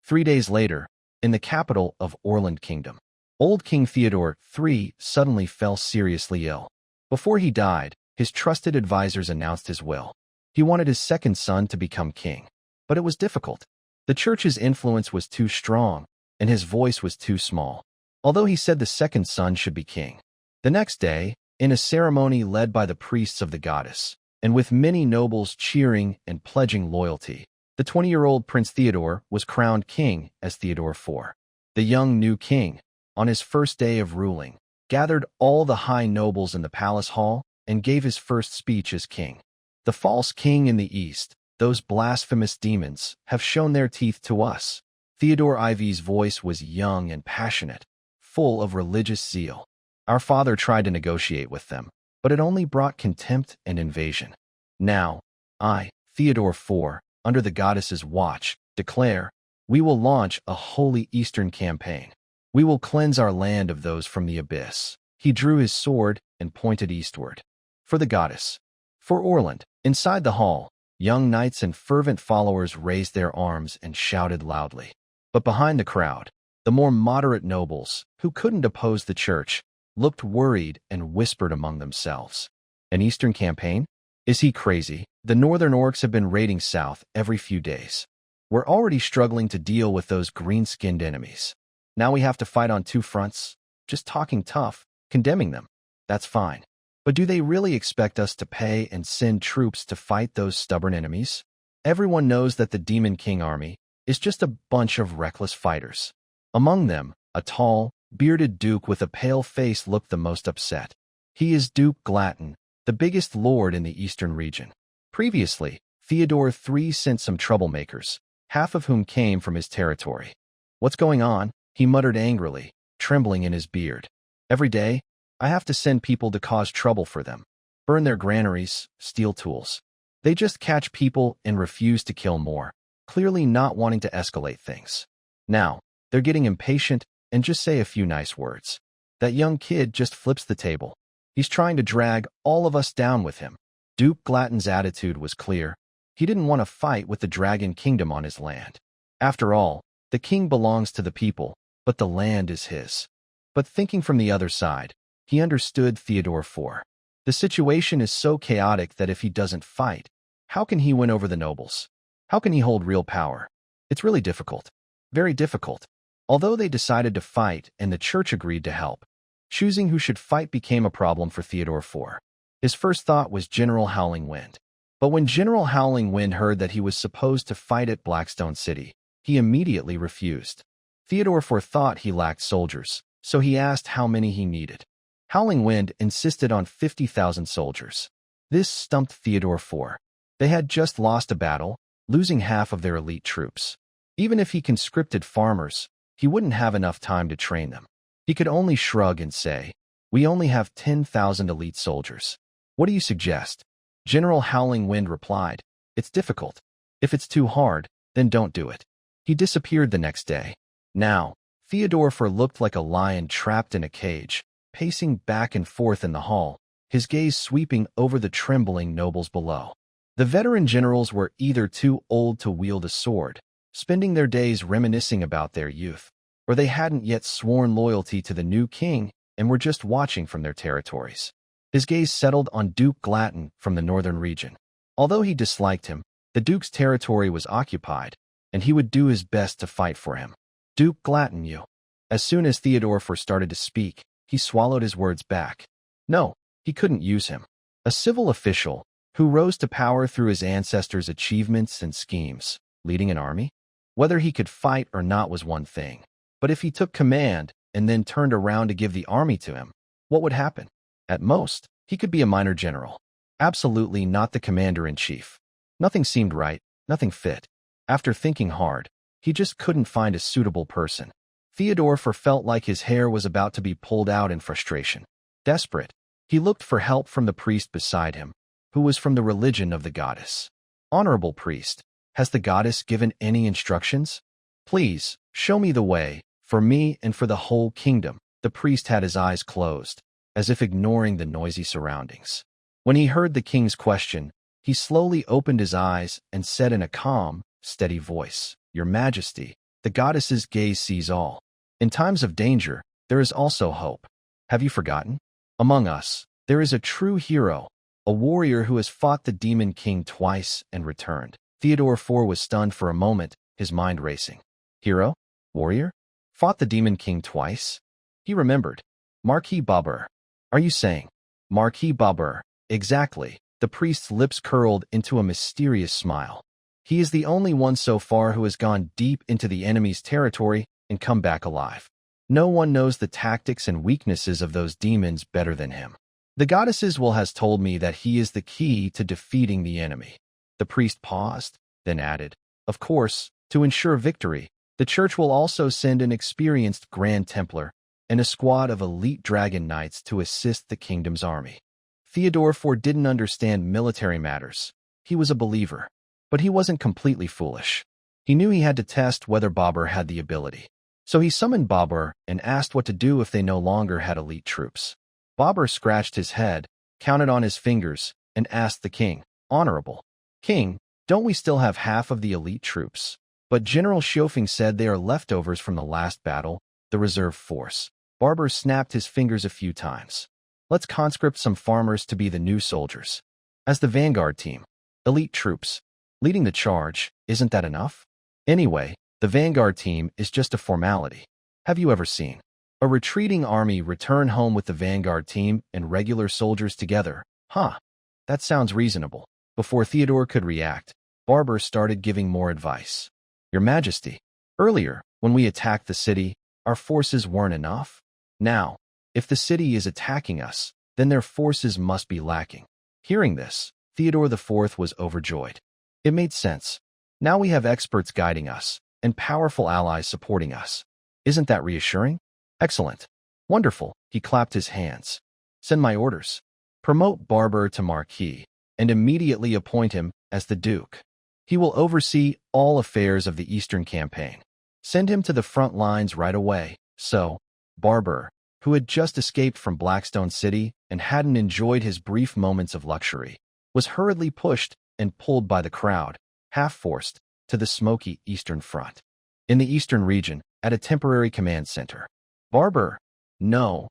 3 days later, in the capital of Orland Kingdom, old King Theodore III suddenly fell seriously ill. Before he died, his trusted advisors announced his will. He wanted his second son to become king, but it was difficult. The church's influence was too strong, and his voice was too small, although he said the second son should be king. The next day, in a ceremony led by the priests of the goddess, and with many nobles cheering and pledging loyalty, the 20-year-old Prince Theodore was crowned king as Theodore IV. The young new king, on his first day of ruling, gathered all the high nobles in the palace hall and gave his first speech as king. "The false king in the east, those blasphemous demons, have shown their teeth to us." Theodore IV's voice was young and passionate, full of religious zeal. "Our father tried to negotiate with them, but it only brought contempt and invasion. Now, I, Theodore IV, under the goddess's watch, declare, we will launch a holy Eastern campaign. We will cleanse our land of those from the abyss." He drew his sword and pointed eastward. "For the goddess. For Orland." Inside the hall, young knights and fervent followers raised their arms and shouted loudly. But behind the crowd, the more moderate nobles, who couldn't oppose the church, looked worried and whispered among themselves. "An Eastern campaign? Is he crazy? The northern orcs have been raiding south every few days. We're already struggling to deal with those green-skinned enemies. Now we have to fight on two fronts? Just talking tough, condemning them. That's fine. But do they really expect us to pay and send troops to fight those stubborn enemies? Everyone knows that the Demon King army is just a bunch of reckless fighters." Among them, a tall, bearded duke with a pale face looked the most upset. He is Duke Glatton, the biggest lord in the eastern region. Previously, Theodore III sent some troublemakers, half of whom came from his territory. "What's going on?" he muttered angrily, trembling in his beard. Every day, I have to send people to cause trouble for them, burn their granaries, steal tools. They just catch people and refuse to kill more, clearly not wanting to escalate things. Now, they're getting impatient and just say a few nice words. That young kid just flips the table. He's trying to drag all of us down with him. Duke Glatton's attitude was clear. He didn't want to fight with the Dragon Kingdom on his land. After all, the king belongs to the people, but the land is his. But thinking from the other side, he understood Theodore IV. The situation is so chaotic that if he doesn't fight, how can he win over the nobles? How can he hold real power? It's really difficult. Very difficult. Although they decided to fight and the church agreed to help, choosing who should fight became a problem for Theodore IV. His first thought was General Howling Wind. But when General Howling Wind heard that he was supposed to fight at Blackstone City, he immediately refused. Theodore IV thought he lacked soldiers, so he asked how many he needed. Howling Wind insisted on 50,000 soldiers. This stumped Theodore IV. They had just lost a battle, losing half of their elite troops. Even if he conscripted farmers, he wouldn't have enough time to train them. He could only shrug and say, "We only have 10,000 elite soldiers. What do you suggest?" General Howling Wind replied, "It's difficult. If it's too hard, then don't do it." He disappeared the next day. Now, Theodore IV looked like a lion trapped in a cage, pacing back and forth in the hall, his gaze sweeping over the trembling nobles below. The veteran generals were either too old to wield a sword, spending their days reminiscing about their youth, or they hadn't yet sworn loyalty to the new king and were just watching from their territories. His gaze settled on Duke Glatton from the northern region. Although he disliked him, the duke's territory was occupied, and he would do his best to fight for him. "Duke Glatton, you." As soon as Theodore IV started to speak, he swallowed his words back. No, he couldn't use him. A civil official, who rose to power through his ancestors' achievements and schemes, leading an army? Whether he could fight or not was one thing. But if he took command and then turned around to give the army to him, what would happen? At most, he could be a minor general. Absolutely not the commander-in-chief. Nothing seemed right, nothing fit. After thinking hard, he just couldn't find a suitable person. Theodore IV felt like his hair was about to be pulled out in frustration. Desperate, he looked for help from the priest beside him, who was from the religion of the goddess. "Honorable priest, has the goddess given any instructions? Please, show me the way, for me and for the whole kingdom." The priest had his eyes closed, as if ignoring the noisy surroundings. When he heard the king's question, he slowly opened his eyes and said in a calm, steady voice, "Your Majesty, the goddess's gaze sees all. In times of danger, there is also hope. Have you forgotten? Among us, there is a true hero, a warrior who has fought the demon king twice and returned." Theodore IV was stunned for a moment, his mind racing. Hero? Warrior? Fought the demon king twice? He remembered. Marquis Babur. Are you saying? Marquis Babur. Exactly. The priest's lips curled into a mysterious smile. He is the only one so far who has gone deep into the enemy's territory and come back alive. No one knows the tactics and weaknesses of those demons better than him. The goddess's will has told me that he is the key to defeating the enemy. The priest paused, then added, "Of course, to ensure victory, the church will also send an experienced Grand Templar and a squad of elite dragon knights to assist the kingdom's army." Theodore IV didn't understand military matters. He was a believer, but he wasn't completely foolish. He knew he had to test whether Babur had the ability. So he summoned Babur and asked what to do if they no longer had elite troops. Babur scratched his head, counted on his fingers, and asked the king, "Honorable King, don't we still have half of the elite troops?" But General Xiofeng said they are leftovers from the last battle, the reserve force. Babur snapped his fingers a few times. "Let's conscript some farmers to be the new soldiers. As the vanguard team, elite troops, leading the charge, isn't that enough? Anyway, the vanguard team is just a formality. Have you ever seen a retreating army return home with the vanguard team and regular soldiers together? Huh, that sounds reasonable." Before Theodore could react, Babur started giving more advice. "Your Majesty, earlier, when we attacked the city, our forces weren't enough. Now, if the city is attacking us, then their forces must be lacking." Hearing this, Theodore IV was overjoyed. It made sense. Now we have experts guiding us, and powerful allies supporting us. Isn't that reassuring? Excellent. Wonderful. He clapped his hands. Send my orders. Promote Barber to Marquis, and immediately appoint him as the Duke. He will oversee all affairs of the Eastern campaign. Send him to the front lines right away. So, Barber, who had just escaped from Blackstone City and hadn't enjoyed his brief moments of luxury, was hurriedly pushed and pulled by the crowd, half-forced, to the smoky Eastern Front. In the Eastern region, at a temporary command center, Barber, now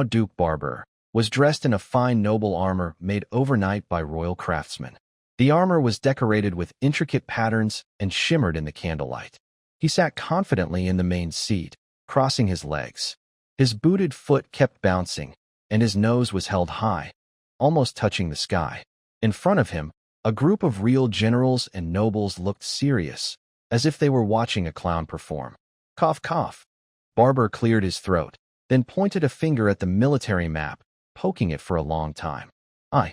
Duke Barber, was dressed in a fine noble armor made overnight by royal craftsmen. The armor was decorated with intricate patterns and shimmered in the candlelight. He sat confidently in the main seat, crossing his legs. His booted foot kept bouncing, and his nose was held high, almost touching the sky. In front of him, a group of real generals and nobles looked serious, as if they were watching a clown perform. Cough, cough. Barber cleared his throat, then pointed a finger at the military map, poking it for a long time. I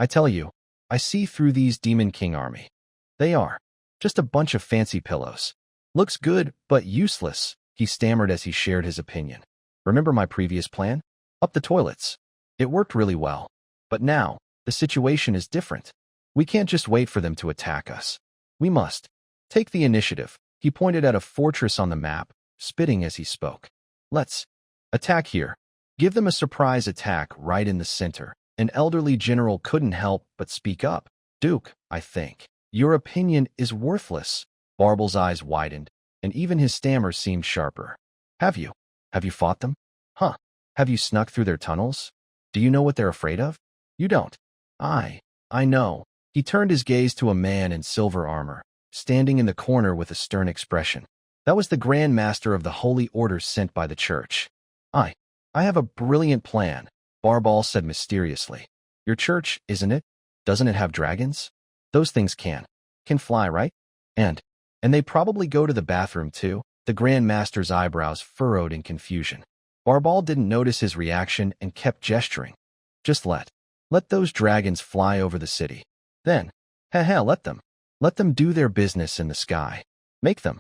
tell you, I see through these Demon King army. They are just a bunch of fancy pillows. Looks good, but useless, he stammered as he shared his opinion. Remember my previous plan? Up the toilets. It worked really well. But now, the situation is different. We can't just wait for them to attack us. We must take the initiative. He pointed at a fortress on the map, spitting as he spoke. Let's attack here. Give them a surprise attack right in the center. An elderly general couldn't help but speak up. Duke, I think your opinion is worthless. Barble's eyes widened, and even his stammer seemed sharper. Have you fought them? Huh. Have you snuck through their tunnels? Do you know what they're afraid of? You don't. I know. He turned his gaze to a man in silver armor, standing in the corner with a stern expression. That was the Grand Master of the Holy Order sent by the church. I have a brilliant plan, Barbal said mysteriously. Your church, isn't it? Doesn't it have dragons? Those things can fly, right? And they probably go to the bathroom too. The Grand Master's eyebrows furrowed in confusion. Barbal didn't notice his reaction and kept gesturing. Just let those dragons fly over the city. Then, let them do their business in the sky. Make them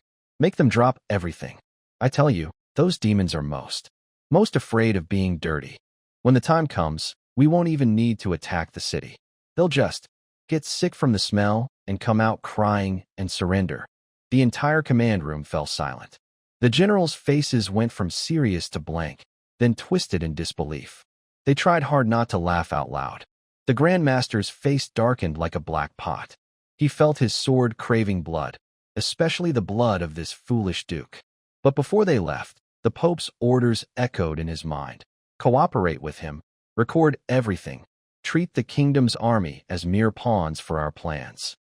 drop everything. I tell you, those demons are most afraid of being dirty. When the time comes, we won't even need to attack the city. They'll just get sick from the smell and come out crying and surrender. The entire command room fell silent. The generals' faces went from serious to blank, then twisted in disbelief. They tried hard not to laugh out loud. The Grand Master's face darkened like a black pot. He felt his sword craving blood, especially the blood of this foolish duke. But before they left, the Pope's orders echoed in his mind. Cooperate with him, record everything, treat the kingdom's army as mere pawns for our plans.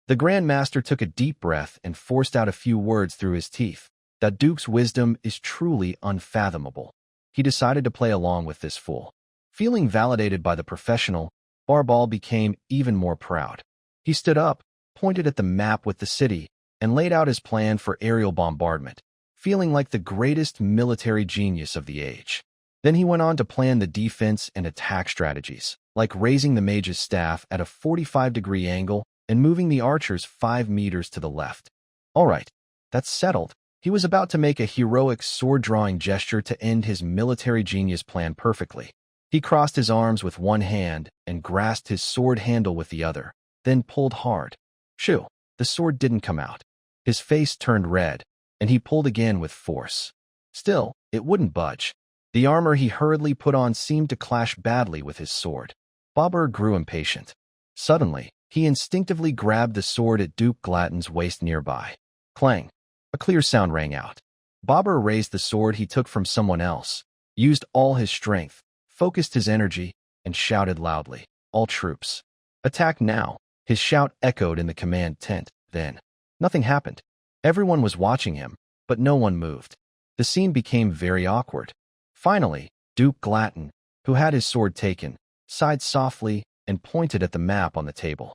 The Grand Master took a deep breath and forced out a few words through his teeth. That duke's wisdom is truly unfathomable. He decided to play along with this fool. Feeling validated by the professional, Barbal became even more proud. He stood up, pointed at the map with the city, and laid out his plan for aerial bombardment, feeling like the greatest military genius of the age. Then he went on to plan the defense and attack strategies, like raising the mage's staff at a 45-degree angle and moving the archers 5 meters to the left. All right, that's settled. He was about to make a heroic sword-drawing gesture to end his military genius plan perfectly. He crossed his arms with one hand and grasped his sword handle with the other, then pulled hard. Shoo! The sword didn't come out. His face turned red, and he pulled again with force. Still, it wouldn't budge. The armor he hurriedly put on seemed to clash badly with his sword. Bobber grew impatient. Suddenly, he instinctively grabbed the sword at Duke Glatton's waist nearby. Clang! A clear sound rang out. Bobber raised the sword he took from someone else, used all his strength, focused his energy, and shouted loudly, "All troops, attack now!" His shout echoed in the command tent. Then, nothing happened. Everyone was watching him, but no one moved. The scene became very awkward. Finally, Duke Glatton, who had his sword taken, sighed softly and pointed at the map on the table.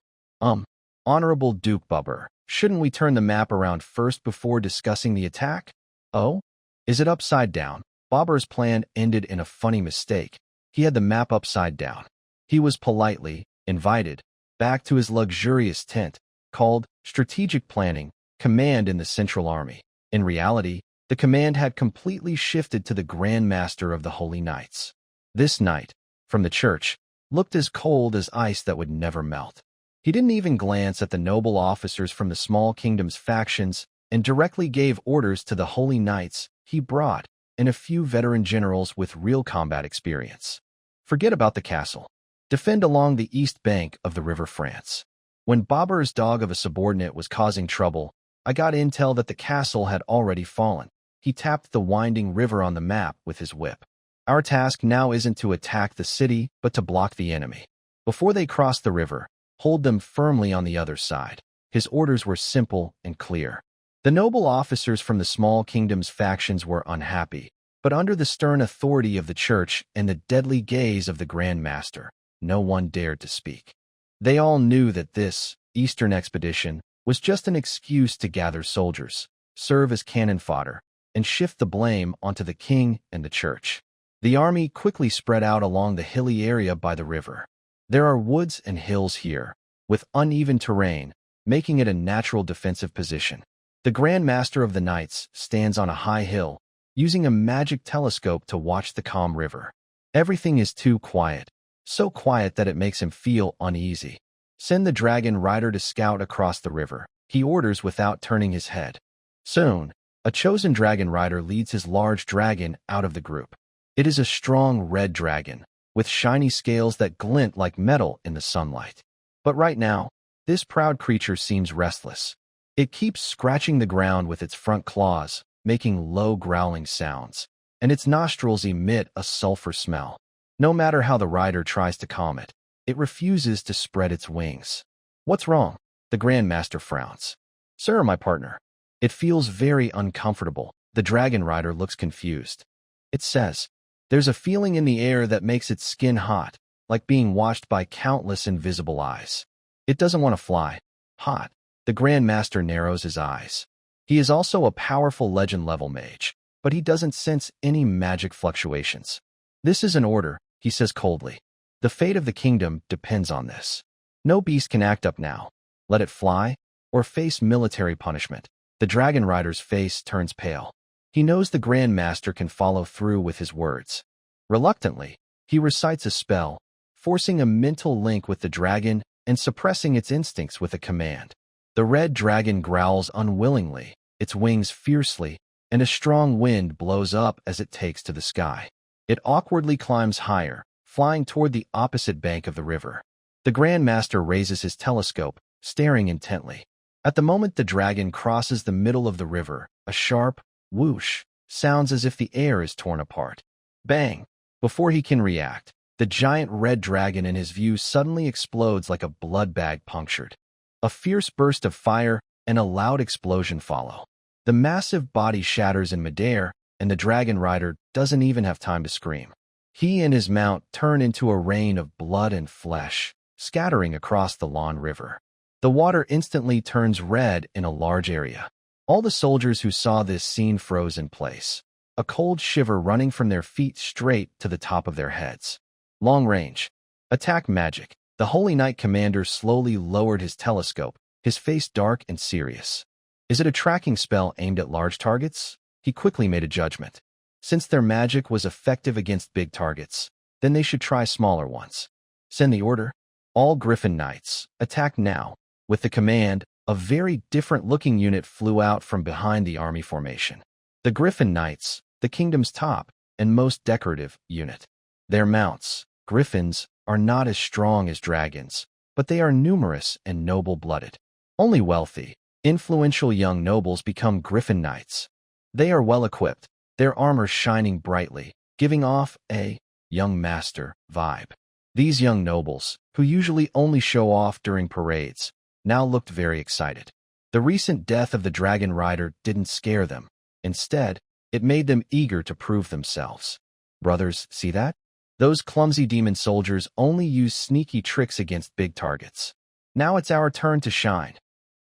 Honorable Duke Bobber, shouldn't we turn the map around first before discussing the attack? Oh? Is it upside down? Bobber's plan ended in a funny mistake. He had the map upside down. He was politely invited back to his luxurious tent, called Strategic Planning, Command in the Central Army. In reality, The command had completely shifted to the Grand Master of the Holy Knights. This knight, from the church, looked as cold as ice that would never melt. He didn't even glance at the noble officers from the small kingdom's factions and directly gave orders to the Holy Knights he brought and a few veteran generals with real combat experience. Forget about the castle. Defend along the east bank of the River France. When Babur's dog of a subordinate was causing trouble, I got intel that the castle had already fallen. He tapped the winding river on the map with his whip. Our task now isn't to attack the city, but to block the enemy. Before they cross the river, hold them firmly on the other side. His orders were simple and clear. The noble officers from the small kingdom's factions were unhappy, but under the stern authority of the church and the deadly gaze of the Grand Master, no one dared to speak. They all knew that this Eastern expedition was just an excuse to gather soldiers, serve as cannon fodder, and shift the blame onto the king and the church. The army quickly spread out along the hilly area by the river. There are woods and hills here, with uneven terrain, making it a natural defensive position. The Grand Master of the Knights stands on a high hill, using a magic telescope to watch the calm river. Everything is too quiet, so quiet that it makes him feel uneasy. Send the dragon rider to scout across the river, he orders without turning his head. Soon, a chosen dragon rider leads his large dragon out of the group. It is a strong red dragon, with shiny scales that glint like metal in the sunlight. But right now, this proud creature seems restless. It keeps scratching the ground with its front claws, making low growling sounds, and its nostrils emit a sulfur smell. No matter how the rider tries to calm it, it refuses to spread its wings. What's wrong? The Grand Master frowns. Sir, my partner. It feels very uncomfortable. The dragon rider looks confused. It says, there's a feeling in the air that makes its skin hot, like being watched by countless invisible eyes. It doesn't want to fly. Hot. The Grand Master narrows his eyes. He is also a powerful legend-level mage, but he doesn't sense any magic fluctuations. This is an order, he says coldly. The fate of the kingdom depends on this. No beast can act up now. Let it fly, or face military punishment. The dragon rider's face turns pale. He knows the Grand Master can follow through with his words. Reluctantly, he recites a spell, forcing a mental link with the dragon and suppressing its instincts with a command. The red dragon growls unwillingly, its wings fiercely, and a strong wind blows up as it takes to the sky. It awkwardly climbs higher, flying toward the opposite bank of the river. The Grand Master raises his telescope, staring intently. At the moment the dragon crosses the middle of the river, a sharp whoosh sounds as if the air is torn apart. Bang! Before he can react, the giant red dragon in his view suddenly explodes like a blood bag punctured. A fierce burst of fire and a loud explosion follow. The massive body shatters in midair, and the dragon rider doesn't even have time to scream. He and his mount turn into a rain of blood and flesh, scattering across the Lawn River. The water instantly turns red in a large area. All the soldiers who saw this scene froze in place, a cold shiver running from their feet straight to the top of their heads. Long range. Attack magic. The Holy Knight commander slowly lowered his telescope, his face dark and serious. Is it a tracking spell aimed at large targets? He quickly made a judgment. Since their magic was effective against big targets, then they should try smaller ones. Send the order. All Griffin Knights, attack now. With the command, a very different-looking unit flew out from behind the army formation. The Griffin Knights, the kingdom's top and most decorative unit. Their mounts, griffins, are not as strong as dragons, but they are numerous and noble-blooded. Only wealthy, influential young nobles become Griffin Knights. They are well-equipped, their armor shining brightly, giving off a young master vibe. These young nobles, who usually only show off during parades, now looked very excited. The recent death of the dragon rider didn't scare them. Instead, it made them eager to prove themselves. Brothers, see that? Those clumsy demon soldiers only use sneaky tricks against big targets. Now it's our turn to shine.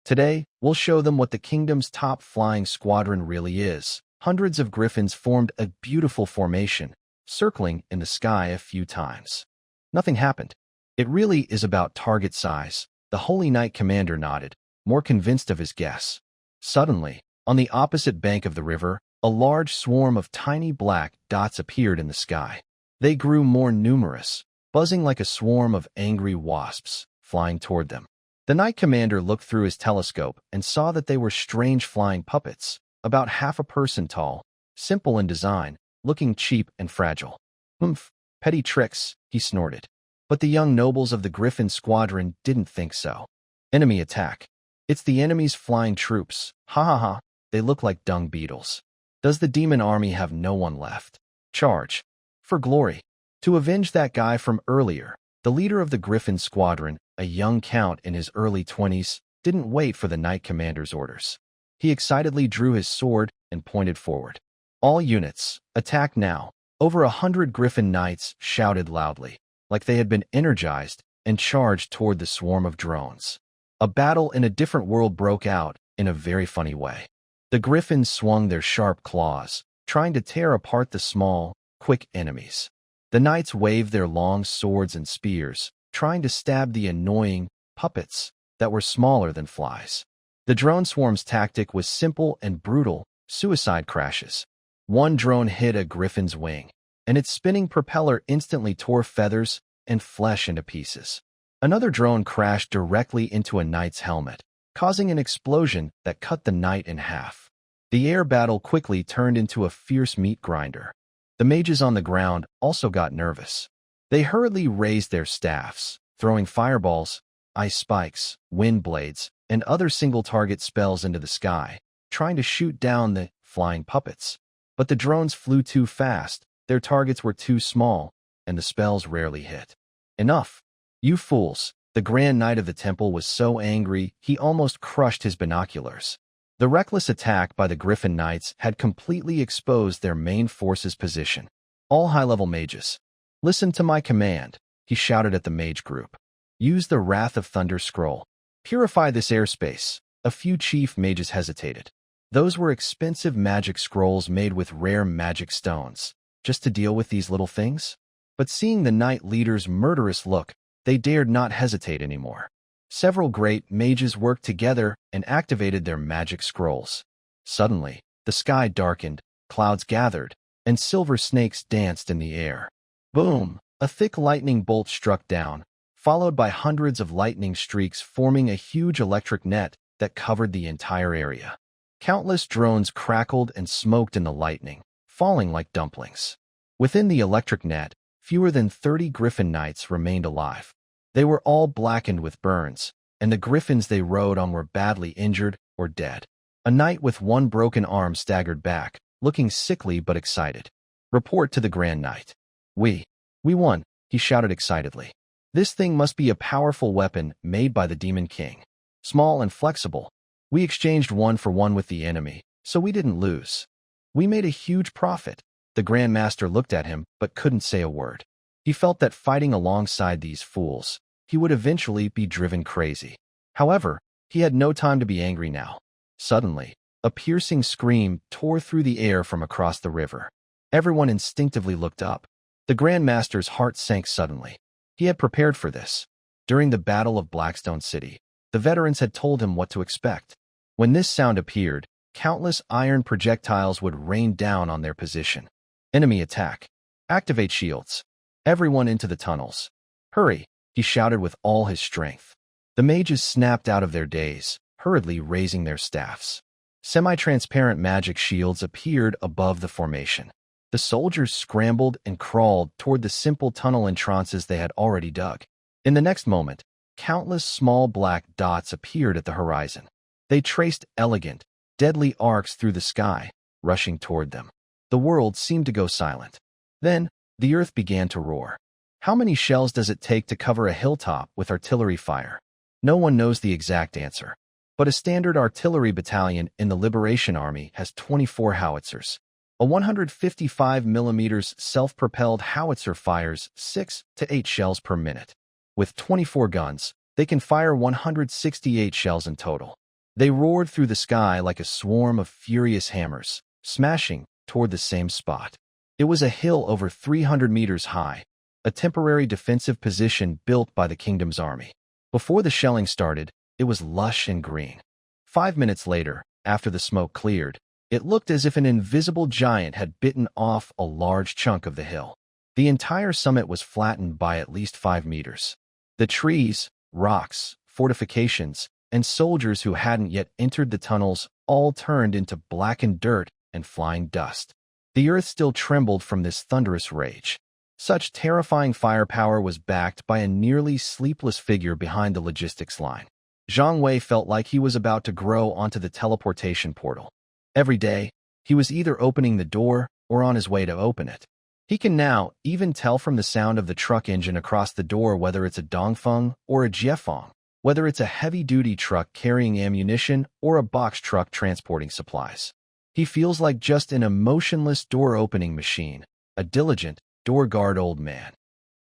Today, we'll show them what the kingdom's top flying squadron really is. Hundreds of griffins formed a beautiful formation, circling in the sky a few times. Nothing happened. It really is about target size. The Holy Knight commander nodded, more convinced of his guess. Suddenly, on the opposite bank of the river, a large swarm of tiny black dots appeared in the sky. They grew more numerous, buzzing like a swarm of angry wasps, flying toward them. The Knight Commander looked through his telescope and saw that they were strange flying puppets, about half a person tall, simple in design, looking cheap and fragile. "Humph, petty tricks," he snorted. But the young nobles of the Griffin Squadron didn't think so. Enemy attack. It's the enemy's flying troops. Ha ha ha, they look like dung beetles. Does the demon army have no one left? Charge. For glory. To avenge that guy from earlier, the leader of the Griffin Squadron, a young count in his early 20s, didn't wait for the Knight Commander's orders. He excitedly drew his sword and pointed forward. All units, attack now. Over 100 Griffin Knights shouted loudly, like they had been energized, and charged toward the swarm of drones. A battle in a different world broke out in a very funny way. The Griffins swung their sharp claws, trying to tear apart the small, quick enemies. The Knights waved their long swords and spears, trying to stab the annoying puppets that were smaller than flies. The drone swarm's tactic was simple and brutal: suicide crashes. One drone hit a Griffin's wing, and its spinning propeller instantly tore feathers and flesh into pieces. Another drone crashed directly into a Knight's helmet, causing an explosion that cut the Knight in half. The air battle quickly turned into a fierce meat grinder. The mages on the ground also got nervous. They hurriedly raised their staffs, throwing fireballs, ice spikes, wind blades, and other single-target spells into the sky, trying to shoot down the flying puppets. But the drones flew too fast, their targets were too small, and the spells rarely hit. Enough! You fools! The Grand Knight of the Temple was so angry he almost crushed his binoculars. The reckless attack by the Griffin Knights had completely exposed their main force's position. All high-level mages, listen to my command, he shouted at the mage group. Use the Wrath of Thunder scroll. Purify this airspace. A few chief mages hesitated. Those were expensive magic scrolls made with rare magic stones, just to deal with these little things? But seeing the knight leader's murderous look, they dared not hesitate anymore. Several great mages worked together and activated their magic scrolls. Suddenly, the sky darkened, clouds gathered, and silver snakes danced in the air. Boom! A thick lightning bolt struck down, followed by hundreds of lightning streaks forming a huge electric net that covered the entire area. Countless drones crackled and smoked in the lightning, falling like dumplings. Within the electric net, fewer than 30 Griffin Knights remained alive. They were all blackened with burns, and the griffins they rode on were badly injured or dead. A knight with one broken arm staggered back, looking sickly but excited. Report to the Grand Knight. We won, he shouted excitedly. This thing must be a powerful weapon made by the Demon King. Small and flexible. We exchanged one for one with the enemy, so we didn't lose. We made a huge profit. The Grand Master looked at him but couldn't say a word. He felt that fighting alongside these fools, he would eventually be driven crazy. However, he had no time to be angry now. Suddenly, a piercing scream tore through the air from across the river. Everyone instinctively looked up. The Grand Master's heart sank suddenly. He had prepared for this. During the Battle of Blackstone City, the veterans had told him what to expect. When this sound appeared, countless iron projectiles would rain down on their position. Enemy attack. Activate shields. Everyone into the tunnels. Hurry, he shouted with all his strength. The mages snapped out of their daze, hurriedly raising their staffs. Semi-transparent magic shields appeared above the formation. The soldiers scrambled and crawled toward the simple tunnel entrances they had already dug. In the next moment, countless small black dots appeared at the horizon. They traced elegant, deadly arcs through the sky, rushing toward them. The world seemed to go silent. Then, the earth began to roar. How many shells does it take to cover a hilltop with artillery fire? No one knows the exact answer. But a standard artillery battalion in the Liberation Army has 24 howitzers. A 155mm self-propelled howitzer fires 6 to 8 shells per minute. With 24 guns, they can fire 168 shells in total. They roared through the sky like a swarm of furious hammers, smashing toward the same spot. It was a hill over 300 meters high, a temporary defensive position built by the kingdom's army. Before the shelling started, it was lush and green. 5 minutes later, after the smoke cleared, It looked as if an invisible giant had bitten off a large chunk of the hill. The entire summit was flattened by at least 5 meters. The trees, rocks, fortifications, and soldiers who hadn't yet entered the tunnels all turned into blackened dirt and flying dust. The earth still trembled from this thunderous rage. Such terrifying firepower was backed by a nearly sleepless figure behind the logistics line. Zhang Wei felt like he was about to grow onto the teleportation portal. Every day, he was either opening the door or on his way to open it. He can now even tell from the sound of the truck engine across the door whether it's a Dongfeng or a Jiefeng, whether it's a heavy-duty truck carrying ammunition or a box truck transporting supplies. He feels like just an emotionless door-opening machine, a diligent, door-guard old man.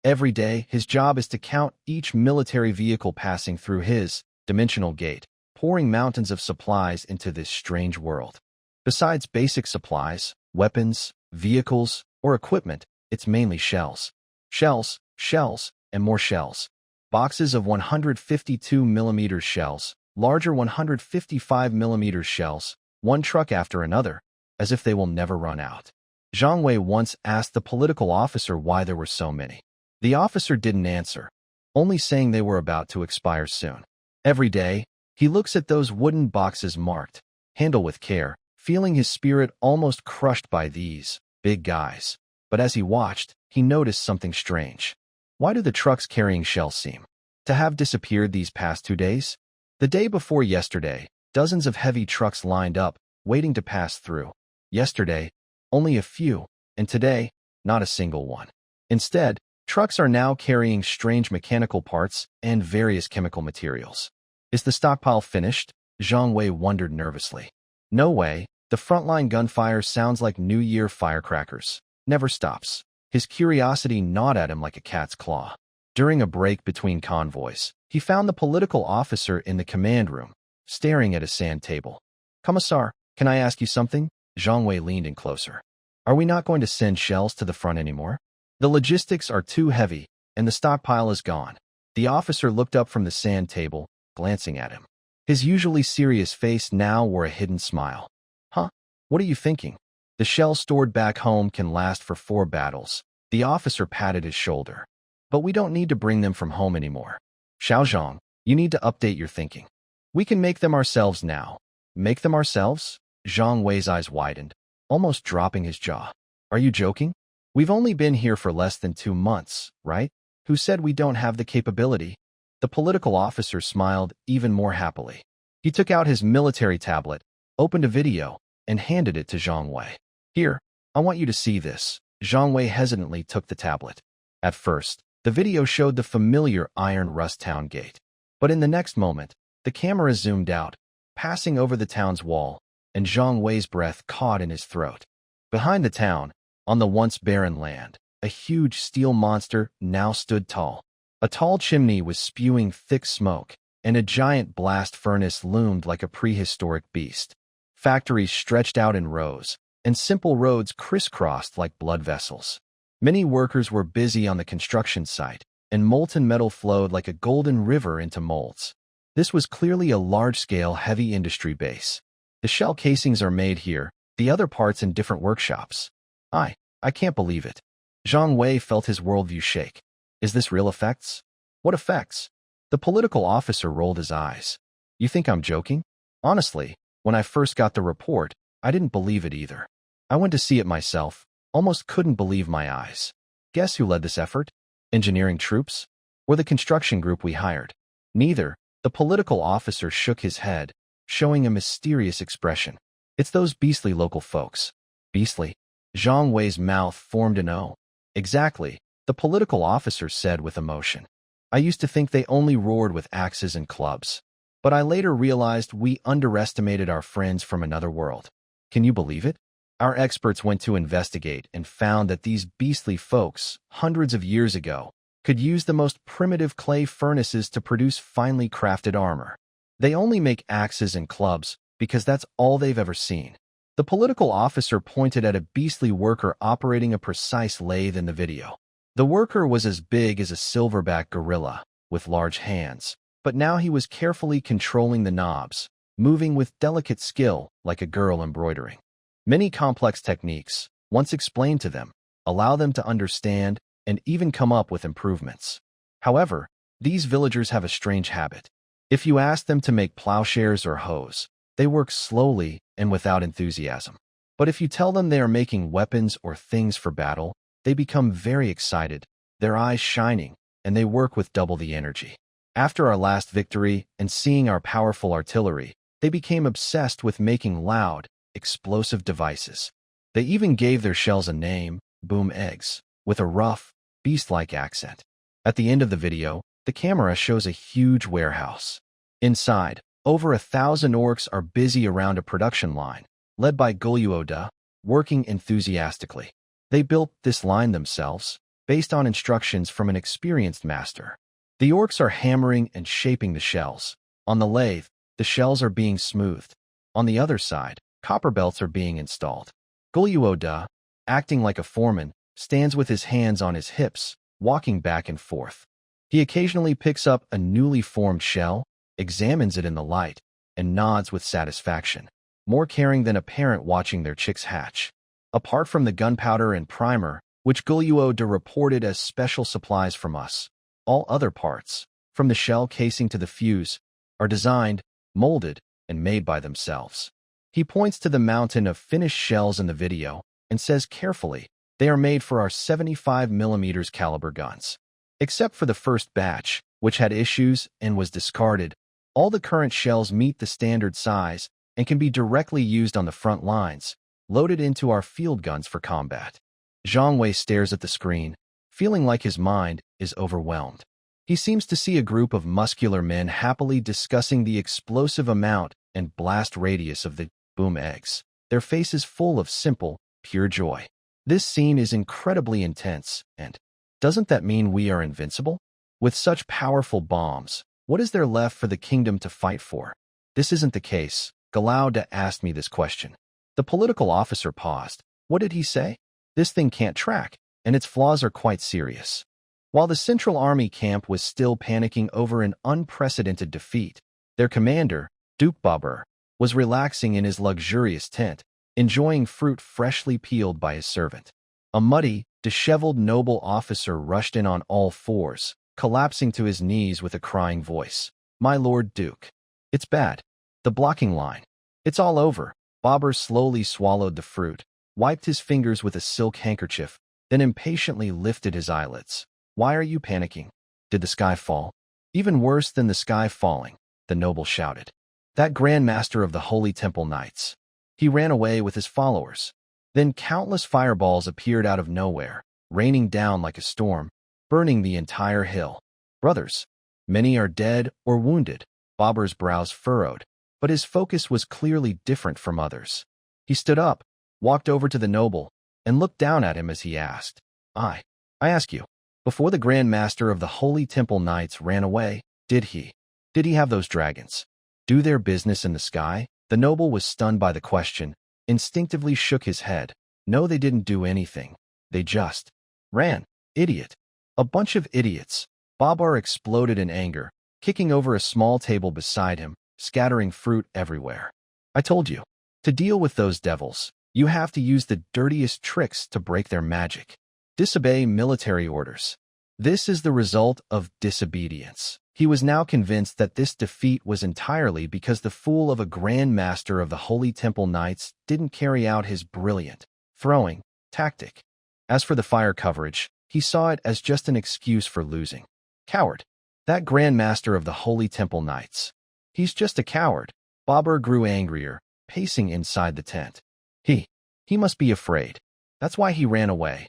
Every day, his job is to count each military vehicle passing through his dimensional gate, pouring mountains of supplies into this strange world. Besides basic supplies, weapons, vehicles, or equipment, it's mainly shells. Shells, shells, and more shells. Boxes of 152mm shells, larger 155mm shells, one truck after another, as if they will never run out. Zhang Wei once asked the political officer why there were so many. The officer didn't answer, only saying they were about to expire soon. Every day, he looks at those wooden boxes marked, "Handle with care," feeling his spirit almost crushed by these big guys. But as he watched, he noticed something strange. Why do the trucks carrying shells seem to have disappeared these past 2 days? The day before yesterday, dozens of heavy trucks lined up, waiting to pass through. Yesterday, only a few, and today, not a single one. Instead, trucks are now carrying strange mechanical parts and various chemical materials. Is the stockpile finished? Zhang Wei wondered nervously. No way, the frontline gunfire sounds like New Year firecrackers. Never stops. His curiosity gnawed at him like a cat's claw. During a break between convoys, he found the political officer in the command room, staring at a sand table. "Commissar, can I ask you something?" Zhang Wei leaned in closer. "Are we not going to send shells to the front anymore? The logistics are too heavy, and the stockpile is gone." The officer looked up from the sand table, glancing at him. His usually serious face now wore a hidden smile. "Huh? What are you thinking? The shells stored back home can last for 4 battles. The officer patted his shoulder. "But we don't need to bring them from home anymore. Xiaozhong, you need to update your thinking. We can make them ourselves now." "Make them ourselves?" Zhang Wei's eyes widened, almost dropping his jaw. "Are you joking? We've only been here for less than 2 months, right? Who said we don't have the capability?" The political officer smiled even more happily. He took out his military tablet, opened a video, and handed it to Zhang Wei. "Here, I want you to see this." Zhang Wei hesitantly took the tablet. At first, the video showed the familiar iron rust town gate. But in the next moment, the camera zoomed out, passing over the town's wall, and Zhang Wei's breath caught in his throat. Behind the town, on the once barren land, a huge steel monster now stood tall. A tall chimney was spewing thick smoke, and a giant blast furnace loomed like a prehistoric beast. Factories stretched out in rows, and simple roads crisscrossed like blood vessels. Many workers were busy on the construction site, and molten metal flowed like a golden river into molds. This was clearly a large-scale heavy industry base. The shell casings are made here, the other parts in different workshops. I can't believe it. Zhang Wei felt his worldview shake. Is this real effects? What effects? The political officer rolled his eyes. You think I'm joking? Honestly, when I first got the report, I didn't believe it either. I went to see it myself, almost couldn't believe my eyes. Guess who led this effort? Engineering troops? Or the construction group we hired? Neither. The political officer shook his head, showing a mysterious expression. It's those beastly local folks. Beastly? Zhang Wei's mouth formed an O. Exactly, the political officer said with emotion. I used to think they only roared with axes and clubs. But I later realized we underestimated our friends from another world. Can you believe it? Our experts went to investigate and found that these beastly folks, hundreds of years ago, could use the most primitive clay furnaces to produce finely crafted armor. They only make axes and clubs because that's all they've ever seen. The political officer pointed at a beastly worker operating a precise lathe in the video. The worker was as big as a silverback gorilla, with large hands, but now he was carefully controlling the knobs, moving with delicate skill like a girl embroidering. Many complex techniques, once explained to them, allow them to understand and even come up with improvements. However, these villagers have a strange habit. If you ask them to make plowshares or hoes, they work slowly and without enthusiasm. But if you tell them they are making weapons or things for battle, they become very excited, their eyes shining, and they work with double the energy. After our last victory and seeing our powerful artillery, they became obsessed with making loud, explosive devices. They even gave their shells a name, boom eggs, with a rough, beast-like accent. At the end of the video, the camera shows a huge warehouse. Inside, over 1,000 orcs are busy around a production line, led by Gulyoda, working enthusiastically. They built this line themselves, based on instructions from an experienced master. The orcs are hammering and shaping the shells. On the lathe, the shells are being smoothed. On the other side, copper belts are being installed. Gulyoda, acting like a foreman, stands with his hands on his hips, walking back and forth. He occasionally picks up a newly formed shell, examines it in the light, and nods with satisfaction, more caring than a parent watching their chicks hatch. Apart from the gunpowder and primer, which Gulyoda reported as special supplies from us, all other parts, from the shell casing to the fuse, are designed, molded, and made by themselves. He points to the mountain of finished shells in the video and says carefully, they are made for our 75mm caliber guns. Except for the first batch, which had issues and was discarded, all the current shells meet the standard size and can be directly used on the front lines, loaded into our field guns for combat. Zhang Wei stares at the screen, feeling like his mind is overwhelmed. He seems to see a group of muscular men happily discussing the explosive amount and blast radius of the boom eggs, their faces full of simple, pure joy. This scene is incredibly intense, and doesn't that mean we are invincible? With such powerful bombs, what is there left for the kingdom to fight for? This isn't the case. Gulyoda asked me this question. The political officer paused. What did he say? This thing can't track, and its flaws are quite serious. While the Central Army camp was still panicking over an unprecedented defeat, their commander, Duke Babur, was relaxing in his luxurious tent, enjoying fruit freshly peeled by his servant. A muddy, disheveled noble officer rushed in on all fours, collapsing to his knees with a crying voice. My Lord Duke. It's bad. The blocking line. It's all over. Babur slowly swallowed the fruit, wiped his fingers with a silk handkerchief, then impatiently lifted his eyelids. Why are you panicking? Did the sky fall? Even worse than the sky falling, the noble shouted. That Grand Master of the Holy Temple Knights. He ran away with his followers. Then countless fireballs appeared out of nowhere, raining down like a storm, burning the entire hill. Brothers, many are dead or wounded. Babur's brows furrowed, but his focus was clearly different from others. He stood up, walked over to the noble, and looked down at him as he asked, I ask you, before the Grand Master of the Holy Temple Knights ran away, did he have those dragons do their business in the sky? The noble was stunned by the question, instinctively shook his head. No, they didn't do anything. They just ran. Idiot. A bunch of idiots. Babur exploded in anger, kicking over a small table beside him, scattering fruit everywhere. I told you, to deal with those devils, you have to use the dirtiest tricks to break their magic. Disobey military orders. This is the result of disobedience. He was now convinced that this defeat was entirely because the fool of a Grand Master of the Holy Temple Knights didn't carry out his brilliant throwing tactic. As for the fire coverage, he saw it as just an excuse for losing. Coward. That Grand Master of the Holy Temple Knights. He's just a coward. Babur grew angrier, pacing inside the tent. He must be afraid. That's why he ran away.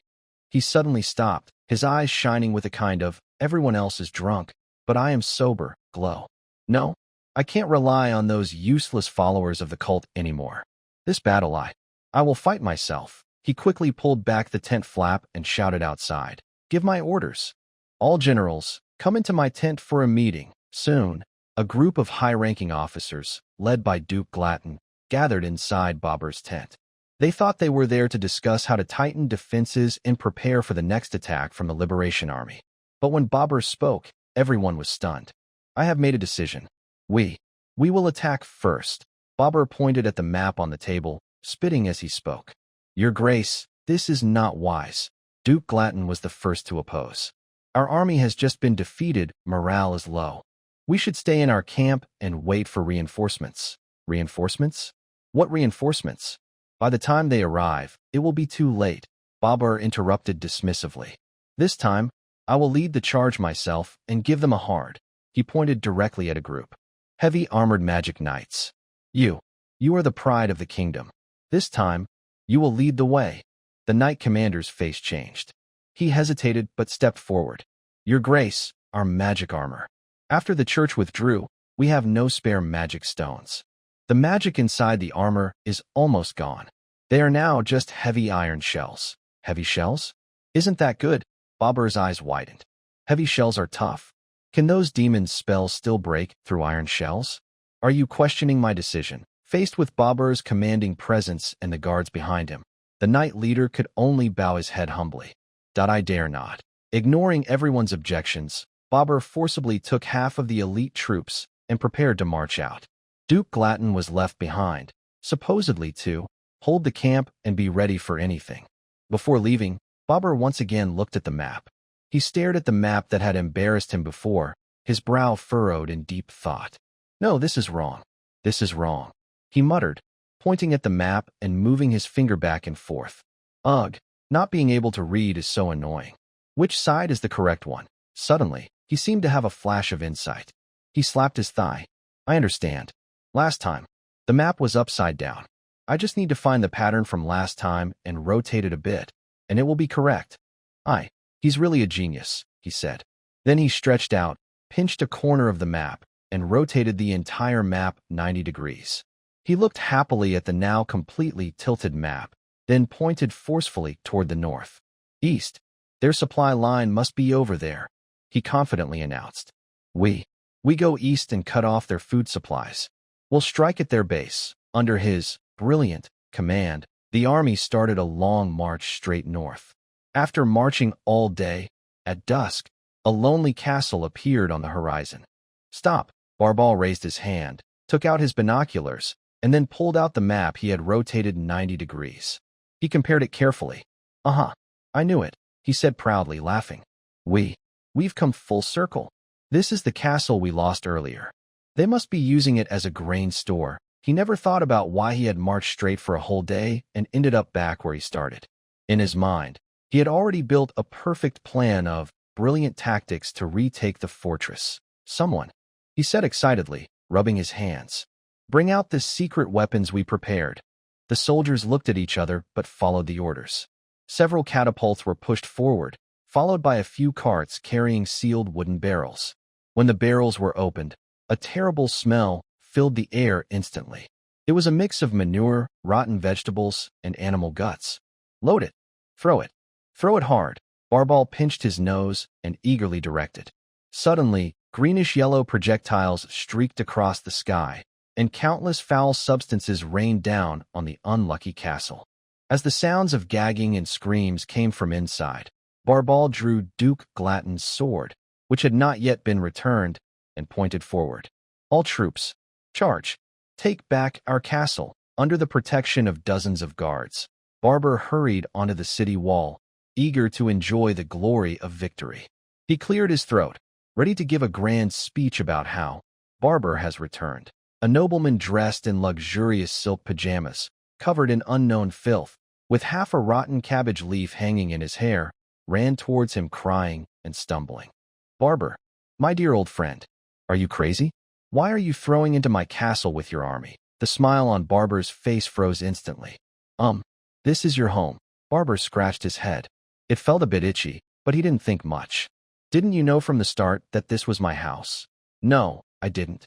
He suddenly stopped, his eyes shining with a kind of, everyone else is drunk, but I am sober, glow. No, I can't rely on those useless followers of the cult anymore. This battle I will fight myself. He quickly pulled back the tent flap and shouted outside. Give my orders. All generals, come into my tent for a meeting. Soon, a group of high-ranking officers, led by Duke Glatton, gathered inside Babur's tent. They thought they were there to discuss how to tighten defenses and prepare for the next attack from the Liberation Army. But when Babur spoke, everyone was stunned. I have made a decision. We will attack first. Babur pointed at the map on the table, spitting as he spoke. Your Grace, this is not wise. Duke Glatton was the first to oppose. Our army has just been defeated, morale is low. We should stay in our camp and wait for reinforcements. Reinforcements? What reinforcements? By the time they arrive, it will be too late, Babur interrupted dismissively. This time, I will lead the charge myself and give them a hard. He pointed directly at a group. Heavy armored magic knights. You are the pride of the kingdom. This time, you will lead the way. The knight commander's face changed. He hesitated but stepped forward. Your Grace, our magic armor. After the church withdrew, we have no spare magic stones. The magic inside the armor is almost gone. They are now just heavy iron shells. Heavy shells? Isn't that good? Babur's eyes widened. Heavy shells are tough. Can those demons' spells still break through iron shells? Are you questioning my decision? Faced with Babur's commanding presence and the guards behind him, the knight leader could only bow his head humbly. I dare not. Ignoring everyone's objections, Babur forcibly took half of the elite troops and prepared to march out. Duke Glatton was left behind, supposedly to hold the camp and be ready for anything. Before leaving, Babur once again looked at the map. He stared at the map that had embarrassed him before, his brow furrowed in deep thought. No, this is wrong. This is wrong. He muttered, pointing at the map and moving his finger back and forth. Ugh, not being able to read is so annoying. Which side is the correct one? Suddenly, he seemed to have a flash of insight. He slapped his thigh. I understand. Last time, the map was upside down. I just need to find the pattern from last time and rotate it a bit, and it will be correct. He's really a genius, he said. Then he stretched out, pinched a corner of the map, and rotated the entire map 90 degrees. He looked happily at the now completely tilted map, then pointed forcefully toward the north. East. Their supply line must be over there, he confidently announced. We go east and cut off their food supplies. We'll strike at their base. Under his brilliant command, the army started a long march straight north. After marching all day, at dusk, a lonely castle appeared on the horizon. Stop! Barbal raised his hand, took out his binoculars, and then pulled out the map he had rotated 90 degrees. He compared it carefully. I knew it, he said proudly, laughing. We've come full circle. This is the castle we lost earlier. They must be using it as a grain store. He never thought about why he had marched straight for a whole day and ended up back where he started. In his mind, he had already built a perfect plan of brilliant tactics to retake the fortress. Someone, he said excitedly, rubbing his hands. Bring out the secret weapons we prepared. The soldiers looked at each other but followed the orders. Several catapults were pushed forward, followed by a few carts carrying sealed wooden barrels. When the barrels were opened, a terrible smell filled the air instantly. It was a mix of manure, rotten vegetables, and animal guts. Load it. Throw it. Throw it hard. Barbal pinched his nose and eagerly directed. Suddenly, greenish-yellow projectiles streaked across the sky, and countless foul substances rained down on the unlucky castle. As the sounds of gagging and screams came from inside, Barbal drew Duke Glatton's sword, which had not yet been returned, and pointed forward. All troops, charge! Take back our castle. Under the protection of dozens of guards, Babur hurried onto the city wall, eager to enjoy the glory of victory. He cleared his throat, ready to give a grand speech about how Babur has returned. A nobleman dressed in luxurious silk pajamas, covered in unknown filth, with half a rotten cabbage leaf hanging in his hair, ran towards him crying and stumbling. Babur, my dear old friend, are you crazy? Why are you throwing into my castle with your army? The smile on Babur's face froze instantly. This is your home. Babur scratched his head. It felt a bit itchy, but he didn't think much. Didn't you know from the start that this was my house? No, I didn't.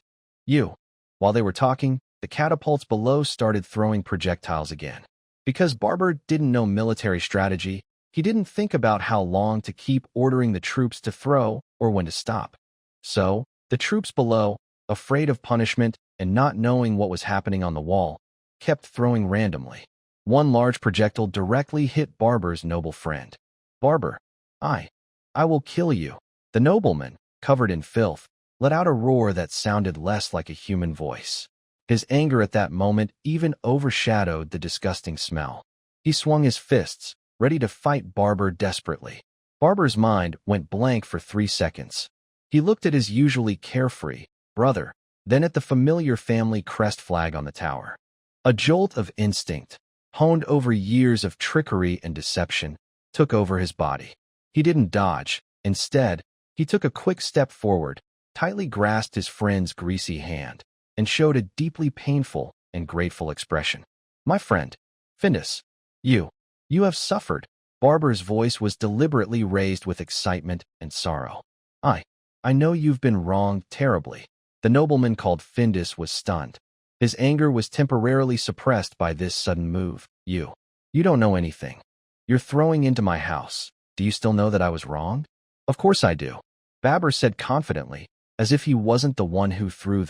While they were talking, the catapults below started throwing projectiles again. Because Babur didn't know military strategy, he didn't think about how long to keep ordering the troops to throw or when to stop. So, the troops below, afraid of punishment and not knowing what was happening on the wall, kept throwing randomly. One large projectile directly hit Babur's noble friend. Babur, I will kill you. The nobleman, covered in filth, let out a roar that sounded less like a human voice. His anger at that moment even overshadowed the disgusting smell. He swung his fists, ready to fight Barber desperately. Barber's mind went blank for 3 seconds. He looked at his usually carefree brother, then at the familiar family crest flag on the tower. A jolt of instinct, honed over years of trickery and deception, took over his body. He didn't dodge. Instead, he took a quick step forward, tightly grasped his friend's greasy hand, and showed a deeply painful and grateful expression. "My friend, Findus, you have suffered." Barber's voice was deliberately raised with excitement and sorrow. I know you've been wronged terribly." The nobleman called Findus was stunned. His anger was temporarily suppressed by this sudden move. You don't know anything. You're throwing into my house. Do you still know that I was wronged?" "Of course I do," Babur said confidently, as if he wasn't the one who threw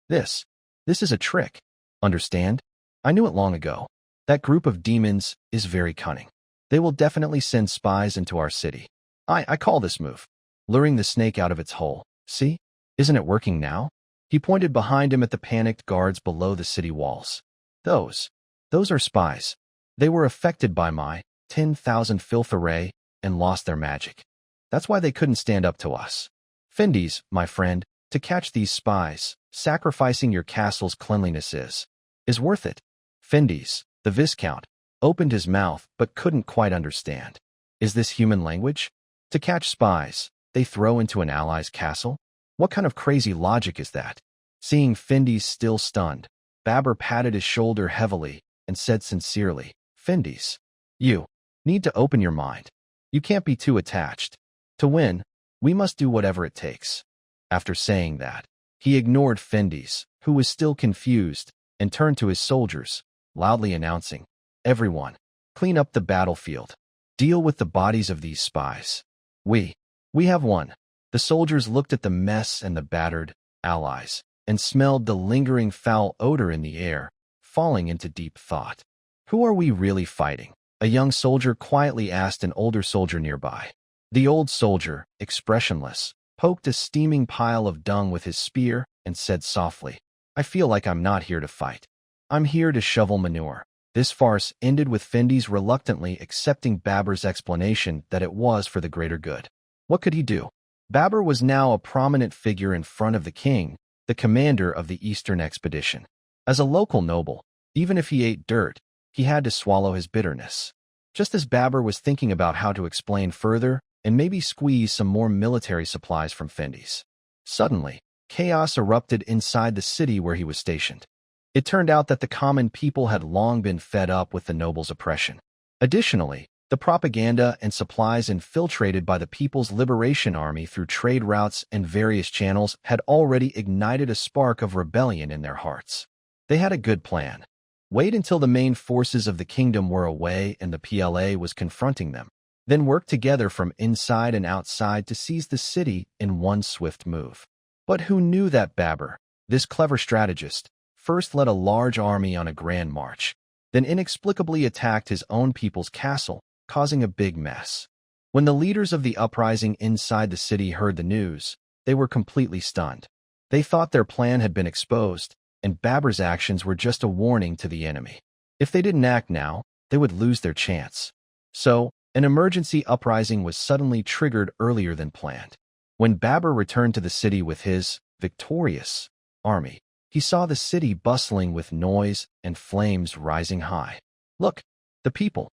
This is a trick. Understand? I knew it long ago. That group of demons is very cunning. They will definitely send spies into our city. I call this move luring the snake out of its hole. See? Isn't it working now?" He pointed behind him at the panicked guards below the city walls. Those are spies. They were affected by my 10,000 filth array and lost their magic. That's why they couldn't stand up to us. Findus, my friend, to catch these spies, sacrificing your castle's cleanliness is worth it. Findus, the Viscount, opened his mouth but couldn't quite understand. Is this human language? To catch spies, they throw into an ally's castle? What kind of crazy logic is that? Seeing Findus still stunned, Babur patted his shoulder heavily and said sincerely, "Findus, you need to open your mind. You can't be too attached. To win, we must do whatever it takes." After saying that, he ignored Findus, who was still confused, and turned to his soldiers, loudly announcing, "Everyone, clean up the battlefield. Deal with the bodies of these spies. We have won." The soldiers looked at the mess and the battered allies and smelled the lingering foul odor in the air, falling into deep thought. "Who are we really fighting?" a young soldier quietly asked an older soldier nearby. The old soldier, expressionless, poked a steaming pile of dung with his spear and said softly, "I feel like I'm not here to fight. I'm here to shovel manure." This farce ended with Findus reluctantly accepting Babur's explanation that it was for the greater good. What could he do? Babur was now a prominent figure in front of the king, the commander of the Eastern expedition. As a local noble, even if he ate dirt, he had to swallow his bitterness. Just as Babur was thinking about how to explain further and maybe squeeze some more military supplies from Findus, suddenly, chaos erupted inside the city where he was stationed. It turned out that the common people had long been fed up with the nobles' oppression. Additionally, the propaganda and supplies infiltrated by the People's Liberation Army through trade routes and various channels had already ignited a spark of rebellion in their hearts. They had a good plan. Wait until the main forces of the kingdom were away and the PLA was confronting them. Then work together from inside and outside to seize the city in one swift move. But who knew that Babur, this clever strategist, first led a large army on a grand march, then inexplicably attacked his own people's castle, causing a big mess. When the leaders of the uprising inside the city heard the news, they were completely stunned. They thought their plan had been exposed, and Babur's actions were just a warning to the enemy. If they didn't act now, they would lose their chance. So, an emergency uprising was suddenly triggered earlier than planned. When Babur returned to the city with his victorious army, he saw the city bustling with noise and flames rising high. "Look, the people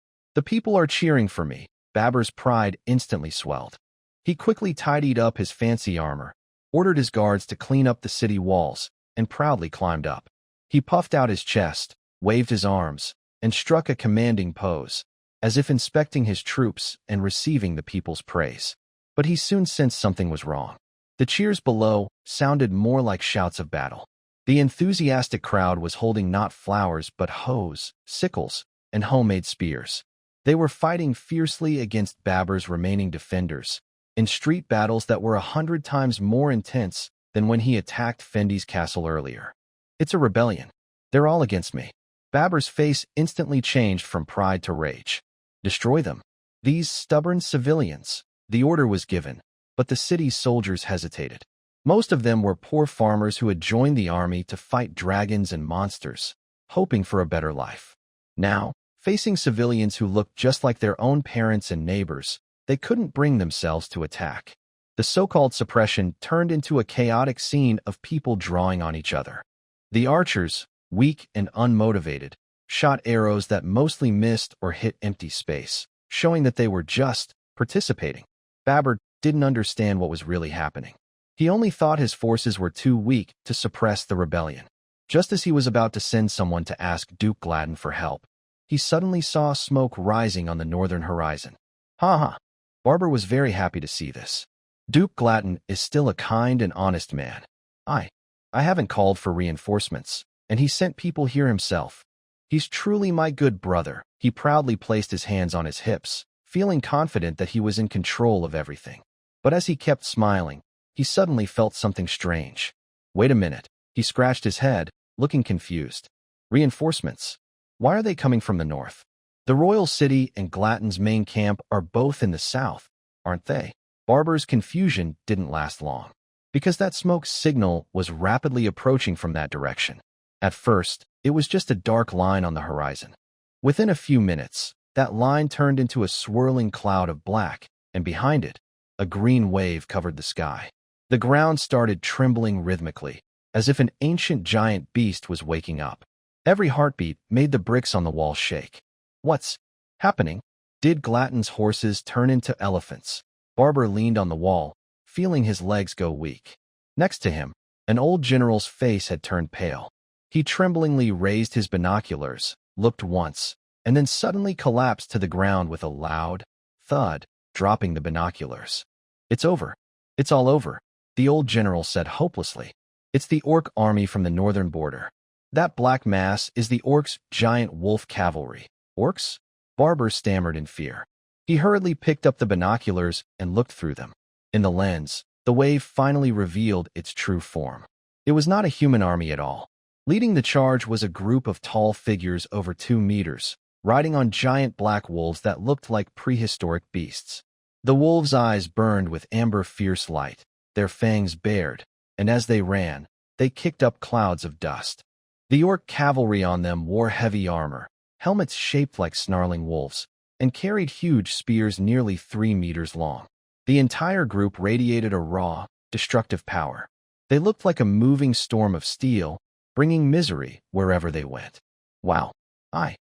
are cheering for me." Babur's pride instantly swelled. He quickly tidied up his fancy armor, ordered his guards to clean up the city walls, and proudly climbed up. He puffed out his chest, waved his arms, and struck a commanding pose, as if inspecting his troops and receiving the people's praise. But he soon sensed something was wrong. The cheers below sounded more like shouts of battle. The enthusiastic crowd was holding not flowers but hoes, sickles, and homemade spears. They were fighting fiercely against Babur's remaining defenders, in street battles that were 100 times more intense than when he attacked Findus' castle earlier. "It's a rebellion. They're all against me." Babur's face instantly changed from pride to rage. "Destroy them. These stubborn civilians." The order was given, but the city's soldiers hesitated. Most of them were poor farmers who had joined the army to fight dragons and monsters, hoping for a better life. Now, facing civilians who looked just like their own parents and neighbors, they couldn't bring themselves to attack. The so-called suppression turned into a chaotic scene of people drawing on each other. The archers, weak and unmotivated, shot arrows that mostly missed or hit empty space, showing that they were just participating. Babur didn't understand what was really happening. He only thought his forces were too weak to suppress the rebellion. Just as he was about to send someone to ask Duke Gladden for help, he suddenly saw smoke rising on the northern horizon. Ha! Babur was very happy to see this. Duke Gladden is still a kind and honest man. I haven't called for reinforcements, and he sent people here himself. He's truly my good brother. He proudly placed his hands on his hips, feeling confident that he was in control of everything. But as he kept smiling, he suddenly felt something strange. Wait a minute. He scratched his head, looking confused. Reinforcements? Why are they coming from the north? The royal city and Gladden's main camp are both in the south, aren't they? Babur's confusion didn't last long, because that smoke signal was rapidly approaching from that direction. At first, it was just a dark line on the horizon. Within a few minutes, that line turned into a swirling cloud of black, and behind it, a green wave covered the sky. The ground started trembling rhythmically, as if an ancient giant beast was waking up. Every heartbeat made the bricks on the wall shake. What's happening? Did Gladden's horses turn into elephants? Babur leaned on the wall, feeling his legs go weak. Next to him, an old general's face had turned pale. He tremblingly raised his binoculars, looked once, and then suddenly collapsed to the ground with a loud thud, dropping the binoculars. It's over. It's all over, the old general said hopelessly. It's the Orc army from the northern border. That black mass is the Orcs' giant wolf cavalry. Orcs? Babur stammered in fear. He hurriedly picked up the binoculars and looked through them. In the lens, the wave finally revealed its true form. It was not a human army at all. Leading the charge was a group of tall figures over 2 meters, riding on giant black wolves that looked like prehistoric beasts. The wolves' eyes burned with amber fierce light, their fangs bared, and as they ran, they kicked up clouds of dust. The Orc cavalry on them wore heavy armor, helmets shaped like snarling wolves, and carried huge spears nearly 3 meters long. The entire group radiated a raw, destructive power. They looked like a moving storm of steel, bringing misery wherever they went. Wow. I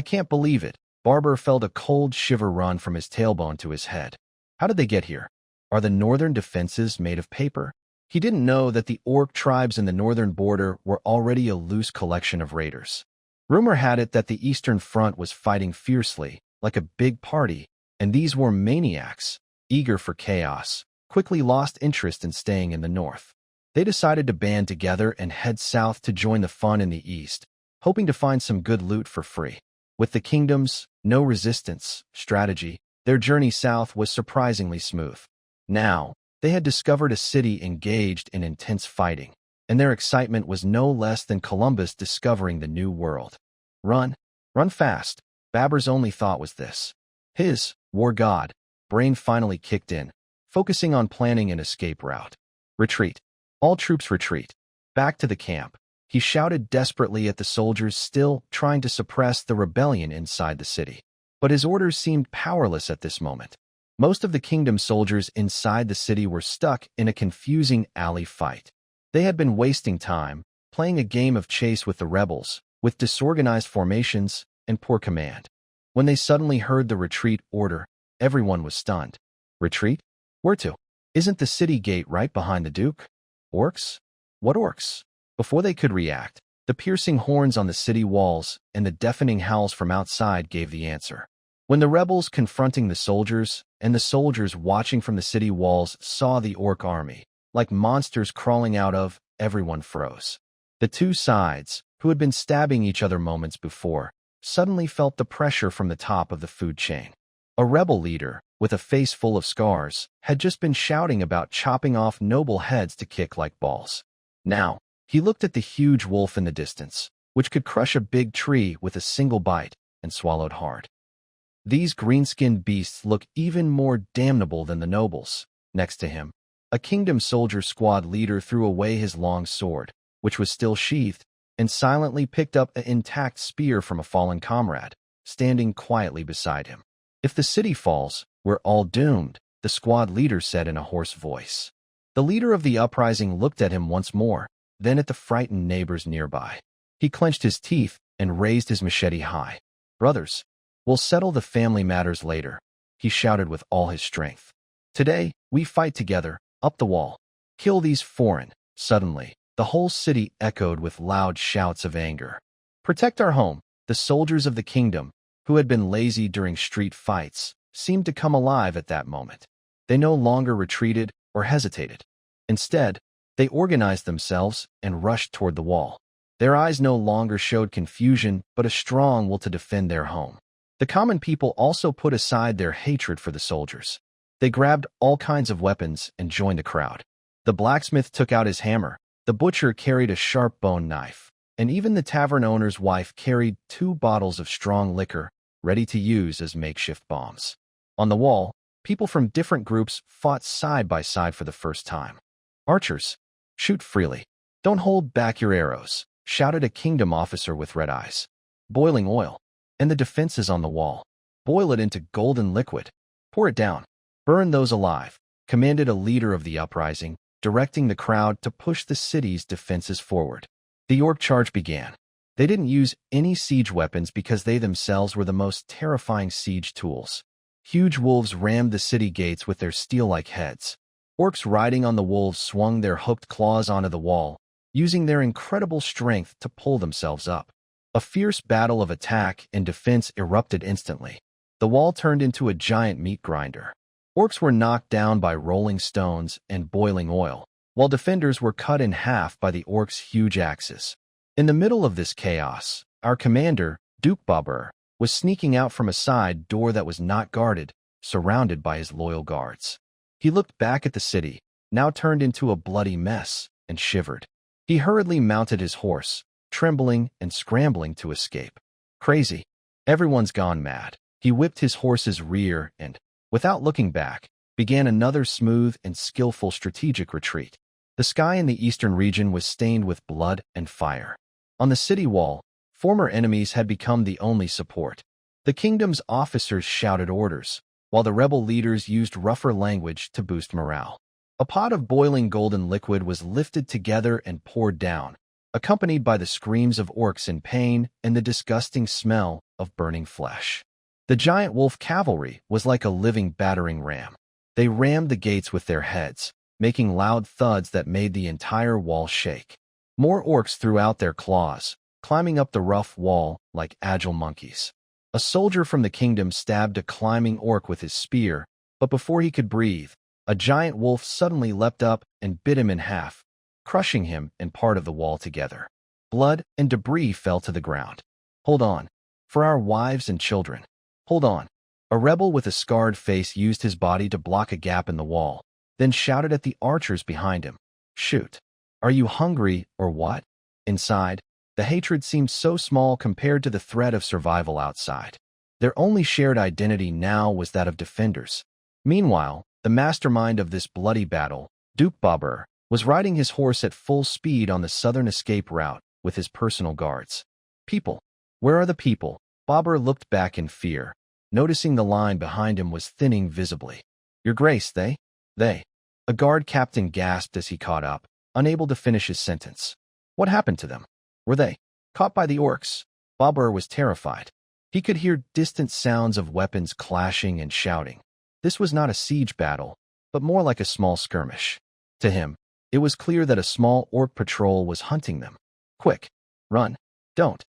can't believe it. Babur felt a cold shiver run from his tailbone to his head. How did they get here? Are the northern defenses made of paper? He didn't know that the Orc tribes in the northern border were already a loose collection of raiders. Rumor had it that the Eastern Front was fighting fiercely, like a big party, and these were maniacs, eager for chaos, quickly lost interest in staying in the north. They decided to band together and head south to join the fun in the east, hoping to find some good loot for free. With the kingdom's no resistance strategy, their journey south was surprisingly smooth. Now, they had discovered a city engaged in intense fighting, and their excitement was no less than Columbus discovering the new world. Run fast. Babur's only thought was this. His war god brain finally kicked in, focusing on planning an escape route. Retreat. All troops retreat. Back to the camp. He shouted desperately at the soldiers still trying to suppress the rebellion inside the city. But his orders seemed powerless at this moment. Most of the kingdom soldiers inside the city were stuck in a confusing alley fight. They had been wasting time, playing a game of chase with the rebels, with disorganized formations and poor command. When they suddenly heard the retreat order, everyone was stunned. Retreat? Where to? Isn't the city gate right behind the Duke? Orcs? What orcs? Before they could react, the piercing horns on the city walls and the deafening howls from outside gave the answer. When the rebels confronting the soldiers and the soldiers watching from the city walls saw the Orc army, like monsters crawling out of, everyone froze. The two sides, who had been stabbing each other moments before, suddenly felt the pressure from the top of the food chain. A rebel leader, with a face full of scars, had just been shouting about chopping off noble heads to kick like balls. Now, he looked at the huge wolf in the distance, which could crush a big tree with a single bite, and swallowed hard. These green-skinned beasts look even more damnable than the nobles. Next to him, A kingdom soldier squad leader threw away his long sword, which was still sheathed, and silently picked up an intact spear from a fallen comrade, standing quietly beside him. "If the city falls, we're all doomed," the squad leader said in a hoarse voice. The leader of the uprising looked at him once more, then at the frightened neighbors nearby. He clenched his teeth and raised his machete high. "Brothers, we'll settle the family matters later," he shouted with all his strength. "Today, we fight together, up the wall. Kill these foreign." Suddenly, the whole city echoed with loud shouts of anger. "Protect our home." The soldiers of the kingdom, who had been lazy during street fights, seemed to come alive at that moment. They no longer retreated or hesitated. Instead, they organized themselves and rushed toward the wall. Their eyes no longer showed confusion, but a strong will to defend their home. The common people also put aside their hatred for the soldiers. They grabbed all kinds of weapons and joined the crowd. The blacksmith took out his hammer, the butcher carried a sharp bone knife, and even the tavern owner's wife carried 2 bottles of strong liquor, ready to use as makeshift bombs. On the wall, people from different groups fought side by side for the first time. "Archers, shoot freely. Don't hold back your arrows," shouted a kingdom officer with red eyes. "Boiling oil. And the defenses on the wall. Boil it into golden liquid. Pour it down. Burn those alive," commanded a leader of the uprising, directing the crowd to push the city's defenses forward. The Orc charge began. They didn't use any siege weapons because they themselves were the most terrifying siege tools. Huge wolves rammed the city gates with their steel-like heads. Orcs riding on the wolves swung their hooked claws onto the wall, using their incredible strength to pull themselves up. A fierce battle of attack and defense erupted instantly. The wall turned into a giant meat grinder. Orcs were knocked down by rolling stones and boiling oil, while defenders were cut in half by the orcs' huge axes. In the middle of this chaos, our commander, Duke Babur, was sneaking out from a side door that was not guarded, surrounded by his loyal guards. He looked back at the city, now turned into a bloody mess, and shivered. He hurriedly mounted his horse, trembling and scrambling to escape. Crazy. Everyone's gone mad. He whipped his horse's rear and, without looking back, began another smooth and skillful strategic retreat. The sky in the eastern region was stained with blood and fire. On the city wall, former enemies had become the only support. The kingdom's officers shouted orders, while the rebel leaders used rougher language to boost morale. A pot of boiling golden liquid was lifted together and poured down, accompanied by the screams of orcs in pain and the disgusting smell of burning flesh. The giant wolf cavalry was like a living battering ram. They rammed the gates with their heads, making loud thuds that made the entire wall shake. More orcs threw out their claws, climbing up the rough wall like agile monkeys. A soldier from the kingdom stabbed a climbing orc with his spear, but before he could breathe, a giant wolf suddenly leapt up and bit him in half, crushing him and part of the wall together. Blood and debris fell to the ground. "Hold on. For our wives and children. Hold on." A rebel with a scarred face used his body to block a gap in the wall, then shouted at the archers behind him, "Shoot. Are you hungry or what?" Inside, the hatred seemed so small compared to the threat of survival outside. Their only shared identity now was that of defenders. Meanwhile, the mastermind of this bloody battle, Duke Babur, was riding his horse at full speed on the southern escape route with his personal guards. "People. Where are the people?" Babur looked back in fear, noticing the line behind him was thinning visibly. "Your Grace, they. A guard captain gasped as he caught up, unable to finish his sentence. What happened to them? Were they caught by the orcs? Babur was terrified. He could hear distant sounds of weapons clashing and shouting. This was not a siege battle, but more like a small skirmish. To him, it was clear that a small orc patrol was hunting them. "Quick, run. Don't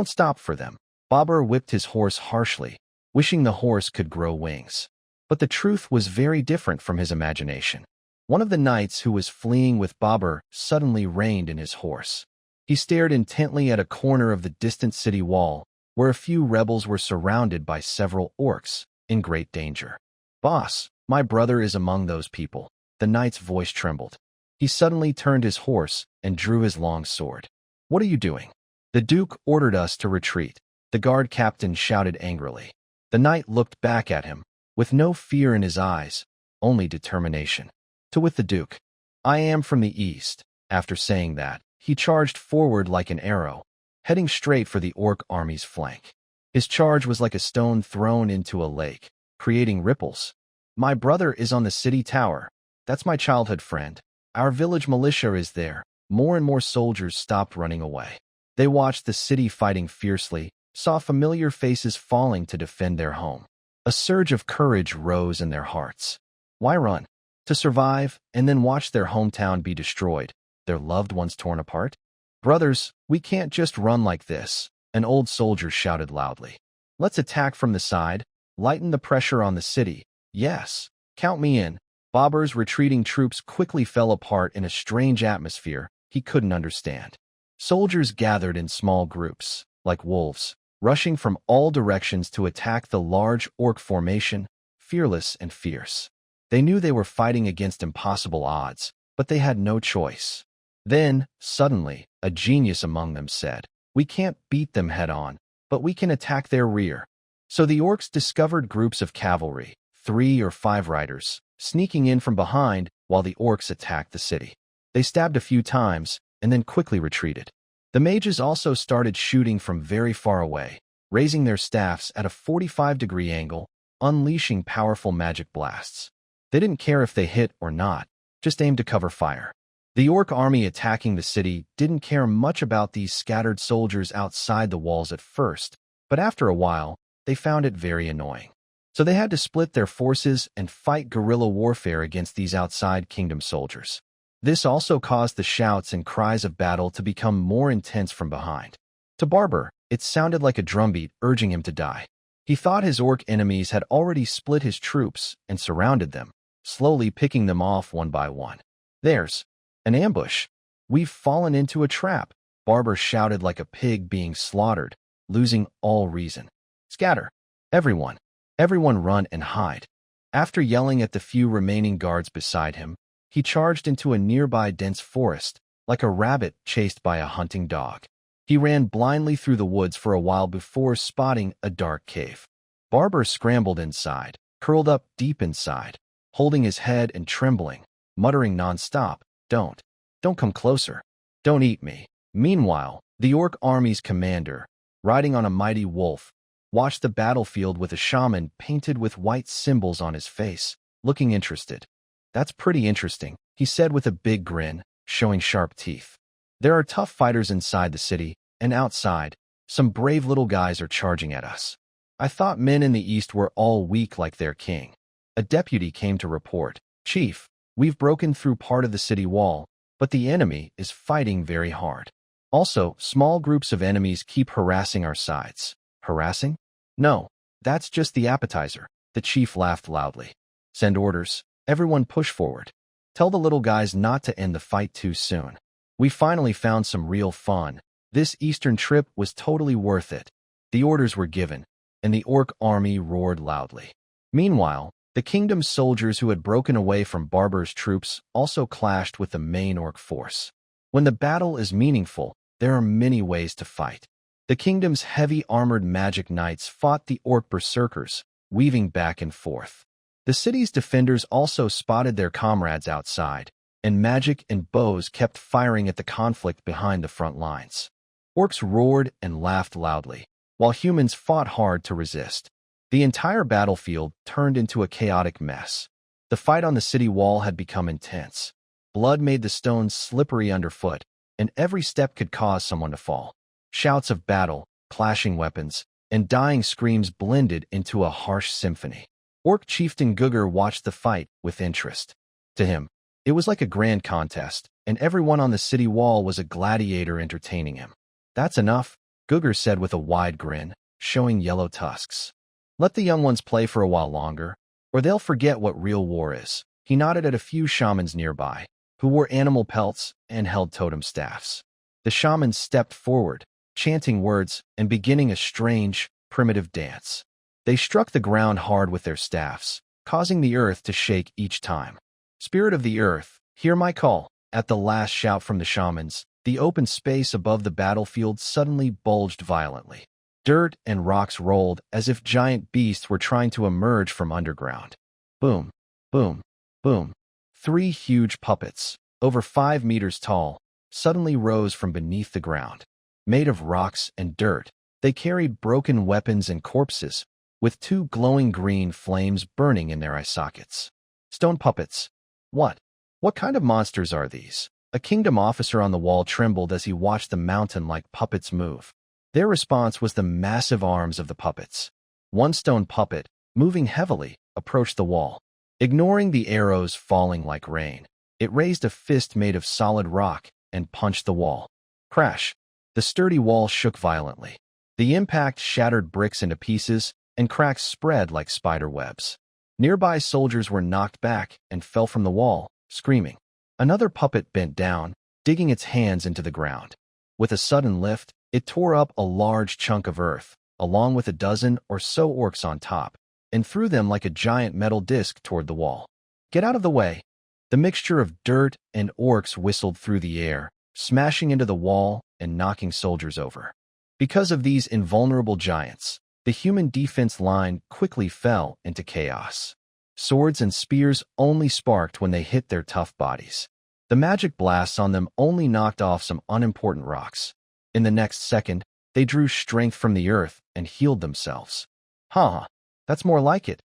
stop for them." Babur whipped his horse harshly, wishing the horse could grow wings. But the truth was very different from his imagination. One of the knights who was fleeing with Babur suddenly reined in his horse. He stared intently at a corner of the distant city wall, where a few rebels were surrounded by several orcs, in great danger. "Boss, my brother is among those people." The knight's voice trembled. He suddenly turned his horse and drew his long sword. "What are you doing?" "The Duke ordered us to retreat," the guard captain shouted angrily. The knight looked back at him, with no fear in his eyes, only determination. to with the Duke. I am from the east. After saying that, he charged forward like an arrow, heading straight for the Orc army's flank. His charge was like a stone thrown into a lake, creating ripples. My brother is on the city tower. That's my childhood friend. Our village militia is there. More and more soldiers stopped running away. They watched the city fighting fiercely, saw familiar faces falling to defend their home. A surge of courage rose in their hearts. Why run? To survive and then watch their hometown be destroyed, their loved ones torn apart? Brothers, we can't just run like this, an old soldier shouted loudly. Let's attack from the side, lighten the pressure on the city. Yes, count me in. Bobber's retreating troops quickly fell apart in a strange atmosphere he couldn't understand. Soldiers gathered in small groups, like wolves, rushing from all directions to attack the large Orc formation, fearless and fierce. They knew they were fighting against impossible odds, but they had no choice. Then, suddenly, a genius among them said, "We can't beat them head-on, but we can attack their rear." So the Orcs discovered groups of cavalry, 3 or 5 riders, sneaking in from behind while the Orcs attacked the city. They stabbed a few times and then quickly retreated. The mages also started shooting from very far away, raising their staffs at a 45-degree angle, unleashing powerful magic blasts. They didn't care if they hit or not, just aimed to cover fire. The Orc army attacking the city didn't care much about these scattered soldiers outside the walls at first, but after a while, they found it very annoying. So they had to split their forces and fight guerrilla warfare against these outside kingdom soldiers. This also caused the shouts and cries of battle to become more intense from behind. To Barber, it sounded like a drumbeat urging him to die. He thought his Orc enemies had already split his troops and surrounded them, slowly picking them off one by one. There's an ambush. We've fallen into a trap, Barber shouted like a pig being slaughtered, losing all reason. Scatter. Everyone. Everyone run and hide. After yelling at the few remaining guards beside him, he charged into a nearby dense forest, like a rabbit chased by a hunting dog. He ran blindly through the woods for a while before spotting a dark cave. Barber scrambled inside, curled up deep inside, holding his head and trembling, muttering nonstop, Don't come closer. Don't eat me." Meanwhile, the Orc army's commander, riding on a mighty wolf, watched the battlefield with a shaman painted with white symbols on his face, looking interested. "That's pretty interesting," he said with a big grin, showing sharp teeth. "There are tough fighters inside the city, and outside, some brave little guys are charging at us. I thought men in the east were all weak like their king." A deputy came to report, "Chief, we've broken through part of the city wall, but the enemy is fighting very hard. Also, small groups of enemies keep harassing our sides." "Harassing? No, that's just the appetizer," the chief laughed loudly. "Send orders. Everyone push forward. Tell the little guys not to end the fight too soon. We finally found some real fun. This eastern trip was totally worth it." The orders were given, and the Orc army roared loudly. Meanwhile, the kingdom's soldiers who had broken away from Barber's troops also clashed with the main Orc force. When the battle is meaningful, there are many ways to fight. The kingdom's heavy armored magic knights fought the Orc berserkers, weaving back and forth. The city's defenders also spotted their comrades outside, and magic and bows kept firing at the conflict behind the front lines. Orcs roared and laughed loudly, while humans fought hard to resist. The entire battlefield turned into a chaotic mess. The fight on the city wall had become intense. Blood made the stones slippery underfoot, and every step could cause someone to fall. Shouts of battle, clashing weapons, and dying screams blended into a harsh symphony. Orc chieftain Gugger watched the fight with interest. To him, it was like a grand contest, and everyone on the city wall was a gladiator entertaining him. "That's enough," Gugger said with a wide grin, showing yellow tusks. "Let the young ones play for a while longer, or they'll forget what real war is." He nodded at a few shamans nearby, who wore animal pelts and held totem staffs. The shamans stepped forward, chanting words and beginning a strange, primitive dance. They struck the ground hard with their staffs, causing the earth to shake each time. "Spirit of the earth, hear my call." At the last shout from the shamans, the open space above the battlefield suddenly bulged violently. Dirt and rocks rolled as if giant beasts were trying to emerge from underground. Boom, boom, boom. 3 huge puppets, over 5 meters tall, suddenly rose from beneath the ground. Made of rocks and dirt, they carried broken weapons and corpses, with 2 glowing green flames burning in their eye sockets. Stone puppets. What? What kind of monsters are these? A kingdom officer on the wall trembled as he watched the mountain-like puppets move. Their response was the massive arms of the puppets. One stone puppet, moving heavily, approached the wall. Ignoring the arrows falling like rain, it raised a fist made of solid rock and punched the wall. Crash! The sturdy wall shook violently. The impact shattered bricks into pieces, and cracks spread like spider webs. Nearby soldiers were knocked back and fell from the wall, screaming. Another puppet bent down, digging its hands into the ground. With a sudden lift, it tore up a large chunk of earth, along with a dozen or so orcs on top, and threw them like a giant metal disc toward the wall. Get out of the way! The mixture of dirt and orcs whistled through the air, smashing into the wall and knocking soldiers over. Because of these invulnerable giants, the human defense line quickly fell into chaos. Swords and spears only sparked when they hit their tough bodies. The magic blasts on them only knocked off some unimportant rocks. In the next second, they drew strength from the earth and healed themselves. Huh, that's more like it.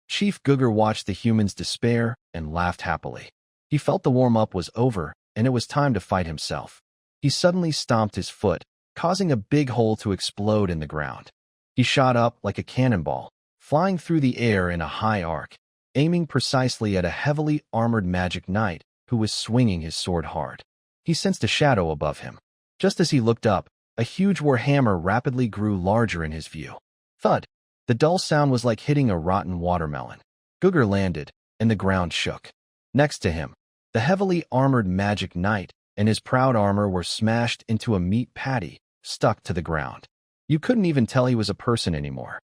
Chief Gugger watched the humans despair and laughed happily. He felt the warm-up was over and it was time to fight himself. He suddenly stomped his foot, causing a big hole to explode in the ground. He shot up like a cannonball, flying through the air in a high arc, aiming precisely at a heavily armored magic knight who was swinging his sword hard. He sensed a shadow above him. Just as he looked up, a huge warhammer rapidly grew larger in his view. Thud! The dull sound was like hitting a rotten watermelon. Gugger landed, and the ground shook. Next to him, the heavily armored magic knight and his proud armor were smashed into a meat patty, stuck to the ground. You couldn't even tell he was a person anymore.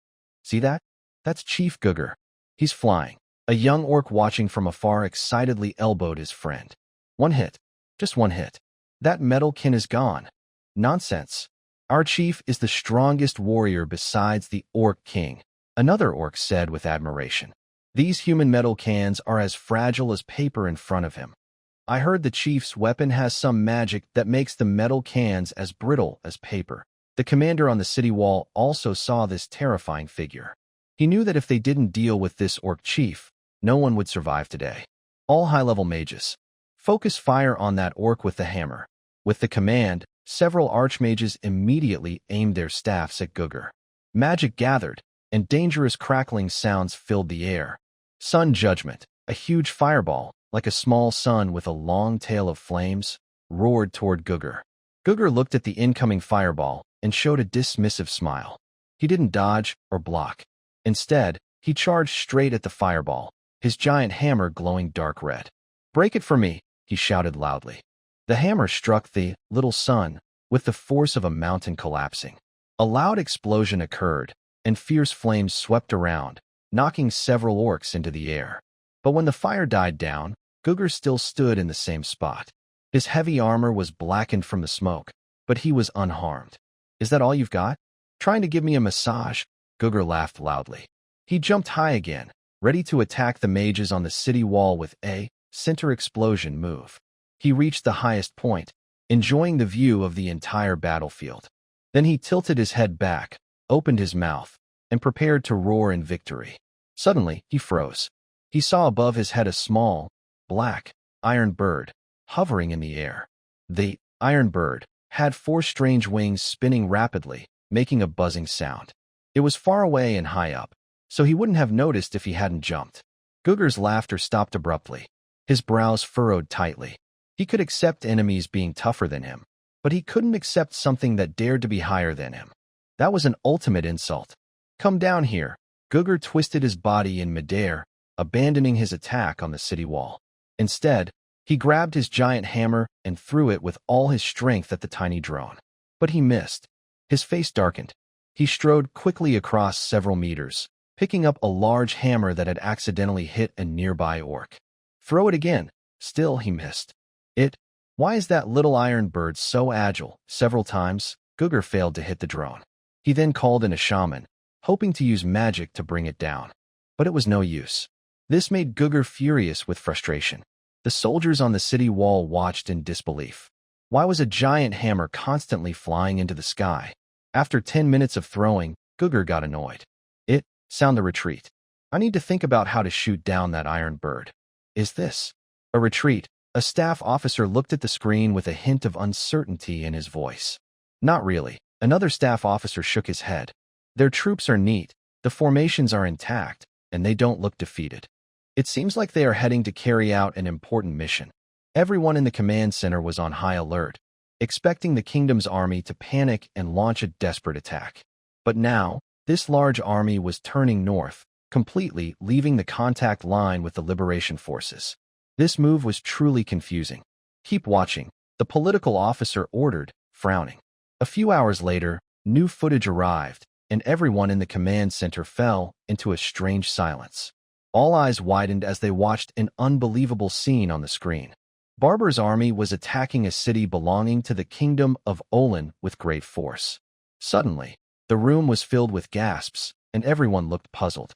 See that? That's Chief Gugger. He's flying. A young orc watching from afar excitedly elbowed his friend. One hit. Just one hit. That metalkin is gone. Nonsense. Our chief is the strongest warrior besides the Orc King, another orc said with admiration. These human metal cans are as fragile as paper in front of him. I heard the chief's weapon has some magic that makes the metal cans as brittle as paper. The commander on the city wall also saw this terrifying figure. He knew that if they didn't deal with this orc chief, no one would survive today. All high-level mages, focus fire on that orc with the hammer. With the command, several archmages immediately aimed their staffs at Gugger. Magic gathered, and dangerous crackling sounds filled the air. Sun Judgment, a huge fireball, like a small sun with a long tail of flames, roared toward Gugger. Gugger looked at the incoming fireball and showed a dismissive smile. He didn't dodge or block. Instead, he charged straight at the fireball, his giant hammer glowing dark red. "Break it for me," he shouted loudly. The hammer struck the little sun with the force of a mountain collapsing. A loud explosion occurred, and fierce flames swept around, knocking several orcs into the air. But when the fire died down, Gugger still stood in the same spot. His heavy armor was blackened from the smoke, but he was unharmed. "Is that all you've got? Trying to give me a massage?" Gugger laughed loudly. He jumped high again, ready to attack the mages on the city wall with a center explosion move. He reached the highest point, enjoying the view of the entire battlefield. Then he tilted his head back, opened his mouth, and prepared to roar in victory. Suddenly, he froze. He saw above his head a small, black, iron bird, hovering in the air. The iron bird had 4 strange wings spinning rapidly, making a buzzing sound. It was far away and high up, so he wouldn't have noticed if he hadn't jumped. Gugger's laughter stopped abruptly. His brows furrowed tightly. He could accept enemies being tougher than him, but he couldn't accept something that dared to be higher than him. That was an ultimate insult. "Come down here." Gugger twisted his body in midair, abandoning his attack on the city wall. Instead, he grabbed his giant hammer and threw it with all his strength at the tiny drone. But he missed. His face darkened. He strode quickly across several meters, picking up a large hammer that had accidentally hit a nearby orc. Throw it again. Still, he missed. Why is that little iron bird so agile? Several times, Gugger failed to hit the drone. He then called in a shaman, hoping to use magic to bring it down. But it was no use. This made Gugger furious with frustration. The soldiers on the city wall watched in disbelief. Why was a giant hammer constantly flying into the sky? After 10 minutes of throwing, Gugur got annoyed. Sound the retreat. I need to think about how to shoot down that iron bird. Is this a retreat? A staff officer looked at the screen with a hint of uncertainty in his voice. Not really. Another staff officer shook his head. Their troops are neat, the formations are intact, and they don't look defeated. It seems like they are heading to carry out an important mission. Everyone in the command center was on high alert, expecting the kingdom's army to panic and launch a desperate attack. But now, this large army was turning north, completely leaving the contact line with the liberation forces. This move was truly confusing. Keep watching, the political officer ordered, frowning. A few hours later, new footage arrived, and everyone in the command center fell into a strange silence. All eyes widened as they watched an unbelievable scene on the screen. Barber's army was attacking a city belonging to the kingdom of Olin with great force. Suddenly, the room was filled with gasps, and everyone looked puzzled.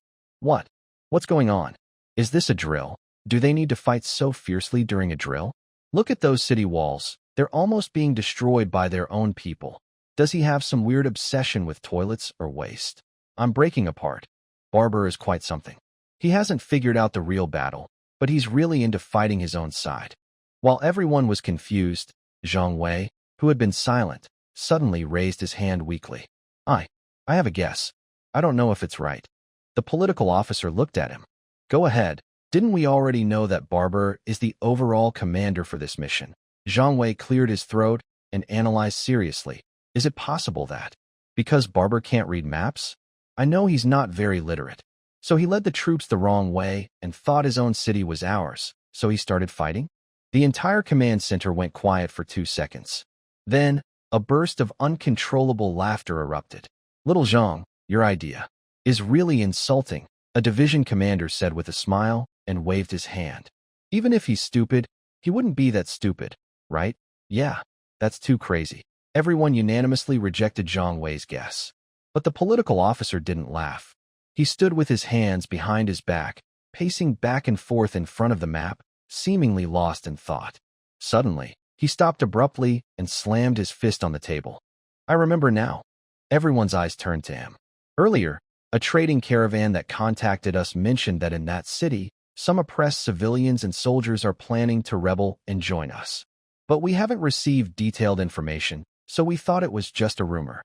What's going on? Is this a drill? Do they need to fight so fiercely during a drill? Look at those city walls. They're almost being destroyed by their own people. Does he have some weird obsession with toilets or waste? I'm breaking apart. Barber is quite something. He hasn't figured out the real battle, but he's really into fighting his own side. While everyone was confused, Zhang Wei, who had been silent, suddenly raised his hand weakly. I have a guess. I don't know if it's right. The political officer looked at him. Go ahead. Didn't we already know that Barber is the overall commander for this mission? Zhang Wei cleared his throat and analyzed seriously. Is it possible that, because Barber can't read maps? I know he's not very literate. So he led the troops the wrong way and thought his own city was ours, so he started fighting? The entire command center went quiet for 2 seconds. Then, a burst of uncontrollable laughter erupted. Little Zhang, your idea is really insulting, a division commander said with a smile and waved his hand. Even if he's stupid, he wouldn't be that stupid, right? Yeah, that's too crazy. Everyone unanimously rejected Zhang Wei's guess. But the political officer didn't laugh. He stood with his hands behind his back, pacing back and forth in front of the map, seemingly lost in thought. Suddenly, he stopped abruptly and slammed his fist on the table. I remember now. Everyone's eyes turned to him. Earlier, a trading caravan that contacted us mentioned that in that city, some oppressed civilians and soldiers are planning to rebel and join us. But we haven't received detailed information, so we thought it was just a rumor.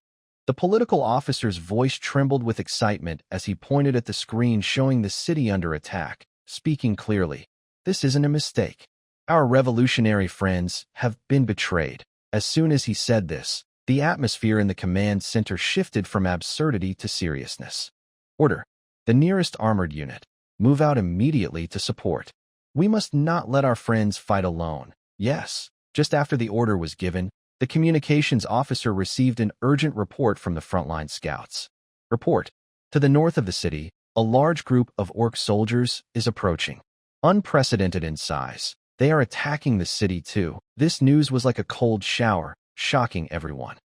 The political officer's voice trembled with excitement as he pointed at the screen showing the city under attack, speaking clearly. This isn't a mistake. Our revolutionary friends have been betrayed. As soon as he said this, the atmosphere in the command center shifted from absurdity to seriousness. Order. The nearest armored unit. Move out immediately to support. We must not let our friends fight alone. Yes. Just after the order was given, the communications officer received an urgent report from the frontline scouts. Report. To the north of the city, a large group of Orc soldiers is approaching. Unprecedented in size. They are attacking the city too. This news was like a cold shower, shocking everyone.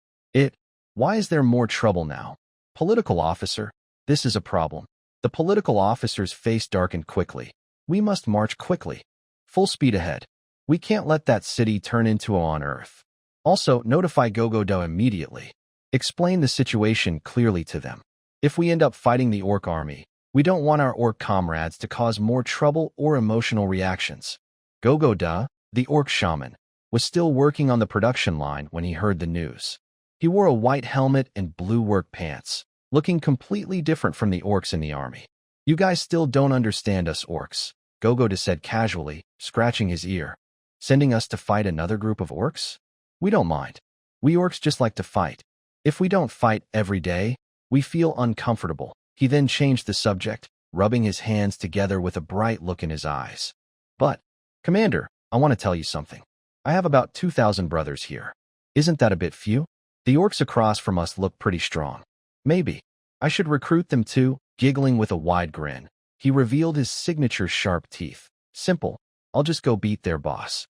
Why is there more trouble now? Political officer, this is a problem. The political officer's face darkened quickly. We must march quickly. Full speed ahead. We can't let that city turn into a on Earth. Also, notify Gogodo immediately. Explain the situation clearly to them. If we end up fighting the Orc army, we don't want our Orc comrades to cause more trouble or emotional reactions. Gogoda, the Orc shaman, was still working on the production line when he heard the news. He wore a white helmet and blue work pants, looking completely different from the Orcs in the army. You guys still don't understand us Orcs, Gogoda said casually, scratching his ear. Sending us to fight another group of Orcs? We don't mind. We Orcs just like to fight. If we don't fight every day, we feel uncomfortable. He then changed the subject, rubbing his hands together with a bright look in his eyes. But, Commander, I want to tell you something. I have about 2,000 brothers here. Isn't that a bit few? The Orcs across from us look pretty strong. Maybe. I should recruit them too, giggling with a wide grin. He revealed his signature sharp teeth. Simple. I'll just go beat their boss.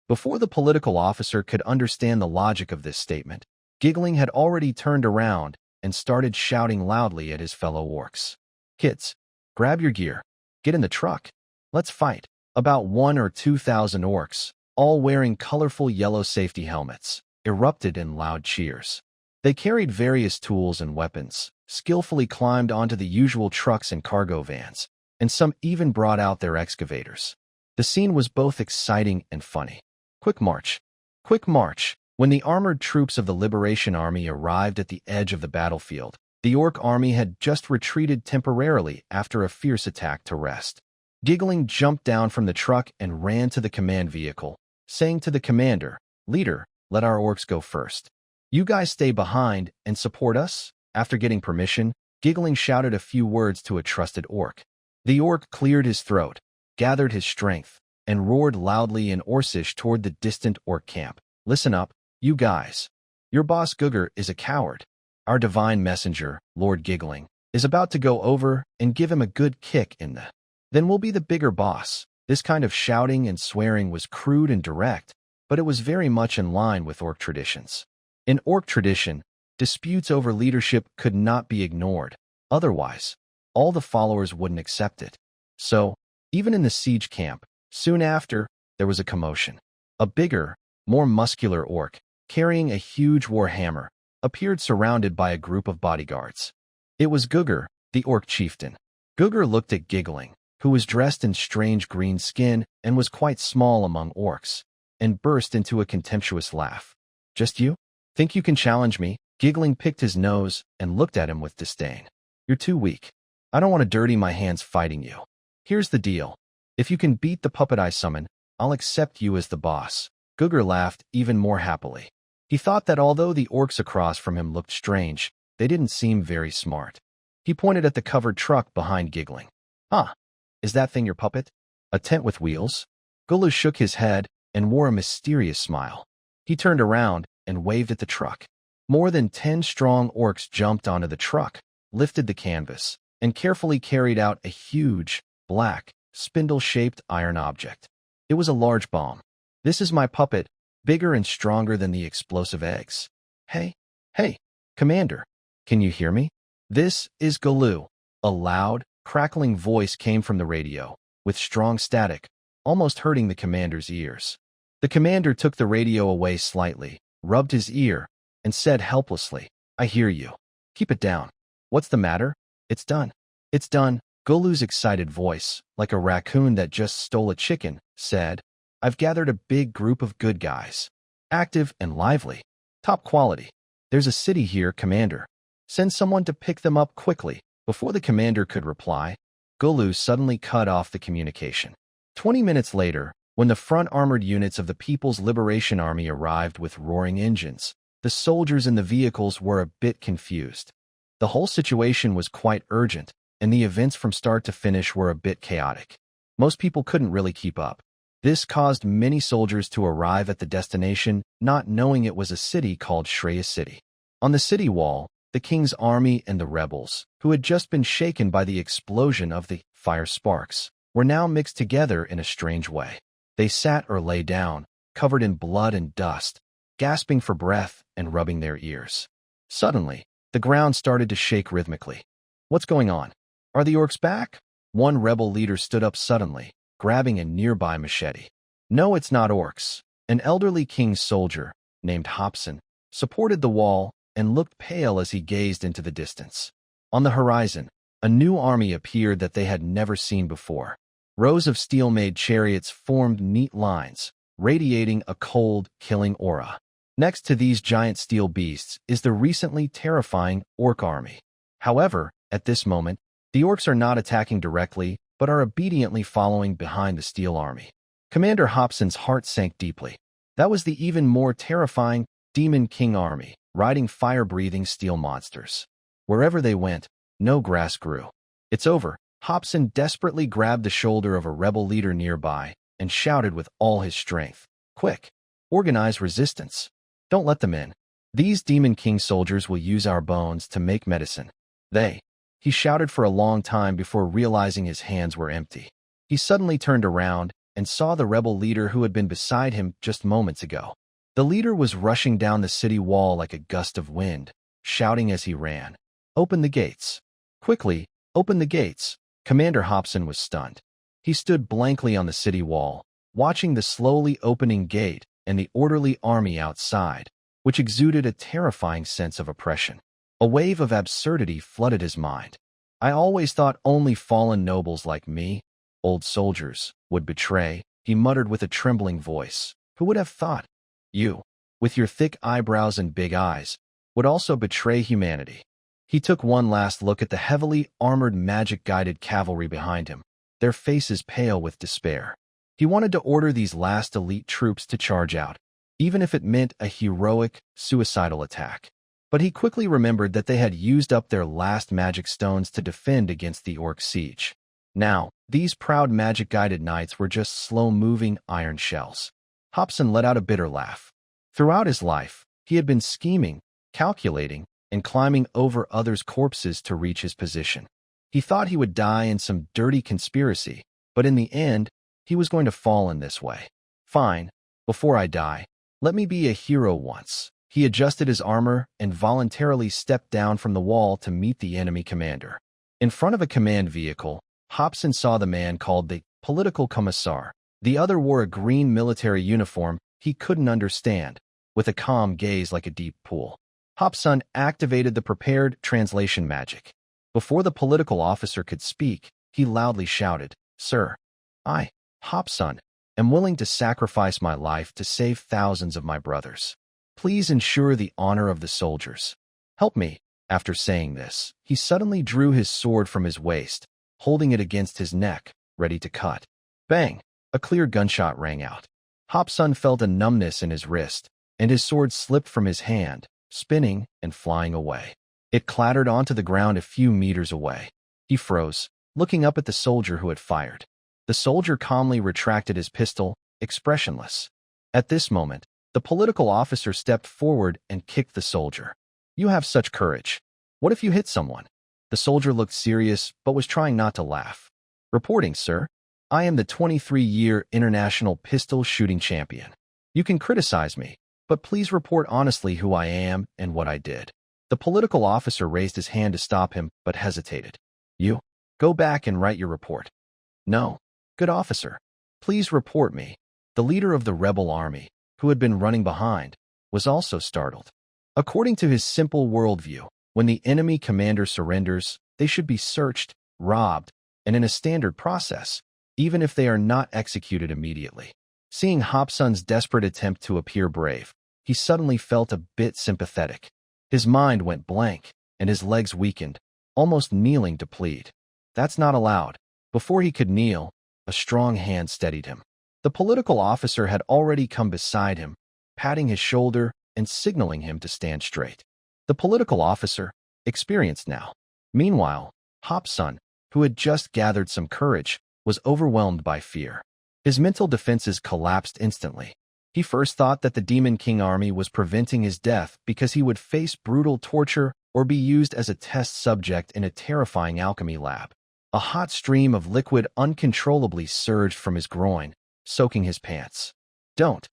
Before the political officer could understand the logic of this statement, Giggling had already turned around and started shouting loudly at his fellow Orcs. Kids, grab your gear. Get in the truck. Let's fight. About 1 or 2,000 orcs, all wearing colorful yellow safety helmets, erupted in loud cheers. They carried various tools and weapons, skillfully climbed onto the usual trucks and cargo vans, and some even brought out their excavators. The scene was both exciting and funny. Quick march! Quick march! When the armored troops of the Liberation Army arrived at the edge of the battlefield, the Orc army had just retreated temporarily after a fierce attack to rest. Giggling jumped down from the truck and ran to the command vehicle, saying to the commander, "Leader, let our orcs go first. You guys stay behind and support us." After getting permission, Giggling shouted a few words to a trusted orc. The orc cleared his throat, gathered his strength, and roared loudly in Orcish toward the distant orc camp. "Listen up, you guys. Your boss Gugger is a coward. Our divine messenger, Lord Giggling, is about to go over and give him a good kick in the... Then we'll be the bigger boss." This kind of shouting and swearing was crude and direct, but it was very much in line with orc traditions. In orc tradition, disputes over leadership could not be ignored. Otherwise, all the followers wouldn't accept it. So, even in the siege camp, soon after, there was a commotion. A bigger, more muscular orc, carrying a huge war hammer, appeared surrounded by a group of bodyguards. It was Gugger, the orc chieftain. Gugger looked at Giggling, who was dressed in strange green skin and was quite small among orcs, and burst into a contemptuous laugh. "Just you? Think you can challenge me?" Giggling picked his nose and looked at him with disdain. "You're too weak. I don't want to dirty my hands fighting you. Here's the deal. If you can beat the puppet I summon, I'll accept you as the boss." Gugger laughed even more happily. He thought that although the orcs across from him looked strange, they didn't seem very smart. He pointed at the covered truck behind Giggling. "Ah, is that thing your puppet? A tent with wheels?" Gulu shook his head and wore a mysterious smile. He turned around and waved at the truck. More than 10 strong orcs jumped onto the truck, lifted the canvas, and carefully carried out a huge, black, spindle-shaped iron object. It was a large bomb. "This is my puppet, bigger and stronger than the explosive eggs." Hey, Commander, can you hear me? This is Gulu." A loud, crackling voice came from the radio, with strong static, almost hurting the commander's ears. The commander took the radio away slightly, rubbed his ear, and said helplessly, "I hear you. Keep it down. What's the matter?" "It's done. It's done." Gulu's excited voice, like a raccoon that just stole a chicken, said, "I've gathered a big group of good guys. Active and lively. Top quality. There's a city here, Commander. Send someone to pick them up quickly." Before the commander could reply, Gulu suddenly cut off the communication. 20 minutes later, when the front armored units of the People's Liberation Army arrived with roaring engines, the soldiers in the vehicles were a bit confused. The whole situation was quite urgent, and the events from start to finish were a bit chaotic. Most people couldn't really keep up. This caused many soldiers to arrive at the destination not knowing it was a city called Shreya City. On the city wall, the king's army and the rebels, who had just been shaken by the explosion of the fire sparks, were now mixed together in a strange way. They sat or lay down, covered in blood and dust, gasping for breath and rubbing their ears. Suddenly, the ground started to shake rhythmically. "What's going on? Are the orcs back?" One rebel leader stood up suddenly, grabbing a nearby machete. "No, it's not orcs." An elderly king's soldier, named Hobson, supported the wall and looked pale as he gazed into the distance. On the horizon, a new army appeared that they had never seen before. Rows of steel-made chariots formed neat lines, radiating a cold, killing aura. Next to these giant steel beasts is the recently terrifying orc army. However, at this moment, the orcs are not attacking directly, but are obediently following behind the steel army. Commander Hobson's heart sank deeply. That was the even more terrifying Demon King army, riding fire-breathing steel monsters. Wherever they went, no grass grew. "It's over." Hobson desperately grabbed the shoulder of a rebel leader nearby and shouted with all his strength, "Quick! Organize resistance! Don't let them in. These Demon King soldiers will use our bones to make medicine." He shouted for a long time before realizing his hands were empty. He suddenly turned around and saw the rebel leader who had been beside him just moments ago. The leader was rushing down the city wall like a gust of wind, shouting as he ran, "Open the gates! Quickly, open the gates!" Commander Hobson was stunned. He stood blankly on the city wall, watching the slowly opening gate and the orderly army outside, which exuded a terrifying sense of oppression. A wave of absurdity flooded his mind. I always thought only fallen nobles like me, old soldiers, would betray, he muttered with a trembling voice. Who would have thought? You, with your thick eyebrows and big eyes, would also betray humanity. He took one last look at the heavily armored magic-guided cavalry behind him, their faces pale with despair. He wanted to order these last elite troops to charge out, even if it meant a heroic, suicidal attack. But he quickly remembered that they had used up their last magic stones to defend against the Orc siege. Now, these proud magic-guided knights were just slow-moving iron shells. Hobson let out a bitter laugh. Throughout his life, he had been scheming, calculating, and climbing over others' corpses to reach his position. He thought he would die in some dirty conspiracy, but in the end, he was going to fall in this way. Fine, before I die, let me be a hero once. He adjusted his armor and voluntarily stepped down from the wall to meet the enemy commander. In front of a command vehicle, Hobson saw the man called the political commissar. The other wore a green military uniform he couldn't understand, with a calm gaze like a deep pool. Hobson activated the prepared translation magic. Before the political officer could speak, he loudly shouted, "Sir, I, Hobson, am willing to sacrifice my life to save thousands of my brothers. Please ensure the honor of the soldiers. Help me." After saying this, he suddenly drew his sword from his waist, holding it against his neck, ready to cut. Bang! A clear gunshot rang out. Hobson felt a numbness in his wrist, and his sword slipped from his hand, spinning and flying away. It clattered onto the ground a few meters away. He froze, looking up at the soldier who had fired. The soldier calmly retracted his pistol, expressionless. At this moment, the political officer stepped forward and kicked the soldier. "You have such courage. What if you hit someone?" The soldier looked serious, but was trying not to laugh. "Reporting, sir. I am the 23-year international pistol shooting champion. You can criticize me, but please report honestly who I am and what I did." The political officer raised his hand to stop him, but hesitated. "You, go back and write your report." "No, good officer. Please report me." The leader of the rebel army, who had been running behind, was also startled. According to his simple worldview, when the enemy commander surrenders, they should be searched, robbed, and in a standard process, even if they are not executed immediately. Seeing Hobson's desperate attempt to appear brave, he suddenly felt a bit sympathetic. His mind went blank, and his legs weakened, almost kneeling to plead. "That's not allowed." Before he could kneel, a strong hand steadied him. The political officer had already come beside him, patting his shoulder and signaling him to stand straight. The political officer, experienced now. Meanwhile, Hobson, who had just gathered some courage, was overwhelmed by fear. His mental defenses collapsed instantly. He first thought that the Demon King army was preventing his death because he would face brutal torture or be used as a test subject in a terrifying alchemy lab. A hot stream of liquid uncontrollably surged from his groin, soaking his pants. Don't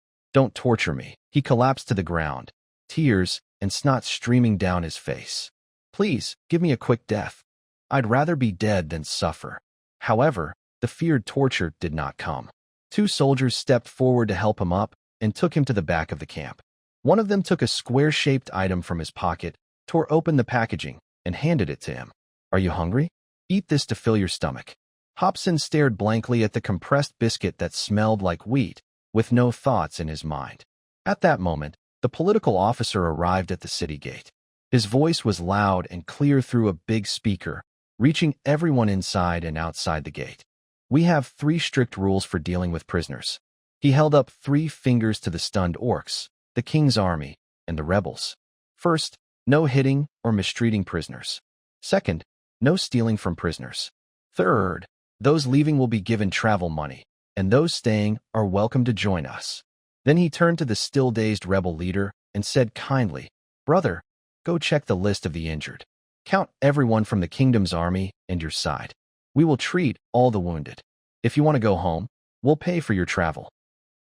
torture me." He collapsed to the ground, tears and snot streaming down his face. "Please, give me a quick death. I'd rather be dead than suffer." However, the feared torture did not come. Two soldiers stepped forward to help him up and took him to the back of the camp. One of them took a square-shaped item from his pocket, tore open the packaging, and handed it to him. "Are you hungry? Eat this to fill your stomach." Hobson stared blankly at the compressed biscuit that smelled like wheat, with no thoughts in his mind. At that moment, the political officer arrived at the city gate. His voice was loud and clear through a big speaker, reaching everyone inside and outside the gate. "We have 3 strict rules for dealing with prisoners." He held up 3 fingers to the stunned Orcs, the king's army, and the rebels. First, no hitting or mistreating prisoners. Second, no stealing from prisoners. Third, those leaving will be given travel money, and those staying are welcome to join us. Then he turned to the still-dazed rebel leader and said kindly, "Brother, go check the list of the injured. Count everyone from the kingdom's army and your side. We will treat all the wounded. If you want to go home, we'll pay for your travel."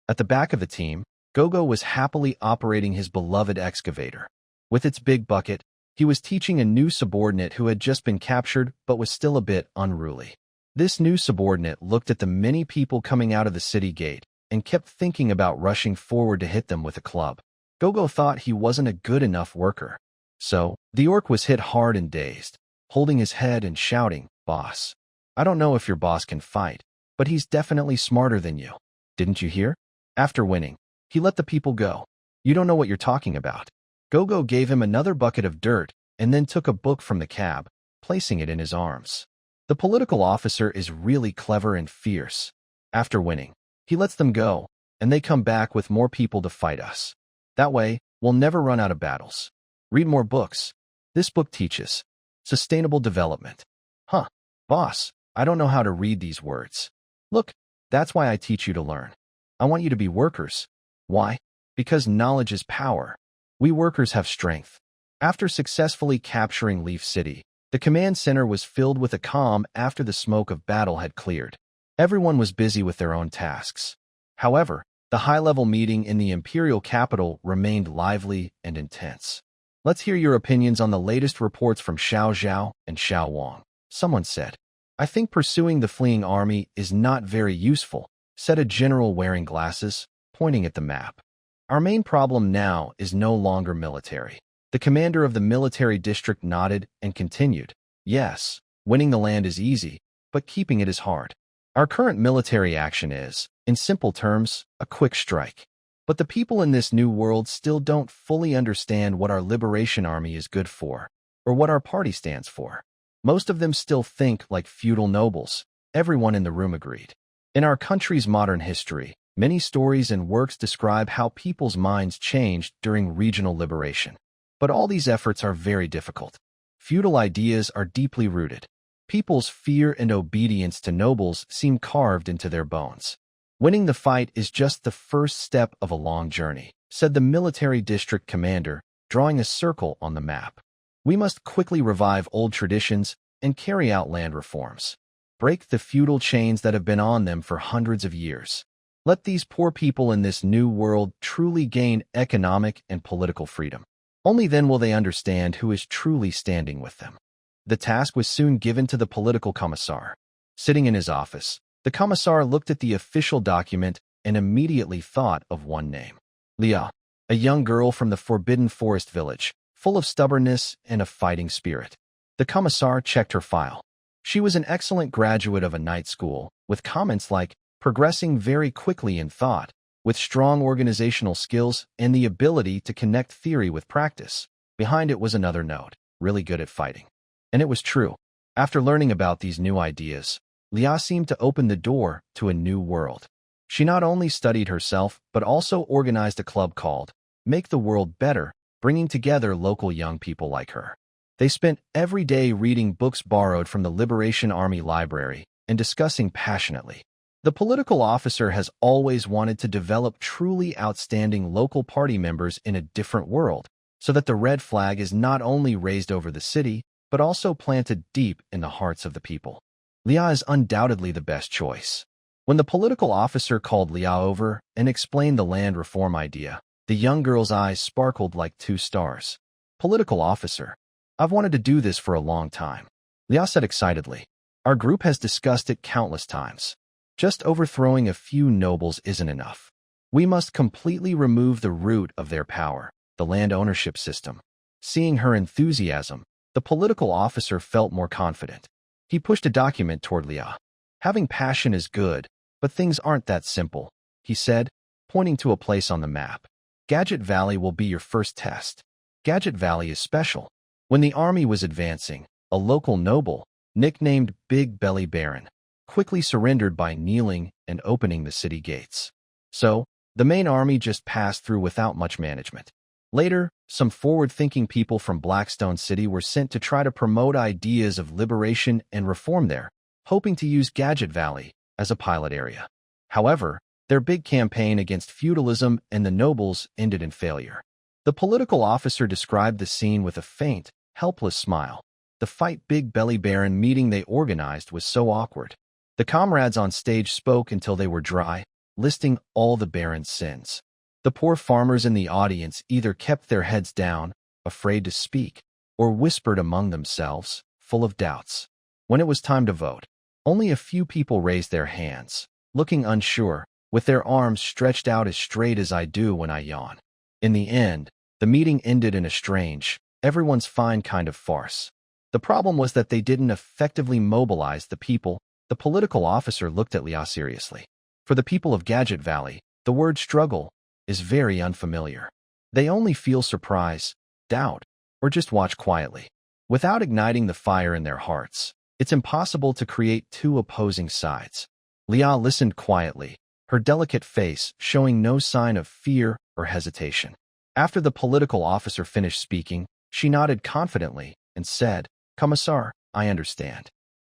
At the back of the team, Gogo was happily operating his beloved excavator. With its big bucket, he was teaching a new subordinate who had just been captured but was still a bit unruly. This new subordinate looked at the many people coming out of the city gate and kept thinking about rushing forward to hit them with a club. Gogo thought he wasn't a good enough worker. So, the orc was hit hard and dazed, holding his head and shouting, "Boss, I don't know if your boss can fight, but he's definitely smarter than you. Didn't you hear?" After winning, he let the people go. "You don't know what you're talking about." Gogo gave him another bucket of dirt and then took a book from the cab, placing it in his arms. The political officer is really clever and fierce. After winning, he lets them go, and they come back with more people to fight us. That way, we'll never run out of battles. Read more books. This book teaches sustainable development. Huh, boss, I don't know how to read these words. Look, that's why I teach you to learn. I want you to be workers. Why? Because knowledge is power. We workers have strength. After successfully capturing Leaf City, the command center was filled with a calm after the smoke of battle had cleared. Everyone was busy with their own tasks. However, the high-level meeting in the imperial capital remained lively and intense. Let's hear your opinions on the latest reports from Xiao Zhao and Xiao Wang. Someone said, "I think pursuing the fleeing army is not very useful," said a general wearing glasses, pointing at the map. "Our main problem now is no longer military." The commander of the military district nodded and continued, "Yes, winning the land is easy, but keeping it is hard. Our current military action is, in simple terms, a quick strike. But the people in this new world still don't fully understand what our liberation army is good for, or what our party stands for. Most of them still think like feudal nobles," everyone in the room agreed. In our country's modern history, many stories and works describe how people's minds changed during regional liberation. But all these efforts are very difficult. Feudal ideas are deeply rooted. People's fear and obedience to nobles seem carved into their bones. "Winning the fight is just the first step of a long journey," said the military district commander, drawing a circle on the map. "We must quickly revive old traditions and carry out land reforms. Break the feudal chains that have been on them for hundreds of years. Let these poor people in this new world truly gain economic and political freedom. Only then will they understand who is truly standing with them." The task was soon given to the political commissar. Sitting in his office, the commissar looked at the official document and immediately thought of one name. Leah, a young girl from the Forbidden Forest village, full of stubbornness and a fighting spirit. The commissar checked her file. She was an excellent graduate of a night school, with comments like, progressing very quickly in thought, with strong organizational skills and the ability to connect theory with practice. Behind it was another note, really good at fighting. And it was true. After learning about these new ideas, Leah seemed to open the door to a new world. She not only studied herself, but also organized a club called Make the World Better, bringing together local young people like her. They spent every day reading books borrowed from the Liberation Army library and discussing passionately. The political officer has always wanted to develop truly outstanding local party members in a different world, so that the red flag is not only raised over the city, but also planted deep in the hearts of the people. Leah is undoubtedly the best choice. When the political officer called Leah over and explained the land reform idea, the young girl's eyes sparkled like two stars. "Political officer, I've wanted to do this for a long time," Leah said excitedly. "Our group has discussed it countless times. Just overthrowing a few nobles isn't enough. We must completely remove the root of their power, the land ownership system." Seeing her enthusiasm, the political officer felt more confident. He pushed a document toward Leah. "Having passion is good, but things aren't that simple," he said, pointing to a place on the map. "Gadget Valley will be your first test. Gadget Valley is special. When the army was advancing, a local noble, nicknamed Big Belly Baron, quickly surrendered by kneeling and opening the city gates. So, the main army just passed through without much management. Later, some forward-thinking people from Blackstone City were sent to try to promote ideas of liberation and reform there, hoping to use Gadget Valley as a pilot area. However, their big campaign against feudalism and the nobles ended in failure. The political officer described the scene with a faint, helpless smile. The Fight Big Belly Baron meeting they organized was so awkward. The comrades on stage spoke until they were dry, listing all the Baron's sins. The poor farmers in the audience either kept their heads down, afraid to speak, or whispered among themselves, full of doubts. When it was time to vote, Only a few people raised their hands, looking unsure, with their arms stretched out as straight as I do when I yawn. In the end, the meeting ended in a strange, everyone's fine kind of farce. The problem was that they didn't effectively mobilize the people. The political officer looked at Lia seriously. For the people of Gadget Valley, the word struggle is very unfamiliar. They only feel surprise, doubt, or just watch quietly. Without igniting the fire in their hearts, it's impossible to create two opposing sides. Lia listened quietly, her delicate face showing no sign of fear or hesitation. After the political officer finished speaking, she nodded confidently and said, "Commissar, I understand."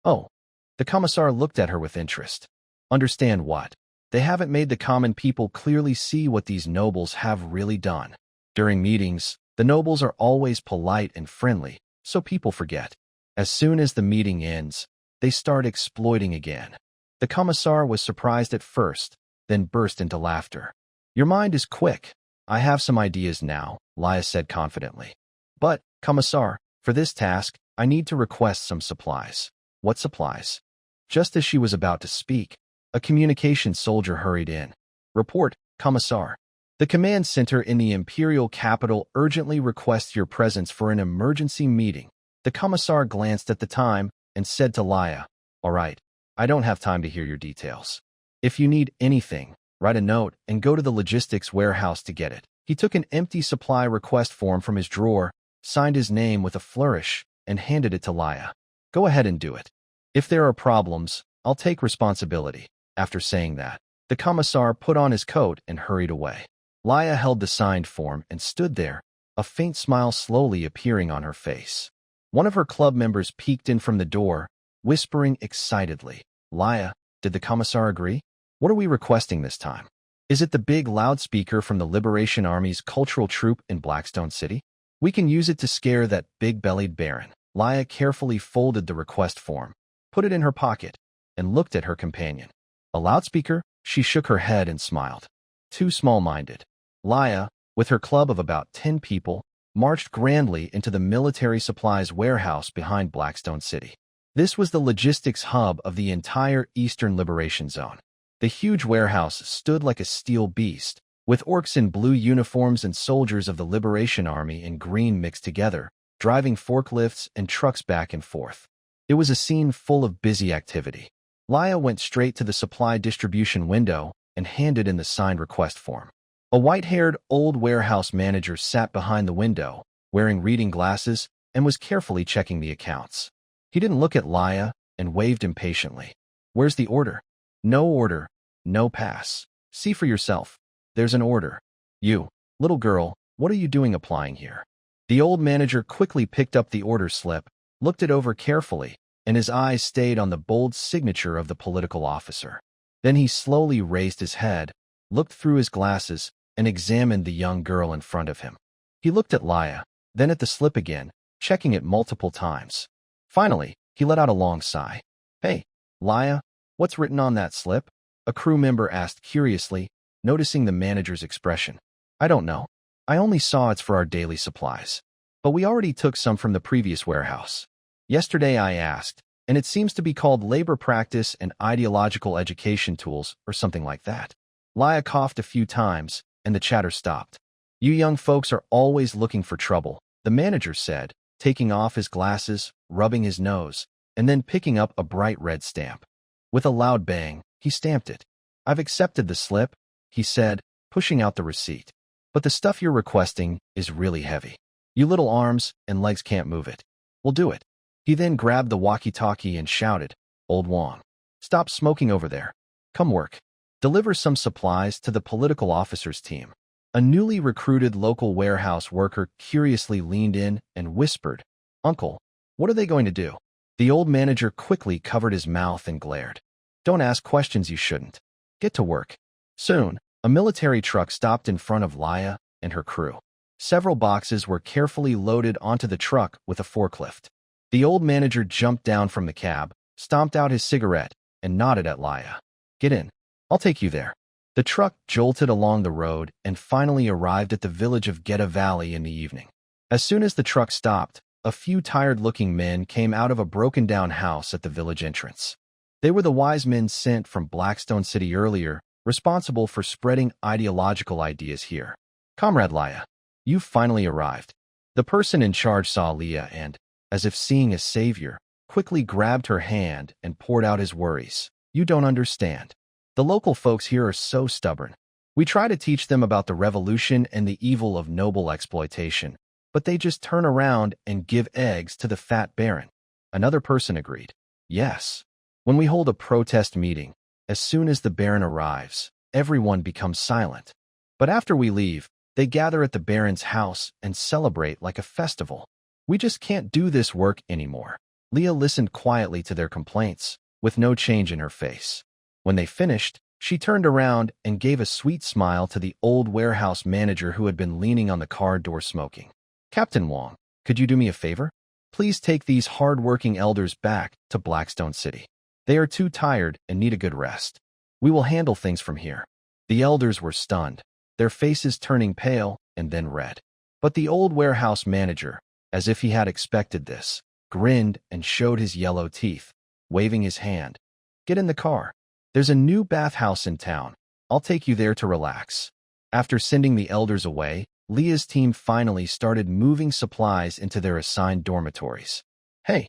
"Oh." The commissar looked at her with interest. "Understand what?" "They haven't made the common people clearly see what these nobles have really done. During meetings, the nobles are always polite and friendly, so people forget. As soon as the meeting ends, they start exploiting again." The commissar was surprised at first, then burst into laughter. "Your mind is quick. I have some ideas now," Lia said confidently. "But, Commissar, for this task, I need to request some supplies." "What supplies?" Just as she was about to speak, a communication soldier hurried in. "Report, Commissar. The command center in the imperial capital urgently requests your presence for an emergency meeting." The commissar glanced at the time and said to Lia, "All right, I don't have time to hear your details. If you need anything, write a note and go to the logistics warehouse to get it." He took an empty supply request form from his drawer, signed his name with a flourish, and handed it to Lia. "Go ahead and do it. If there are problems, I'll take responsibility." After saying that, the commissar put on his coat and hurried away. Lia held the signed form and stood there, a faint smile slowly appearing on her face. One of her club members peeked in from the door, whispering excitedly, "Lia, did the commissar agree? What are we requesting this time? Is it the big loudspeaker from the Liberation Army's cultural troop in Blackstone City? We can use it to scare that big-bellied baron." Lia carefully folded the request form, put it in her pocket, and looked at her companion. "A loudspeaker?" She shook her head and smiled. "Too small-minded." Lia, with her club of about 10 people, marched grandly into the military supplies warehouse behind Blackstone City. This was the logistics hub of the entire Eastern Liberation Zone. The huge warehouse stood like a steel beast, with orcs in blue uniforms and soldiers of the Liberation Army in green mixed together, driving forklifts and trucks back and forth. It was a scene full of busy activity. Lia went straight to the supply distribution window and handed in the signed request form. A white-haired old warehouse manager sat behind the window, wearing reading glasses, and was carefully checking the accounts. He didn't look at Lia and waved impatiently. "Where's the order?" "No order, no pass. See for yourself. There's an order. You, little girl, what are you doing applying here?" The old manager quickly picked up the order slip, looked it over carefully, and his eyes stayed on the bold signature of the political officer. Then he slowly raised his head, looked through his glasses, and examined the young girl in front of him. He looked at Lia, then at the slip again, checking it multiple times. Finally, he let out a long sigh. "Hey, Lia, what's written on that slip?" a crew member asked curiously, noticing the manager's expression. "I don't know. I only saw it's for our daily supplies. But we already took some from the previous warehouse. Yesterday I asked, and it seems to be called labor practice and ideological education tools or something like that." Lia coughed a few times, and the chatter stopped. "You young folks are always looking for trouble," the manager said, taking off his glasses, rubbing his nose, and then picking up a bright red stamp. With a loud bang, he stamped it. "I've accepted the slip," he said, pushing out the receipt. "But the stuff you're requesting is really heavy. You little arms and legs can't move it. We'll do it." He then grabbed the walkie-talkie and shouted, "Old Wong, stop smoking over there. Come work. Deliver some supplies to the political officer's team." A newly recruited local warehouse worker curiously leaned in and whispered, "Uncle, what are they going to do?" The old manager quickly covered his mouth and glared. "Don't ask questions you shouldn't. Get to work." Soon, a military truck stopped in front of Lia and her crew. Several boxes were carefully loaded onto the truck with a forklift. The old manager jumped down from the cab, stomped out his cigarette, and nodded at Lia. "Get in. I'll take you there." The truck jolted along the road and finally arrived at the village of Geta Valley in the evening. As soon as the truck stopped, a few tired-looking men came out of a broken-down house at the village entrance. They were the wise men sent from Blackstone City earlier, responsible for spreading ideological ideas here. Comrade Leia, you've finally arrived. The person in charge saw Leia and, as if seeing a savior, quickly grabbed her hand and poured out his worries. You don't understand. The local folks here are so stubborn. We try to teach them about the revolution and the evil of noble exploitation, but they just turn around and give eggs to the fat baron. Another person agreed. Yes. When we hold a protest meeting, as soon as the baron arrives, everyone becomes silent. But after we leave, they gather at the baron's house and celebrate like a festival. We just can't do this work anymore. Leah listened quietly to their complaints, with no change in her face. When they finished, she turned around and gave a sweet smile to the old warehouse manager who had been leaning on the car door smoking. Captain Wong, could you do me a favor? Please take these hard-working elders back to Blackstone City. They are too tired and need a good rest. We will handle things from here. The elders were stunned, their faces turning pale and then red. But the old warehouse manager, as if he had expected this, grinned and showed his yellow teeth, waving his hand. Get in the car. There's a new bathhouse in town. I'll take you there to relax. After sending the elders away, Leah's team finally started moving supplies into their assigned dormitories. Hey,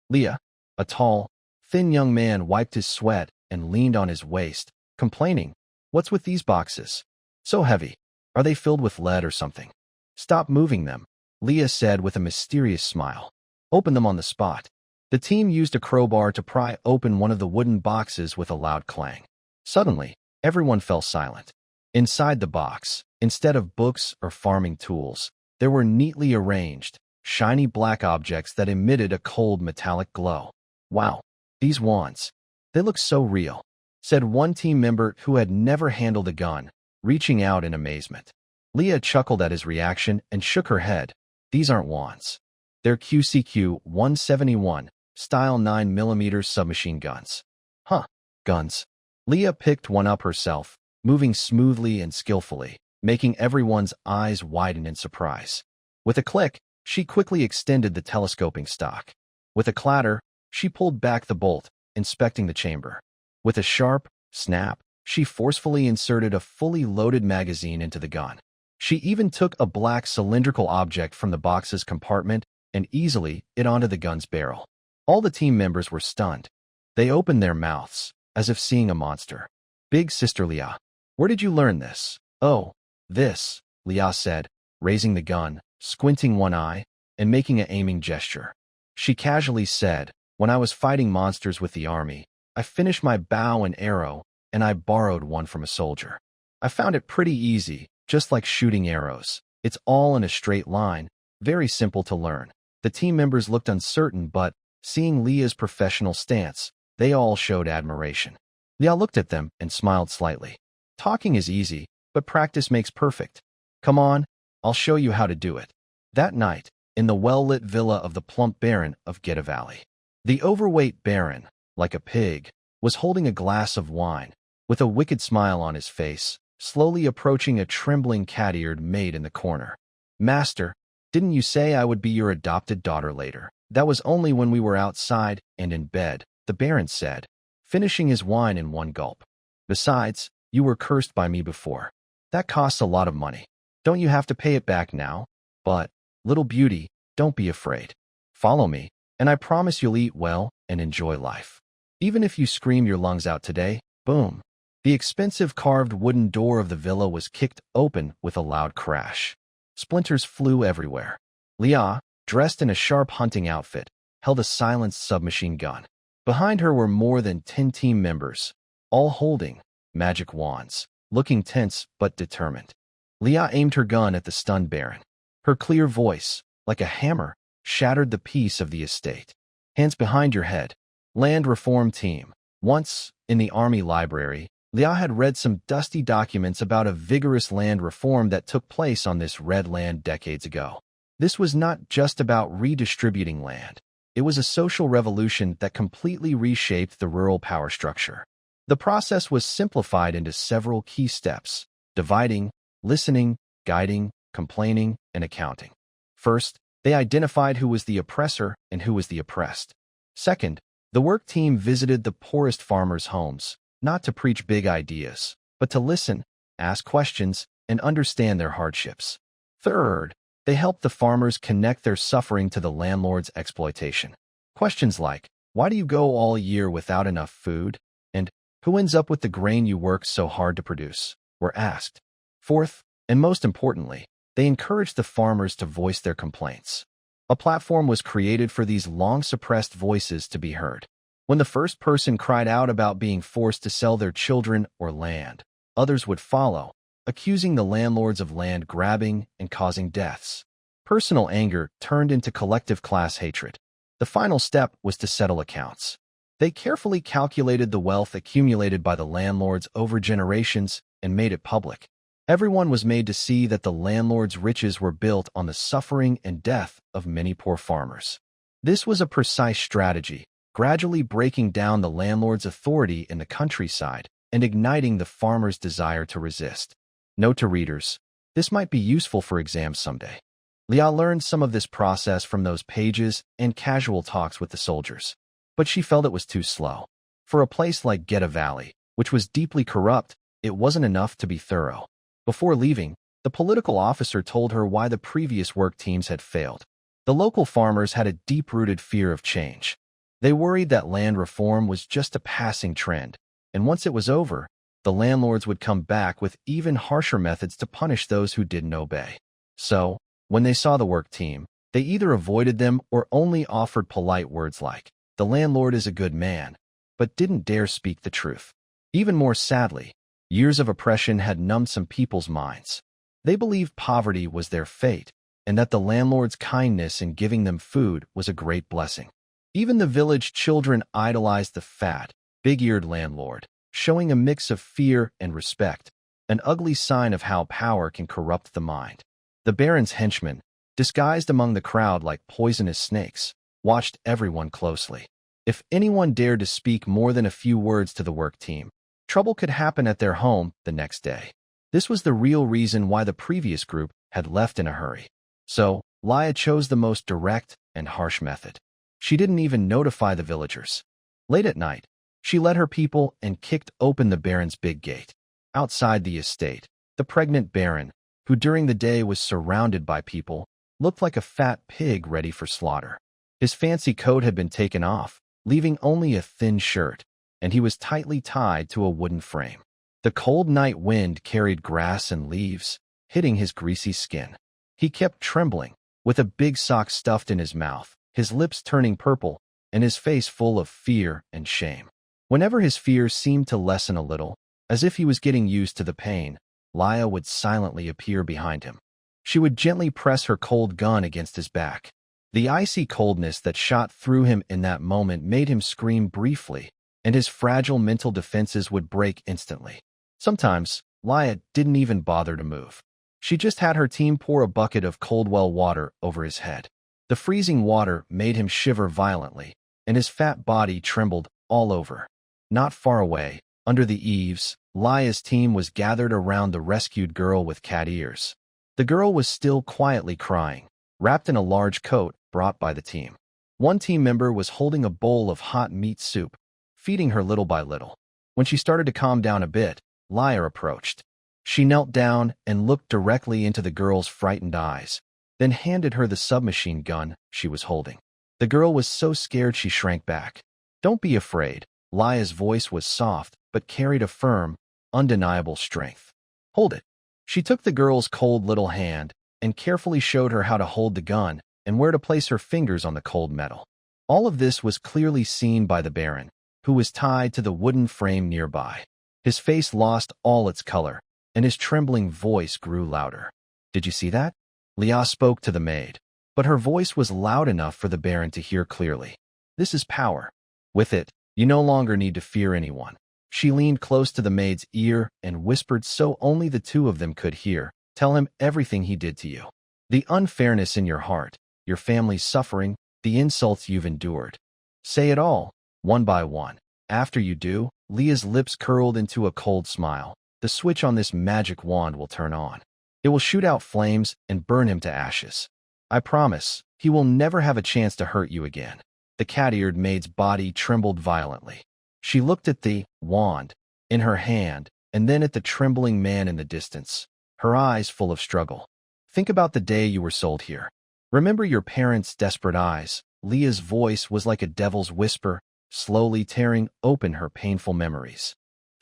Leah, a tall, thin young man wiped his sweat and leaned on his waist, complaining, what's with these boxes? So heavy. Are they filled with lead or something? Stop moving them, Leah said with a mysterious smile. Open them on the spot. The team used a crowbar to pry open one of the wooden boxes with a loud clang. Suddenly, everyone fell silent. Inside the box, instead of books or farming tools, there were neatly arranged, shiny black objects that emitted a cold metallic glow. Wow, these wands. They look so real, said one team member who had never handled a gun, reaching out in amazement. Leah chuckled at his reaction and shook her head. These aren't wands. They're QCQ-171, style 9mm submachine guns. Huh, guns. Leah picked one up herself, moving smoothly and skillfully, making everyone's eyes widen in surprise. With a click, she quickly extended the telescoping stock. With a clatter, she pulled back the bolt, inspecting the chamber. With a sharp snap, she forcefully inserted a fully loaded magazine into the gun. She even took a black cylindrical object from the box's compartment and easily it onto the gun's barrel. All the team members were stunned. They opened their mouths, as if seeing a monster. Big Sister Leah, where did you learn this? Oh, this, Leah said, raising the gun, squinting one eye, and making an aiming gesture. She casually said, when I was fighting monsters with the army, I finished my bow and arrow, and I borrowed one from a soldier. I found it pretty easy, just like shooting arrows. It's all in a straight line, very simple to learn. The team members looked uncertain, but, seeing Leah's professional stance, they all showed admiration. Leah looked at them and smiled slightly. Talking is easy, but practice makes perfect. Come on, I'll show you how to do it. That night, in the well-lit villa of the plump Baron of Geta Valley, the overweight Baron, like a pig, was holding a glass of wine, with a wicked smile on his face, slowly approaching a trembling cat-eared maid in the corner. Master, didn't you say I would be your adopted daughter later? That was only when we were outside and in bed, the Baron said, finishing his wine in one gulp. Besides, you were cursed by me before. That costs a lot of money. Don't you have to pay it back now? But, little beauty, don't be afraid. Follow me, and I promise you'll eat well and enjoy life. Even if you scream your lungs out today, boom. The expensive carved wooden door of the villa was kicked open with a loud crash. Splinters flew everywhere. Leah, dressed in a sharp hunting outfit, held a silenced submachine gun. Behind her were more than 10 team members, all holding magic wands, looking tense but determined. Leah aimed her gun at the stunned Baron. Her clear voice, like a hammer, shattered the peace of the estate. Hands behind your head. Land Reform Team. Once, in the Army Library, Leah had read some dusty documents about a vigorous land reform that took place on this red land decades ago. This was not just about redistributing land. It was a social revolution that completely reshaped the rural power structure. The process was simplified into several key steps: dividing, listening, guiding, complaining, and accounting. First, they identified who was the oppressor and who was the oppressed. Second, The work team visited the poorest farmers' homes, not to preach big ideas, but to listen, ask questions, and understand their hardships. Third, they helped the farmers connect their suffering to the landlord's exploitation. Questions like, why do you go all year without enough food? And who ends up with the grain you worked so hard to produce? Were asked. Fourth, and most importantly, they encouraged the farmers to voice their complaints. A platform was created for these long-suppressed voices to be heard. When the first person cried out about being forced to sell their children or land, others would follow, accusing the landlords of land grabbing and causing deaths. Personal anger turned into collective class hatred. The final step was to settle accounts. They carefully calculated the wealth accumulated by the landlords over generations and made it public. Everyone was made to see that the landlord's riches were built on the suffering and death of many poor farmers. This was a precise strategy, gradually breaking down the landlord's authority in the countryside and igniting the farmers' desire to resist. Note to readers, this might be useful for exams someday. Leah learned some of this process from those pages and casual talks with the soldiers, but she felt it was too slow. For a place like Geta Valley, which was deeply corrupt, it wasn't enough to be thorough. Before leaving, the political officer told her why the previous work teams had failed. The local farmers had a deep-rooted fear of change. They worried that land reform was just a passing trend, and once it was over, the landlords would come back with even harsher methods to punish those who didn't obey. So, when they saw the work team, they either avoided them or only offered polite words like, "The landlord is a good man," but didn't dare speak the truth. Even more sadly, years of oppression had numbed some people's minds. They believed poverty was their fate, and that the landlord's kindness in giving them food was a great blessing. Even the village children idolized the fat, big-eared landlord, showing a mix of fear and respect, an ugly sign of how power can corrupt the mind. The Baron's henchmen, disguised among the crowd like poisonous snakes, watched everyone closely. If anyone dared to speak more than a few words to the work team, trouble could happen at their home the next day. This was the real reason why the previous group had left in a hurry. So, Leah chose the most direct and harsh method. She didn't even notify the villagers. Late at night, she led her people and kicked open the Baron's big gate. Outside the estate, the pregnant Baron, who during the day was surrounded by people, looked like a fat pig ready for slaughter. His fancy coat had been taken off, leaving only a thin shirt, and he was tightly tied to a wooden frame. The cold night wind carried grass and leaves, hitting his greasy skin. He kept trembling, with a big sock stuffed in his mouth, his lips turning purple, and his face full of fear and shame. Whenever his fears seemed to lessen a little, as if he was getting used to the pain, Leah would silently appear behind him. She would gently press her cold gun against his back. The icy coldness that shot through him in that moment made him scream briefly, and his fragile mental defenses would break instantly. Sometimes, Leah didn't even bother to move. She just had her team pour a bucket of cold well water over his head. The freezing water made him shiver violently, and his fat body trembled all over. Not far away, under the eaves, Leah's team was gathered around the rescued girl with cat ears. The girl was still quietly crying, wrapped in a large coat brought by the team. One team member was holding a bowl of hot meat soup, feeding her little by little. When she started to calm down a bit, Leah approached. She knelt down and looked directly into the girl's frightened eyes, then handed her the submachine gun she was holding. The girl was so scared she shrank back. "Don't be afraid." Leah's voice was soft, but carried a firm, undeniable strength. "Hold it." She took the girl's cold little hand and carefully showed her how to hold the gun and where to place her fingers on the cold metal. All of this was clearly seen by the Baron, who was tied to the wooden frame nearby. His face lost all its color, and his trembling voice grew louder. "Did you see that?" Leah spoke to the maid, but her voice was loud enough for the Baron to hear clearly. "This is power. With it, you no longer need to fear anyone." She leaned close to the maid's ear and whispered so only the two of them could hear, "Tell him everything he did to you. The unfairness in your heart, your family's suffering, the insults you've endured. Say it all, one by one. After you do," Leah's lips curled into a cold smile, "the switch on this magic wand will turn on. It will shoot out flames and burn him to ashes. I promise, he will never have a chance to hurt you again." The cat-eared maid's body trembled violently. She looked at the wand in her hand and then at the trembling man in the distance, her eyes full of struggle. Think about the day you were sold here. Remember your parents' desperate eyes. Leah's voice was like a devil's whisper, slowly tearing open her painful memories.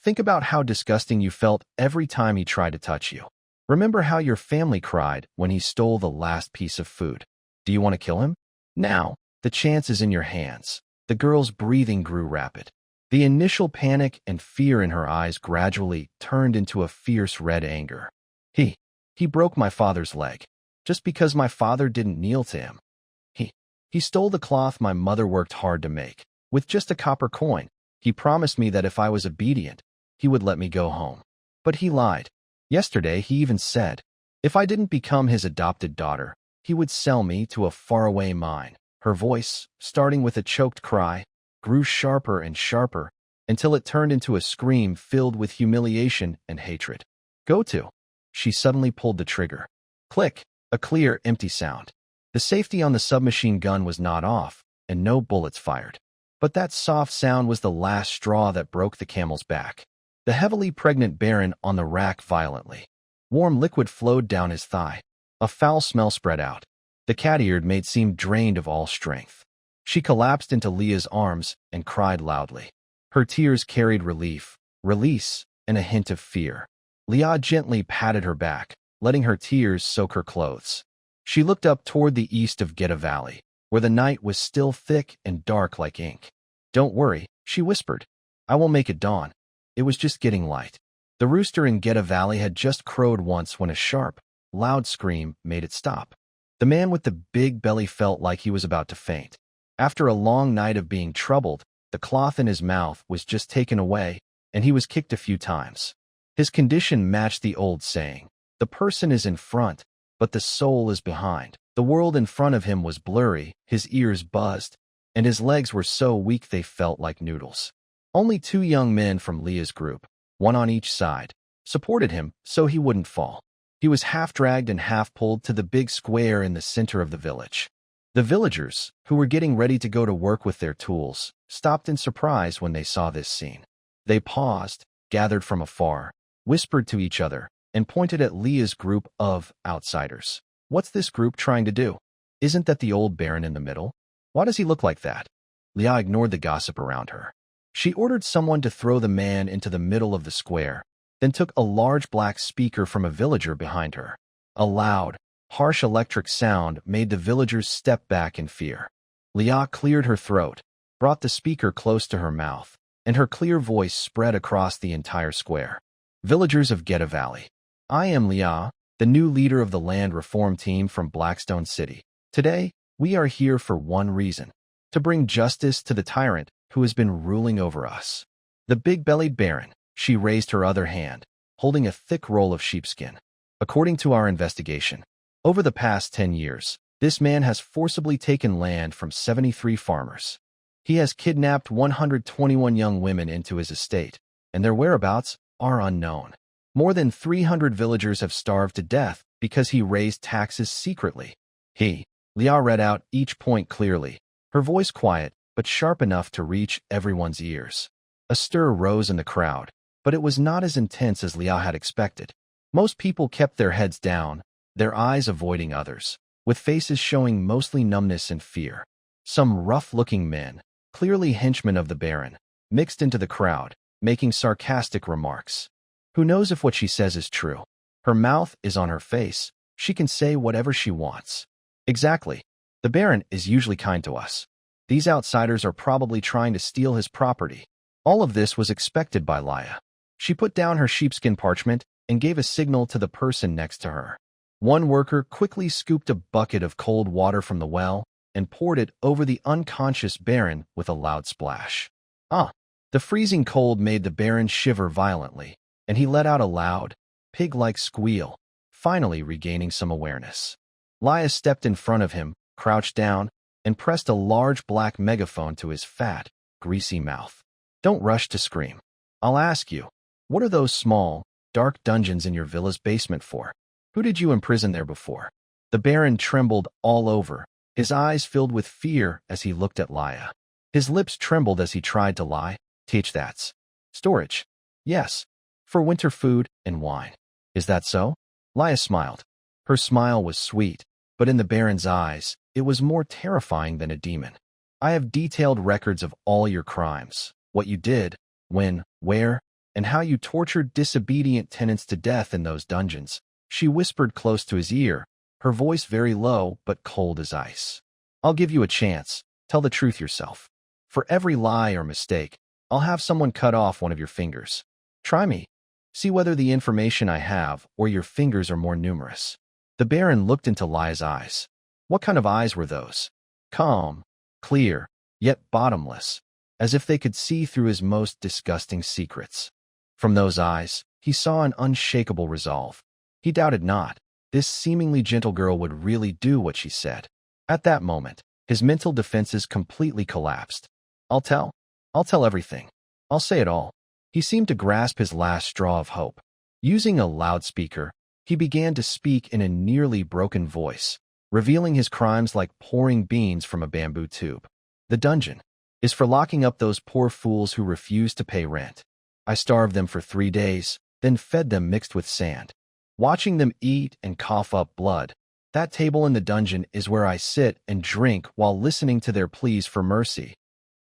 Think about how disgusting you felt every time he tried to touch you. Remember how your family cried when he stole the last piece of food. Do you want to kill him? Now, the chance is in your hands. The girl's breathing grew rapid. The initial panic and fear in her eyes gradually turned into a fierce red anger. He broke my father's leg, just because my father didn't kneel to him. He stole the cloth my mother worked hard to make. With just a copper coin, he promised me that if I was obedient, he would let me go home. But he lied. Yesterday, he even said, if I didn't become his adopted daughter, he would sell me to a faraway mine. Her voice, starting with a choked cry, grew sharper and sharper until it turned into a scream filled with humiliation and hatred. Go to. She suddenly pulled the trigger. Click, a clear, empty sound. The safety on the submachine gun was not off, and no bullets fired. But that soft sound was the last straw that broke the camel's back. The heavily pregnant Baron on the rack violently. Warm liquid flowed down his thigh. A foul smell spread out. The cat-eared maid seemed drained of all strength. She collapsed into Leah's arms and cried loudly. Her tears carried relief, release, and a hint of fear. Leah gently patted her back, letting her tears soak her clothes. She looked up toward the east of Geta Valley, where the night was still thick and dark like ink. Don't worry, she whispered. I will make it dawn. It was just getting light. The rooster in Geta Valley had just crowed once when a sharp, loud scream made it stop. The man with the big belly felt like he was about to faint. After a long night of being troubled, the cloth in his mouth was just taken away, and he was kicked a few times. His condition matched the old saying, the person is in front, but the soul is behind. The world in front of him was blurry, his ears buzzed, and his legs were so weak they felt like noodles. Only 2 young men from Leah's group, one on each side, supported him so he wouldn't fall. He was half dragged and half pulled to the big square in the center of the village. The villagers, who were getting ready to go to work with their tools, stopped in surprise when they saw this scene. They paused, gathered from afar, whispered to each other, and pointed at Leah's group of outsiders. What's this group trying to do? Isn't that the old Baron in the middle? Why does he look like that? Leah ignored the gossip around her. She ordered someone to throw the man into the middle of the square, then took a large black speaker from a villager behind her. A loud, harsh electric sound made the villagers step back in fear. Leah cleared her throat, brought the speaker close to her mouth, and her clear voice spread across the entire square. Villagers of Geta Valley. I am Leah, the new leader of the land reform team from Blackstone City. Today, we are here for one reason: to bring justice to the tyrant who has been ruling over us. The big-bellied Baron, she raised her other hand, holding a thick roll of sheepskin. According to our investigation, over the past 10 years, this man has forcibly taken land from 73 farmers. He has kidnapped 121 young women into his estate, and their whereabouts are unknown. More than 300 villagers have starved to death because he raised taxes secretly. Leah read out each point clearly, her voice quiet but sharp enough to reach everyone's ears. A stir rose in the crowd, but it was not as intense as Leah had expected. Most people kept their heads down, their eyes avoiding others, with faces showing mostly numbness and fear. Some rough-looking men, clearly henchmen of the Baron, mixed into the crowd, making sarcastic remarks. Who knows if what she says is true? Her mouth is on her face. She can say whatever she wants. Exactly. The Baron is usually kind to us. These outsiders are probably trying to steal his property. All of this was expected by Leah. She put down her sheepskin parchment and gave a signal to the person next to her. One worker quickly scooped a bucket of cold water from the well and poured it over the unconscious Baron with a loud splash. The freezing cold made the Baron shiver violently, and he let out a loud, pig-like squeal, finally regaining some awareness. Leah stepped in front of him, crouched down, and pressed a large black megaphone to his fat, greasy mouth. Don't rush to scream. I'll ask you, what are those small, dark dungeons in your villa's basement for? Who did you imprison there before? The Baron trembled all over, His eyes filled with fear as he looked at Laya. His lips trembled as he tried to lie. Teach that's storage. Yes, for winter food and wine. Is that so? Laya smiled. Her smile was sweet, but in the Baron's eyes, it was more terrifying than a demon. I have detailed records of all your crimes, what you did, when, where, and how you tortured disobedient tenants to death in those dungeons. She whispered close to his ear, her voice very low but cold as ice. I'll give you a chance. Tell the truth yourself. For every lie or mistake, I'll have someone cut off one of your fingers. Try me. See whether the information I have or your fingers are more numerous. The Baron looked into Laya's eyes. What kind of eyes were those? Calm, clear, yet bottomless, as if they could see through his most disgusting secrets. From those eyes, he saw an unshakable resolve. He doubted not. This seemingly gentle girl would really do what she said. At that moment, his mental defenses completely collapsed. I'll tell everything. I'll say it all. He seemed to grasp his last straw of hope. Using a loudspeaker, he began to speak in a nearly broken voice, revealing his crimes like pouring beans from a bamboo tube. The dungeon is for locking up those poor fools who refuse to pay rent. I starved them for 3 days, then fed them mixed with sand. Watching them eat and cough up blood, that table in the dungeon is where I sit and drink while listening to their pleas for mercy.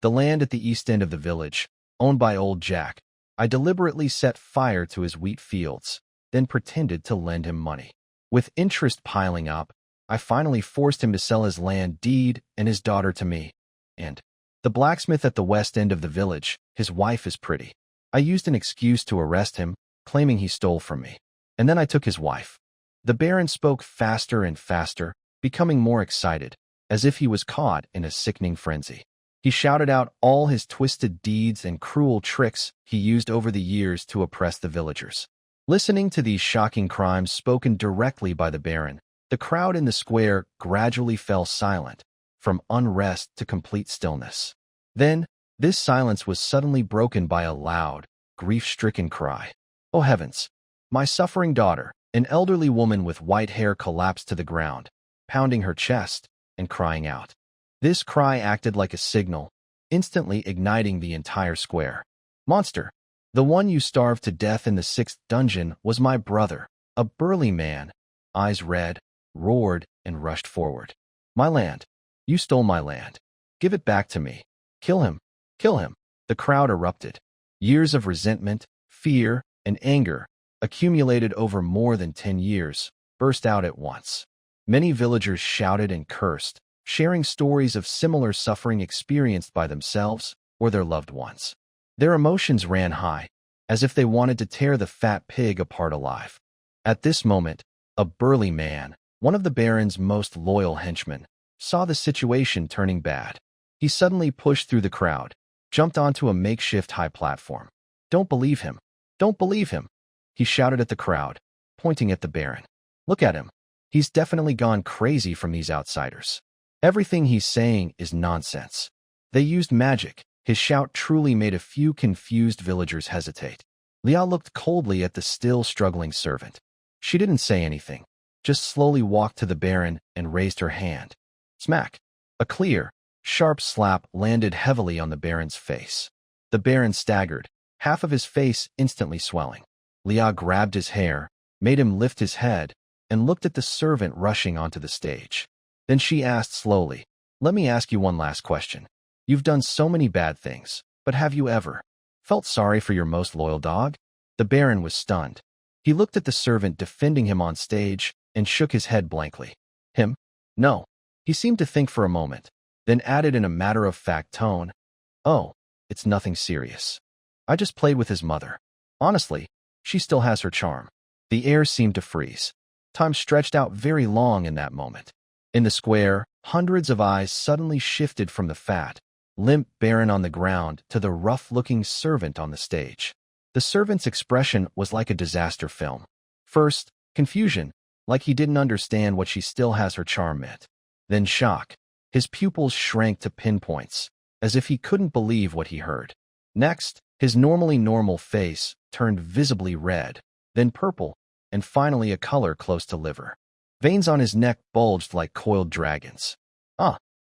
The land at the east end of the village, owned by old Jack, I deliberately set fire to his wheat fields, then pretended to lend him money. With interest piling up, I finally forced him to sell his land deed and his daughter to me. And the blacksmith at the west end of the village, his wife is pretty. I used an excuse to arrest him, claiming he stole from me. And then I took his wife. The Baron spoke faster and faster, becoming more excited, as if he was caught in a sickening frenzy. He shouted out all his twisted deeds and cruel tricks he used over the years to oppress the villagers. Listening to these shocking crimes spoken directly by the Baron, the crowd in the square gradually fell silent, from unrest to complete stillness. Then, this silence was suddenly broken by a loud, grief-stricken cry. Oh heavens! My suffering daughter, an elderly woman with white hair, collapsed to the ground, pounding her chest and crying out. This cry acted like a signal, instantly igniting the entire square. Monster! The one you starved to death in the 6th dungeon was my brother, a burly man, eyes red, roared and rushed forward. My land! You stole my land. Give it back to me. Kill him! Kill him! The crowd erupted. Years of resentment, fear, and anger, accumulated over more than 10 years, burst out at once. Many villagers shouted and cursed, sharing stories of similar suffering experienced by themselves or their loved ones. Their emotions ran high, as if they wanted to tear the fat pig apart alive. At this moment, a burly man, one of the Baron's most loyal henchmen, saw the situation turning bad. He suddenly pushed through the crowd, jumped onto a makeshift high platform. Don't believe him! Don't believe him! He shouted at the crowd, pointing at the Baron. Look at him. He's definitely gone crazy from these outsiders. Everything he's saying is nonsense. They used magic. His shout truly made a few confused villagers hesitate. Lia looked coldly at the still struggling servant. She didn't say anything, just slowly walked to the Baron and raised her hand. Smack! A clear, sharp slap landed heavily on the Baron's face. The Baron staggered, half of his face instantly swelling. Lia grabbed his hair, made him lift his head, and looked at the servant rushing onto the stage. Then she asked slowly, Let me ask you one last question. You've done so many bad things, but have you ever felt sorry for your most loyal dog? The Baron was stunned. He looked at the servant defending him on stage and shook his head blankly. Him? No. He seemed to think for a moment, then added in a matter-of-fact tone, Oh, it's nothing serious. I just played with his mother. Honestly, she still has her charm. The air seemed to freeze. Time stretched out very long in that moment. In the square, hundreds of eyes suddenly shifted from the fat, limp Baron on the ground to the rough-looking servant on the stage. The servant's expression was like a disaster film. First, confusion, like he didn't understand what she still has her charm meant. Then shock. His pupils shrank to pinpoints, as if he couldn't believe what he heard. Next, his normally normal face turned visibly red, then purple, and finally a color close to liver. Veins on his neck bulged like coiled dragons.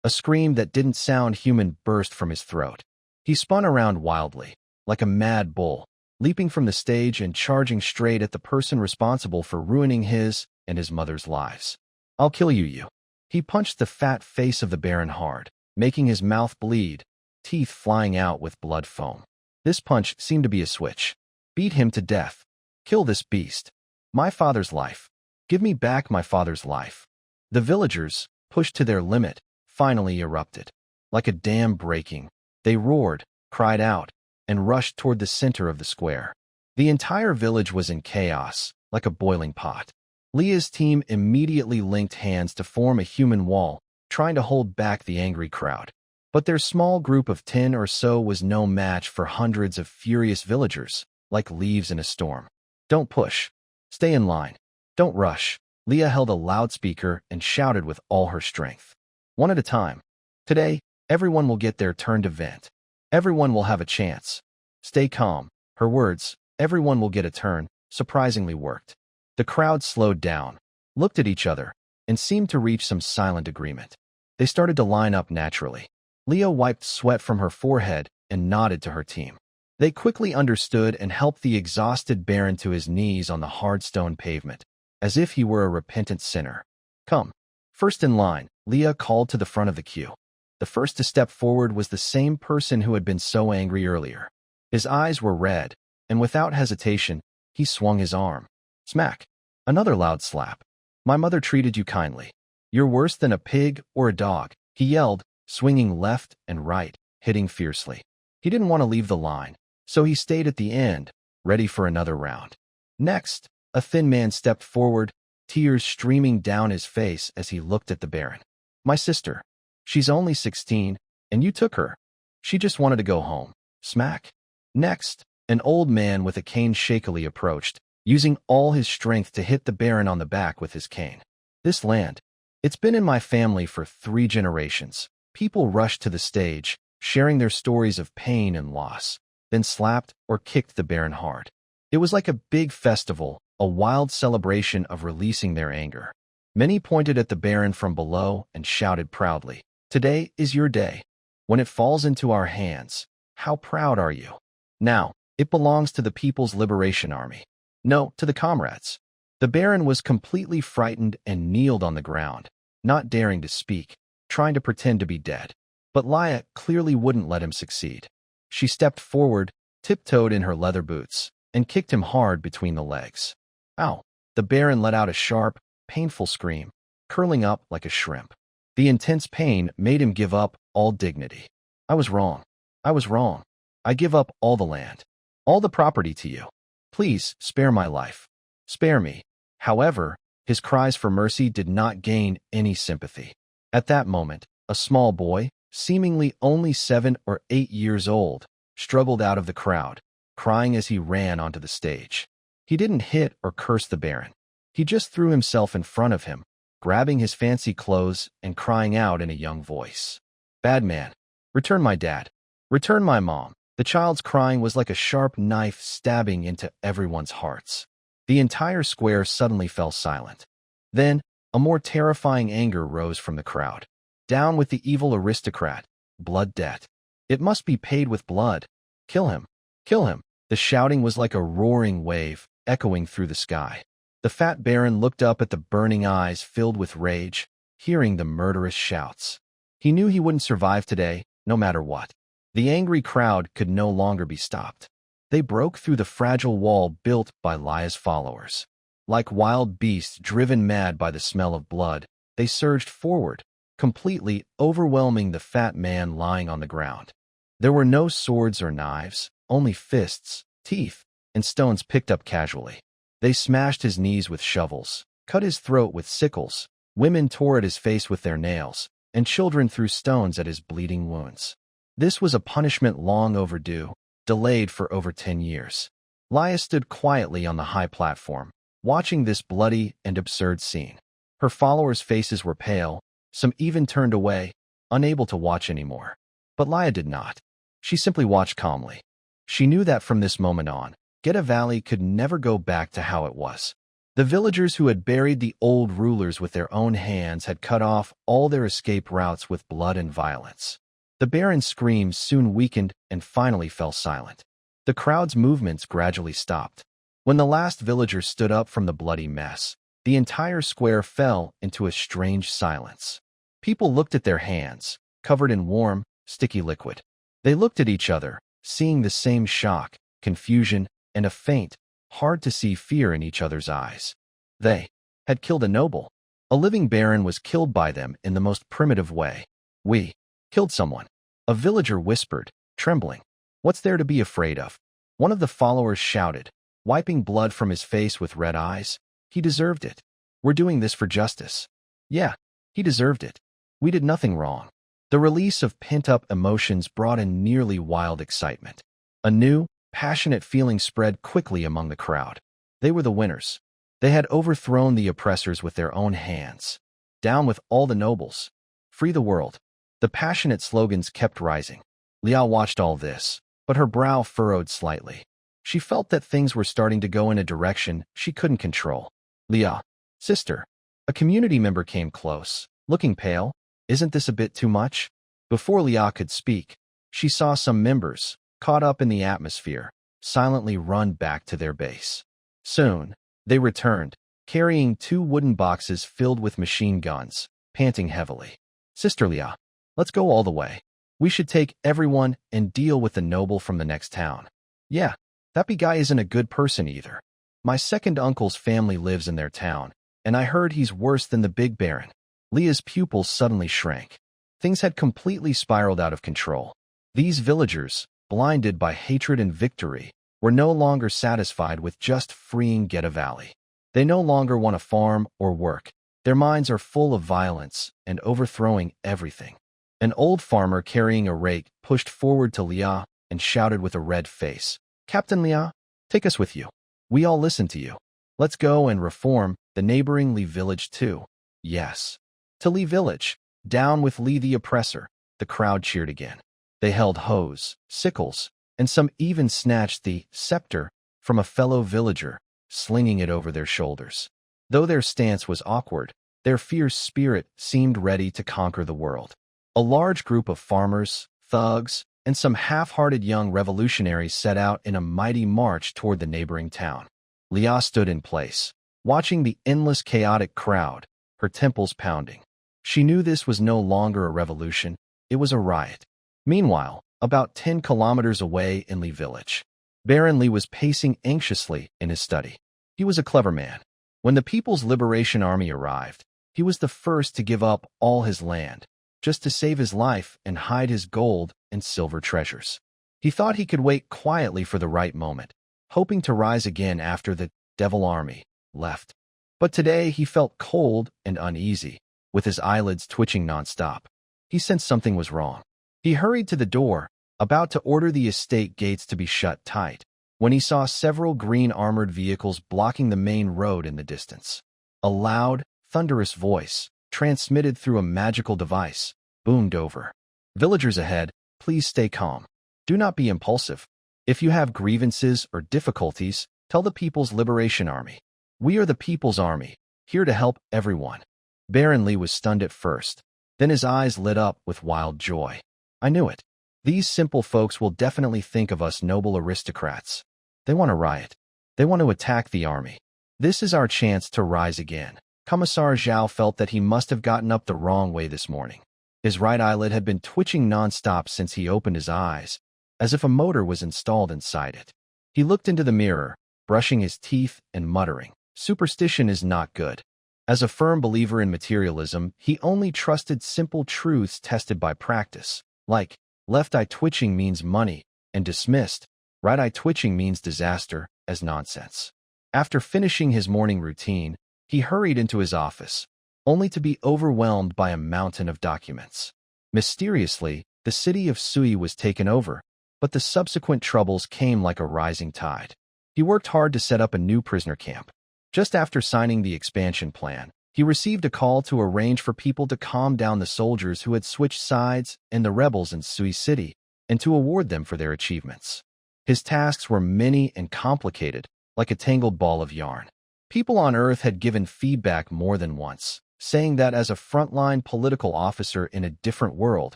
A scream that didn't sound human burst from his throat. He spun around wildly, like a mad bull, leaping from the stage and charging straight at the person responsible for ruining his and his mother's lives. I'll kill you. He punched the fat face of the Baron hard, making his mouth bleed, teeth flying out with blood foam. This punch seemed to be a switch. Beat him to death. Kill this beast. My father's life. Give me back my father's life. The villagers, pushed to their limit, finally erupted. Like a dam breaking, they roared, cried out, and rushed toward the center of the square. The entire village was in chaos, like a boiling pot. Leah's team immediately linked hands to form a human wall, trying to hold back the angry crowd. But their small group of 10 or so was no match for hundreds of furious villagers, like leaves in a storm. Don't push. Stay in line. Don't rush. Leah held a loudspeaker and shouted with all her strength. One at a time. Today, everyone will get their turn to vent. Everyone will have a chance. Stay calm. Her words, everyone will get a turn, surprisingly worked. The crowd slowed down, looked at each other, and seemed to reach some silent agreement. They started to line up naturally. Leah wiped sweat from her forehead and nodded to her team. They quickly understood and helped the exhausted Baron to his knees on the hard stone pavement, as if he were a repentant sinner. Come. First in line, Leah called to the front of the queue. The first to step forward was the same person who had been so angry earlier. His eyes were red, and without hesitation, he swung his arm. Smack. Another loud slap. My mother treated you kindly. You're worse than a pig or a dog, he yelled, swinging left and right, hitting fiercely. He didn't want to leave the line, so he stayed at the end, ready for another round. Next, a thin man stepped forward, tears streaming down his face as he looked at the Baron. My sister. She's only 16, and you took her. She just wanted to go home. Smack. Next, an old man with a cane shakily approached, using all his strength to hit the Baron on the back with his cane. This land. It's been in my family for 3 generations. People rushed to the stage, sharing their stories of pain and loss, then slapped or kicked the Baron hard. It was like a big festival, a wild celebration of releasing their anger. Many pointed at the Baron from below and shouted proudly, "Today is your day. When it falls into our hands, how proud are you? Now, it belongs to the People's Liberation Army. No, to the comrades." The Baron was completely frightened and kneeled on the ground, not daring to speak, trying to pretend to be dead. But Leah clearly wouldn't let him succeed. She stepped forward, tiptoed in her leather boots, and kicked him hard between the legs. Ow! The Baron let out a sharp, painful scream, curling up like a shrimp. The intense pain made him give up all dignity. I was wrong. I was wrong. I give up all the land, all the property to you. Please, spare my life. Spare me. However, his cries for mercy did not gain any sympathy. At that moment, a small boy, seemingly only 7 or 8 years old, struggled out of the crowd, crying as he ran onto the stage. He didn't hit or curse the Baron. He just threw himself in front of him, grabbing his fancy clothes and crying out in a young voice. Bad man. Return my dad. Return my mom. The child's crying was like a sharp knife stabbing into everyone's hearts. The entire square suddenly fell silent. Then, a more terrifying anger rose from the crowd. Down with the evil aristocrat. Blood debt. It must be paid with blood. Kill him. Kill him. The shouting was like a roaring wave, echoing through the sky. The fat Baron looked up at the burning eyes filled with rage, hearing the murderous shouts. He knew he wouldn't survive today, no matter what. The angry crowd could no longer be stopped. They broke through the fragile wall built by Leah's followers. Like wild beasts driven mad by the smell of blood, they surged forward, completely overwhelming the fat man lying on the ground. There were no swords or knives, only fists, teeth, and stones picked up casually. They smashed his knees with shovels, cut his throat with sickles, women tore at his face with their nails, and children threw stones at his bleeding wounds. This was a punishment long overdue, delayed for over 10 years. Leah stood quietly on the high platform, watching this bloody and absurd scene. Her followers' faces were pale, some even turned away, unable to watch anymore. But Leah did not. She simply watched calmly. She knew that from this moment on, Geta Valley could never go back to how it was. The villagers who had buried the old rulers with their own hands had cut off all their escape routes with blood and violence. The Baron's screams soon weakened and finally fell silent. The crowd's movements gradually stopped. When the last villager stood up from the bloody mess, the entire square fell into a strange silence. People looked at their hands, covered in warm, sticky liquid. They looked at each other, seeing the same shock, confusion, and a faint, hard-to-see fear in each other's eyes. They had killed a noble. A living baron was killed by them in the most primitive way. We killed someone. A villager whispered, trembling. What's there to be afraid of? One of the followers shouted, wiping blood from his face with red eyes. He deserved it. We're doing this for justice. Yeah, he deserved it. We did nothing wrong. The release of pent-up emotions brought a nearly wild excitement. A new, passionate feeling spread quickly among the crowd. They were the winners. They had overthrown the oppressors with their own hands. Down with all the nobles. Free the world. The passionate slogans kept rising. Liao watched all this, but her brow furrowed slightly. She felt that things were starting to go in a direction she couldn't control. Liao, sister. A community member came close, looking pale. Isn't this a bit too much? Before Liao could speak, she saw some members, caught up in the atmosphere, silently run back to their base. Soon, they returned, carrying 2 wooden boxes filled with machine guns, panting heavily. Sister Liao, let's go all the way. We should take everyone and deal with the noble from the next town. Yeah, that big guy isn't a good person either. My second uncle's family lives in their town, and I heard he's worse than the big baron. Leah's pupils suddenly shrank. Things had completely spiraled out of control. These villagers, blinded by hatred and victory, were no longer satisfied with just freeing Geta Valley. They no longer want to farm or work. Their minds are full of violence and overthrowing everything. An old farmer carrying a rake pushed forward to Liao and shouted with a red face, Captain Liao, take us with you. We all listen to you. Let's go and reform the neighboring Li village too. Yes. To Li village. Down with Li the oppressor. The crowd cheered again. They held hoes, sickles, and some even snatched the scepter from a fellow villager, slinging it over their shoulders. Though their stance was awkward, their fierce spirit seemed ready to conquer the world. A large group of farmers, thugs, and some half-hearted young revolutionaries set out in a mighty march toward the neighboring town. Liao stood in place, watching the endless chaotic crowd, her temples pounding. She knew this was no longer a revolution, it was a riot. Meanwhile, about 10 kilometers away in Li village, Baron Li was pacing anxiously in his study. He was a clever man. When the People's Liberation Army arrived, he was the first to give up all his land, just to save his life and hide his gold and silver treasures. He thought he could wait quietly for the right moment, hoping to rise again after the Devil Army left. But today he felt cold and uneasy, with his eyelids twitching nonstop. He sensed something was wrong. He hurried to the door, about to order the estate gates to be shut tight, when he saw several green armored vehicles blocking the main road in the distance. A loud, thunderous voice, transmitted through a magical device, boomed over. Villagers ahead, please stay calm. Do not be impulsive. If you have grievances or difficulties, tell the People's Liberation Army. We are the People's Army, here to help everyone. Baron Li was stunned at first. Then his eyes lit up with wild joy. I knew it. These simple folks will definitely think of us noble aristocrats. They want to riot. They want to attack the army. This is our chance to rise again. Commissar Zhao felt that he must have gotten up the wrong way this morning. His right eyelid had been twitching nonstop since he opened his eyes, as if a motor was installed inside it. He looked into the mirror, brushing his teeth and muttering, superstition is not good. As a firm believer in materialism, he only trusted simple truths tested by practice, like, left eye twitching means money, and dismissed, right eye twitching means disaster, as nonsense. After finishing his morning routine, he hurried into his office, only to be overwhelmed by a mountain of documents. Mysteriously, the city of Sui was taken over, but the subsequent troubles came like a rising tide. He worked hard to set up a new prisoner camp. Just after signing the expansion plan, he received a call to arrange for people to calm down the soldiers who had switched sides and the rebels in Sui City, and to award them for their achievements. His tasks were many and complicated, like a tangled ball of yarn. People on Earth had given feedback more than once, saying that as a frontline political officer in a different world,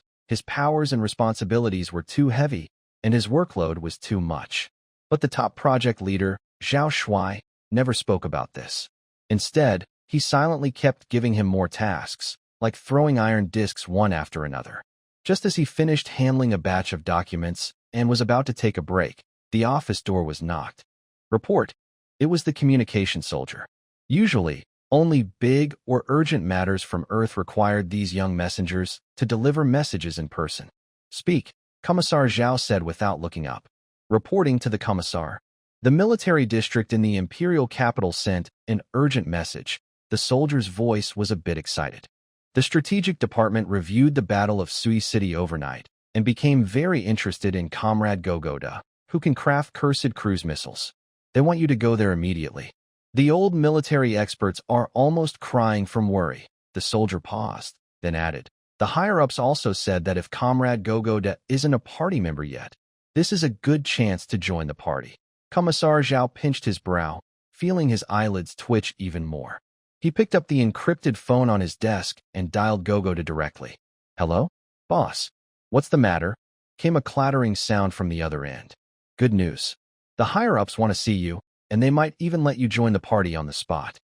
his powers and responsibilities were too heavy, and his workload was too much. But the top project leader, Zhao Shuai, never spoke about this. Instead, he silently kept giving him more tasks, like throwing iron discs one after another. Just as he finished handling a batch of documents and was about to take a break, the office door was knocked. Report. It was the communication soldier. Usually, only big or urgent matters from Earth required these young messengers to deliver messages in person. Speak, Commissar Zhao said without looking up. Reporting to the Commissar. The military district in the imperial capital sent an urgent message. The soldier's voice was a bit excited. The strategic department reviewed the Battle of Sui City overnight and became very interested in Comrade Gogoda, who can craft cursed cruise missiles. They want you to go there immediately. The old military experts are almost crying from worry. The soldier paused, then added. The higher-ups also said that if Comrade Gogoda isn't a party member yet, this is a good chance to join the party. Commissar Zhao pinched his brow, feeling his eyelids twitch even more. He picked up the encrypted phone on his desk and dialed Gogoda directly. Hello? Boss. What's the matter? Came a clattering sound from the other end. Good news. The higher-ups want to see you, and they might even let you join the party on the spot.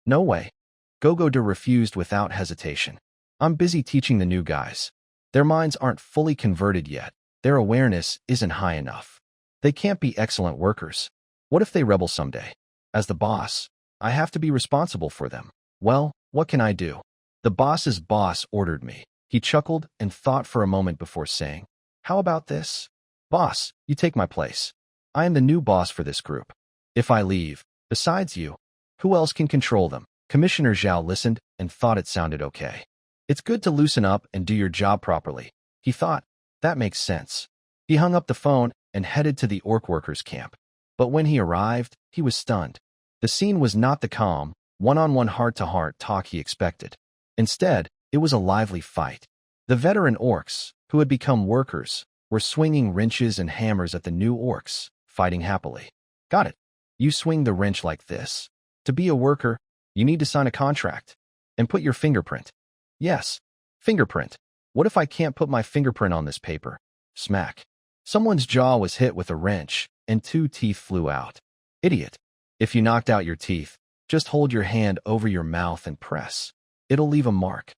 No way. Gogoda refused without hesitation. I'm busy teaching the new guys. Their minds aren't fully converted yet. Their awareness isn't high enough. They can't be excellent workers. What if they rebel someday? As the boss, I have to be responsible for them. Well, what can I do? The boss's boss ordered me. He chuckled and thought for a moment before saying, How about this? Boss, you take my place. I am the new boss for this group. If I leave, besides you, who else can control them? Commissioner Zhao listened and thought it sounded okay. It's good to loosen up and do your job properly. He thought, that makes sense. He hung up the phone and headed to the orc workers' camp. But when he arrived, he was stunned. The scene was not the calm, one-on-one heart-to-heart talk he expected. Instead, it was a lively fight. The veteran orcs, who had become workers, were swinging wrenches and hammers at the new orcs, fighting happily. Got it. You swing the wrench like this. To be a worker, you need to sign a contract. And put your fingerprint. Yes, fingerprint. What if I can't put my fingerprint on this paper? Smack. Someone's jaw was hit with a wrench, and 2 teeth flew out. Idiot. If you knocked out your teeth, just hold your hand over your mouth and press. It'll leave a mark.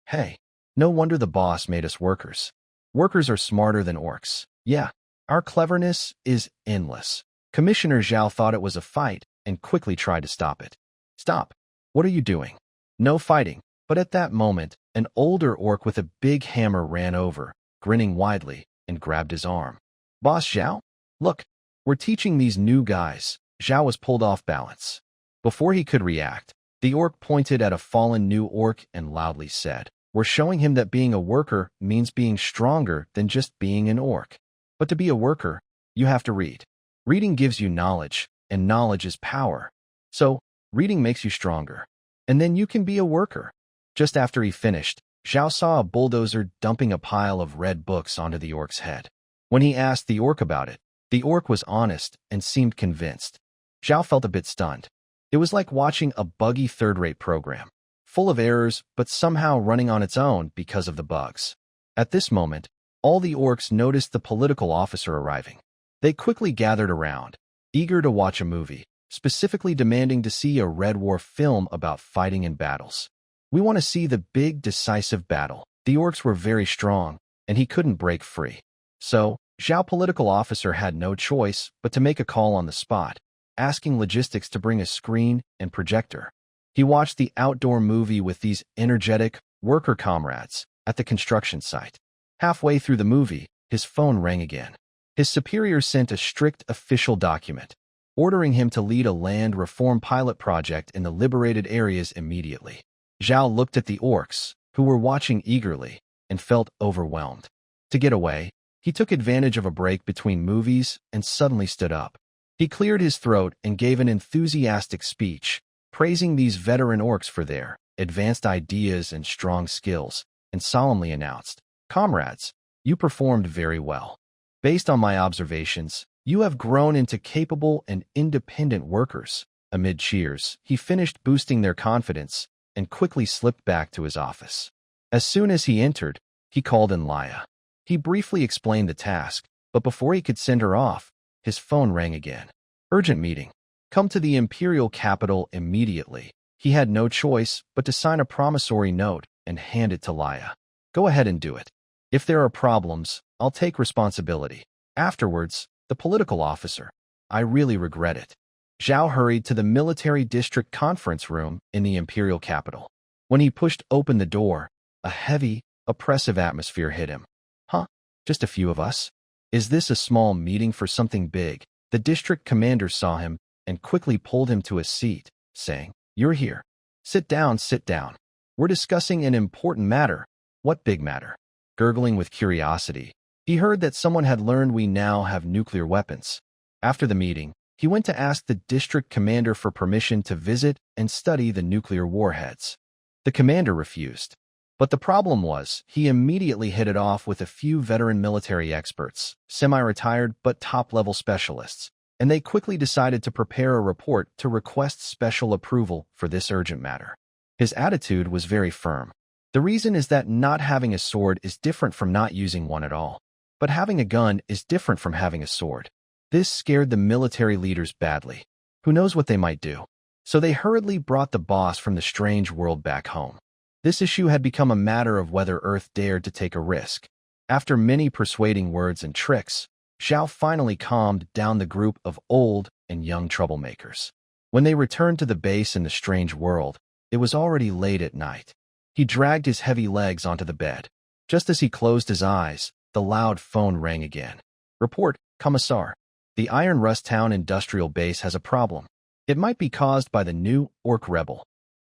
Hey, no wonder the boss made us workers. Workers are smarter than orcs. Yeah, our cleverness is endless. Commissioner Zhao thought it was a fight and quickly tried to stop it. Stop. What are you doing? No fighting. But at that moment, an older orc with a big hammer ran over, grinning widely, and grabbed his arm. Boss Zhao? Look, we're teaching these new guys. Zhao was pulled off balance. Before he could react, the orc pointed at a fallen new orc and loudly said, We're showing him that being a worker means being stronger than just being an orc. But to be a worker, you have to read. Reading gives you knowledge, and knowledge is power. So, reading makes you stronger. And then you can be a worker. Just after he finished, Zhao saw a bulldozer dumping a pile of red books onto the orc's head. When he asked the orc about it, the orc was honest and seemed convinced. Zhao felt a bit stunned. It was like watching a buggy third-rate program, full of errors but somehow running on its own because of the bugs. At this moment, all the orcs noticed the political officer arriving. They quickly gathered around, eager to watch a movie, specifically demanding to see a Red War film about fighting in battles. We want to see the big, decisive battle. The orcs were very strong, and he couldn't break free. So, Zhao political officer had no choice but to make a call on the spot, asking logistics to bring a screen and projector. He watched the outdoor movie with these energetic worker comrades at the construction site. Halfway through the movie, his phone rang again. His superior sent a strict official document, ordering him to lead a land reform pilot project in the liberated areas immediately. Zhao looked at the orcs, who were watching eagerly, and felt overwhelmed. To get away, he took advantage of a break between movies and suddenly stood up. He cleared his throat and gave an enthusiastic speech, praising these veteran orcs for their advanced ideas and strong skills, and solemnly announced, Comrades, you performed very well. Based on my observations, you have grown into capable and independent workers. Amid cheers, he finished boosting their confidence and quickly slipped back to his office. As soon as he entered, he called in Laya. He briefly explained the task, but before he could send her off, his phone rang again. Urgent meeting. Come to the imperial capital immediately. He had no choice but to sign a promissory note and hand it to Laya. Go ahead and do it. If there are problems, I'll take responsibility. Afterwards, the political officer. I really regret it. Zhao hurried to the military district conference room in the imperial capital. When he pushed open the door, a heavy, oppressive atmosphere hit him. Huh? Just a few of us? Is this a small meeting for something big? The district commander saw him and quickly pulled him to a seat, saying, You're here. Sit down, sit down. We're discussing an important matter. What big matter? Gurgling with curiosity, he heard that someone had learned we now have nuclear weapons. After the meeting, he went to ask the district commander for permission to visit and study the nuclear warheads. The commander refused. But the problem was, he immediately hit it off with a few veteran military experts, semi-retired but top-level specialists, and they quickly decided to prepare a report to request special approval for this urgent matter. His attitude was very firm. The reason is that not having a sword is different from not using one at all. But having a gun is different from having a sword. This scared the military leaders badly. Who knows what they might do? So they hurriedly brought the boss from the strange world back home. This issue had become a matter of whether Earth dared to take a risk. After many persuading words and tricks, Zhao finally calmed down the group of old and young troublemakers. When they returned to the base in the strange world, it was already late at night. He dragged his heavy legs onto the bed. Just as he closed his eyes, the loud phone rang again. Report, Commissar. The Iron Rust Town industrial base has a problem. It might be caused by the new Orc rebel.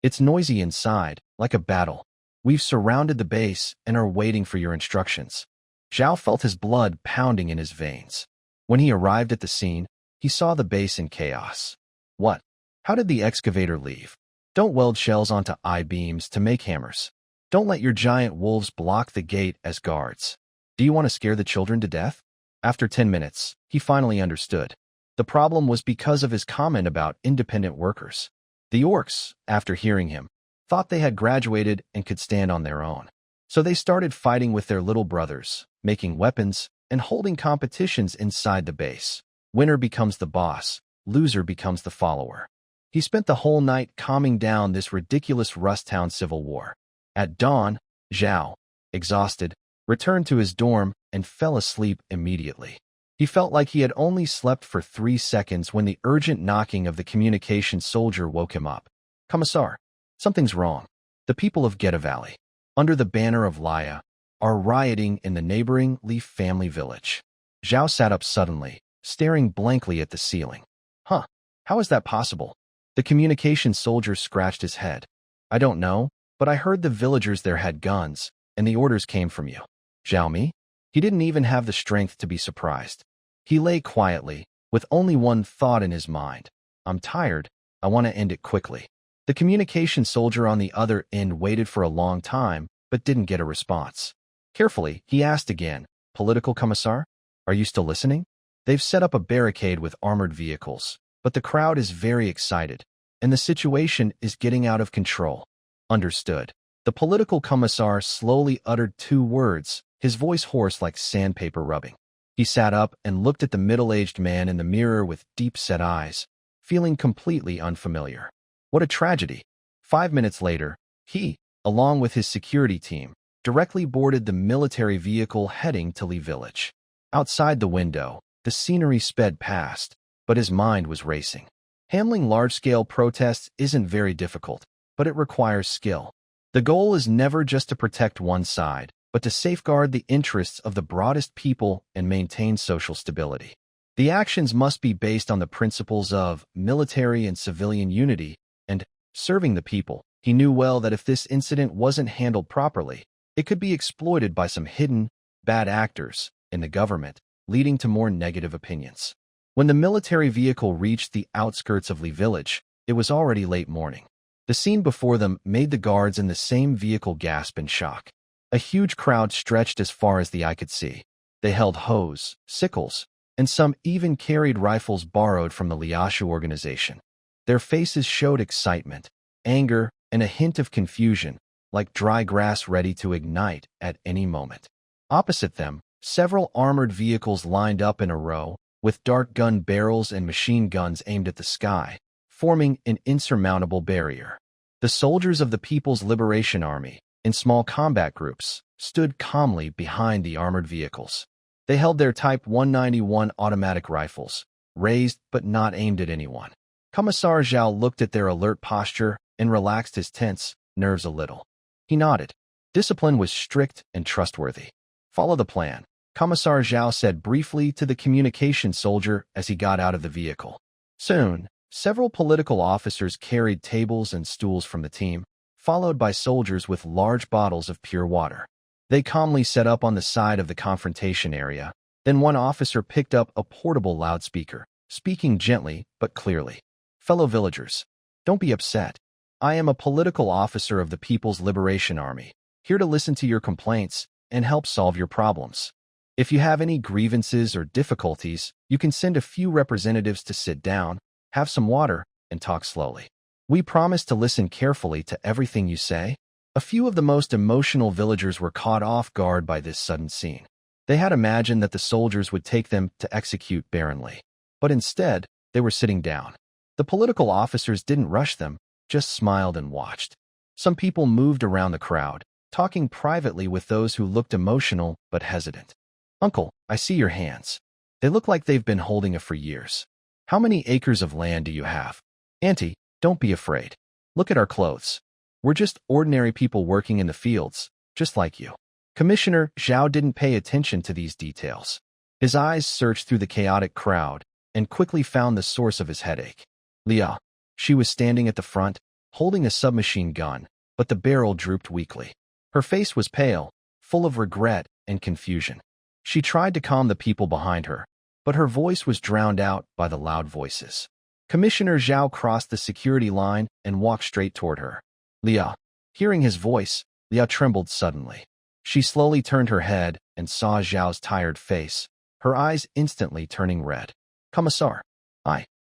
It's noisy inside, like a battle. We've surrounded the base and are waiting for your instructions. Zhao felt his blood pounding in his veins. When he arrived at the scene, he saw the base in chaos. What? How did the excavator leave? Don't weld shells onto I-beams to make hammers. Don't let your giant wolves block the gate as guards. Do you want to scare the children to death? After 10 minutes, he finally understood. The problem was because of his comment about independent workers. The Orcs, after hearing him, thought they had graduated and could stand on their own. So they started fighting with their little brothers, making weapons, and holding competitions inside the base. Winner becomes the boss, loser becomes the follower. He spent the whole night calming down this ridiculous Rust Town civil war. At dawn, Zhao, exhausted, returned to his dorm and fell asleep immediately. He felt like he had only slept for 3 seconds when the urgent knocking of the communication soldier woke him up. Commissar, something's wrong. The people of Geta Valley, under the banner of Laya, are rioting in the neighboring Leaf family village. Zhao sat up suddenly, staring blankly at the ceiling. Huh, how is that possible? The communication soldier scratched his head. I don't know, but I heard the villagers there had guns, and the orders came from you. Zhao Mi? He didn't even have the strength to be surprised. He lay quietly, with only one thought in his mind. I'm tired. I want to end it quickly. The communication soldier on the other end waited for a long time, but didn't get a response. Carefully, he asked again, Political Commissar? Are you still listening? They've set up a barricade with armored vehicles, but the crowd is very excited, and the situation is getting out of control. Understood. The political commissar slowly uttered 2 words, his voice hoarse like sandpaper rubbing. He sat up and looked at the middle-aged man in the mirror with deep-set eyes, feeling completely unfamiliar. What a tragedy. 5 minutes later, he, along with his security team, directly boarded the military vehicle heading to Lee Village. Outside the window, the scenery sped past, but his mind was racing. Handling large-scale protests isn't very difficult, but it requires skill. The goal is never just to protect one side, but to safeguard the interests of the broadest people and maintain social stability. The actions must be based on the principles of military and civilian unity and serving the people. He knew well that if this incident wasn't handled properly, it could be exploited by some hidden, bad actors in the government, leading to more negative opinions. When the military vehicle reached the outskirts of Lee Village, it was already late morning. The scene before them made the guards in the same vehicle gasp in shock. A huge crowd stretched as far as the eye could see. They held hoes, sickles, and some even carried rifles borrowed from the Liashu organization. Their faces showed excitement, anger, and a hint of confusion, like dry grass ready to ignite at any moment. Opposite them, several armored vehicles lined up in a row, with dart gun barrels and machine guns aimed at the sky, forming an insurmountable barrier. The soldiers of the People's Liberation Army, in small combat groups, stood calmly behind the armored vehicles. They held their Type 191 automatic rifles, raised but not aimed at anyone. Commissar Zhao looked at their alert posture and relaxed his tense nerves a little. He nodded. Discipline was strict and trustworthy. Follow the plan, Commissar Zhao said briefly to the communication soldier as he got out of the vehicle. Soon, several political officers carried tables and stools from the team, followed by soldiers with large bottles of pure water. They calmly set up on the side of the confrontation area. Then one officer picked up a portable loudspeaker, speaking gently but clearly. Fellow villagers, don't be upset. I am a political officer of the People's Liberation Army, here to listen to your complaints and help solve your problems. If you have any grievances or difficulties, you can send a few representatives to sit down, have some water, and talk slowly. We promise to listen carefully to everything you say. A few of the most emotional villagers were caught off guard by this sudden scene. They had imagined that the soldiers would take them to execute barrenly, but instead, they were sitting down. The political officers didn't rush them, just smiled and watched. Some people moved around the crowd, talking privately with those who looked emotional but hesitant. Uncle, I see your hands. They look like they've been holding it for years. How many acres of land do you have? Auntie, don't be afraid. Look at our clothes. We're just ordinary people working in the fields, just like you. Commissioner Zhao didn't pay attention to these details. His eyes searched through the chaotic crowd and quickly found the source of his headache. Leah. She was standing at the front, holding a submachine gun, but the barrel drooped weakly. Her face was pale, full of regret and confusion. She tried to calm the people behind her, but her voice was drowned out by the loud voices. Commissioner Zhao crossed the security line and walked straight toward her. Leah. Hearing his voice, Leah trembled suddenly. She slowly turned her head and saw Zhao's tired face, her eyes instantly turning red. Commissar.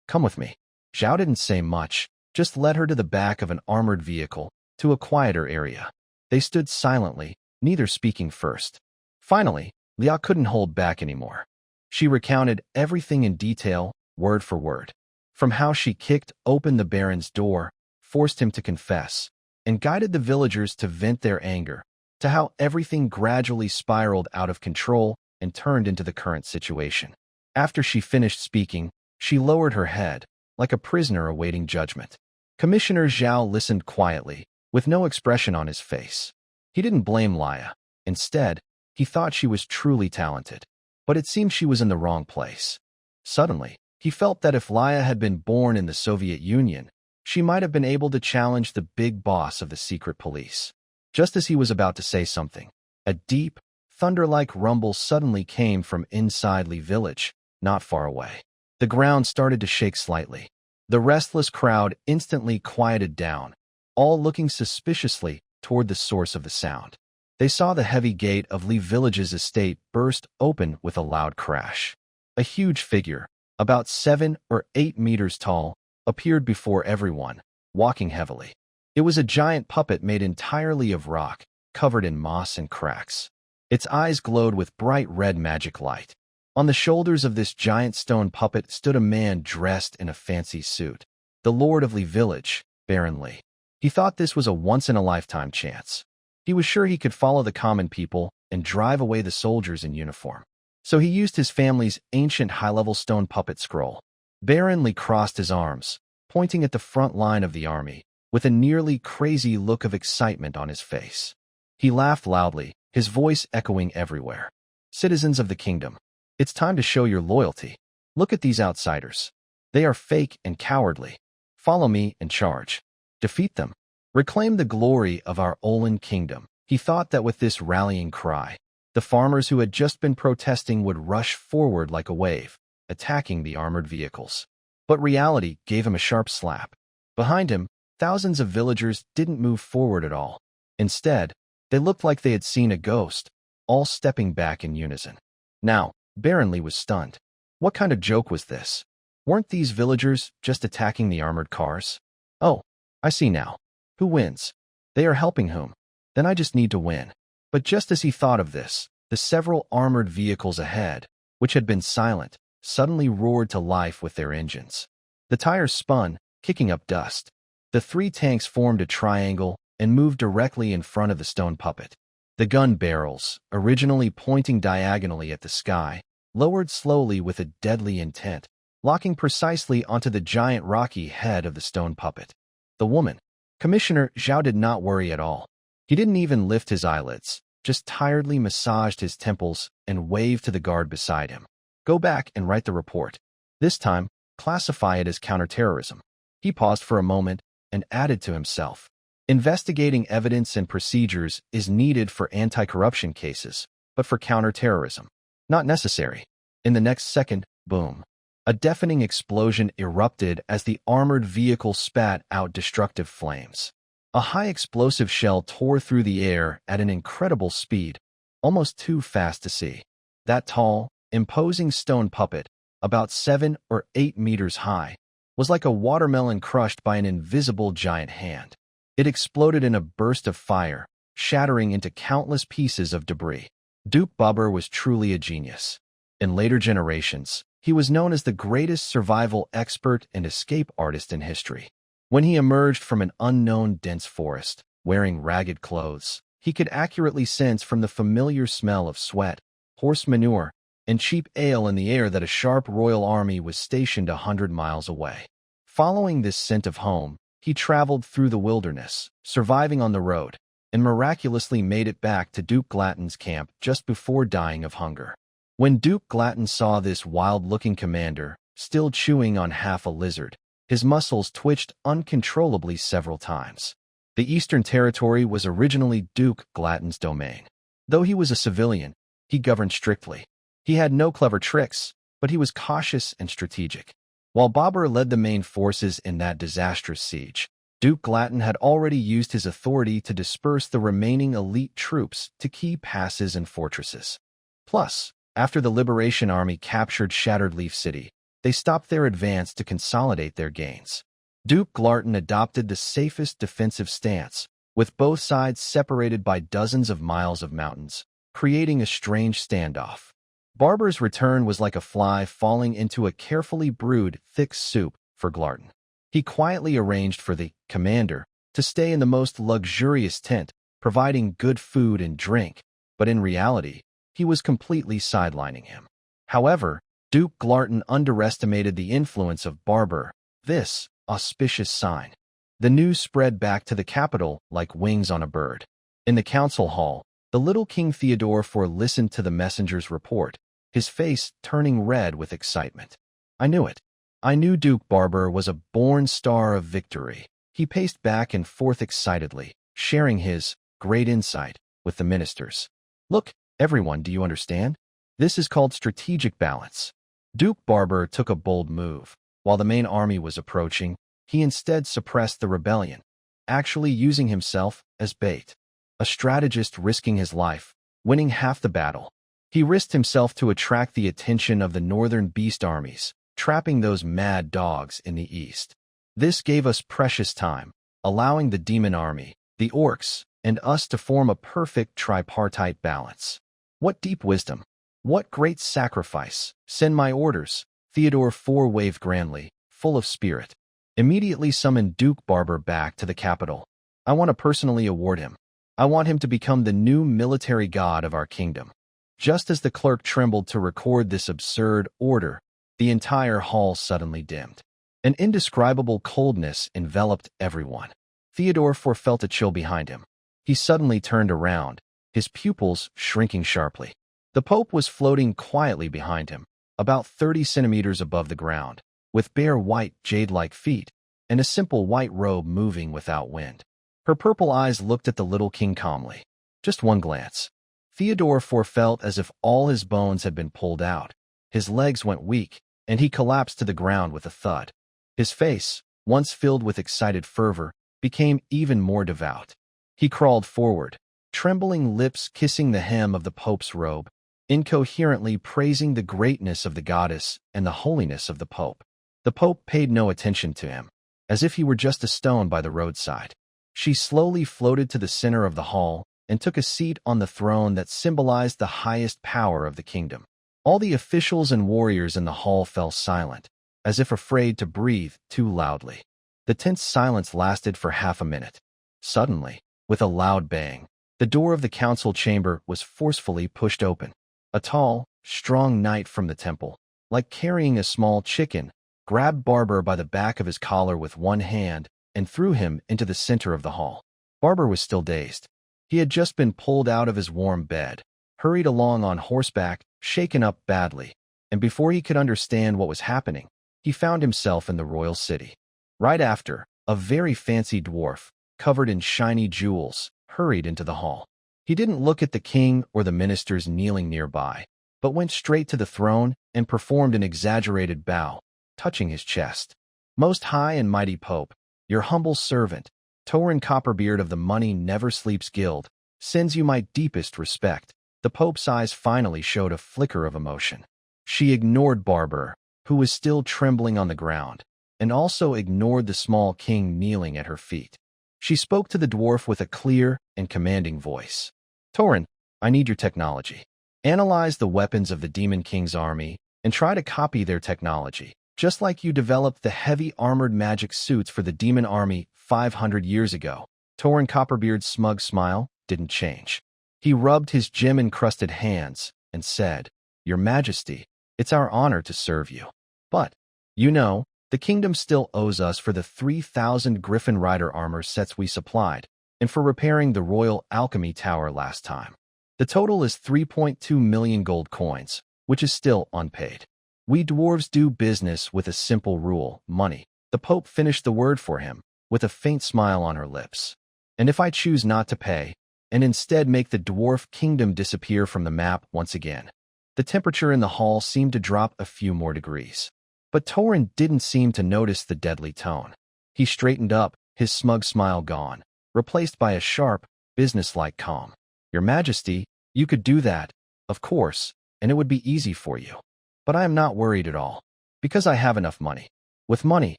Come with me. Zhao didn't say much, just led her to the back of an armored vehicle, to a quieter area. They stood silently, neither speaking first. Finally, Leah couldn't hold back anymore. She recounted everything in detail, word for word. From how she kicked open the Baron's door, forced him to confess, and guided the villagers to vent their anger, to how everything gradually spiraled out of control and turned into the current situation. After she finished speaking, she lowered her head, like a prisoner awaiting judgment. Commissioner Zhao listened quietly, with no expression on his face. He didn't blame Leah. Instead, he thought she was truly talented. But it seemed she was in the wrong place. Suddenly, he felt that if Leah had been born in the Soviet Union, she might have been able to challenge the big boss of the secret police. Just as he was about to say something, a deep, thunder-like rumble suddenly came from inside Li village, not far away. The ground started to shake slightly. The restless crowd instantly quieted down, all looking suspiciously toward the source of the sound. They saw the heavy gate of Li village's estate burst open with a loud crash. A huge figure, about 7 or 8 meters tall, appeared before everyone, walking heavily. It was a giant puppet made entirely of rock, covered in moss and cracks. Its eyes glowed with bright red magic light. On the shoulders of this giant stone puppet stood a man dressed in a fancy suit, the Lord of Li village, Baron Li. He thought this was a once-in-a-lifetime chance. He was sure he could follow the common people and drive away the soldiers in uniform. So he used his family's ancient high-level stone puppet scroll. Baron Li crossed his arms, pointing at the front line of the army, with a nearly crazy look of excitement on his face. He laughed loudly, his voice echoing everywhere. Citizens of the kingdom, it's time to show your loyalty. Look at these outsiders. They are fake and cowardly. Follow me and charge. Defeat them. Reclaim the glory of our Olan kingdom. He thought that with this rallying cry, the farmers who had just been protesting would rush forward like a wave, attacking the armored vehicles. But reality gave him a sharp slap. Behind him, thousands of villagers didn't move forward at all. Instead, they looked like they had seen a ghost, all stepping back in unison. Now, Baron Li was stunned. What kind of joke was this? Weren't these villagers just attacking the armored cars? Oh, I see now. Who wins? They are helping whom? Then I just need to win. But just as he thought of this, the several armored vehicles ahead, which had been silent, suddenly roared to life with their engines. The tires spun, kicking up dust. The three tanks formed a triangle and moved directly in front of the stone puppet. The gun barrels, originally pointing diagonally at the sky, lowered slowly with a deadly intent, locking precisely onto the giant rocky head of the stone puppet. The woman, Commissioner Zhao, did not worry at all. He didn't even lift his eyelids, just tiredly massaged his temples and waved to the guard beside him. Go back and write the report. This time, classify it as counterterrorism. He paused for a moment and added to himself. Investigating evidence and procedures is needed for anti-corruption cases, but for counterterrorism, not necessary. In the next second, boom. A deafening explosion erupted as the armored vehicle spat out destructive flames. A high-explosive shell tore through the air at an incredible speed, almost too fast to see. That tall, imposing stone puppet, about 7 or 8 meters high, was like a watermelon crushed by an invisible giant hand. It exploded in a burst of fire, shattering into countless pieces of debris. Duke Babur was truly a genius. In later generations, he was known as the greatest survival expert and escape artist in history. When he emerged from an unknown dense forest, wearing ragged clothes, he could accurately sense from the familiar smell of sweat, horse manure, and cheap ale in the air that a sharp royal army was stationed 100 miles away. Following this scent of home, he traveled through the wilderness, surviving on the road, and miraculously made it back to Duke Glatton's camp just before dying of hunger. When Duke Glatton saw this wild-looking commander, still chewing on half a lizard, his muscles twitched uncontrollably several times. The Eastern Territory was originally Duke Glatton's domain. Though he was a civilian, he governed strictly. He had no clever tricks, but he was cautious and strategic. While Babur led the main forces in that disastrous siege, Duke Glatton had already used his authority to disperse the remaining elite troops to key passes and fortresses. Plus, after the Liberation Army captured Shattered Leaf City, they stopped their advance to consolidate their gains. Duke Glatton adopted the safest defensive stance, with both sides separated by dozens of miles of mountains, creating a strange standoff. Babur's return was like a fly falling into a carefully brewed, thick soup for Glatton. He quietly arranged for the commander to stay in the most luxurious tent, providing good food and drink, but in reality, he was completely sidelining him. However, Duke Glatton underestimated the influence of Babur, this auspicious sign. The news spread back to the capital like wings on a bird. In the council hall, the little King Theodore IV listened to the messenger's report, his face turning red with excitement. I knew it. I knew Duke Babur was a born star of victory. He paced back and forth excitedly, sharing his great insight with the ministers. Look, everyone, do you understand? This is called strategic balance. Duke Babur took a bold move. While the main army was approaching, he instead suppressed the rebellion, actually using himself as bait. A strategist risking his life, winning half the battle. He risked himself to attract the attention of the northern beast armies, trapping those mad dogs in the east. This gave us precious time, allowing the demon army, the Orcs, and us to form a perfect tripartite balance. What deep wisdom! What great sacrifice! Send my orders. Theodore IV waved grandly, full of spirit. Immediately summoned Duke Babur back to the capital. I want to personally award him. I want him to become the new military god of our kingdom. Just as the clerk trembled to record this absurd order, the entire hall suddenly dimmed. An indescribable coldness enveloped everyone. Theodore IV felt a chill behind him. He suddenly turned around, his pupils shrinking sharply. The Pope was floating quietly behind him, about 30 centimeters above the ground, with bare white jade-like feet, and a simple white robe moving without wind. Her purple eyes looked at the little king calmly. Just one glance. Theodore IV felt as if all his bones had been pulled out. His legs went weak, and he collapsed to the ground with a thud. His face, once filled with excited fervor, became even more devout. He crawled forward, trembling lips kissing the hem of the Pope's robe, incoherently praising the greatness of the goddess and the holiness of the Pope. The Pope paid no attention to him, as if he were just a stone by the roadside. She slowly floated to the center of the hall and took a seat on the throne that symbolized the highest power of the kingdom. All the officials and warriors in the hall fell silent, as if afraid to breathe too loudly. The tense silence lasted for half a minute. Suddenly, with a loud bang, the door of the council chamber was forcefully pushed open. A tall, strong knight from the temple, like carrying a small chicken, grabbed Barber by the back of his collar with one hand and threw him into the center of the hall. Barber was still dazed. He had just been pulled out of his warm bed, hurried along on horseback, shaken up badly, and before he could understand what was happening, he found himself in the royal city. Right after, a very fancy dwarf, covered in shiny jewels, hurried into the hall. He didn't look at the king or the ministers kneeling nearby, but went straight to the throne and performed an exaggerated bow, touching his chest. "Most high and mighty Pope, your humble servant, Torin Copperbeard of the Money Never Sleeps Guild, sends you my deepest respect." The Pope's eyes finally showed a flicker of emotion. She ignored Barber, who was still trembling on the ground, and also ignored the small king kneeling at her feet. She spoke to the dwarf with a clear and commanding voice. "Torin, I need your technology. Analyze the weapons of the Demon King's army and try to copy their technology, just like you developed the heavy armored magic suits for the demon army 500 years ago." Torin Copperbeard's smug smile didn't change. He rubbed his gem-encrusted hands and said, "Your Majesty, it's our honor to serve you. But, the kingdom still owes us for the 3,000 Griffin Rider armor sets we supplied, and for repairing the Royal Alchemy Tower last time. The total is 3.2 million gold coins, which is still unpaid. We dwarves do business with a simple rule, money." The Pope finished the word for him, with a faint smile on her lips. "And if I choose not to pay, and instead make the dwarf kingdom disappear from the map once again?" The temperature in the hall seemed to drop a few more degrees. But Torin didn't seem to notice the deadly tone. He straightened up, his smug smile gone, replaced by a sharp, businesslike calm. "Your Majesty, you could do that, of course, and it would be easy for you. But I am not worried at all, because I have enough money. With money,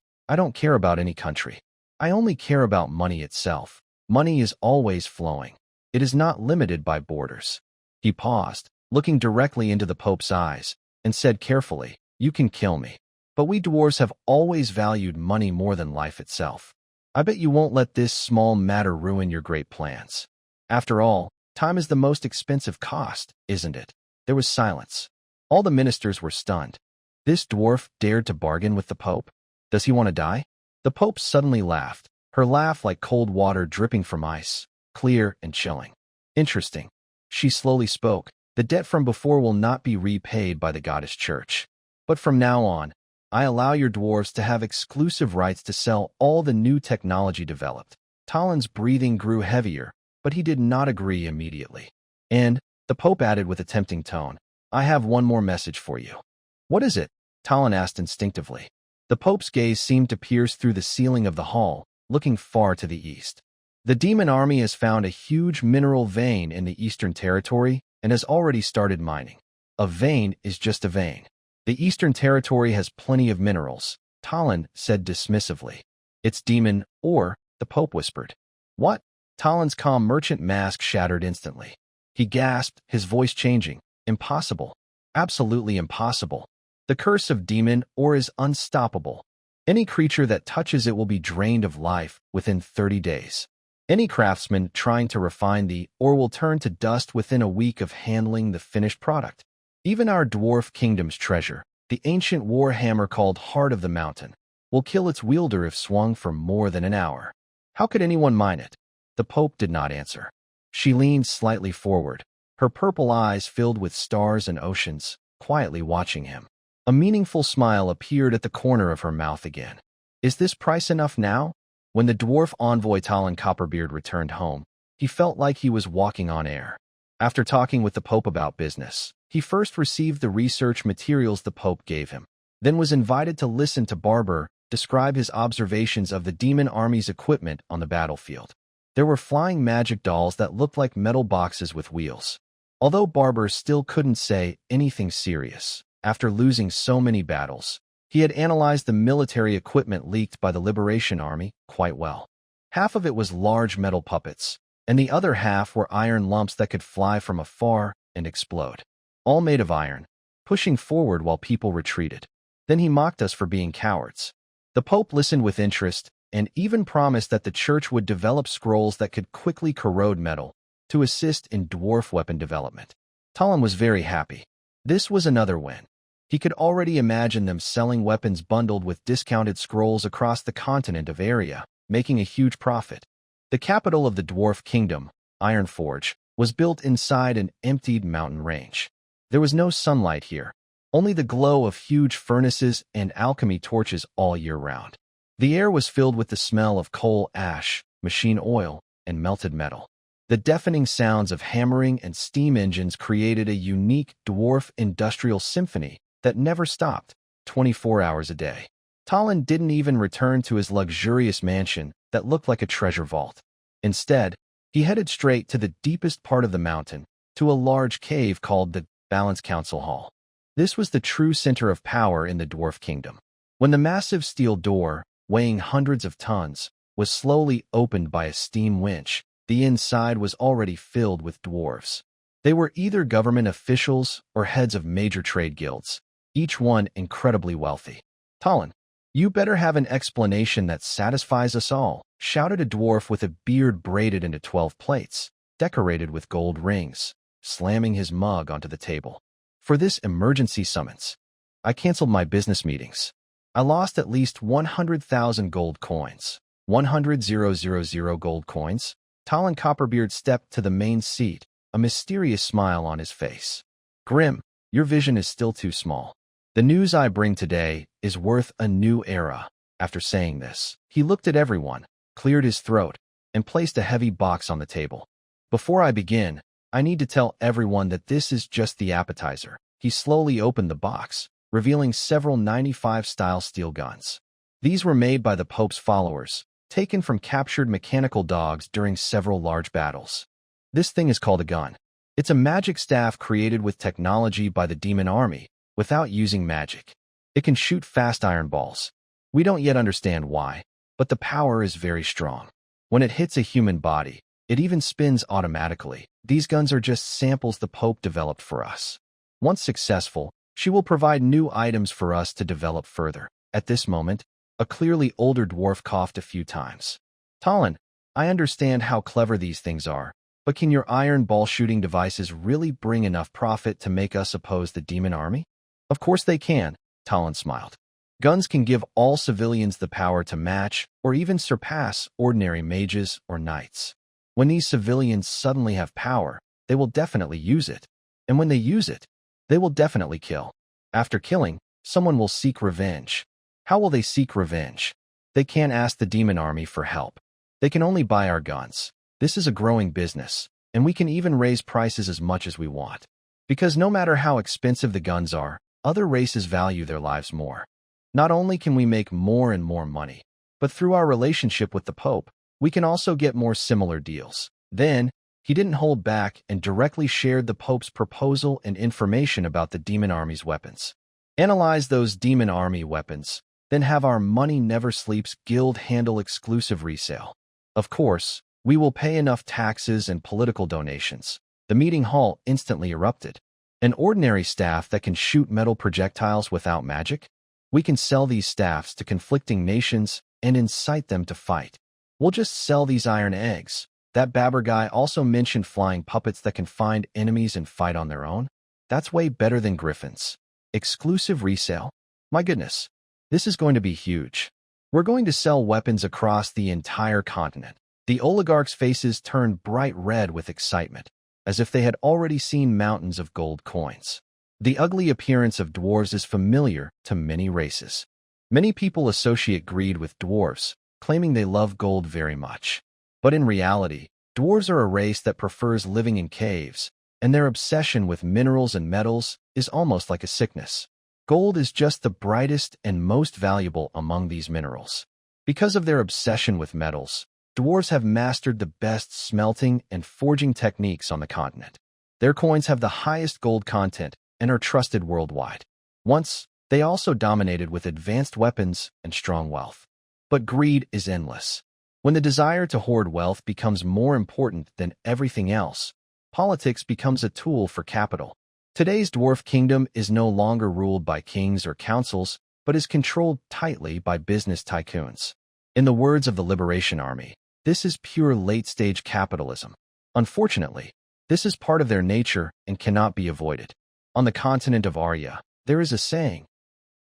I don't care about any country. I only care about money itself. Money is always flowing. It is not limited by borders." He paused, looking directly into the Pope's eyes, and said carefully, "You can kill me, but we dwarves have always valued money more than life itself. I bet you won't let this small matter ruin your great plans. After all, time is the most expensive cost, isn't it?" There was silence. All the ministers were stunned. This dwarf dared to bargain with the Pope? Does he want to die? The Pope suddenly laughed, her laugh like cold water dripping from ice, clear and chilling. "Interesting." She slowly spoke. "The debt from before will not be repaid by the Goddess Church. But from now on, I allow your dwarves to have exclusive rights to sell all the new technology developed." Talon's breathing grew heavier, but he did not agree immediately. "And," the Pope added with a tempting tone, "I have one more message for you." "What is it?" Talon asked instinctively. The Pope's gaze seemed to pierce through the ceiling of the hall, looking far to the east. "The demon army has found a huge mineral vein in the Eastern Territory and has already started mining. A vein is just a vein. The Eastern Territory has plenty of minerals," Talon said dismissively. "It's demon ore," the Pope whispered. "What?" Talon's calm merchant mask shattered instantly. He gasped, his voice changing. "Impossible. Absolutely impossible. The curse of demon ore is unstoppable. Any creature that touches it will be drained of life within 30 days. Any craftsman trying to refine the ore will turn to dust within a week of handling the finished product. Even our dwarf kingdom's treasure, the ancient war hammer called Heart of the Mountain, will kill its wielder if swung for more than an hour. How could anyone mine it?" The Pope did not answer. She leaned slightly forward, her purple eyes filled with stars and oceans, quietly watching him. A meaningful smile appeared at the corner of her mouth again. "Is this price enough now?" When the dwarf envoy Talon Copperbeard returned home, he felt like he was walking on air. After talking with the Pope about business, he first received the research materials the Pope gave him, then was invited to listen to Barber describe his observations of the demon army's equipment on the battlefield. There were flying magic dolls that looked like metal boxes with wheels. Although Barber still couldn't say anything serious, after losing so many battles, He had analyzed the military equipment leaked by the Liberation Army quite well. Half of it was large metal puppets, and the other half were iron lumps that could fly from afar and explode. All made of iron, pushing forward while people retreated. Then he mocked us for being cowards. The Pope listened with interest and even promised that the church would develop scrolls that could quickly corrode metal to assist in dwarf weapon development. Talon was very happy. This was another win. He could already imagine them selling weapons bundled with discounted scrolls across the continent of Area, making a huge profit. The capital of the dwarf kingdom, Ironforge, was built inside an emptied mountain range. There was no sunlight here, only the glow of huge furnaces and alchemy torches all year round. The air was filled with the smell of coal ash, machine oil, and melted metal. The deafening sounds of hammering and steam engines created a unique dwarf industrial symphony that never stopped, 24 hours a day. Talon didn't even return to his luxurious mansion that looked like a treasure vault. Instead, he headed straight to the deepest part of the mountain, to a large cave called the Balance Council Hall. This was the true center of power in the dwarf kingdom. When the massive steel door, weighing hundreds of tons, was slowly opened by a steam winch, the inside was already filled with dwarves. They were either government officials or heads of major trade guilds, each one incredibly wealthy. "Talon, you better have an explanation that satisfies us all," shouted a dwarf with a beard braided into 12 plates, decorated with gold rings, slamming his mug onto the table. "For this emergency summons, I canceled my business meetings. I lost at least 100,000 gold coins." 100,000 gold coins? Talon Copperbeard stepped to the main seat, a mysterious smile on his face. "Grim, your vision is still too small. The news I bring today is worth a new era." After saying this, he looked at everyone, cleared his throat, and placed a heavy box on the table. "Before I begin, I need to tell everyone that this is just the appetizer." He slowly opened the box, revealing several 95-style steel guns. These were made by the Pope's followers, taken from captured mechanical dogs during several large battles. This thing is called a gun. It's a magic staff created with technology by the demon army, without using magic. It can shoot fast iron balls. We don't yet understand why, but the power is very strong. When it hits a human body, it even spins automatically. These guns are just samples the Pope developed for us. Once successful, she will provide new items for us to develop further. At this moment, a clearly older dwarf coughed a few times. "Talon, I understand how clever these things are, but can your iron ball shooting devices really bring enough profit to make us oppose the demon army?" "Of course they can," Talon smiled. "Guns can give all civilians the power to match or even surpass ordinary mages or knights. When these civilians suddenly have power, they will definitely use it. And when they use it, they will definitely kill. After killing, someone will seek revenge. How will they seek revenge? They can't ask the demon army for help. They can only buy our guns. This is a growing business, and we can even raise prices as much as we want. Because no matter how expensive the guns are, other races value their lives more. Not only can we make more and more money, but through our relationship with the Pope, we can also get more similar deals." Then, he didn't hold back and directly shared the Pope's proposal and information about the demon army's weapons. "Analyze those demon army weapons, then have our Money Never Sleeps guild handle exclusive resale. Of course, we will pay enough taxes and political donations." The meeting hall instantly erupted. "An ordinary staff that can shoot metal projectiles without magic? We can sell these staffs to conflicting nations and incite them to fight. We'll just sell these iron eggs." That Babber guy also mentioned flying puppets that can find enemies and fight on their own. That's way better than griffins. Exclusive resale? My goodness, this is going to be huge. We're going to sell weapons across the entire continent. The oligarchs' faces turned bright red with excitement, as if they had already seen mountains of gold coins. The ugly appearance of dwarves is familiar to many races. Many people associate greed with dwarves, claiming they love gold very much. But in reality, dwarves are a race that prefers living in caves, and their obsession with minerals and metals is almost like a sickness. Gold is just the brightest and most valuable among these minerals. Because of their obsession with metals, dwarves have mastered the best smelting and forging techniques on the continent. Their coins have the highest gold content and are trusted worldwide. Once, They also dominated with advanced weapons and strong wealth. But greed is endless. When the desire to hoard wealth becomes more important than everything else, politics becomes a tool for capital. Today's dwarf kingdom is no longer ruled by kings or councils, but is controlled tightly by business tycoons. In the words of the Liberation Army, this is pure late-stage capitalism. Unfortunately, this is part of their nature and cannot be avoided. On the continent of Arya, there is a saying,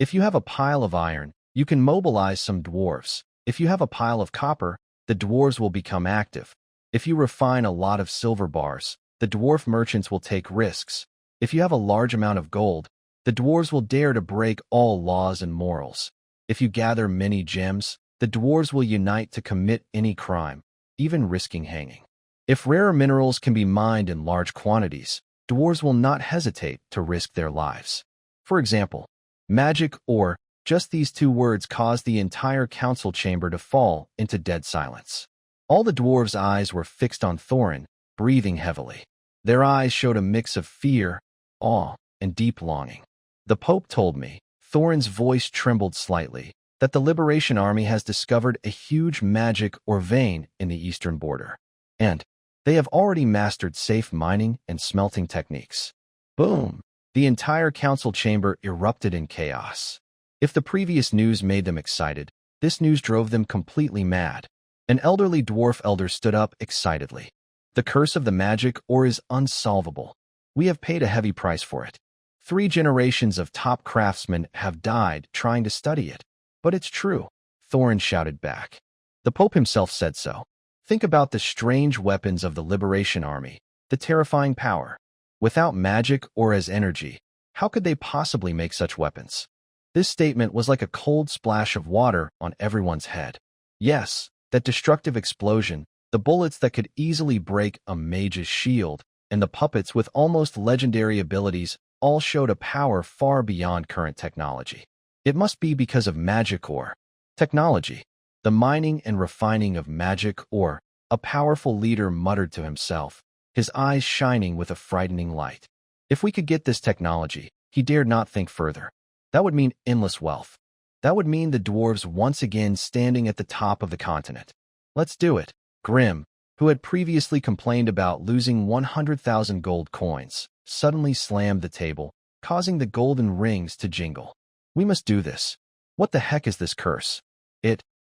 if you have a pile of iron, you can mobilize some dwarves. If you have a pile of copper, the dwarves will become active. If you refine a lot of silver bars, the dwarf merchants will take risks. If you have a large amount of gold, the dwarves will dare to break all laws and morals. If you gather many gems, the dwarves will unite to commit any crime, even risking hanging. If rare minerals can be mined in large quantities, dwarves will not hesitate to risk their lives. For example, magic ore, just these two words caused the entire council chamber to fall into dead silence. All the dwarves' eyes were fixed on Thorin, breathing heavily. Their eyes showed a mix of fear, awe, and deep longing. The Pope told me, Thorin's voice trembled slightly, that the Liberation Army has discovered a huge magic or vein in the eastern border. And they have already mastered safe mining and smelting techniques. Boom! The entire council chamber erupted in chaos. If the previous news made them excited, this news drove them completely mad. An elderly dwarf elder stood up excitedly. The curse of the magic ore is unsolvable. We have paid a heavy price for it. 3 generations of top craftsmen have died trying to study it. But it's true, Thorin shouted back. The Pope himself said so. Think about the strange weapons of the Liberation Army, the terrifying power. Without magic or as energy, how could they possibly make such weapons? This statement was like a cold splash of water on everyone's head. Yes, that destructive explosion, the bullets that could easily break a mage's shield, and the puppets with almost legendary abilities all showed a power far beyond current technology. It must be because of magic ore. Technology. The mining and refining of magic ore, a powerful leader muttered to himself, his eyes shining with a frightening light. If we could get this technology, he dared not think further. That would mean endless wealth. That would mean the dwarves once again standing at the top of the continent. Let's do it. Grim, who had previously complained about losing 100,000 gold coins, suddenly slammed the table, causing the golden rings to jingle. We must do this. What the heck is this curse?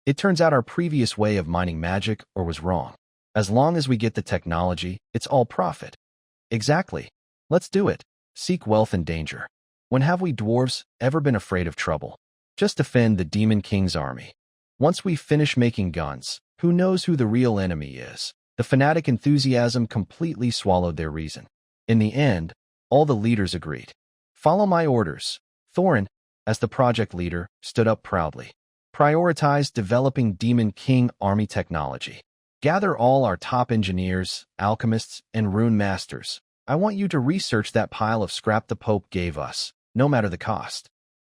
It turns out our previous way of mining magic ore was wrong. As long as we get the technology, it's all profit. Exactly. Let's do it. Seek wealth in danger. When have we dwarves ever been afraid of trouble? Just defend the Demon King's army. Once we finish making guns, who knows who the real enemy is? The fanatic enthusiasm completely swallowed their reason. In the end, all the leaders agreed. Follow my orders. Thorin, as the project leader, stood up proudly. Prioritize developing Demon King army technology. Gather all our top engineers, alchemists, and rune masters. I want you to research that pile of scrap the Pope gave us, no matter the cost.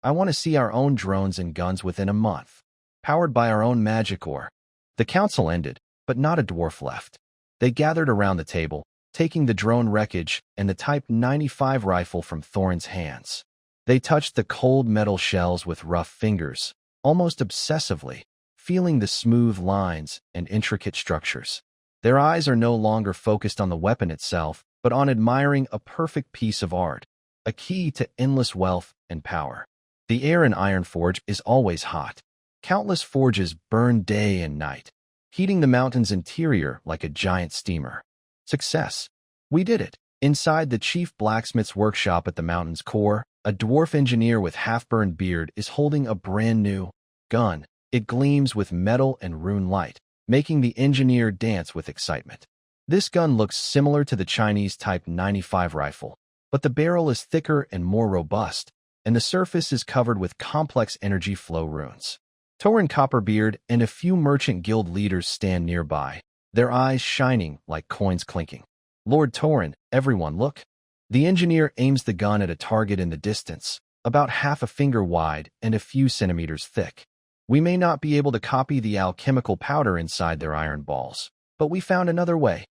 I want to see our own drones and guns within a month, powered by our own magic ore. The council ended, but not a dwarf left. They gathered around the table, taking the drone wreckage and the Type 95 rifle from Thorin's hands. They touched the cold metal shells with rough fingers, almost obsessively, feeling the smooth lines and intricate structures. Their eyes are no longer focused on the weapon itself, but on admiring a perfect piece of art, a key to endless wealth and power. The air in Ironforge is always hot. Countless forges burn day and night, heating the mountain's interior like a giant steamer. Success. We did it. Inside the chief blacksmith's workshop at the mountain's core, a dwarf engineer with half-burned beard is holding a brand-new gun. It gleams with metal and rune light, making the engineer dance with excitement. This gun looks similar to the Chinese Type 95 rifle, but the barrel is thicker and more robust, and the surface is covered with complex energy flow runes. Thorin Copperbeard and a few merchant guild leaders stand nearby, their eyes shining like coins clinking. Lord Thorin, everyone look. The engineer aims the gun at a target in the distance, about half a finger wide and a few centimeters thick. We may not be able to copy the alchemical powder inside their iron balls, but we found another way.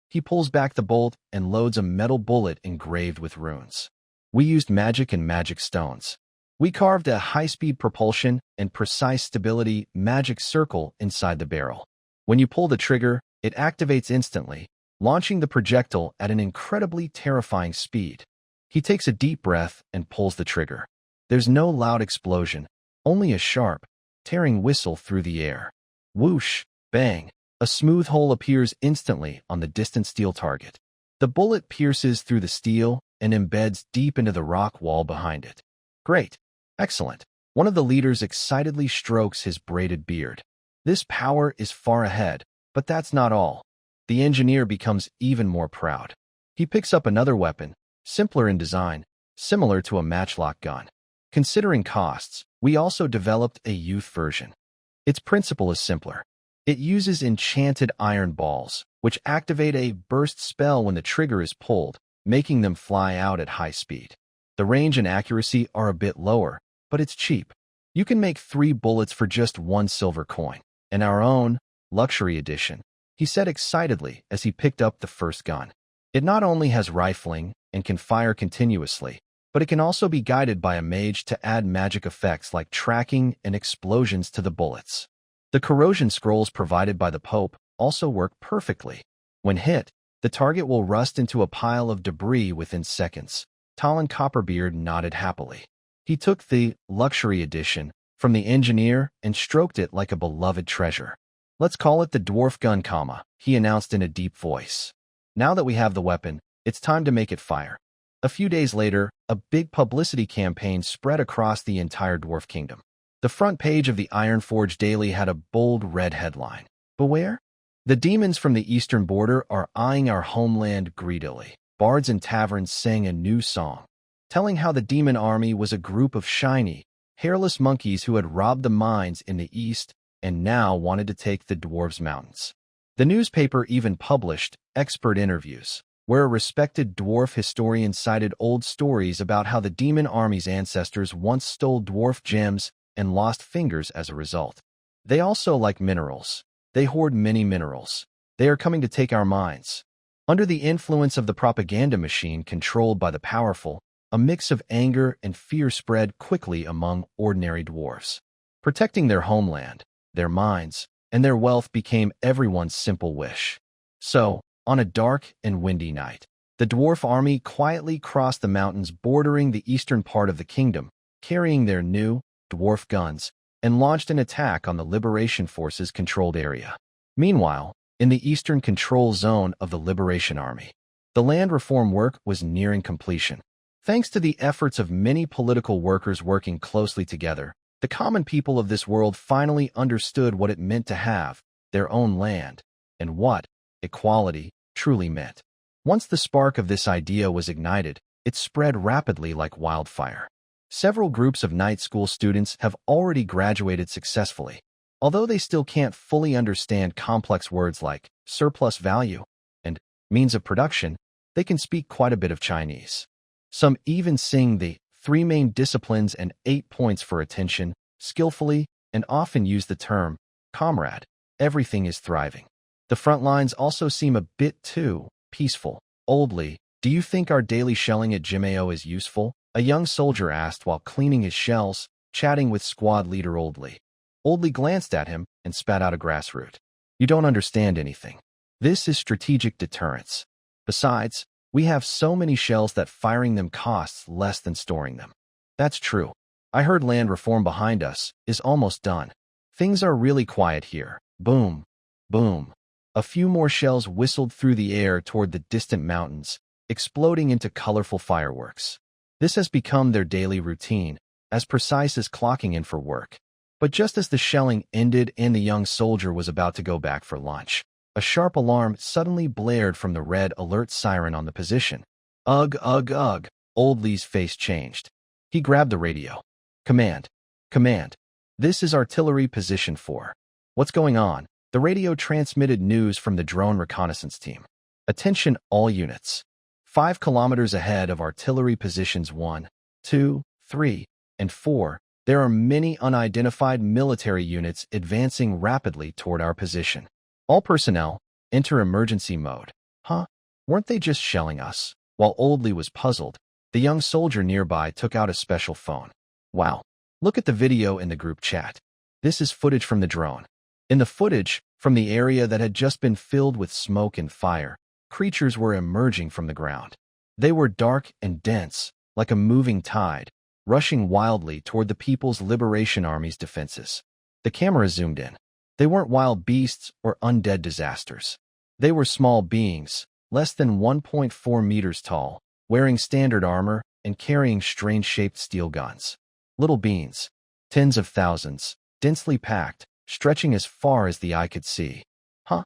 He pulls back the bolt and loads a metal bullet engraved with runes. We used magic and magic stones. We carved a high-speed propulsion and precise stability magic circle inside the barrel. When you pull the trigger, it activates instantly, launching the projectile at an incredibly terrifying speed. He takes a deep breath and pulls the trigger. There's no loud explosion, only a sharp, tearing whistle through the air. Whoosh, bang, a smooth hole appears instantly on the distant steel target. The bullet pierces through the steel and embeds deep into the rock wall behind it. Great. Excellent. One of the leaders excitedly strokes his braided beard. This power is far ahead, but that's not all. The engineer becomes even more proud. He picks up another weapon, simpler in design, similar to a matchlock gun. Considering costs, we also developed a youth version. Its principle is simpler. It uses enchanted iron balls, which activate a burst spell when the trigger is pulled, making them fly out at high speed. The range and accuracy are a bit lower, but it's cheap. You can make 3 bullets for just 1 silver coin. And our own luxury edition, he said excitedly as he picked up the first gun. It not only has rifling and can fire continuously, but it can also be guided by a mage to add magic effects like tracking and explosions to the bullets. The corrosion scrolls provided by the Pope also work perfectly. When hit, the target will rust into a pile of debris within seconds. Talon Copperbeard nodded happily. He took the luxury edition from the engineer and stroked it like a beloved treasure. Let's call it the dwarf gun, he announced in a deep voice. Now that we have the weapon, it's time to make it fire. A few days later, a big publicity campaign spread across the entire dwarf kingdom. The front page of the Ironforge Daily had a bold red headline. Beware? The demons from the eastern border are eyeing our homeland greedily. Bards and taverns sang a new song, telling how the demon army was a group of shiny, hairless monkeys who had robbed the mines in the east and now wanted to take the dwarves' mountains. The newspaper even published expert interviews, where a respected dwarf historian cited old stories about how the demon army's ancestors once stole dwarf gems and lost fingers as a result. They also like minerals. They hoard many minerals. They are coming to take our mines. Under the influence of the propaganda machine controlled by the powerful, a mix of anger and fear spread quickly among ordinary dwarves. Protecting their homeland, their mines, and their wealth became everyone's simple wish. So, on a dark and windy night, the dwarf army quietly crossed the mountains bordering the eastern part of the kingdom, carrying their new, dwarf guns, and launched an attack on the Liberation Forces' controlled area. Meanwhile, in the eastern control zone of the Liberation Army, the land reform work was nearing completion. Thanks to the efforts of many political workers working closely together, the common people of this world finally understood what it meant to have their own land and what equality truly meant. Once the spark of this idea was ignited, it spread rapidly like wildfire. Several groups of night school students have already graduated successfully. Although they still can't fully understand complex words like surplus value and means of production, they can speak quite a bit of Chinese. Some even sing the 3 main disciplines and 8 points for attention skillfully and often use the term, comrade, everything is thriving. The front lines also seem a bit too peaceful. Oldly, do you think our daily shelling at Jimeo is useful? A young soldier asked while cleaning his shells, chatting with squad leader Oldly. Oldly glanced at him and spat out a grassroot. You don't understand anything. This is strategic deterrence. Besides, we have so many shells that firing them costs less than storing them. That's true. I heard land reform behind us is almost done. Things are really quiet here. Boom, boom. A few more shells whistled through the air toward the distant mountains, exploding into colorful fireworks. This has become their daily routine, as precise as clocking in for work. But just as the shelling ended and the young soldier was about to go back for lunch, a sharp alarm suddenly blared from the red alert siren on the position. Ugh, ugh, ugh. Oldly's face changed. He grabbed the radio. Command. Command. This is artillery position 4. What's going on? The radio transmitted news from the drone reconnaissance team. Attention all units. 5 kilometers ahead of artillery positions 1, 2, 3, and 4, there are many unidentified military units advancing rapidly toward our position. All personnel, enter emergency mode. Huh? Weren't they just shelling us? While Oldly was puzzled, the young soldier nearby took out a special phone. Wow. Look at the video in the group chat. This is footage from the drone. In the footage, from the area that had just been filled with smoke and fire, creatures were emerging from the ground. They were dark and dense, like a moving tide, rushing wildly toward the People's Liberation Army's defenses. The camera zoomed in. They weren't wild beasts or undead disasters. They were small beings, less than 1.4 meters tall, wearing standard armor and carrying strange-shaped steel guns. Little beings, tens of thousands, densely packed, stretching as far as the eye could see. Huh?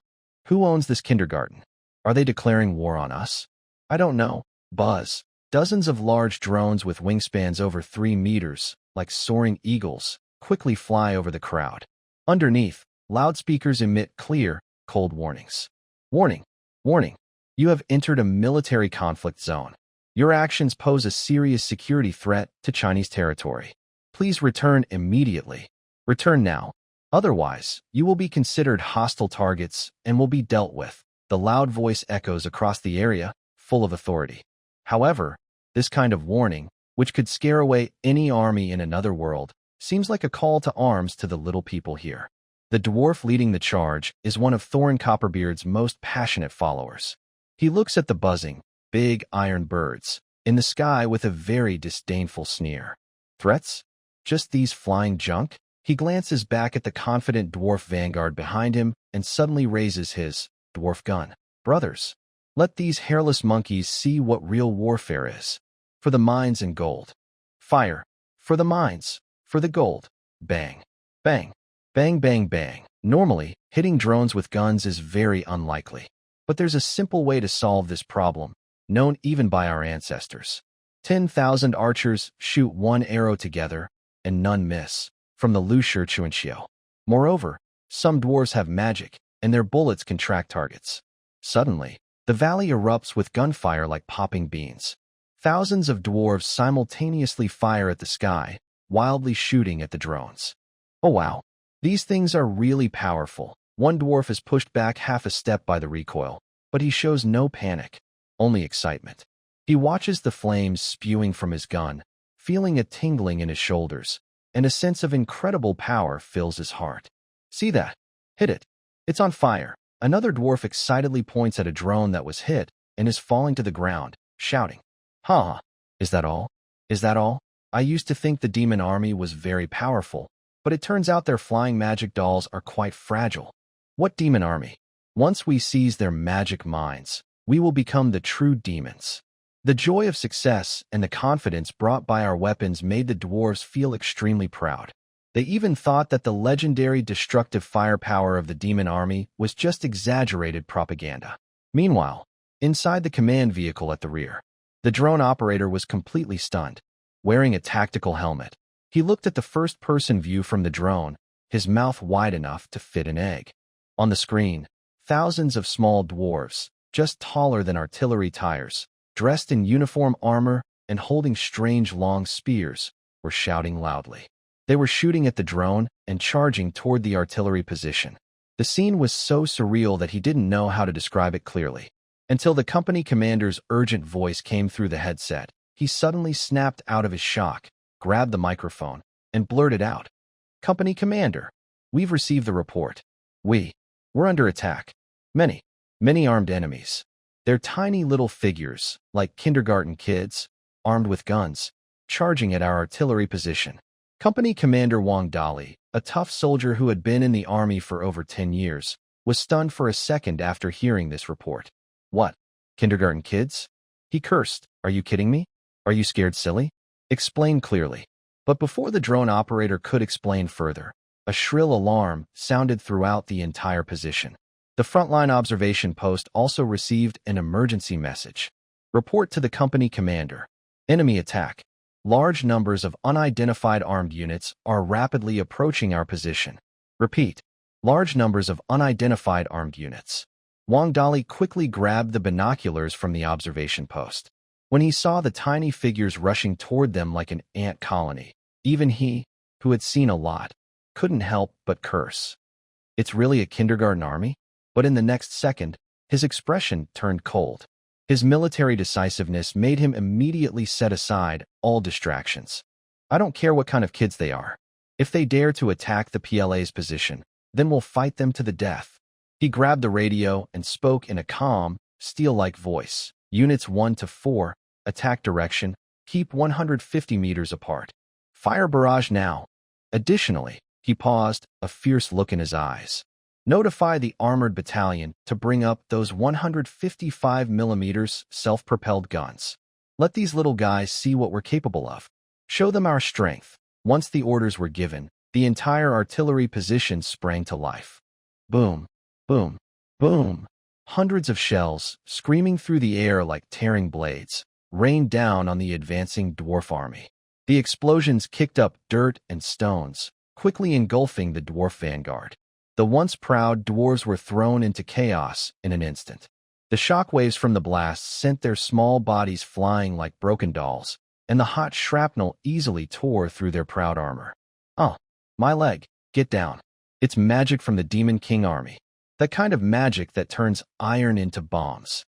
Who owns this kindergarten? Are they declaring war on us? I don't know. Buzz. Dozens of large drones with wingspans over 3 meters, like soaring eagles, quickly fly over the crowd. Underneath, loudspeakers emit clear, cold warnings. Warning! Warning! You have entered a military conflict zone. Your actions pose a serious security threat to Chinese territory. Please return immediately. Return now. Otherwise, you will be considered hostile targets and will be dealt with. The loud voice echoes across the area, full of authority. However, this kind of warning, which could scare away any army in another world, seems like a call to arms to the little people here. The dwarf leading the charge is one of Thorin Copperbeard's most passionate followers. He looks at the buzzing, big iron birds in the sky with a very disdainful sneer. Threats? Just these flying junk? He glances back at the confident dwarf vanguard behind him and suddenly raises his dwarf gun. Brothers, let these hairless monkeys see what real warfare is. For the mines and gold. Fire. For the mines. For the gold. Bang. Bang. Bang, bang, bang. Normally, hitting drones with guns is very unlikely. But there's a simple way to solve this problem, known even by our ancestors. 10,000 archers shoot one arrow together, and none miss, from the Lu Shirchuanxiu. Moreover, some dwarves have magic, and their bullets can track targets. Suddenly, the valley erupts with gunfire like popping beans. Thousands of dwarves simultaneously fire at the sky, wildly shooting at the drones. Oh wow, these things are really powerful. One dwarf is pushed back half a step by the recoil, but he shows no panic, only excitement. He watches the flames spewing from his gun, feeling a tingling in his shoulders, and a sense of incredible power fills his heart. See that? Hit it. It's on fire. Another dwarf excitedly points at a drone that was hit and is falling to the ground, shouting, "Ha! Is that all? Is that all? I used to think the demon army was very powerful, but it turns out their flying magic dolls are quite fragile. What demon army? Once we seize their magic mines, we will become the true demons." The joy of success and the confidence brought by our weapons made the dwarves feel extremely proud. They even thought that the legendary destructive firepower of the demon army was just exaggerated propaganda. Meanwhile, inside the command vehicle at the rear, the drone operator was completely stunned. Wearing a tactical helmet, he looked at the first-person view from the drone, his mouth wide enough to fit an egg. On the screen, thousands of small dwarves, just taller than artillery tires, dressed in uniform armor and holding strange long spears, were shouting loudly. They were shooting at the drone and charging toward the artillery position. The scene was so surreal that he didn't know how to describe it clearly. Until the company commander's urgent voice came through the headset, he suddenly snapped out of his shock, grabbed the microphone, and blurted out, "Company commander, we've received the report. We're under attack. Many armed enemies. They're tiny little figures, like kindergarten kids, armed with guns, charging at our artillery position." Company Commander Wang Dali, a tough soldier who had been in the army for over 10 years, was stunned for a second after hearing this report. "What? Kindergarten kids?" He cursed. "Are you kidding me? Are you scared silly? Explain clearly." But before the drone operator could explain further, a shrill alarm sounded throughout the entire position. The frontline observation post also received an emergency message. "Report to the company commander. Enemy attack. Large numbers of unidentified armed units are rapidly approaching our position. Repeat. Large numbers of unidentified armed units." Wang Dali quickly grabbed the binoculars from the observation post. When he saw the tiny figures rushing toward them like an ant colony, even he, who had seen a lot, couldn't help but curse. It's really a kindergarten army? But in the next second, his expression turned cold. His military decisiveness made him immediately set aside all distractions. I don't care what kind of kids they are. If they dare to attack the PLA's position, then we'll fight them to the death. He grabbed the radio and spoke in a calm, steel-like voice. Units 1 to 4, attack direction, keep 150 meters apart. Fire barrage now. Additionally, he paused, a fierce look in his eyes. Notify the armored battalion to bring up those 155 millimeters self-propelled guns. Let these little guys see what we're capable of. Show them our strength. Once the orders were given, the entire artillery position sprang to life. Boom, boom, boom. Hundreds of shells, screaming through the air like tearing blades, rained down on the advancing dwarf army. The explosions kicked up dirt and stones, quickly engulfing the dwarf vanguard. The once proud dwarves were thrown into chaos in an instant. The shockwaves from the blasts sent their small bodies flying like broken dolls, and the hot shrapnel easily tore through their proud armor. Oh, my leg, get down. It's magic from the Demon King army. That kind of magic that turns iron into bombs.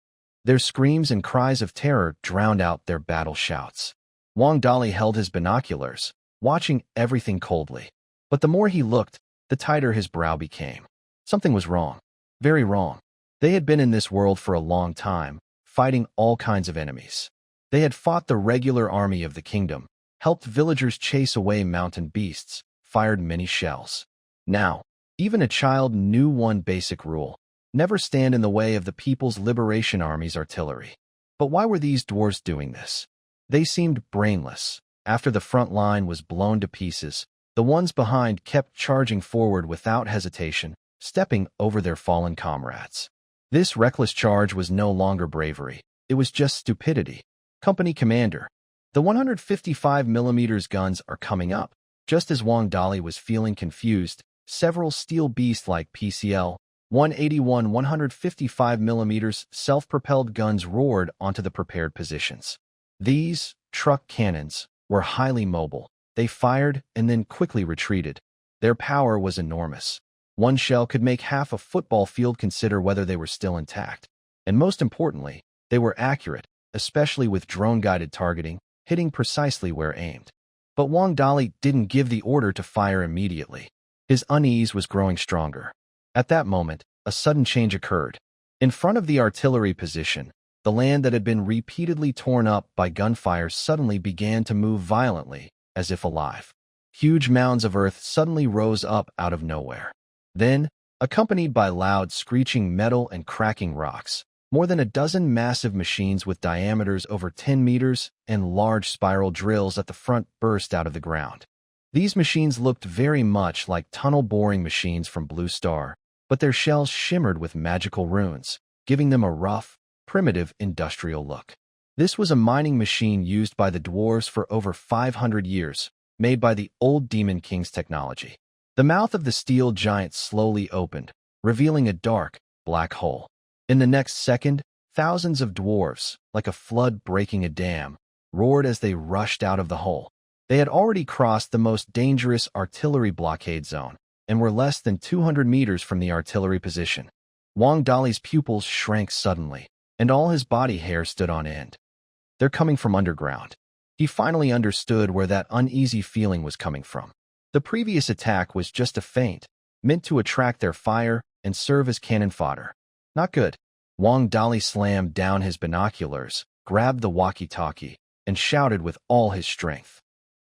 Their screams and cries of terror drowned out their battle shouts. Wang Dali held his binoculars, watching everything coldly. But the more he looked, the tighter his brow became. Something was wrong. Very wrong. They had been in this world for a long time, fighting all kinds of enemies. They had fought the regular army of the kingdom, helped villagers chase away mountain beasts, fired many shells. Now, even a child knew one basic rule: never stand in the way of the People's Liberation Army's artillery. But why were these dwarves doing this? They seemed brainless. After the front line was blown to pieces, the ones behind kept charging forward without hesitation, stepping over their fallen comrades. This reckless charge was no longer bravery. It was just stupidity. Company commander, the 155 millimeters guns are coming up. Just as Wang Dali was feeling confused, several steel beast-like PCL 181 155 millimeters self-propelled guns roared onto the prepared positions. These truck cannons were highly mobile. They fired and then quickly retreated. Their power was enormous. One shell could make half a football field consider whether they were still intact. And most importantly, they were accurate, especially with drone-guided targeting, hitting precisely where aimed. But Wang Dali didn't give the order to fire immediately. His unease was growing stronger. At that moment, a sudden change occurred. In front of the artillery position, the land that had been repeatedly torn up by gunfire suddenly began to move violently, as if alive. Huge mounds of earth suddenly rose up out of nowhere. Then, accompanied by loud screeching metal and cracking rocks, more than a dozen massive machines with diameters over 10 meters and large spiral drills at the front burst out of the ground. These machines looked very much like tunnel-boring machines from Blue Star, but their shells shimmered with magical runes, giving them a rough, primitive industrial look. This was a mining machine used by the dwarves for over 500 years, made by the old Demon King's technology. The mouth of the steel giant slowly opened, revealing a dark, black hole. In the next second, thousands of dwarves, like a flood breaking a dam, roared as they rushed out of the hole. They had already crossed the most dangerous artillery blockade zone and were less than 200 meters from the artillery position. Wang Dali's pupils shrank suddenly, and all his body hair stood on end. They're coming from underground. He finally understood where that uneasy feeling was coming from. The previous attack was just a feint, meant to attract their fire and serve as cannon fodder. Not good. Wang Dali slammed down his binoculars, grabbed the walkie-talkie, and shouted with all his strength.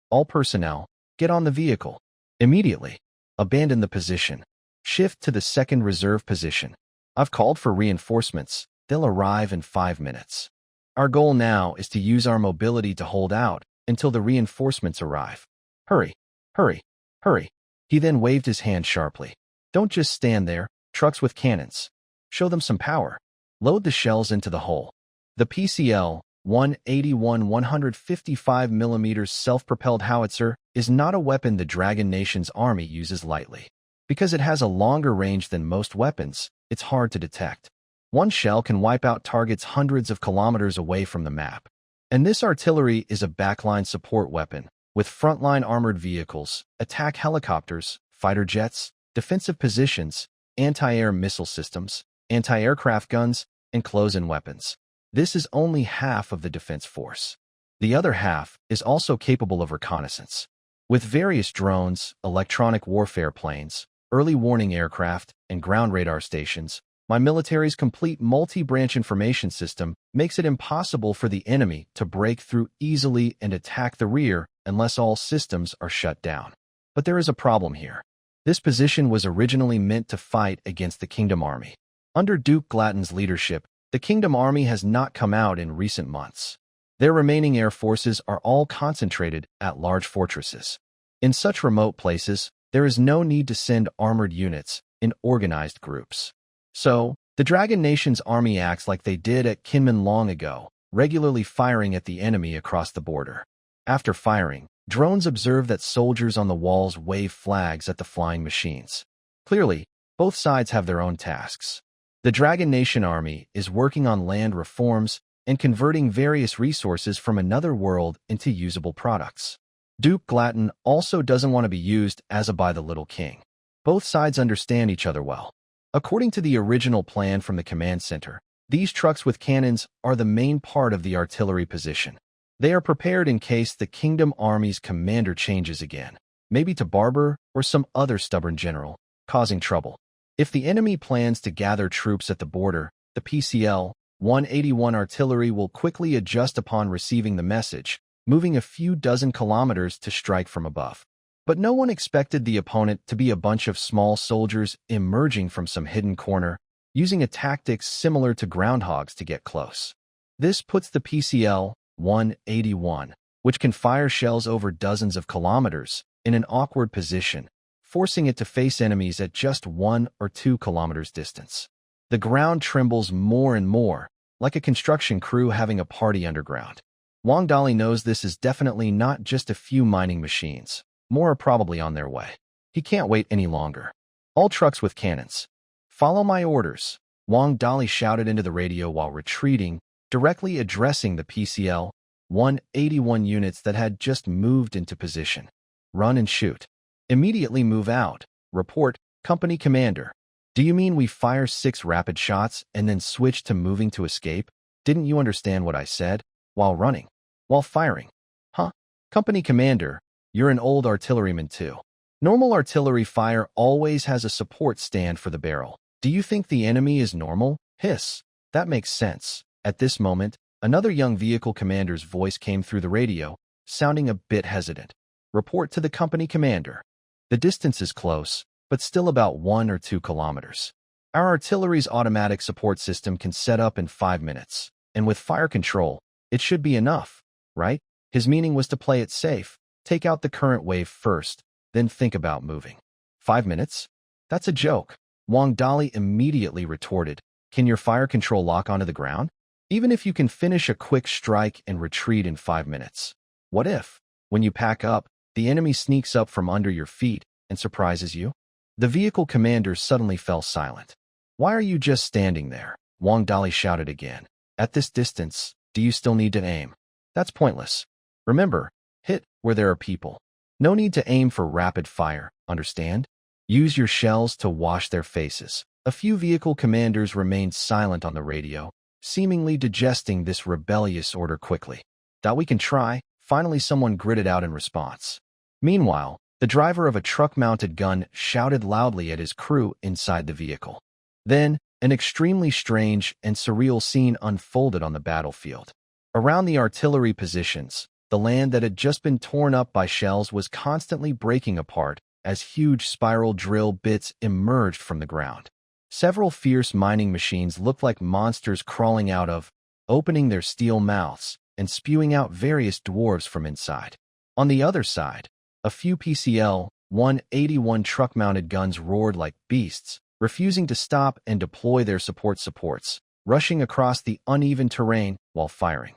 All personnel, get on the vehicle. Immediately. Abandon the position. Shift to the second reserve position. I've called for reinforcements. They'll arrive in 5 minutes. Our goal now is to use our mobility to hold out until the reinforcements arrive. Hurry, hurry, hurry. He then waved his hand sharply. Don't just stand there, trucks with cannons. Show them some power. Load the shells into the hole. The PCL 181 155 mm self-propelled howitzer is not a weapon the Dragon Nation's army uses lightly. Because it has a longer range than most weapons, it's hard to detect. One shell can wipe out targets hundreds of kilometers away from the map. And this artillery is a backline support weapon, with frontline armored vehicles, attack helicopters, fighter jets, defensive positions, anti-air missile systems, anti-aircraft guns, and close-in weapons. This is only half of the defense force. The other half is also capable of reconnaissance. With various drones, electronic warfare planes, early warning aircraft, and ground radar stations, my military's complete multi-branch information system makes it impossible for the enemy to break through easily and attack the rear unless all systems are shut down. But there is a problem here. This position was originally meant to fight against the Kingdom Army. Under Duke Glatton's leadership, the Kingdom Army has not come out in recent months. Their remaining air forces are all concentrated at large fortresses. In such remote places, there is no need to send armored units in organized groups. So, the Dragon Nation's army acts like they did at Kinmen long ago, regularly firing at the enemy across the border. After firing, drones observe that soldiers on the walls wave flags at the flying machines. Clearly, both sides have their own tasks. The Dragon Nation army is working on land reforms and converting various resources from another world into usable products. Duke Glatton also doesn't want to be used as a by the little king. Both sides understand each other well. According to the original plan from the command center, these trucks with cannons are the main part of the artillery position. They are prepared in case the Kingdom Army's commander changes again, maybe to Barber or some other stubborn general, causing trouble. If the enemy plans to gather troops at the border, the PCL 181 artillery will quickly adjust upon receiving the message, moving a few dozen kilometers to strike from above. But no one expected the opponent to be a bunch of small soldiers emerging from some hidden corner, using a tactics similar to groundhogs to get close. This puts the PCL 181, which can fire shells over dozens of kilometers, in an awkward position, forcing it to face enemies at just 1 or 2 kilometers distance. The ground trembles more and more, like a construction crew having a party underground. Wang Dali knows this is definitely not just a few mining machines. More are probably on their way. He can't wait any longer. All trucks with cannons. Follow my orders, Wang Dali shouted into the radio while retreating, directly addressing the PCL 181 units that had just moved into position. Run and shoot. Immediately move out. Report, Company Commander. Do you mean we fire 6 rapid shots and then switch to moving to escape? Didn't you understand what I said? While running. While firing. Huh? Company Commander, you're an old artilleryman too. Normal artillery fire always has a support stand for the barrel. Do you think the enemy is normal? Hiss. That makes sense. At this moment, another young vehicle commander's voice came through the radio, sounding a bit hesitant. Report to the Company Commander. The distance is close, but still about 1 or 2 kilometers. Our artillery's automatic support system can set up in 5 minutes, and with fire control, it should be enough, right? His meaning was to play it safe, take out the current wave first, then think about moving. 5 minutes? That's a joke. Wang Dali immediately retorted, can your fire control lock onto the ground? Even if you can finish a quick strike and retreat in 5 minutes. What if, when you pack up, the enemy sneaks up from under your feet and surprises you? The vehicle commander suddenly fell silent. Why are you just standing there? Wang Dali shouted again. At this distance, do you still need to aim? That's pointless. Remember, hit where there are people. No need to aim for rapid fire, understand? Use your shells to wash their faces. A few vehicle commanders remained silent on the radio, seemingly digesting this rebellious order quickly. That we can try, finally someone gritted out in response. Meanwhile, the driver of a truck-mounted gun shouted loudly at his crew inside the vehicle. Then, an extremely strange and surreal scene unfolded on the battlefield. Around the artillery positions, the land that had just been torn up by shells was constantly breaking apart as huge spiral drill bits emerged from the ground. Several fierce mining machines looked like monsters crawling out of, opening their steel mouths, and spewing out various dwarves from inside. On the other side, a few PCL 181 truck-mounted guns roared like beasts, refusing to stop and deploy their supports, rushing across the uneven terrain while firing.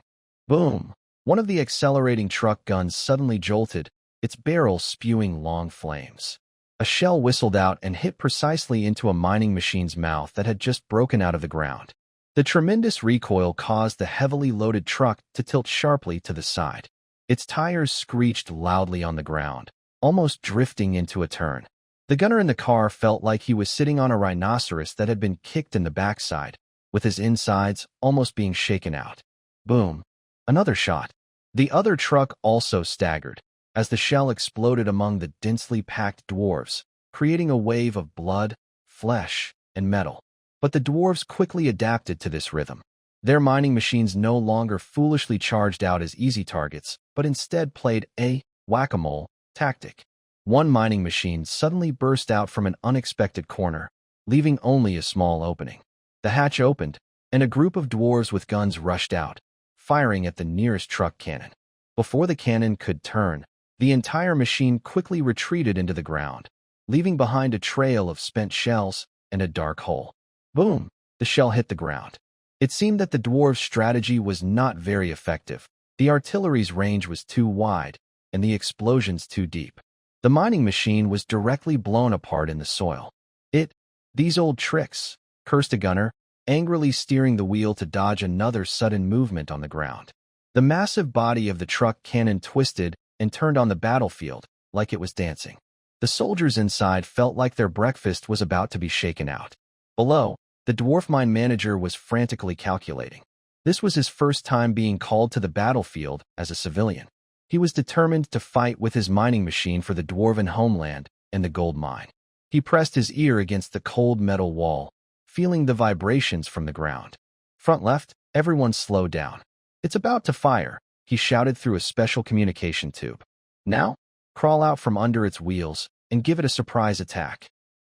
Boom! One of the accelerating truck guns suddenly jolted, its barrel spewing long flames. A shell whistled out and hit precisely into a mining machine's mouth that had just broken out of the ground. The tremendous recoil caused the heavily loaded truck to tilt sharply to the side. Its tires screeched loudly on the ground, almost drifting into a turn. The gunner in the car felt like he was sitting on a rhinoceros that had been kicked in the backside, with his insides almost being shaken out. Boom! Another shot. The other truck also staggered, as the shell exploded among the densely packed dwarves, creating a wave of blood, flesh, and metal. But the dwarves quickly adapted to this rhythm. Their mining machines no longer foolishly charged out as easy targets, but instead played a whack-a-mole tactic. One mining machine suddenly burst out from an unexpected corner, leaving only a small opening. The hatch opened, and a group of dwarves with guns rushed out, firing at the nearest truck cannon. Before the cannon could turn, the entire machine quickly retreated into the ground, leaving behind a trail of spent shells and a dark hole. Boom! The shell hit the ground. It seemed that the dwarves' strategy was not very effective. The artillery's range was too wide, and the explosions too deep. The mining machine was directly blown apart in the soil. These old tricks, cursed a gunner, angrily steering the wheel to dodge another sudden movement on the ground. The massive body of the truck cannon twisted and turned on the battlefield like it was dancing. The soldiers inside felt like their breakfast was about to be shaken out. Below, the dwarf mine manager was frantically calculating. This was his first time being called to the battlefield as a civilian. He was determined to fight with his mining machine for the dwarven homeland and the gold mine. He pressed his ear against the cold metal wall, feeling the vibrations from the ground. Front left, everyone slowed down. It's about to fire, he shouted through a special communication tube. Now, crawl out from under its wheels and give it a surprise attack.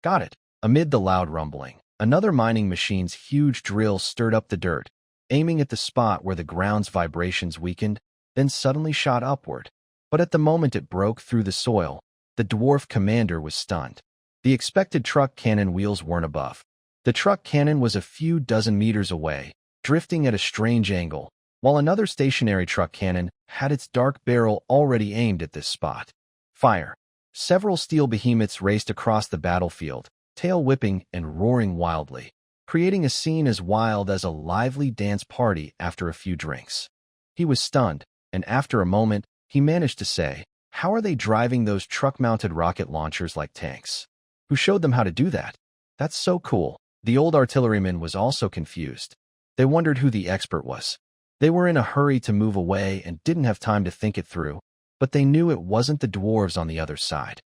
Got it. Amid the loud rumbling, another mining machine's huge drill stirred up the dirt, aiming at the spot where the ground's vibrations weakened, then suddenly shot upward. But at the moment it broke through the soil, the dwarf commander was stunned. The expected truck cannon wheels weren't above. The truck cannon was a few dozen meters away, drifting at a strange angle, while another stationary truck cannon had its dark barrel already aimed at this spot. Fire! Several steel behemoths raced across the battlefield, tail whipping and roaring wildly, creating a scene as wild as a lively dance party after a few drinks. He was stunned, and after a moment, he managed to say, "How are they driving those truck-mounted rocket launchers like tanks? Who showed them how to do that? That's so cool." The old artilleryman was also confused. They wondered who the expert was. They were in a hurry to move away and didn't have time to think it through, but they knew it wasn't the dwarves on the other side.